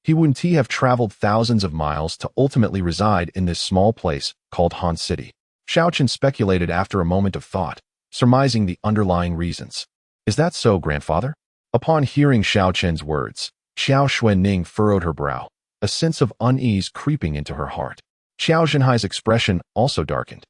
he wouldn't have traveled thousands of miles to ultimately reside in this small place called Han City." Xiaochen speculated after a moment of thought, surmising the underlying reasons. "Is that so, grandfather?" Upon hearing Xiaochen's words, Qiao Xuanning furrowed her brow, a sense of unease creeping into her heart. Qiao Zhenhai's expression also darkened.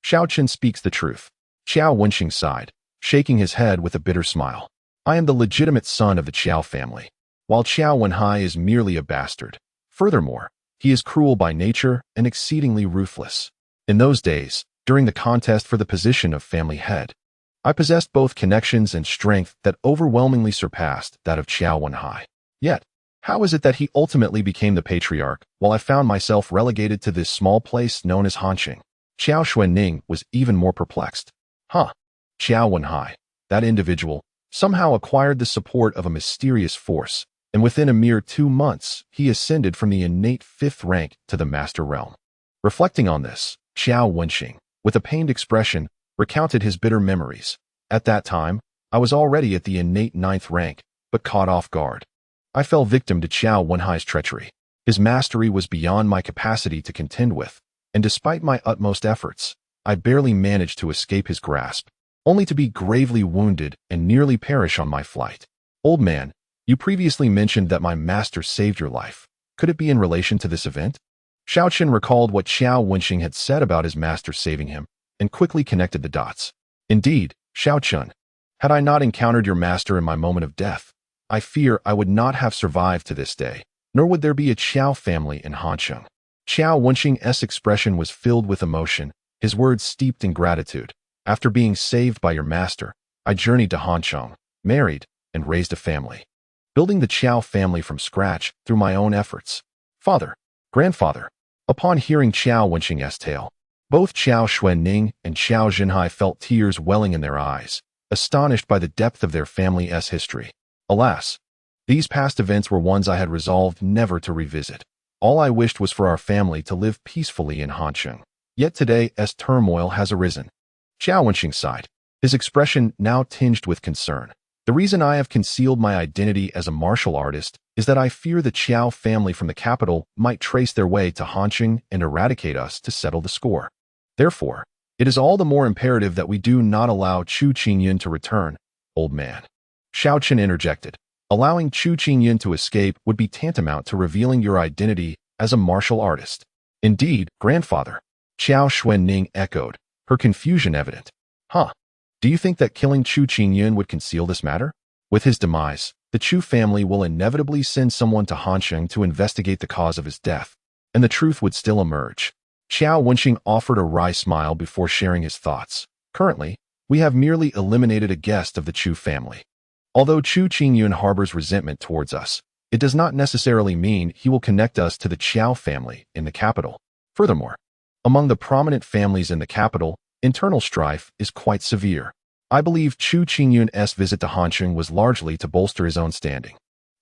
"Xiaochen speaks the truth." Qiao Wenxing sighed, shaking his head with a bitter smile. "I am the legitimate son of the Qiao family, while Qiao Wenhai is merely a bastard. Furthermore, he is cruel by nature and exceedingly ruthless. In those days, during the contest for the position of family head, I possessed both connections and strength that overwhelmingly surpassed that of Qiao Wenhai. Yet, how is it that he ultimately became the patriarch, while I found myself relegated to this small place known as Hanqing?" Qiao Xuanning was even more perplexed. Qiao Wenhai, that individual, somehow acquired the support of a mysterious force, and within a mere 2 months, he ascended from the innate 5th rank to the master realm. Reflecting on this, Qiao Wenxing, with a pained expression, recounted his bitter memories. "At that time, I was already at the innate 9th rank, but caught off guard. I fell victim to Qiao Wenhai's treachery. His mastery was beyond my capacity to contend with, and despite my utmost efforts, I barely managed to escape his grasp, only to be gravely wounded and nearly perish on my flight. Old man, you previously mentioned that my master saved your life. Could it be in relation to this event? Xiaochen recalled what Qiao Wenxing had said about his master saving him, and quickly connected the dots. Indeed, Xiaochen, had I not encountered your master in my moment of death, I fear I would not have survived to this day, nor would there be a Qiao family in Hansheng. Qiao Wenxing's expression was filled with emotion, his words steeped in gratitude. After being saved by your master, I journeyed to Hansheng, married, and raised a family, building the Qiao family from scratch through my own efforts. Father, grandfather. Upon hearing Qiao Wenxing's tale, both Qiao Xuanning and Qiao Zhenhai felt tears welling in their eyes, astonished by the depth of their family's history. Alas, these past events were ones I had resolved never to revisit. All I wished was for our family to live peacefully in Hansheng. Yet today, as turmoil has arisen. Qiao Wenxing sighed, his expression now tinged with concern. The reason I have concealed my identity as a martial artist is that I fear the Qiao family from the capital might trace their way to Hansheng and eradicate us to settle the score. Therefore, it is all the more imperative that we do not allow Chu Qingyun to return, old man. Xiaochen interjected. Allowing Chu Qingyun to escape would be tantamount to revealing your identity as a martial artist. Indeed, grandfather. Qiao Xuanning echoed, her confusion evident. Huh. Do you think that killing Chu Qingyun would conceal this matter? With his demise, the Chu family will inevitably send someone to Hansheng to investigate the cause of his death, and the truth would still emerge. Qiao Wenxing offered a wry smile before sharing his thoughts. Currently, we have merely eliminated a guest of the Chu family. Although Chu Qingyun harbors resentment towards us, it does not necessarily mean he will connect us to the Qiao family in the capital. Furthermore, among the prominent families in the capital, internal strife is quite severe. I believe Chu Qingyun's visit to Hansheng was largely to bolster his own standing.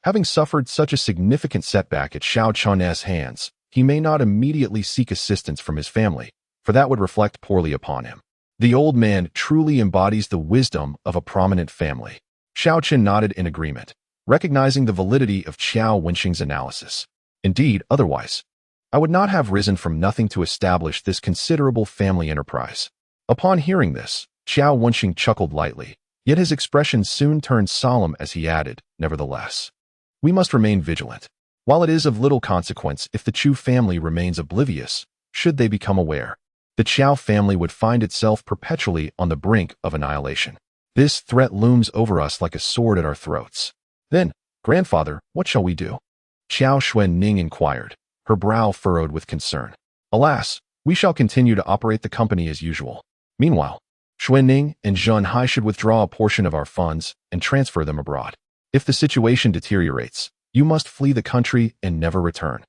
Having suffered such a significant setback at Xiaochun's hands, he may not immediately seek assistance from his family, for that would reflect poorly upon him. The old man truly embodies the wisdom of a prominent family. Xiaochen nodded in agreement, recognizing the validity of Qiao Wenxing's analysis. Indeed, otherwise, I would not have risen from nothing to establish this considerable family enterprise. Upon hearing this, Qiao Wenxing chuckled lightly, yet his expression soon turned solemn as he added, nevertheless, we must remain vigilant. While it is of little consequence if the Chu family remains oblivious, should they become aware, the Qiao family would find itself perpetually on the brink of annihilation. This threat looms over us like a sword at our throats. Then, grandfather, what shall we do? Qiao Xuanning inquired, her brow furrowed with concern. Alas, we shall continue to operate the company as usual. Meanwhile, Xuanning and Zhenhai should withdraw a portion of our funds and transfer them abroad. If the situation deteriorates, you must flee the country and never return.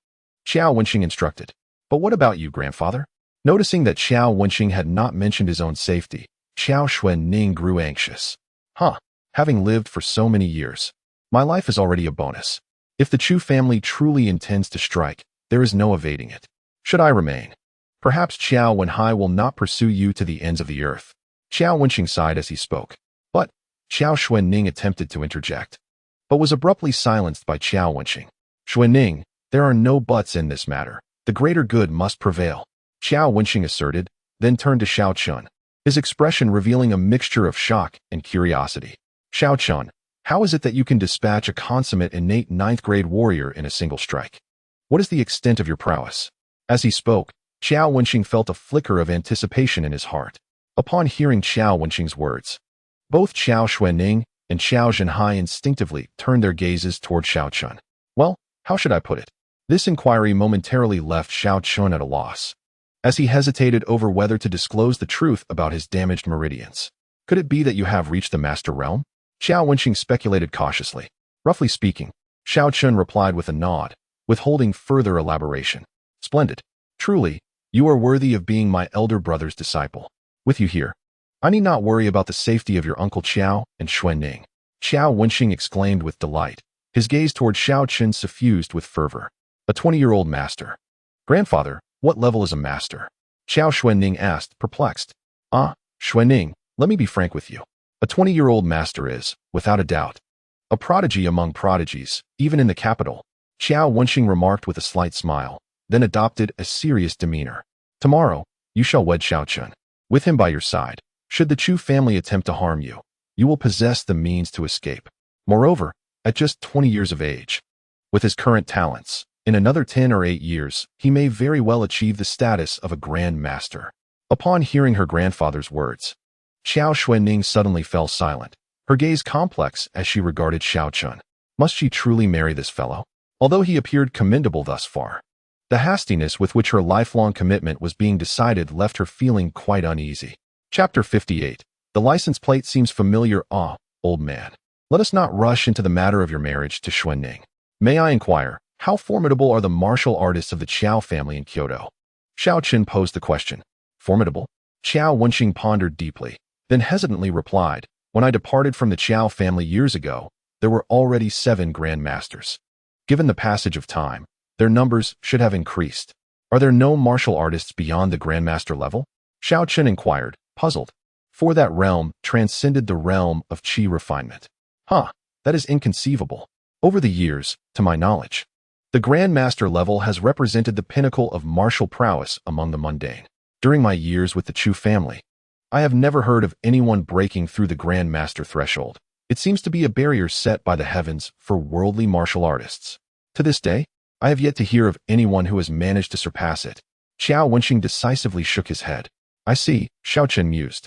Qiao Wenxing instructed. But what about you, grandfather? Noticing that Qiao Wenxing had not mentioned his own safety, Qiao Xuanning grew anxious. Having lived for so many years, my life is already a bonus. If the Chu family truly intends to strike, there is no evading it. Should I remain? Perhaps Qiao Wenhai will not pursue you to the ends of the earth. Qiao Wenxing sighed as he spoke. But Qiao Xuanning attempted to interject, but was abruptly silenced by Qiao Wenxing. Xuanning, there are no buts in this matter. The greater good must prevail, Qiao Wenxing asserted, then turned to Xiaochun, his expression revealing a mixture of shock and curiosity. Xiaochun, how is it that you can dispatch a consummate innate 9th-grade warrior in a single strike? What is the extent of your prowess? As he spoke, Qiao Wenxing felt a flicker of anticipation in his heart. Upon hearing Qiao Wenxing's words, both Qiao Xuanning and Qiao Zhenhai instinctively turned their gazes toward Xiaochun. Well, how should I put it? This inquiry momentarily left Xiaochun at a loss, as he hesitated over whether to disclose the truth about his damaged meridians. Could it be that you have reached the Master Realm? Qiao Wenxing speculated cautiously. Roughly speaking, Xiaochun replied with a nod, withholding further elaboration. Splendid. Truly, you are worthy of being my elder brother's disciple. With you here, I need not worry about the safety of your uncle Qiao and Xuanning. Qiao Wenxing exclaimed with delight, his gaze toward Xiaochun suffused with fervor. A 20-year-old master. Grandfather, what level is a master? Qiao Xuanning asked, perplexed. Xuanning, let me be frank with you. A 20-year-old master is, without a doubt, a prodigy among prodigies, even in the capital, Qiao Wenxing remarked with a slight smile, then adopted a serious demeanor. Tomorrow, you shall wed Xiaochun. With him by your side, should the Chu family attempt to harm you, you will possess the means to escape. Moreover, at just 20 years of age, with his current talents, in another 10 or 8 years, he may very well achieve the status of a Grand Master. Upon hearing her grandfather's words, Xiao Xuanning suddenly fell silent, her gaze complex as she regarded Xiaochun. Must she truly marry this fellow? Although he appeared commendable thus far, the hastiness with which her lifelong commitment was being decided left her feeling quite uneasy. Chapter 58. The license plate seems familiar. Ah, old man. Let us not rush into the matter of your marriage to Xuanning. May I inquire, how formidable are the martial artists of the Qiao family in Kyoto? Xiaochun posed the question. Formidable? Qiao Wenxing pondered deeply, then hesitantly replied, when I departed from the Qiao family years ago, there were already 7 Grand Masters. Given the passage of time, their numbers should have increased. Are there no martial artists beyond the Grandmaster level? Xiaochun inquired, puzzled, for that realm transcended the realm of Qi refinement. That is inconceivable. Over the years, to my knowledge, the Grandmaster level has represented the pinnacle of martial prowess among the mundane. During my years with the Chu family, I have never heard of anyone breaking through the Grandmaster threshold. It seems to be a barrier set by the heavens for worldly martial artists. To this day, I have yet to hear of anyone who has managed to surpass it. Qiao Wenxing decisively shook his head. I see, Xiaochun mused.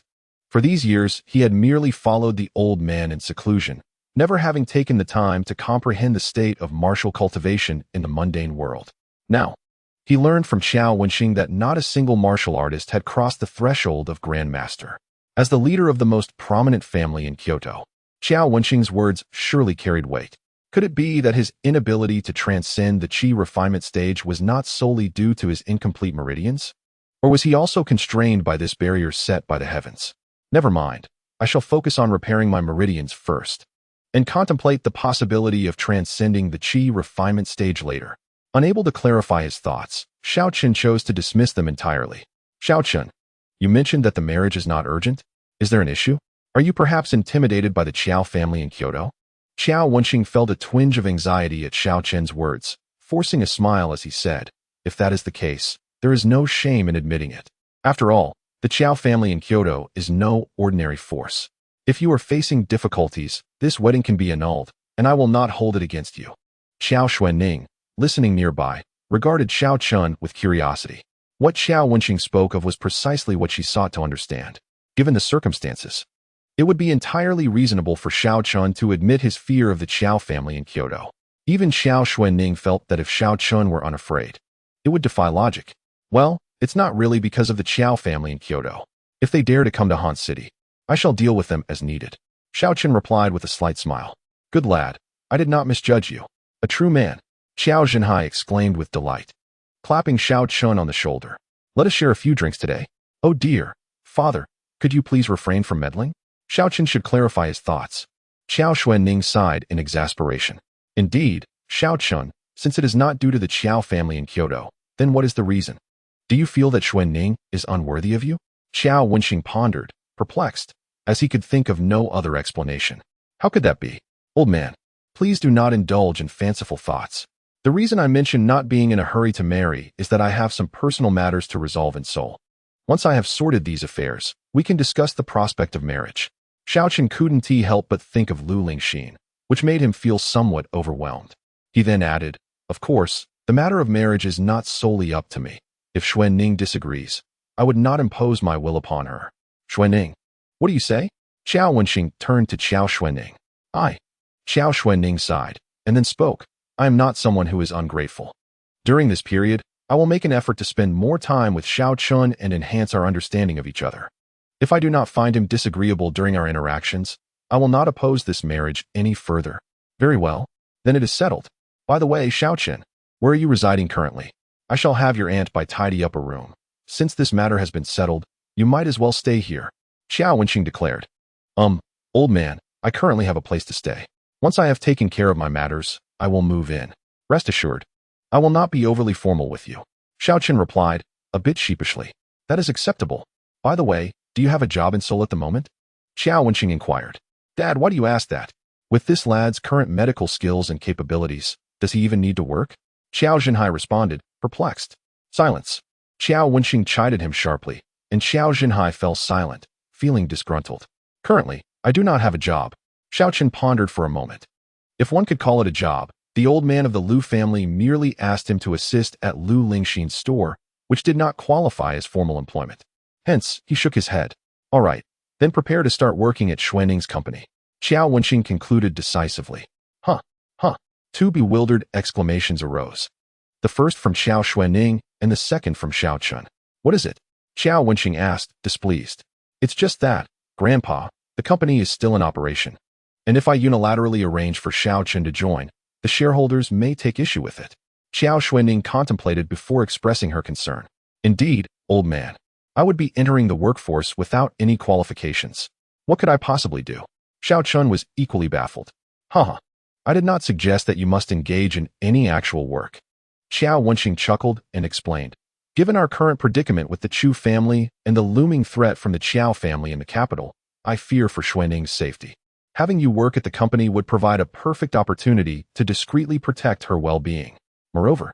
For these years, he had merely followed the old man in seclusion, never having taken the time to comprehend the state of martial cultivation in the mundane world. Now, he learned from Qiao Wenxing that not a single martial artist had crossed the threshold of Grandmaster. As the leader of the most prominent family in Kyoto, Qiao Wenxing's words surely carried weight. Could it be that his inability to transcend the Qi refinement stage was not solely due to his incomplete meridians? Or was he also constrained by this barrier set by the heavens? Never mind, I shall focus on repairing my meridians first, and contemplate the possibility of transcending the Qi refinement stage later. Unable to clarify his thoughts, Xiaochun chose to dismiss them entirely. Xiaochun, you mentioned that the marriage is not urgent? Is there an issue? Are you perhaps intimidated by the Qiao family in Kyoto? Qiao Wenxing felt a twinge of anxiety at Xiaochun's words, forcing a smile as he said, if that is the case, there is no shame in admitting it. After all, the Qiao family in Kyoto is no ordinary force. If you are facing difficulties, this wedding can be annulled, and I will not hold it against you. Qiao Xuanning, listening nearby, regarded Xiaochun with curiosity. What Qiao Wenxing spoke of was precisely what she sought to understand. Given the circumstances, it would be entirely reasonable for Xiaochun to admit his fear of the Qiao family in Kyoto. Even Xiao Xuanning felt that if Xiaochun were unafraid, it would defy logic. Well, it's not really because of the Qiao family in Kyoto. If they dare to come to Haunt City, I shall deal with them as needed. Xiaochun replied with a slight smile. Good lad, I did not misjudge you. A true man. Qiao Zhenhai exclaimed with delight, clapping Xiaochun on the shoulder. Let us share a few drinks today. Oh dear, father, could you please refrain from meddling? Xiaochun should clarify his thoughts. Qiao Xuanning sighed in exasperation. Indeed, Xiaochun, since it is not due to the Qiao family in Kyoto, then what is the reason? Do you feel that Xuanning is unworthy of you? Qiao Wenxing pondered, perplexed, as he could think of no other explanation. How could that be? Old man, please do not indulge in fanciful thoughts. The reason I mention not being in a hurry to marry is that I have some personal matters to resolve in Seoul. Once I have sorted these affairs, we can discuss the prospect of marriage. Xiaochun couldn't help but think of Lu Lingxin, which made him feel somewhat overwhelmed. He then added, of course, the matter of marriage is not solely up to me. If Xuanning disagrees, I would not impose my will upon her. Xuanning, what do you say? Qiao Wenxing turned to Qiao Xuanning. Qiao Xuanning sighed, and then spoke. I am not someone who is ungrateful. During this period, I will make an effort to spend more time with Xiaochun and enhance our understanding of each other. If I do not find him disagreeable during our interactions, I will not oppose this marriage any further. Very well, then it is settled. By the way, Xiaochun, where are you residing currently? I shall have your aunt tidy up a room. Since this matter has been settled, you might as well stay here. Qiao Wenxing declared. Old man, I currently have a place to stay. Once I have taken care of my matters, I will move in. Rest assured, I will not be overly formal with you. Xiaochun replied, a bit sheepishly. That is acceptable. By the way, do you have a job in Seoul at the moment? Qiao Wenqing inquired. Dad, why do you ask that? With this lad's current medical skills and capabilities, does he even need to work? Qiao Zhenhai responded, perplexed. Silence. Qiao Wenqing chided him sharply, and Qiao Zhenhai fell silent, feeling disgruntled. Currently, I do not have a job. Xiao Chen pondered for a moment. If one could call it a job, the old man of the Lu family merely asked him to assist at Lu Lingxin's store, which did not qualify as formal employment. Hence, he shook his head. All right, then prepare to start working at Xuanning's company. Qiao Wenqing concluded decisively. Huh. Two bewildered exclamations arose. The first from Qiao Xuanning and the second from Xiao Chen. What is it? Qiao Wenqing asked, displeased. It's just that, Grandpa, the company is still in operation. And if I unilaterally arrange for Xiao Chen to join, the shareholders may take issue with it. Qiao Xuanning contemplated before expressing her concern. Indeed, old man, I would be entering the workforce without any qualifications. What could I possibly do? Xiao Chen was equally baffled. I did not suggest that you must engage in any actual work. Qiao Wenqing chuckled and explained. Given our current predicament with the Chu family and the looming threat from the Qiao family in the capital, I fear for Xuanning's safety. Having you work at the company would provide a perfect opportunity to discreetly protect her well-being. Moreover,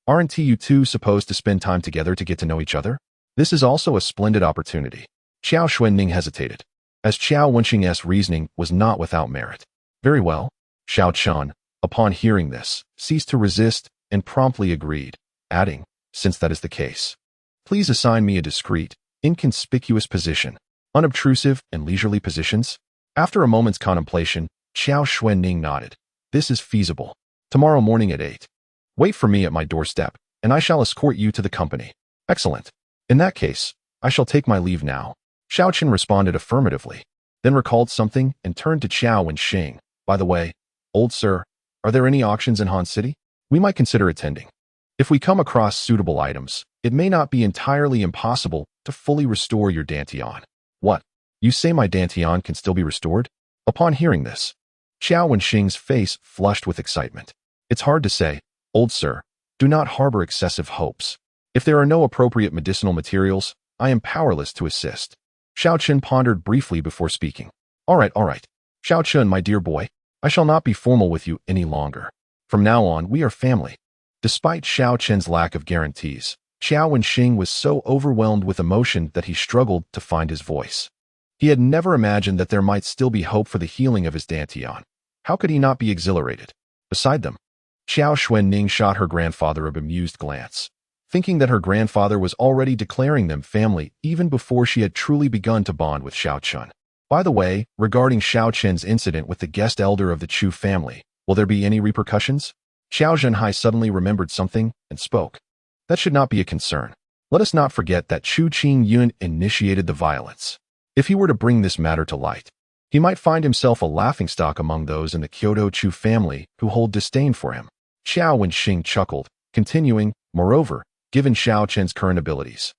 aren't you two supposed to spend time together to get to know each other? This is also a splendid opportunity. Qiao Xuanning hesitated, as Qiao Wenqing's reasoning was not without merit. Very well. Xiao Chen, upon hearing this, ceased to resist and promptly agreed, adding, since that is the case, please assign me a discreet, inconspicuous position, unobtrusive and leisurely positions. After a moment's contemplation, Qiao Xuanning nodded. This is feasible. Tomorrow morning at 8. Wait for me at my doorstep, and I shall escort you to the company. Excellent. In that case, I shall take my leave now. Xiao Chen responded affirmatively, then recalled something and turned to Qiao Wenqing. By the way, old sir, are there any auctions in Han City? We might consider attending. If we come across suitable items, it may not be entirely impossible to fully restore your Dantian. What? You say my Dantian can still be restored? Upon hearing this, Qiao Wenqing's face flushed with excitement. It's hard to say, old sir. Do not harbor excessive hopes. If there are no appropriate medicinal materials, I am powerless to assist. Xiao Chen pondered briefly before speaking. All right. Xiao Chen, my dear boy, I shall not be formal with you any longer. From now on, we are family. Despite Xiao Chen's lack of guarantees, Qiao Wenqing was so overwhelmed with emotion that he struggled to find his voice. He had never imagined that there might still be hope for the healing of his Dantian. How could he not be exhilarated? Beside them, Qiao Xuanning shot her grandfather a bemused glance, thinking that her grandfather was already declaring them family even before she had truly begun to bond with Xiao Chen. By the way, regarding Xiao Chen's incident with the guest elder of the Chu family, will there be any repercussions? Qiao Zhenhai suddenly remembered something and spoke. That should not be a concern. Let us not forget that Chu Qingyun initiated the violence. If he were to bring this matter to light, he might find himself a laughingstock among those in the Kyoto Chu family who hold disdain for him. Qiao Wenqing chuckled, continuing, moreover, given Xiao Chen's current abilities,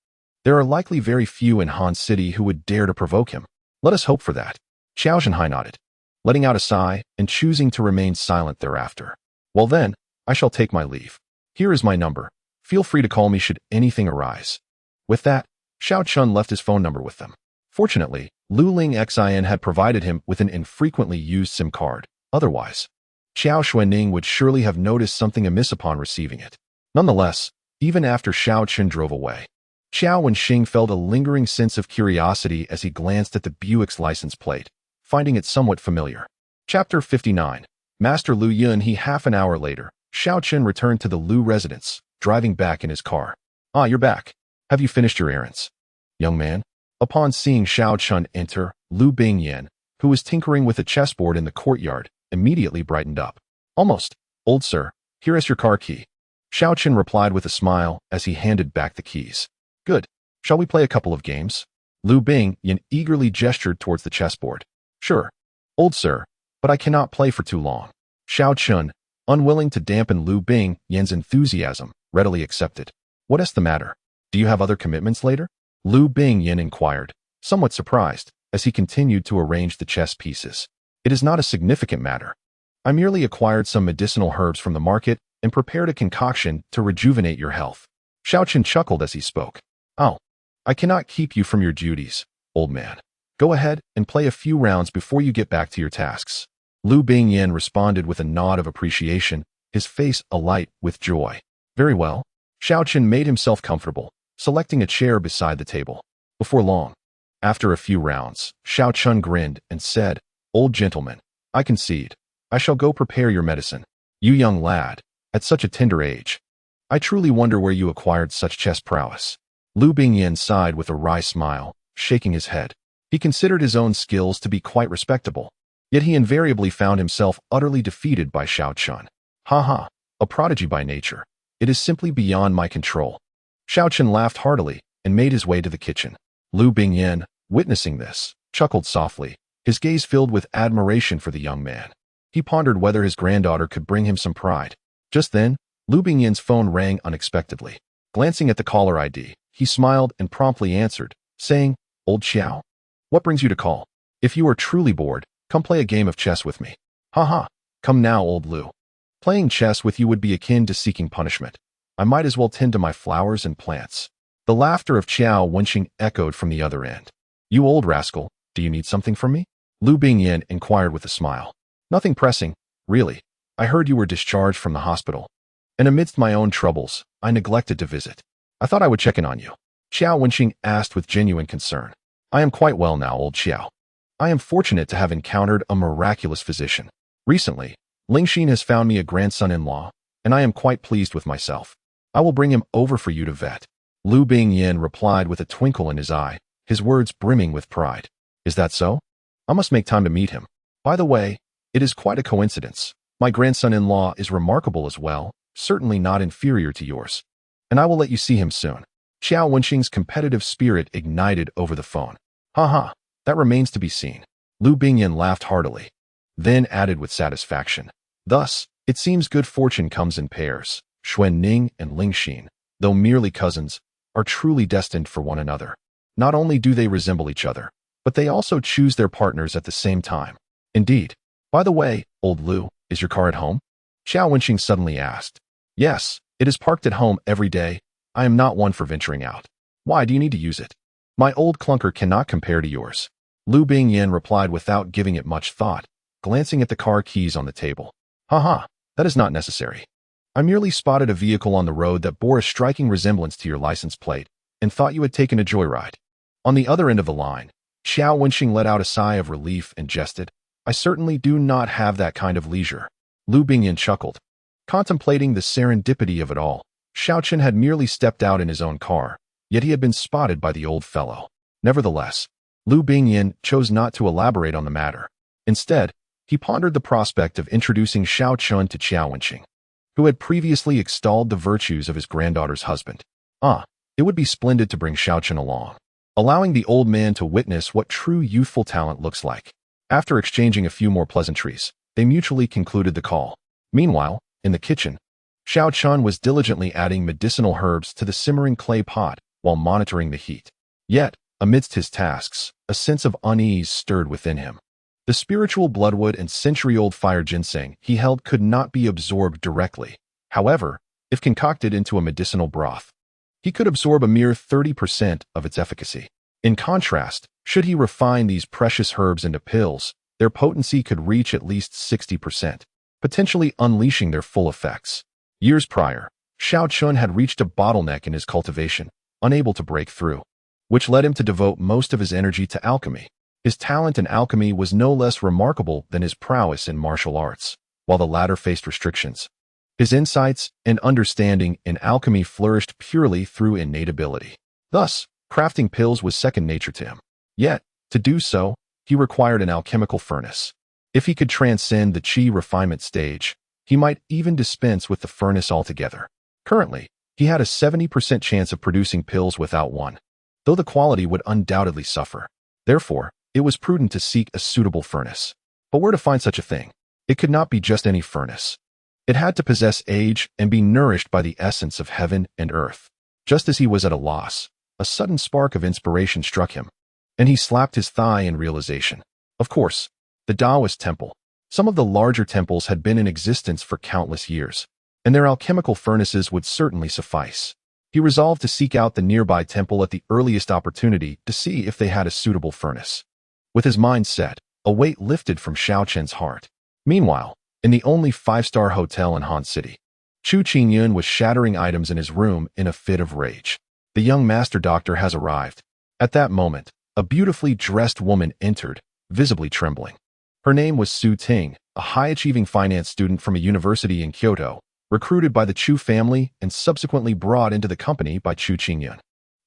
there are likely very few in Han City who would dare to provoke him. Let us hope for that. Qiao Zhenhai nodded, letting out a sigh and choosing to remain silent thereafter. Well then, I shall take my leave. Here is my number. Feel free to call me should anything arise. With that, Xiao Chen left his phone number with them. Fortunately, Lu Ling Xin had provided him with an infrequently used SIM card. Otherwise, Qiao Xuanning would surely have noticed something amiss upon receiving it. Nonetheless, even after Xiao Chen drove away, Qiao Wenqing felt a lingering sense of curiosity as he glanced at the Buick's license plate, finding it somewhat familiar. Chapter 59. Master Lu Yun. Half an hour later, Xiao Chen returned to the Lu residence, driving back in his car. Ah, you're back. Have you finished your errands? Young man. Upon seeing Xiao Chen enter, Lu Bingyan, who was tinkering with a chessboard in the courtyard, immediately brightened up. Almost. Old sir, here is your car key. Xiao Chen replied with a smile as he handed back the keys. Good. Shall we play a couple of games? Lu Bingyan eagerly gestured towards the chessboard. Sure. Old sir, but I cannot play for too long. Xiao Chen, unwilling to dampen Lu Bingyan's enthusiasm, readily accepted. What is the matter? Do you have other commitments later? Lu Bingyan inquired, somewhat surprised, as he continued to arrange the chess pieces. It is not a significant matter. I merely acquired some medicinal herbs from the market and prepared a concoction to rejuvenate your health. Xiao Chen chuckled as he spoke. Oh, I cannot keep you from your duties, old man. Go ahead and play a few rounds before you get back to your tasks. Lu Bingyan responded with a nod of appreciation, his face alight with joy. Very well. Xiaochen made himself comfortable, selecting a chair beside the table. Before long, after a few rounds, Xiaochen grinned and said, "Old gentleman, I concede. I shall go prepare your medicine. You young lad, at such a tender age. I truly wonder where you acquired such chess prowess." Lu Bingyan sighed with a wry smile, shaking his head. He considered his own skills to be quite respectable, yet he invariably found himself utterly defeated by Xiaochen. Ha, a prodigy by nature. It is simply beyond my control. Xiaochen laughed heartily and made his way to the kitchen. Lu Bingyan, witnessing this, chuckled softly, his gaze filled with admiration for the young man. He pondered whether his granddaughter could bring him some pride. Just then, Lu Bingyan's phone rang unexpectedly. Glancing at the caller ID, he smiled and promptly answered, saying, "Old Qiao, what brings you to call? If you are truly bored, come play a game of chess with me." Come now, old Lu. Playing chess with you would be akin to seeking punishment. I might as well tend to my flowers and plants." The laughter of Qiao Wenqing echoed from the other end. "You old rascal, do you need something from me?" Lu Bingyan inquired with a smile. "Nothing pressing, really. I heard you were discharged from the hospital, and amidst my own troubles, I neglected to visit. I thought I would check in on you." Qiao Wenqing asked with genuine concern. "I am quite well now, old Qiao. I am fortunate to have encountered a miraculous physician. Recently, Lingxin has found me a grandson-in-law, and I am quite pleased with myself. I will bring him over for you to vet." Lu Bingyan replied with a twinkle in his eye, his words brimming with pride. "Is that so? I must make time to meet him. By the way, it is quite a coincidence. My grandson-in-law is remarkable as well, certainly not inferior to yours. And I will let you see him soon." Qiao Wenqing's competitive spirit ignited over the phone. That remains to be seen." Lu Bingyan laughed heartily, then added with satisfaction, "Thus, it seems good fortune comes in pairs. Xuan Ning and Lingxin, though merely cousins, are truly destined for one another. Not only do they resemble each other, but they also choose their partners at the same time. Indeed. By the way, old Lu, is your car at home?" Qiao Wenqing suddenly asked. "Yes, it is parked at home every day. I am not one for venturing out." "Why do you need to use it?" "My old clunker cannot compare to yours." Lu Bingyan replied without giving it much thought, glancing at the car keys on the table. That is not necessary. I merely spotted a vehicle on the road that bore a striking resemblance to your license plate and thought you had taken a joyride." On the other end of the line, Qiao Wenqing let out a sigh of relief and jested, "I certainly do not have that kind of leisure." Lu Bingyan chuckled. Contemplating the serendipity of it all, Xiaochen had merely stepped out in his own car, yet he had been spotted by the old fellow. Nevertheless, Lu Bingyan chose not to elaborate on the matter. Instead, he pondered the prospect of introducing Xiaochen to Qiao Wenqing, who had previously extolled the virtues of his granddaughter's husband. It would be splendid to bring Xiaochen along, allowing the old man to witness what true youthful talent looks like. After exchanging a few more pleasantries, they mutually concluded the call. Meanwhile, in the kitchen, Xiaochen was diligently adding medicinal herbs to the simmering clay pot while monitoring the heat. Yet, amidst his tasks, a sense of unease stirred within him. The spiritual bloodwood and century-old fire ginseng he held could not be absorbed directly. However, if concocted into a medicinal broth, he could absorb a mere 30% of its efficacy. In contrast, should he refine these precious herbs into pills, their potency could reach at least 60%, potentially unleashing their full effects. Years prior, Xiaochen had reached a bottleneck in his cultivation, unable to break through, which led him to devote most of his energy to alchemy. His talent in alchemy was no less remarkable than his prowess in martial arts, while the latter faced restrictions. His insights and understanding in alchemy flourished purely through innate ability. Thus, crafting pills was second nature to him. Yet, to do so, he required an alchemical furnace. If he could transcend the qi refinement stage, he might even dispense with the furnace altogether. Currently, he had a 70% chance of producing pills without one, though the quality would undoubtedly suffer. Therefore, it was prudent to seek a suitable furnace. But where to find such a thing? It could not be just any furnace. It had to possess age and be nourished by the essence of heaven and earth. Just as he was at a loss, a sudden spark of inspiration struck him, and he slapped his thigh in realization. Of course, the Taoist temple. Some of the larger temples had been in existence for countless years, and their alchemical furnaces would certainly suffice. He resolved to seek out the nearby temple at the earliest opportunity to see if they had a suitable furnace. With his mind set, a weight lifted from Xiaochen's heart. Meanwhile, in the only five-star hotel in Han City, Chu Qingyun was shattering items in his room in a fit of rage. The young master doctor has arrived. At that moment, a beautifully dressed woman entered, visibly trembling. Her name was Su Ting, a high-achieving finance student from a university in Kyoto, recruited by the Chu family and subsequently brought into the company by Chu Qingyun.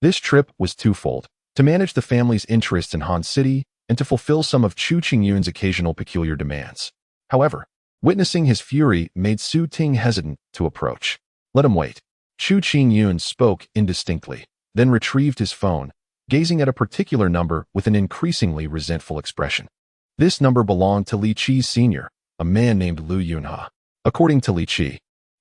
This trip was twofold: to manage the family's interests in Han City and to fulfill some of Chu Qingyun's occasional peculiar demands. However, witnessing his fury made Su Ting hesitant to approach. Let him wait. Chu Qingyun spoke indistinctly, then retrieved his phone, gazing at a particular number with an increasingly resentful expression. This number belonged to Li Qi's senior, a man named Lu Yunhe. According to Li Qi,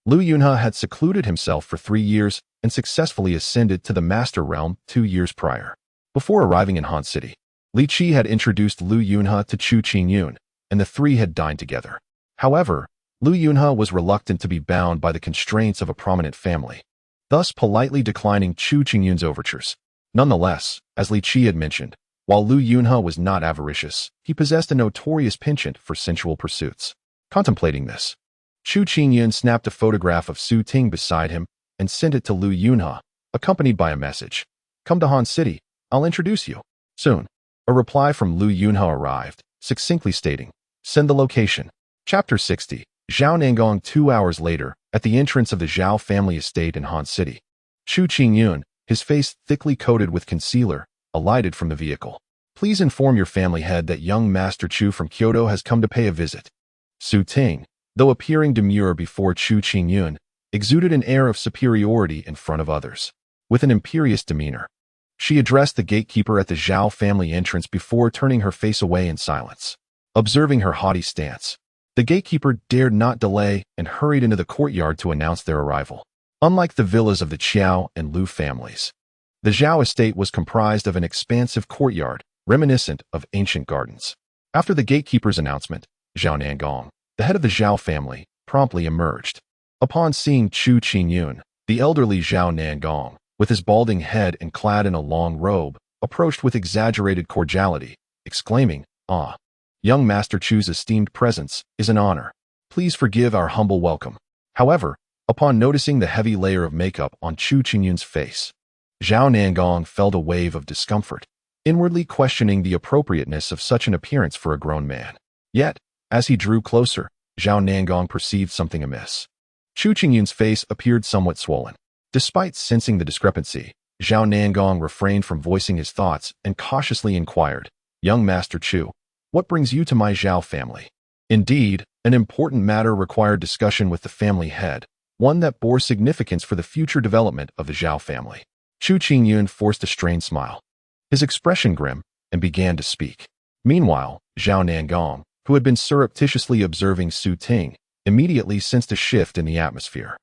Lu Yunhe had secluded himself for 3 years and successfully ascended to the Master Realm 2 years prior. Before arriving in Han City, Li Qi had introduced Lu Yunhe to Chu Qingyun, and the three had dined together. However, Lu Yunhe was reluctant to be bound by the constraints of a prominent family, thus politely declining Chu Qingyun's overtures. Nonetheless, as Li Qi had mentioned, while Lu Yunhe was not avaricious, he possessed a notorious penchant for sensual pursuits. Contemplating this, Chu Qingyun snapped a photograph of Su Ting beside him and sent it to Lu Yunhe, accompanied by a message. "Come to Han City, I'll introduce you soon." A reply from Lu Yunhe arrived, succinctly stating, "Send the location." Chapter 60. Zhao Nangong. 2 hours later, at the entrance of the Zhao family estate in Han City, Chu Qingyun, his face thickly coated with concealer, alighted from the vehicle. "Please inform your family head that young Master Chu from Kyoto has come to pay a visit." Su Ting, though appearing demure before Chu Qingyun, exuded an air of superiority in front of others. With an imperious demeanor, she addressed the gatekeeper at the Zhao family entrance before turning her face away in silence. Observing her haughty stance, the gatekeeper dared not delay and hurried into the courtyard to announce their arrival. Unlike the villas of the Qiao and Lu families, the Zhao estate was comprised of an expansive courtyard, reminiscent of ancient gardens. After the gatekeeper's announcement, Zhao Nangong, the head of the Zhao family, promptly emerged. Upon seeing Chu Qingyun, the elderly Zhao Nangong, with his balding head and clad in a long robe, approached with exaggerated cordiality, exclaiming, "Ah, young Master Chu's esteemed presence is an honor. Please forgive our humble welcome." However, upon noticing the heavy layer of makeup on Chu Qingyun's face, Zhao Nangong felt a wave of discomfort, inwardly questioning the appropriateness of such an appearance for a grown man. Yet, as he drew closer, Zhao Nangong perceived something amiss. Chu Qingyun's face appeared somewhat swollen. Despite sensing the discrepancy, Zhao Nangong refrained from voicing his thoughts and cautiously inquired, "Young Master Chu, what brings you to my Zhao family?" Indeed, an important matter required discussion with the family head, one that bore significance for the future development of the Zhao family. Chu Qingyun forced a strained smile, his expression grim, and began to speak. Meanwhile, Zhao Nangong, who had been surreptitiously observing Su Ting, immediately sensed a shift in the atmosphere.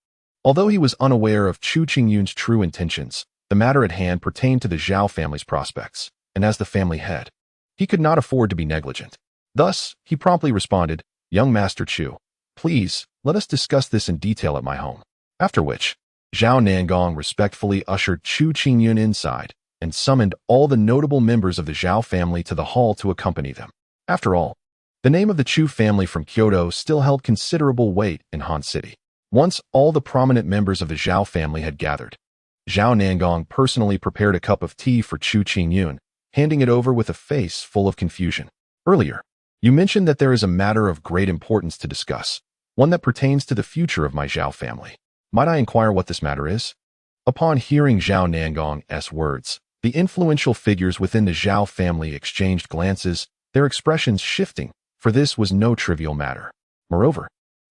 Although he was unaware of Chu Qingyun's true intentions, the matter at hand pertained to the Zhao family's prospects, and as the family head, he could not afford to be negligent. Thus, he promptly responded, "Young Master Chu, please, let us discuss this in detail at my home." After which, Zhao Nangong respectfully ushered Chu Qingyun inside and summoned all the notable members of the Zhao family to the hall to accompany them. After all, the name of the Chu family from Kyoto still held considerable weight in Han City. Once all the prominent members of the Zhao family had gathered, Zhao Nangong personally prepared a cup of tea for Chu Qingyun, handing it over with a face full of confusion. "Earlier, you mentioned that there is a matter of great importance to discuss, one that pertains to the future of my Zhao family. Might I inquire what this matter is?" Upon hearing Zhao Nangong's words, the influential figures within the Zhao family exchanged glances, their expressions shifting, for this was no trivial matter. Moreover,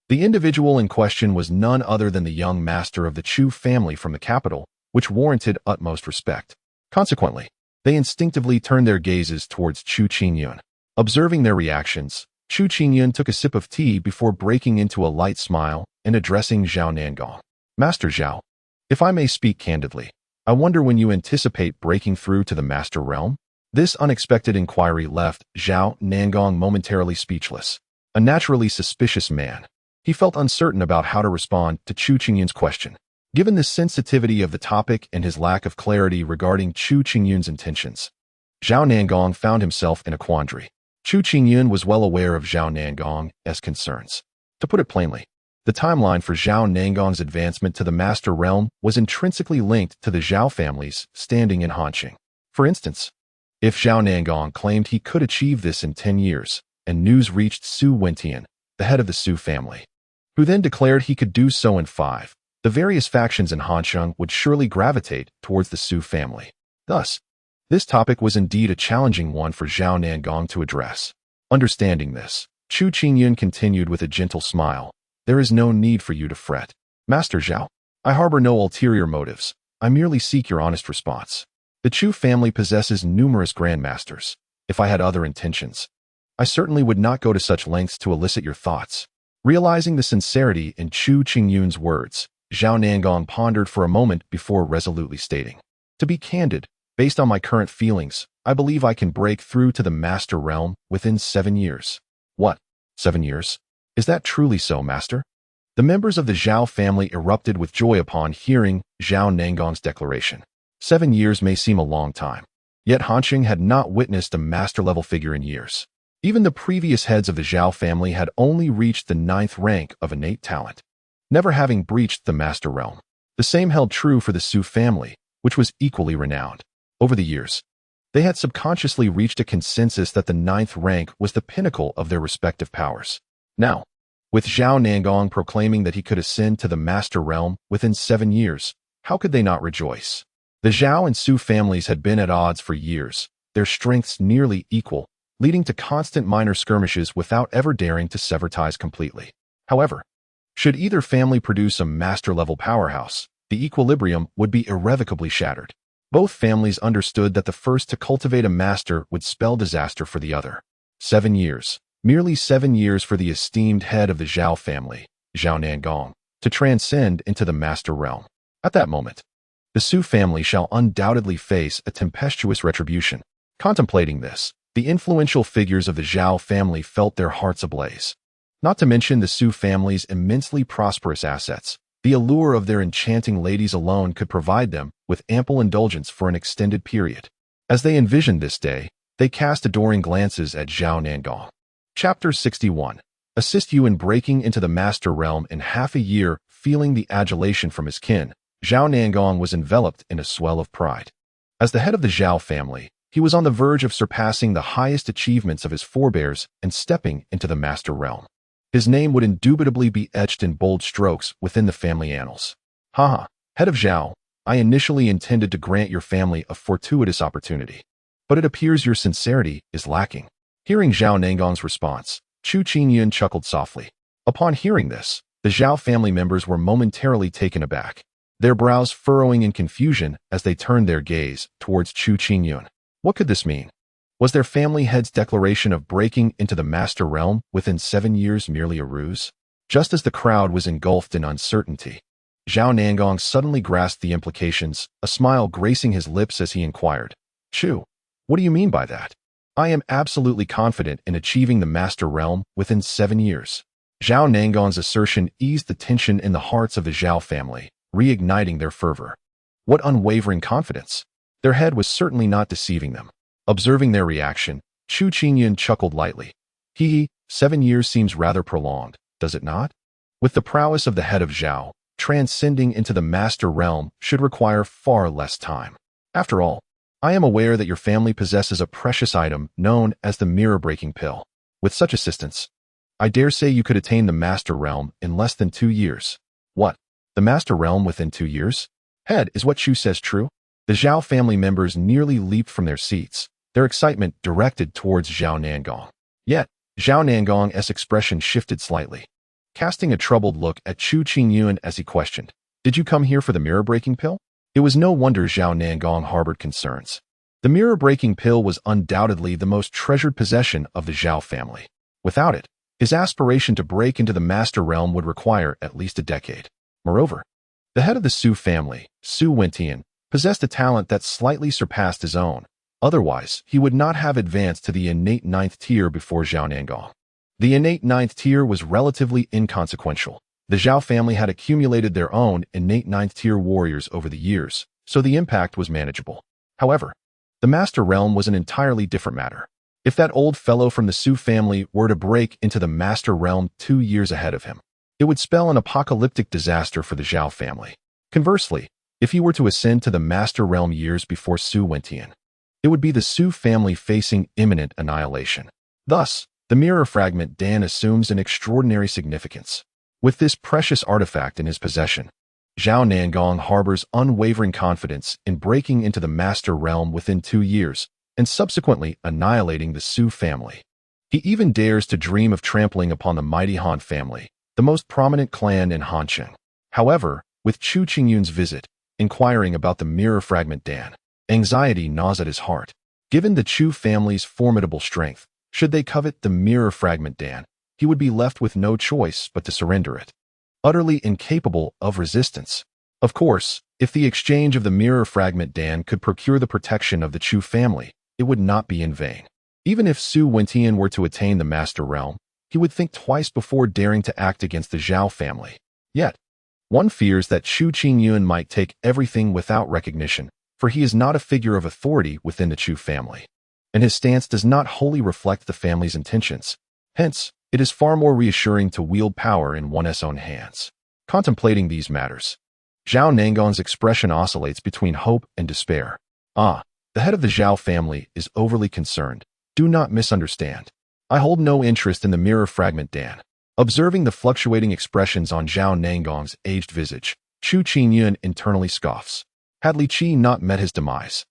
the individual in question was none other than the young master of the Chu family from the capital, which warranted utmost respect. Consequently, they instinctively turned their gazes towards Chu Qingyun. Observing their reactions, Chu Qingyun took a sip of tea before breaking into a light smile and addressing Zhao Nangong. "Master Zhao, if I may speak candidly, I wonder when you anticipate breaking through to the Master Realm?" This unexpected inquiry left Zhao Nangong momentarily speechless. A naturally suspicious man, he felt uncertain about how to respond to Chu Qingyun's question. Given the sensitivity of the topic and his lack of clarity regarding Chu Qingyun's intentions, Zhao Nangong found himself in a quandary. Chu Qingyun was well aware of Zhao Nangong's concerns. To put it plainly, the timeline for Zhao Nangong's advancement to the Master Realm was intrinsically linked to the Zhao family's standing in Hanqing. For instance, if Zhao Nangong claimed he could achieve this in 10 years, and news reached Su Wentian, the head of the Su family, who then declared he could do so in 5, the various factions in Hanqing would surely gravitate towards the Su family. Thus, this topic was indeed a challenging one for Zhao Nangong to address. Understanding this, Chu Qingyun continued with a gentle smile. There is no need for you to fret. Master Zhao, I harbor no ulterior motives. I merely seek your honest response. The Chu family possesses numerous grandmasters. If I had other intentions, I certainly would not go to such lengths to elicit your thoughts. Realizing the sincerity in Chu Qingyun's words, Zhao Nangong pondered for a moment before resolutely stating, to be candid, based on my current feelings, I believe I can break through to the Master Realm within 7 years. What? 7 years? Is that truly so, Master? The members of the Zhao family erupted with joy upon hearing Zhao Nangong's declaration. 7 years may seem a long time, yet Hanqing had not witnessed a master-level figure in years. Even the previous heads of the Zhao family had only reached the 9th rank of innate talent, never having breached the Master Realm. The same held true for the Su family, which was equally renowned. Over the years, they had subconsciously reached a consensus that the 9th rank was the pinnacle of their respective powers. Now, with Zhao Nangong proclaiming that he could ascend to the Master Realm within 7 years, how could they not rejoice? The Zhao and Su families had been at odds for years, their strengths nearly equal, leading to constant minor skirmishes without ever daring to sever ties completely. However, should either family produce a master-level powerhouse, the equilibrium would be irrevocably shattered. Both families understood that the first to cultivate a master would spell disaster for the other. 7 years. Merely 7 years for the esteemed head of the Zhao family, Zhao Nangong, to transcend into the Master Realm. At that moment, the Su family shall undoubtedly face a tempestuous retribution. Contemplating this, the influential figures of the Zhao family felt their hearts ablaze. Not to mention the Su family's immensely prosperous assets, the allure of their enchanting ladies alone could provide them with ample indulgence for an extended period. As they envisioned this day, they cast adoring glances at Zhao Nangong. Chapter 61. Assist you in breaking into the Master Realm in half a year. Feeling the adulation from his kin, Zhao Nangong was enveloped in a swell of pride. As the head of the Zhao family, he was on the verge of surpassing the highest achievements of his forebears and stepping into the Master Realm. His name would indubitably be etched in bold strokes within the family annals. Haha, head of Zhao, I initially intended to grant your family a fortuitous opportunity, but it appears your sincerity is lacking. Hearing Zhao Nangong's response, Chu Qingyun chuckled softly. Upon hearing this, the Zhao family members were momentarily taken aback, their brows furrowing in confusion as they turned their gaze towards Chu Qingyun. What could this mean? Was their family head's declaration of breaking into the Master Realm within 7 years merely a ruse? Just as the crowd was engulfed in uncertainty, Zhao Nangong suddenly grasped the implications, a smile gracing his lips as he inquired, Chu, what do you mean by that? I am absolutely confident in achieving the Master Realm within 7 years. Zhao Nangong's assertion eased the tension in the hearts of the Zhao family, reigniting their fervor. What unwavering confidence! Their head was certainly not deceiving them. Observing their reaction, Chu Qingyun chuckled lightly. 7 years seems rather prolonged, does it not? With the prowess of the head of Zhao, transcending into the Master Realm should require far less time. After all, I am aware that your family possesses a precious item known as the mirror-breaking pill. With such assistance, I dare say you could attain the Master Realm in less than 2 years. What? The Master Realm within 2 years? Head, is what Chu says true? The Zhao family members nearly leaped from their seats, their excitement directed towards Zhao Nangong. Yet, Zhao Nangong's expression shifted slightly, casting a troubled look at Chu Qingyun as he questioned, Did you come here for the mirror-breaking pill? It was no wonder Zhao Nangong harbored concerns. The mirror-breaking pill was undoubtedly the most treasured possession of the Zhao family. Without it, his aspiration to break into the Master Realm would require at least a decade. Moreover, the head of the Su family, Su Wentian, possessed a talent that slightly surpassed his own. Otherwise, he would not have advanced to the innate 9th tier before Zhao Nangong. The innate 9th tier was relatively inconsequential. The Zhao family had accumulated their own innate 9th tier warriors over the years, so the impact was manageable. However, The Master Realm was an entirely different matter. If that old fellow from the Su family were to break into the Master Realm 2 years ahead of him, it would spell an apocalyptic disaster for the Qiao family. Conversely, if he were to ascend to the Master Realm years before Su Wentian, it would be the Su family facing imminent annihilation. Thus, the mirror fragment Dan assumes an extraordinary significance. With this precious artifact in his possession, Zhao Nangong harbors unwavering confidence in breaking into the Master Realm within 2 years and subsequently annihilating the Su family. He even dares to dream of trampling upon the mighty Han family, the most prominent clan in Hancheng. However, with Chu Qingyun's visit, inquiring about the mirror fragment Dan, anxiety gnaws at his heart. Given the Chu family's formidable strength, should they covet the mirror fragment Dan, he would be left with no choice but to surrender it, utterly incapable of resistance. Of course, if the exchange of the mirror fragment Dan could procure the protection of the Chu family, it would not be in vain. Even if Su Wentian were to attain the Master Realm, he would think twice before daring to act against the Zhao family. Yet, one fears that Chu Qingyun might take everything without recognition, for he is not a figure of authority within the Chu family, and his stance does not wholly reflect the family's intentions. Hence, it is far more reassuring to wield power in one's own hands. Contemplating these matters, Zhao Nangong's expression oscillates between hope and despair. The head of the Zhao family is overly concerned. Do not misunderstand. I hold no interest in the mirror fragment Dan. Observing the fluctuating expressions on Zhao Nangong's aged visage, Chu Qingyun internally scoffs. Had Li Qi not met his demise,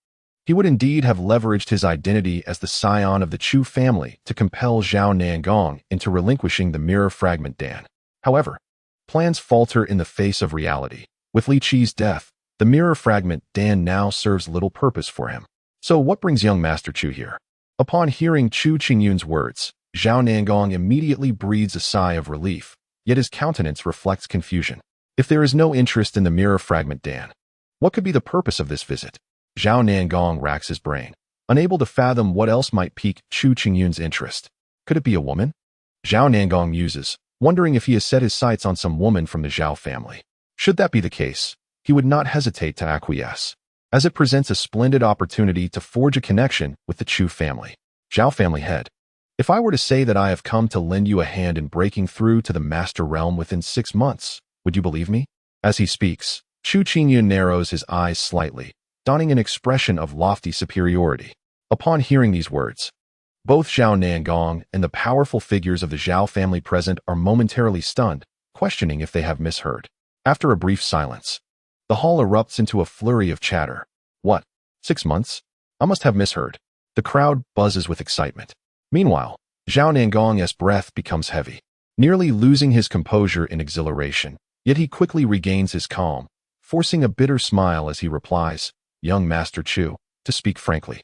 he would indeed have leveraged his identity as the scion of the Chu family to compel Zhao Nangong into relinquishing the mirror fragment Dan. However, plans falter in the face of reality. With Li Qi's death, the mirror fragment Dan now serves little purpose for him. So what brings young Master Chu here? Upon hearing Chu Qingyun's words, Zhao Nangong immediately breathes a sigh of relief, yet his countenance reflects confusion. If there is no interest in the mirror fragment Dan, what could be the purpose of this visit? Zhao Nangong racks his brain, unable to fathom what else might pique Chu Qingyun's interest. Could it be a woman? Zhao Nangong muses, wondering if he has set his sights on some woman from the Zhao family. Should that be the case, he would not hesitate to acquiesce, as it presents a splendid opportunity to forge a connection with the Chu family. Zhao family head. If I were to say that I have come to lend you a hand in breaking through to the Master Realm within 6 months, would you believe me? As he speaks, Chu Qingyun narrows his eyes slightly, donning an expression of lofty superiority. Upon hearing these words, both Zhao Nangong and the powerful figures of the Zhao family present are momentarily stunned, questioning if they have misheard. After a brief silence, the hall erupts into a flurry of chatter. What? 6 months? I must have misheard. The crowd buzzes with excitement. Meanwhile, Zhao Nangong's breath becomes heavy, nearly losing his composure in exhilaration, yet he quickly regains his calm, forcing a bitter smile as he replies, "Young Master Chu, to speak frankly,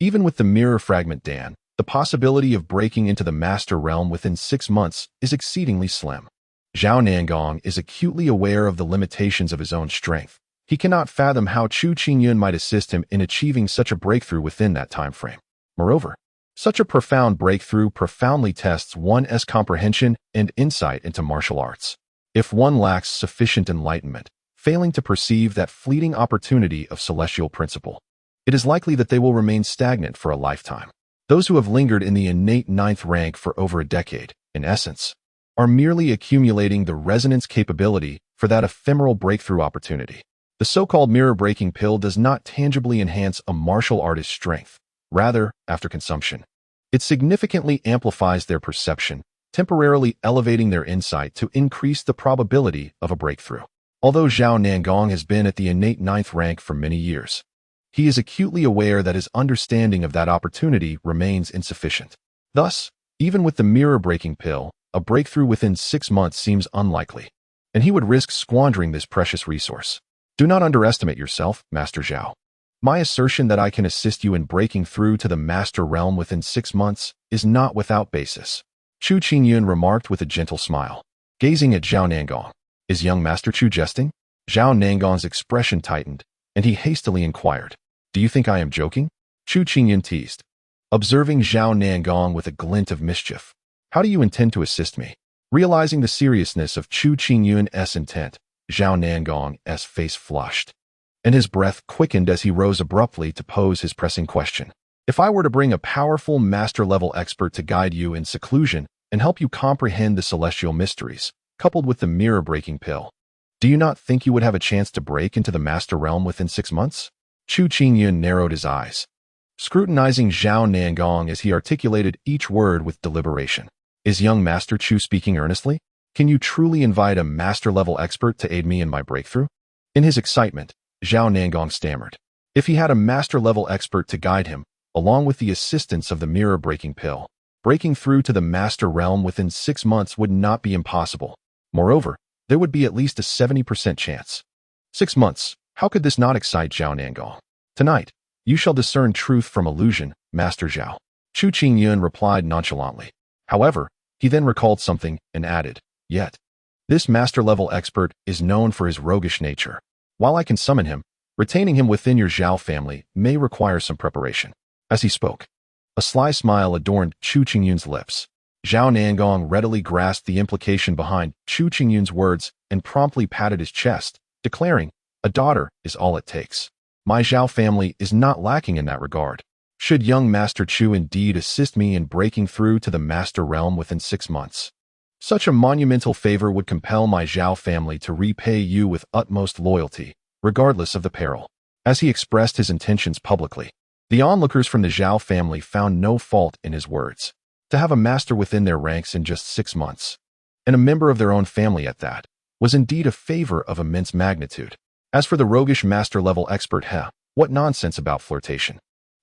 even with the mirror fragment Dan, the possibility of breaking into the Master Realm within 6 months is exceedingly slim." Zhao Nangong is acutely aware of the limitations of his own strength. He cannot fathom how Chu Qingyun might assist him in achieving such a breakthrough within that time frame. Moreover, such a profound breakthrough profoundly tests one's comprehension and insight into martial arts. If one lacks sufficient enlightenment, failing to perceive that fleeting opportunity of celestial principle, it is likely that they will remain stagnant for a lifetime. Those who have lingered in the innate 9th rank for over a decade, in essence, are merely accumulating the resonance capability for that ephemeral breakthrough opportunity. The so-called mirror-breaking pill does not tangibly enhance a martial artist's strength. Rather, after consumption, it significantly amplifies their perception, temporarily elevating their insight to increase the probability of a breakthrough. Although Zhao Nangong has been at the innate 9th rank for many years, he is acutely aware that his understanding of that opportunity remains insufficient. Thus, even with the mirror-breaking pill, a breakthrough within 6 months seems unlikely, and he would risk squandering this precious resource. Do not underestimate yourself, Master Zhao. My assertion that I can assist you in breaking through to the Master Realm within 6 months is not without basis, Chu Qingyun remarked with a gentle smile, gazing at Zhao Nangong. Is young Master Chu jesting? Zhao Nangong's expression tightened, and he hastily inquired, "Do you think I am joking?" Chu Qingyun teased, observing Zhao Nangong with a glint of mischief. "How do you intend to assist me?" Realizing the seriousness of Chu Qingyun's intent, Zhao Nangong's face flushed. and his breath quickened as he rose abruptly to pose his pressing question. If I were to bring a powerful master-level expert to guide you in seclusion and help you comprehend the celestial mysteries, coupled with the mirror-breaking pill, do you not think you would have a chance to break into the master realm within 6 months? Chu Qingyun narrowed his eyes, scrutinizing Zhao Nangong as he articulated each word with deliberation. Is young Master Chu speaking earnestly? Can you truly invite a master-level expert to aid me in my breakthrough? In his excitement, Zhao Nangong stammered. If he had a master-level expert to guide him, along with the assistance of the mirror-breaking pill, breaking through to the master realm within 6 months would not be impossible. Moreover, there would be at least a 70% chance. 6 months. How could this not excite Zhao Nangong? Tonight, you shall discern truth from illusion, Master Zhao. Chu Qingyun replied nonchalantly. However, he then recalled something and added, yet, this master-level expert is known for his roguish nature. While I can summon him, retaining him within your Zhao family may require some preparation. As he spoke, a sly smile adorned Chu Qingyun's lips. Zhao Nangong readily grasped the implication behind Chu Qingyun's words and promptly patted his chest, declaring, a daughter is all it takes. My Zhao family is not lacking in that regard. Should young Master Chu indeed assist me in breaking through to the master realm within 6 months, such a monumental favor would compel my Zhao family to repay you with utmost loyalty, regardless of the peril. As he expressed his intentions publicly, the onlookers from the Zhao family found no fault in his words. To have a master within their ranks in just 6 months, and a member of their own family at that, was indeed a favor of immense magnitude. As for the roguish master-level expert what nonsense about flirtation?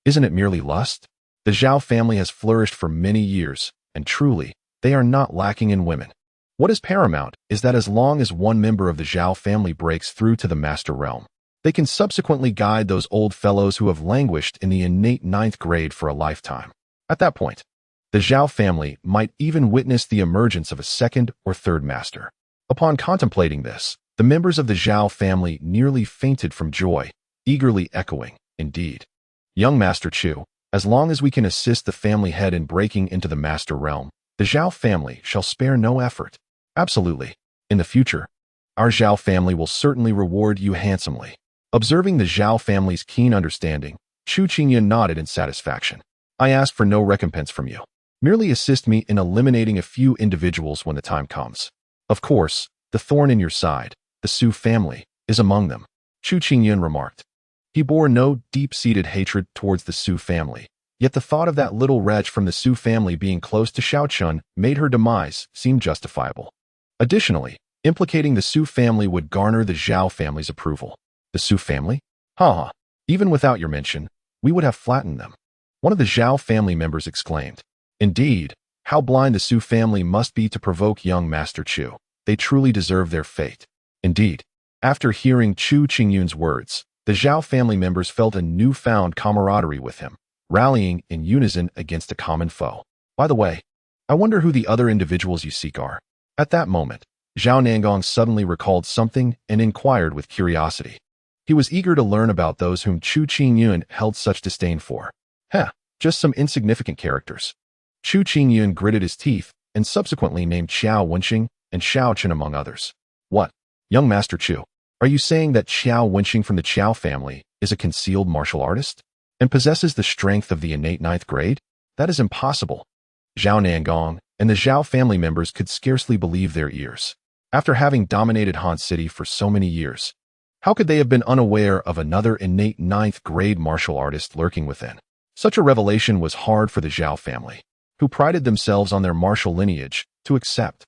Isn't it merely lust? The Zhao family has flourished for many years, and truly, they are not lacking in women. What is paramount is that as long as one member of the Zhao family breaks through to the master realm, they can subsequently guide those old fellows who have languished in the innate 9th grade for a lifetime. At that point, the Zhao family might even witness the emergence of a 2nd or 3rd master. Upon contemplating this, the members of the Qiao family nearly fainted from joy, eagerly echoing, indeed. Young Master Chu, as long as we can assist the family head in breaking into the master realm, the Qiao family shall spare no effort. Absolutely. In the future, our Qiao family will certainly reward you handsomely. Observing the Qiao family's keen understanding, Chu Qingyun nodded in satisfaction. I ask for no recompense from you. Merely assist me in eliminating a few individuals when the time comes. Of course, the thorn in your side, the Su family, is among them, Chu Qingyun remarked. He bore no deep-seated hatred towards the Su family, yet the thought of that little wretch from the Su family being close to Xiaochun made her demise seem justifiable. Additionally, implicating the Su family would garner the Zhao family's approval. The Su family? Ha! Even without your mention, we would have flattened them. One of the Zhao family members exclaimed. Indeed, how blind the Su family must be to provoke young Master Chu. They truly deserve their fate. Indeed, after hearing Chu Qingyun's words, the Zhao family members felt a newfound camaraderie with him, rallying in unison against a common foe. By the way, I wonder who the other individuals you seek are. At that moment, Zhao Nangong suddenly recalled something and inquired with curiosity. He was eager to learn about those whom Chu Qingyun held such disdain for. Just some insignificant characters. Chu Qingyun gritted his teeth and subsequently named Qiao Wenxing and Xiaochun among others. What? Young Master Chu, are you saying that Qiao Wenxing from the Qiao family is a concealed martial artist and possesses the strength of the innate 9th grade? That is impossible. Zhao Nangong and the Zhao family members could scarcely believe their ears. After having dominated Han City for so many years, how could they have been unaware of another innate 9th grade martial artist lurking within? Such a revelation was hard for the Zhao family, who prided themselves on their martial lineage, to accept.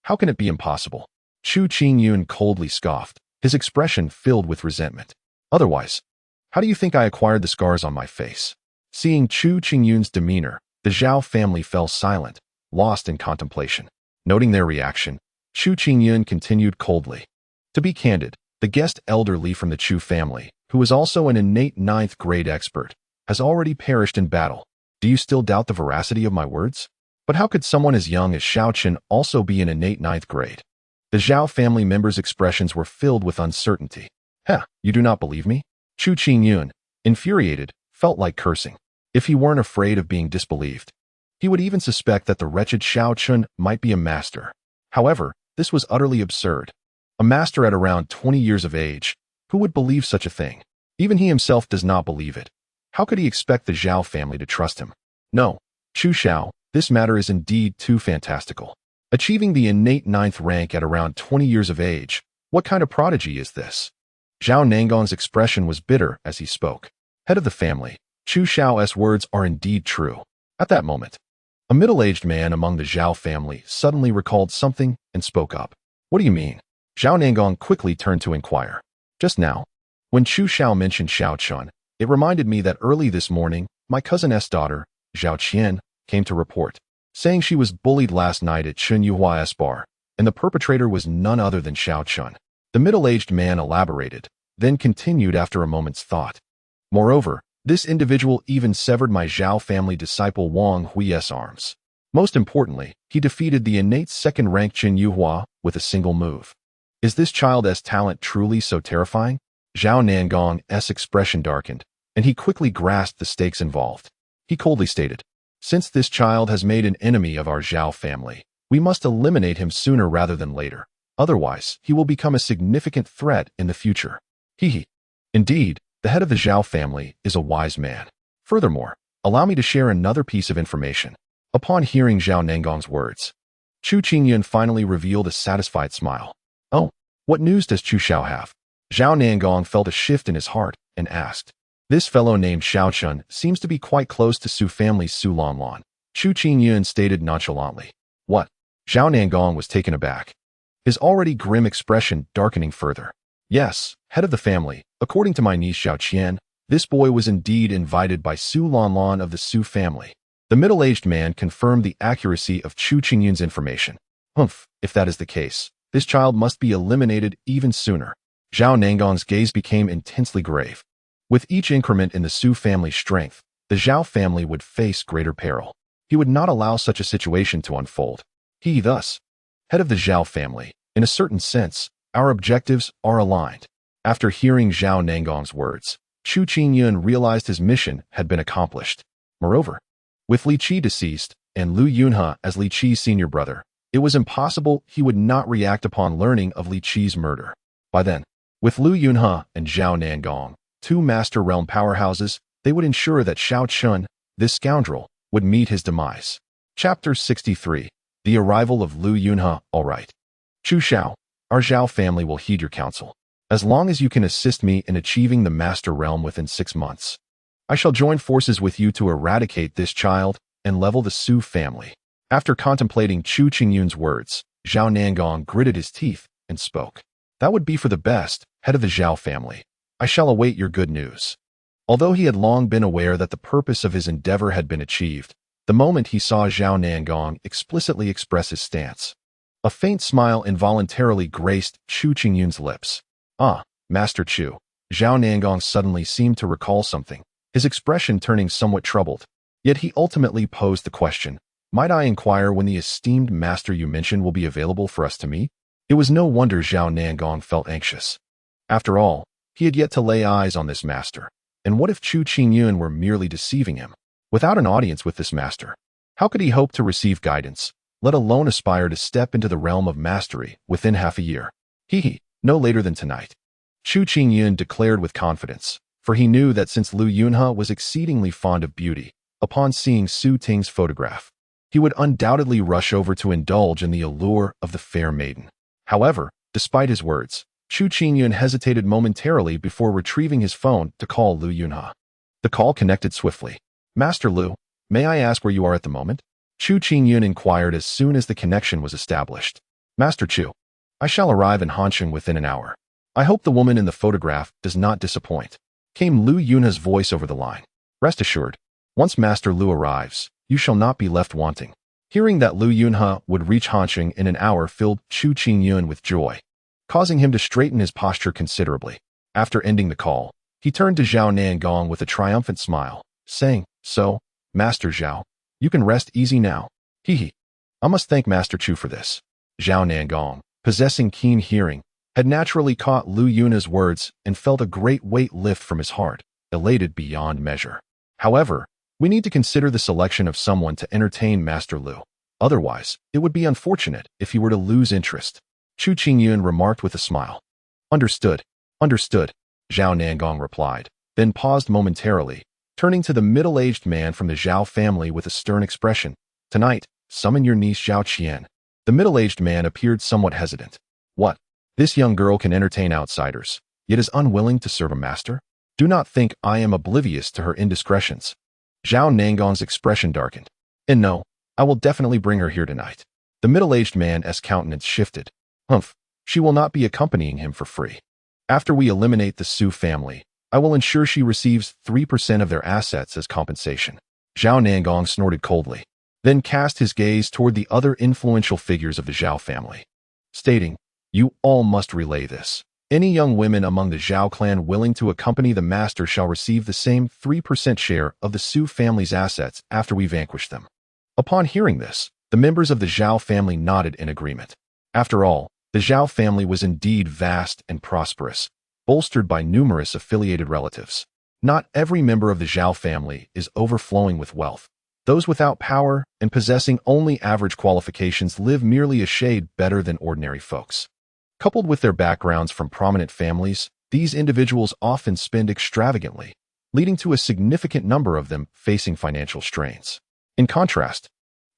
How can it be impossible? Chu Qingyun coldly scoffed, his expression filled with resentment. Otherwise, how do you think I acquired the scars on my face? Seeing Chu Qingyun's demeanor, the Zhao family fell silent, lost in contemplation. Noting their reaction, Chu Qingyun continued coldly. To be candid, the guest elderly from the Chu family, who is also an innate 9th grade expert, has already perished in battle. Do you still doubt the veracity of my words? But how could someone as young as Xiaochun also be an innate 9th grade? The Zhao family members' expressions were filled with uncertainty. You do not believe me? Chu Qingyun, infuriated, felt like cursing. If he weren't afraid of being disbelieved, he would even suspect that the wretched Xiaochun might be a master. However, this was utterly absurd. A master at around 20 years of age, Who would believe such a thing? Even he himself does not believe it. How could he expect the Qiao family to trust him? No, Chu Xiao, this matter is indeed too fantastical. Achieving the innate 9th rank at around 20 years of age, what kind of prodigy is this? Zhao Nangong's expression was bitter as he spoke. Head of the family, Chu Xiao's words are indeed true. At that moment, a middle-aged man among the Zhao family suddenly recalled something and spoke up. What do you mean? Zhao Nangong quickly turned to inquire. Just now, when Chu Xiao mentioned Xiao Chun, it reminded me that early this morning, my cousin's daughter, Zhao Qian, came to report, saying she was bullied last night at Chun Yuhua's bar, and the perpetrator was none other than Xiao Chun. The middle-aged man elaborated, then continued after a moment's thought. Moreover, this individual even severed my Zhao family disciple Wang Hui's arms. Most importantly, he defeated the innate 2nd rank Chun Yuhua with a single move. Is this child's talent truly so terrifying? Zhao Nangong's expression darkened, and he quickly grasped the stakes involved. He coldly stated, since this child has made an enemy of our Zhao family, we must eliminate him sooner rather than later. Otherwise, he will become a significant threat in the future. Indeed, the head of the Zhao family is a wise man. Furthermore, allow me to share another piece of information. Upon hearing Zhao Nangong's words, Chu Qingyun finally revealed a satisfied smile. Oh, what news does Chu Xiao have? Zhao Nangong felt a shift in his heart and asked. This fellow named Xiao Chun seems to be quite close to Su family's Su Lanlan. Chu Qingyun stated nonchalantly. What? Zhao Nangong was taken aback, his already grim expression darkening further. Yes, head of the family, according to my niece Xiao Qian, this boy was indeed invited by Su Lanlan of the Su family. The middle-aged man confirmed the accuracy of Chu Qingyun's information. Humph, if that is the case, this child must be eliminated even sooner. Zhao Nangong's gaze became intensely grave. With each increment in the Su family's strength, the Zhao family would face greater peril. He would not allow such a situation to unfold. He thus, head of the Zhao family, in a certain sense, our objectives are aligned. After hearing Zhao Nangong's words, Chu Qingyun realized his mission had been accomplished. Moreover, with Li Qi deceased, and Lu Yunhe as Li Qi's senior brother, it was impossible he would not react upon learning of Li Qi's murder. By then, with Lu Yunhe and Zhao Nangong, 2 Master Realm powerhouses, they would ensure that Xiao Chun, this scoundrel, would meet his demise. Chapter 63. The Arrival of Lu Yunhe. All right. Chu Xiao, our Zhao family will heed your counsel. As long as you can assist me in achieving the Master Realm within 6 months, I shall join forces with you to eradicate this child and level the Su family. After contemplating Chu Qingyun's words, Zhao Nangong gritted his teeth and spoke. That would be for the best, head of the Zhao family. I shall await your good news. Although he had long been aware that the purpose of his endeavor had been achieved, the moment he saw Zhao Nangong explicitly express his stance, a faint smile involuntarily graced Chu Qingyun's lips. Ah, Master Chu. Zhao Nangong suddenly seemed to recall something, his expression turning somewhat troubled. Yet he ultimately posed the question, might I inquire when the esteemed master you mentioned will be available for us to meet? It was no wonder Zhao Nangong felt anxious. After all, he had yet to lay eyes on this master. And what if Chu Qingyun were merely deceiving him? Without an audience with this master, how could he hope to receive guidance, let alone aspire to step into the realm of mastery within half a year? No later than tonight. Chu Qingyun declared with confidence, for he knew that since Lu Yunhe was exceedingly fond of beauty, upon seeing Su Ting's photograph, he would undoubtedly rush over to indulge in the allure of the fair maiden. However, despite his words, Chu Qingyun hesitated momentarily before retrieving his phone to call Lu Yunhe. The call connected swiftly. Master Lu, may I ask where you are at the moment? Chu Qingyun inquired as soon as the connection was established. Master Chu, I shall arrive in Hansheng within an hour. I hope the woman in the photograph does not disappoint. Came Lu Yunhe's voice over the line. Rest assured, once Master Lu arrives, you shall not be left wanting. Hearing that Lu Yunhe would reach Hansheng in an hour filled Chu Qingyun with joy, causing him to straighten his posture considerably. After ending the call, he turned to Zhao Nangong with a triumphant smile, saying, So, Master Zhao, you can rest easy now. I must thank Master Chu for this. Zhao Nangong, possessing keen hearing, had naturally caught Lu Yunhe's words and felt a great weight lift from his heart, elated beyond measure. However, we need to consider the selection of someone to entertain Master Lu. Otherwise, it would be unfortunate if he were to lose interest. Chu Qingyun remarked with a smile. Understood. Zhao Nangong replied, then paused momentarily, turning to the middle-aged man from the Zhao family with a stern expression. Tonight, summon your niece Zhao Qian. The middle-aged man appeared somewhat hesitant. What? This young girl can entertain outsiders, yet is unwilling to serve a master? Do not think I am oblivious to her indiscretions. Zhao Nangong's expression darkened. And no, I will definitely bring her here tonight. The middle-aged man's countenance shifted. Humph, she will not be accompanying him for free. After we eliminate the Su family, I will ensure she receives 3% of their assets as compensation. Zhao Nangong snorted coldly, then cast his gaze toward the other influential figures of the Zhao family, stating, You all must relay this. Any young women among the Zhao clan willing to accompany the master shall receive the same 3% share of the Su family's assets after we vanquish them. Upon hearing this, the members of the Zhao family nodded in agreement. After all, the Zhao family was indeed vast and prosperous, bolstered by numerous affiliated relatives. Not every member of the Qiao family is overflowing with wealth. Those without power and possessing only average qualifications live merely a shade better than ordinary folks. Coupled with their backgrounds from prominent families, these individuals often spend extravagantly, leading to a significant number of them facing financial strains. In contrast,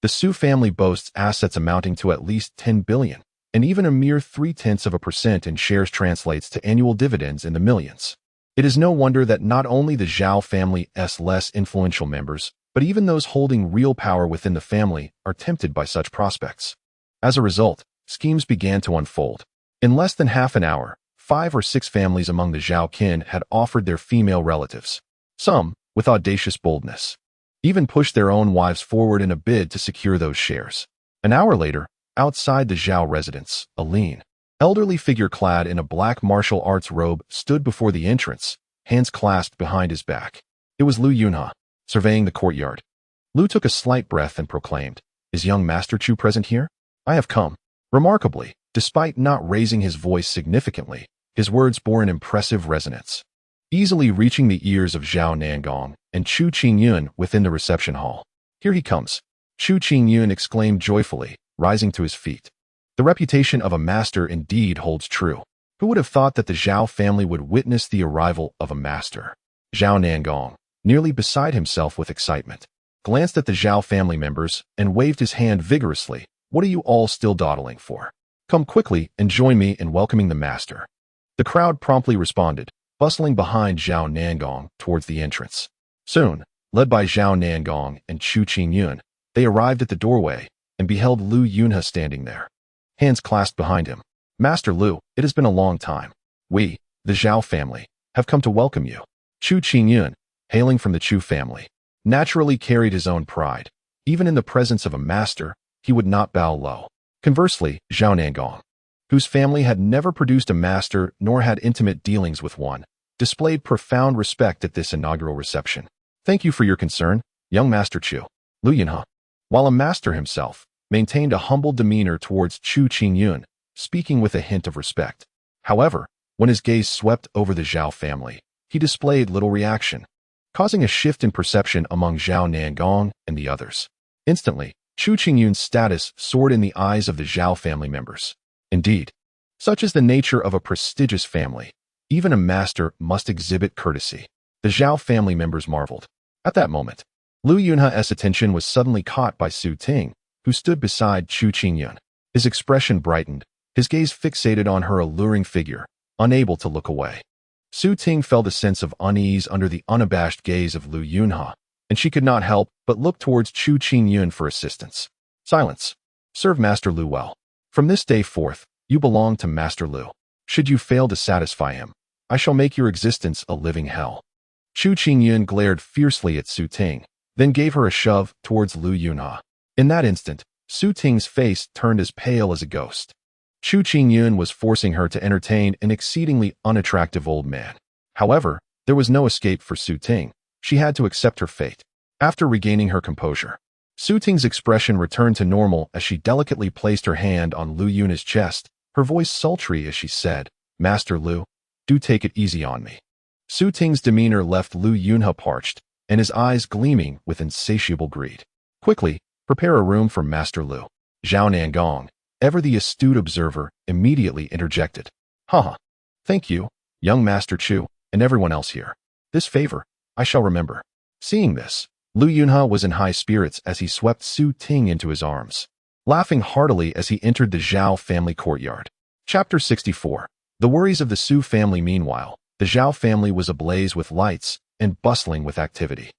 the Su family boasts assets amounting to at least 10 billion, and even a mere 0.3% in shares translates to annual dividends in the millions. It is no wonder that not only the Zhao family's less influential members, but even those holding real power within the family are tempted by such prospects. As a result, schemes began to unfold. In less than half an hour, 5 or 6 families among the Zhao kin had offered their female relatives. Some, with audacious boldness, even pushed their own wives forward in a bid to secure those shares. An hour later, outside the Zhao residence, a lean, elderly figure clad in a black martial arts robe stood before the entrance, hands clasped behind his back. It was Lu Yunhe, surveying the courtyard. Lu took a slight breath and proclaimed, Is young Master Chu present here? I have come. Remarkably, despite not raising his voice significantly, his words bore an impressive resonance, easily reaching the ears of Zhao Nangong and Chu Qingyun within the reception hall. Here he comes. Chu Qingyun exclaimed joyfully, rising to his feet. The reputation of a master indeed holds true. Who would have thought that the Zhao family would witness the arrival of a master? Zhao Nangong, nearly beside himself with excitement, glanced at the Zhao family members and waved his hand vigorously. What are you all still dawdling for? Come quickly and join me in welcoming the master. The crowd promptly responded, bustling behind Zhao Nangong towards the entrance. Soon, led by Zhao Nangong and Chu Qingyun, they arrived at the doorway and beheld Lu Yunhe standing there, hands clasped behind him. Master Lu, it has been a long time. We, the Zhao family, have come to welcome you. Chu Qingyun, hailing from the Chu family, naturally carried his own pride. Even in the presence of a master, he would not bow low. Conversely, Zhao Nangong, whose family had never produced a master nor had intimate dealings with one, displayed profound respect at this inaugural reception. Thank you for your concern, young Master Chu. Lu Yunhe, while a master himself, maintained a humble demeanor towards Chu Qingyun, speaking with a hint of respect. However, when his gaze swept over the Zhao family, he displayed little reaction, causing a shift in perception among Zhao Nangong and the others. Instantly, Chu Qingyun's status soared in the eyes of the Zhao family members. Indeed, such is the nature of a prestigious family. Even a master must exhibit courtesy. The Zhao family members marveled. At that moment, Lu Yunhe's attention was suddenly caught by Su Ting, who stood beside Chu Qingyun. His expression brightened, his gaze fixated on her alluring figure, unable to look away. Su Ting felt a sense of unease under the unabashed gaze of Lu Yunhe, and she could not help but look towards Chu Qingyun for assistance. Silence. Serve Master Lu well. From this day forth, you belong to Master Lu. Should you fail to satisfy him, I shall make your existence a living hell. Chu Qingyun glared fiercely at Su Ting, then gave her a shove towards Lu Yunhe. In that instant, Su Ting's face turned as pale as a ghost. Chu Qingyun was forcing her to entertain an exceedingly unattractive old man. However, there was no escape for Su Ting. She had to accept her fate. After regaining her composure, Su Ting's expression returned to normal as she delicately placed her hand on Lu Yunhe's chest, her voice sultry as she said, Master Lu, do take it easy on me. Su Ting's demeanor left Lu Yunhe parched, and his eyes gleaming with insatiable greed. Quickly, prepare a room for Master Lu. Zhao Nangong, ever the astute observer, immediately interjected. Haha. Thank you, young Master Chu. and everyone else here. This favor, I shall remember. Seeing this, Lu Yunhe was in high spirits as he swept Su Ting into his arms, laughing heartily as he entered the Qiao family courtyard. Chapter 64. The worries of the Su family. Meanwhile, the Qiao family was ablaze with lights and bustling with activity.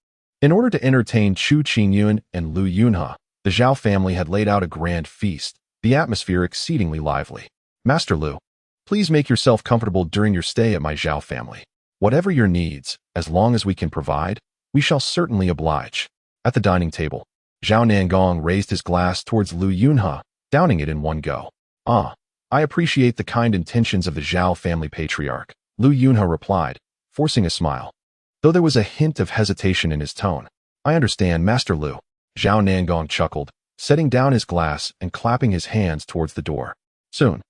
In order to entertain Chu Qingyun and Lu Yunhe, the Qiao family had laid out a grand feast, the atmosphere exceedingly lively. Master Lu, please make yourself comfortable during your stay at my Qiao family. Whatever your needs, as long as we can provide, we shall certainly oblige. At the dining table, Zhao Nangong raised his glass towards Lu Yunhe, downing it in one go. Ah, I appreciate the kind intentions of the Qiao family patriarch, Lu Yunhe replied, forcing a smile, though there was a hint of hesitation in his tone. I understand, Master Lu. Zhao Nangong chuckled, setting down his glass and clapping his hands towards the door. Soon,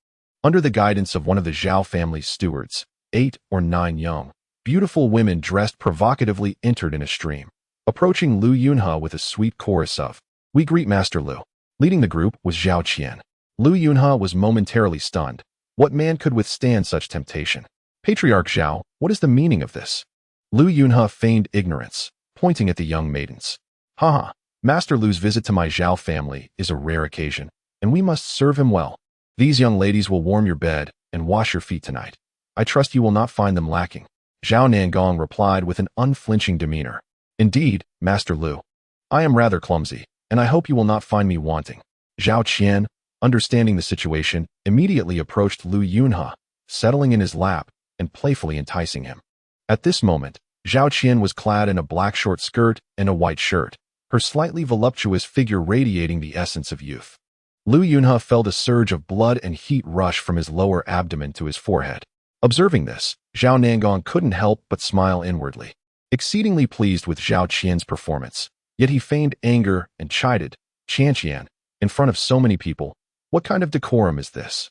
under the guidance of one of the Qiao family's stewards, 8 or 9 young, beautiful women dressed provocatively entered in a stream, approaching Lu Yunhe with a sweet chorus of, "We greet Master Lu." Leading the group was Zhao Qian. Lu Yunhe was momentarily stunned. What man could withstand such temptation? Patriarch Zhao, what is the meaning of this? Lu Yunhe feigned ignorance, pointing at the young maidens. Haha, Master Lu's visit to my Zhao family is a rare occasion, and we must serve him well. These young ladies will warm your bed and wash your feet tonight. I trust you will not find them lacking. Zhao Nangong replied with an unflinching demeanor. Indeed, Master Lu. I am rather clumsy, and I hope you will not find me wanting. Zhao Qian, understanding the situation, immediately approached Lu Yunhe, settling in his lap and playfully enticing him. At this moment, Zhao Qian was clad in a black short skirt and a white shirt, her slightly voluptuous figure radiating the essence of youth. Lu Yunhe felt a surge of blood and heat rush from his lower abdomen to his forehead. Observing this, Zhao Nangong couldn't help but smile inwardly, exceedingly pleased with Zhao Qian's performance. Yet he feigned anger and chided, Qian, in front of so many people, what kind of decorum is this?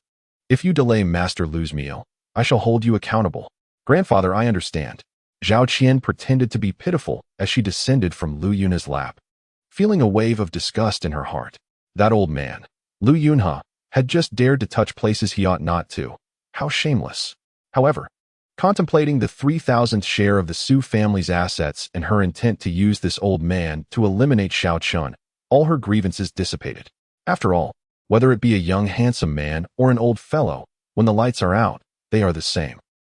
If you delay Master Lu's meal, I shall hold you accountable. Grandfather, I understand. Zhao Qian pretended to be pitiful as she descended from Lu Yunhe's lap, feeling a wave of disgust in her heart. That old man, Lu Yunhe, had just dared to touch places he ought not to. How shameless. However, contemplating the 3,000th share of the Su family's assets and her intent to use this old man to eliminate Xiao Chun, all her grievances dissipated. After all, whether it be a young handsome man or an old fellow, when the lights are out, they are the same.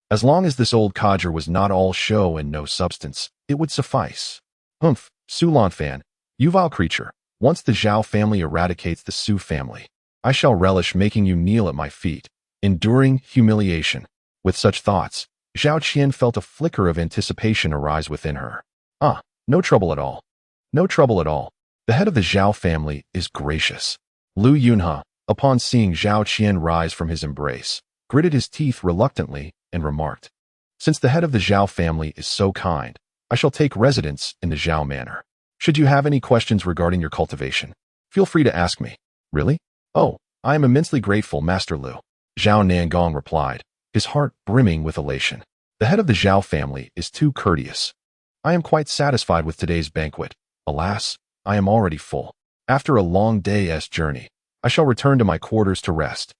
As long as this old codger was not all show and no substance, it would suffice. Humph, Su Lanfan, you vile creature, once the Zhao family eradicates the Su family, I shall relish making you kneel at my feet, enduring humiliation. With such thoughts, Zhao Qian felt a flicker of anticipation arise within her. Ah, no trouble at all. No trouble at all. The head of the Zhao family is gracious. Lu Yunhe, upon seeing Zhao Qian rise from his embrace, gritted his teeth reluctantly and remarked, since the head of the Zhao family is so kind, I shall take residence in the Zhao manor. Should you have any questions regarding your cultivation, feel free to ask me. Really? Oh, I am immensely grateful, Master Lu. Zhao Nangong replied, his heart brimming with elation. The head of the Zhao family is too courteous. I am quite satisfied with today's banquet. Alas, I am already full. After a long day's journey, I shall return to my quarters to rest.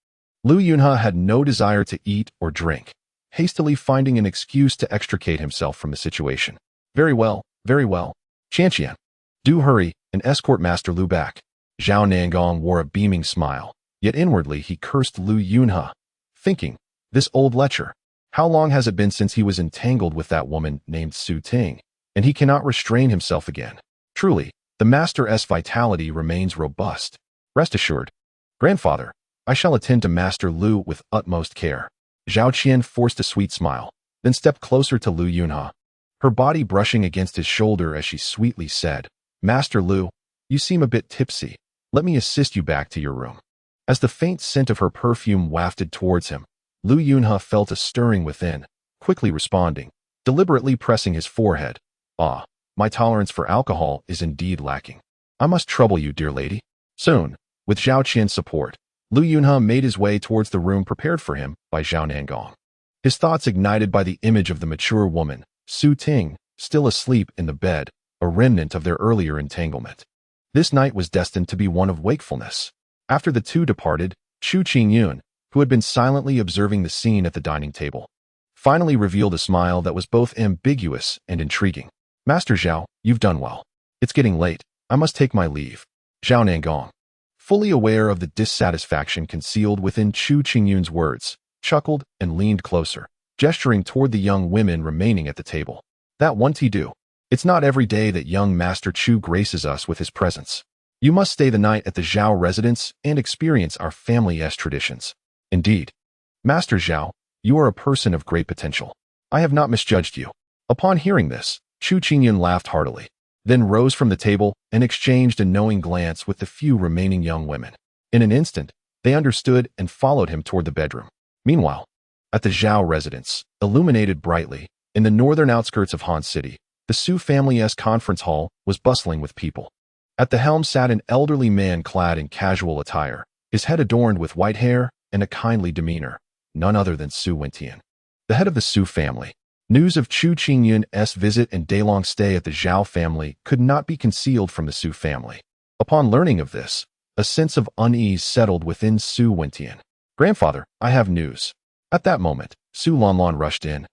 Lu Yunhe had no desire to eat or drink, hastily finding an excuse to extricate himself from the situation. Very well, very well. Qian, do hurry and escort Master Lu back. Zhao Nangong wore a beaming smile, yet inwardly he cursed Lu Yunhe, thinking, this old lecher. How long has it been since he was entangled with that woman named Su Ting, and he cannot restrain himself again? Truly, the Master's vitality remains robust. Rest assured. Grandfather, I shall attend to Master Lu with utmost care. Zhao Qian forced a sweet smile, then stepped closer to Lu Yunhe, her body brushing against his shoulder as she sweetly said, Master Lu, you seem a bit tipsy. Let me assist you back to your room. As the faint scent of her perfume wafted towards him, Lu Yunhe felt a stirring within, quickly responding, deliberately pressing his forehead. Ah, my tolerance for alcohol is indeed lacking. I must trouble you, dear lady. Soon, with Zhao Qian's support, Lu Yunhe made his way towards the room prepared for him by Zhao Nangong. His thoughts ignited by the image of the mature woman, Su Ting, still asleep in the bed, a remnant of their earlier entanglement. This night was destined to be one of wakefulness. After the two departed, Chu Qingyun, who had been silently observing the scene at the dining table, finally revealed a smile that was both ambiguous and intriguing. Master Qiao, you've done well. It's getting late. I must take my leave. Zhao Nangong, fully aware of the dissatisfaction concealed within Chu Qingyun's words, chuckled and leaned closer, gesturing toward the young women remaining at the table. That won't do. It's not every day that young Master Chu graces us with his presence. You must stay the night at the Zhao residence and experience our family's traditions. Indeed. Master Zhao, you are a person of great potential. I have not misjudged you. Upon hearing this, Chu Qingyun laughed heartily, then rose from the table and exchanged a knowing glance with the few remaining young women. In an instant, they understood and followed him toward the bedroom. Meanwhile, at the Zhao residence, illuminated brightly, in the northern outskirts of Han City, the Su family's conference hall was bustling with people. At the helm sat an elderly man clad in casual attire, his head adorned with white hair and a kindly demeanor, none other than Su Wentian, the head of the Su family. News of Chu Qingyun's visit and day-long stay at the Zhao family could not be concealed from the Su family. Upon learning of this, a sense of unease settled within Su Wentian. Grandfather, I have news. At that moment, Su Lanlan rushed in.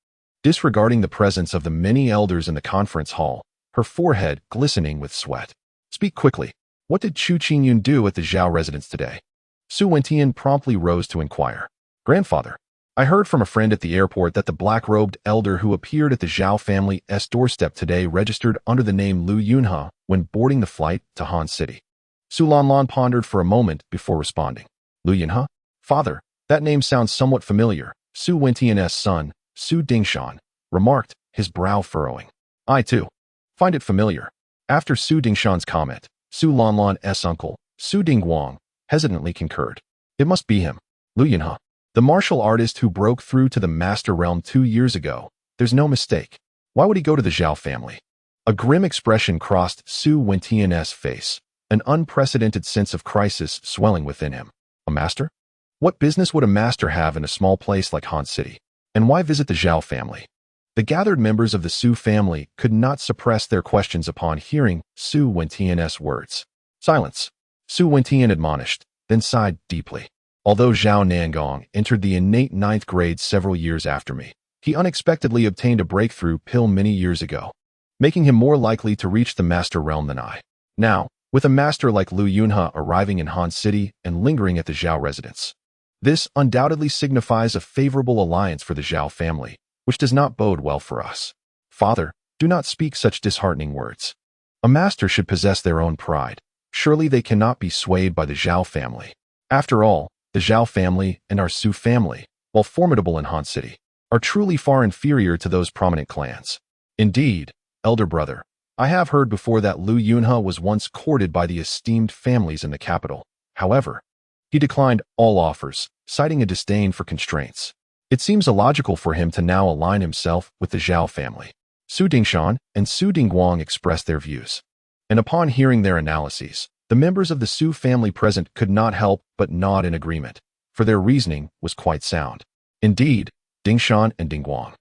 Disregarding the presence of the many elders in the conference hall, her forehead glistening with sweat. Speak quickly. What did Chu Qingyun do at the Zhao residence today? Su Wentian promptly rose to inquire. Grandfather, I heard from a friend at the airport that the black-robed elder who appeared at the Zhao family's doorstep today registered under the name Lu Yunhe when boarding the flight to Han City. Su Lanlan pondered for a moment before responding. Lu Yunhe? Father, that name sounds somewhat familiar. Su Wentian's son, Su Dingshan, remarked, his brow furrowing. I, too, find it familiar. After Su Dingshan's comment, Su Lanlan's uncle, Su Dingguang, hesitantly concurred. It must be him. Lu Yunhe, the martial artist who broke through to the Master Realm 2 years ago. There's no mistake. Why would he go to the Zhao family? A grim expression crossed Su Wentian's face, an unprecedented sense of crisis swelling within him. A master? What business would a master have in a small place like Han City? And why visit the Zhao family? The gathered members of the Su family could not suppress their questions upon hearing Su Wentian's words. Silence. Su Wentian admonished, then sighed deeply. Although Zhao Nangong entered the innate 9th grade several years after me, he unexpectedly obtained a breakthrough pill many years ago, making him more likely to reach the Master Realm than I. Now, with a master like Lu Yunhe arriving in Han City and lingering at the Zhao residence, this undoubtedly signifies a favorable alliance for the Zhao family, which does not bode well for us. Father, do not speak such disheartening words. A master should possess their own pride. Surely they cannot be swayed by the Zhao family. After all, the Zhao family and our Su family, while formidable in Han City, are truly far inferior to those prominent clans. Indeed, elder brother, I have heard before that Lu Yunhe was once courted by the esteemed families in the capital. However, he declined all offers, citing a disdain for constraints. It seems illogical for him to now align himself with the Zhao family. Su Dingshan and Su Dingguang expressed their views. And upon hearing their analyses, the members of the Su family present could not help but nod in agreement, for their reasoning was quite sound. Indeed, Dingshan and Dingguang,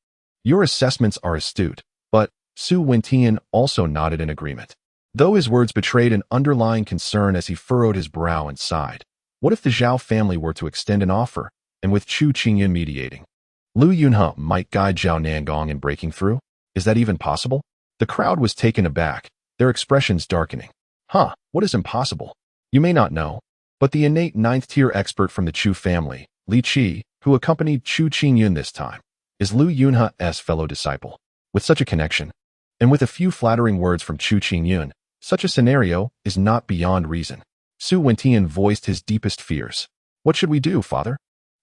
your assessments are astute, but Su Wentian also nodded in agreement, though his words betrayed an underlying concern as he furrowed his brow and sighed. What if the Zhao family were to extend an offer, and with Chu Qingyun mediating? Lu Yunhe might guide Zhao Nangong in breaking through? Is that even possible? The crowd was taken aback, their expressions darkening. What is impossible? You may not know, but the innate 9th-tier expert from the Chu family, Li Qi, who accompanied Chu Qingyun this time, is Lu Yunhe's fellow disciple. With such a connection, and with a few flattering words from Chu Qingyun, such a scenario is not beyond reason. Su Wentian voiced his deepest fears. What should we do, father?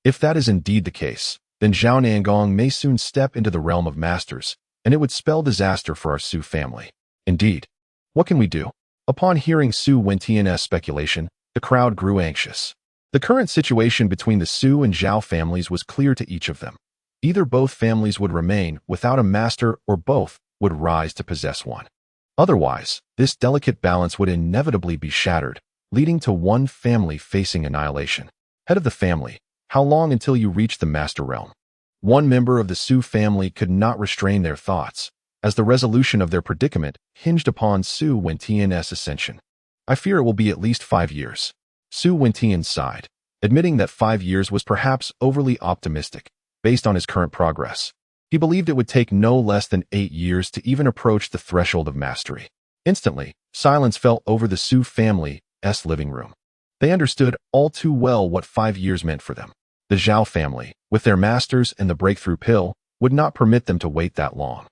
If that is indeed the case, then Zhao Nangong may soon step into the realm of masters, and it would spell disaster for our Su family. Indeed. What can we do? Upon hearing Su Wentian's speculation, the crowd grew anxious. The current situation between the Su and Zhao families was clear to each of them. Either both families would remain without a master or both would rise to possess one. Otherwise, this delicate balance would inevitably be shattered, leading to one family facing annihilation. Head of the family, how long until you reach the Master Realm? One member of the Su family could not restrain their thoughts, as the resolution of their predicament hinged upon Su Wentian's ascension. I fear it will be at least 5 years. Su Wentian sighed, admitting that 5 years was perhaps overly optimistic, based on his current progress. He believed it would take no less than 8 years to even approach the threshold of mastery. Instantly, silence fell over the Su family's living room. They understood all too well what 5 years meant for them. The Qiao family, with their masters and the breakthrough pill, would not permit them to wait that long.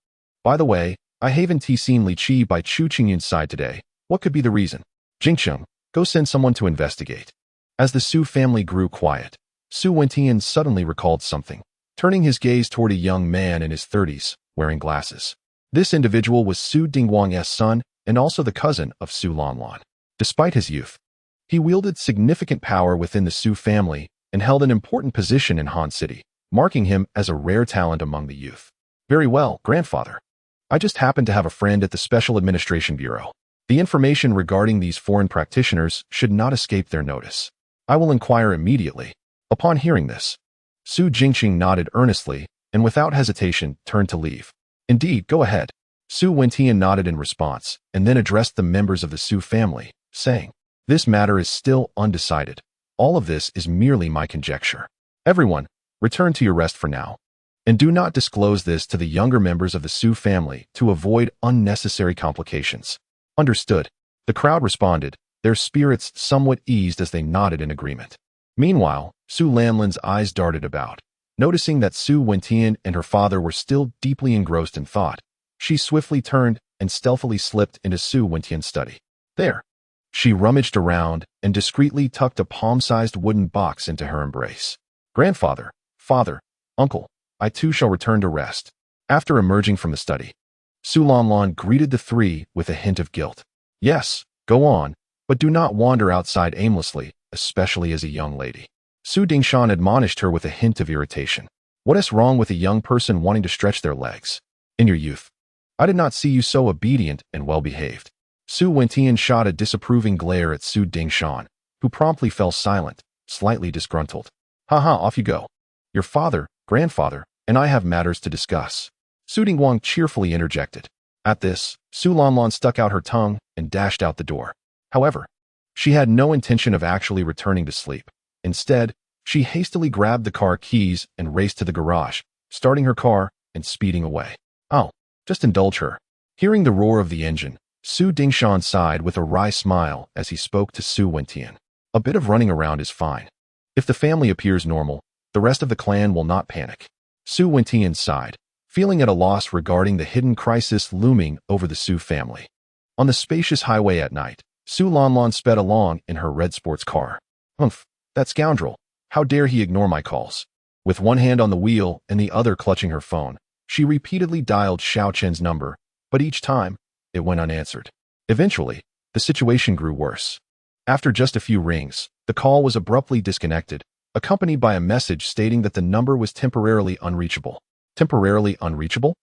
By the way, I haven't seen Li Qi by Chu Qingyun's side today. What could be the reason? Jingcheng, go send someone to investigate. As the Su family grew quiet, Su Wentian suddenly recalled something, turning his gaze toward a young man in his 30s, wearing glasses. This individual was Su Dingguang's son and also the cousin of Su Lanlan. Despite his youth, he wielded significant power within the Su family and held an important position in Han City, marking him as a rare talent among the youth. Very well, grandfather. I just happened to have a friend at the Special Administration Bureau. The information regarding these foreign practitioners should not escape their notice. I will inquire immediately. Upon hearing this, Su Jingqing nodded earnestly and without hesitation turned to leave. Indeed, go ahead. Su Wentian nodded in response and then addressed the members of the Su family, saying, "This matter is still undecided. All of this is merely my conjecture. Everyone, return to your rest for now. And do not disclose this to the younger members of the Su family to avoid unnecessary complications." Understood. The crowd responded, their spirits somewhat eased as they nodded in agreement. Meanwhile, Su Lanlan's eyes darted about. Noticing that Su Wentian and her father were still deeply engrossed in thought, she swiftly turned and stealthily slipped into Su Wentian's study. There. She rummaged around and discreetly tucked a palm-sized wooden box into her embrace. "Grandfather, father, uncle, I too shall return to rest." After emerging from the study, Su Lanlan greeted the three with a hint of guilt. "Yes, go on, but do not wander outside aimlessly, especially as a young lady." Su Dingshan admonished her with a hint of irritation. "What is wrong with a young person wanting to stretch their legs? In your youth, I did not see you so obedient and well-behaved." Su Wentian shot a disapproving glare at Su Dingshan, who promptly fell silent, slightly disgruntled. "Haha, off you go. Your father, grandfather, and I have matters to discuss." Su Dingguang cheerfully interjected. At this, Su Lanlan stuck out her tongue and dashed out the door. However, she had no intention of actually returning to sleep. Instead, she hastily grabbed the car keys and raced to the garage, starting her car and speeding away. "Oh, just indulge her." Hearing the roar of the engine, Su Dingshan sighed with a wry smile as he spoke to Su Wentian. "A bit of running around is fine. If the family appears normal, the rest of the clan will not panic." Su Wentian sighed, feeling at a loss regarding the hidden crisis looming over the Su family. On the spacious highway at night, Su Lanlan sped along in her red sports car. "Humph, that scoundrel. How dare he ignore my calls?" With one hand on the wheel and the other clutching her phone, she repeatedly dialed Xiao Chen's number, but each time, it went unanswered. Eventually, the situation grew worse. After just a few rings, the call was abruptly disconnected, accompanied by a message stating that the number was temporarily unreachable. Temporarily unreachable?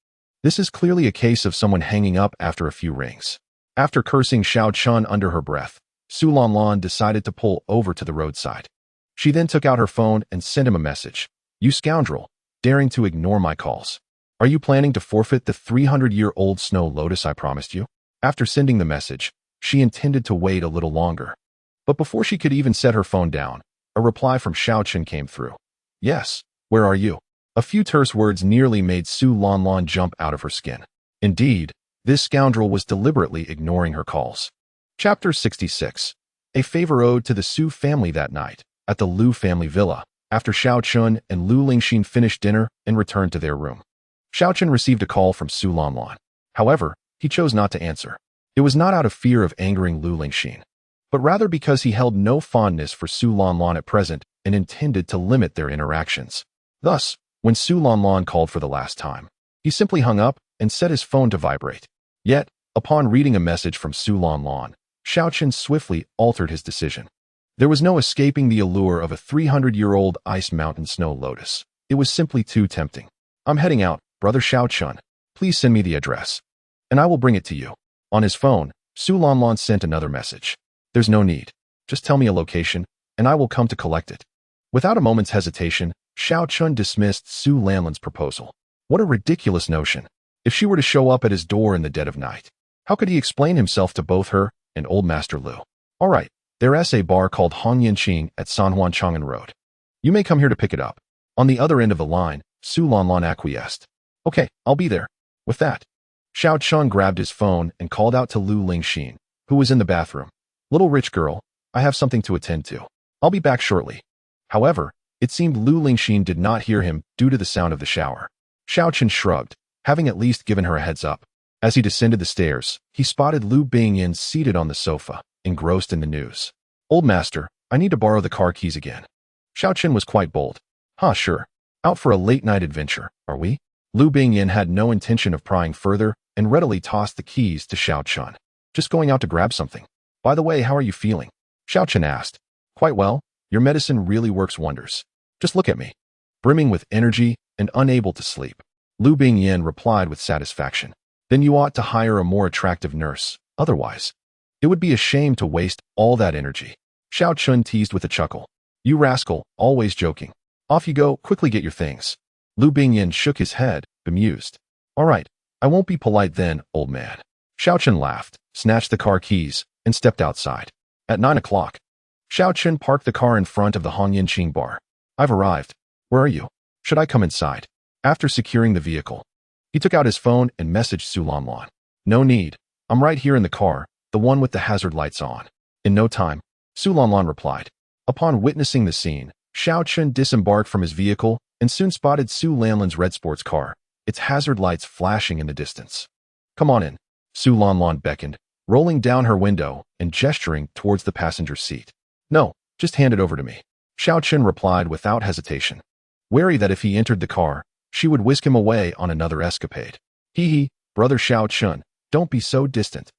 This is clearly a case of someone hanging up after a few rings. After cursing Xiao Chun under her breath, Su Lanlan decided to pull over to the roadside. She then took out her phone and sent him a message. "You scoundrel, daring to ignore my calls. Are you planning to forfeit the 300-year-old snow lotus I promised you?" After sending the message, she intended to wait a little longer. But before she could even set her phone down, a reply from Xiao Chen came through. "Yes, where are you?" A few terse words nearly made Su Lanlan jump out of her skin. Indeed, this scoundrel was deliberately ignoring her calls. Chapter 66. A favor owed to the Su family that night, at the Lu family villa, after Xiao Chun and Lu Lingxin finished dinner and returned to their room. Xiao Chun received a call from Su Lanlan. However, he chose not to answer. It was not out of fear of angering Lu Lingxin, but rather because he held no fondness for Su Lanlan at present and intended to limit their interactions. Thus, when Su Lanlan called for the last time, he simply hung up and set his phone to vibrate. Yet, upon reading a message from Su Lanlan, Xiao Chen swiftly altered his decision. There was no escaping the allure of a 300-year-old ice mountain snow lotus. It was simply too tempting. "I'm heading out, brother Xiao Chun. Please send me the address, and I will bring it to you." On his phone, Su Lanlan sent another message. "There's no need. Just tell me a location, and I will come to collect it." Without a moment's hesitation, Xiao Chun dismissed Su Lanlan's proposal. What a ridiculous notion. If she were to show up at his door in the dead of night, how could he explain himself to both her and old Master Lu? "All right, there's a bar called Hong Yanqing at Sanhuan Chang'an Road. You may come here to pick it up." On the other end of the line, Su Lanlan acquiesced. Okay, I'll be there. With that, Xiao Chun grabbed his phone and called out to Lu Lingxin, who was in the bathroom. Little rich girl, I have something to attend to. I'll be back shortly. However, it seemed Lu Lingxin did not hear him due to the sound of the shower. Xiao Chun shrugged, having at least given her a heads up. As he descended the stairs, he spotted Lu Bingyin seated on the sofa, engrossed in the news. Old master, I need to borrow the car keys again. Xiao Chun was quite bold. Sure. Out for a late-night adventure, are we? Lu Bingyin had no intention of prying further and readily tossed the keys to Xiao Chun. Just going out to grab something. By the way, how are you feeling? Xiao Chun asked. Quite well. Your medicine really works wonders. Just look at me. Brimming with energy and unable to sleep. Lu Bingyin replied with satisfaction. Then you ought to hire a more attractive nurse. Otherwise, it would be a shame to waste all that energy. Xiao Chun teased with a chuckle. You rascal, always joking. Off you go, quickly get your things. Lu Bingyin shook his head, bemused. All right, I won't be polite then, old man. Xiao Chun laughed, snatched the car keys, and stepped outside. At 9 o'clock, Xiao Chun parked the car in front of the Hongyanqing bar. I've arrived. Where are you? Should I come inside? After securing the vehicle, he took out his phone and messaged Su Lanlan. No need. I'm right here in the car, the one with the hazard lights on. In no time, Su Lanlan replied. Upon witnessing the scene, Xiao Chun disembarked from his vehicle and soon spotted Su Lanlan's red sports car, its hazard lights flashing in the distance. Come on in, Su Lanlan beckoned, rolling down her window and gesturing towards the passenger seat. No, just hand it over to me. Xiao Chun replied without hesitation, wary that if he entered the car, she would whisk him away on another escapade. Hee, brother Xiao Chun, don't be so distant.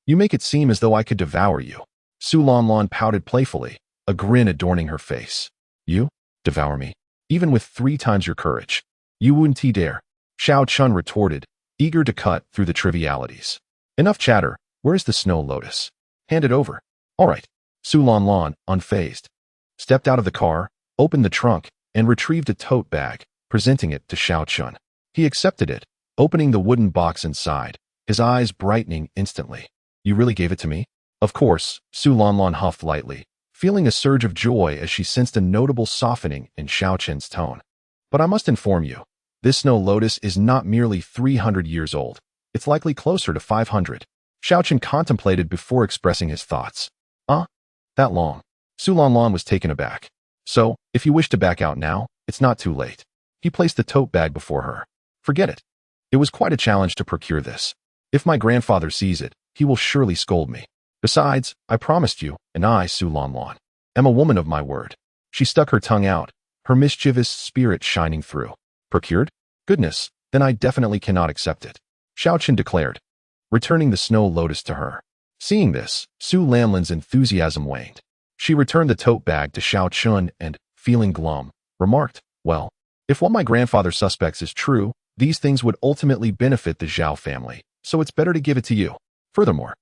You make it seem as though I could devour you. Su Lanlan pouted playfully, a grin adorning her face. You? Devour me? Even with 3 times your courage? You wouldn't dare. Xiao Chun retorted, eager to cut through the trivialities. Enough chatter. Where's the snow lotus? Hand it over. All right. Su Lanlan, unfazed, stepped out of the car, opened the trunk, and retrieved a tote bag, presenting it to Xiao Chun. He accepted it, opening the wooden box inside, his eyes brightening instantly. You really gave it to me? Of course, Su Lanlan huffed lightly, feeling a surge of joy as she sensed a notable softening in Xiao Chun's tone. But I must inform you, this snow lotus is not merely 300 years old. It's likely closer to 500. Xiao Chun contemplated before expressing his thoughts. That long? Su Lanlan was taken aback. So, if you wish to back out now, it's not too late. He placed the tote bag before her. Forget it. It was quite a challenge to procure this. If my grandfather sees it, he will surely scold me. Besides, I promised you, and I, Su Lanlan, am a woman of my word. She stuck her tongue out, her mischievous spirit shining through. Procured? Goodness, then I definitely cannot accept it. Xiao Chun declared, returning the snow lotus to her. Seeing this, Su Lanlan's enthusiasm waned. She returned the tote bag to Xiao Chun and, feeling glum, remarked, well, if what my grandfather suspects is true, these things would ultimately benefit the Zhao family, so it's better to give it to you. Furthermore,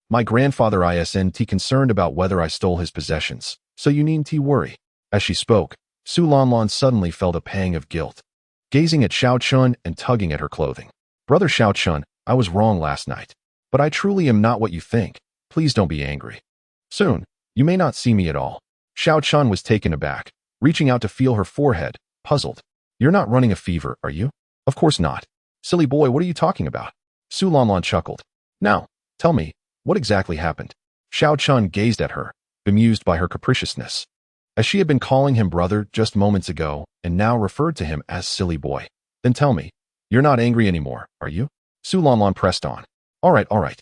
my grandfather isn't concerned about whether I stole his possessions, so you needn't worry. As she spoke, Su Lanlan suddenly felt a pang of guilt, gazing at Xiao Chun and tugging at her clothing. Brother Xiao Chun, I was wrong last night. But I truly am not what you think. Please don't be angry. Soon, you may not see me at all. Xiao Chun was taken aback, reaching out to feel her forehead, puzzled. You're not running a fever, are you? Of course not. Silly boy, what are you talking about? Su Lanlan chuckled. Now, tell me, what exactly happened? Xiao Chun gazed at her, bemused by her capriciousness. As she had been calling him brother just moments ago, and now referred to him as silly boy. Then tell me, you're not angry anymore, are you? Su Lanlan pressed on. All right.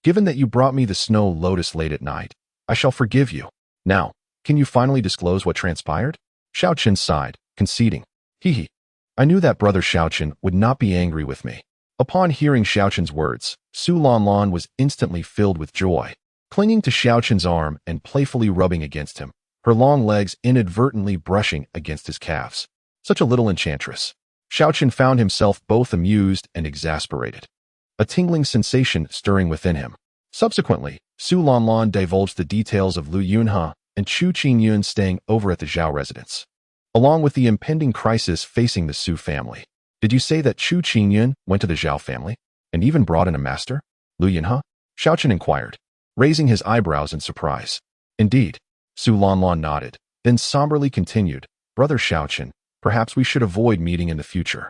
Given that you brought me the snow lotus late at night, I shall forgive you. Now, can you finally disclose what transpired? Xiao Chun sighed, conceding. I knew that brother Xiao Chun would not be angry with me. Upon hearing Xiao Chun's words, Su Lanlan was instantly filled with joy. Clinging to Xiao Chun's arm and playfully rubbing against him, her long legs inadvertently brushing against his calves. Such a little enchantress. Xiao Chun found himself both amused and exasperated, a tingling sensation stirring within him. Subsequently, Su Lanlan divulged the details of Lu Yunhe and Chu Qingyun staying over at the Zhao residence, along with the impending crisis facing the Su family. Did you say that Chu Qingyun went to the Zhao family and even brought in a master? Lu Yunhe? Xiao Chun inquired, raising his eyebrows in surprise. Indeed. Su Lanlan nodded, then somberly continued, Brother Xiao Chun, perhaps we should avoid meeting in the future.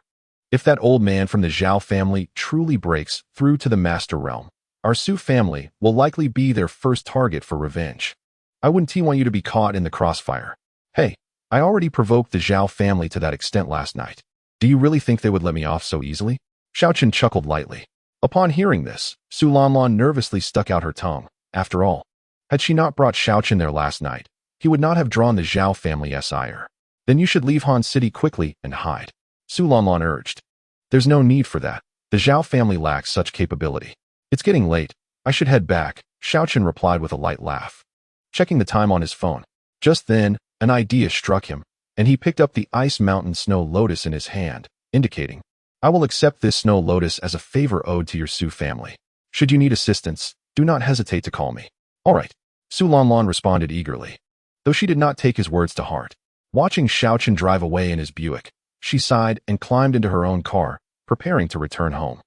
If that old man from the Qiao family truly breaks through to the Master Realm, our Su family will likely be their first target for revenge. I wouldn't want you to be caught in the crossfire. Hey, I already provoked the Qiao family to that extent last night. Do you really think they would let me off so easily? Xiaoqin chuckled lightly. Upon hearing this, Su Lanlan nervously stuck out her tongue. After all, had she not brought Xiaoqin there last night, he would not have drawn the Qiao family's ire. Then you should leave Han City quickly and hide, Su Lanlan urged. There's no need for that. The Qiao family lacks such capability. It's getting late. I should head back, Xiaoqin replied with a light laugh. Checking the time on his phone. Just then, an idea struck him, and he picked up the Ice Mountain Snow Lotus in his hand, indicating, I will accept this Snow Lotus as a favor owed to your Su family. Should you need assistance, do not hesitate to call me. All right, Su Lanlan responded eagerly. Though she did not take his words to heart. Watching Xiaoqin drive away in his Buick, she sighed and climbed into her own car, preparing to return home.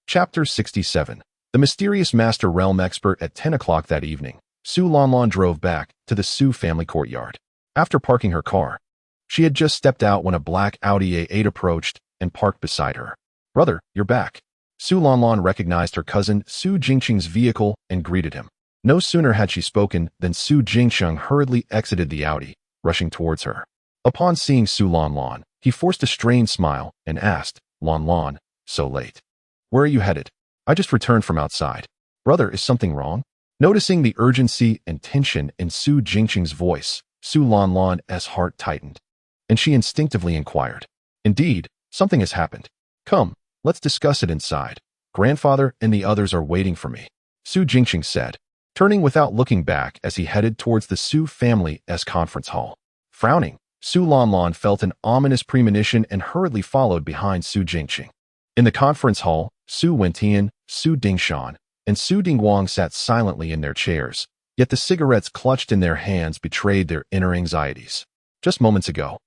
Chapter 67. The mysterious Master Realm expert. At 10 o'clock that evening, Su Lanlan drove back to the Su family courtyard. After parking her car, she had just stepped out when a black Audi A8 approached and parked beside her. Brother, you're back. Su Lanlan recognized her cousin Su Jingqing's vehicle and greeted him. No sooner had she spoken than Su Jingqing hurriedly exited the Audi, rushing towards her. Upon seeing Su Lanlan, he forced a strained smile and asked, Lanlan, so late. Where are you headed? I just returned from outside. Brother, is something wrong? Noticing the urgency and tension in Su Jingqing's voice, Su Lanlan's heart tightened, and she instinctively inquired. Indeed, something has happened. Come, let's discuss it inside. Grandfather and the others are waiting for me, Su Jingqing said, turning without looking back as he headed towards the Su family's conference hall. Frowning, Su Lanlan felt an ominous premonition and hurriedly followed behind Su Jingqing. In the conference hall, Su Wentian, Su Dingshan, and Su Dingguang sat silently in their chairs, yet the cigarettes clutched in their hands betrayed their inner anxieties. Just moments ago,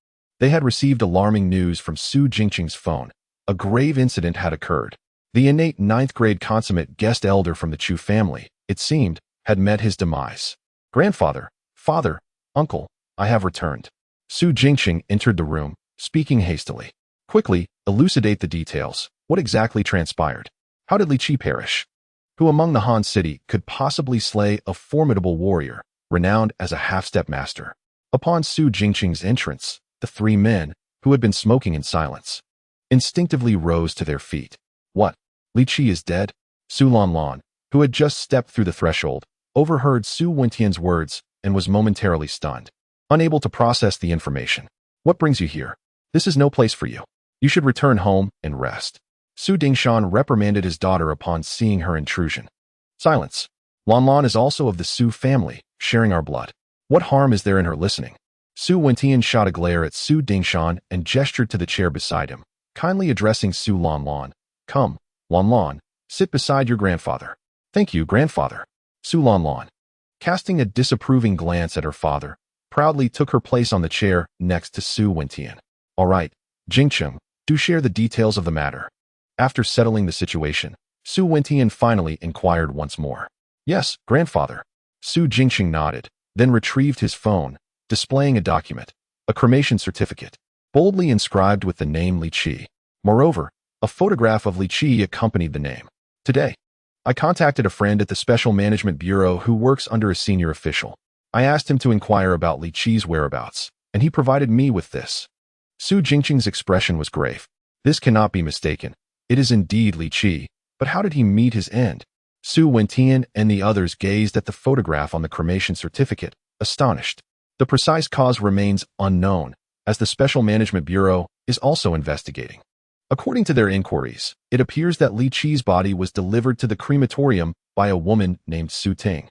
they had received alarming news from Su Jingqing's phone. A grave incident had occurred. The innate ninth-grade consummate guest elder from the Chu family, it seemed, had met his demise. Grandfather, father, uncle, I have returned. Su Jingqing entered the room, speaking hastily. Quickly, elucidate the details. What exactly transpired? How did Li Qi perish? Who among the Han City could possibly slay a formidable warrior, renowned as a half-step master? Upon Su Jingqing's entrance, the three men, who had been smoking in silence, instinctively rose to their feet. What? Li Qi is dead? Su Lanlan, who had just stepped through the threshold, overheard Su Wentian's words and was momentarily stunned, unable to process the information. What brings you here? This is no place for you. You should return home and rest. Su Dingshan reprimanded his daughter upon seeing her intrusion. Silence. Lanlan is also of the Su family, sharing our blood. What harm is there in her listening? Su Wentian shot a glare at Su Dingshan and gestured to the chair beside him, kindly addressing Su Lanlan. Come, Lanlan, sit beside your grandfather. Thank you, grandfather. Su Lanlan, casting a disapproving glance at her father, proudly took her place on the chair next to Su Wentian. All right, Jingqing, do share the details of the matter. After settling the situation, Su Wentian finally inquired once more. Yes, grandfather. Su Jingqing nodded, then retrieved his phone, displaying a document, a cremation certificate, boldly inscribed with the name Li Qi. Moreover, a photograph of Li Qi accompanied the name. Today, I contacted a friend at the Special Management Bureau who works under a senior official. I asked him to inquire about Li Qi's whereabouts, and he provided me with this. Su Jingqing's expression was grave. This cannot be mistaken. It is indeed Li Qi, but how did he meet his end? Su Wentian and the others gazed at the photograph on the cremation certificate, astonished. The precise cause remains unknown, as the Special Management Bureau is also investigating. According to their inquiries, it appears that Li Qi's body was delivered to the crematorium by a woman named Su Ting,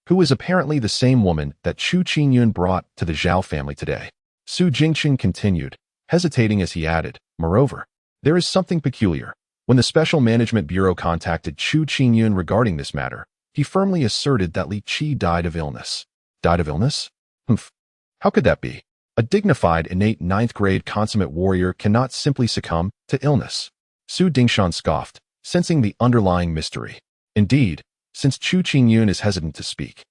who is apparently the same woman that Chu Qingyun brought to the Qiao family today. Su Jingqing continued, hesitating as he added, moreover, there is something peculiar. When the Special Management Bureau contacted Chu Qingyun regarding this matter, he firmly asserted that Li Qi died of illness. Died of illness? Humph. How could that be? A dignified, innate ninth-grade consummate warrior cannot simply succumb to illness. Su Dingshan scoffed, sensing the underlying mystery. Indeed, since Chu Qingyun is hesitant to speak,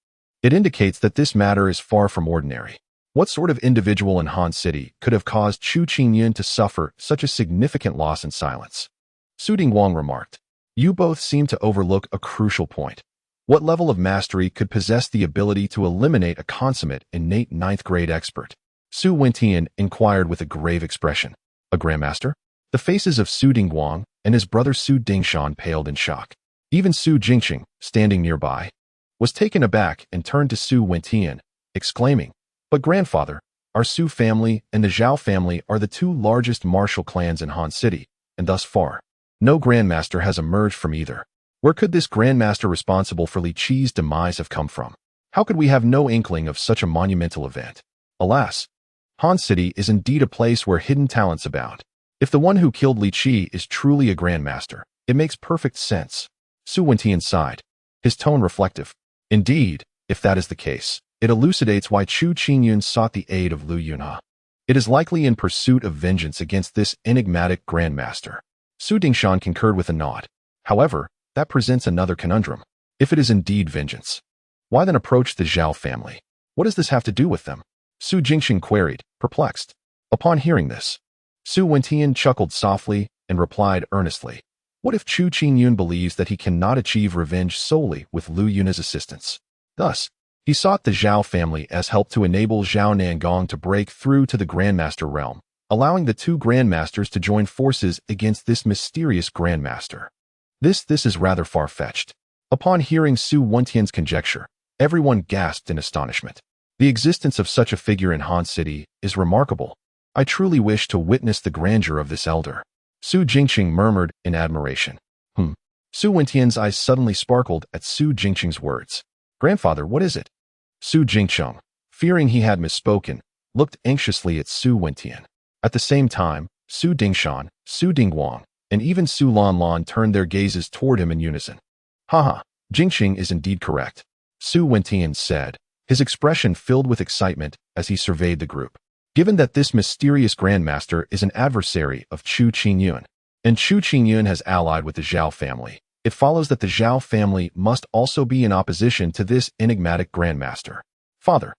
it indicates that this matter is far from ordinary. What sort of individual in Han City could have caused Chu Qingyun to suffer such a significant loss in silence? Su Dingguang remarked. You both seem to overlook a crucial point. What level of mastery could possess the ability to eliminate a consummate, innate ninth-grade expert? Su Wentian inquired with a grave expression. A grandmaster? The faces of Su Dingguang and his brother Su Dingshan paled in shock. Even Su Jingqing, standing nearby, was taken aback and turned to Su Wentian, exclaiming, But grandfather, our Su family and the Zhao family are the two largest martial clans in Han City, and thus far, no grandmaster has emerged from either. Where could this grandmaster responsible for Li Qi's demise have come from? How could we have no inkling of such a monumental event? Alas, Han City is indeed a place where hidden talents abound. If the one who killed Li Qi is truly a grandmaster, it makes perfect sense. Su Wentian sighed, his tone reflective. Indeed, if that is the case, it elucidates why Chu Qingyun sought the aid of Lu Yunhe. It is likely in pursuit of vengeance against this enigmatic grandmaster. Su Dingshan concurred with a nod. However, that presents another conundrum. If it is indeed vengeance, why then approach the Zhao family? What does this have to do with them? Su Jingqing queried, perplexed. Upon hearing this, Su Wentian chuckled softly and replied earnestly. What if Chu Qingyun believes that he cannot achieve revenge solely with Lu Yunhe's assistance? Thus, he sought the Zhao family as help to enable Zhao Nangong to break through to the Grandmaster realm, allowing the two Grandmasters to join forces against this mysterious Grandmaster. This is rather far-fetched. Upon hearing Su Wentian's conjecture, everyone gasped in astonishment. The existence of such a figure in Han City is remarkable. I truly wish to witness the grandeur of this elder. Su Jingqing murmured in admiration. Su Wentian's eyes suddenly sparkled at Su Jingqing's words. Grandfather, what is it? Su Jingqing, fearing he had misspoken, looked anxiously at Su Wentian. At the same time, Su Dingshan, Su Dingguang, and even Su Lanlan turned their gazes toward him in unison. Haha, Jingqing is indeed correct, Su Wentian said, his expression filled with excitement as he surveyed the group. Given that this mysterious grandmaster is an adversary of Chu Qingyun, and Chu Qingyun has allied with the Zhao family, it follows that the Zhao family must also be in opposition to this enigmatic grandmaster. Father,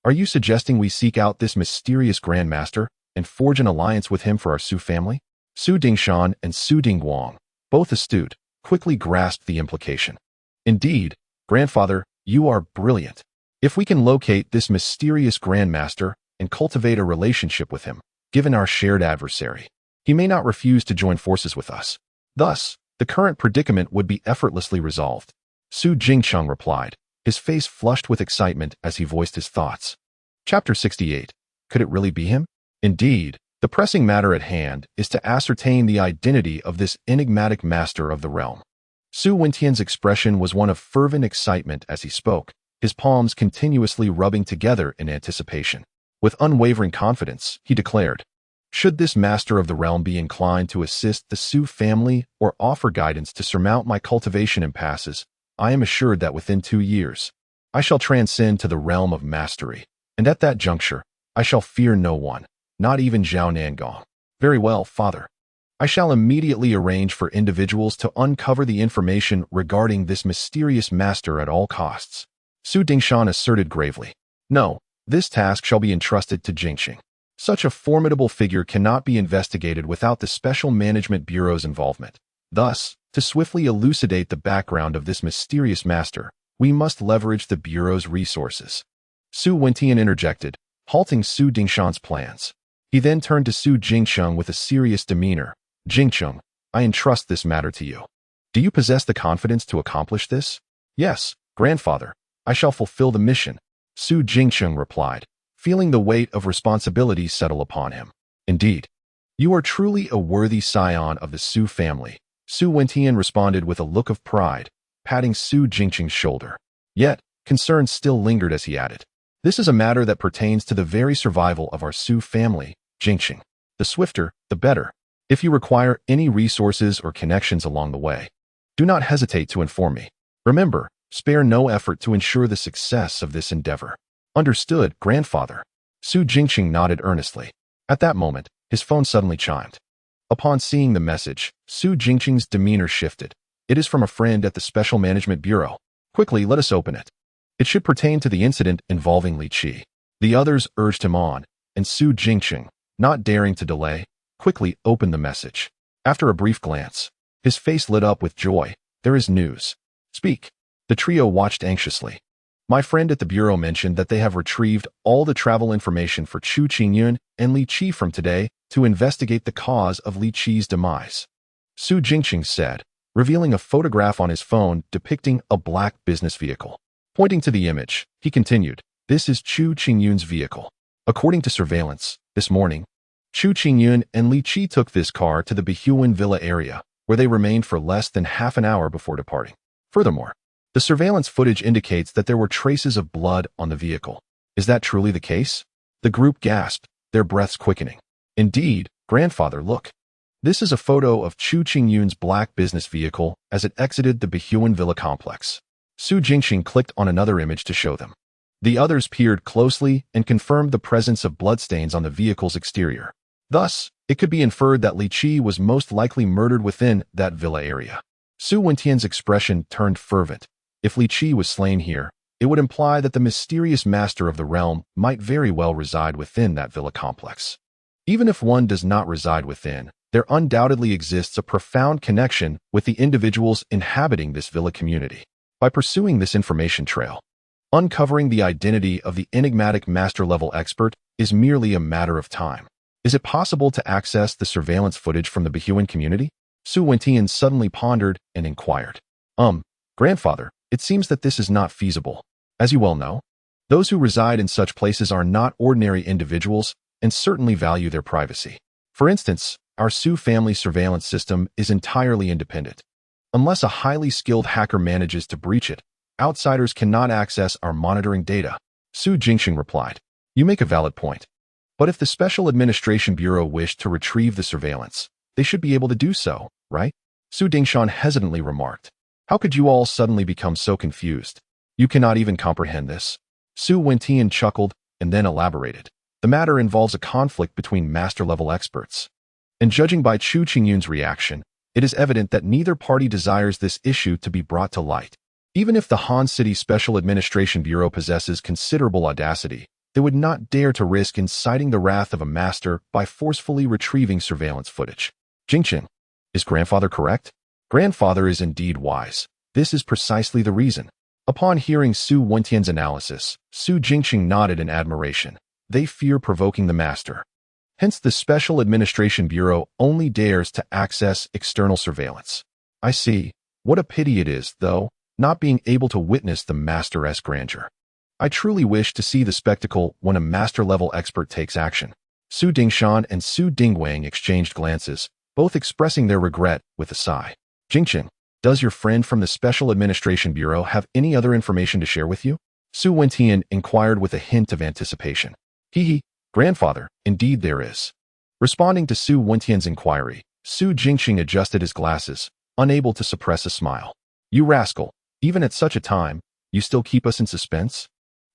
are you suggesting we seek out this mysterious grandmaster and forge an alliance with him for our Su family? Su Dingshan and Su Dingguang, both astute, quickly grasped the implication. Indeed, grandfather, you are brilliant. If we can locate this mysterious grandmaster and cultivate a relationship with him, given our shared adversary, he may not refuse to join forces with us. Thus, the current predicament would be effortlessly resolved. Su Jingqing replied, his face flushed with excitement as he voiced his thoughts. Chapter 68. Could it really be him? Indeed, the pressing matter at hand is to ascertain the identity of this enigmatic master of the realm. Su Wentian's expression was one of fervent excitement as he spoke, his palms continuously rubbing together in anticipation. With unwavering confidence, he declared, should this master of the realm be inclined to assist the Su family or offer guidance to surmount my cultivation impasses, I am assured that within 2 years, I shall transcend to the realm of mastery, and at that juncture, I shall fear no one, not even Zhao Nangong. Very well, father. I shall immediately arrange for individuals to uncover the information regarding this mysterious master at all costs. Su Dingshan asserted gravely. No, this task shall be entrusted to Jingqing. Such a formidable figure cannot be investigated without the Special Management Bureau's involvement. Thus, to swiftly elucidate the background of this mysterious master, we must leverage the Bureau's resources. Su Wentian interjected, halting Su Dingshan's plans. He then turned to Su Jingqing with a serious demeanor. Jingqing, I entrust this matter to you. Do you possess the confidence to accomplish this? Yes, grandfather, I shall fulfill the mission, Su Jingqing replied, feeling the weight of responsibility settle upon him. Indeed, you are truly a worthy scion of the Su family, Su Wentian responded with a look of pride, patting Su Jingqing's shoulder. Yet, concern still lingered as he added, this is a matter that pertains to the very survival of our Su family, Jingqing. The swifter, the better. If you require any resources or connections along the way, do not hesitate to inform me. Remember, spare no effort to ensure the success of this endeavor. Understood, grandfather. Su Jingqing nodded earnestly. At that moment, his phone suddenly chimed. Upon seeing the message, Su Jingqing's demeanor shifted. It is from a friend at the Special Management Bureau. Quickly, let us open it. It should pertain to the incident involving Li Qi. The others urged him on, and Su Jingqing, not daring to delay, quickly opened the message. After a brief glance, his face lit up with joy. There is news. Speak. The trio watched anxiously. My friend at the bureau mentioned that they have retrieved all the travel information for Chu Qingyun and Li Qi from today to investigate the cause of Li Qi's demise. Su Jingqing said, revealing a photograph on his phone depicting a black business vehicle. Pointing to the image, he continued, "This is Chu Qingyun's vehicle. According to surveillance, this morning, Chu Qingyun and Li Qi took this car to the Behuan Villa area, where they remained for less than half an hour before departing. Furthermore, the surveillance footage indicates that there were traces of blood on the vehicle. Is that truly the case?" The group gasped, their breaths quickening. "Indeed, grandfather, look. This is a photo of Chu Qingyun's black business vehicle as it exited the Behuan Villa complex." Su Jingqing clicked on another image to show them. The others peered closely and confirmed the presence of bloodstains on the vehicle's exterior. Thus, it could be inferred that Li Qi was most likely murdered within that villa area. Su Wentian's expression turned fervent. If Li Qi was slain here, it would imply that the mysterious master of the realm might very well reside within that villa complex. Even if one does not reside within, there undoubtedly exists a profound connection with the individuals inhabiting this villa community. By pursuing this information trail, uncovering the identity of the enigmatic master-level expert is merely a matter of time. Is it possible to access the surveillance footage from the Behuan community? Su Wentian suddenly pondered and inquired. Grandfather, it seems that this is not feasible. As you well know, those who reside in such places are not ordinary individuals and certainly value their privacy. For instance, our Su family surveillance system is entirely independent. Unless a highly skilled hacker manages to breach it, outsiders cannot access our monitoring data. Su Jingqing replied. You make a valid point. But if the Special Administration Bureau wished to retrieve the surveillance, they should be able to do so, right? Su Dingshan hesitantly remarked. How could you all suddenly become so confused? You cannot even comprehend this. Su Wentian chuckled and then elaborated. The matter involves a conflict between master-level experts. And judging by Chu Qingyun's reaction, it is evident that neither party desires this issue to be brought to light. Even if the Han City Special Administration Bureau possesses considerable audacity, they would not dare to risk inciting the wrath of a master by forcefully retrieving surveillance footage. Jingqing, is grandfather correct? Grandfather is indeed wise. This is precisely the reason. Upon hearing Su Wentian's analysis, Su Jingqing nodded in admiration. They fear provoking the master. Hence the Special Administration Bureau only dares to access external surveillance. I see. What a pity it is, though, not being able to witness the master-esque grandeur. I truly wish to see the spectacle when a master-level expert takes action. Su Dingshan and Su Dingwang exchanged glances, both expressing their regret with a sigh. Jingqing, does your friend from the Special Administration Bureau have any other information to share with you? Su Wentian inquired with a hint of anticipation. Hee, grandfather, indeed there is. Responding to Su Wentian's inquiry, Su Jingqing adjusted his glasses, unable to suppress a smile. You rascal, even at such a time, you still keep us in suspense?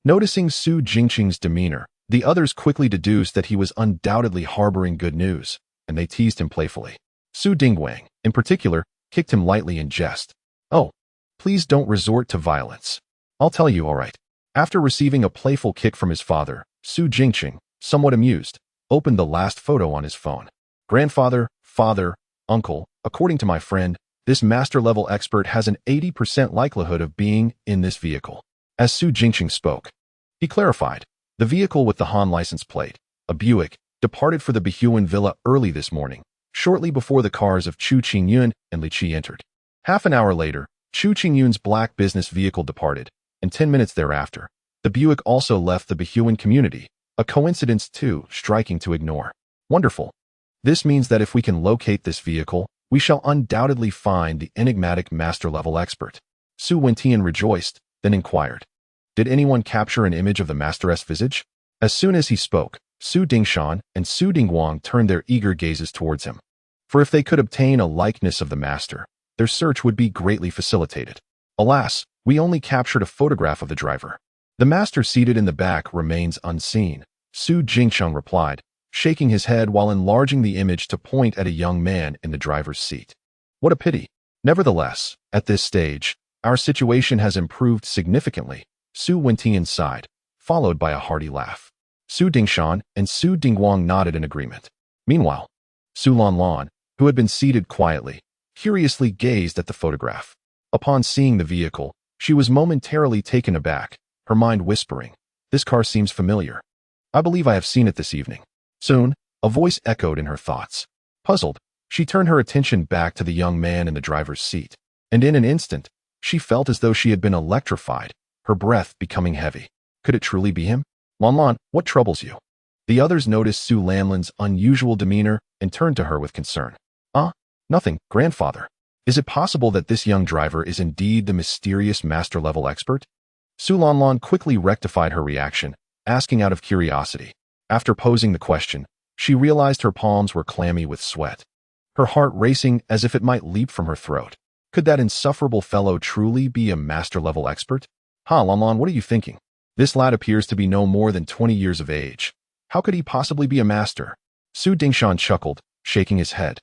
Noticing Su Jingqing's demeanor, the others quickly deduced that he was undoubtedly harboring good news, and they teased him playfully. Su Dingwang, in particular, kicked him lightly in jest. Oh, please don't resort to violence. I'll tell you all right. After receiving a playful kick from his father, Su Jingqing, somewhat amused, opened the last photo on his phone. Grandfather, father, uncle, according to my friend, this master-level expert has an 80% likelihood of being in this vehicle. As Su Jingqing spoke, he clarified, the vehicle with the Han license plate, a Buick, departed for the Behuan Villa early this morning, shortly before the cars of Chu Qingyun and Li Qi entered. Half an hour later, Chu Qingyun's black business vehicle departed, and 10 minutes thereafter, the Buick also left the Behuan community, a coincidence too striking to ignore. Wonderful. This means that if we can locate this vehicle, we shall undoubtedly find the enigmatic master-level expert. Su Wentian rejoiced, then inquired, did anyone capture an image of the master's visage? As soon as he spoke, Su Dingshan and Su Dingwang turned their eager gazes towards him. For if they could obtain a likeness of the master, their search would be greatly facilitated. Alas, we only captured a photograph of the driver. The master seated in the back remains unseen, Su Jingsheng replied, shaking his head while enlarging the image to point at a young man in the driver's seat. What a pity. Nevertheless, at this stage, our situation has improved significantly, Su Wentian sighed, followed by a hearty laugh. Su Dingshan and Su Dingguang nodded in agreement. Meanwhile, Su Lanlan, who had been seated quietly, curiously gazed at the photograph. Upon seeing the vehicle, she was momentarily taken aback, her mind whispering, "This car seems familiar. I believe I have seen it this evening." Soon, a voice echoed in her thoughts. Puzzled, she turned her attention back to the young man in the driver's seat, and in an instant, she felt as though she had been electrified, her breath becoming heavy. Could it truly be him? Lanlan, what troubles you? The others noticed Su Lanlan's unusual demeanor and turned to her with concern. Nothing, grandfather. Is it possible that this young driver is indeed the mysterious master-level expert? Su Lanlan quickly rectified her reaction, asking out of curiosity. After posing the question, she realized her palms were clammy with sweat, her heart racing as if it might leap from her throat. Could that insufferable fellow truly be a master-level expert? Lanlan, what are you thinking? This lad appears to be no more than 20 years of age. How could he possibly be a master? Su Dingshan chuckled, shaking his head,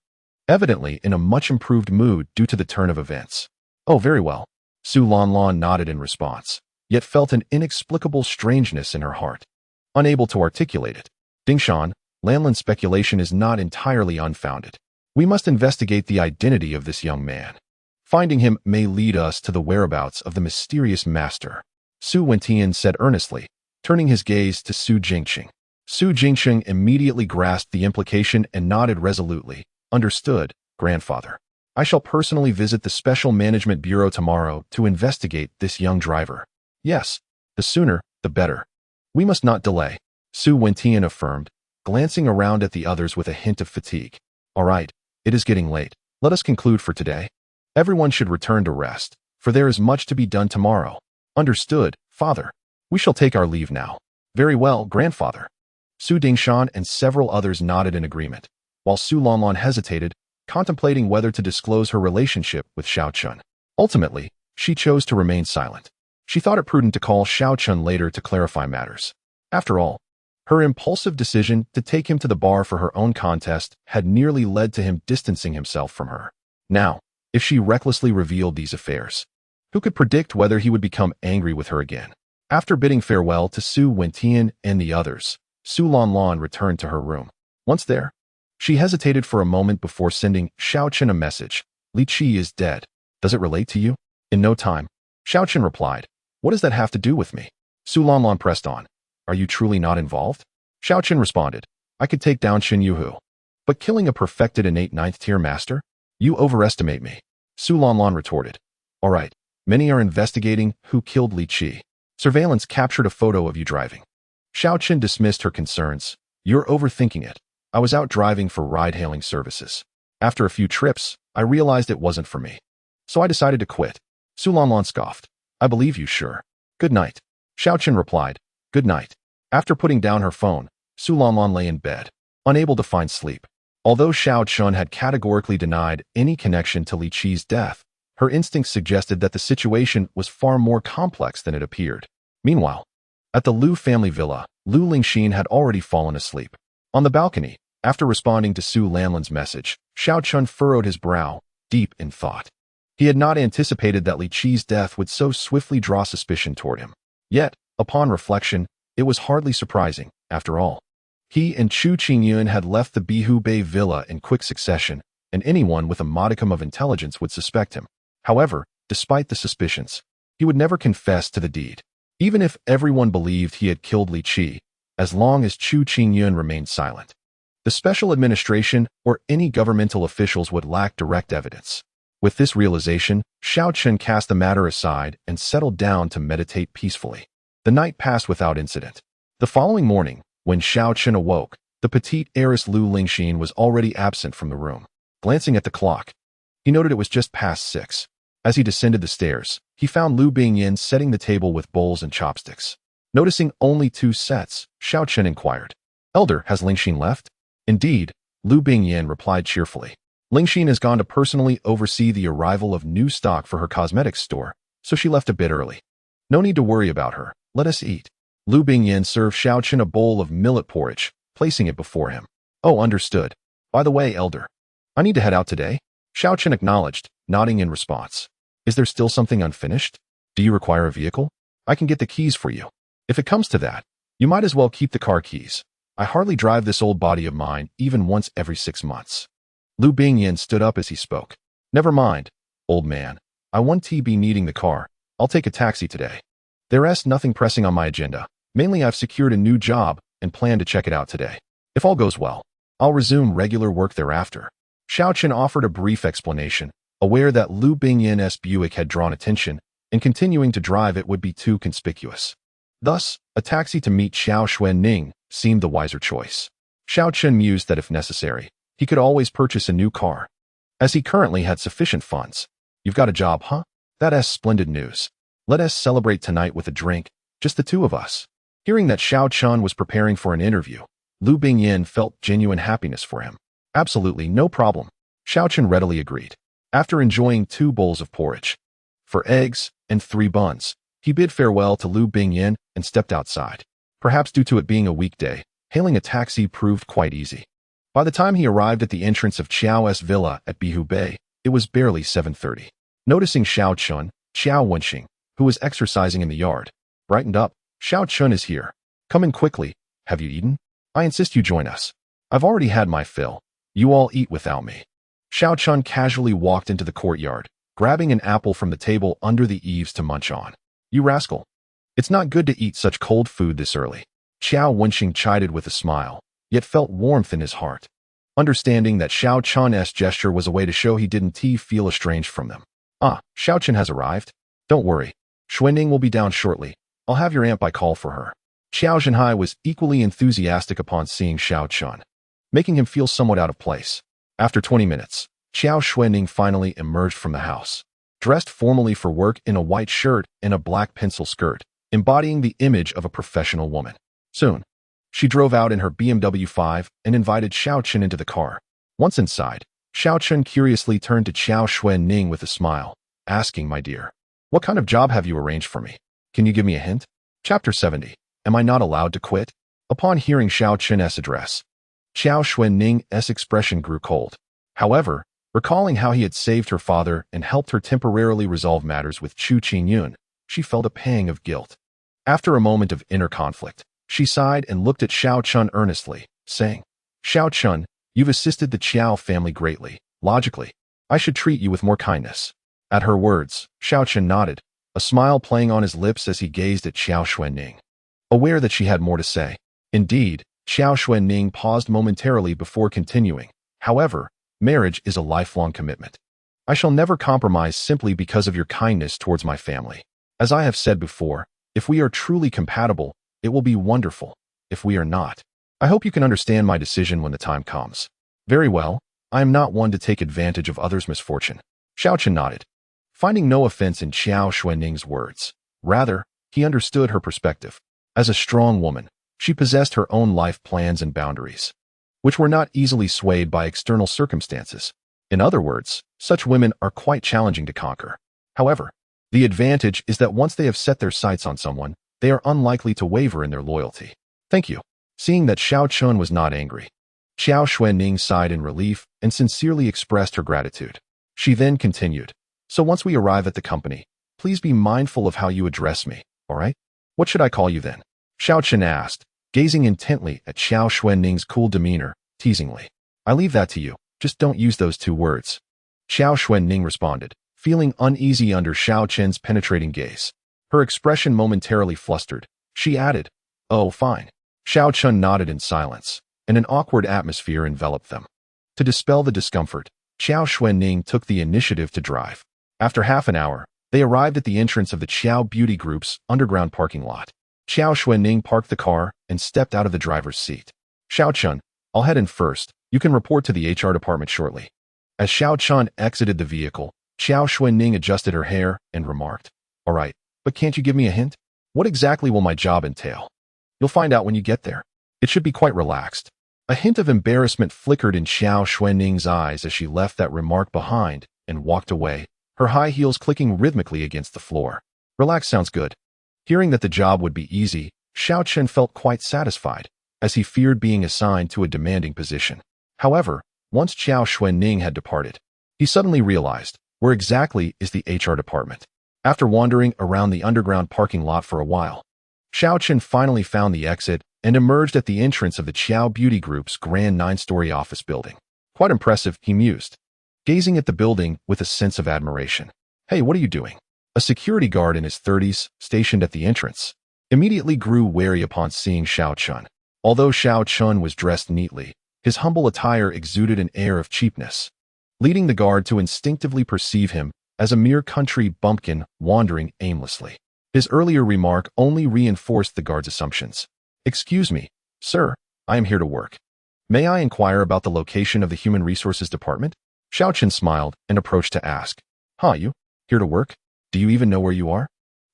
evidently in a much improved mood due to the turn of events. Oh, very well. Su Lanlan nodded in response, yet felt an inexplicable strangeness in her heart. Unable to articulate it, Dingshan, Lanlan's speculation is not entirely unfounded. We must investigate the identity of this young man. Finding him may lead us to the whereabouts of the mysterious master, Su Wentian said earnestly, turning his gaze to Su Jingqing. Su Jingqing immediately grasped the implication and nodded resolutely. Understood, grandfather. I shall personally visit the Special Management Bureau tomorrow to investigate this young driver. Yes, the sooner, the better. We must not delay, Su Wentian affirmed, glancing around at the others with a hint of fatigue. All right, it is getting late. Let us conclude for today. Everyone should return to rest, for there is much to be done tomorrow. Understood, father. We shall take our leave now. Very well, grandfather. Su Dingshan and several others nodded in agreement, while Su Lanlan hesitated, contemplating whether to disclose her relationship with Xiao Chun. Ultimately, she chose to remain silent. She thought it prudent to call Xiao Chun later to clarify matters. After all, her impulsive decision to take him to the bar for her own contest had nearly led to him distancing himself from her. Now, if she recklessly revealed these affairs, who could predict whether he would become angry with her again? After bidding farewell to Su Wentian and the others, Su Lanlan returned to her room. Once there, she hesitated for a moment before sending Xiao Chen a message. Li Qi is dead. Does it relate to you? In no time, Xiao Chen replied. What does that have to do with me? Su Lanlan pressed on. Are you truly not involved? Xiao Chen responded. I could take down Qin Yuhu. But killing a perfected innate 9th-tier master? You overestimate me. Su Lanlan retorted. All right, many are investigating who killed Li Qi. Surveillance captured a photo of you driving. Xiao Chen dismissed her concerns. You're overthinking it. I was out driving for ride-hailing services. After a few trips, I realized it wasn't for me. So I decided to quit. Su Lanlan scoffed. I believe you, sure. Good night. Xiao Chen replied. Good night. After putting down her phone, Su Lanlan lay in bed, unable to find sleep. Although Xiao Chun had categorically denied any connection to Li Qi's death, her instincts suggested that the situation was far more complex than it appeared. Meanwhile, at the Liu family villa, Lu Lingxin had already fallen asleep. On the balcony, after responding to Su Lanlan's message, Xiao Chun furrowed his brow, deep in thought. He had not anticipated that Li Qi's death would so swiftly draw suspicion toward him. Yet, upon reflection, it was hardly surprising, after all. He and Chu Qingyun had left the Bihu Bei villa in quick succession, and anyone with a modicum of intelligence would suspect him. However, despite the suspicions, he would never confess to the deed. Even if everyone believed he had killed Li Qi, as long as Chu Qingyun remained silent. The special administration or any governmental officials would lack direct evidence. With this realization, Xiao Chen cast the matter aside and settled down to meditate peacefully. The night passed without incident. The following morning, when Xiao Chen awoke, the petite heiress Lu Lingxin was already absent from the room. Glancing at the clock, he noted it was just past 6. As he descended the stairs, he found Lu Bingyin setting the table with bowls and chopsticks. Noticing only 2 sets, Xiao Chen inquired, Elder, has Lingxin left? Indeed, Lu Bingyin replied cheerfully. Lingxin has gone to personally oversee the arrival of new stock for her cosmetics store, so she left a bit early. No need to worry about her. Let us eat. Lu Bingyin served Xiao Chen a bowl of millet porridge, placing it before him. Oh, understood. By the way, Elder, I need to head out today. Xiao Chen acknowledged, nodding in response. Is there still something unfinished? Do you require a vehicle? I can get the keys for you. If it comes to that, You might as well keep the car keys. I hardly drive this old body of mine even once every 6 months. Lu Bingyin stood up as he spoke. Never mind, old man. I won't be needing the car. I'll take a taxi today. There's nothing pressing on my agenda. Mainly I've secured a new job and plan to check it out today. If all goes well, I'll resume regular work thereafter. Xiaochen offered a brief explanation, aware that Lu Bingyin's Buick had drawn attention, and continuing to drive it would be too conspicuous. Thus, a taxi to meet Xiao Xuanning seemed the wiser choice. Xiaochen mused that if necessary, he could always purchase a new car, as he currently had sufficient funds. You've got a job, huh? That's splendid news. Let us celebrate tonight with a drink, just the two of us. Hearing that Xiaochen was preparing for an interview, Lu Bingyin felt genuine happiness for him. Absolutely no problem. Xiaochen readily agreed. After enjoying 2 bowls of porridge, for eggs, and 3 buns, he bid farewell to Lu Bingyin and stepped outside. Perhaps due to it being a weekday, hailing a taxi proved quite easy. By the time he arrived at the entrance of Qiao's villa at Bihu Bay, it was barely 7:30. Noticing Xiaochen, Qiao Wenxing, who was exercising in the yard, brightened up. Xiaochen is here. Come in quickly. Have you eaten? I insist you join us. I've already had my fill. You all eat without me. Xiaochen casually walked into the courtyard, grabbing an apple from the table under the eaves to munch on. You rascal. It's not good to eat such cold food this early. Qiao Wenxing chided with a smile, yet felt warmth in his heart. Understanding that Xiaochen's gesture was a way to show he didn't feel estranged from them. Xiaochen has arrived. Don't worry. Xuanning will be down shortly. I'll have your aunt by call for her. Xiao Zhenhai was equally enthusiastic upon seeing Xiaochen, making him feel somewhat out of place. After 20 minutes, Qiao Xuanning finally emerged from the house, dressed formally for work in a white shirt and a black pencil skirt, embodying the image of a professional woman. Soon, she drove out in her BMW 5 and invited Xiaochen into the car. Once inside, Xiaochen curiously turned to Qiao Xuanning with a smile, asking, "My dear, what kind of job have you arranged for me? Can you give me a hint?" Chapter 70. Am I not allowed to quit? Upon hearing Xiaochen's address, Qiao Xuanning's expression grew cold. However, recalling how he had saved her father and helped her temporarily resolve matters with Chu Qingyun, she felt a pang of guilt. After a moment of inner conflict, she sighed and looked at Xiaochen earnestly, saying, "Xiaochen, you've assisted the Qiao family greatly. Logically, I should treat you with more kindness." At her words, Xiaochen nodded, a smile playing on his lips as he gazed at Qiao Xuanning, aware that she had more to say. Indeed, Qiao Xuanning paused momentarily before continuing. However, marriage is a lifelong commitment. I shall never compromise simply because of your kindness towards my family. As I have said before, if we are truly compatible, it will be wonderful. If we are not, I hope you can understand my decision when the time comes. Very well, I am not one to take advantage of others' misfortune. Xiaochen nodded, finding no offense in Qiao Xuanning's words. Rather, he understood her perspective. As a strong woman, she possessed her own life plans and boundaries, which were not easily swayed by external circumstances. In other words, such women are quite challenging to conquer. However, the advantage is that once they have set their sights on someone, they are unlikely to waver in their loyalty. Thank you. Seeing that Xiaochen was not angry, Qiao Xuanning sighed in relief and sincerely expressed her gratitude. She then continued, "So once we arrive at the company, please be mindful of how you address me, all right? What should I call you then?" Xiaochen asked, gazing intently at Qiao Xuanning's cool demeanor, teasingly. "I leave that to you, just don't use those 2 words." Qiao Xuanning responded, feeling uneasy under Xiaochen's penetrating gaze. Her expression momentarily flustered. She added, "Oh, fine." Xiaochen nodded in silence, and an awkward atmosphere enveloped them. To dispel the discomfort, Qiao Xuanning took the initiative to drive. After half an hour, they arrived at the entrance of the Qiao Beauty Group's underground parking lot. Qiao Xuanning parked the car and stepped out of the driver's seat. "Xiaochen, I'll head in first. You can report to the HR department shortly." As Xiaochen exited the vehicle, Qiao Xuanning adjusted her hair and remarked, "All right, but can't you give me a hint? What exactly will my job entail?" "You'll find out when you get there. It should be quite relaxed." A hint of embarrassment flickered in Qiao Xuanning's eyes as she left that remark behind and walked away, her high heels clicking rhythmically against the floor. Relax sounds good. Hearing that the job would be easy, Xiaochen felt quite satisfied, as he feared being assigned to a demanding position. However, once Qiao Xuanning had departed, he suddenly realized, where exactly is the HR department? After wandering around the underground parking lot for a while, Xiao Chen finally found the exit and emerged at the entrance of the Qiao Beauty Group's grand 9-story office building. Quite impressive, he mused, gazing at the building with a sense of admiration. Hey, what are you doing? A security guard in his 30s, stationed at the entrance, immediately grew wary upon seeing Xiao Chen. Although Xiao Chen was dressed neatly, his humble attire exuded an air of cheapness, leading the guard to instinctively perceive him as a mere country bumpkin wandering aimlessly. His earlier remark only reinforced the guard's assumptions. Excuse me, sir, I am here to work. May I inquire about the location of the Human Resources Department? Xiao Chen smiled and approached to ask. You? Here to work? Do you even know where you are?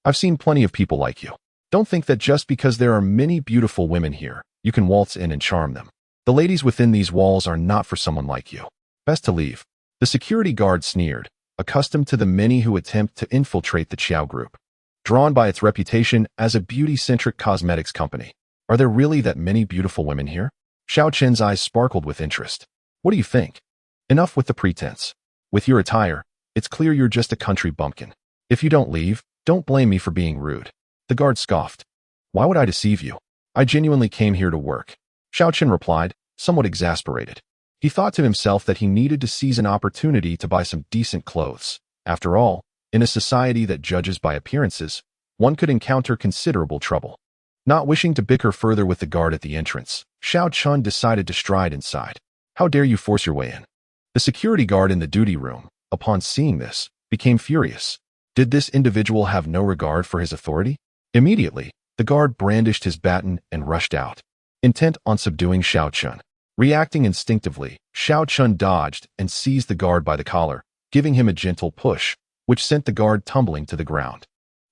I've seen plenty of people like you. Don't think that just because there are many beautiful women here, you can waltz in and charm them. The ladies within these walls are not for someone like you. Best to leave. The security guard sneered, accustomed to the many who attempt to infiltrate the Qiao Group, drawn by its reputation as a beauty-centric cosmetics company. Are there really that many beautiful women here? Xiao Chen's eyes sparkled with interest. What do you think? Enough with the pretense. With your attire, it's clear you're just a country bumpkin. If you don't leave, don't blame me for being rude. The guard scoffed. Why would I deceive you? I genuinely came here to work. Xiao Chen replied, somewhat exasperated. He thought to himself that he needed to seize an opportunity to buy some decent clothes. After all, in a society that judges by appearances, one could encounter considerable trouble. Not wishing to bicker further with the guard at the entrance, Xiao Chen decided to stride inside. How dare you force your way in? The security guard in the duty room, upon seeing this, became furious. Did this individual have no regard for his authority? Immediately, the guard brandished his baton and rushed out, intent on subduing Xiao Chen. Reacting instinctively, Xiao Chen dodged and seized the guard by the collar, giving him a gentle push, which sent the guard tumbling to the ground.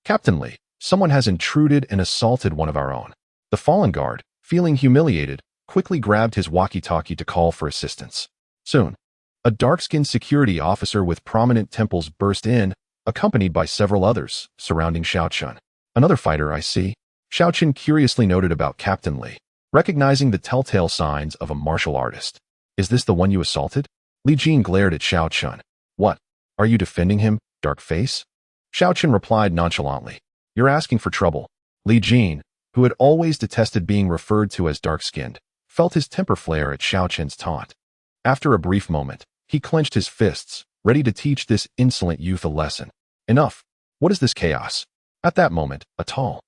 Captain Li, someone has intruded and assaulted one of our own. The fallen guard, feeling humiliated, quickly grabbed his walkie-talkie to call for assistance. Soon, a dark-skinned security officer with prominent temples burst in, accompanied by several others, surrounding Xiao Chen. Another fighter, I see. Xiao Chen curiously noted about Captain Li, recognizing the telltale signs of a martial artist. Is this the one you assaulted? Li Jin glared at Xiao Chen. What? Are you defending him, dark face? Xiao Chen replied nonchalantly. You're asking for trouble. Li Jin, who had always detested being referred to as dark-skinned, felt his temper flare at Xiao Chen's taunt. After a brief moment, he clenched his fists, ready to teach this insolent youth a lesson. Enough. What is this chaos? At that moment, a tall,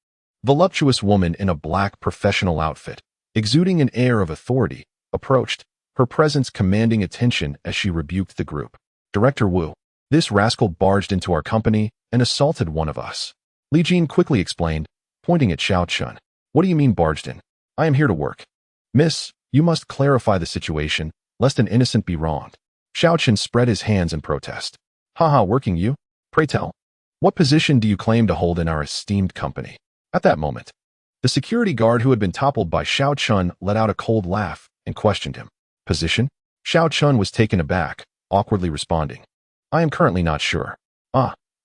voluptuous woman in a black professional outfit, exuding an air of authority, approached, her presence commanding attention as she rebuked the group. Director Wu, this rascal barged into our company and assaulted one of us. Li Jin quickly explained, pointing at Xiao Chen. What do you mean barged in? I am here to work. Miss, you must clarify the situation, lest an innocent be wronged. Xiao Chen spread his hands in protest. Working you? Pray tell. What position do you claim to hold in our esteemed company? At that moment, the security guard who had been toppled by Xiao Chen let out a cold laugh and questioned him. Position? Xiao Chen was taken aback, awkwardly responding. I am currently not sure.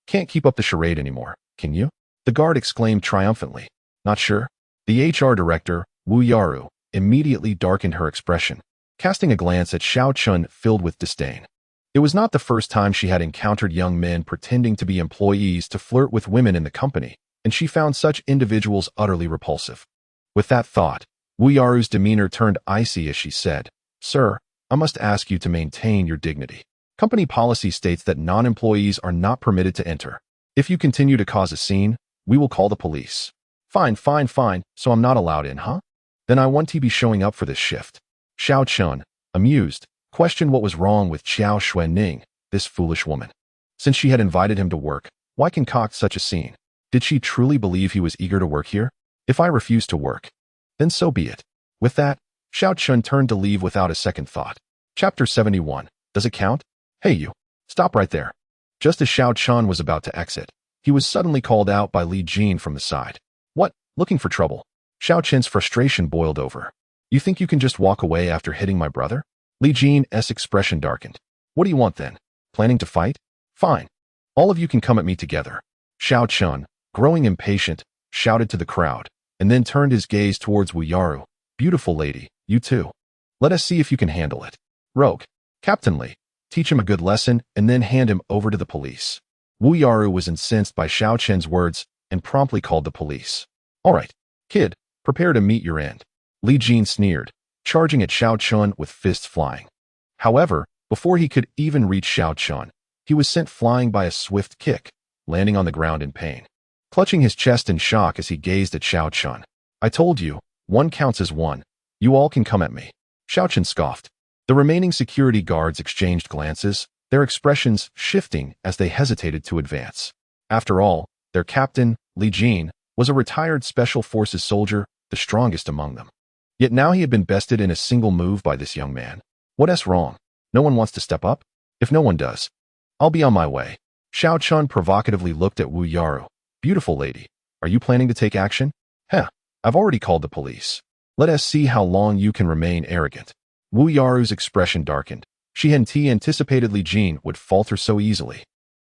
Can't keep up the charade anymore, can you? The guard exclaimed triumphantly. Not sure? The HR director, Wu Yaru, immediately darkened her expression, casting a glance at Xiao Chen filled with disdain. It was not the first time she had encountered young men pretending to be employees to flirt with women in the company, and she found such individuals utterly repulsive. With that thought, Wu Yaru's demeanor turned icy as she said, Sir, I must ask you to maintain your dignity. Company policy states that non-employees are not permitted to enter. If you continue to cause a scene, we will call the police. Fine, so I'm not allowed in, huh? Then I won't be showing up for this shift. Xiao Chen, amused, questioned what was wrong with Qiao Xuanning, this foolish woman. Since she had invited him to work, why concoct such a scene? Did she truly believe he was eager to work here? If I refuse to work, then so be it. With that, Xiao Chen turned to leave without a second thought. Chapter 71. Does it count? Hey you. Stop right there. Just as Xiao Chen was about to exit, he was suddenly called out by Li Jin from the side. What? Looking for trouble? Xiao Chen's frustration boiled over. You think you can just walk away after hitting my brother? Li Jin's expression darkened. What do you want then? Planning to fight? Fine. All of you can come at me together. Xiao Chen, growing impatient, shouted to the crowd, and then turned his gaze towards Wu Yaru. Beautiful lady, you too. Let us see if you can handle it. Rogue. Captain Li, teach him a good lesson and then hand him over to the police. Wu Yaru was incensed by Xiao Chen's words and promptly called the police. All right, Kid, prepare to meet your end. Li Jin sneered, charging at Xiao Chun with fists flying. However, before he could even reach Xiao Chun, he was sent flying by a swift kick, landing on the ground in pain. Clutching his chest in shock as he gazed at Xiao Chun. I told you, one counts as one. You all can come at me. Xiao Chun scoffed. The remaining security guards exchanged glances, their expressions shifting as they hesitated to advance. After all, their captain, Li Jin, was a retired Special Forces soldier, the strongest among them. Yet now he had been bested in a single move by this young man. What's wrong? No one wants to step up? If no one does, I'll be on my way. Xiao Chun provocatively looked at Wu Yaru. Beautiful lady, are you planning to take action? Heh, I've already called the police. Let us see how long you can remain arrogant. Wu Yaru's expression darkened. She hadn't anticipated Li Jin would falter so easily.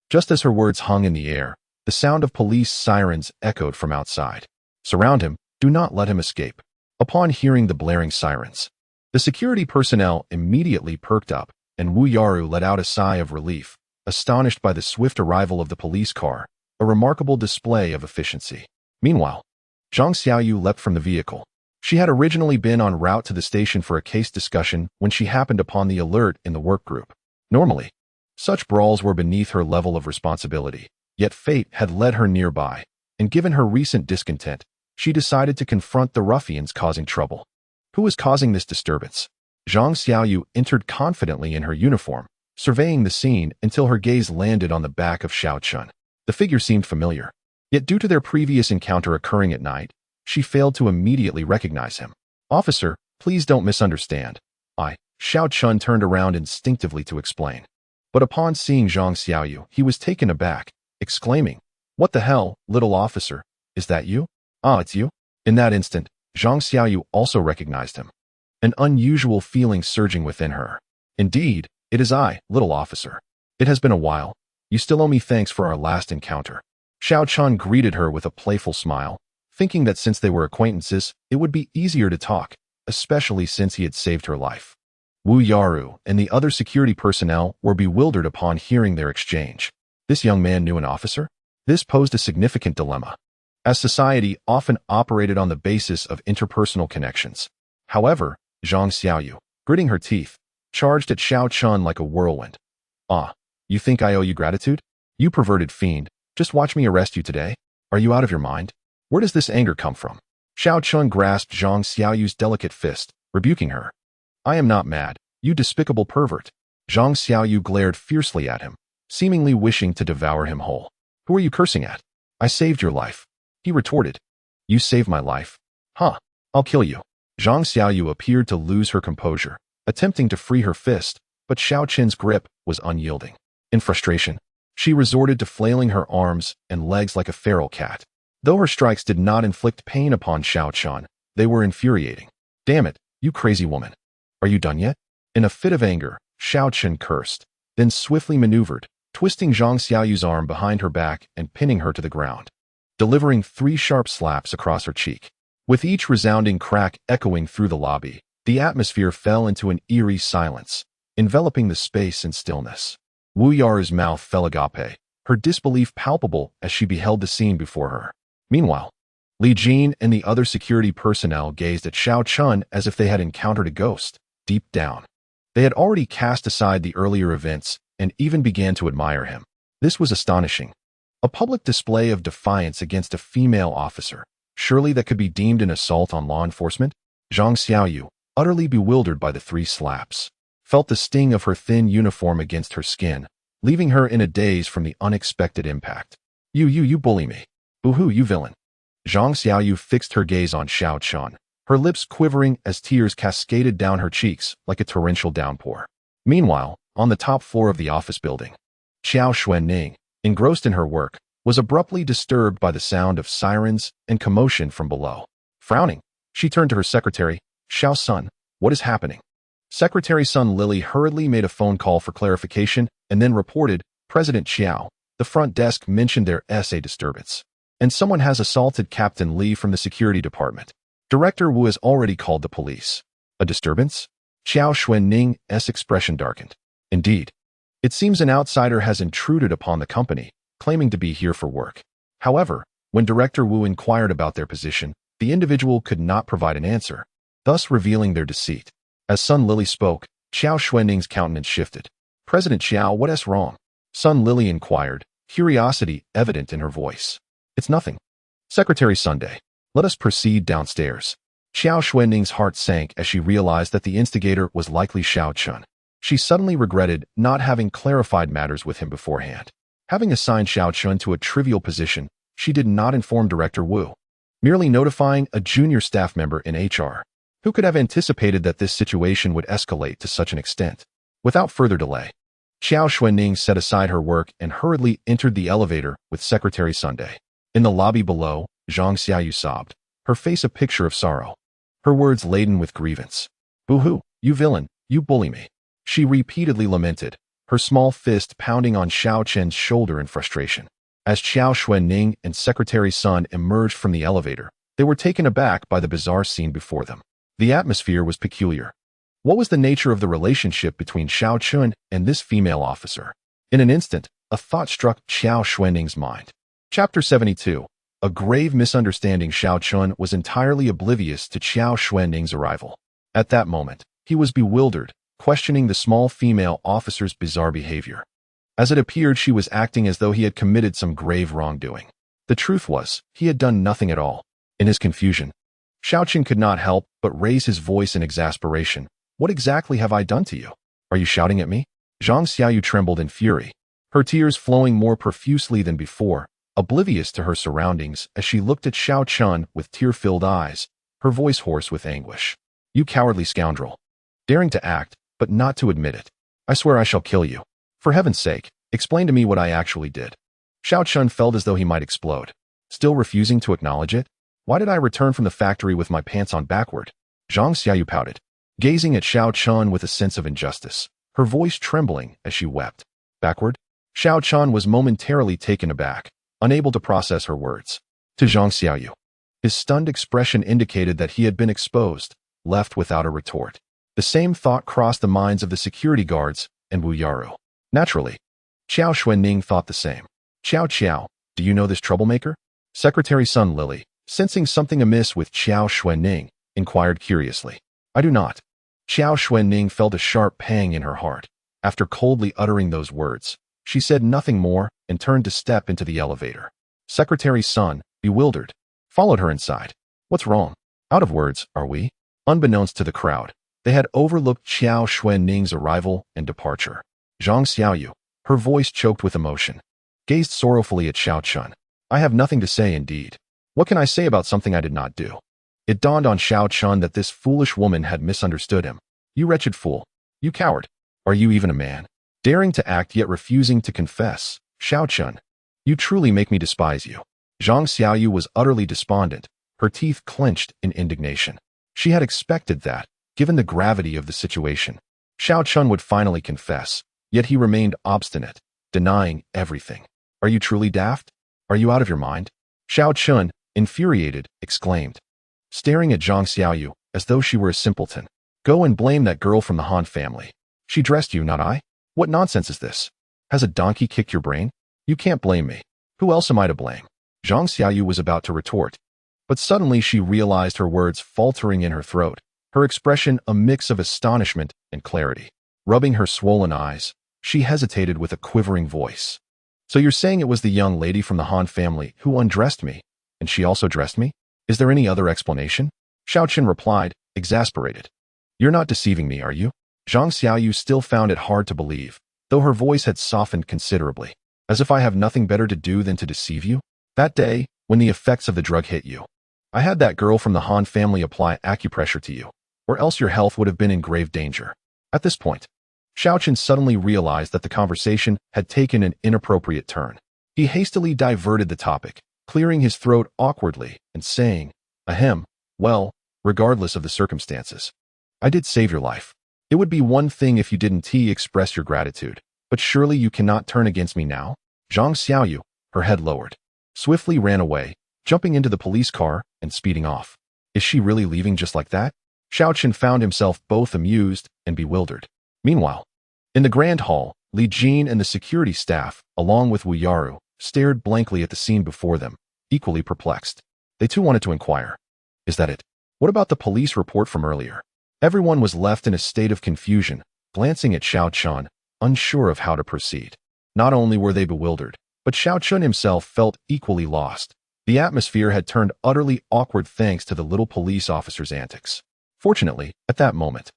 Just as her words hung in the air, the sound of police sirens echoed from outside. Surround him, do not let him escape. Upon hearing the blaring sirens, the security personnel immediately perked up, and Wu Yaru let out a sigh of relief, astonished by the swift arrival of the police car, a remarkable display of efficiency. Meanwhile, Zhang Xiaoyu leapt from the vehicle. She had originally been en route to the station for a case discussion when she happened upon the alert in the work group. Normally, such brawls were beneath her level of responsibility, yet fate had led her nearby, and given her recent discontent, she decided to confront the ruffians causing trouble. Who was causing this disturbance? Zhang Xiaoyu entered confidently in her uniform, surveying the scene until her gaze landed on the back of Xiao Chun. The figure seemed familiar, yet due to their previous encounter occurring at night, she failed to immediately recognize him. Officer, please don't misunderstand. Xiao Chun turned around instinctively to explain. But upon seeing Zhang Xiaoyu, he was taken aback, exclaiming, "What the hell, little officer? Is that you?" "Ah, it's you?" In that instant, Zhang Xiaoyu also recognized him, an unusual feeling surging within her. "Indeed, it is I, little officer. It has been a while. You still owe me thanks for our last encounter." Xiao Chun greeted her with a playful smile, thinking that since they were acquaintances, it would be easier to talk, especially since he had saved her life. Wu Yaru and the other security personnel were bewildered upon hearing their exchange. This young man knew an officer? This posed a significant dilemma, as society often operated on the basis of interpersonal connections. However, Zhang Xiaoyu, gritting her teeth, charged at Xiao Chun like a whirlwind. "Ah, you think I owe you gratitude? You perverted fiend, just watch me arrest you today? Are you out of your mind? Where does this anger come from?" Xiao Chun grasped Zhang Xiaoyu's delicate fist, rebuking her. "I am not mad, you despicable pervert." Zhang Xiaoyu glared fiercely at him, seemingly wishing to devour him whole. "Who are you cursing at?" "I saved your life," he retorted. "You saved my life? Huh, I'll kill you." Zhang Xiaoyu appeared to lose her composure, attempting to free her fist, but Xiao Chen's grip was unyielding. In frustration, she resorted to flailing her arms and legs like a feral cat. Though her strikes did not inflict pain upon Xiao Chun, they were infuriating. "Damn it, you crazy woman. Are you done yet?" In a fit of anger, Xiao Chun cursed, then swiftly maneuvered, twisting Zhang Xiaoyu's arm behind her back and pinning her to the ground, delivering 3 sharp slaps across her cheek. With each resounding crack echoing through the lobby, the atmosphere fell into an eerie silence, enveloping the space in stillness. Wu Yaru's mouth fell agape, her disbelief palpable as she beheld the scene before her. Meanwhile, Li Jin and the other security personnel gazed at Xiao Chun as if they had encountered a ghost. Deep down, they had already cast aside the earlier events and even began to admire him. This was astonishing. A public display of defiance against a female officer. Surely that could be deemed an assault on law enforcement? Zhang Xiaoyu, utterly bewildered by the 3 slaps, felt the sting of her thin uniform against her skin, leaving her in a daze from the unexpected impact. You bully me. Boo-hoo, you villain." Zhang Xiaoyu fixed her gaze on Xiao Chun, her lips quivering as tears cascaded down her cheeks like a torrential downpour. Meanwhile, on the top floor of the office building, Qiao Xuanning, engrossed in her work, was abruptly disturbed by the sound of sirens and commotion from below. Frowning, she turned to her secretary. "Xiao Sun, what is happening?" Secretary Sun Lily hurriedly made a phone call for clarification and then reported, "President Qiao, the front desk mentioned there's a disturbance, and someone has assaulted Captain Li from the security department. Director Wu has already called the police." "A disturbance?" Qiao Xuanning's expression darkened. "Indeed. It seems an outsider has intruded upon the company, claiming to be here for work." However, when Director Wu inquired about their position, The individual could not provide an answer, thus revealing their deceit. As Sun Lily spoke, Qiao Xuanning's countenance shifted. President Qiao, what's wrong? Sun Lily inquired, curiosity evident in her voice. It's nothing. Secretary Sunday, let us proceed downstairs. Qiao Xuanning's heart sank as she realized that the instigator was likely Xiao Chun. She suddenly regretted not having clarified matters with him beforehand. Having assigned Xiao Chun to a trivial position, she did not inform Director Wu, merely notifying a junior staff member in HR. Who could have anticipated that this situation would escalate to such an extent? Without further delay, Qiao Xuanning set aside her work and hurriedly entered the elevator with Secretary Sunday. In the lobby below, Zhang Xiaoyu sobbed, her face a picture of sorrow, her words laden with grievance. Boo-hoo, you villain, you bully me. She repeatedly lamented, her small fist pounding on Xiao Chen's shoulder in frustration. As Qiao Xuanning and Secretary Sun emerged from the elevator, they were taken aback by the bizarre scene before them. The atmosphere was peculiar. What was the nature of the relationship between Xiao Chun and this female officer? In an instant, a thought struck Qiao Xuanning's mind. Chapter 72. A grave misunderstanding. Xiao Chun was entirely oblivious to Qiao Xuanning's arrival. At that moment, he was bewildered, questioning the small female officer's bizarre behavior. As it appeared, she was acting as though he had committed some grave wrongdoing. The truth was, he had done nothing at all. In his confusion, Xiao Chun could not help but raise his voice in exasperation. What exactly have I done to you? Are you shouting at me? Zhang Xiaoyu trembled in fury, her tears flowing more profusely than before, oblivious to her surroundings as she looked at Xiao Chun with tear-filled eyes, her voice hoarse with anguish. You cowardly scoundrel. Daring to act, but not to admit it. I swear I shall kill you. For heaven's sake, explain to me what I actually did. Xiao Chun felt as though he might explode. Still refusing to acknowledge it? Why did I return from the factory with my pants on backward? Zhang Xiaoyu pouted, gazing at Xiao Chun with a sense of injustice, her voice trembling as she wept. Backward? Xiao Chun was momentarily taken aback, unable to process her words. To Zhang Xiaoyu, his stunned expression indicated that he had been exposed, left without a retort. The same thought crossed the minds of the security guards and Wu Yaru. Naturally, Qiao Xuanning thought the same. Qiao, do you know this troublemaker? Secretary Sun Lily, sensing something amiss with Qiao Xuanning, inquired curiously. I do not. Qiao Xuanning felt a sharp pang in her heart. After coldly uttering those words, she said nothing more and turned to step into the elevator. Secretary Sun, bewildered, followed her inside. What's wrong? Out of words, are we? Unbeknownst to the crowd, they had overlooked Qiao Xuanning's arrival and departure. Zhang Xiaoyu, her voice choked with emotion, gazed sorrowfully at Xiao Chun. I have nothing to say indeed. What can I say about something I did not do? It dawned on Xiao Chun that this foolish woman had misunderstood him. You wretched fool. You coward. Are you even a man? Daring to act yet refusing to confess. Xiao Chun. You truly make me despise you. Zhang Xiaoyu was utterly despondent, her teeth clenched in indignation. She had expected that, given the gravity of the situation, Xiao Chun would finally confess, yet he remained obstinate, denying everything. Are you truly daft? Are you out of your mind? Xiao Chun, infuriated, exclaimed, staring at Zhang Xiaoyu as though she were a simpleton. Go and blame that girl from the Han family. She dressed you, not I. What nonsense is this? Has a donkey kicked your brain? You can't blame me. Who else am I to blame? Zhang Xiaoyu was about to retort, but suddenly she realized her words faltering in her throat, her expression a mix of astonishment and clarity. Rubbing her swollen eyes, she hesitated with a quivering voice. So you're saying it was the young lady from the Han family who undressed me, and she also dressed me? Is there any other explanation? Xiao Chun replied, exasperated. You're not deceiving me, are you? Zhang Xiaoyu still found it hard to believe, though her voice had softened considerably. As if I have nothing better to do than to deceive you? That day, when the effects of the drug hit you, I had that girl from the Han family apply acupressure to you, or else your health would have been in grave danger. At this point, Xiao Chun suddenly realized that the conversation had taken an inappropriate turn. He hastily diverted the topic, clearing his throat awkwardly and saying, ahem, well, regardless of the circumstances, I did save your life. It would be one thing if you didn't express your gratitude, but surely you cannot turn against me now? Zhang Xiaoyu, her head lowered, swiftly ran away, jumping into the police car and speeding off. Is she really leaving just like that? Xiao Chun found himself both amused and bewildered. Meanwhile, in the grand hall, Li Jin and the security staff, along with Wu Yaru, stared blankly at the scene before them, equally perplexed. They too wanted to inquire. Is that it? What about the police report from earlier? Everyone was left in a state of confusion, glancing at Xiao Chun, unsure of how to proceed. Not only were they bewildered, but Xiao Chun himself felt equally lost. The atmosphere had turned utterly awkward thanks to the little police officer's antics. Fortunately, at that moment,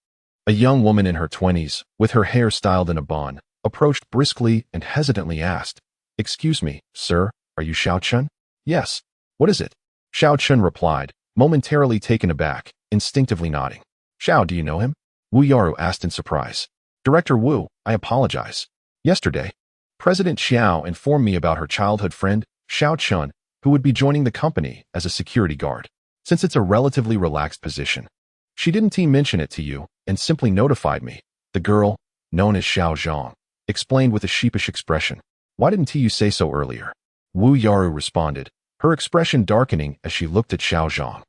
a young woman in her 20s, with her hair styled in a bun, approached briskly and hesitantly asked, "Excuse me, sir, are you Xiao Chun?" "Yes. What is it?" Xiao Chun replied, momentarily taken aback, instinctively nodding. "Xiao, do you know him?" Wu Yaru asked in surprise. "Director Wu, I apologize. Yesterday, President Qiao informed me about her childhood friend, Xiao Chun, who would be joining the company as a security guard. Since it's a relatively relaxed position, she didn't mention it to you and simply notified me." The girl, known as Xiao Zhang, explained with a sheepish expression. "Why didn't you say so earlier?" Wu Yaru responded, her expression darkening as she looked at Xiao Zhang.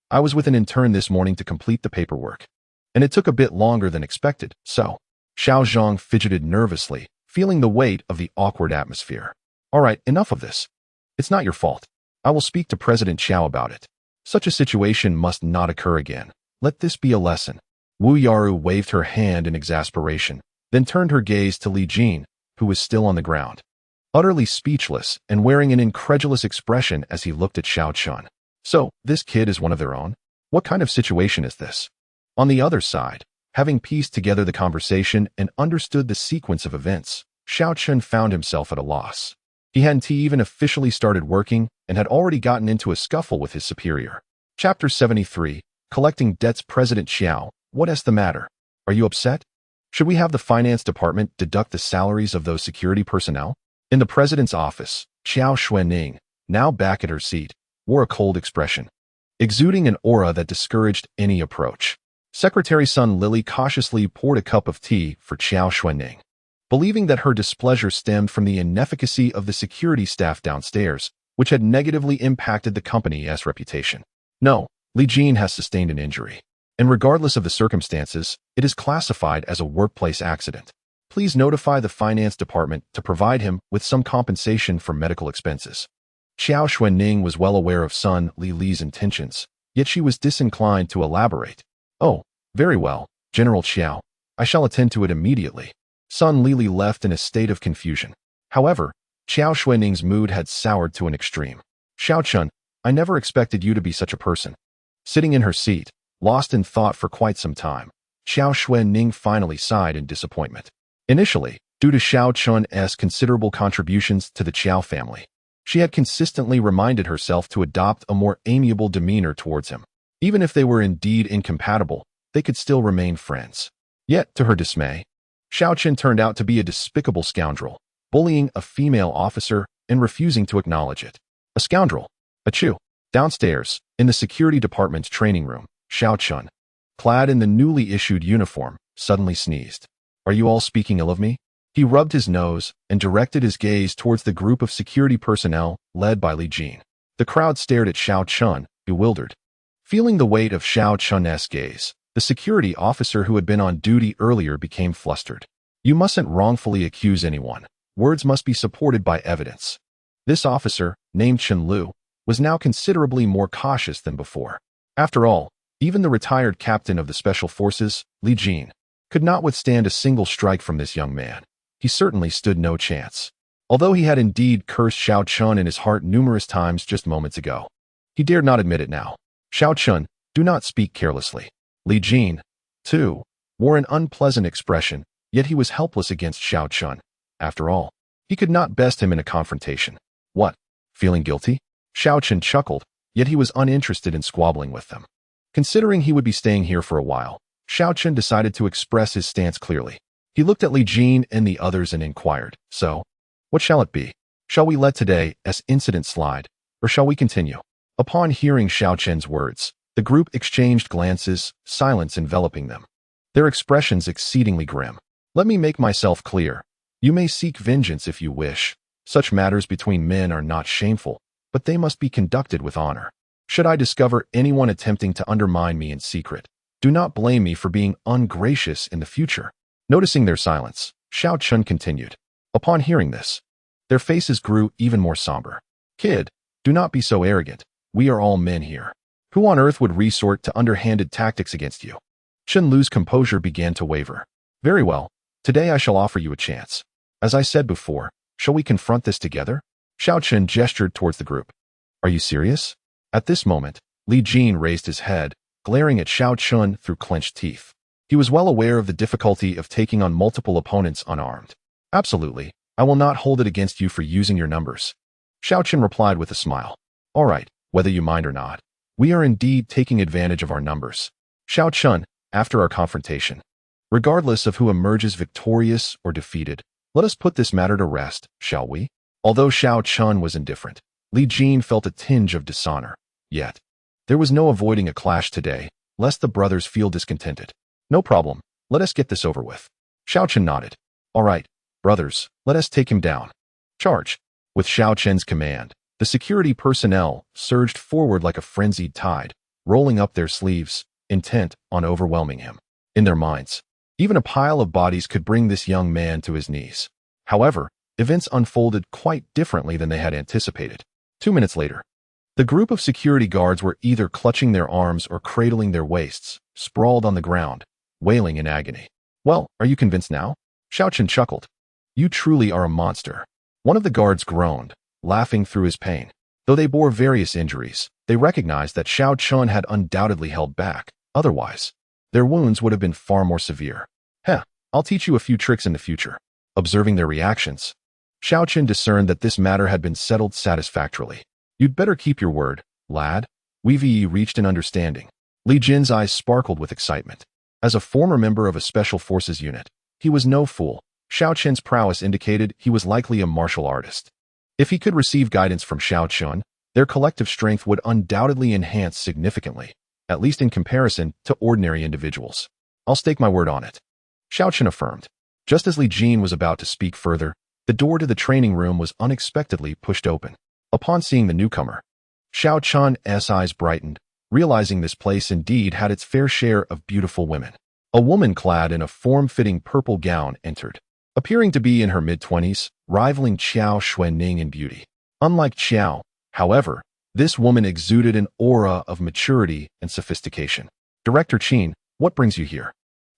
I was with an intern this morning to complete the paperwork, and it took a bit longer than expected, so." Xiao Zhang fidgeted nervously, feeling the weight of the awkward atmosphere. "All right, enough of this. It's not your fault. I will speak to President Qiao about it. Such a situation must not occur again. Let this be a lesson." Wu Yaru waved her hand in exasperation, then turned her gaze to Li Jin, who was still on the ground, utterly speechless and wearing an incredulous expression as he looked at Xiao Chun. "So, this kid is one of their own? What kind of situation is this?" On the other side, having pieced together the conversation and understood the sequence of events, Xiao Chun found himself at a loss. He hadn't even officially started working and had already gotten into a scuffle with his superior. Chapter 73, Collecting Debts. President Qiao, what's the matter? Are you upset? Should we have the finance department deduct the salaries of those security personnel? In the president's office, Qiao Xuanning, now back at her seat, wore a cold expression, exuding an aura that discouraged any approach. Secretary Sun Lily cautiously poured a cup of tea for Qiao Xuanning, believing that her displeasure stemmed from the inefficacy of the security staff downstairs, which had negatively impacted the company's reputation. "No, Li Jin has sustained an injury, and regardless of the circumstances, it is classified as a workplace accident. Please notify the finance department to provide him with some compensation for medical expenses." Qiao Xuanning was well aware of Sun Li's intentions, yet she was disinclined to elaborate. "Oh, very well, General Qiao. I shall attend to it immediately." Sun Li left in a state of confusion. However, Qiao Xuanning's mood had soured to an extreme. "Xiao Chun, I never expected you to be such a person." Sitting in her seat, lost in thought for quite some time, Xiao Xuanning finally sighed in disappointment. Initially, due to Xiao Chun's considerable contributions to the Qiao family, she had consistently reminded herself to adopt a more amiable demeanor towards him. Even if they were indeed incompatible, they could still remain friends. Yet, to her dismay, Xiao Chun turned out to be a despicable scoundrel, bullying a female officer and refusing to acknowledge it. A scoundrel. Achoo. Downstairs, in the security department's training room, Xiao Chun, clad in the newly issued uniform, suddenly sneezed. "Are you all speaking ill of me?" He rubbed his nose and directed his gaze towards the group of security personnel led by Li Jin. The crowd stared at Xiao Chun, bewildered. Feeling the weight of Xiao Chun's gaze, the security officer who had been on duty earlier became flustered. "You mustn't wrongfully accuse anyone. Words must be supported by evidence." This officer, named Chen Lu, was now considerably more cautious than before. After all, even the retired captain of the Special Forces, Li Jin, could not withstand a single strike from this young man. He certainly stood no chance. Although he had indeed cursed Xiao Chun in his heart numerous times just moments ago, he dared not admit it now. "Xiao Chun, do not speak carelessly." Li Jin, too, wore an unpleasant expression, yet he was helpless against Xiao Chun. After all, he could not best him in a confrontation. "What? Feeling guilty?" Xiao Chun chuckled, yet he was uninterested in squabbling with them. Considering he would be staying here for a while, Xiao Chun decided to express his stance clearly. He looked at Li Jin and the others and inquired, "So, what shall it be? Shall we let today's incident slide, or shall we continue?" Upon hearing Xiao Chun's words, the group exchanged glances, silence enveloping them, their expressions exceedingly grim. "Let me make myself clear. You may seek vengeance if you wish. Such matters between men are not shameful, but they must be conducted with honor. Should I discover anyone attempting to undermine me in secret, do not blame me for being ungracious in the future." Noticing their silence, Xiao Chun continued. Upon hearing this, their faces grew even more somber. "Kid, do not be so arrogant. We are all men here. Who on earth would resort to underhanded tactics against you? Chen Lu's composure began to waver. Very well. Today I shall offer you a chance. As I said before, shall we confront this together? Xiao Chen gestured towards the group. Are you serious? At this moment, Li Jin raised his head, glaring at Xiao Chen through clenched teeth. He was well aware of the difficulty of taking on multiple opponents unarmed. Absolutely, I will not hold it against you for using your numbers. Xiao Chen replied with a smile. All right, whether you mind or not. We are indeed taking advantage of our numbers. Xiao Chen, after our confrontation. Regardless of who emerges victorious or defeated, let us put this matter to rest, shall we? Although Xiao Chen was indifferent, Li Jin felt a tinge of dishonor. Yet, there was no avoiding a clash today, lest the brothers feel discontented. No problem, let us get this over with. Xiao Chen nodded. All right, brothers, let us take him down. Charge. With Xiao Chen's command, the security personnel surged forward like a frenzied tide, rolling up their sleeves, intent on overwhelming him. In their minds, even a pile of bodies could bring this young man to his knees. However, events unfolded quite differently than they had anticipated. 2 minutes later, the group of security guards were either clutching their arms or cradling their waists, sprawled on the ground, wailing in agony. Well, are you convinced now? Xiao Chen chuckled. You truly are a monster. One of the guards groaned, laughing through his pain. Though they bore various injuries, they recognized that Xiao Chen had undoubtedly held back. Otherwise, their wounds would have been far more severe. Heh, I'll teach you a few tricks in the future. Observing their reactions, Xiao Chen discerned that this matter had been settled satisfactorily. You'd better keep your word, lad. We've reached an understanding. Li Jin's eyes sparkled with excitement. As a former member of a special forces unit, he was no fool. Xiao Chen's prowess indicated he was likely a martial artist. If he could receive guidance from Xiao Chen, their collective strength would undoubtedly enhance significantly, at least in comparison to ordinary individuals. I'll stake my word on it. Xiao Chen affirmed. Just as Li Jin was about to speak further, the door to the training room was unexpectedly pushed open. Upon seeing the newcomer, Xiao Chen's eyes brightened, realizing this place indeed had its fair share of beautiful women. A woman clad in a form-fitting purple gown entered, appearing to be in her mid-20s, rivaling Qiao Xuanning in beauty. Unlike Qiao, however, this woman exuded an aura of maturity and sophistication. Director Qin, what brings you here?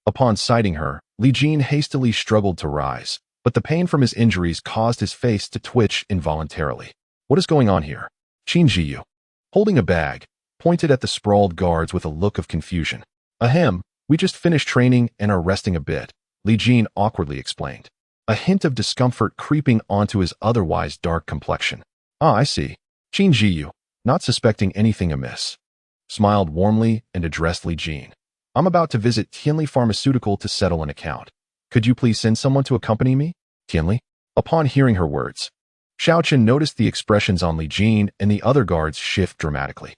Upon sighting her, Li Jin hastily struggled to rise, but the pain from his injuries caused his face to twitch involuntarily. What is going on here? Qin Jiyu, holding a bag, pointed at the sprawled guards with a look of confusion. Ahem, we just finished training and are resting a bit, Li Jin awkwardly explained, a hint of discomfort creeping onto his otherwise dark complexion. Ah, I see. Qin Jiyu, not suspecting anything amiss, smiled warmly and addressed Li Jin. I'm about to visit Tianli Pharmaceutical to settle an account. Could you please send someone to accompany me? Tianli? Upon hearing her words, Xiao Chen noticed the expressions on Li Jin and the other guards shift dramatically.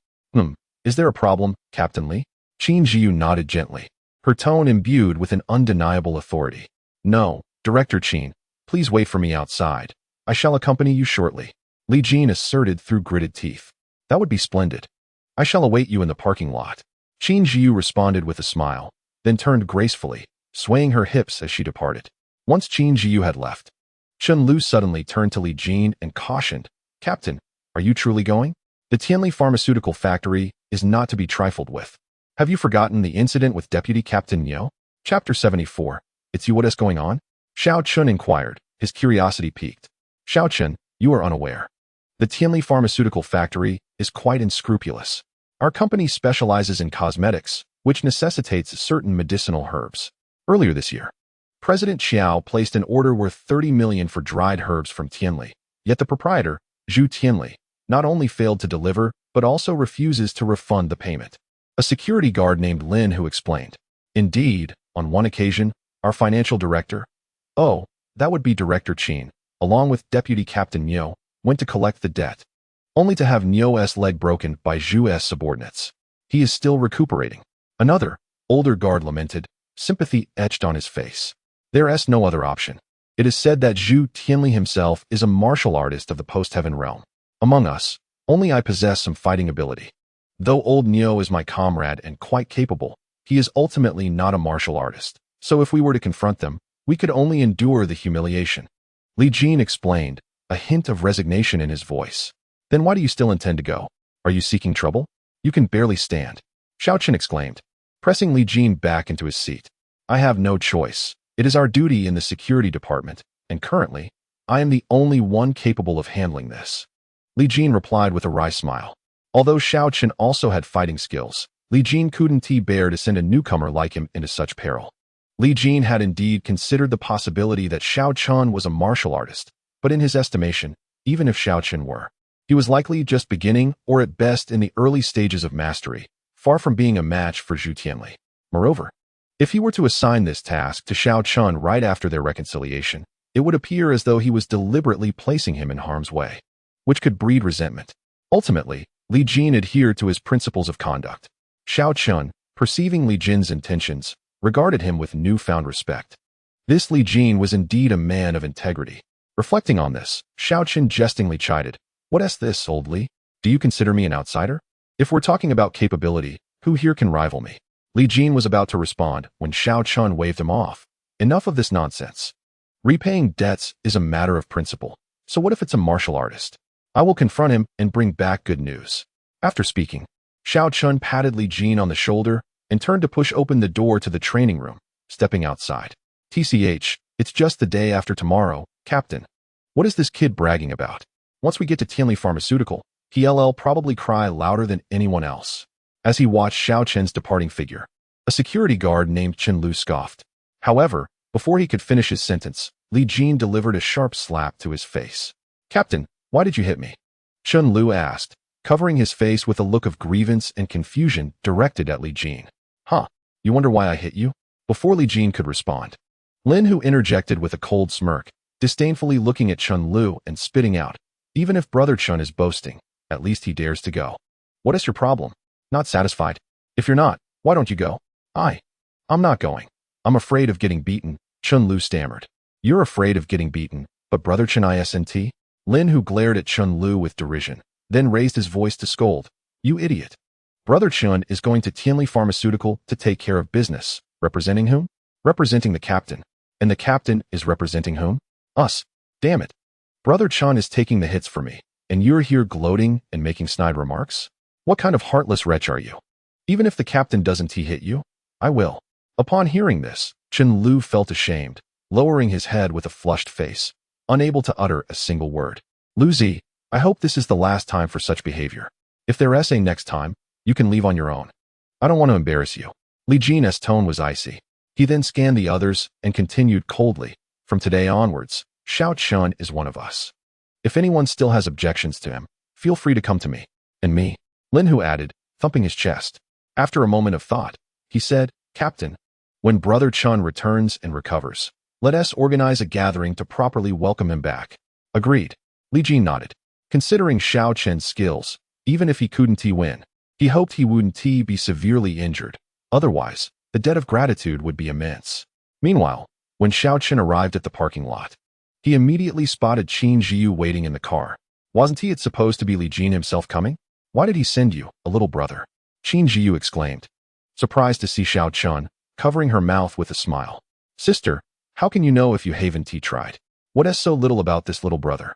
Is there a problem, Captain Li? Qin Jiyu nodded gently, her tone imbued with an undeniable authority. No, Director Qin, please wait for me outside. I shall accompany you shortly, Li Jin asserted through gritted teeth. That would be splendid. I shall await you in the parking lot. Qin Jiyu responded with a smile, then turned gracefully, swaying her hips as she departed. Once Qin Jiyu had left, Chen Lu suddenly turned to Li Jin and cautioned, Captain, are you truly going? The Tianli Pharmaceutical Factory is not to be trifled with. Have you forgotten the incident with Deputy Captain Niu? Chapter 74. It's you, what is going on? Xiao Chen inquired, his curiosity piqued. Xiao Chen, you are unaware. The Tianli Pharmaceutical Factory is quite unscrupulous. Our company specializes in cosmetics, which necessitates certain medicinal herbs. Earlier this year, President Qiao placed an order worth 30 million for dried herbs from Tianli, yet the proprietor, Zhu Tianli, not only failed to deliver, but also refuses to refund the payment. A security guard named Lin who explained. Indeed, on one occasion, our financial director, that would be Director Qin, along with Deputy Captain Niu, went to collect the debt, only to have Niu's leg broken by Zhu's subordinates. He is still recuperating. Another, older guard lamented, sympathy etched on his face. There is no other option. It is said that Zhu Tianli himself is a martial artist of the post-heaven realm. Among us, only I possess some fighting ability. Though old Niu is my comrade and quite capable, he is ultimately not a martial artist. So if we were to confront them, we could only endure the humiliation. Li Jin explained, a hint of resignation in his voice. Then why do you still intend to go? Are you seeking trouble? You can barely stand. Xiao Chen exclaimed, pressing Li Jin back into his seat. I have no choice. It is our duty in the security department, and currently, I am the only one capable of handling this. Li Jin replied with a wry smile. Although Xiao Chen also had fighting skills, Li Jin couldn't bear to send a newcomer like him into such peril. Li Jin had indeed considered the possibility that Xiao Chen was a martial artist, but in his estimation, even if Xiao Chen were, he was likely just beginning or at best in the early stages of mastery, far from being a match for Zhu Tianli. Moreover, if he were to assign this task to Xiao Chen right after their reconciliation, it would appear as though he was deliberately placing him in harm's way, which could breed resentment. Ultimately, Li Jin adhered to his principles of conduct. Xiao Chen, perceiving Li Jin's intentions, regarded him with newfound respect. This Li Jin was indeed a man of integrity. Reflecting on this, Xiao Chen jestingly chided, "What's this, old Li? Do you consider me an outsider? If we're talking about capability, who here can rival me?" Li Jin was about to respond when Xiao Chen waved him off. Enough of this nonsense. Repaying debts is a matter of principle, so what if it's a martial artist? I will confront him and bring back good news. After speaking, Xiao Chen patted Li Jin on the shoulder and turned to push open the door to the training room, stepping outside. TCH, it's just the day after tomorrow, Captain. What is this kid bragging about? Once we get to Tianli Pharmaceutical, he'll probably cry louder than anyone else. As he watched Xiao Chen's departing figure, a security guard named Chen Lu scoffed. However, before he could finish his sentence, Li Jin delivered a sharp slap to his face. Captain, why did you hit me? Chen Lu asked, covering his face with a look of grievance and confusion directed at Li Jin. Huh, you wonder why I hit you? Before Li Jin could respond, Lin Hu interjected with a cold smirk, disdainfully looking at Chen Lu and spitting out, even if Brother Chen is boasting, at least he dares to go. What is your problem? Not satisfied? If you're not, why don't you go? I'm not going. I'm afraid of getting beaten, Chen Lu stammered. You're afraid of getting beaten, but Brother Chen isn't? Lin Hu glared at Chen Lu with derision, then raised his voice to scold. You idiot. Brother Chen is going to Tianli Pharmaceutical to take care of business. Representing whom? Representing the captain. And the captain is representing whom? Us. Damn it. Brother Chen is taking the hits for me, and you're here gloating and making snide remarks? What kind of heartless wretch are you? Even if the captain doesn't hit you, I will. Upon hearing this, Chen Lu felt ashamed, lowering his head with a flushed face, unable to utter a single word. Lu Zi, I hope this is the last time for such behavior. If there's a next time, you can leave on your own. I don't want to embarrass you. Li Jin's tone was icy. He then scanned the others and continued coldly. From today onwards, Xiao Chen is one of us. If anyone still has objections to him, feel free to come to me. And me, Lin Hu added, thumping his chest. After a moment of thought, he said, Captain, when Brother Chen returns and recovers, let us organize a gathering to properly welcome him back. Agreed. Li Jin nodded. Considering Xiao Chen's skills, even if he couldn't win, he hoped he wouldn't be severely injured. Otherwise, the debt of gratitude would be immense. Meanwhile, when Xiao Chen arrived at the parking lot, he immediately spotted Qin Jiu waiting in the car. Wasn't it supposed to be Li Jin himself coming? Why did he send you, a little brother? Qin Jiu exclaimed, surprised to see Xiao Chen, covering her mouth with a smile. Sister, how can you know if you haven't tried? What is so little about this little brother?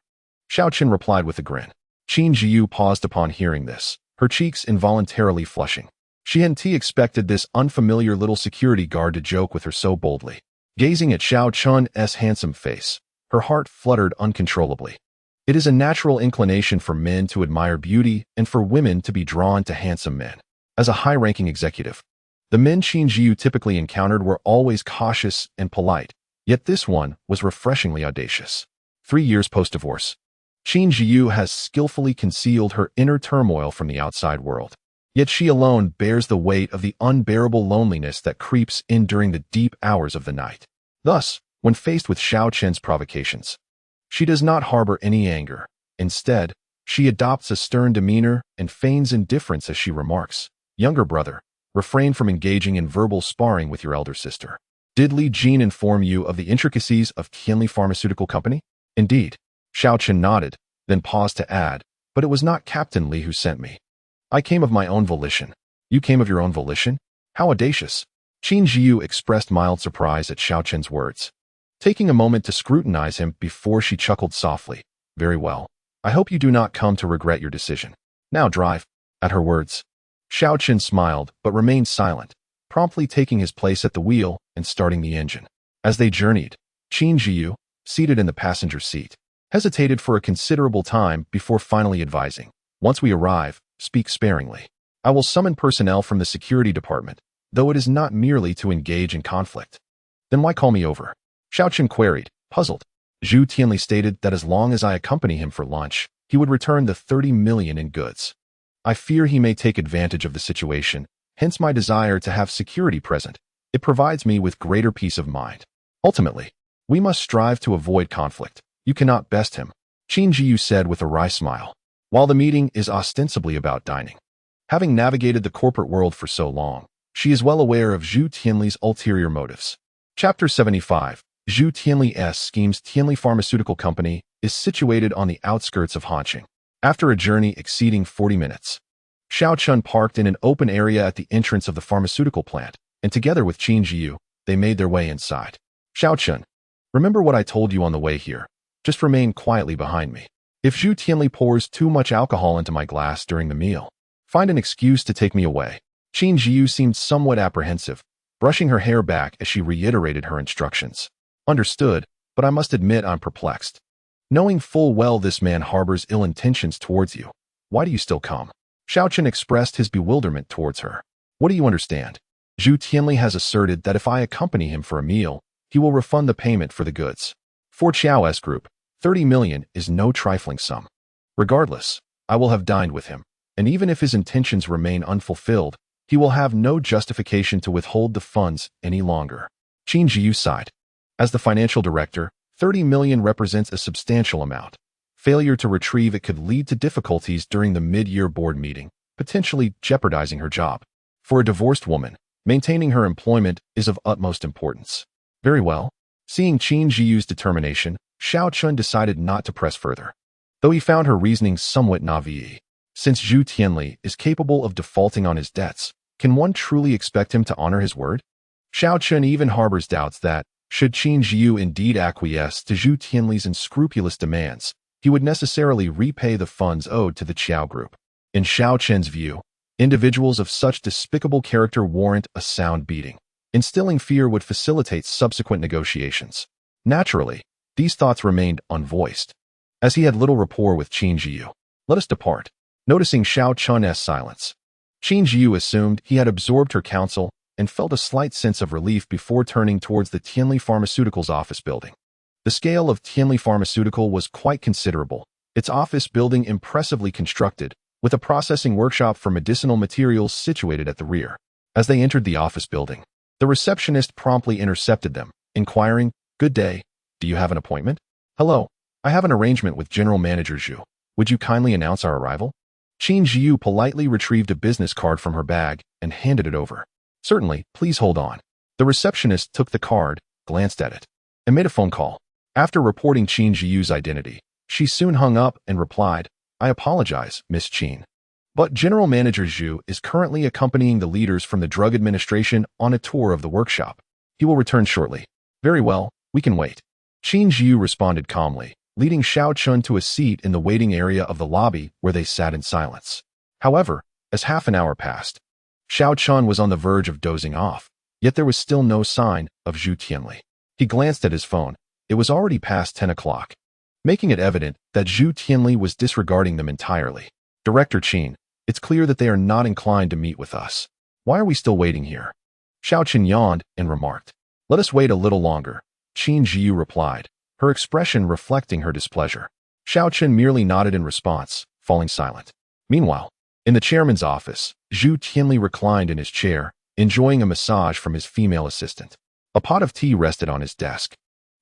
Xiao Chen replied with a grin. Qin Jiu paused upon hearing this, her cheeks involuntarily flushing. She hadn't expected this unfamiliar little security guard to joke with her so boldly. Gazing at Xiao Chen's handsome face, her heart fluttered uncontrollably. It is a natural inclination for men to admire beauty and for women to be drawn to handsome men. As a high-ranking executive, the men Qin Jiu typically encountered were always cautious and polite, yet this one was refreshingly audacious. 3 years post-divorce, Qin Jiu has skillfully concealed her inner turmoil from the outside world. Yet she alone bears the weight of the unbearable loneliness that creeps in during the deep hours of the night. Thus, when faced with Xiao Chen's provocations, she does not harbor any anger. Instead, she adopts a stern demeanor and feigns indifference as she remarks, Younger brother, refrain from engaging in verbal sparring with your elder sister. Did Li Jin inform you of the intricacies of Tianli Pharmaceutical Company? Indeed. Xiao Chen nodded, then paused to add, but it was not Captain Li who sent me. I came of my own volition. You came of your own volition? How audacious. Qin Jiu expressed mild surprise at Xiao Chen's words, taking a moment to scrutinize him before she chuckled softly. Very well. I hope you do not come to regret your decision. Now drive. At her words, Xiao Chen smiled, but remained silent, promptly taking his place at the wheel and starting the engine. As they journeyed, Qin Jiyu, seated in the passenger seat, hesitated for a considerable time before finally advising, "Once we arrive, speak sparingly. I will summon personnel from the security department, though it is not merely to engage in conflict." "Then why call me over?" Xiao Chen queried, puzzled. Zhu Tianli stated that as long as I accompany him for lunch, he would return the 30 million in goods. "I fear he may take advantage of the situation, hence my desire to have security present. It provides me with greater peace of mind. Ultimately, we must strive to avoid conflict. You cannot best him," Qin Jiyu said with a wry smile. While the meeting is ostensibly about dining, having navigated the corporate world for so long, she is well aware of Zhu Tianli's ulterior motives. Chapter 75. Zhu Tianli's schemes. Tianli Pharmaceutical Company is situated on the outskirts of Hanqing. After a journey exceeding 40 minutes, Xiao Chun parked in an open area at the entrance of the pharmaceutical plant, and together with Qin Jiyu, they made their way inside. "Xiao Chun, remember what I told you on the way here. Just remain quietly behind me. If Zhu Tianli pours too much alcohol into my glass during the meal, find an excuse to take me away." Qin Jiyu seemed somewhat apprehensive, brushing her hair back as she reiterated her instructions. "Understood, but I must admit I'm perplexed. Knowing full well this man harbors ill intentions towards you, why do you still come?" Xiao Chen expressed his bewilderment towards her. "What do you understand? Zhu Tianli has asserted that if I accompany him for a meal, he will refund the payment for the goods. For Qiao's group, 30 million is no trifling sum. Regardless, I will have dined with him, and even if his intentions remain unfulfilled, he will have no justification to withhold the funds any longer." Qin Jiyu sighed. As the financial director, 30 million represents a substantial amount. Failure to retrieve it could lead to difficulties during the mid-year board meeting, potentially jeopardizing her job. For a divorced woman, maintaining her employment is of utmost importance. Very well. Seeing Qin Jiyu's determination, Xiao Chun decided not to press further, though he found her reasoning somewhat naive. Since Zhu Tianli is capable of defaulting on his debts, can one truly expect him to honor his word? Xiao Chun even harbors doubts that, should Qin Jiyu indeed acquiesce to Zhu Tianli's unscrupulous demands, he would necessarily repay the funds owed to the Qiao group. In Xiao Chen's view, individuals of such despicable character warrant a sound beating. Instilling fear would facilitate subsequent negotiations. Naturally, these thoughts remained unvoiced, as he had little rapport with Qin Jiyu. "Let us depart." Noticing Xiao Chun's silence, Qin Jiyu assumed he had absorbed her counsel and felt a slight sense of relief before turning towards the Tianli Pharmaceutical's office building. The scale of Tianli Pharmaceutical was quite considerable, its office building impressively constructed, with a processing workshop for medicinal materials situated at the rear. As they entered the office building, the receptionist promptly intercepted them, inquiring, "Good day. Do you have an appointment?" "Hello. I have an arrangement with General Manager Zhu. Would you kindly announce our arrival?" Qin Jiyu politely retrieved a business card from her bag and handed it over. "Certainly, please hold on." The receptionist took the card, glanced at it, and made a phone call. After reporting Qin Jiyu's identity, she soon hung up and replied, "I apologize, Miss Qin, but General Manager Zhu is currently accompanying the leaders from the Drug Administration on a tour of the workshop. He will return shortly." "Very well, we can wait." Qin Jiyu responded calmly, leading Xiao Chun to a seat in the waiting area of the lobby where they sat in silence. However, as half an hour passed, Xiao Chun was on the verge of dozing off, yet there was still no sign of Zhu Tianli. He glanced at his phone. It was already past 10 o'clock, making it evident that Zhu Tianli was disregarding them entirely. "Director Qin, it's clear that they are not inclined to meet with us. Why are we still waiting here?" Xiao Chen yawned and remarked, "Let us wait a little longer," Qin Jiyu replied, her expression reflecting her displeasure. Xiao Chen merely nodded in response, falling silent. Meanwhile, in the chairman's office, Zhu Tianli reclined in his chair, enjoying a massage from his female assistant. A pot of tea rested on his desk,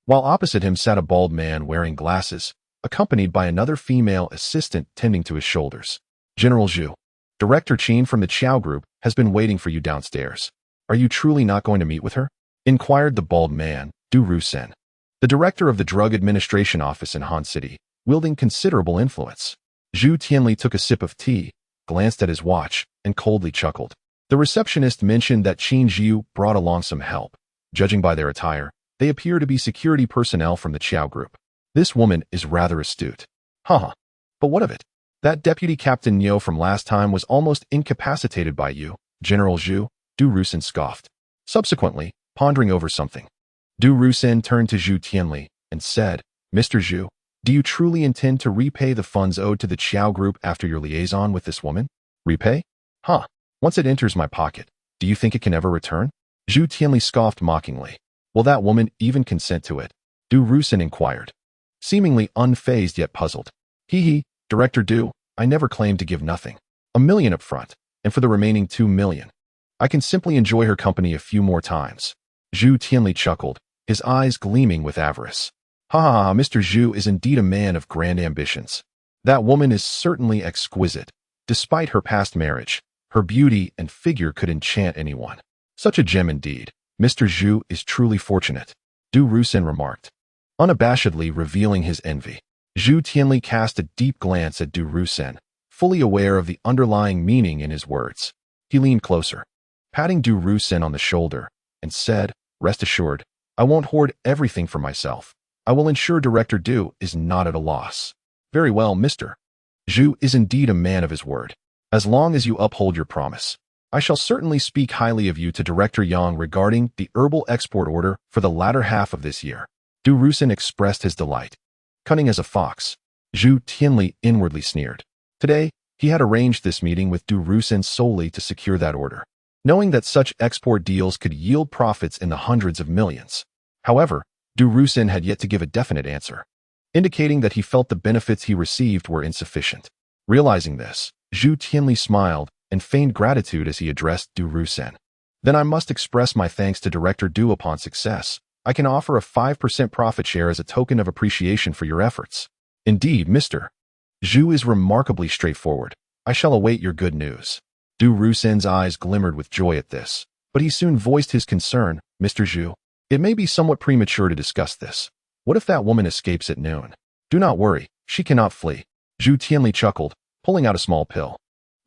while opposite him sat a bald man wearing glasses, accompanied by another female assistant tending to his shoulders. "General Zhu, Director Qin from the Qiao Group has been waiting for you downstairs. Are you truly not going to meet with her?" inquired the bald man, Du Rusen, the director of the Drug Administration Office in Han City, wielding considerable influence. Zhu Tianli took a sip of tea, glanced at his watch, and coldly chuckled. The receptionist mentioned that Qin Jiyu brought along some help. Judging by their attire, they appear to be security personnel from the Qiao Group. This woman is rather astute. Haha. But what of it? That Deputy Captain Nio from last time was almost incapacitated by you, General Zhu, Du Rusin scoffed. Subsequently, pondering over something, Du Rusin turned to Zhu Tianli and said, Mr. Zhu, do you truly intend to repay the funds owed to the Qiao group after your liaison with this woman? Repay? Huh. Once it enters my pocket, do you think it can ever return? Zhu Tianli scoffed mockingly. Will that woman even consent to it? Du Rusin inquired, seemingly unfazed yet puzzled. Hee, Director Du, I never claimed to give nothing. $1 million up front, and for the remaining $2 million, I can simply enjoy her company a few more times. Zhu Tianli chuckled, his eyes gleaming with avarice. Ha ha ha, Mr. Zhu is indeed a man of grand ambitions. That woman is certainly exquisite. Despite her past marriage, her beauty and figure could enchant anyone. Such a gem indeed. Mr. Zhu is truly fortunate, Du Rusin remarked, unabashedly revealing his envy. Zhu Tianli cast a deep glance at Du Rusin, fully aware of the underlying meaning in his words. He leaned closer, patting Du Rusin on the shoulder, and said, Rest assured, I won't hoard everything for myself. I will ensure Director Du is not at a loss. Very well, Mr. Zhu is indeed a man of his word. As long as you uphold your promise, I shall certainly speak highly of you to Director Yang regarding the herbal export order for the latter half of this year. Du Rusin expressed his delight. Cunning as a fox, Zhu Tianli inwardly sneered. Today, he had arranged this meeting with Du Rusin solely to secure that order, knowing that such export deals could yield profits in the hundreds of millions. However, Du Rusin had yet to give a definite answer, indicating that he felt the benefits he received were insufficient. Realizing this, Zhu Tianli smiled and feigned gratitude as he addressed Du Rusin. Then I must express my thanks to Director Du upon success. I can offer a 5% profit share as a token of appreciation for your efforts. Indeed, Mr. Zhu is remarkably straightforward. I shall await your good news. Du Rusin's eyes glimmered with joy at this, but he soon voiced his concern. Mr. Zhu, it may be somewhat premature to discuss this. What if that woman escapes at noon? Do not worry, she cannot flee. Zhu Tianli chuckled, pulling out a small pill.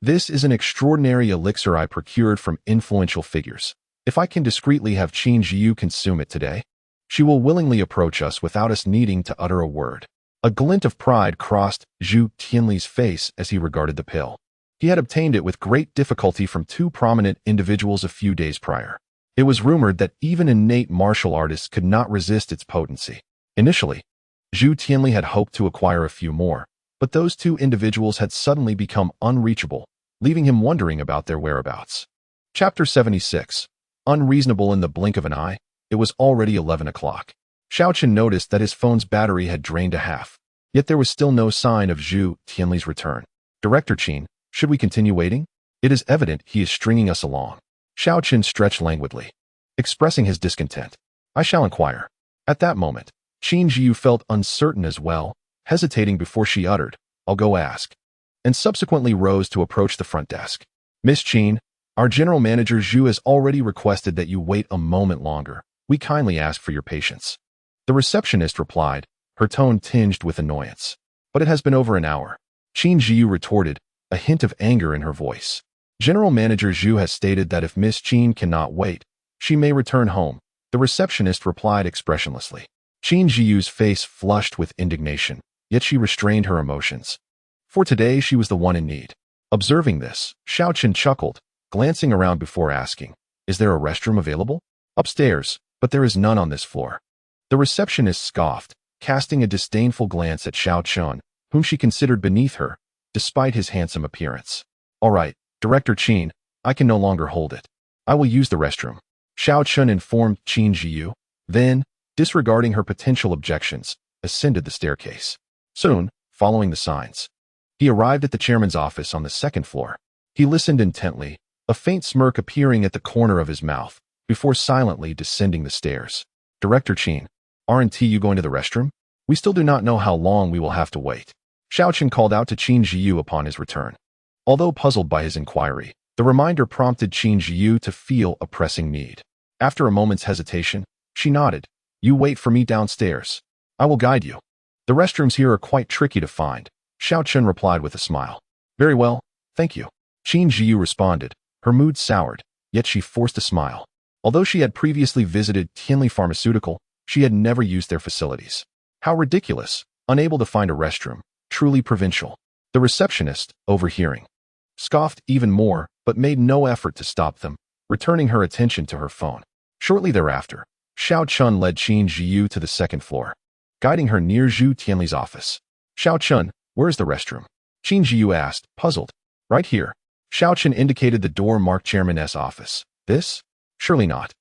This is an extraordinary elixir I procured from influential figures. If I can discreetly have Qin Jiu consume it today, she will willingly approach us without us needing to utter a word. A glint of pride crossed Zhu Tianli's face as he regarded the pill. He had obtained it with great difficulty from two prominent individuals a few days prior. It was rumored that even innate martial artists could not resist its potency. Initially, Zhu Tianli had hoped to acquire a few more, but those two individuals had suddenly become unreachable, leaving him wondering about their whereabouts. Chapter 76. Unreasonable in the blink of an eye, it was already 11 o'clock. Xiaochen noticed that his phone's battery had drained to half, yet there was still no sign of Zhu Tianli's return. Director Qin, should we continue waiting? It is evident he is stringing us along. Xiaochen stretched languidly, expressing his discontent. I shall inquire. At that moment, Qin Jiu felt uncertain as well, hesitating before she uttered, I'll go ask, and subsequently rose to approach the front desk. Miss Qin, our general manager Zhu has already requested that you wait a moment longer. We kindly ask for your patience. The receptionist replied, her tone tinged with annoyance. But it has been over an hour. Qin Jiu retorted, a hint of anger in her voice. General Manager Zhu has stated that if Miss Qin cannot wait, she may return home. The receptionist replied expressionlessly. Qin Jiu's face flushed with indignation, yet she restrained her emotions. For today she was the one in need. Observing this, Xiaochen chuckled, glancing around before asking, Is there a restroom available? Upstairs, but there is none on this floor. The receptionist scoffed, casting a disdainful glance at Xiaochen, whom she considered beneath her, despite his handsome appearance. All right, Director Qin, I can no longer hold it. I will use the restroom. Xiaochen informed Qin Jiu, then, disregarding her potential objections, ascended the staircase. Soon, following the signs, he arrived at the chairman's office on the second floor. He listened intently, a faint smirk appearing at the corner of his mouth, before silently descending the stairs. Director Qin, aren't you going to the restroom? We still do not know how long we will have to wait. Xiaochen called out to Qin Jiu upon his return. Although puzzled by his inquiry, the reminder prompted Qin Jiu to feel a pressing need. After a moment's hesitation, she nodded. You wait for me downstairs. I will guide you. The restrooms here are quite tricky to find, Xiaochen replied with a smile. Very well, thank you. Qin Jiu responded, her mood soured, yet she forced a smile. Although she had previously visited Tianli Pharmaceutical, she had never used their facilities. How ridiculous, unable to find a restroom, truly provincial. The receptionist, overhearing, scoffed even more but made no effort to stop them, returning her attention to her phone. Shortly thereafter, Xiao Chun led Qin Jiyu to the second floor, guiding her near Zhu Tianli's office. Xiao Chun, where's the restroom? Qin Jiyu asked, puzzled. Right here. Xiao Chun indicated the door marked Chairman's office. This? Surely not.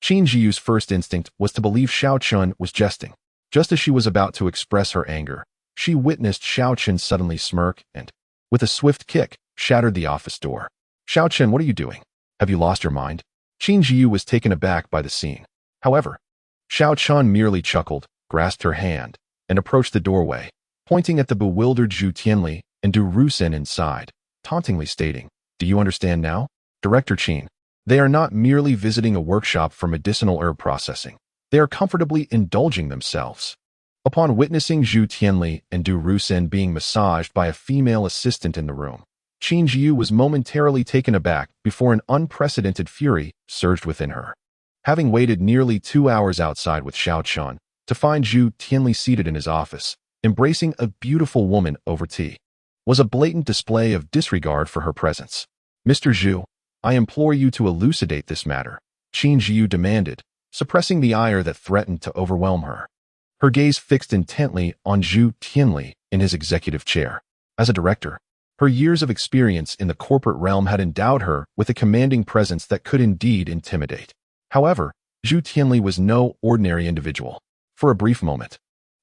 Qin Jiyu's first instinct was to believe Xiao Chun was jesting. Just as she was about to express her anger, she witnessed Xiao Chun suddenly smirk and, with a swift kick, shattered the office door. Xiao Chun, what are you doing? Have you lost your mind? Qin Jiyu was taken aback by the scene. However, Xiao Chun merely chuckled, grasped her hand, and approached the doorway, pointing at the bewildered Zhu Tianli and Du Rusen inside, tauntingly stating, do you understand now? Director Qin, they are not merely visiting a workshop for medicinal herb processing. They are comfortably indulging themselves. Upon witnessing Zhu Tianli and Du Rusen being massaged by a female assistant in the room, Qin Jiyu was momentarily taken aback before an unprecedented fury surged within her. Having waited nearly 2 hours outside with Xiao Chun, to find Zhu Tianli seated in his office, embracing a beautiful woman over tea, was a blatant display of disregard for her presence. Mr. Zhu, I implore you to elucidate this matter, Qin Jiyu demanded, suppressing the ire that threatened to overwhelm her. Her gaze fixed intently on Zhu Tianli in his executive chair. As a director, her years of experience in the corporate realm had endowed her with a commanding presence that could indeed intimidate. However, Zhu Tianli was no ordinary individual. For a brief moment,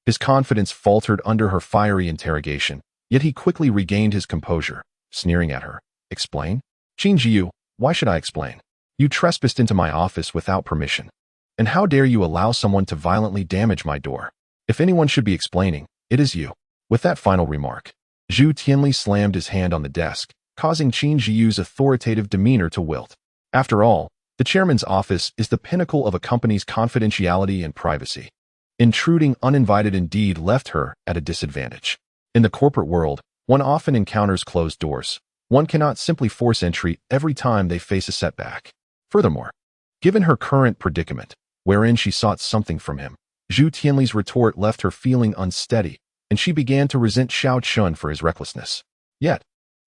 his confidence faltered under her fiery interrogation, yet he quickly regained his composure, sneering at her. Explain? Qin Jiyu, why should I explain? You trespassed into my office without permission. And how dare you allow someone to violently damage my door? If anyone should be explaining, it is you. With that final remark, Zhu Tianli slammed his hand on the desk, causing Qin Jiyu's authoritative demeanor to wilt. After all, the chairman's office is the pinnacle of a company's confidentiality and privacy. Intruding uninvited indeed left her at a disadvantage. In the corporate world, one often encounters closed doors. One cannot simply force entry every time they face a setback. Furthermore, given her current predicament, wherein she sought something from him, Zhu Tianli's retort left her feeling unsteady, and she began to resent Xiao Chun for his recklessness. Yet,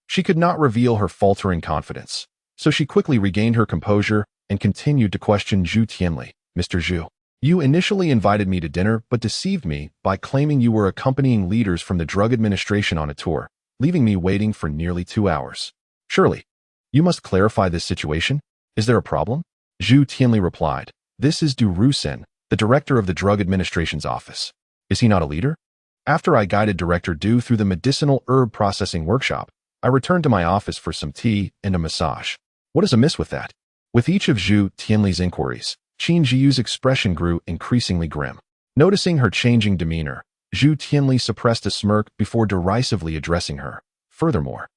she could not reveal her faltering confidence, so she quickly regained her composure and continued to question Zhu Tianli. Mr. Zhu, you initially invited me to dinner but deceived me by claiming you were accompanying leaders from the Drug Administration on a tour, leaving me waiting for nearly 2 hours. Surely, you must clarify this situation? Is there a problem? Zhu Tianli replied, this is Du Rusen, the director of the Drug Administration's office. Is he not a leader? After I guided Director Du through the medicinal herb processing workshop, I returned to my office for some tea and a massage. What is amiss with that? With each of Zhu Tianli's inquiries, Qin Jiyu's expression grew increasingly grim. Noticing her changing demeanor, Zhu Tianli suppressed a smirk before derisively addressing her. Furthermore,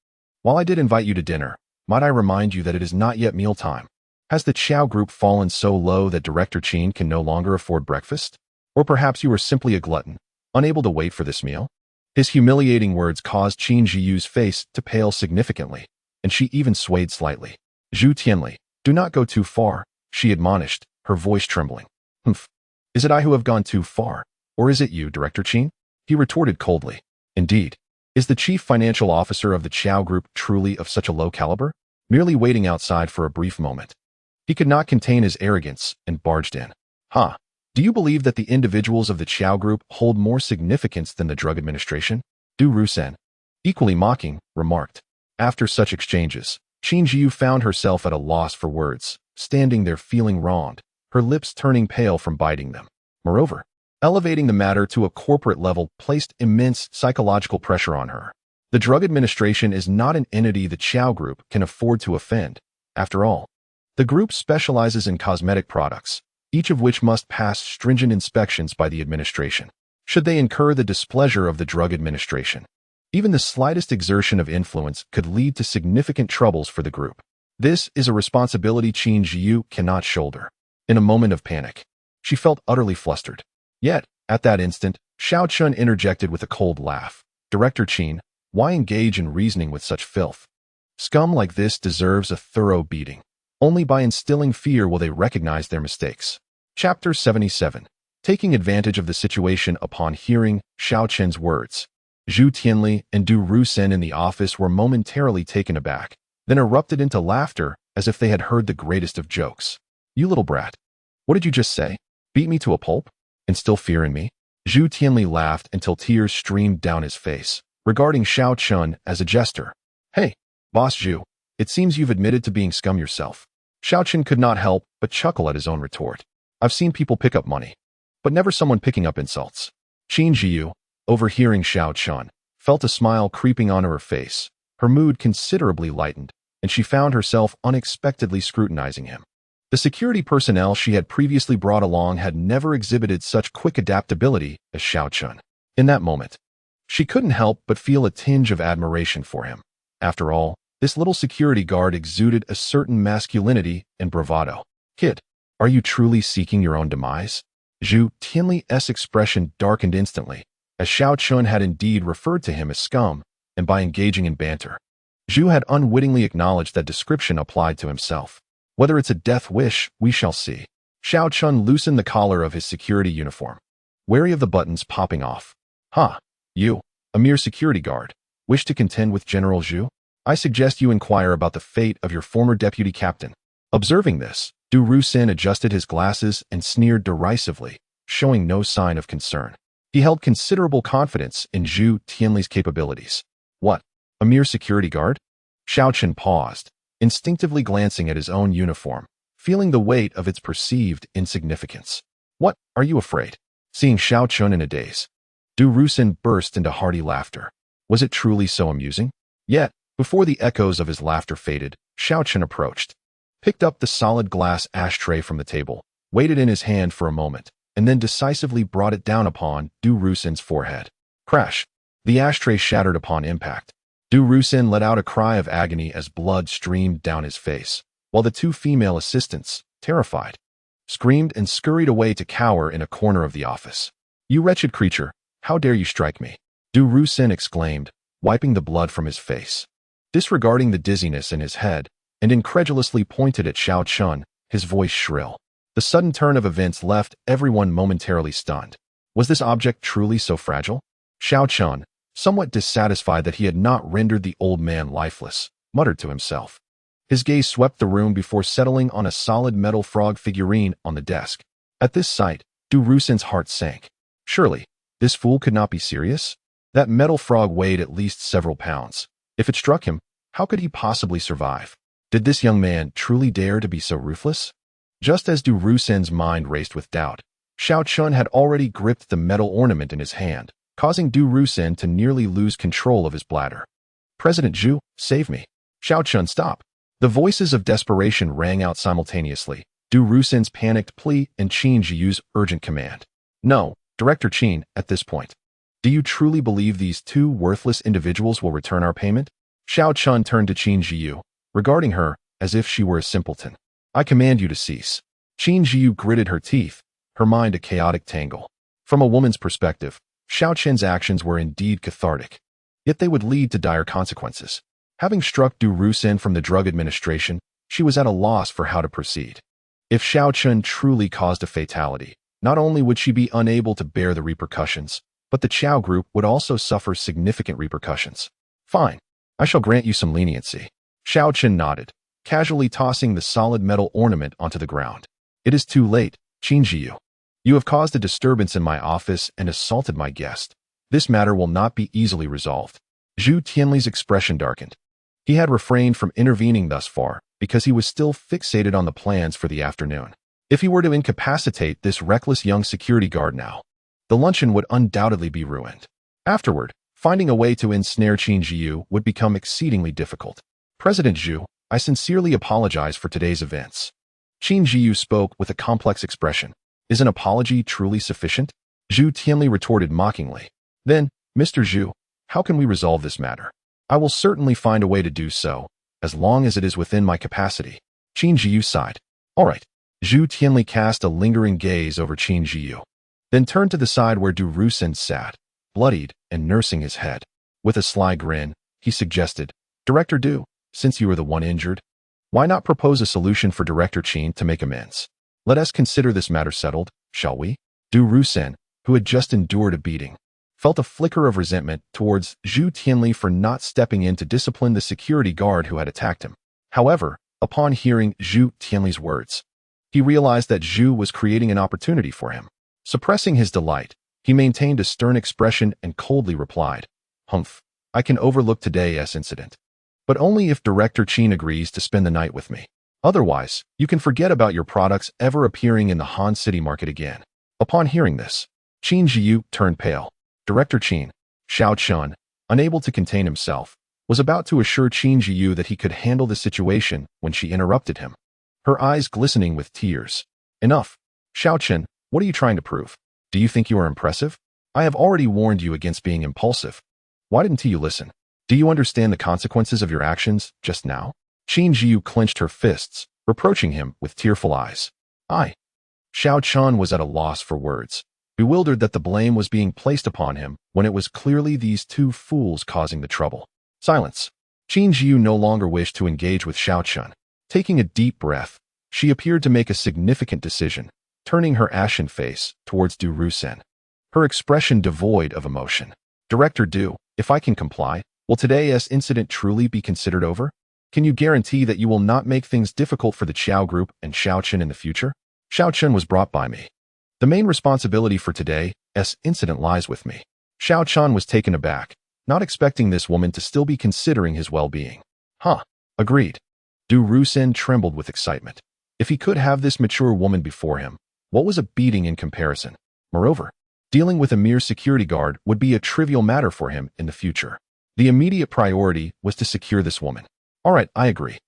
while I did invite you to dinner, might I remind you that it is not yet mealtime? Has the Qiao group fallen so low that Director Qin can no longer afford breakfast? Or perhaps you are simply a glutton, unable to wait for this meal? His humiliating words caused Qin Jiyu's face to pale significantly, and she even swayed slightly. Zhu Tianli, do not go too far, she admonished, her voice trembling. Humph. Is it I who have gone too far, or is it you, Director Qin? He retorted coldly. Indeed. Is the chief financial officer of the Qiao group truly of such a low caliber? Merely waiting outside for a brief moment, he could not contain his arrogance and barged in. Ha! Do you believe that the individuals of the Qiao group hold more significance than the Drug Administration? Du Rusen, equally mocking, remarked. After such exchanges, Qin Jiyu found herself at a loss for words, standing there feeling wronged, her lips turning pale from biting them. Moreover, elevating the matter to a corporate level placed immense psychological pressure on her. The Drug Administration is not an entity the Qiao group can afford to offend. After all, the group specializes in cosmetic products, each of which must pass stringent inspections by the administration. Should they incur the displeasure of the Drug Administration, even the slightest exertion of influence could lead to significant troubles for the group. This is a responsibility Qin Jiyu cannot shoulder. In a moment of panic, she felt utterly flustered. Yet, at that instant, Xiao Chun interjected with a cold laugh. Director Qin, why engage in reasoning with such filth? Scum like this deserves a thorough beating. Only by instilling fear will they recognize their mistakes. Chapter 77. Taking advantage of the situation upon hearing Xiao Chen's words, Zhu Tianli and Du Rusen in the office were momentarily taken aback, then erupted into laughter as if they had heard the greatest of jokes. You little brat. What did you just say? Beat me to a pulp? Instill fear in me? Zhu Tianli laughed until tears streamed down his face, regarding Xiao Chun as a jester. Hey, Boss Zhu, it seems you've admitted to being scum yourself. Xiao Chun could not help but chuckle at his own retort. I've seen people pick up money, but never someone picking up insults. Qin Jiu, overhearing Xiao Chun, felt a smile creeping onto her face. Her mood considerably lightened, and she found herself unexpectedly scrutinizing him. The security personnel she had previously brought along had never exhibited such quick adaptability as Xiao Chun. In that moment, she couldn't help but feel a tinge of admiration for him. After all, this little security guard exuded a certain masculinity and bravado. Kid, are you truly seeking your own demise? Zhu Tianli's expression darkened instantly, as Xiao Chun had indeed referred to him as scum, and by engaging in banter, Zhu had unwittingly acknowledged that description applied to himself. Whether it's a death wish, we shall see. Xiao Chun loosened the collar of his security uniform, wary of the buttons popping off. You, a mere security guard, wish to contend with General Zhu? I suggest you inquire about the fate of your former deputy captain. Observing this, Du Rusin adjusted his glasses and sneered derisively, showing no sign of concern. He held considerable confidence in Zhu Tianli's capabilities. What? A mere security guard? Xiao Chun paused, instinctively glancing at his own uniform, feeling the weight of its perceived insignificance. What, are you afraid? Seeing Xiao Chun in a daze, Du Rusin burst into hearty laughter. Was it truly so amusing? Yet, before the echoes of his laughter faded, Xiao Chun approached, picked up the solid glass ashtray from the table, weighed it in his hand for a moment, and then decisively brought it down upon Du Rusin's forehead. Crash! The ashtray shattered upon impact. Du Rusin let out a cry of agony as blood streamed down his face, while the two female assistants, terrified, screamed and scurried away to cower in a corner of the office. You wretched creature, how dare you strike me? Du Rusin exclaimed, wiping the blood from his face. Disregarding the dizziness in his head, and incredulously pointed at Xiao Chun, his voice shrill. The sudden turn of events left everyone momentarily stunned. Was this object truly so fragile? Xiao Chun, somewhat dissatisfied that he had not rendered the old man lifeless, muttered to himself. His gaze swept the room before settling on a solid metal frog figurine on the desk. At this sight, Du Rusin's heart sank. Surely, this fool could not be serious? That metal frog weighed at least several pounds. If it struck him, how could he possibly survive? Did this young man truly dare to be so ruthless? Just as Du Rusin's mind raced with doubt, Xiao Chun had already gripped the metal ornament in his hand, causing Du Rusin to nearly lose control of his bladder. President Zhu, save me. Xiao Chun, stop. The voices of desperation rang out simultaneously, Du Rusin's panicked plea and Qin Jiu's urgent command. No, Director Qin, at this point. Do you truly believe these two worthless individuals will return our payment? Xiao Chun turned to Qin Jiu, regarding her as if she were a simpleton. I command you to cease. Qin Jiu gritted her teeth, her mind a chaotic tangle. From a woman's perspective, Xiao Chen's actions were indeed cathartic. Yet they would lead to dire consequences. Having struck Du Rusin from the Drug Administration, she was at a loss for how to proceed. If Xiao Chun truly caused a fatality, not only would she be unable to bear the repercussions, but the Qiao group would also suffer significant repercussions. Fine, I shall grant you some leniency. Xiao Chun nodded, casually tossing the solid metal ornament onto the ground. It is too late, Qin Jiu. You have caused a disturbance in my office and assaulted my guest. This matter will not be easily resolved. Zhu Tianli's expression darkened. He had refrained from intervening thus far because he was still fixated on the plans for the afternoon. If he were to incapacitate this reckless young security guard now, the luncheon would undoubtedly be ruined. Afterward, finding a way to ensnare Qin Jiu would become exceedingly difficult. President Zhu, I sincerely apologize for today's events. Qin Jiu spoke with a complex expression. Is an apology truly sufficient? Zhu Tianli retorted mockingly. Then, Mr. Zhu, how can we resolve this matter? I will certainly find a way to do so, as long as it is within my capacity. Qin Jiu sighed. All right. Zhu Tianli cast a lingering gaze over Qin Jiu, then turned to the side where Du Rusin sat, bloodied and nursing his head. With a sly grin, he suggested, Director Du, since you are the one injured, why not propose a solution for Director Qin to make amends? Let us consider this matter settled, shall we? Du Rusin, who had just endured a beating, felt a flicker of resentment towards Zhu Tianli for not stepping in to discipline the security guard who had attacked him. However, upon hearing Zhu Tianli's words, he realized that Zhu was creating an opportunity for him. Suppressing his delight, he maintained a stern expression and coldly replied, "Humph, I can overlook today's incident, but only if Director Qin agrees to spend the night with me. Otherwise, you can forget about your products ever appearing in the Han City market again." Upon hearing this, Qin Jiyu turned pale. Director Qin, Xiao Chun, unable to contain himself, was about to assure Qin Jiyu that he could handle the situation when she interrupted him, her eyes glistening with tears. "Enough. Xiao Chun, what are you trying to prove? Do you think you are impressive? I have already warned you against being impulsive. Why didn't you listen? Do you understand the consequences of your actions just now?" Qin Jiyu clenched her fists, reproaching him with tearful eyes. Xiao Chun was at a loss for words, bewildered that the blame was being placed upon him when it was clearly these two fools causing the trouble. Silence. Qin Jiyu no longer wished to engage with Xiao Chun. Taking a deep breath, she appeared to make a significant decision, turning her ashen face towards Du Rusen, her expression devoid of emotion. "Director Du, if I can comply, will today's incident truly be considered over? Can you guarantee that you will not make things difficult for the Qiao group and Xiao Chun in the future?" Xiao Chun was brought by me. The main responsibility for today's incident lies with me. Xiao Chun was taken aback, not expecting this woman to still be considering his well-being. Agreed. Du Rusen trembled with excitement. If he could have this mature woman before him, what was a beating in comparison? Moreover, dealing with a mere security guard would be a trivial matter for him in the future. The immediate priority was to secure this woman. "All right, I agree."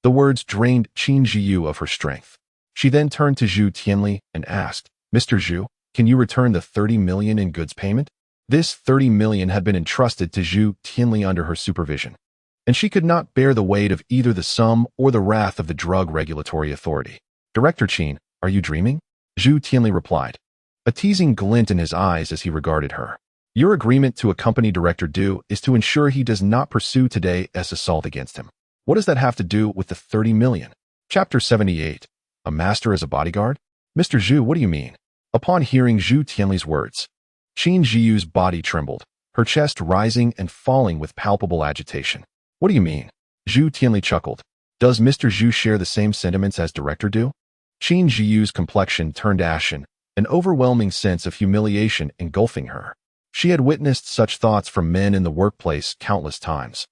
The words drained Qin Jiyu of her strength. She then turned to Zhu Tianli and asked, "Mr. Zhu, can you return the 30 million in goods payment?" This 30 million had been entrusted to Zhu Tianli under her supervision, and she could not bear the weight of either the sum or the wrath of the Drug Regulatory Authority. "Director Qin, are you dreaming?" Zhu Tianli replied, a teasing glint in his eyes as he regarded her. "Your agreement to accompany Director Du is to ensure he does not pursue today's assault against him. What does that have to do with the 30 million? Chapter 78. A master as a bodyguard? "Mr. Zhu, what do you mean?" Upon hearing Zhu Tianli's words, Qin Jiyu's body trembled, her chest rising and falling with palpable agitation. "What do you mean?" Zhu Tianli chuckled. "Does Mr. Zhu share the same sentiments as Director Du?" Qin Jiyu's complexion turned ashen, an overwhelming sense of humiliation engulfing her. She had witnessed such thoughts from men in the workplace countless times,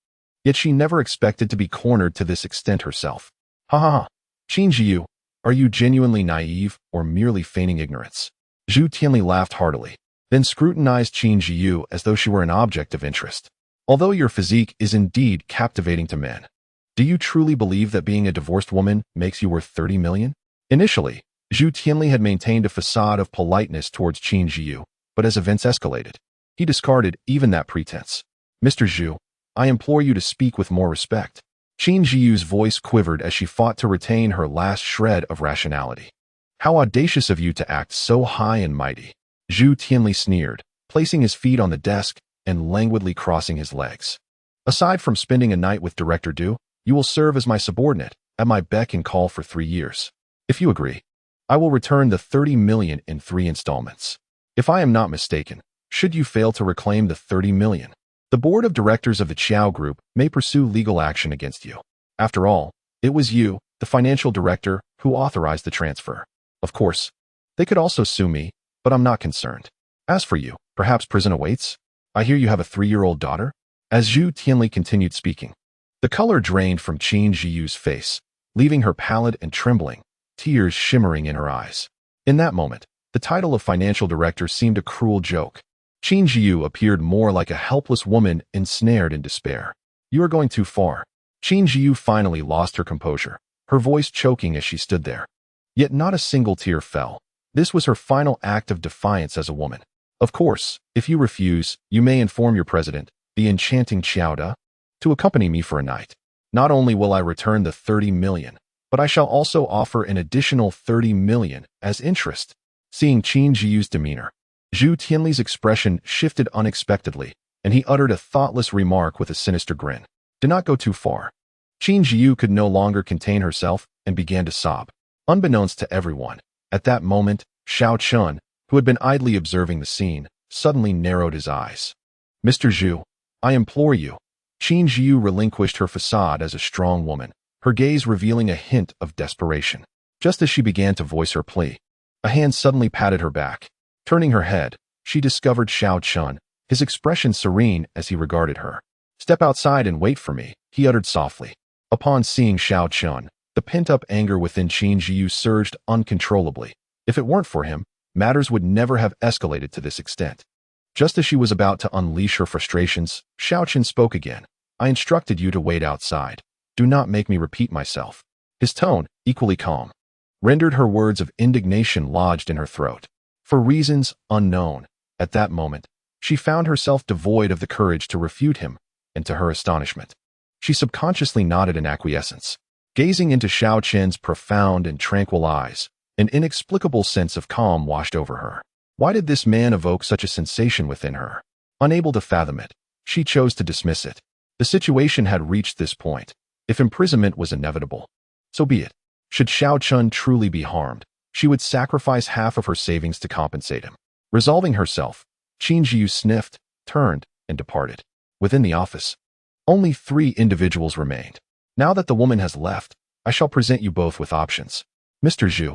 yet she never expected to be cornered to this extent herself. "Ha. Qin Jiyu, are you genuinely naive or merely feigning ignorance?" Zhu Tianli laughed heartily, then scrutinized Qin Jiyu as though she were an object of interest. "Although your physique is indeed captivating to men, do you truly believe that being a divorced woman makes you worth 30 million? Initially, Zhu Tianli had maintained a facade of politeness towards Qin Jiyu, but as events escalated, he discarded even that pretense. "Mr. Zhu, I implore you to speak with more respect." Qin Jiyu's voice quivered as she fought to retain her last shred of rationality. "How audacious of you to act so high and mighty." Zhu Tianli sneered, placing his feet on the desk and languidly crossing his legs. "Aside from spending a night with Director Du, you will serve as my subordinate, at my beck and call for 3 years. If you agree, I will return the 30 million in 3 installments. If I am not mistaken, should you fail to reclaim the 30 million, the board of directors of the Qiao Group may pursue legal action against you. After all, it was you, the financial director, who authorized the transfer. Of course, they could also sue me, but I'm not concerned. As for you, perhaps prison awaits? I hear you have a 3-year-old daughter?" As Zhu Tianli continued speaking, the color drained from Qin Jiyu's face, leaving her pallid and trembling, tears shimmering in her eyes. In that moment, the title of financial director seemed a cruel joke. Qin Jiyu appeared more like a helpless woman ensnared in despair. "You are going too far." Qin Jiyu finally lost her composure, her voice choking as she stood there. Yet not a single tear fell. This was her final act of defiance as a woman. "Of course, if you refuse, you may inform your president, the enchanting Qiao Da, to accompany me for a night. Not only will I return the 30 million, but I shall also offer an additional 30 million as interest." Seeing Qin Jiyu's demeanor, Zhu Tianli's expression shifted unexpectedly, and he uttered a thoughtless remark with a sinister grin. "Do not go too far." Qin Jiyu could no longer contain herself and began to sob. Unbeknownst to everyone, at that moment, Xiao Chun, who had been idly observing the scene, suddenly narrowed his eyes. Mr. Zhu, I implore you. Qin Zhu relinquished her facade as a strong woman, her gaze revealing a hint of desperation. Just as she began to voice her plea, a hand suddenly patted her back. Turning her head, she discovered Xiao Chun, his expression serene as he regarded her. Step outside and wait for me, he uttered softly. Upon seeing Xiao Chun, the pent-up anger within Qin Zhu surged uncontrollably. If it weren't for him, matters would never have escalated to this extent. Just as she was about to unleash her frustrations, Xiao Chun spoke again. I instructed you to wait outside. Do not make me repeat myself. His tone, equally calm, rendered her words of indignation lodged in her throat. For reasons unknown, at that moment, she found herself devoid of the courage to refute him, and to her astonishment, she subconsciously nodded in acquiescence. Gazing into Xiao Chen's profound and tranquil eyes, an inexplicable sense of calm washed over her. Why did this man evoke such a sensation within her? Unable to fathom it, she chose to dismiss it. The situation had reached this point. If imprisonment was inevitable, so be it. Should Xiao Chun truly be harmed, she would sacrifice half of her savings to compensate him. Resolving herself, Qin Zhu sniffed, turned, and departed. Within the office, only 3 individuals remained. Now that the woman has left, I shall present you both with options. Mr. Zhu,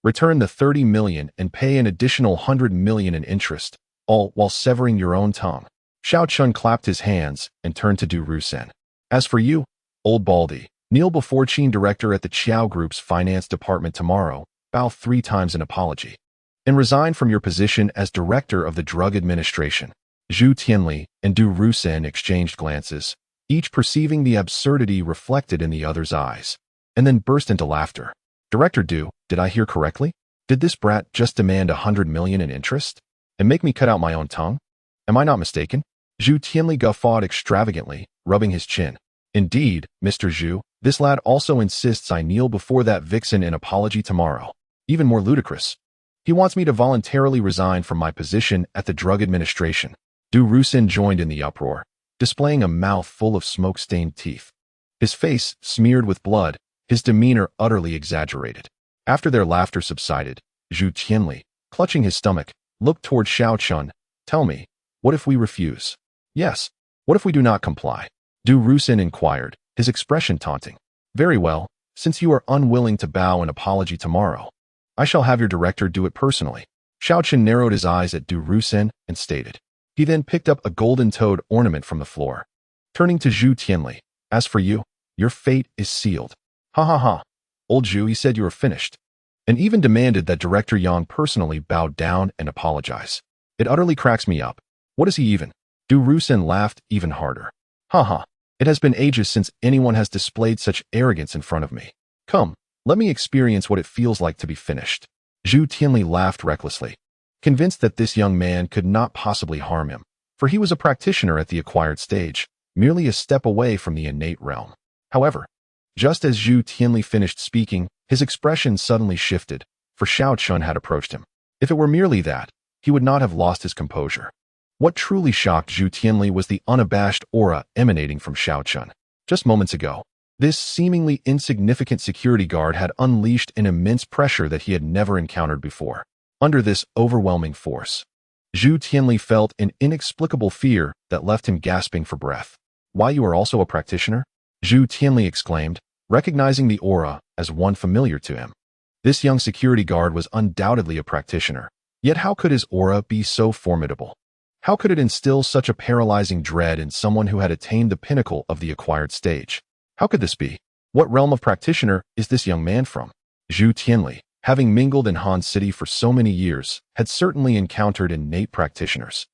return the 30 million and pay an additional 100 million in interest, all while severing your own tongue. Xiao Chun clapped his hands and turned to Du Rusen. As for you, old baldy, kneel before Qin Director at the Qiao Group's finance department tomorrow, bow 3 times in apology, and resign from your position as Director of the Drug Administration. Zhu Tianli and Du Rusen exchanged glances, each perceiving the absurdity reflected in the other's eyes, and then burst into laughter. Director Du, did I hear correctly? Did this brat just demand 100 million in interest? And make me cut out my own tongue? Am I not mistaken? Zhu Tianli guffawed extravagantly, rubbing his chin. Indeed, Mr. Zhu, this lad also insists I kneel before that vixen in apology tomorrow. Even more ludicrous. He wants me to voluntarily resign from my position at the Drug Administration. Du Rusin joined in the uproar, displaying a mouth full of smoke-stained teeth. His face smeared with blood, his demeanor utterly exaggerated. After their laughter subsided, Zhu Tianli, clutching his stomach, looked toward Xiao Chun. Tell me, what if we refuse? Yes. What if we do not comply? Du Rusin inquired, his expression taunting. Very well, since you are unwilling to bow an apology tomorrow, I shall have your director do it personally. Xiao Chun narrowed his eyes at Du Rusin and stated. He then picked up a golden-toed ornament from the floor. Turning to Zhu Tianli, as for you, your fate is sealed. Ha ha ha. Old Zhu, he said you were finished, and even demanded that Director Yang personally bow down and apologize. It utterly cracks me up. What is he even? Du Rusin laughed even harder. Ha ha. It has been ages since anyone has displayed such arrogance in front of me. Come, let me experience what it feels like to be finished. Zhu Tianli laughed recklessly, convinced that this young man could not possibly harm him, for he was a practitioner at the acquired stage, merely a step away from the innate realm. However, just as Zhu Tianli finished speaking, his expression suddenly shifted, for Xiao Chun had approached him. If it were merely that, he would not have lost his composure. What truly shocked Zhu Tianli was the unabashed aura emanating from Xiao Chun. Just moments ago, this seemingly insignificant security guard had unleashed an immense pressure that he had never encountered before. Under this overwhelming force, Zhu Tianli felt an inexplicable fear that left him gasping for breath. Why, you are also a practitioner? Zhu Tianli exclaimed, recognizing the aura as one familiar to him. This young security guard was undoubtedly a practitioner, yet how could his aura be so formidable? How could it instill such a paralyzing dread in someone who had attained the pinnacle of the acquired stage? How could this be? What realm of practitioner is this young man from? Zhu Tianli, having mingled in Han City for so many years, had certainly encountered innate practitioners.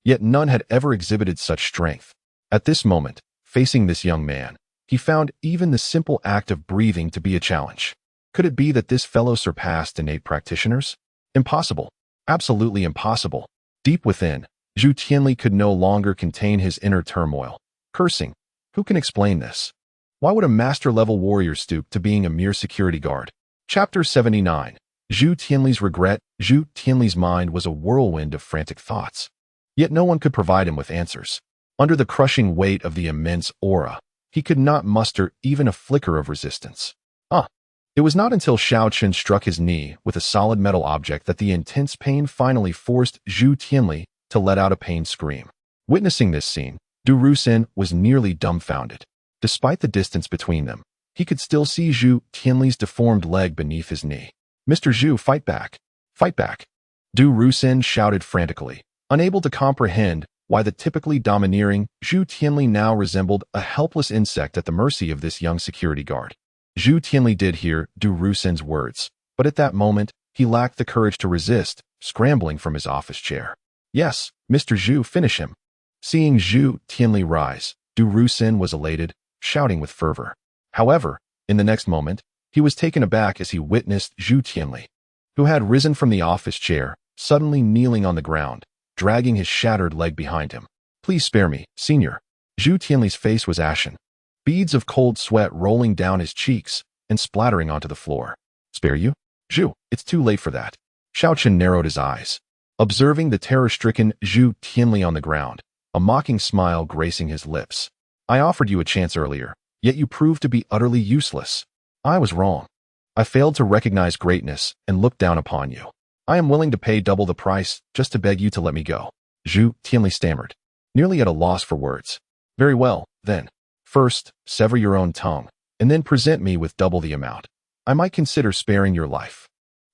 Yet none had ever exhibited such strength. At this moment, facing this young man, he found even the simple act of breathing to be a challenge. Could it be that this fellow surpassed innate practitioners? Impossible. Absolutely impossible. Deep within, Zhu Tianli could no longer contain his inner turmoil. Cursing, who can explain this? Why would a master-level warrior stoop to being a mere security guard? Chapter 79. Zhu Tianli's regret. Zhu Tianli's mind was a whirlwind of frantic thoughts. Yet no one could provide him with answers. Under the crushing weight of the immense aura, he could not muster even a flicker of resistance. It was not until Xiao Chun struck his knee with a solid metal object that the intense pain finally forced Zhu Tianli to let out a pained scream. Witnessing this scene, Du Rusin was nearly dumbfounded. Despite the distance between them, he could still see Zhu Tianli's deformed leg beneath his knee. "Mr. Zhu, fight back! Fight back!" Du Rusin shouted frantically, unable to comprehend why the typically domineering Zhu Tianli now resembled a helpless insect at the mercy of this young security guard. Zhu Tianli did hear Du Rusin's words, but at that moment, he lacked the courage to resist, scrambling from his office chair. "Yes, Mr. Zhu, finish him." Seeing Zhu Tianli rise, Du Rusin was elated, shouting with fervor. However, in the next moment, he was taken aback as he witnessed Zhu Tianli, who had risen from the office chair, suddenly kneeling on the ground, dragging his shattered leg behind him. "Please spare me, senior." Zhu Tianli's face was ashen, beads of cold sweat rolling down his cheeks and splattering onto the floor. "Spare you? Zhu, it's too late for that." Xiaochen narrowed his eyes, observing the terror-stricken Zhu Tianli on the ground, a mocking smile gracing his lips. "I offered you a chance earlier, yet you proved to be utterly useless. I was wrong. I failed to recognize greatness and look down upon you. I am willing to pay double the price just to beg you to let me go." Zhu Tianli stammered, nearly at a loss for words. "Very well, then. First, sever your own tongue, and then present me with double the amount. I might consider sparing your life."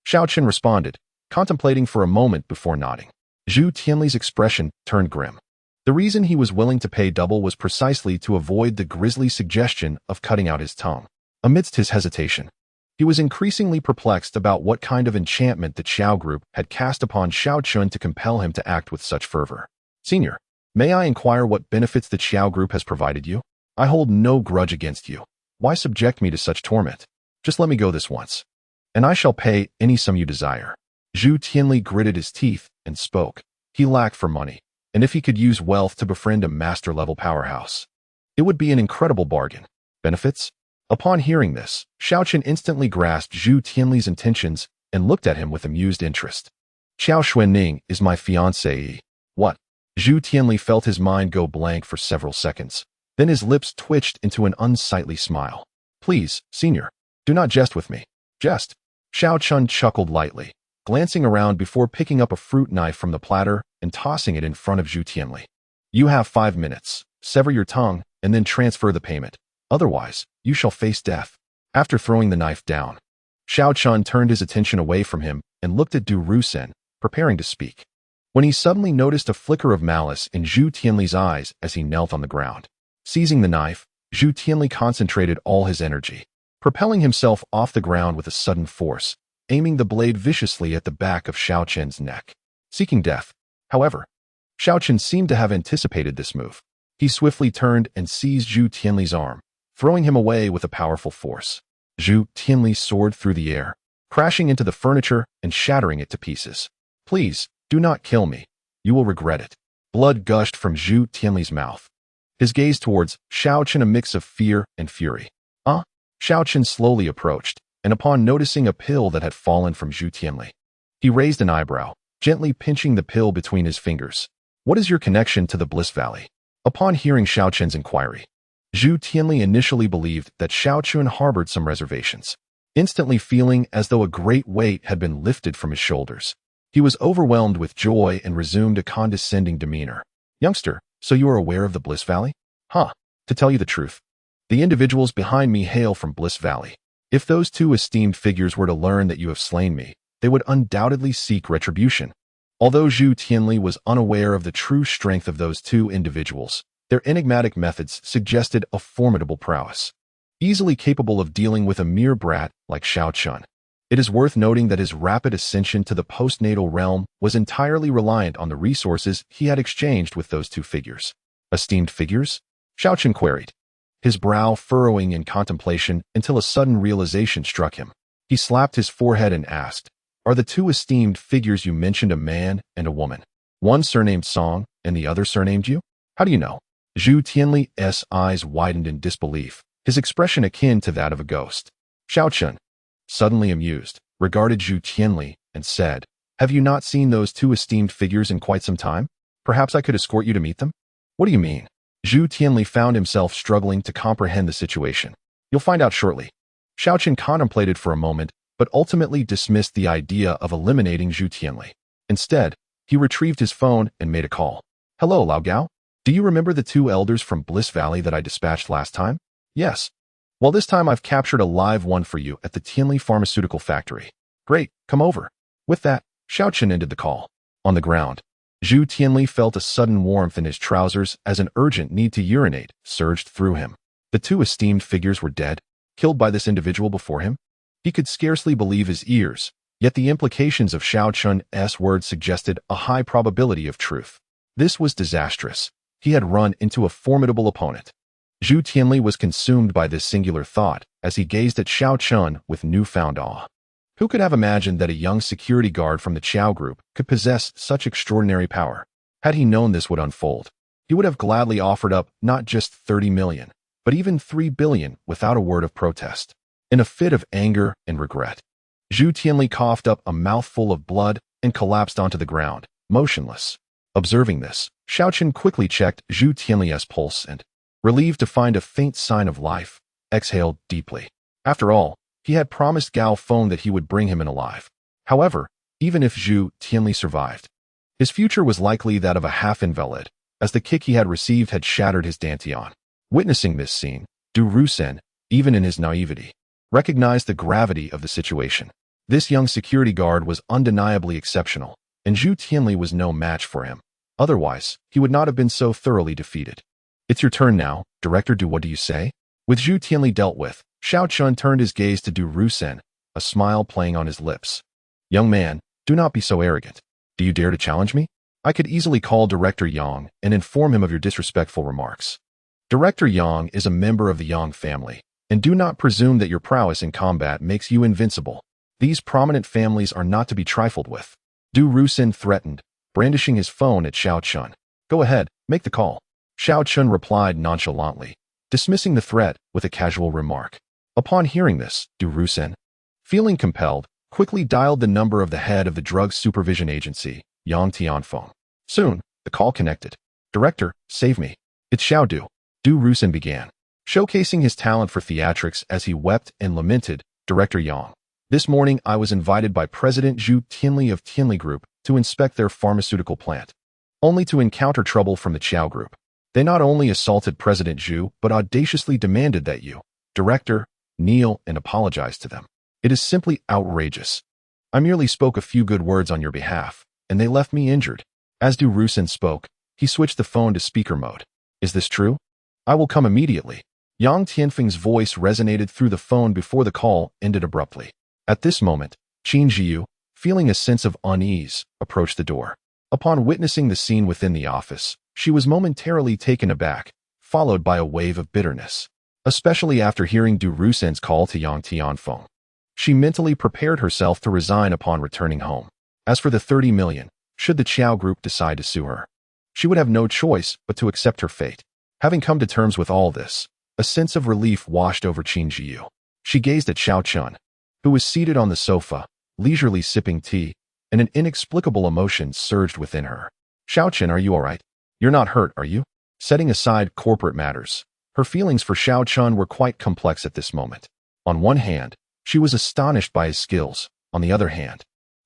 Xiaochen responded, contemplating for a moment before nodding. Zhu Tianli's expression turned grim. The reason he was willing to pay double was precisely to avoid the grisly suggestion of cutting out his tongue. Amidst his hesitation, he was increasingly perplexed about what kind of enchantment the Qiao group had cast upon Xiaochen to compel him to act with such fervor. "Senior, may I inquire what benefits the Qiao group has provided you? I hold no grudge against you. Why subject me to such torment? Just let me go this once, and I shall pay any sum you desire." Zhu Tianli gritted his teeth and spoke. He lacked for money, and if he could use wealth to befriend a master-level powerhouse, it would be an incredible bargain. Benefits? Upon hearing this, Xiaochen instantly grasped Zhu Tianli's intentions and looked at him with amused interest. "Qiao Xuanning is my fiancée." "What?" Zhu Tianli felt his mind go blank for several seconds. Then his lips twitched into an unsightly smile. "Please, senior, do not jest with me." "Jest?" Xiaochen chuckled lightly, glancing around before picking up a fruit knife from the platter and tossing it in front of Zhu Tianli. "You have 5 minutes. Sever your tongue and then transfer the payment. Otherwise, you shall face death." After throwing the knife down, Xiaochen turned his attention away from him and looked at Du Rusin, preparing to speak, when he suddenly noticed a flicker of malice in Zhu Tianli's eyes as he knelt on the ground. Seizing the knife, Zhu Tianli concentrated all his energy, propelling himself off the ground with a sudden force, aiming the blade viciously at the back of Xiaochen's neck. Seeking death, however, Xiaochen seemed to have anticipated this move. He swiftly turned and seized Zhu Tianli's arm, throwing him away with a powerful force. Zhu Tianli soared through the air, crashing into the furniture and shattering it to pieces. "Please, do not kill me. You will regret it." Blood gushed from Zhu Tianli's mouth, his gaze towards Xiaochen a mix of fear and fury. Xiaochen slowly approached, and upon noticing a pill that had fallen from Zhu Tianli, he raised an eyebrow, gently pinching the pill between his fingers. "What is your connection to the Bliss Valley?" Upon hearing Xiaochen's inquiry, Zhu Tianli initially believed that Xiaochen harbored some reservations. Instantly feeling as though a great weight had been lifted from his shoulders, he was overwhelmed with joy and resumed a condescending demeanor. "Youngster, so you are aware of the Bliss Valley?" "Huh. To tell you the truth, the individuals behind me hail from Bliss Valley. If those 2 esteemed figures were to learn that you have slain me, they would undoubtedly seek retribution." Although Zhu Tianli was unaware of the true strength of those 2 individuals, their enigmatic methods suggested a formidable prowess, easily capable of dealing with a mere brat like Xiaochen. It is worth noting that his rapid ascension to the postnatal realm was entirely reliant on the resources he had exchanged with those 2 figures. "Esteemed figures?" Xiaochen queried, his brow furrowing in contemplation until a sudden realization struck him. He slapped his forehead and asked, "Are the 2 esteemed figures you mentioned a man and a woman? One surnamed Song and the other surnamed you? How do you know?" Zhu Tianli's eyes widened in disbelief, his expression akin to that of a ghost. Xiaochen, suddenly amused, regarded Zhu Tianli and said, "Have you not seen those 2 esteemed figures in quite some time? Perhaps I could escort you to meet them?" "What do you mean?" Zhu Tianli found himself struggling to comprehend the situation. "You'll find out shortly." Xiaochen contemplated for a moment, but ultimately dismissed the idea of eliminating Zhu Tianli. Instead, He retrieved his phone and made a call. Hello, Lao Gao? Do you remember the two elders from Bliss Valley that I dispatched last time? Yes. Well, this time I've captured a live one for you at the Tianli Pharmaceutical Factory. Great, come over. With that, Xiaochen ended the call. On the ground, Zhu Tianli felt a sudden warmth in his trousers as an urgent need to urinate surged through him. The two esteemed figures were dead, killed by this individual before him. He could scarcely believe his ears, yet the implications of Xiaochun's words suggested a high probability of truth. This was disastrous. He had run into a formidable opponent. Zhu Tianli was consumed by this singular thought as he gazed at Xiaochun with newfound awe. Who could have imagined that a young security guard from the Qiao group could possess such extraordinary power? Had he known this would unfold, he would have gladly offered up not just 30 million, but even 3 billion without a word of protest. In a fit of anger and regret, Zhu Tianli coughed up a mouthful of blood and collapsed onto the ground, motionless. Observing this, Xiaochen quickly checked Zhu Tianli's pulse and, relieved to find a faint sign of life, exhaled deeply. After all, he had promised Gao Feng that he would bring him in alive. However, even if Zhu Tianli survived, his future was likely that of a half-invalid, as the kick he had received had shattered his dantian. Witnessing this scene, Du Rusen, even in his naivety, recognized the gravity of the situation. This young security guard was undeniably exceptional, and Zhu Tianli was no match for him. Otherwise, he would not have been so thoroughly defeated. It's your turn now, Director Du, what do you say? With Zhu Tianli dealt with, Xiaochun turned his gaze to Du Rusen, a smile playing on his lips. Young man, do not be so arrogant. Do you dare to challenge me? I could easily call Director Yang and inform him of your disrespectful remarks. Director Yang is a member of the Yang family, and do not presume that your prowess in combat makes you invincible. These prominent families are not to be trifled with. Du Rusen threatened, brandishing his phone at Xiaochun. Go ahead, make the call. Xiaochun replied nonchalantly, dismissing the threat with a casual remark. Upon hearing this, Du Rusen, feeling compelled, quickly dialed the number of the head of the Drug Supervision Agency, Yang Tianfeng. Soon, the call connected. Director, save me. It's Xiao Du. Du Rusen began, showcasing his talent for theatrics as he wept and lamented. Director Yang. This morning I was invited by President Zhu Tianli of Tianli Group to inspect their pharmaceutical plant, only to encounter trouble from the Qiao Group. They not only assaulted President Zhu, but audaciously demanded that you, Director, kneel and apologize to them. It is simply outrageous. I merely spoke a few good words on your behalf, and they left me injured. As Du Rusen spoke, he switched the phone to speaker mode. Is this true? I will come immediately. Yang Tianfeng's voice resonated through the phone before the call ended abruptly. At this moment, Qin Jiu, feeling a sense of unease, approached the door. Upon witnessing the scene within the office, she was momentarily taken aback, followed by a wave of bitterness, especially after hearing Du Rusen's call to Yang Tianfeng. She mentally prepared herself to resign upon returning home. As for the 30 million, should the Qiao Group decide to sue her, she would have no choice but to accept her fate. Having come to terms with all this, a sense of relief washed over Qin Jiu. She gazed at Xiaochun, who was seated on the sofa, leisurely sipping tea, and an inexplicable emotion surged within her. Xiaochun, are you all right? You're not hurt, are you? Setting aside corporate matters, her feelings for Xiaochun were quite complex at this moment. On one hand, she was astonished by his skills. On the other hand,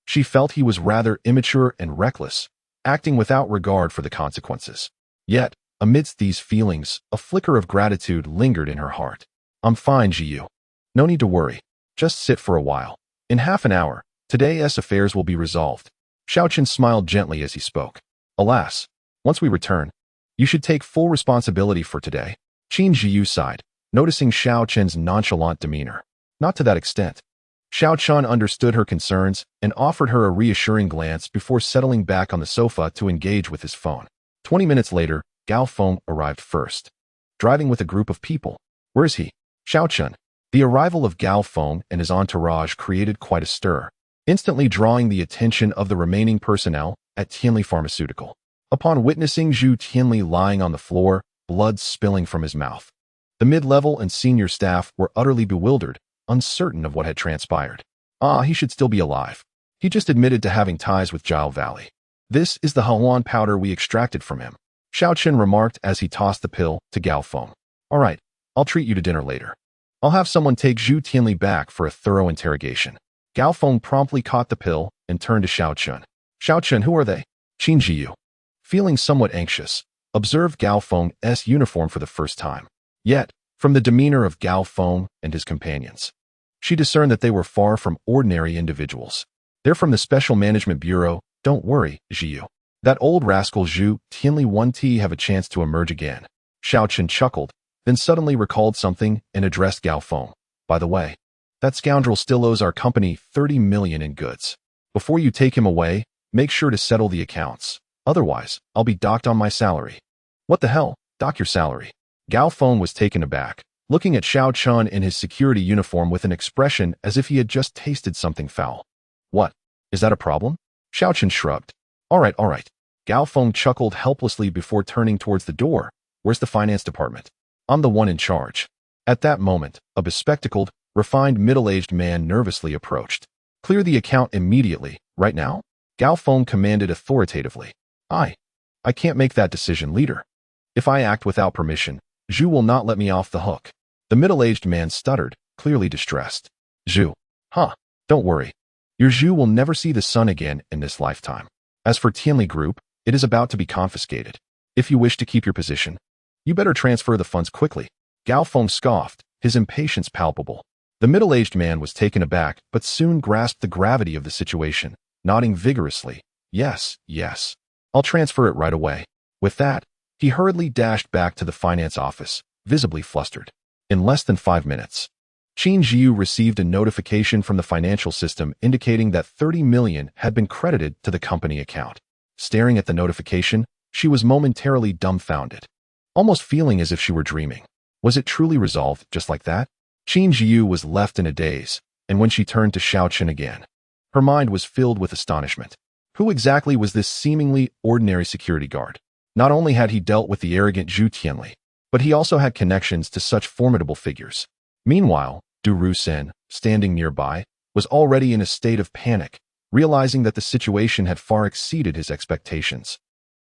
she felt he was rather immature and reckless, acting without regard for the consequences. Yet, amidst these feelings, a flicker of gratitude lingered in her heart. I'm fine, Jiu. No need to worry. Just sit for a while. In half an hour, today's affairs will be resolved. Xiaochen smiled gently as he spoke. Alas, once we return, you should take full responsibility for today. Qin Jiu sighed, noticing Xiaochen's nonchalant demeanor. Not to that extent. Xiaochen understood her concerns and offered her a reassuring glance before settling back on the sofa to engage with his phone. 20 minutes later, Gao Feng arrived first, driving with a group of people. Where is he? Xiaochen. The arrival of Gao Feng and his entourage created quite a stir, instantly drawing the attention of the remaining personnel at Tianli Pharmaceutical. Upon witnessing Zhu Tianli lying on the floor, blood spilling from his mouth, the mid-level and senior staff were utterly bewildered, uncertain of what had transpired. He should still be alive. He just admitted to having ties with Jiao Valley. This is the Haluan powder we extracted from him, Xiaochen remarked as he tossed the pill to Gao Feng. All right, I'll treat you to dinner later. I'll have someone take Zhu Tianli back for a thorough interrogation. Gao Feng promptly caught the pill and turned to Xiaochen. Xiaochen, who are they? Qin Jiyu, feeling somewhat anxious, observed Gao Feng's uniform for the first time. Yet, from the demeanor of Gao Feng and his companions, she discerned that they were far from ordinary individuals. They're from the Special Management Bureau. Don't worry, Jiyu. That old rascal Zhu Tianli won't have a chance to emerge again. Xiaochen chuckled, then suddenly recalled something and addressed Gao Feng. By the way, that scoundrel still owes our company 30 million in goods. Before you take him away, make sure to settle the accounts. Otherwise, I'll be docked on my salary. What the hell? Dock your salary? Gao Feng was taken aback, looking at Xiao Chun in his security uniform with an expression as if he had just tasted something foul. What? Is that a problem? Xiao Chun shrugged. All right. Gao Feng chuckled helplessly before turning towards the door. Where's the finance department? I'm the one in charge. At that moment, a bespectacled, refined middle-aged man nervously approached. Clear the account immediately, right now? Gao Feng commanded authoritatively. I can't make that decision, leader. If I act without permission, Zhu will not let me off the hook. The middle-aged man stuttered, clearly distressed. Zhu. Don't worry. Your Zhu will never see the sun again in this lifetime. As for Tianli Group, it is about to be confiscated. If you wish to keep your position, you better transfer the funds quickly. Gao Feng scoffed, his impatience palpable. The middle-aged man was taken aback but soon grasped the gravity of the situation, nodding vigorously. Yes. I'll transfer it right away. With that, he hurriedly dashed back to the finance office, visibly flustered. In less than 5 minutes, Qin Jiyu received a notification from the financial system indicating that 30 million had been credited to the company account. Staring at the notification, she was momentarily dumbfounded, almost feeling as if she were dreaming. Was it truly resolved just like that? Qin Jiyu was left in a daze, and when she turned to Xiaochen again, her mind was filled with astonishment. Who exactly was this seemingly ordinary security guard? Not only had he dealt with the arrogant Zhu Tianli, but he also had connections to such formidable figures. Meanwhile, Du Rusen, standing nearby, was already in a state of panic, realizing that the situation had far exceeded his expectations.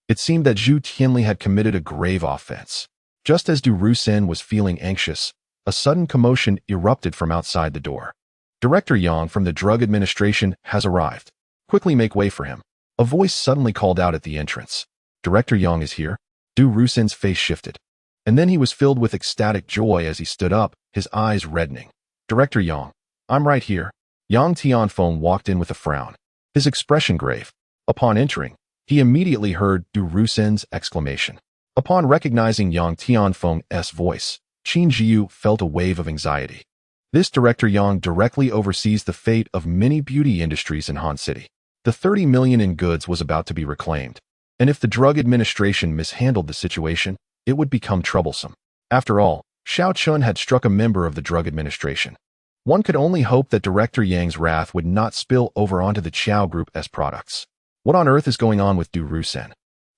It seemed that Zhu Tianli had committed a grave offense. Just as Du Rusen was feeling anxious, a sudden commotion erupted from outside the door. Director Yang from the Drug Administration has arrived. Quickly make way for him. A voice suddenly called out at the entrance. Director Yang is here. Du Rusen's face shifted. And then he was filled with ecstatic joy as he stood up, his eyes reddening. Director Yang, I'm right here. Yang Tianfeng walked in with a frown, his expression grave. Upon entering, he immediately heard Du Rusen's exclamation. Upon recognizing Yang Tianfeng's voice, Qin Jiyu felt a wave of anxiety. This Director Yang directly oversees the fate of many beauty industries in Han City. The 30 million in goods was about to be reclaimed, and if the Drug Administration mishandled the situation, it would become troublesome. After all, Xiao Chun had struck a member of the Drug Administration. One could only hope that Director Yang's wrath would not spill over onto the Qiao Group's products. What on earth is going on with Du Rusen?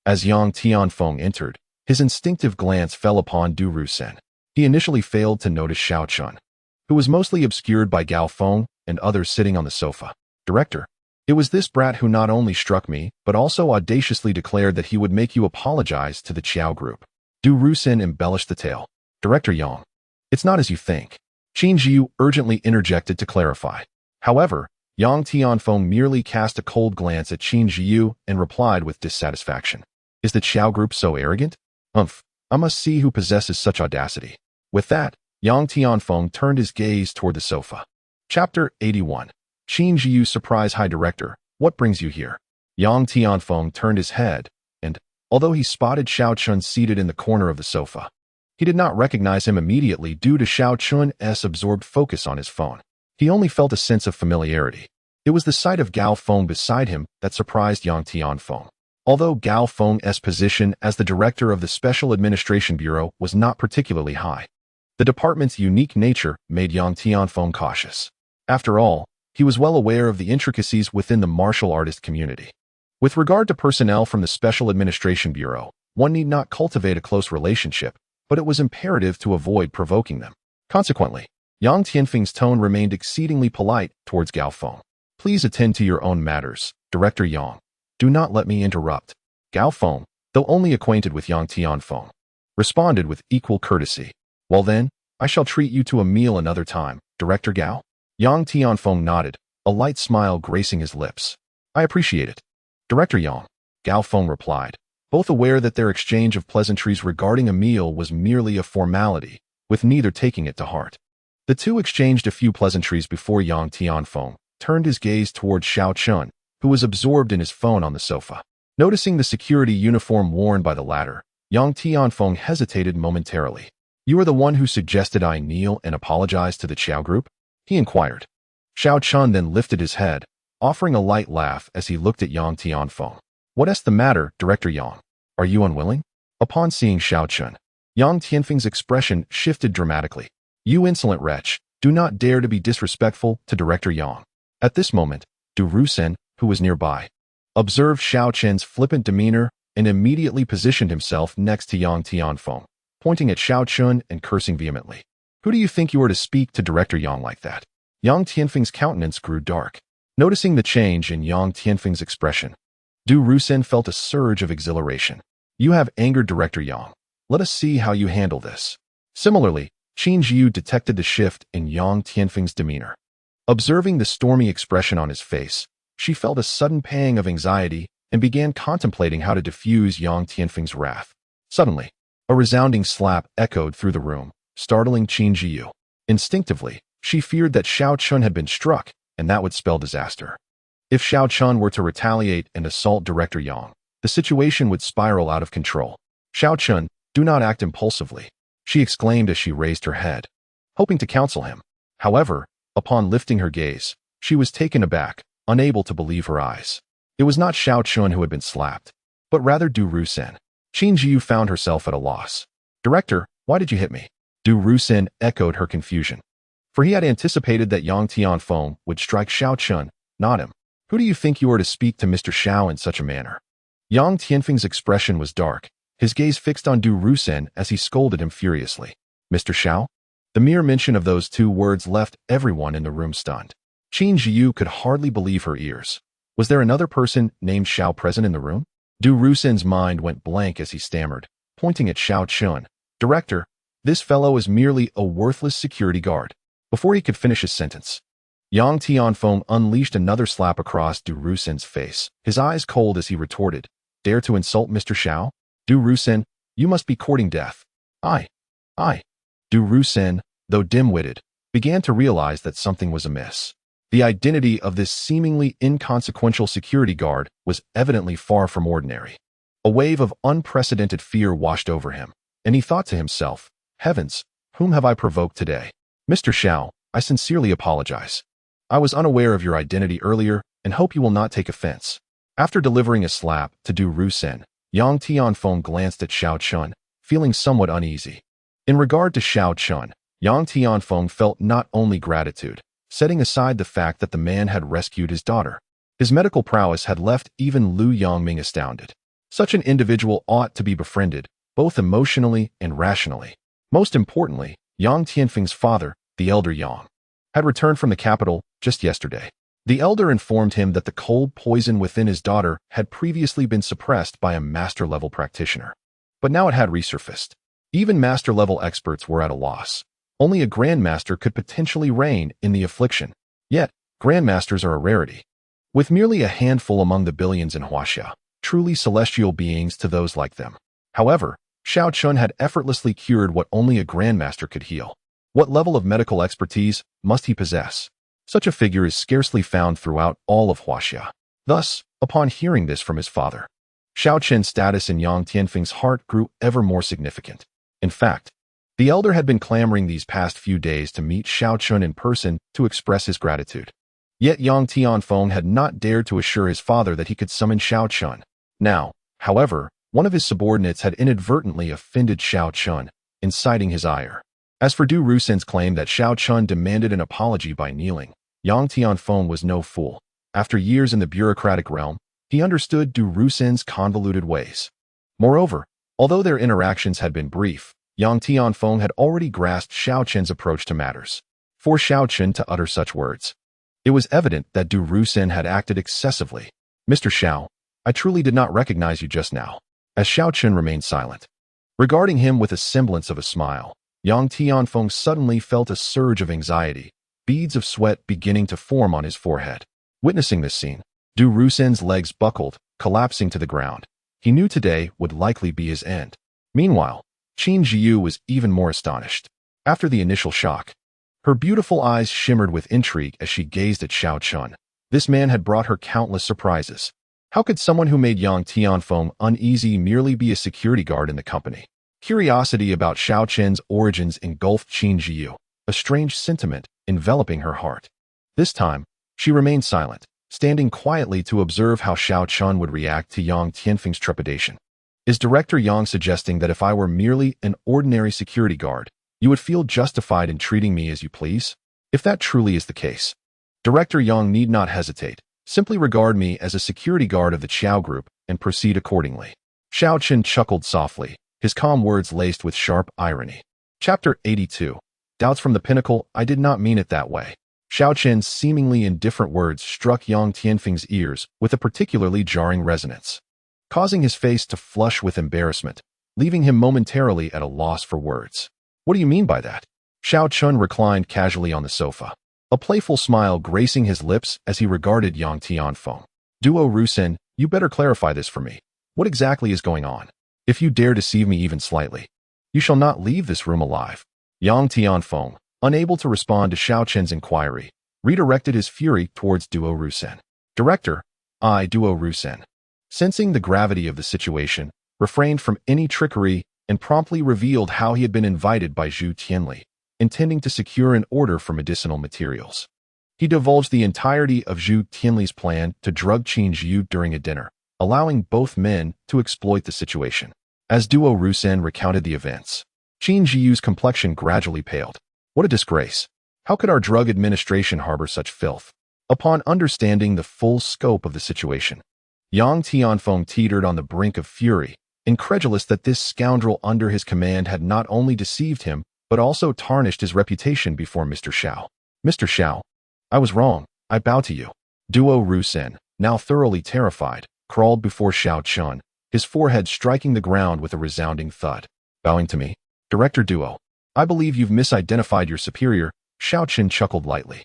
As Yang Tianfeng entered, his instinctive glance fell upon Du Rusen. He initially failed to notice Xiao Chun, who was mostly obscured by Gao Feng and others sitting on the sofa. Director, it was this brat who not only struck me, but also audaciously declared that he would make you apologize to the Qiao Group. Du Rusen embellished the tale. Director Yang, it's not as you think. Qin Jiyu urgently interjected to clarify. However, Yang Tianfeng merely cast a cold glance at Qin Jiyu and replied with dissatisfaction. Is the Qiao Group so arrogant? I must see who possesses such audacity. With that, Yang Tianfeng turned his gaze toward the sofa. Chapter 81. Qin Jiyu surprise. Hi Director, what brings you here? Yang Tianfeng turned his head, and, although he spotted Xiao Chun seated in the corner of the sofa, he did not recognize him immediately due to Xiao Chun's absorbed focus on his phone. He only felt a sense of familiarity. It was the sight of Gao Feng beside him that surprised Yang Tianfeng. Although Gao Feng's position as the director of the Special Administration Bureau was not particularly high, the department's unique nature made Yang Tianfeng cautious. After all, he was well aware of the intricacies within the martial artist community. With regard to personnel from the Special Administration Bureau, one need not cultivate a close relationship, but it was imperative to avoid provoking them. Consequently, Yang Tianfeng's tone remained exceedingly polite towards Gao Feng. Please attend to your own matters, Director Yang. Do not let me interrupt. Gao Feng, though only acquainted with Yang Tianfeng, responded with equal courtesy. Well then, I shall treat you to a meal another time, Director Gao. Yang Tianfeng nodded, a light smile gracing his lips. I appreciate it. Director Yang, Gao Feng replied, both aware that their exchange of pleasantries regarding a meal was merely a formality, with neither taking it to heart. The two exchanged a few pleasantries before Yang Tianfeng turned his gaze toward Xiao Chun, who was absorbed in his phone on the sofa. Noticing the security uniform worn by the latter, Yang Tianfeng hesitated momentarily. You are the one who suggested I kneel and apologize to the Qiao group? He inquired. Xiao Chun then lifted his head, offering a light laugh as he looked at Yang Tianfeng. What's the matter, Director Yang? Are you unwilling? Upon seeing Xiao Chun, Yang Tianfeng's expression shifted dramatically. You insolent wretch, do not dare to be disrespectful to Director Yang. At this moment, Du Rusen, who was nearby, observed Xiao Chen's flippant demeanor and immediately positioned himself next to Yang Tianfeng, pointing at Xiao Chun and cursing vehemently. Who do you think you are to speak to Director Yang like that? Yang Tianfeng's countenance grew dark. Noticing the change in Yang Tianfeng's expression, Du Rusen felt a surge of exhilaration. You have angered Director Yang. Let us see how you handle this. Similarly, Qin Jiu detected the shift in Yang Tianfeng's demeanor. Observing the stormy expression on his face, she felt a sudden pang of anxiety and began contemplating how to diffuse Yang Tianfeng's wrath. Suddenly, a resounding slap echoed through the room, startling Qin Jiu. Instinctively, she feared that Xiao Chun had been struck, and that would spell disaster. If Xiao Chun were to retaliate and assault Director Yang, the situation would spiral out of control. Xiao Chun, do not act impulsively, she exclaimed as she raised her head, hoping to counsel him. However, upon lifting her gaze, she was taken aback, unable to believe her eyes. It was not Xiao Chun who had been slapped, but rather Du Rusen. Qin Jiu found herself at a loss. Director, why did you hit me? Du Rusen echoed her confusion, for he had anticipated that Yang Tianfeng would strike Xiao Chun, not him. Who do you think you are to speak to Mr. Xiao in such a manner? Yang Tianfeng's expression was dark, his gaze fixed on Du Rusen as he scolded him furiously. Mr. Xiao? The mere mention of those two words left everyone in the room stunned. Qin Jiu could hardly believe her ears. Was there another person named Xiao present in the room? Du Rusen's mind went blank as he stammered, pointing at Xiao Chun. Director, this fellow is merely a worthless security guard. Before he could finish his sentence, Yang Tianfeng unleashed another slap across Du Rusen's face, his eyes cold as he retorted, Dare to insult Mr. Xiao? Du Rusen, you must be courting death. I. Du Rusen, though dim-witted, began to realize that something was amiss. The identity of this seemingly inconsequential security guard was evidently far from ordinary. A wave of unprecedented fear washed over him, and he thought to himself, Heavens, whom have I provoked today? Mr. Xiao, I sincerely apologize. I was unaware of your identity earlier and hope you will not take offense. After delivering a slap to Du Rusen, Yang Tianfeng glanced at Xiao Chun, feeling somewhat uneasy. In regard to Xiao Chun, Yang Tianfeng felt not only gratitude, setting aside the fact that the man had rescued his daughter. His medical prowess had left even Lu Yongming astounded. Such an individual ought to be befriended, both emotionally and rationally. Most importantly, Yang Tianfeng's father, the elder Yang, had returned from the capital just yesterday. The elder informed him that the cold poison within his daughter had previously been suppressed by a master-level practitioner. But now it had resurfaced. Even master-level experts were at a loss. Only a grandmaster could potentially reign in the affliction. Yet, grandmasters are a rarity. With merely a handful among the billions in Huaxia, truly celestial beings to those like them. However, Xiao Chun had effortlessly cured what only a grandmaster could heal. What level of medical expertise must he possess? Such a figure is scarcely found throughout all of Huaxia. Thus, upon hearing this from his father, Xiao Chen's status in Yang Tianfeng's heart grew ever more significant. In fact, the elder had been clamoring these past few days to meet Xiao Chun in person to express his gratitude. Yet Yang Tianfeng had not dared to assure his father that he could summon Xiao Chun. Now, however, one of his subordinates had inadvertently offended Xiao Chun, inciting his ire. As for Du Rusen's claim that Xiao Chun demanded an apology by kneeling, Yang Tianfeng was no fool. After years in the bureaucratic realm, he understood Du Rusen's convoluted ways. Moreover, although their interactions had been brief, Yang Tianfeng had already grasped Xiao Chen's approach to matters. For Xiao Chen to utter such words, it was evident that Du Rusen had acted excessively. Mr. Xiao, I truly did not recognize you just now. As Xiao Chen remained silent, regarding him with a semblance of a smile, Yang Tianfeng suddenly felt a surge of anxiety, beads of sweat beginning to form on his forehead. Witnessing this scene, Du Rusen's legs buckled, collapsing to the ground. He knew today would likely be his end. Meanwhile, Qin Jiu was even more astonished. After the initial shock, her beautiful eyes shimmered with intrigue as she gazed at Xiao Chun. This man had brought her countless surprises. How could someone who made Yang Tianfeng uneasy merely be a security guard in the company? Curiosity about Xiao Chen's origins engulfed Qin Jiu, a strange sentiment enveloping her heart. This time, she remained silent, standing quietly to observe how Xiao Chun would react to Yang Tianfeng's trepidation. Is Director Yang suggesting that if I were merely an ordinary security guard, you would feel justified in treating me as you please? If that truly is the case, Director Yang need not hesitate. Simply regard me as a security guard of the Qiao group and proceed accordingly. Xiao Chen chuckled softly, his calm words laced with sharp irony. Chapter 82. Doubts from the Pinnacle. I did not mean it that way. Xiao Chen's seemingly indifferent words struck Yang Tianfeng's ears with a particularly jarring resonance, causing his face to flush with embarrassment, leaving him momentarily at a loss for words. What do you mean by that? Xiao Chun reclined casually on the sofa, a playful smile gracing his lips as he regarded Yang Tianfeng. Duo Rusen, you better clarify this for me. What exactly is going on? If you dare deceive me even slightly, you shall not leave this room alive. Yang Tianfeng, unable to respond to Xiao Chen's inquiry, redirected his fury towards Duo Rusen. Director, I, Duo Rusen, sensing the gravity of the situation, refrained from any trickery and promptly revealed how he had been invited by Zhu Tianli, intending to secure an order for medicinal materials. He divulged the entirety of Zhu Tianli's plan to drug Qin Jiu during a dinner, allowing both men to exploit the situation. As Duo Rusen recounted the events, Qin Jiu's complexion gradually paled. What a disgrace! How could our drug administration harbor such filth? Upon understanding the full scope of the situation, Yang Tianfeng teetered on the brink of fury, incredulous that this scoundrel under his command had not only deceived him, but also tarnished his reputation before Mr. Xiao. Mr. Xiao, I was wrong. I bow to you. Duo Rusen, now thoroughly terrified, crawled before Xiao Chun, his forehead striking the ground with a resounding thud. Bowing to me? Director Duo, I believe you've misidentified your superior. Xiao Chun chuckled lightly.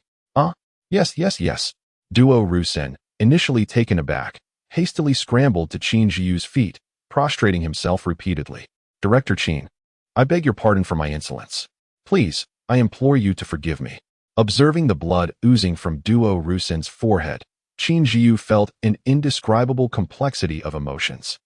Yes. Duo Rusen, initially taken aback, hastily scrambled to Qin Jiu's feet, prostrating himself repeatedly. Director Qin, I beg your pardon for my insolence. Please, I implore you to forgive me. Observing the blood oozing from Duo Rusen's forehead, Qin Jiu felt an indescribable complexity of emotions.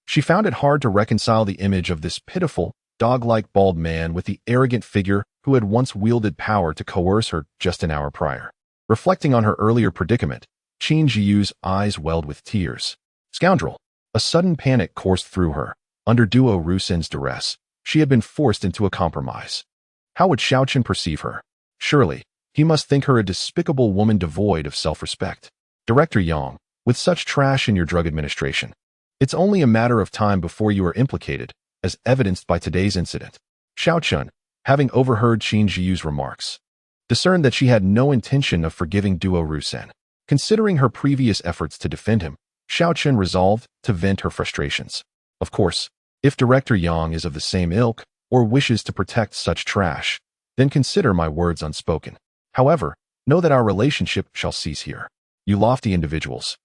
She found it hard to reconcile the image of this pitiful, dog-like bald man with the arrogant figure who had once wielded power to coerce her just an hour prior. Reflecting on her earlier predicament, Qin Jiu's eyes welled with tears. Scoundrel! A sudden panic coursed through her. Under Duo Rusen's duress, she had been forced into a compromise. How would Xiao Chen perceive her? Surely, he must think her a despicable woman devoid of self-respect. Director Yang, with such trash in your drug administration, it's only a matter of time before you are implicated, as evidenced by today's incident. Xiao Chun, having overheard Qin Jiu's remarks, discerned that she had no intention of forgiving Duo Rusen. Considering her previous efforts to defend him, Xiao Chun resolved to vent her frustrations. Of course, if Director Yang is of the same ilk, or wishes to protect such trash, then consider my words unspoken. However, know that our relationship shall cease here. You lofty individuals,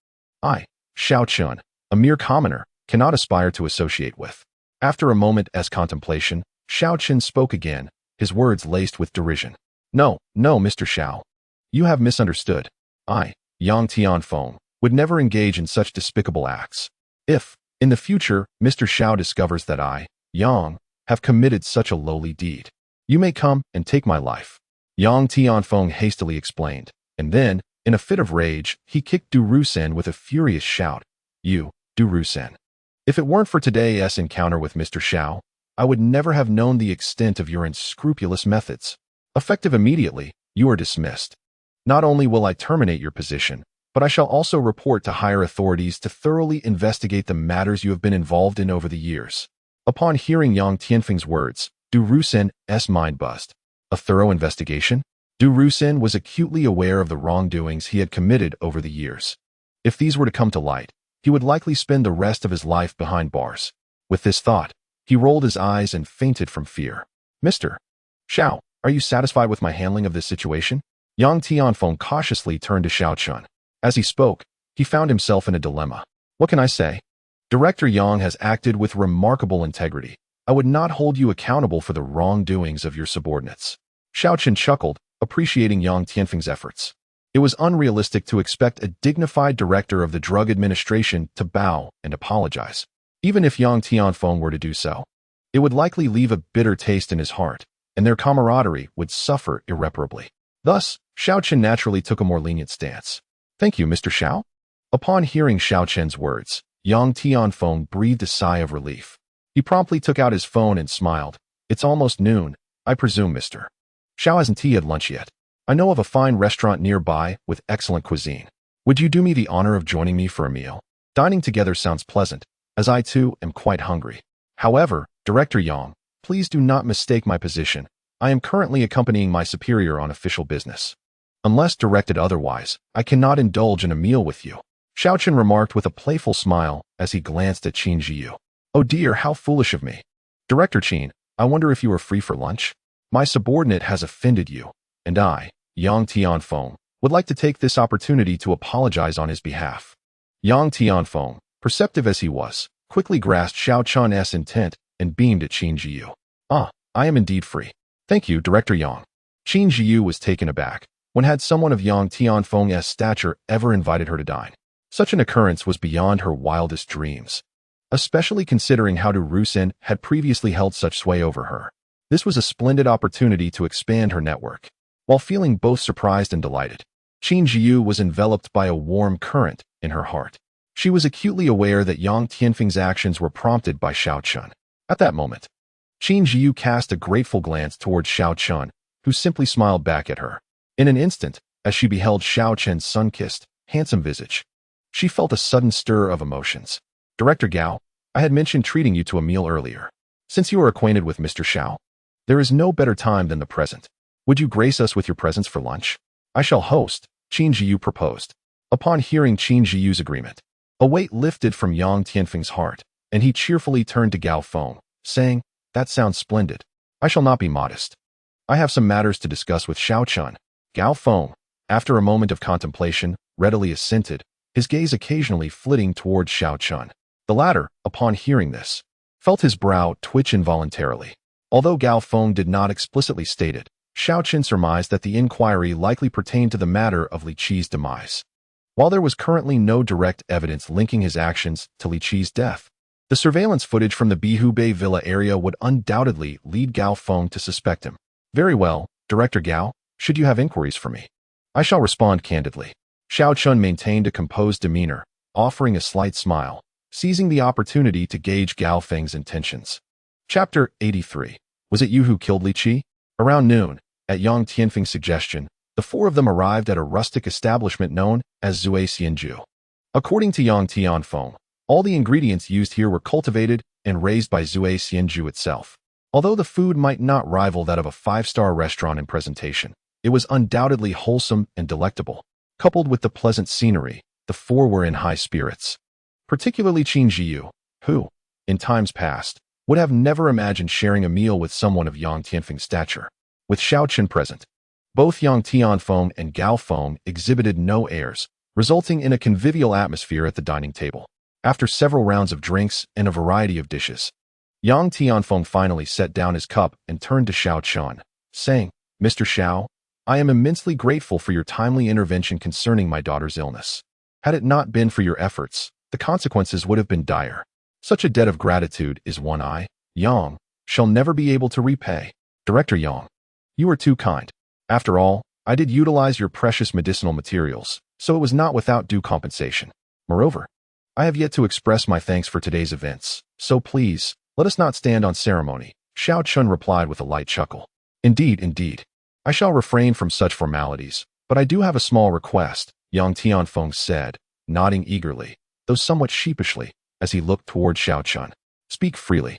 I, Xiao Chun, a mere commoner, cannot aspire to associate with. After a moment's contemplation, Xiao Chun spoke again, his words laced with derision. No, Mr. Xiao. You have misunderstood. I, Yang Tianfeng, would never engage in such despicable acts. If, in the future, Mr. Xiao discovers that I, Yang, have committed such a lowly deed, you may come and take my life. Yang Tianfeng hastily explained, and then, in a fit of rage, he kicked Du Rusen with a furious shout. You, Du Rusen. If it weren't for today's encounter with Mr. Xiao, I would never have known the extent of your unscrupulous methods. Effective immediately, you are dismissed. Not only will I terminate your position, but I shall also report to higher authorities to thoroughly investigate the matters you have been involved in over the years. Upon hearing Yang Tianfeng's words, Du Rusen's mind buzzed. A thorough investigation? Du Rusen was acutely aware of the wrongdoings he had committed over the years. If these were to come to light, he would likely spend the rest of his life behind bars. With this thought, he rolled his eyes and fainted from fear. Mr. Xiao, are you satisfied with my handling of this situation? Yang Tianfeng cautiously turned to Xiao Chun. As he spoke, He found himself in a dilemma. What can I say? Director Yang has acted with remarkable integrity. I would not hold you accountable for the wrongdoings of your subordinates. Xiao Chen chuckled, appreciating Yang Tianfeng's efforts. It was unrealistic to expect a dignified director of the Drug Administration to bow and apologize. Even if Yang Tianfeng were to do so, it would likely leave a bitter taste in his heart, and their camaraderie would suffer irreparably. Thus, Xiao Chen naturally took a more lenient stance. Thank you, Mr. Xiao. Upon hearing Xiao Chen's words, Yang Tianfeng breathed a sigh of relief. He promptly took out his phone and smiled. It's almost noon, I presume, Mr. Xiao hasn't had lunch yet. I know of a fine restaurant nearby with excellent cuisine. Would you do me the honor of joining me for a meal? Dining together sounds pleasant, as I too am quite hungry. However, Director Yang, please do not mistake my position. I am currently accompanying my superior on official business. Unless directed otherwise, I cannot indulge in a meal with you. Xiao Chen remarked with a playful smile as he glanced at Qin Jiyu. Oh dear, how foolish of me. Director Qin, I wonder if you are free for lunch? My subordinate has offended you, and I, Yang Tianfeng, would like to take this opportunity to apologize on his behalf. Yang Tianfeng, perceptive as he was, quickly grasped Xiao Chen's intent and beamed at Qin Jiyu. Ah, I am indeed free. Thank you, Director Yang. Qin Jiyu was taken aback. When had someone of Yang Tianfeng's stature ever invited her to dine? Such an occurrence was beyond her wildest dreams, especially considering how Du Rusin had previously held such sway over her. This was a splendid opportunity to expand her network. While feeling both surprised and delighted, Qin Jiyu was enveloped by a warm current in her heart. She was acutely aware that Yang Tianfeng's actions were prompted by Xiao Chen. At that moment, Qin Jiyu cast a grateful glance towards Xiao Chen, who simply smiled back at her. In an instant, as she beheld Xiao Chen's sun-kissed, handsome visage, she felt a sudden stir of emotions. Director Gao, I had mentioned treating you to a meal earlier. Since you are acquainted with Mr. Xiao, there is no better time than the present. Would you grace us with your presence for lunch? I shall host, Qin Jiyu proposed. Upon hearing Qin Jiyu's agreement, a weight lifted from Yang Tianfeng's heart, and he cheerfully turned to Gao Feng, saying, That sounds splendid. I shall not be modest. I have some matters to discuss with Xiao Chen. Gao Feng, after a moment of contemplation, readily assented, his gaze occasionally flitting towards Xiao Chen. The latter, upon hearing this, felt his brow twitch involuntarily. Although Gao Feng did not explicitly state it, Xiao Chen surmised that the inquiry likely pertained to the matter of Li Qi's demise. While there was currently no direct evidence linking his actions to Li Qi's death, the surveillance footage from the Bihubei Villa area would undoubtedly lead Gao Feng to suspect him. Very well, Director Gao, should you have inquiries for me? I shall respond candidly. Xiao Chen maintained a composed demeanor, offering a slight smile, seizing the opportunity to gauge Gao Feng's intentions. Chapter 83. Was it you who killed Li Qi? Around noon, at Yang Tianfeng's suggestion, the four of them arrived at a rustic establishment known as Zui Xianju. According to Yang Tianfeng, all the ingredients used here were cultivated and raised by Zui Xianju itself. Although the food might not rival that of a five-star restaurant in presentation, it was undoubtedly wholesome and delectable. Coupled with the pleasant scenery, the four were in high spirits. Particularly Qin Jiyu, who, in times past, would have never imagined sharing a meal with someone of Yang Tianfeng's stature. With Xiao Chen present, both Yang Tianfeng and Gao Feng exhibited no airs, resulting in a convivial atmosphere at the dining table. After several rounds of drinks and a variety of dishes, Yang Tianfeng finally set down his cup and turned to Xiao Chen, saying, Mr. Xiao, I am immensely grateful for your timely intervention concerning my daughter's illness. Had it not been for your efforts, the consequences would have been dire. Such a debt of gratitude is one I, Yang, shall never be able to repay. Director Yang, you are too kind. After all, I did utilize your precious medicinal materials, so it was not without due compensation. Moreover, I have yet to express my thanks for today's events, so please, let us not stand on ceremony. Xiao Chen replied with a light chuckle. Indeed. I shall refrain from such formalities, but I do have a small request, Yang Tianfeng said, nodding eagerly, though somewhat sheepishly, as he looked toward Xiao Chen. Speak freely.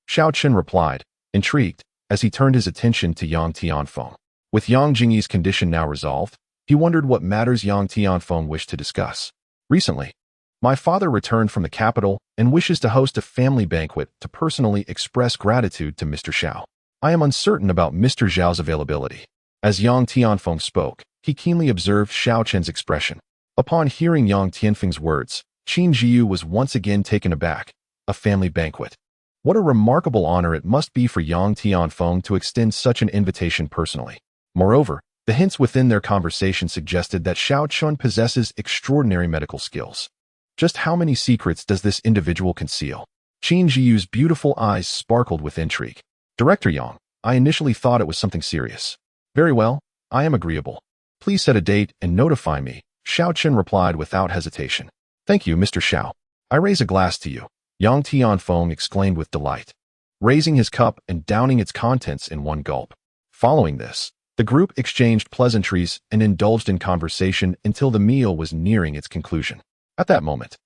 Xiao Chen replied, intrigued, as he turned his attention to Yang Tianfeng. With Yang Jingyi's condition now resolved, he wondered what matters Yang Tianfeng wished to discuss. Recently, my father returned from the capital and wishes to host a family banquet to personally express gratitude to Mr. Xiao. I am uncertain about Mr. Zhao's availability. As Yang Tianfeng spoke, he keenly observed Xiao Chen's expression. Upon hearing Yang Tianfeng's words, Qin Jiyu was once again taken aback. A family banquet. What a remarkable honor it must be for Yang Tianfeng to extend such an invitation personally. Moreover, the hints within their conversation suggested that Xiao Chun possesses extraordinary medical skills. Just how many secrets does this individual conceal? Qin Jiyu's beautiful eyes sparkled with intrigue. Director Yang, I initially thought it was something serious. Very well, I am agreeable. Please set a date and notify me, Xiao Chun replied without hesitation. Thank you, Mr. Xiao. I raise a glass to you, Yang Tianfeng exclaimed with delight, raising his cup and downing its contents in one gulp. Following this, the group exchanged pleasantries and indulged in conversation until the meal was nearing its conclusion. At that moment,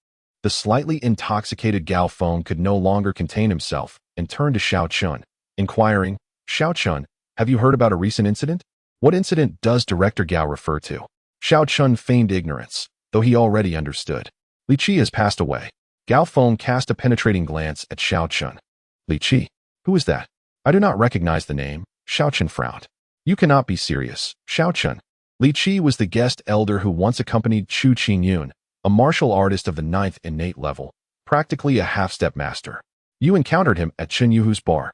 the slightly intoxicated Gao Feng could no longer contain himself and turned to Xiao Chun, inquiring, Xiao Chun, have you heard about a recent incident? What incident does Director Gao refer to? Xiao Chun feigned ignorance, though he already understood. Li Qi has passed away. Gao Feng cast a penetrating glance at Xiao Chun. Li Qi? Who is that? I do not recognize the name, Xiao Chun frowned. You cannot be serious, Xiao Chun. Li Qi was the guest elder who once accompanied Chu Qingyun, a martial artist of the 9th innate level, practically a half-step master. You encountered him at Chen Yuhu's bar.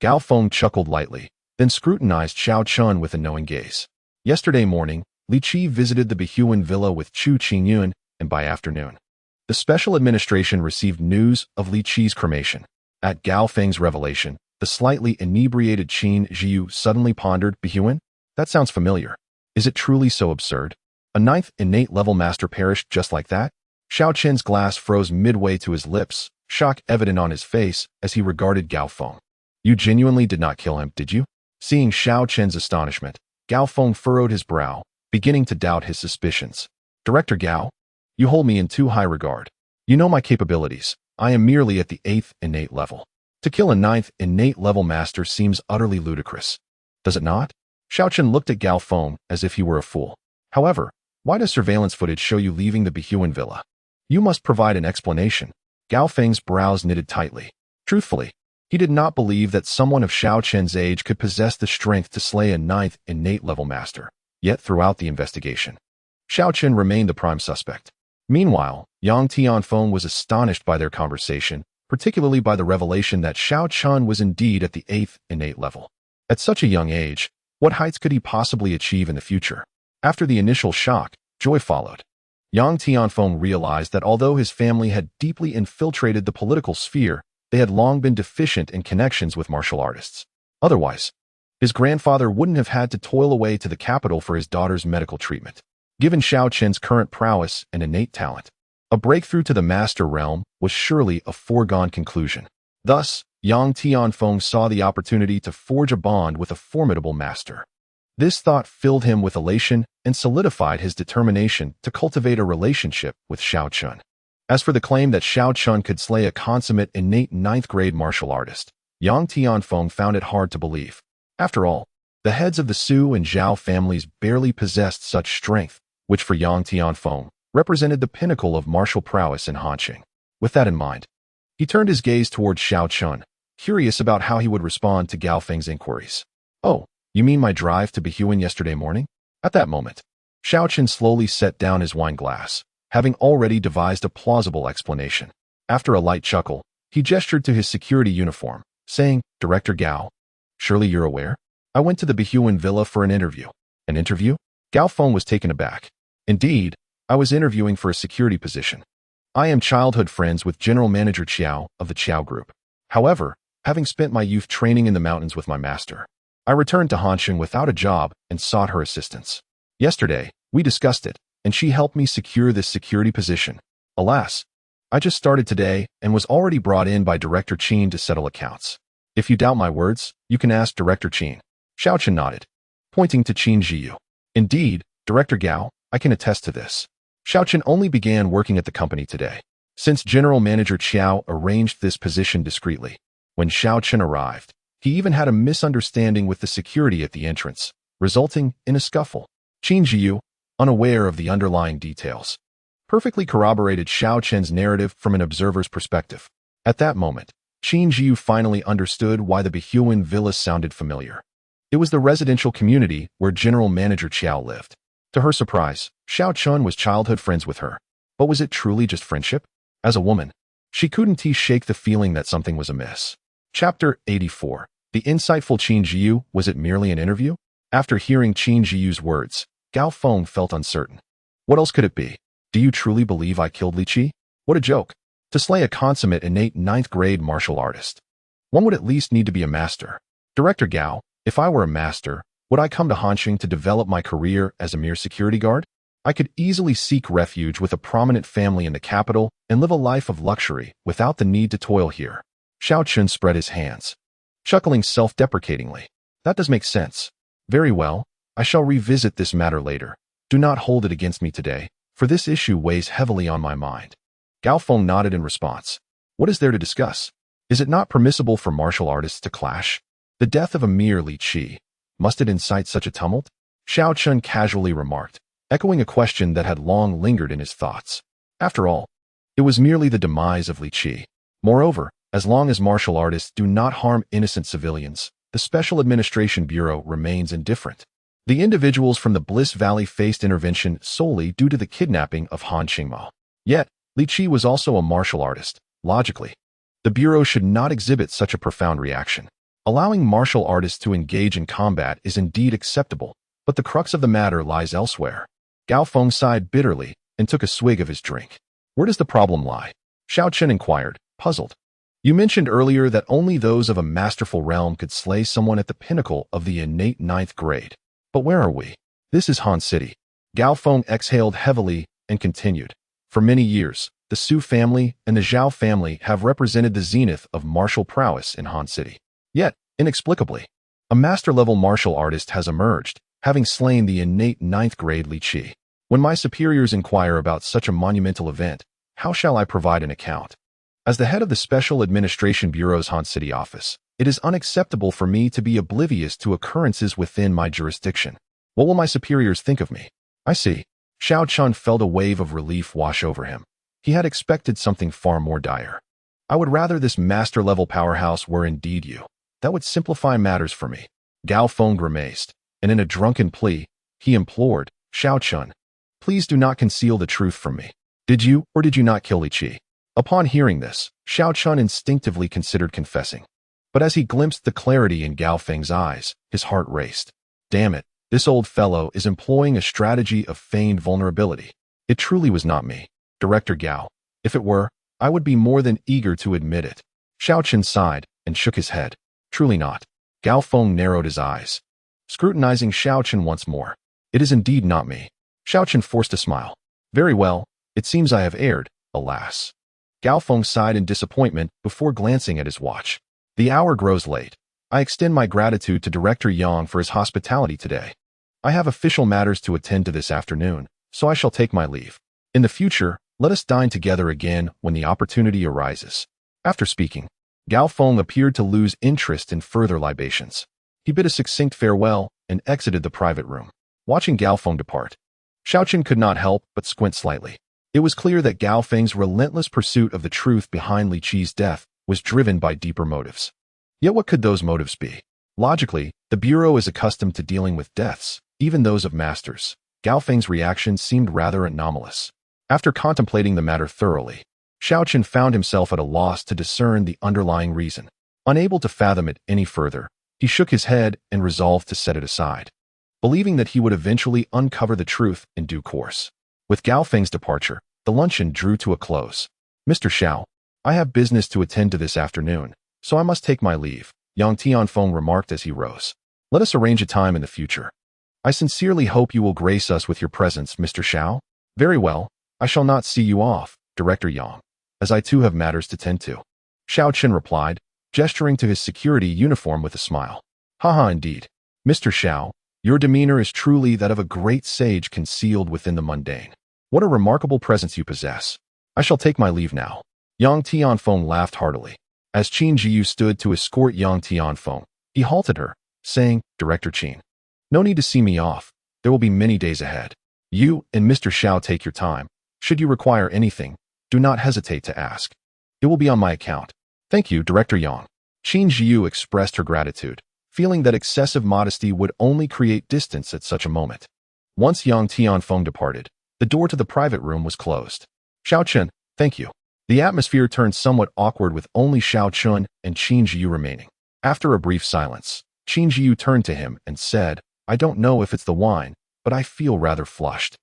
Gao Feng chuckled lightly, then scrutinized Xiao Chun with a knowing gaze. Yesterday morning, Li Qi visited the Behuan villa with Chu Qingyun, and by afternoon, the special administration received news of Li Qi's cremation. At Gao Feng's revelation, the slightly inebriated Qin Jiyu suddenly pondered, Behuan? That sounds familiar. Is it truly so absurd? A 9th innate level master perished just like that? Xiao Chen's glass froze midway to his lips, shock evident on his face as he regarded Gao Feng. You genuinely did not kill him, did you? Seeing Xiao Chen's astonishment, Gao Feng furrowed his brow, beginning to doubt his suspicions. Director Gao? You hold me in too high regard. You know my capabilities. I am merely at the 8th innate level. To kill a 9th innate level master seems utterly ludicrous. Does it not? Xiao Chen looked at Gao Feng as if he were a fool. However, why does surveillance footage show you leaving the Behuan villa? You must provide an explanation. Gao Feng's brows knitted tightly. Truthfully, he did not believe that someone of Xiao Chen's age could possess the strength to slay a 9th innate level master. Yet throughout the investigation, Xiao Chen remained the prime suspect. Meanwhile, Yang Tianfeng was astonished by their conversation, particularly by the revelation that Xiao Chun was indeed at the 8th innate level. At such a young age, what heights could he possibly achieve in the future? After the initial shock, joy followed. Yang Tianfeng realized that although his family had deeply infiltrated the political sphere, they had long been deficient in connections with martial artists. Otherwise, his grandfather wouldn't have had to toil away to the capital for his daughter's medical treatment. Given Xiao Chen's current prowess and innate talent, a breakthrough to the master realm was surely a foregone conclusion. Thus, Yang Tianfeng saw the opportunity to forge a bond with a formidable master. This thought filled him with elation and solidified his determination to cultivate a relationship with Xiao Chun. As for the claim that Xiao Chun could slay a consummate innate 9th-grade martial artist, Yang Tianfeng found it hard to believe. After all, the heads of the Su and Zhao families barely possessed such strength, which for Yang Tianfeng represented the pinnacle of martial prowess in Hanqing. With that in mind, he turned his gaze towards Xiao Chun, curious about how he would respond to Gao Feng's inquiries. Oh, you mean my drive to Behuan yesterday morning? At that moment, Xiao Chun slowly set down his wine glass, having already devised a plausible explanation. After a light chuckle, he gestured to his security uniform, saying, Director Gao, surely you're aware? I went to the Behuan villa for an interview. An interview? Gao Feng was taken aback. Indeed, I was interviewing for a security position. I am childhood friends with General Manager Qiao of the Qiao Group. However, having spent my youth training in the mountains with my master, I returned to Hanqing without a job and sought her assistance. Yesterday, we discussed it, and she helped me secure this security position. Alas, I just started today and was already brought in by Director Qin to settle accounts. If you doubt my words, you can ask Director Qin. Xiao Chen nodded, pointing to Qin Jiyu. Indeed, Director Gao, I can attest to this. Xiao Chen only began working at the company today, since General Manager Qiao arranged this position discreetly. When Xiao Chen arrived, he even had a misunderstanding with the security at the entrance, resulting in a scuffle. Qin Jiyu, unaware of the underlying details, perfectly corroborated Xiao Chen's narrative from an observer's perspective. At that moment, Qin Jiyu finally understood why the Behuan villa sounded familiar. It was the residential community where General Manager Qiao lived. To her surprise, Xiao Chun was childhood friends with her. But was it truly just friendship? As a woman, she couldn't shake the feeling that something was amiss. Chapter 84. The insightful Qin Jiyu. Was it merely an interview? After hearing Qin Jiyu's words, Gao Feng felt uncertain. What else could it be? Do you truly believe I killed Li Qi? What a joke. To slay a consummate innate ninth-grade martial artist, one would at least need to be a master. Director Gao, if I were a master, would I come to Hanxing to develop my career as a mere security guard? I could easily seek refuge with a prominent family in the capital and live a life of luxury without the need to toil here. Xiao Chun spread his hands, chuckling self-deprecatingly. That does make sense. Very well, I shall revisit this matter later. Do not hold it against me today, for this issue weighs heavily on my mind. Gao Feng nodded in response. What is there to discuss? Is it not permissible for martial artists to clash? The death of a mere Li Qi, must it incite such a tumult? Xiao Chun casually remarked, echoing a question that had long lingered in his thoughts. After all, it was merely the demise of Li Qi. Moreover, as long as martial artists do not harm innocent civilians, the Special Administration Bureau remains indifferent. The individuals from the Bliss Valley faced intervention solely due to the kidnapping of Han Qingmao. Yet, Li Qi was also a martial artist. Logically, the Bureau should not exhibit such a profound reaction. Allowing martial artists to engage in combat is indeed acceptable, but the crux of the matter lies elsewhere. Gao Feng sighed bitterly and took a swig of his drink. Where does the problem lie? Xiao Chen inquired, puzzled. You mentioned earlier that only those of a masterful realm could slay someone at the pinnacle of the innate ninth grade. But where are we? This is Han City. Gao Feng exhaled heavily and continued. For many years, the Su family and the Zhao family have represented the zenith of martial prowess in Han City. Yet, inexplicably, a master-level martial artist has emerged, having slain the innate ninth-grade Li Qi. When my superiors inquire about such a monumental event, how shall I provide an account? As the head of the Special Administration Bureau's Han City office, it is unacceptable for me to be oblivious to occurrences within my jurisdiction. What will my superiors think of me? I see. Xiao Chun felt a wave of relief wash over him. He had expected something far more dire. I would rather this master-level powerhouse were indeed you. That would simplify matters for me. Gao Feng grimaced, and in a drunken plea, he implored, Xiao Chun, please do not conceal the truth from me. Did you or did you not kill Li Qi? Upon hearing this, Xiao Chun instinctively considered confessing. But as he glimpsed the clarity in Gao Feng's eyes, his heart raced. Damn it, this old fellow is employing a strategy of feigned vulnerability. It truly was not me, Director Gao. If it were, I would be more than eager to admit it. Xiao Chun sighed and shook his head. Truly not. Gao Feng narrowed his eyes, scrutinizing Xiao Chun once more. It is indeed not me. Xiao Chun forced a smile. Very well, it seems I have erred, alas. Gao Feng sighed in disappointment before glancing at his watch. The hour grows late. I extend my gratitude to Director Yang for his hospitality today. I have official matters to attend to this afternoon, so I shall take my leave. In the future, let us dine together again when the opportunity arises. After speaking, Gao Feng appeared to lose interest in further libations. He bid a succinct farewell and exited the private room. Watching Gao Feng depart, Xiao Chun could not help but squint slightly. It was clear that Gao Feng's relentless pursuit of the truth behind Li Qi's death was driven by deeper motives. Yet what could those motives be? Logically, the Bureau is accustomed to dealing with deaths, even those of masters. Gao Feng's reaction seemed rather anomalous. After contemplating the matter thoroughly, Xiao Chun found himself at a loss to discern the underlying reason. Unable to fathom it any further, he shook his head and resolved to set it aside, believing that he would eventually uncover the truth in due course. With Gao Feng's departure, the luncheon drew to a close. Mr. Xiao, I have business to attend to this afternoon, so I must take my leave, Yang Tianfeng remarked as he rose. Let us arrange a time in the future. I sincerely hope you will grace us with your presence, Mr. Xiao. Very well, I shall not see you off, Director Yang, as I too have matters to tend to. Xiao Chen replied, gesturing to his security uniform with a smile. Haha, indeed. Mr. Xiao, your demeanor is truly that of a great sage concealed within the mundane. What a remarkable presence you possess. I shall take my leave now. Yang Tianfeng laughed heartily. As Qin Jiyu stood to escort Yang Tianfeng, he halted her, saying, Director Qin, no need to see me off. There will be many days ahead. You and Mr. Xiao take your time. Should you require anything, do not hesitate to ask. It will be on my account. Thank you, Director Yang. Qin Jiyu expressed her gratitude, feeling that excessive modesty would only create distance at such a moment. Once Yang Tianfeng departed, the door to the private room was closed. Xiao Chun, thank you. The atmosphere turned somewhat awkward with only Xiao Chun and Qin Jiu remaining. After a brief silence, Qin Jiu turned to him and said, I don't know if it's the wine, but I feel rather flushed.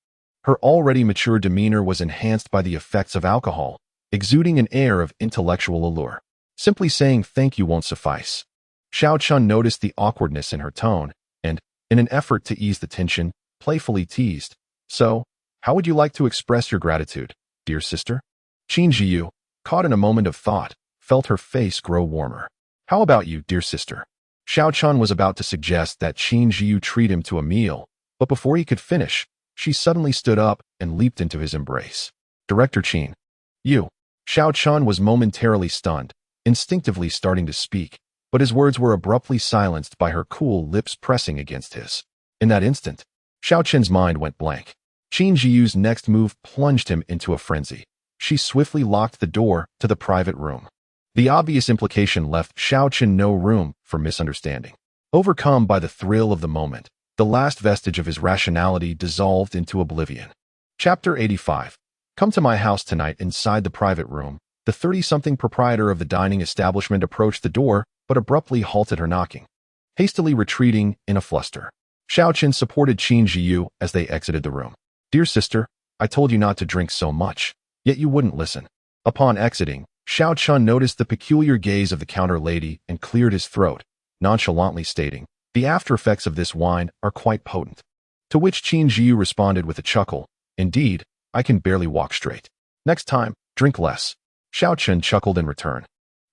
Her already mature demeanor was enhanced by the effects of alcohol, exuding an air of intellectual allure. Simply saying thank you won't suffice. Xiao Chun noticed the awkwardness in her tone and, in an effort to ease the tension, playfully teased, So, how would you like to express your gratitude, dear sister? Qin Jiu, caught in a moment of thought, felt her face grow warmer. How about you, dear sister? Xiao Chun was about to suggest that Qin Jiu treat him to a meal, but before he could finish, she suddenly stood up and leaped into his embrace. Director Qin. You. Xiao Chun was momentarily stunned, instinctively starting to speak, but his words were abruptly silenced by her cool lips pressing against his. In that instant, Xiao Chen's mind went blank. Qin Jiu's next move plunged him into a frenzy. She swiftly locked the door to the private room. The obvious implication left Xiao Chen no room for misunderstanding. Overcome by the thrill of the moment, the last vestige of his rationality dissolved into oblivion. Chapter 85. Come to my house tonight. Inside the private room, the 30-something proprietor of the dining establishment approached the door, but abruptly halted her knocking. Hastily retreating in a fluster, Xiao Chen supported Qin Jiu as they exited the room. Dear sister, I told you not to drink so much, yet you wouldn't listen. Upon exiting, Xiao Chun noticed the peculiar gaze of the counter lady and cleared his throat, nonchalantly stating, the after effects of this wine are quite potent. To which Qin Jiu responded with a chuckle, Indeed, I can barely walk straight. Next time, drink less. Xiao Chun chuckled in return,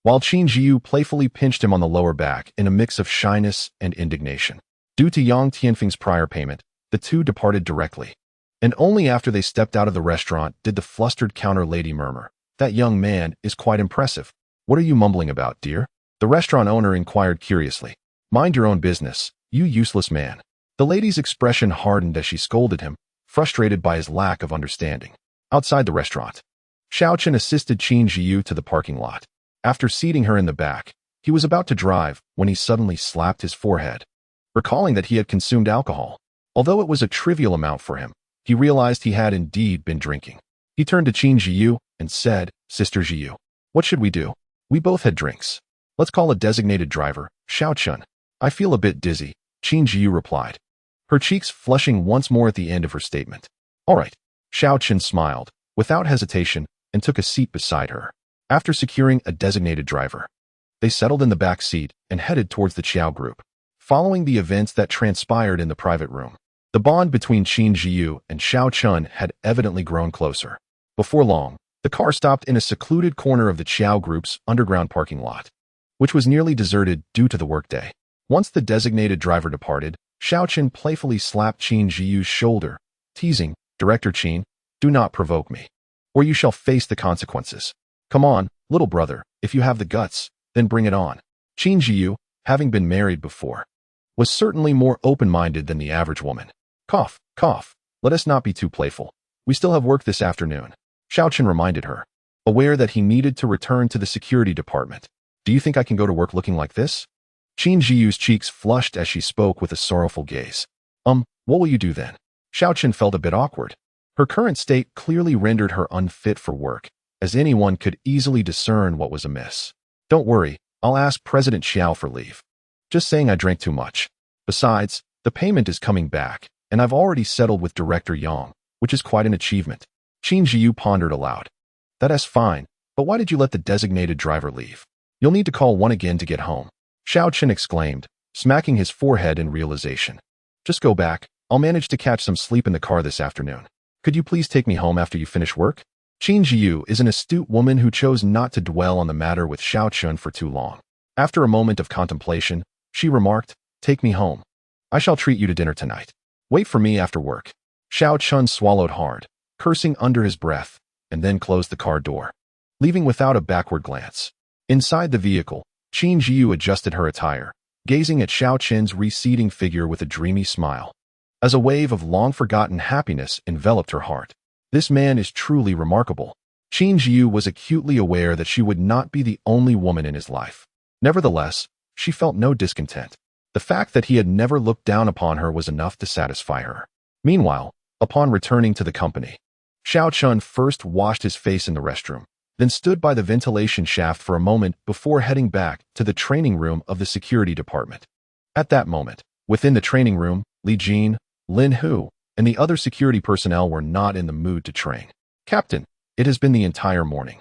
while Qin Jiu playfully pinched him on the lower back in a mix of shyness and indignation. Due to Yang Tianfeng's prior payment, the two departed directly. And only after they stepped out of the restaurant did the flustered counter lady murmur, That young man is quite impressive. What are you mumbling about, dear? The restaurant owner inquired curiously. Mind your own business, you useless man. The lady's expression hardened as she scolded him, frustrated by his lack of understanding. Outside the restaurant, Xiao Chen assisted Qin Jiu to the parking lot. After seating her in the back, he was about to drive when he suddenly slapped his forehead, recalling that he had consumed alcohol. Although it was a trivial amount for him, he realized he had indeed been drinking. He turned to Qin Jiu and said, Sister Jiu, what should we do? We both had drinks. Let's call a designated driver, Xiao Chun. I feel a bit dizzy, Qin Jiu replied, her cheeks flushing once more at the end of her statement. All right. Xiao Chun smiled, without hesitation, and took a seat beside her. After securing a designated driver, they settled in the back seat and headed towards the Qiao group. Following the events that transpired in the private room, the bond between Qin Jiu and Xiao Chun had evidently grown closer. Before long, the car stopped in a secluded corner of the Qiao group's underground parking lot, which was nearly deserted due to the workday. Once the designated driver departed, Xiao Chen playfully slapped Qin Jiu's shoulder, teasing, Director Qin, do not provoke me, or you shall face the consequences. Come on, little brother, if you have the guts, then bring it on. Qin Jiu, having been married before, was certainly more open-minded than the average woman. Cough, cough, let us not be too playful. We still have work this afternoon, Xiao Chen reminded her, aware that he needed to return to the security department. Do you think I can go to work looking like this? Qin Jiu's cheeks flushed as she spoke with a sorrowful gaze. What will you do then? Xiao Chen felt a bit awkward. Her current state clearly rendered her unfit for work, as anyone could easily discern what was amiss. Don't worry, I'll ask President Qiao for leave. Just saying I drank too much. Besides, the payment is coming back, and I've already settled with Director Yang, which is quite an achievement. Qin Jiu pondered aloud. That's fine, but why did you let the designated driver leave? You'll need to call one again to get home, Xiao Chen exclaimed, smacking his forehead in realization. Just go back, I'll manage to catch some sleep in the car this afternoon. Could you please take me home after you finish work? Qin Jiu is an astute woman who chose not to dwell on the matter with Xiao Chen for too long. After a moment of contemplation, she remarked, Take me home. I shall treat you to dinner tonight. Wait for me after work. Xiao Chen swallowed hard, cursing under his breath, and then closed the car door, leaving without a backward glance. Inside the vehicle, Qin Jiu adjusted her attire, gazing at Xiao Chen's receding figure with a dreamy smile. As a wave of long-forgotten happiness enveloped her heart. This man is truly remarkable. Qin Jiu was acutely aware that she would not be the only woman in his life. Nevertheless, she felt no discontent. The fact that he had never looked down upon her was enough to satisfy her. Meanwhile, upon returning to the company, Xiao Chun first washed his face in the restroom, then stood by the ventilation shaft for a moment before heading back to the training room of the security department. At that moment, within the training room, Li Jin, Lin Hu, and the other security personnel were not in the mood to train. Captain, it has been the entire morning,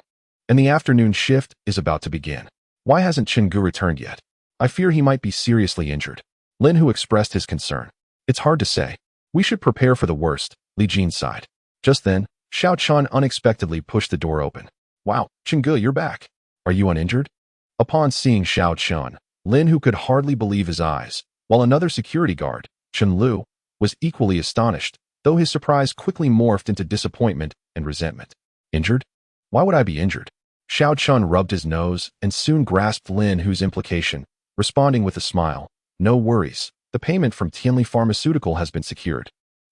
and the afternoon shift is about to begin. Why hasn't Chingu returned yet? I fear he might be seriously injured. Lin Hu expressed his concern. It's hard to say. We should prepare for the worst, Li Jin sighed. Just then, Xiao Chun unexpectedly pushed the door open. Wow, Chingu, you're back. Are you uninjured? Upon seeing Xiao Chun, Lin Hu could hardly believe his eyes, while another security guard, Chen Lu, was equally astonished, though his surprise quickly morphed into disappointment and resentment. Injured? Why would I be injured? Xiao Chun rubbed his nose and soon grasped Lin Hu's implication, responding with a smile. No worries, the payment from Tianli Pharmaceutical has been secured.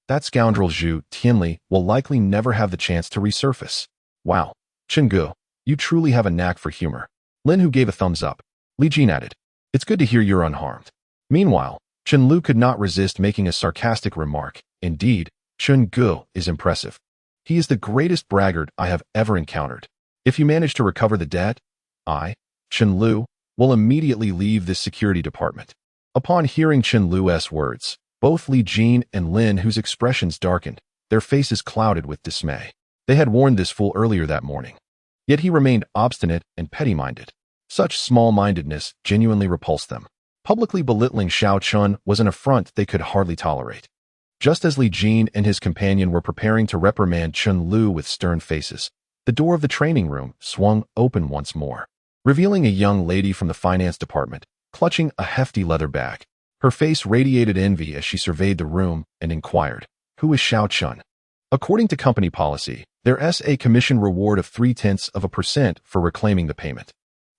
That scoundrel Zhu Tianli will likely never have the chance to resurface. Wow, Chingu, you truly have a knack for humor. Lin Hu gave a thumbs up. Li Jin added, it's good to hear you're unharmed. Meanwhile, Chen Lu could not resist making a sarcastic remark. Indeed, Chingu is impressive. He is the greatest braggart I have ever encountered. If you manage to recover the debt, I, Chen Lu, will immediately leave this security department. Upon hearing Chen Lu's words, both Li Jin and Lin Hu's expressions darkened, their faces clouded with dismay. They had warned this fool earlier that morning. Yet he remained obstinate and petty-minded. Such small-mindedness genuinely repulsed them. Publicly belittling Xiao Chun was an affront they could hardly tolerate. Just as Li Jin and his companion were preparing to reprimand Chen Lu with stern faces, the door of the training room swung open once more, revealing a young lady from the finance department, clutching a hefty leather bag. Her face radiated envy as she surveyed the room and inquired, "Who is Xiao Chun?" According to company policy, there's a commission reward of 0.3% for reclaiming the payment.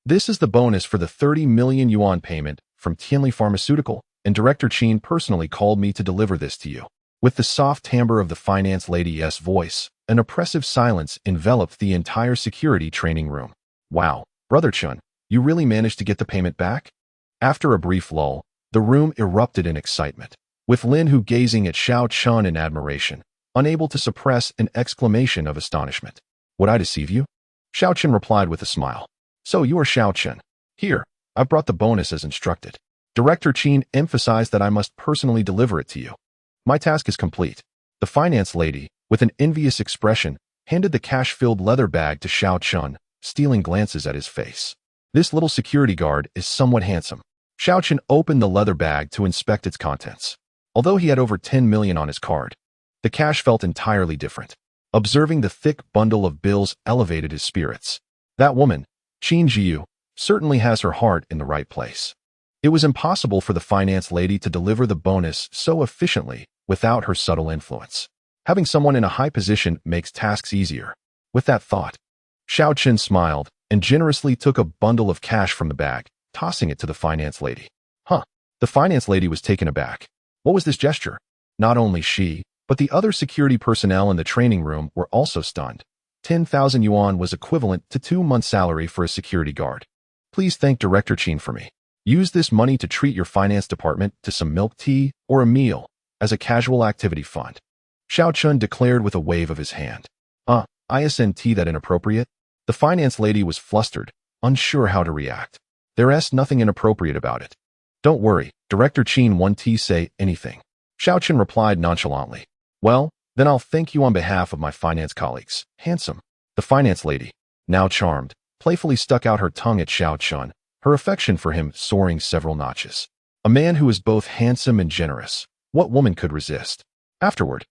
This is the bonus for the 30 million yuan payment from Tianli Pharmaceutical, and Director Qin personally called me to deliver this to you. With the soft timbre of the finance lady's voice, an oppressive silence enveloped the entire security training room. Wow, Brother Chun, you really managed to get the payment back? After a brief lull, the room erupted in excitement, with Lin Hu gazing at Xiao Chun in admiration, unable to suppress an exclamation of astonishment. Would I deceive you? Xiao Chun replied with a smile. So you are Xiao Chun. Here, I brought the bonus as instructed. Director Qin emphasized that I must personally deliver it to you. My task is complete. The finance lady, with an envious expression, handed the cash-filled leather bag to Xiao Chun, stealing glances at his face. This little security guard is somewhat handsome. Xiao Chun opened the leather bag to inspect its contents. Although he had over 10 million on his card, the cash felt entirely different. Observing the thick bundle of bills elevated his spirits. That woman, Qin Jiu, certainly has her heart in the right place. It was impossible for the finance lady to deliver the bonus so efficiently without her subtle influence. Having someone in a high position makes tasks easier. With that thought, Xiao Chun smiled and generously took a bundle of cash from the bag, tossing it to the finance lady. The finance lady was taken aback. What was this gesture? Not only she, but the other security personnel in the training room were also stunned. 10,000 yuan was equivalent to 2 months' salary for a security guard. Please thank Director Qin for me. Use this money to treat your finance department to some milk tea or a meal as a casual activity fund. Xiao Chun declared with a wave of his hand. Isn't that inappropriate? The finance lady was flustered, unsure how to react. There's nothing inappropriate about it. Don't worry, Director Qin won't say anything. Xiao Chun replied nonchalantly. Well, then I'll thank you on behalf of my finance colleagues. Handsome. The finance lady, now charmed, playfully stuck out her tongue at Xiao Chun, her affection for him soaring several notches. A man who is both handsome and generous. What woman could resist? Afterward,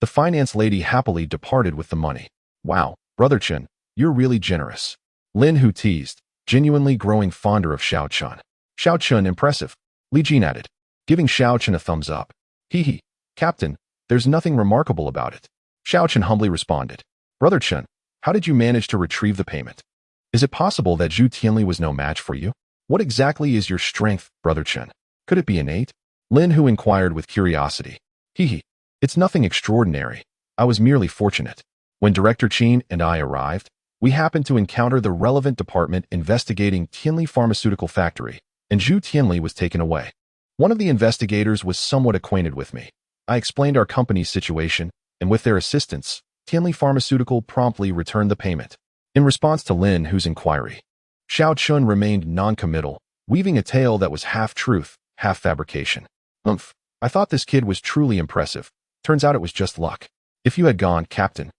the finance lady happily departed with the money. Wow, Brother Chun, you're really generous. Lin Hu teased, genuinely growing fonder of Xiao Chun. Xiao Chun, impressive. Li Jin added, giving Xiao Chun a thumbs up. Hee, Captain, there's nothing remarkable about it. Xiao Chun humbly responded. Brother Chun, how did you manage to retrieve the payment? Is it possible that Zhu Tianli was no match for you? What exactly is your strength, Brother Chun? Could it be innate? Lin Hu inquired with curiosity. It's nothing extraordinary. I was merely fortunate. When Director Qin and I arrived, we happened to encounter the relevant department investigating Tianli Pharmaceutical Factory, and Zhu Tianli was taken away. One of the investigators was somewhat acquainted with me. I explained our company's situation, and with their assistance, Tianli Pharmaceutical promptly returned the payment. In response to Lin Hu's inquiry, Xiao Chun remained non-committal, weaving a tale that was half truth, half fabrication. I thought this kid was truly impressive. Turns out it was just luck. If you had gone, Captain,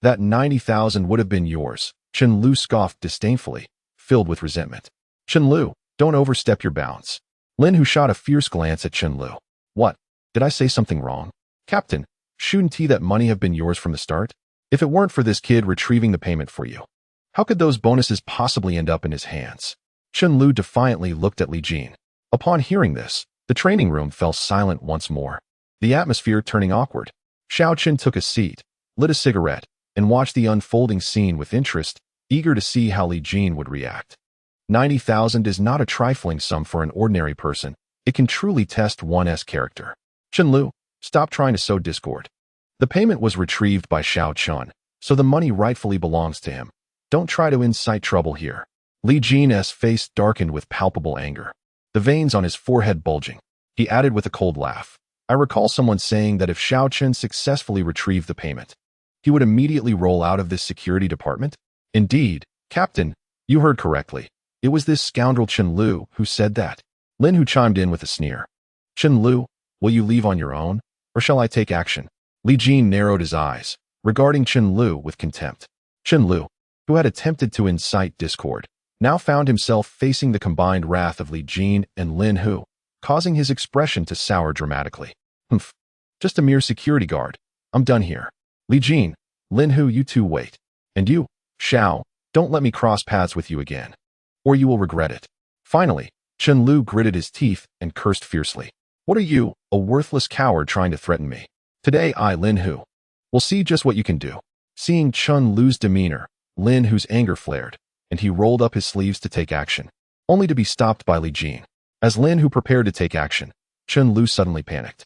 that 90,000 would have been yours. Chen Lu scoffed disdainfully, filled with resentment. Chen Lu, don't overstep your bounds. Lin Hu shot a fierce glance at Chen Lu. What? Did I say something wrong? Captain, shouldn't that money have been yours from the start? If it weren't for this kid retrieving the payment for you, how could those bonuses possibly end up in his hands? Chen Lu defiantly looked at Li Jin. Upon hearing this, the training room fell silent once more, the atmosphere turning awkward. Xiao Chen took a seat, lit a cigarette, and watched the unfolding scene with interest, eager to see how Li Jin would react. 90,000 is not a trifling sum for an ordinary person. It can truly test one's character. Chen Lu, stop trying to sow discord. The payment was retrieved by Xiao Chun, so the money rightfully belongs to him. Don't try to incite trouble here. Li Jin's face darkened with palpable anger, the veins on his forehead bulging. He added with a cold laugh, I recall someone saying that if Xiao Chun successfully retrieved the payment, he would immediately roll out of this security department? Indeed, Captain, you heard correctly. It was this scoundrel Chen Lu who said that. Lin Hu chimed in with a sneer. Chen Lu, will you leave on your own, or shall I take action? Li Jin narrowed his eyes, regarding Chen Lu with contempt. Chen Lu, who had attempted to incite discord, now found himself facing the combined wrath of Li Jin and Lin Hu, causing his expression to sour dramatically. Just a mere security guard. I'm done here. Li Jin, Lin Hu, you two wait. And you, Xiao, don't let me cross paths with you again, or you will regret it. Finally, Chen Lu gritted his teeth and cursed fiercely. What are you, a worthless coward trying to threaten me? Today I, Lin Hu, will see just what you can do. Seeing Chen Lu's demeanor, Lin Hu's anger flared, and he rolled up his sleeves to take action, only to be stopped by Li Jin. As Lin Hu prepared to take action, Chen Lu suddenly panicked,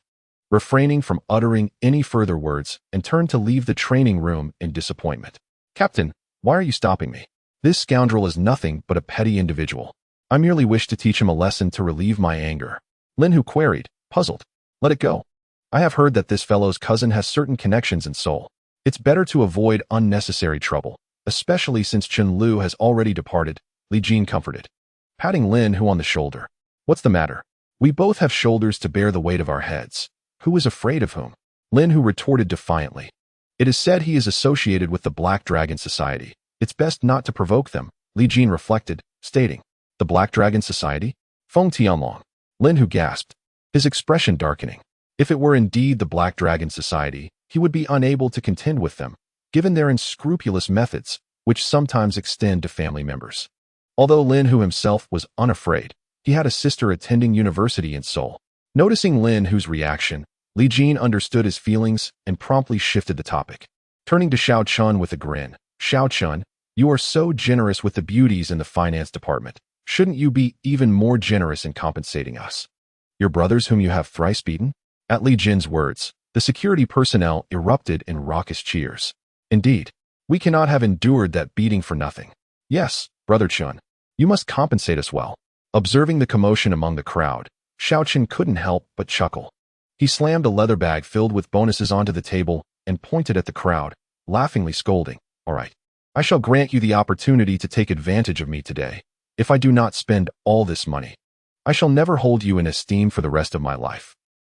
refraining from uttering any further words, and turned to leave the training room in disappointment. Captain, why are you stopping me? This scoundrel is nothing but a petty individual. I merely wish to teach him a lesson to relieve my anger. Lin Hu queried, puzzled. Let it go. I have heard that this fellow's cousin has certain connections in Seoul. It's better to avoid unnecessary trouble, especially since Chen Lu has already departed. Li Jin comforted, patting Lin Hu on the shoulder. What's the matter? We both have shoulders to bear the weight of our heads. Who is afraid of whom? Lin Hu retorted defiantly. It is said he is associated with the Black Dragon Society. It's best not to provoke them, Li Jin reflected, stating, the Black Dragon Society? Feng Tianlong. Lin Hu gasped, his expression darkening. If it were indeed the Black Dragon Society, he would be unable to contend with them, given their unscrupulous methods, which sometimes extend to family members. Although Lin Hu himself was unafraid, he had a sister attending university in Seoul. Noticing Lin Hu's reaction, Li Jin understood his feelings and promptly shifted the topic. Turning to Xiao Chun with a grin, Xiao Chun, you are so generous with the beauties in the finance department. Shouldn't you be even more generous in compensating us? Your brothers whom you have thrice beaten? At Li Jin's words, the security personnel erupted in raucous cheers. Indeed, we cannot have endured that beating for nothing. Yes, Brother Chun, you must compensate us well. Observing the commotion among the crowd, Xiao Chun couldn't help but chuckle. He slammed a leather bag filled with bonuses onto the table and pointed at the crowd, laughingly scolding, all right, I shall grant you the opportunity to take advantage of me today. If I do not spend all this money, I shall never hold you in esteem for the rest of my life.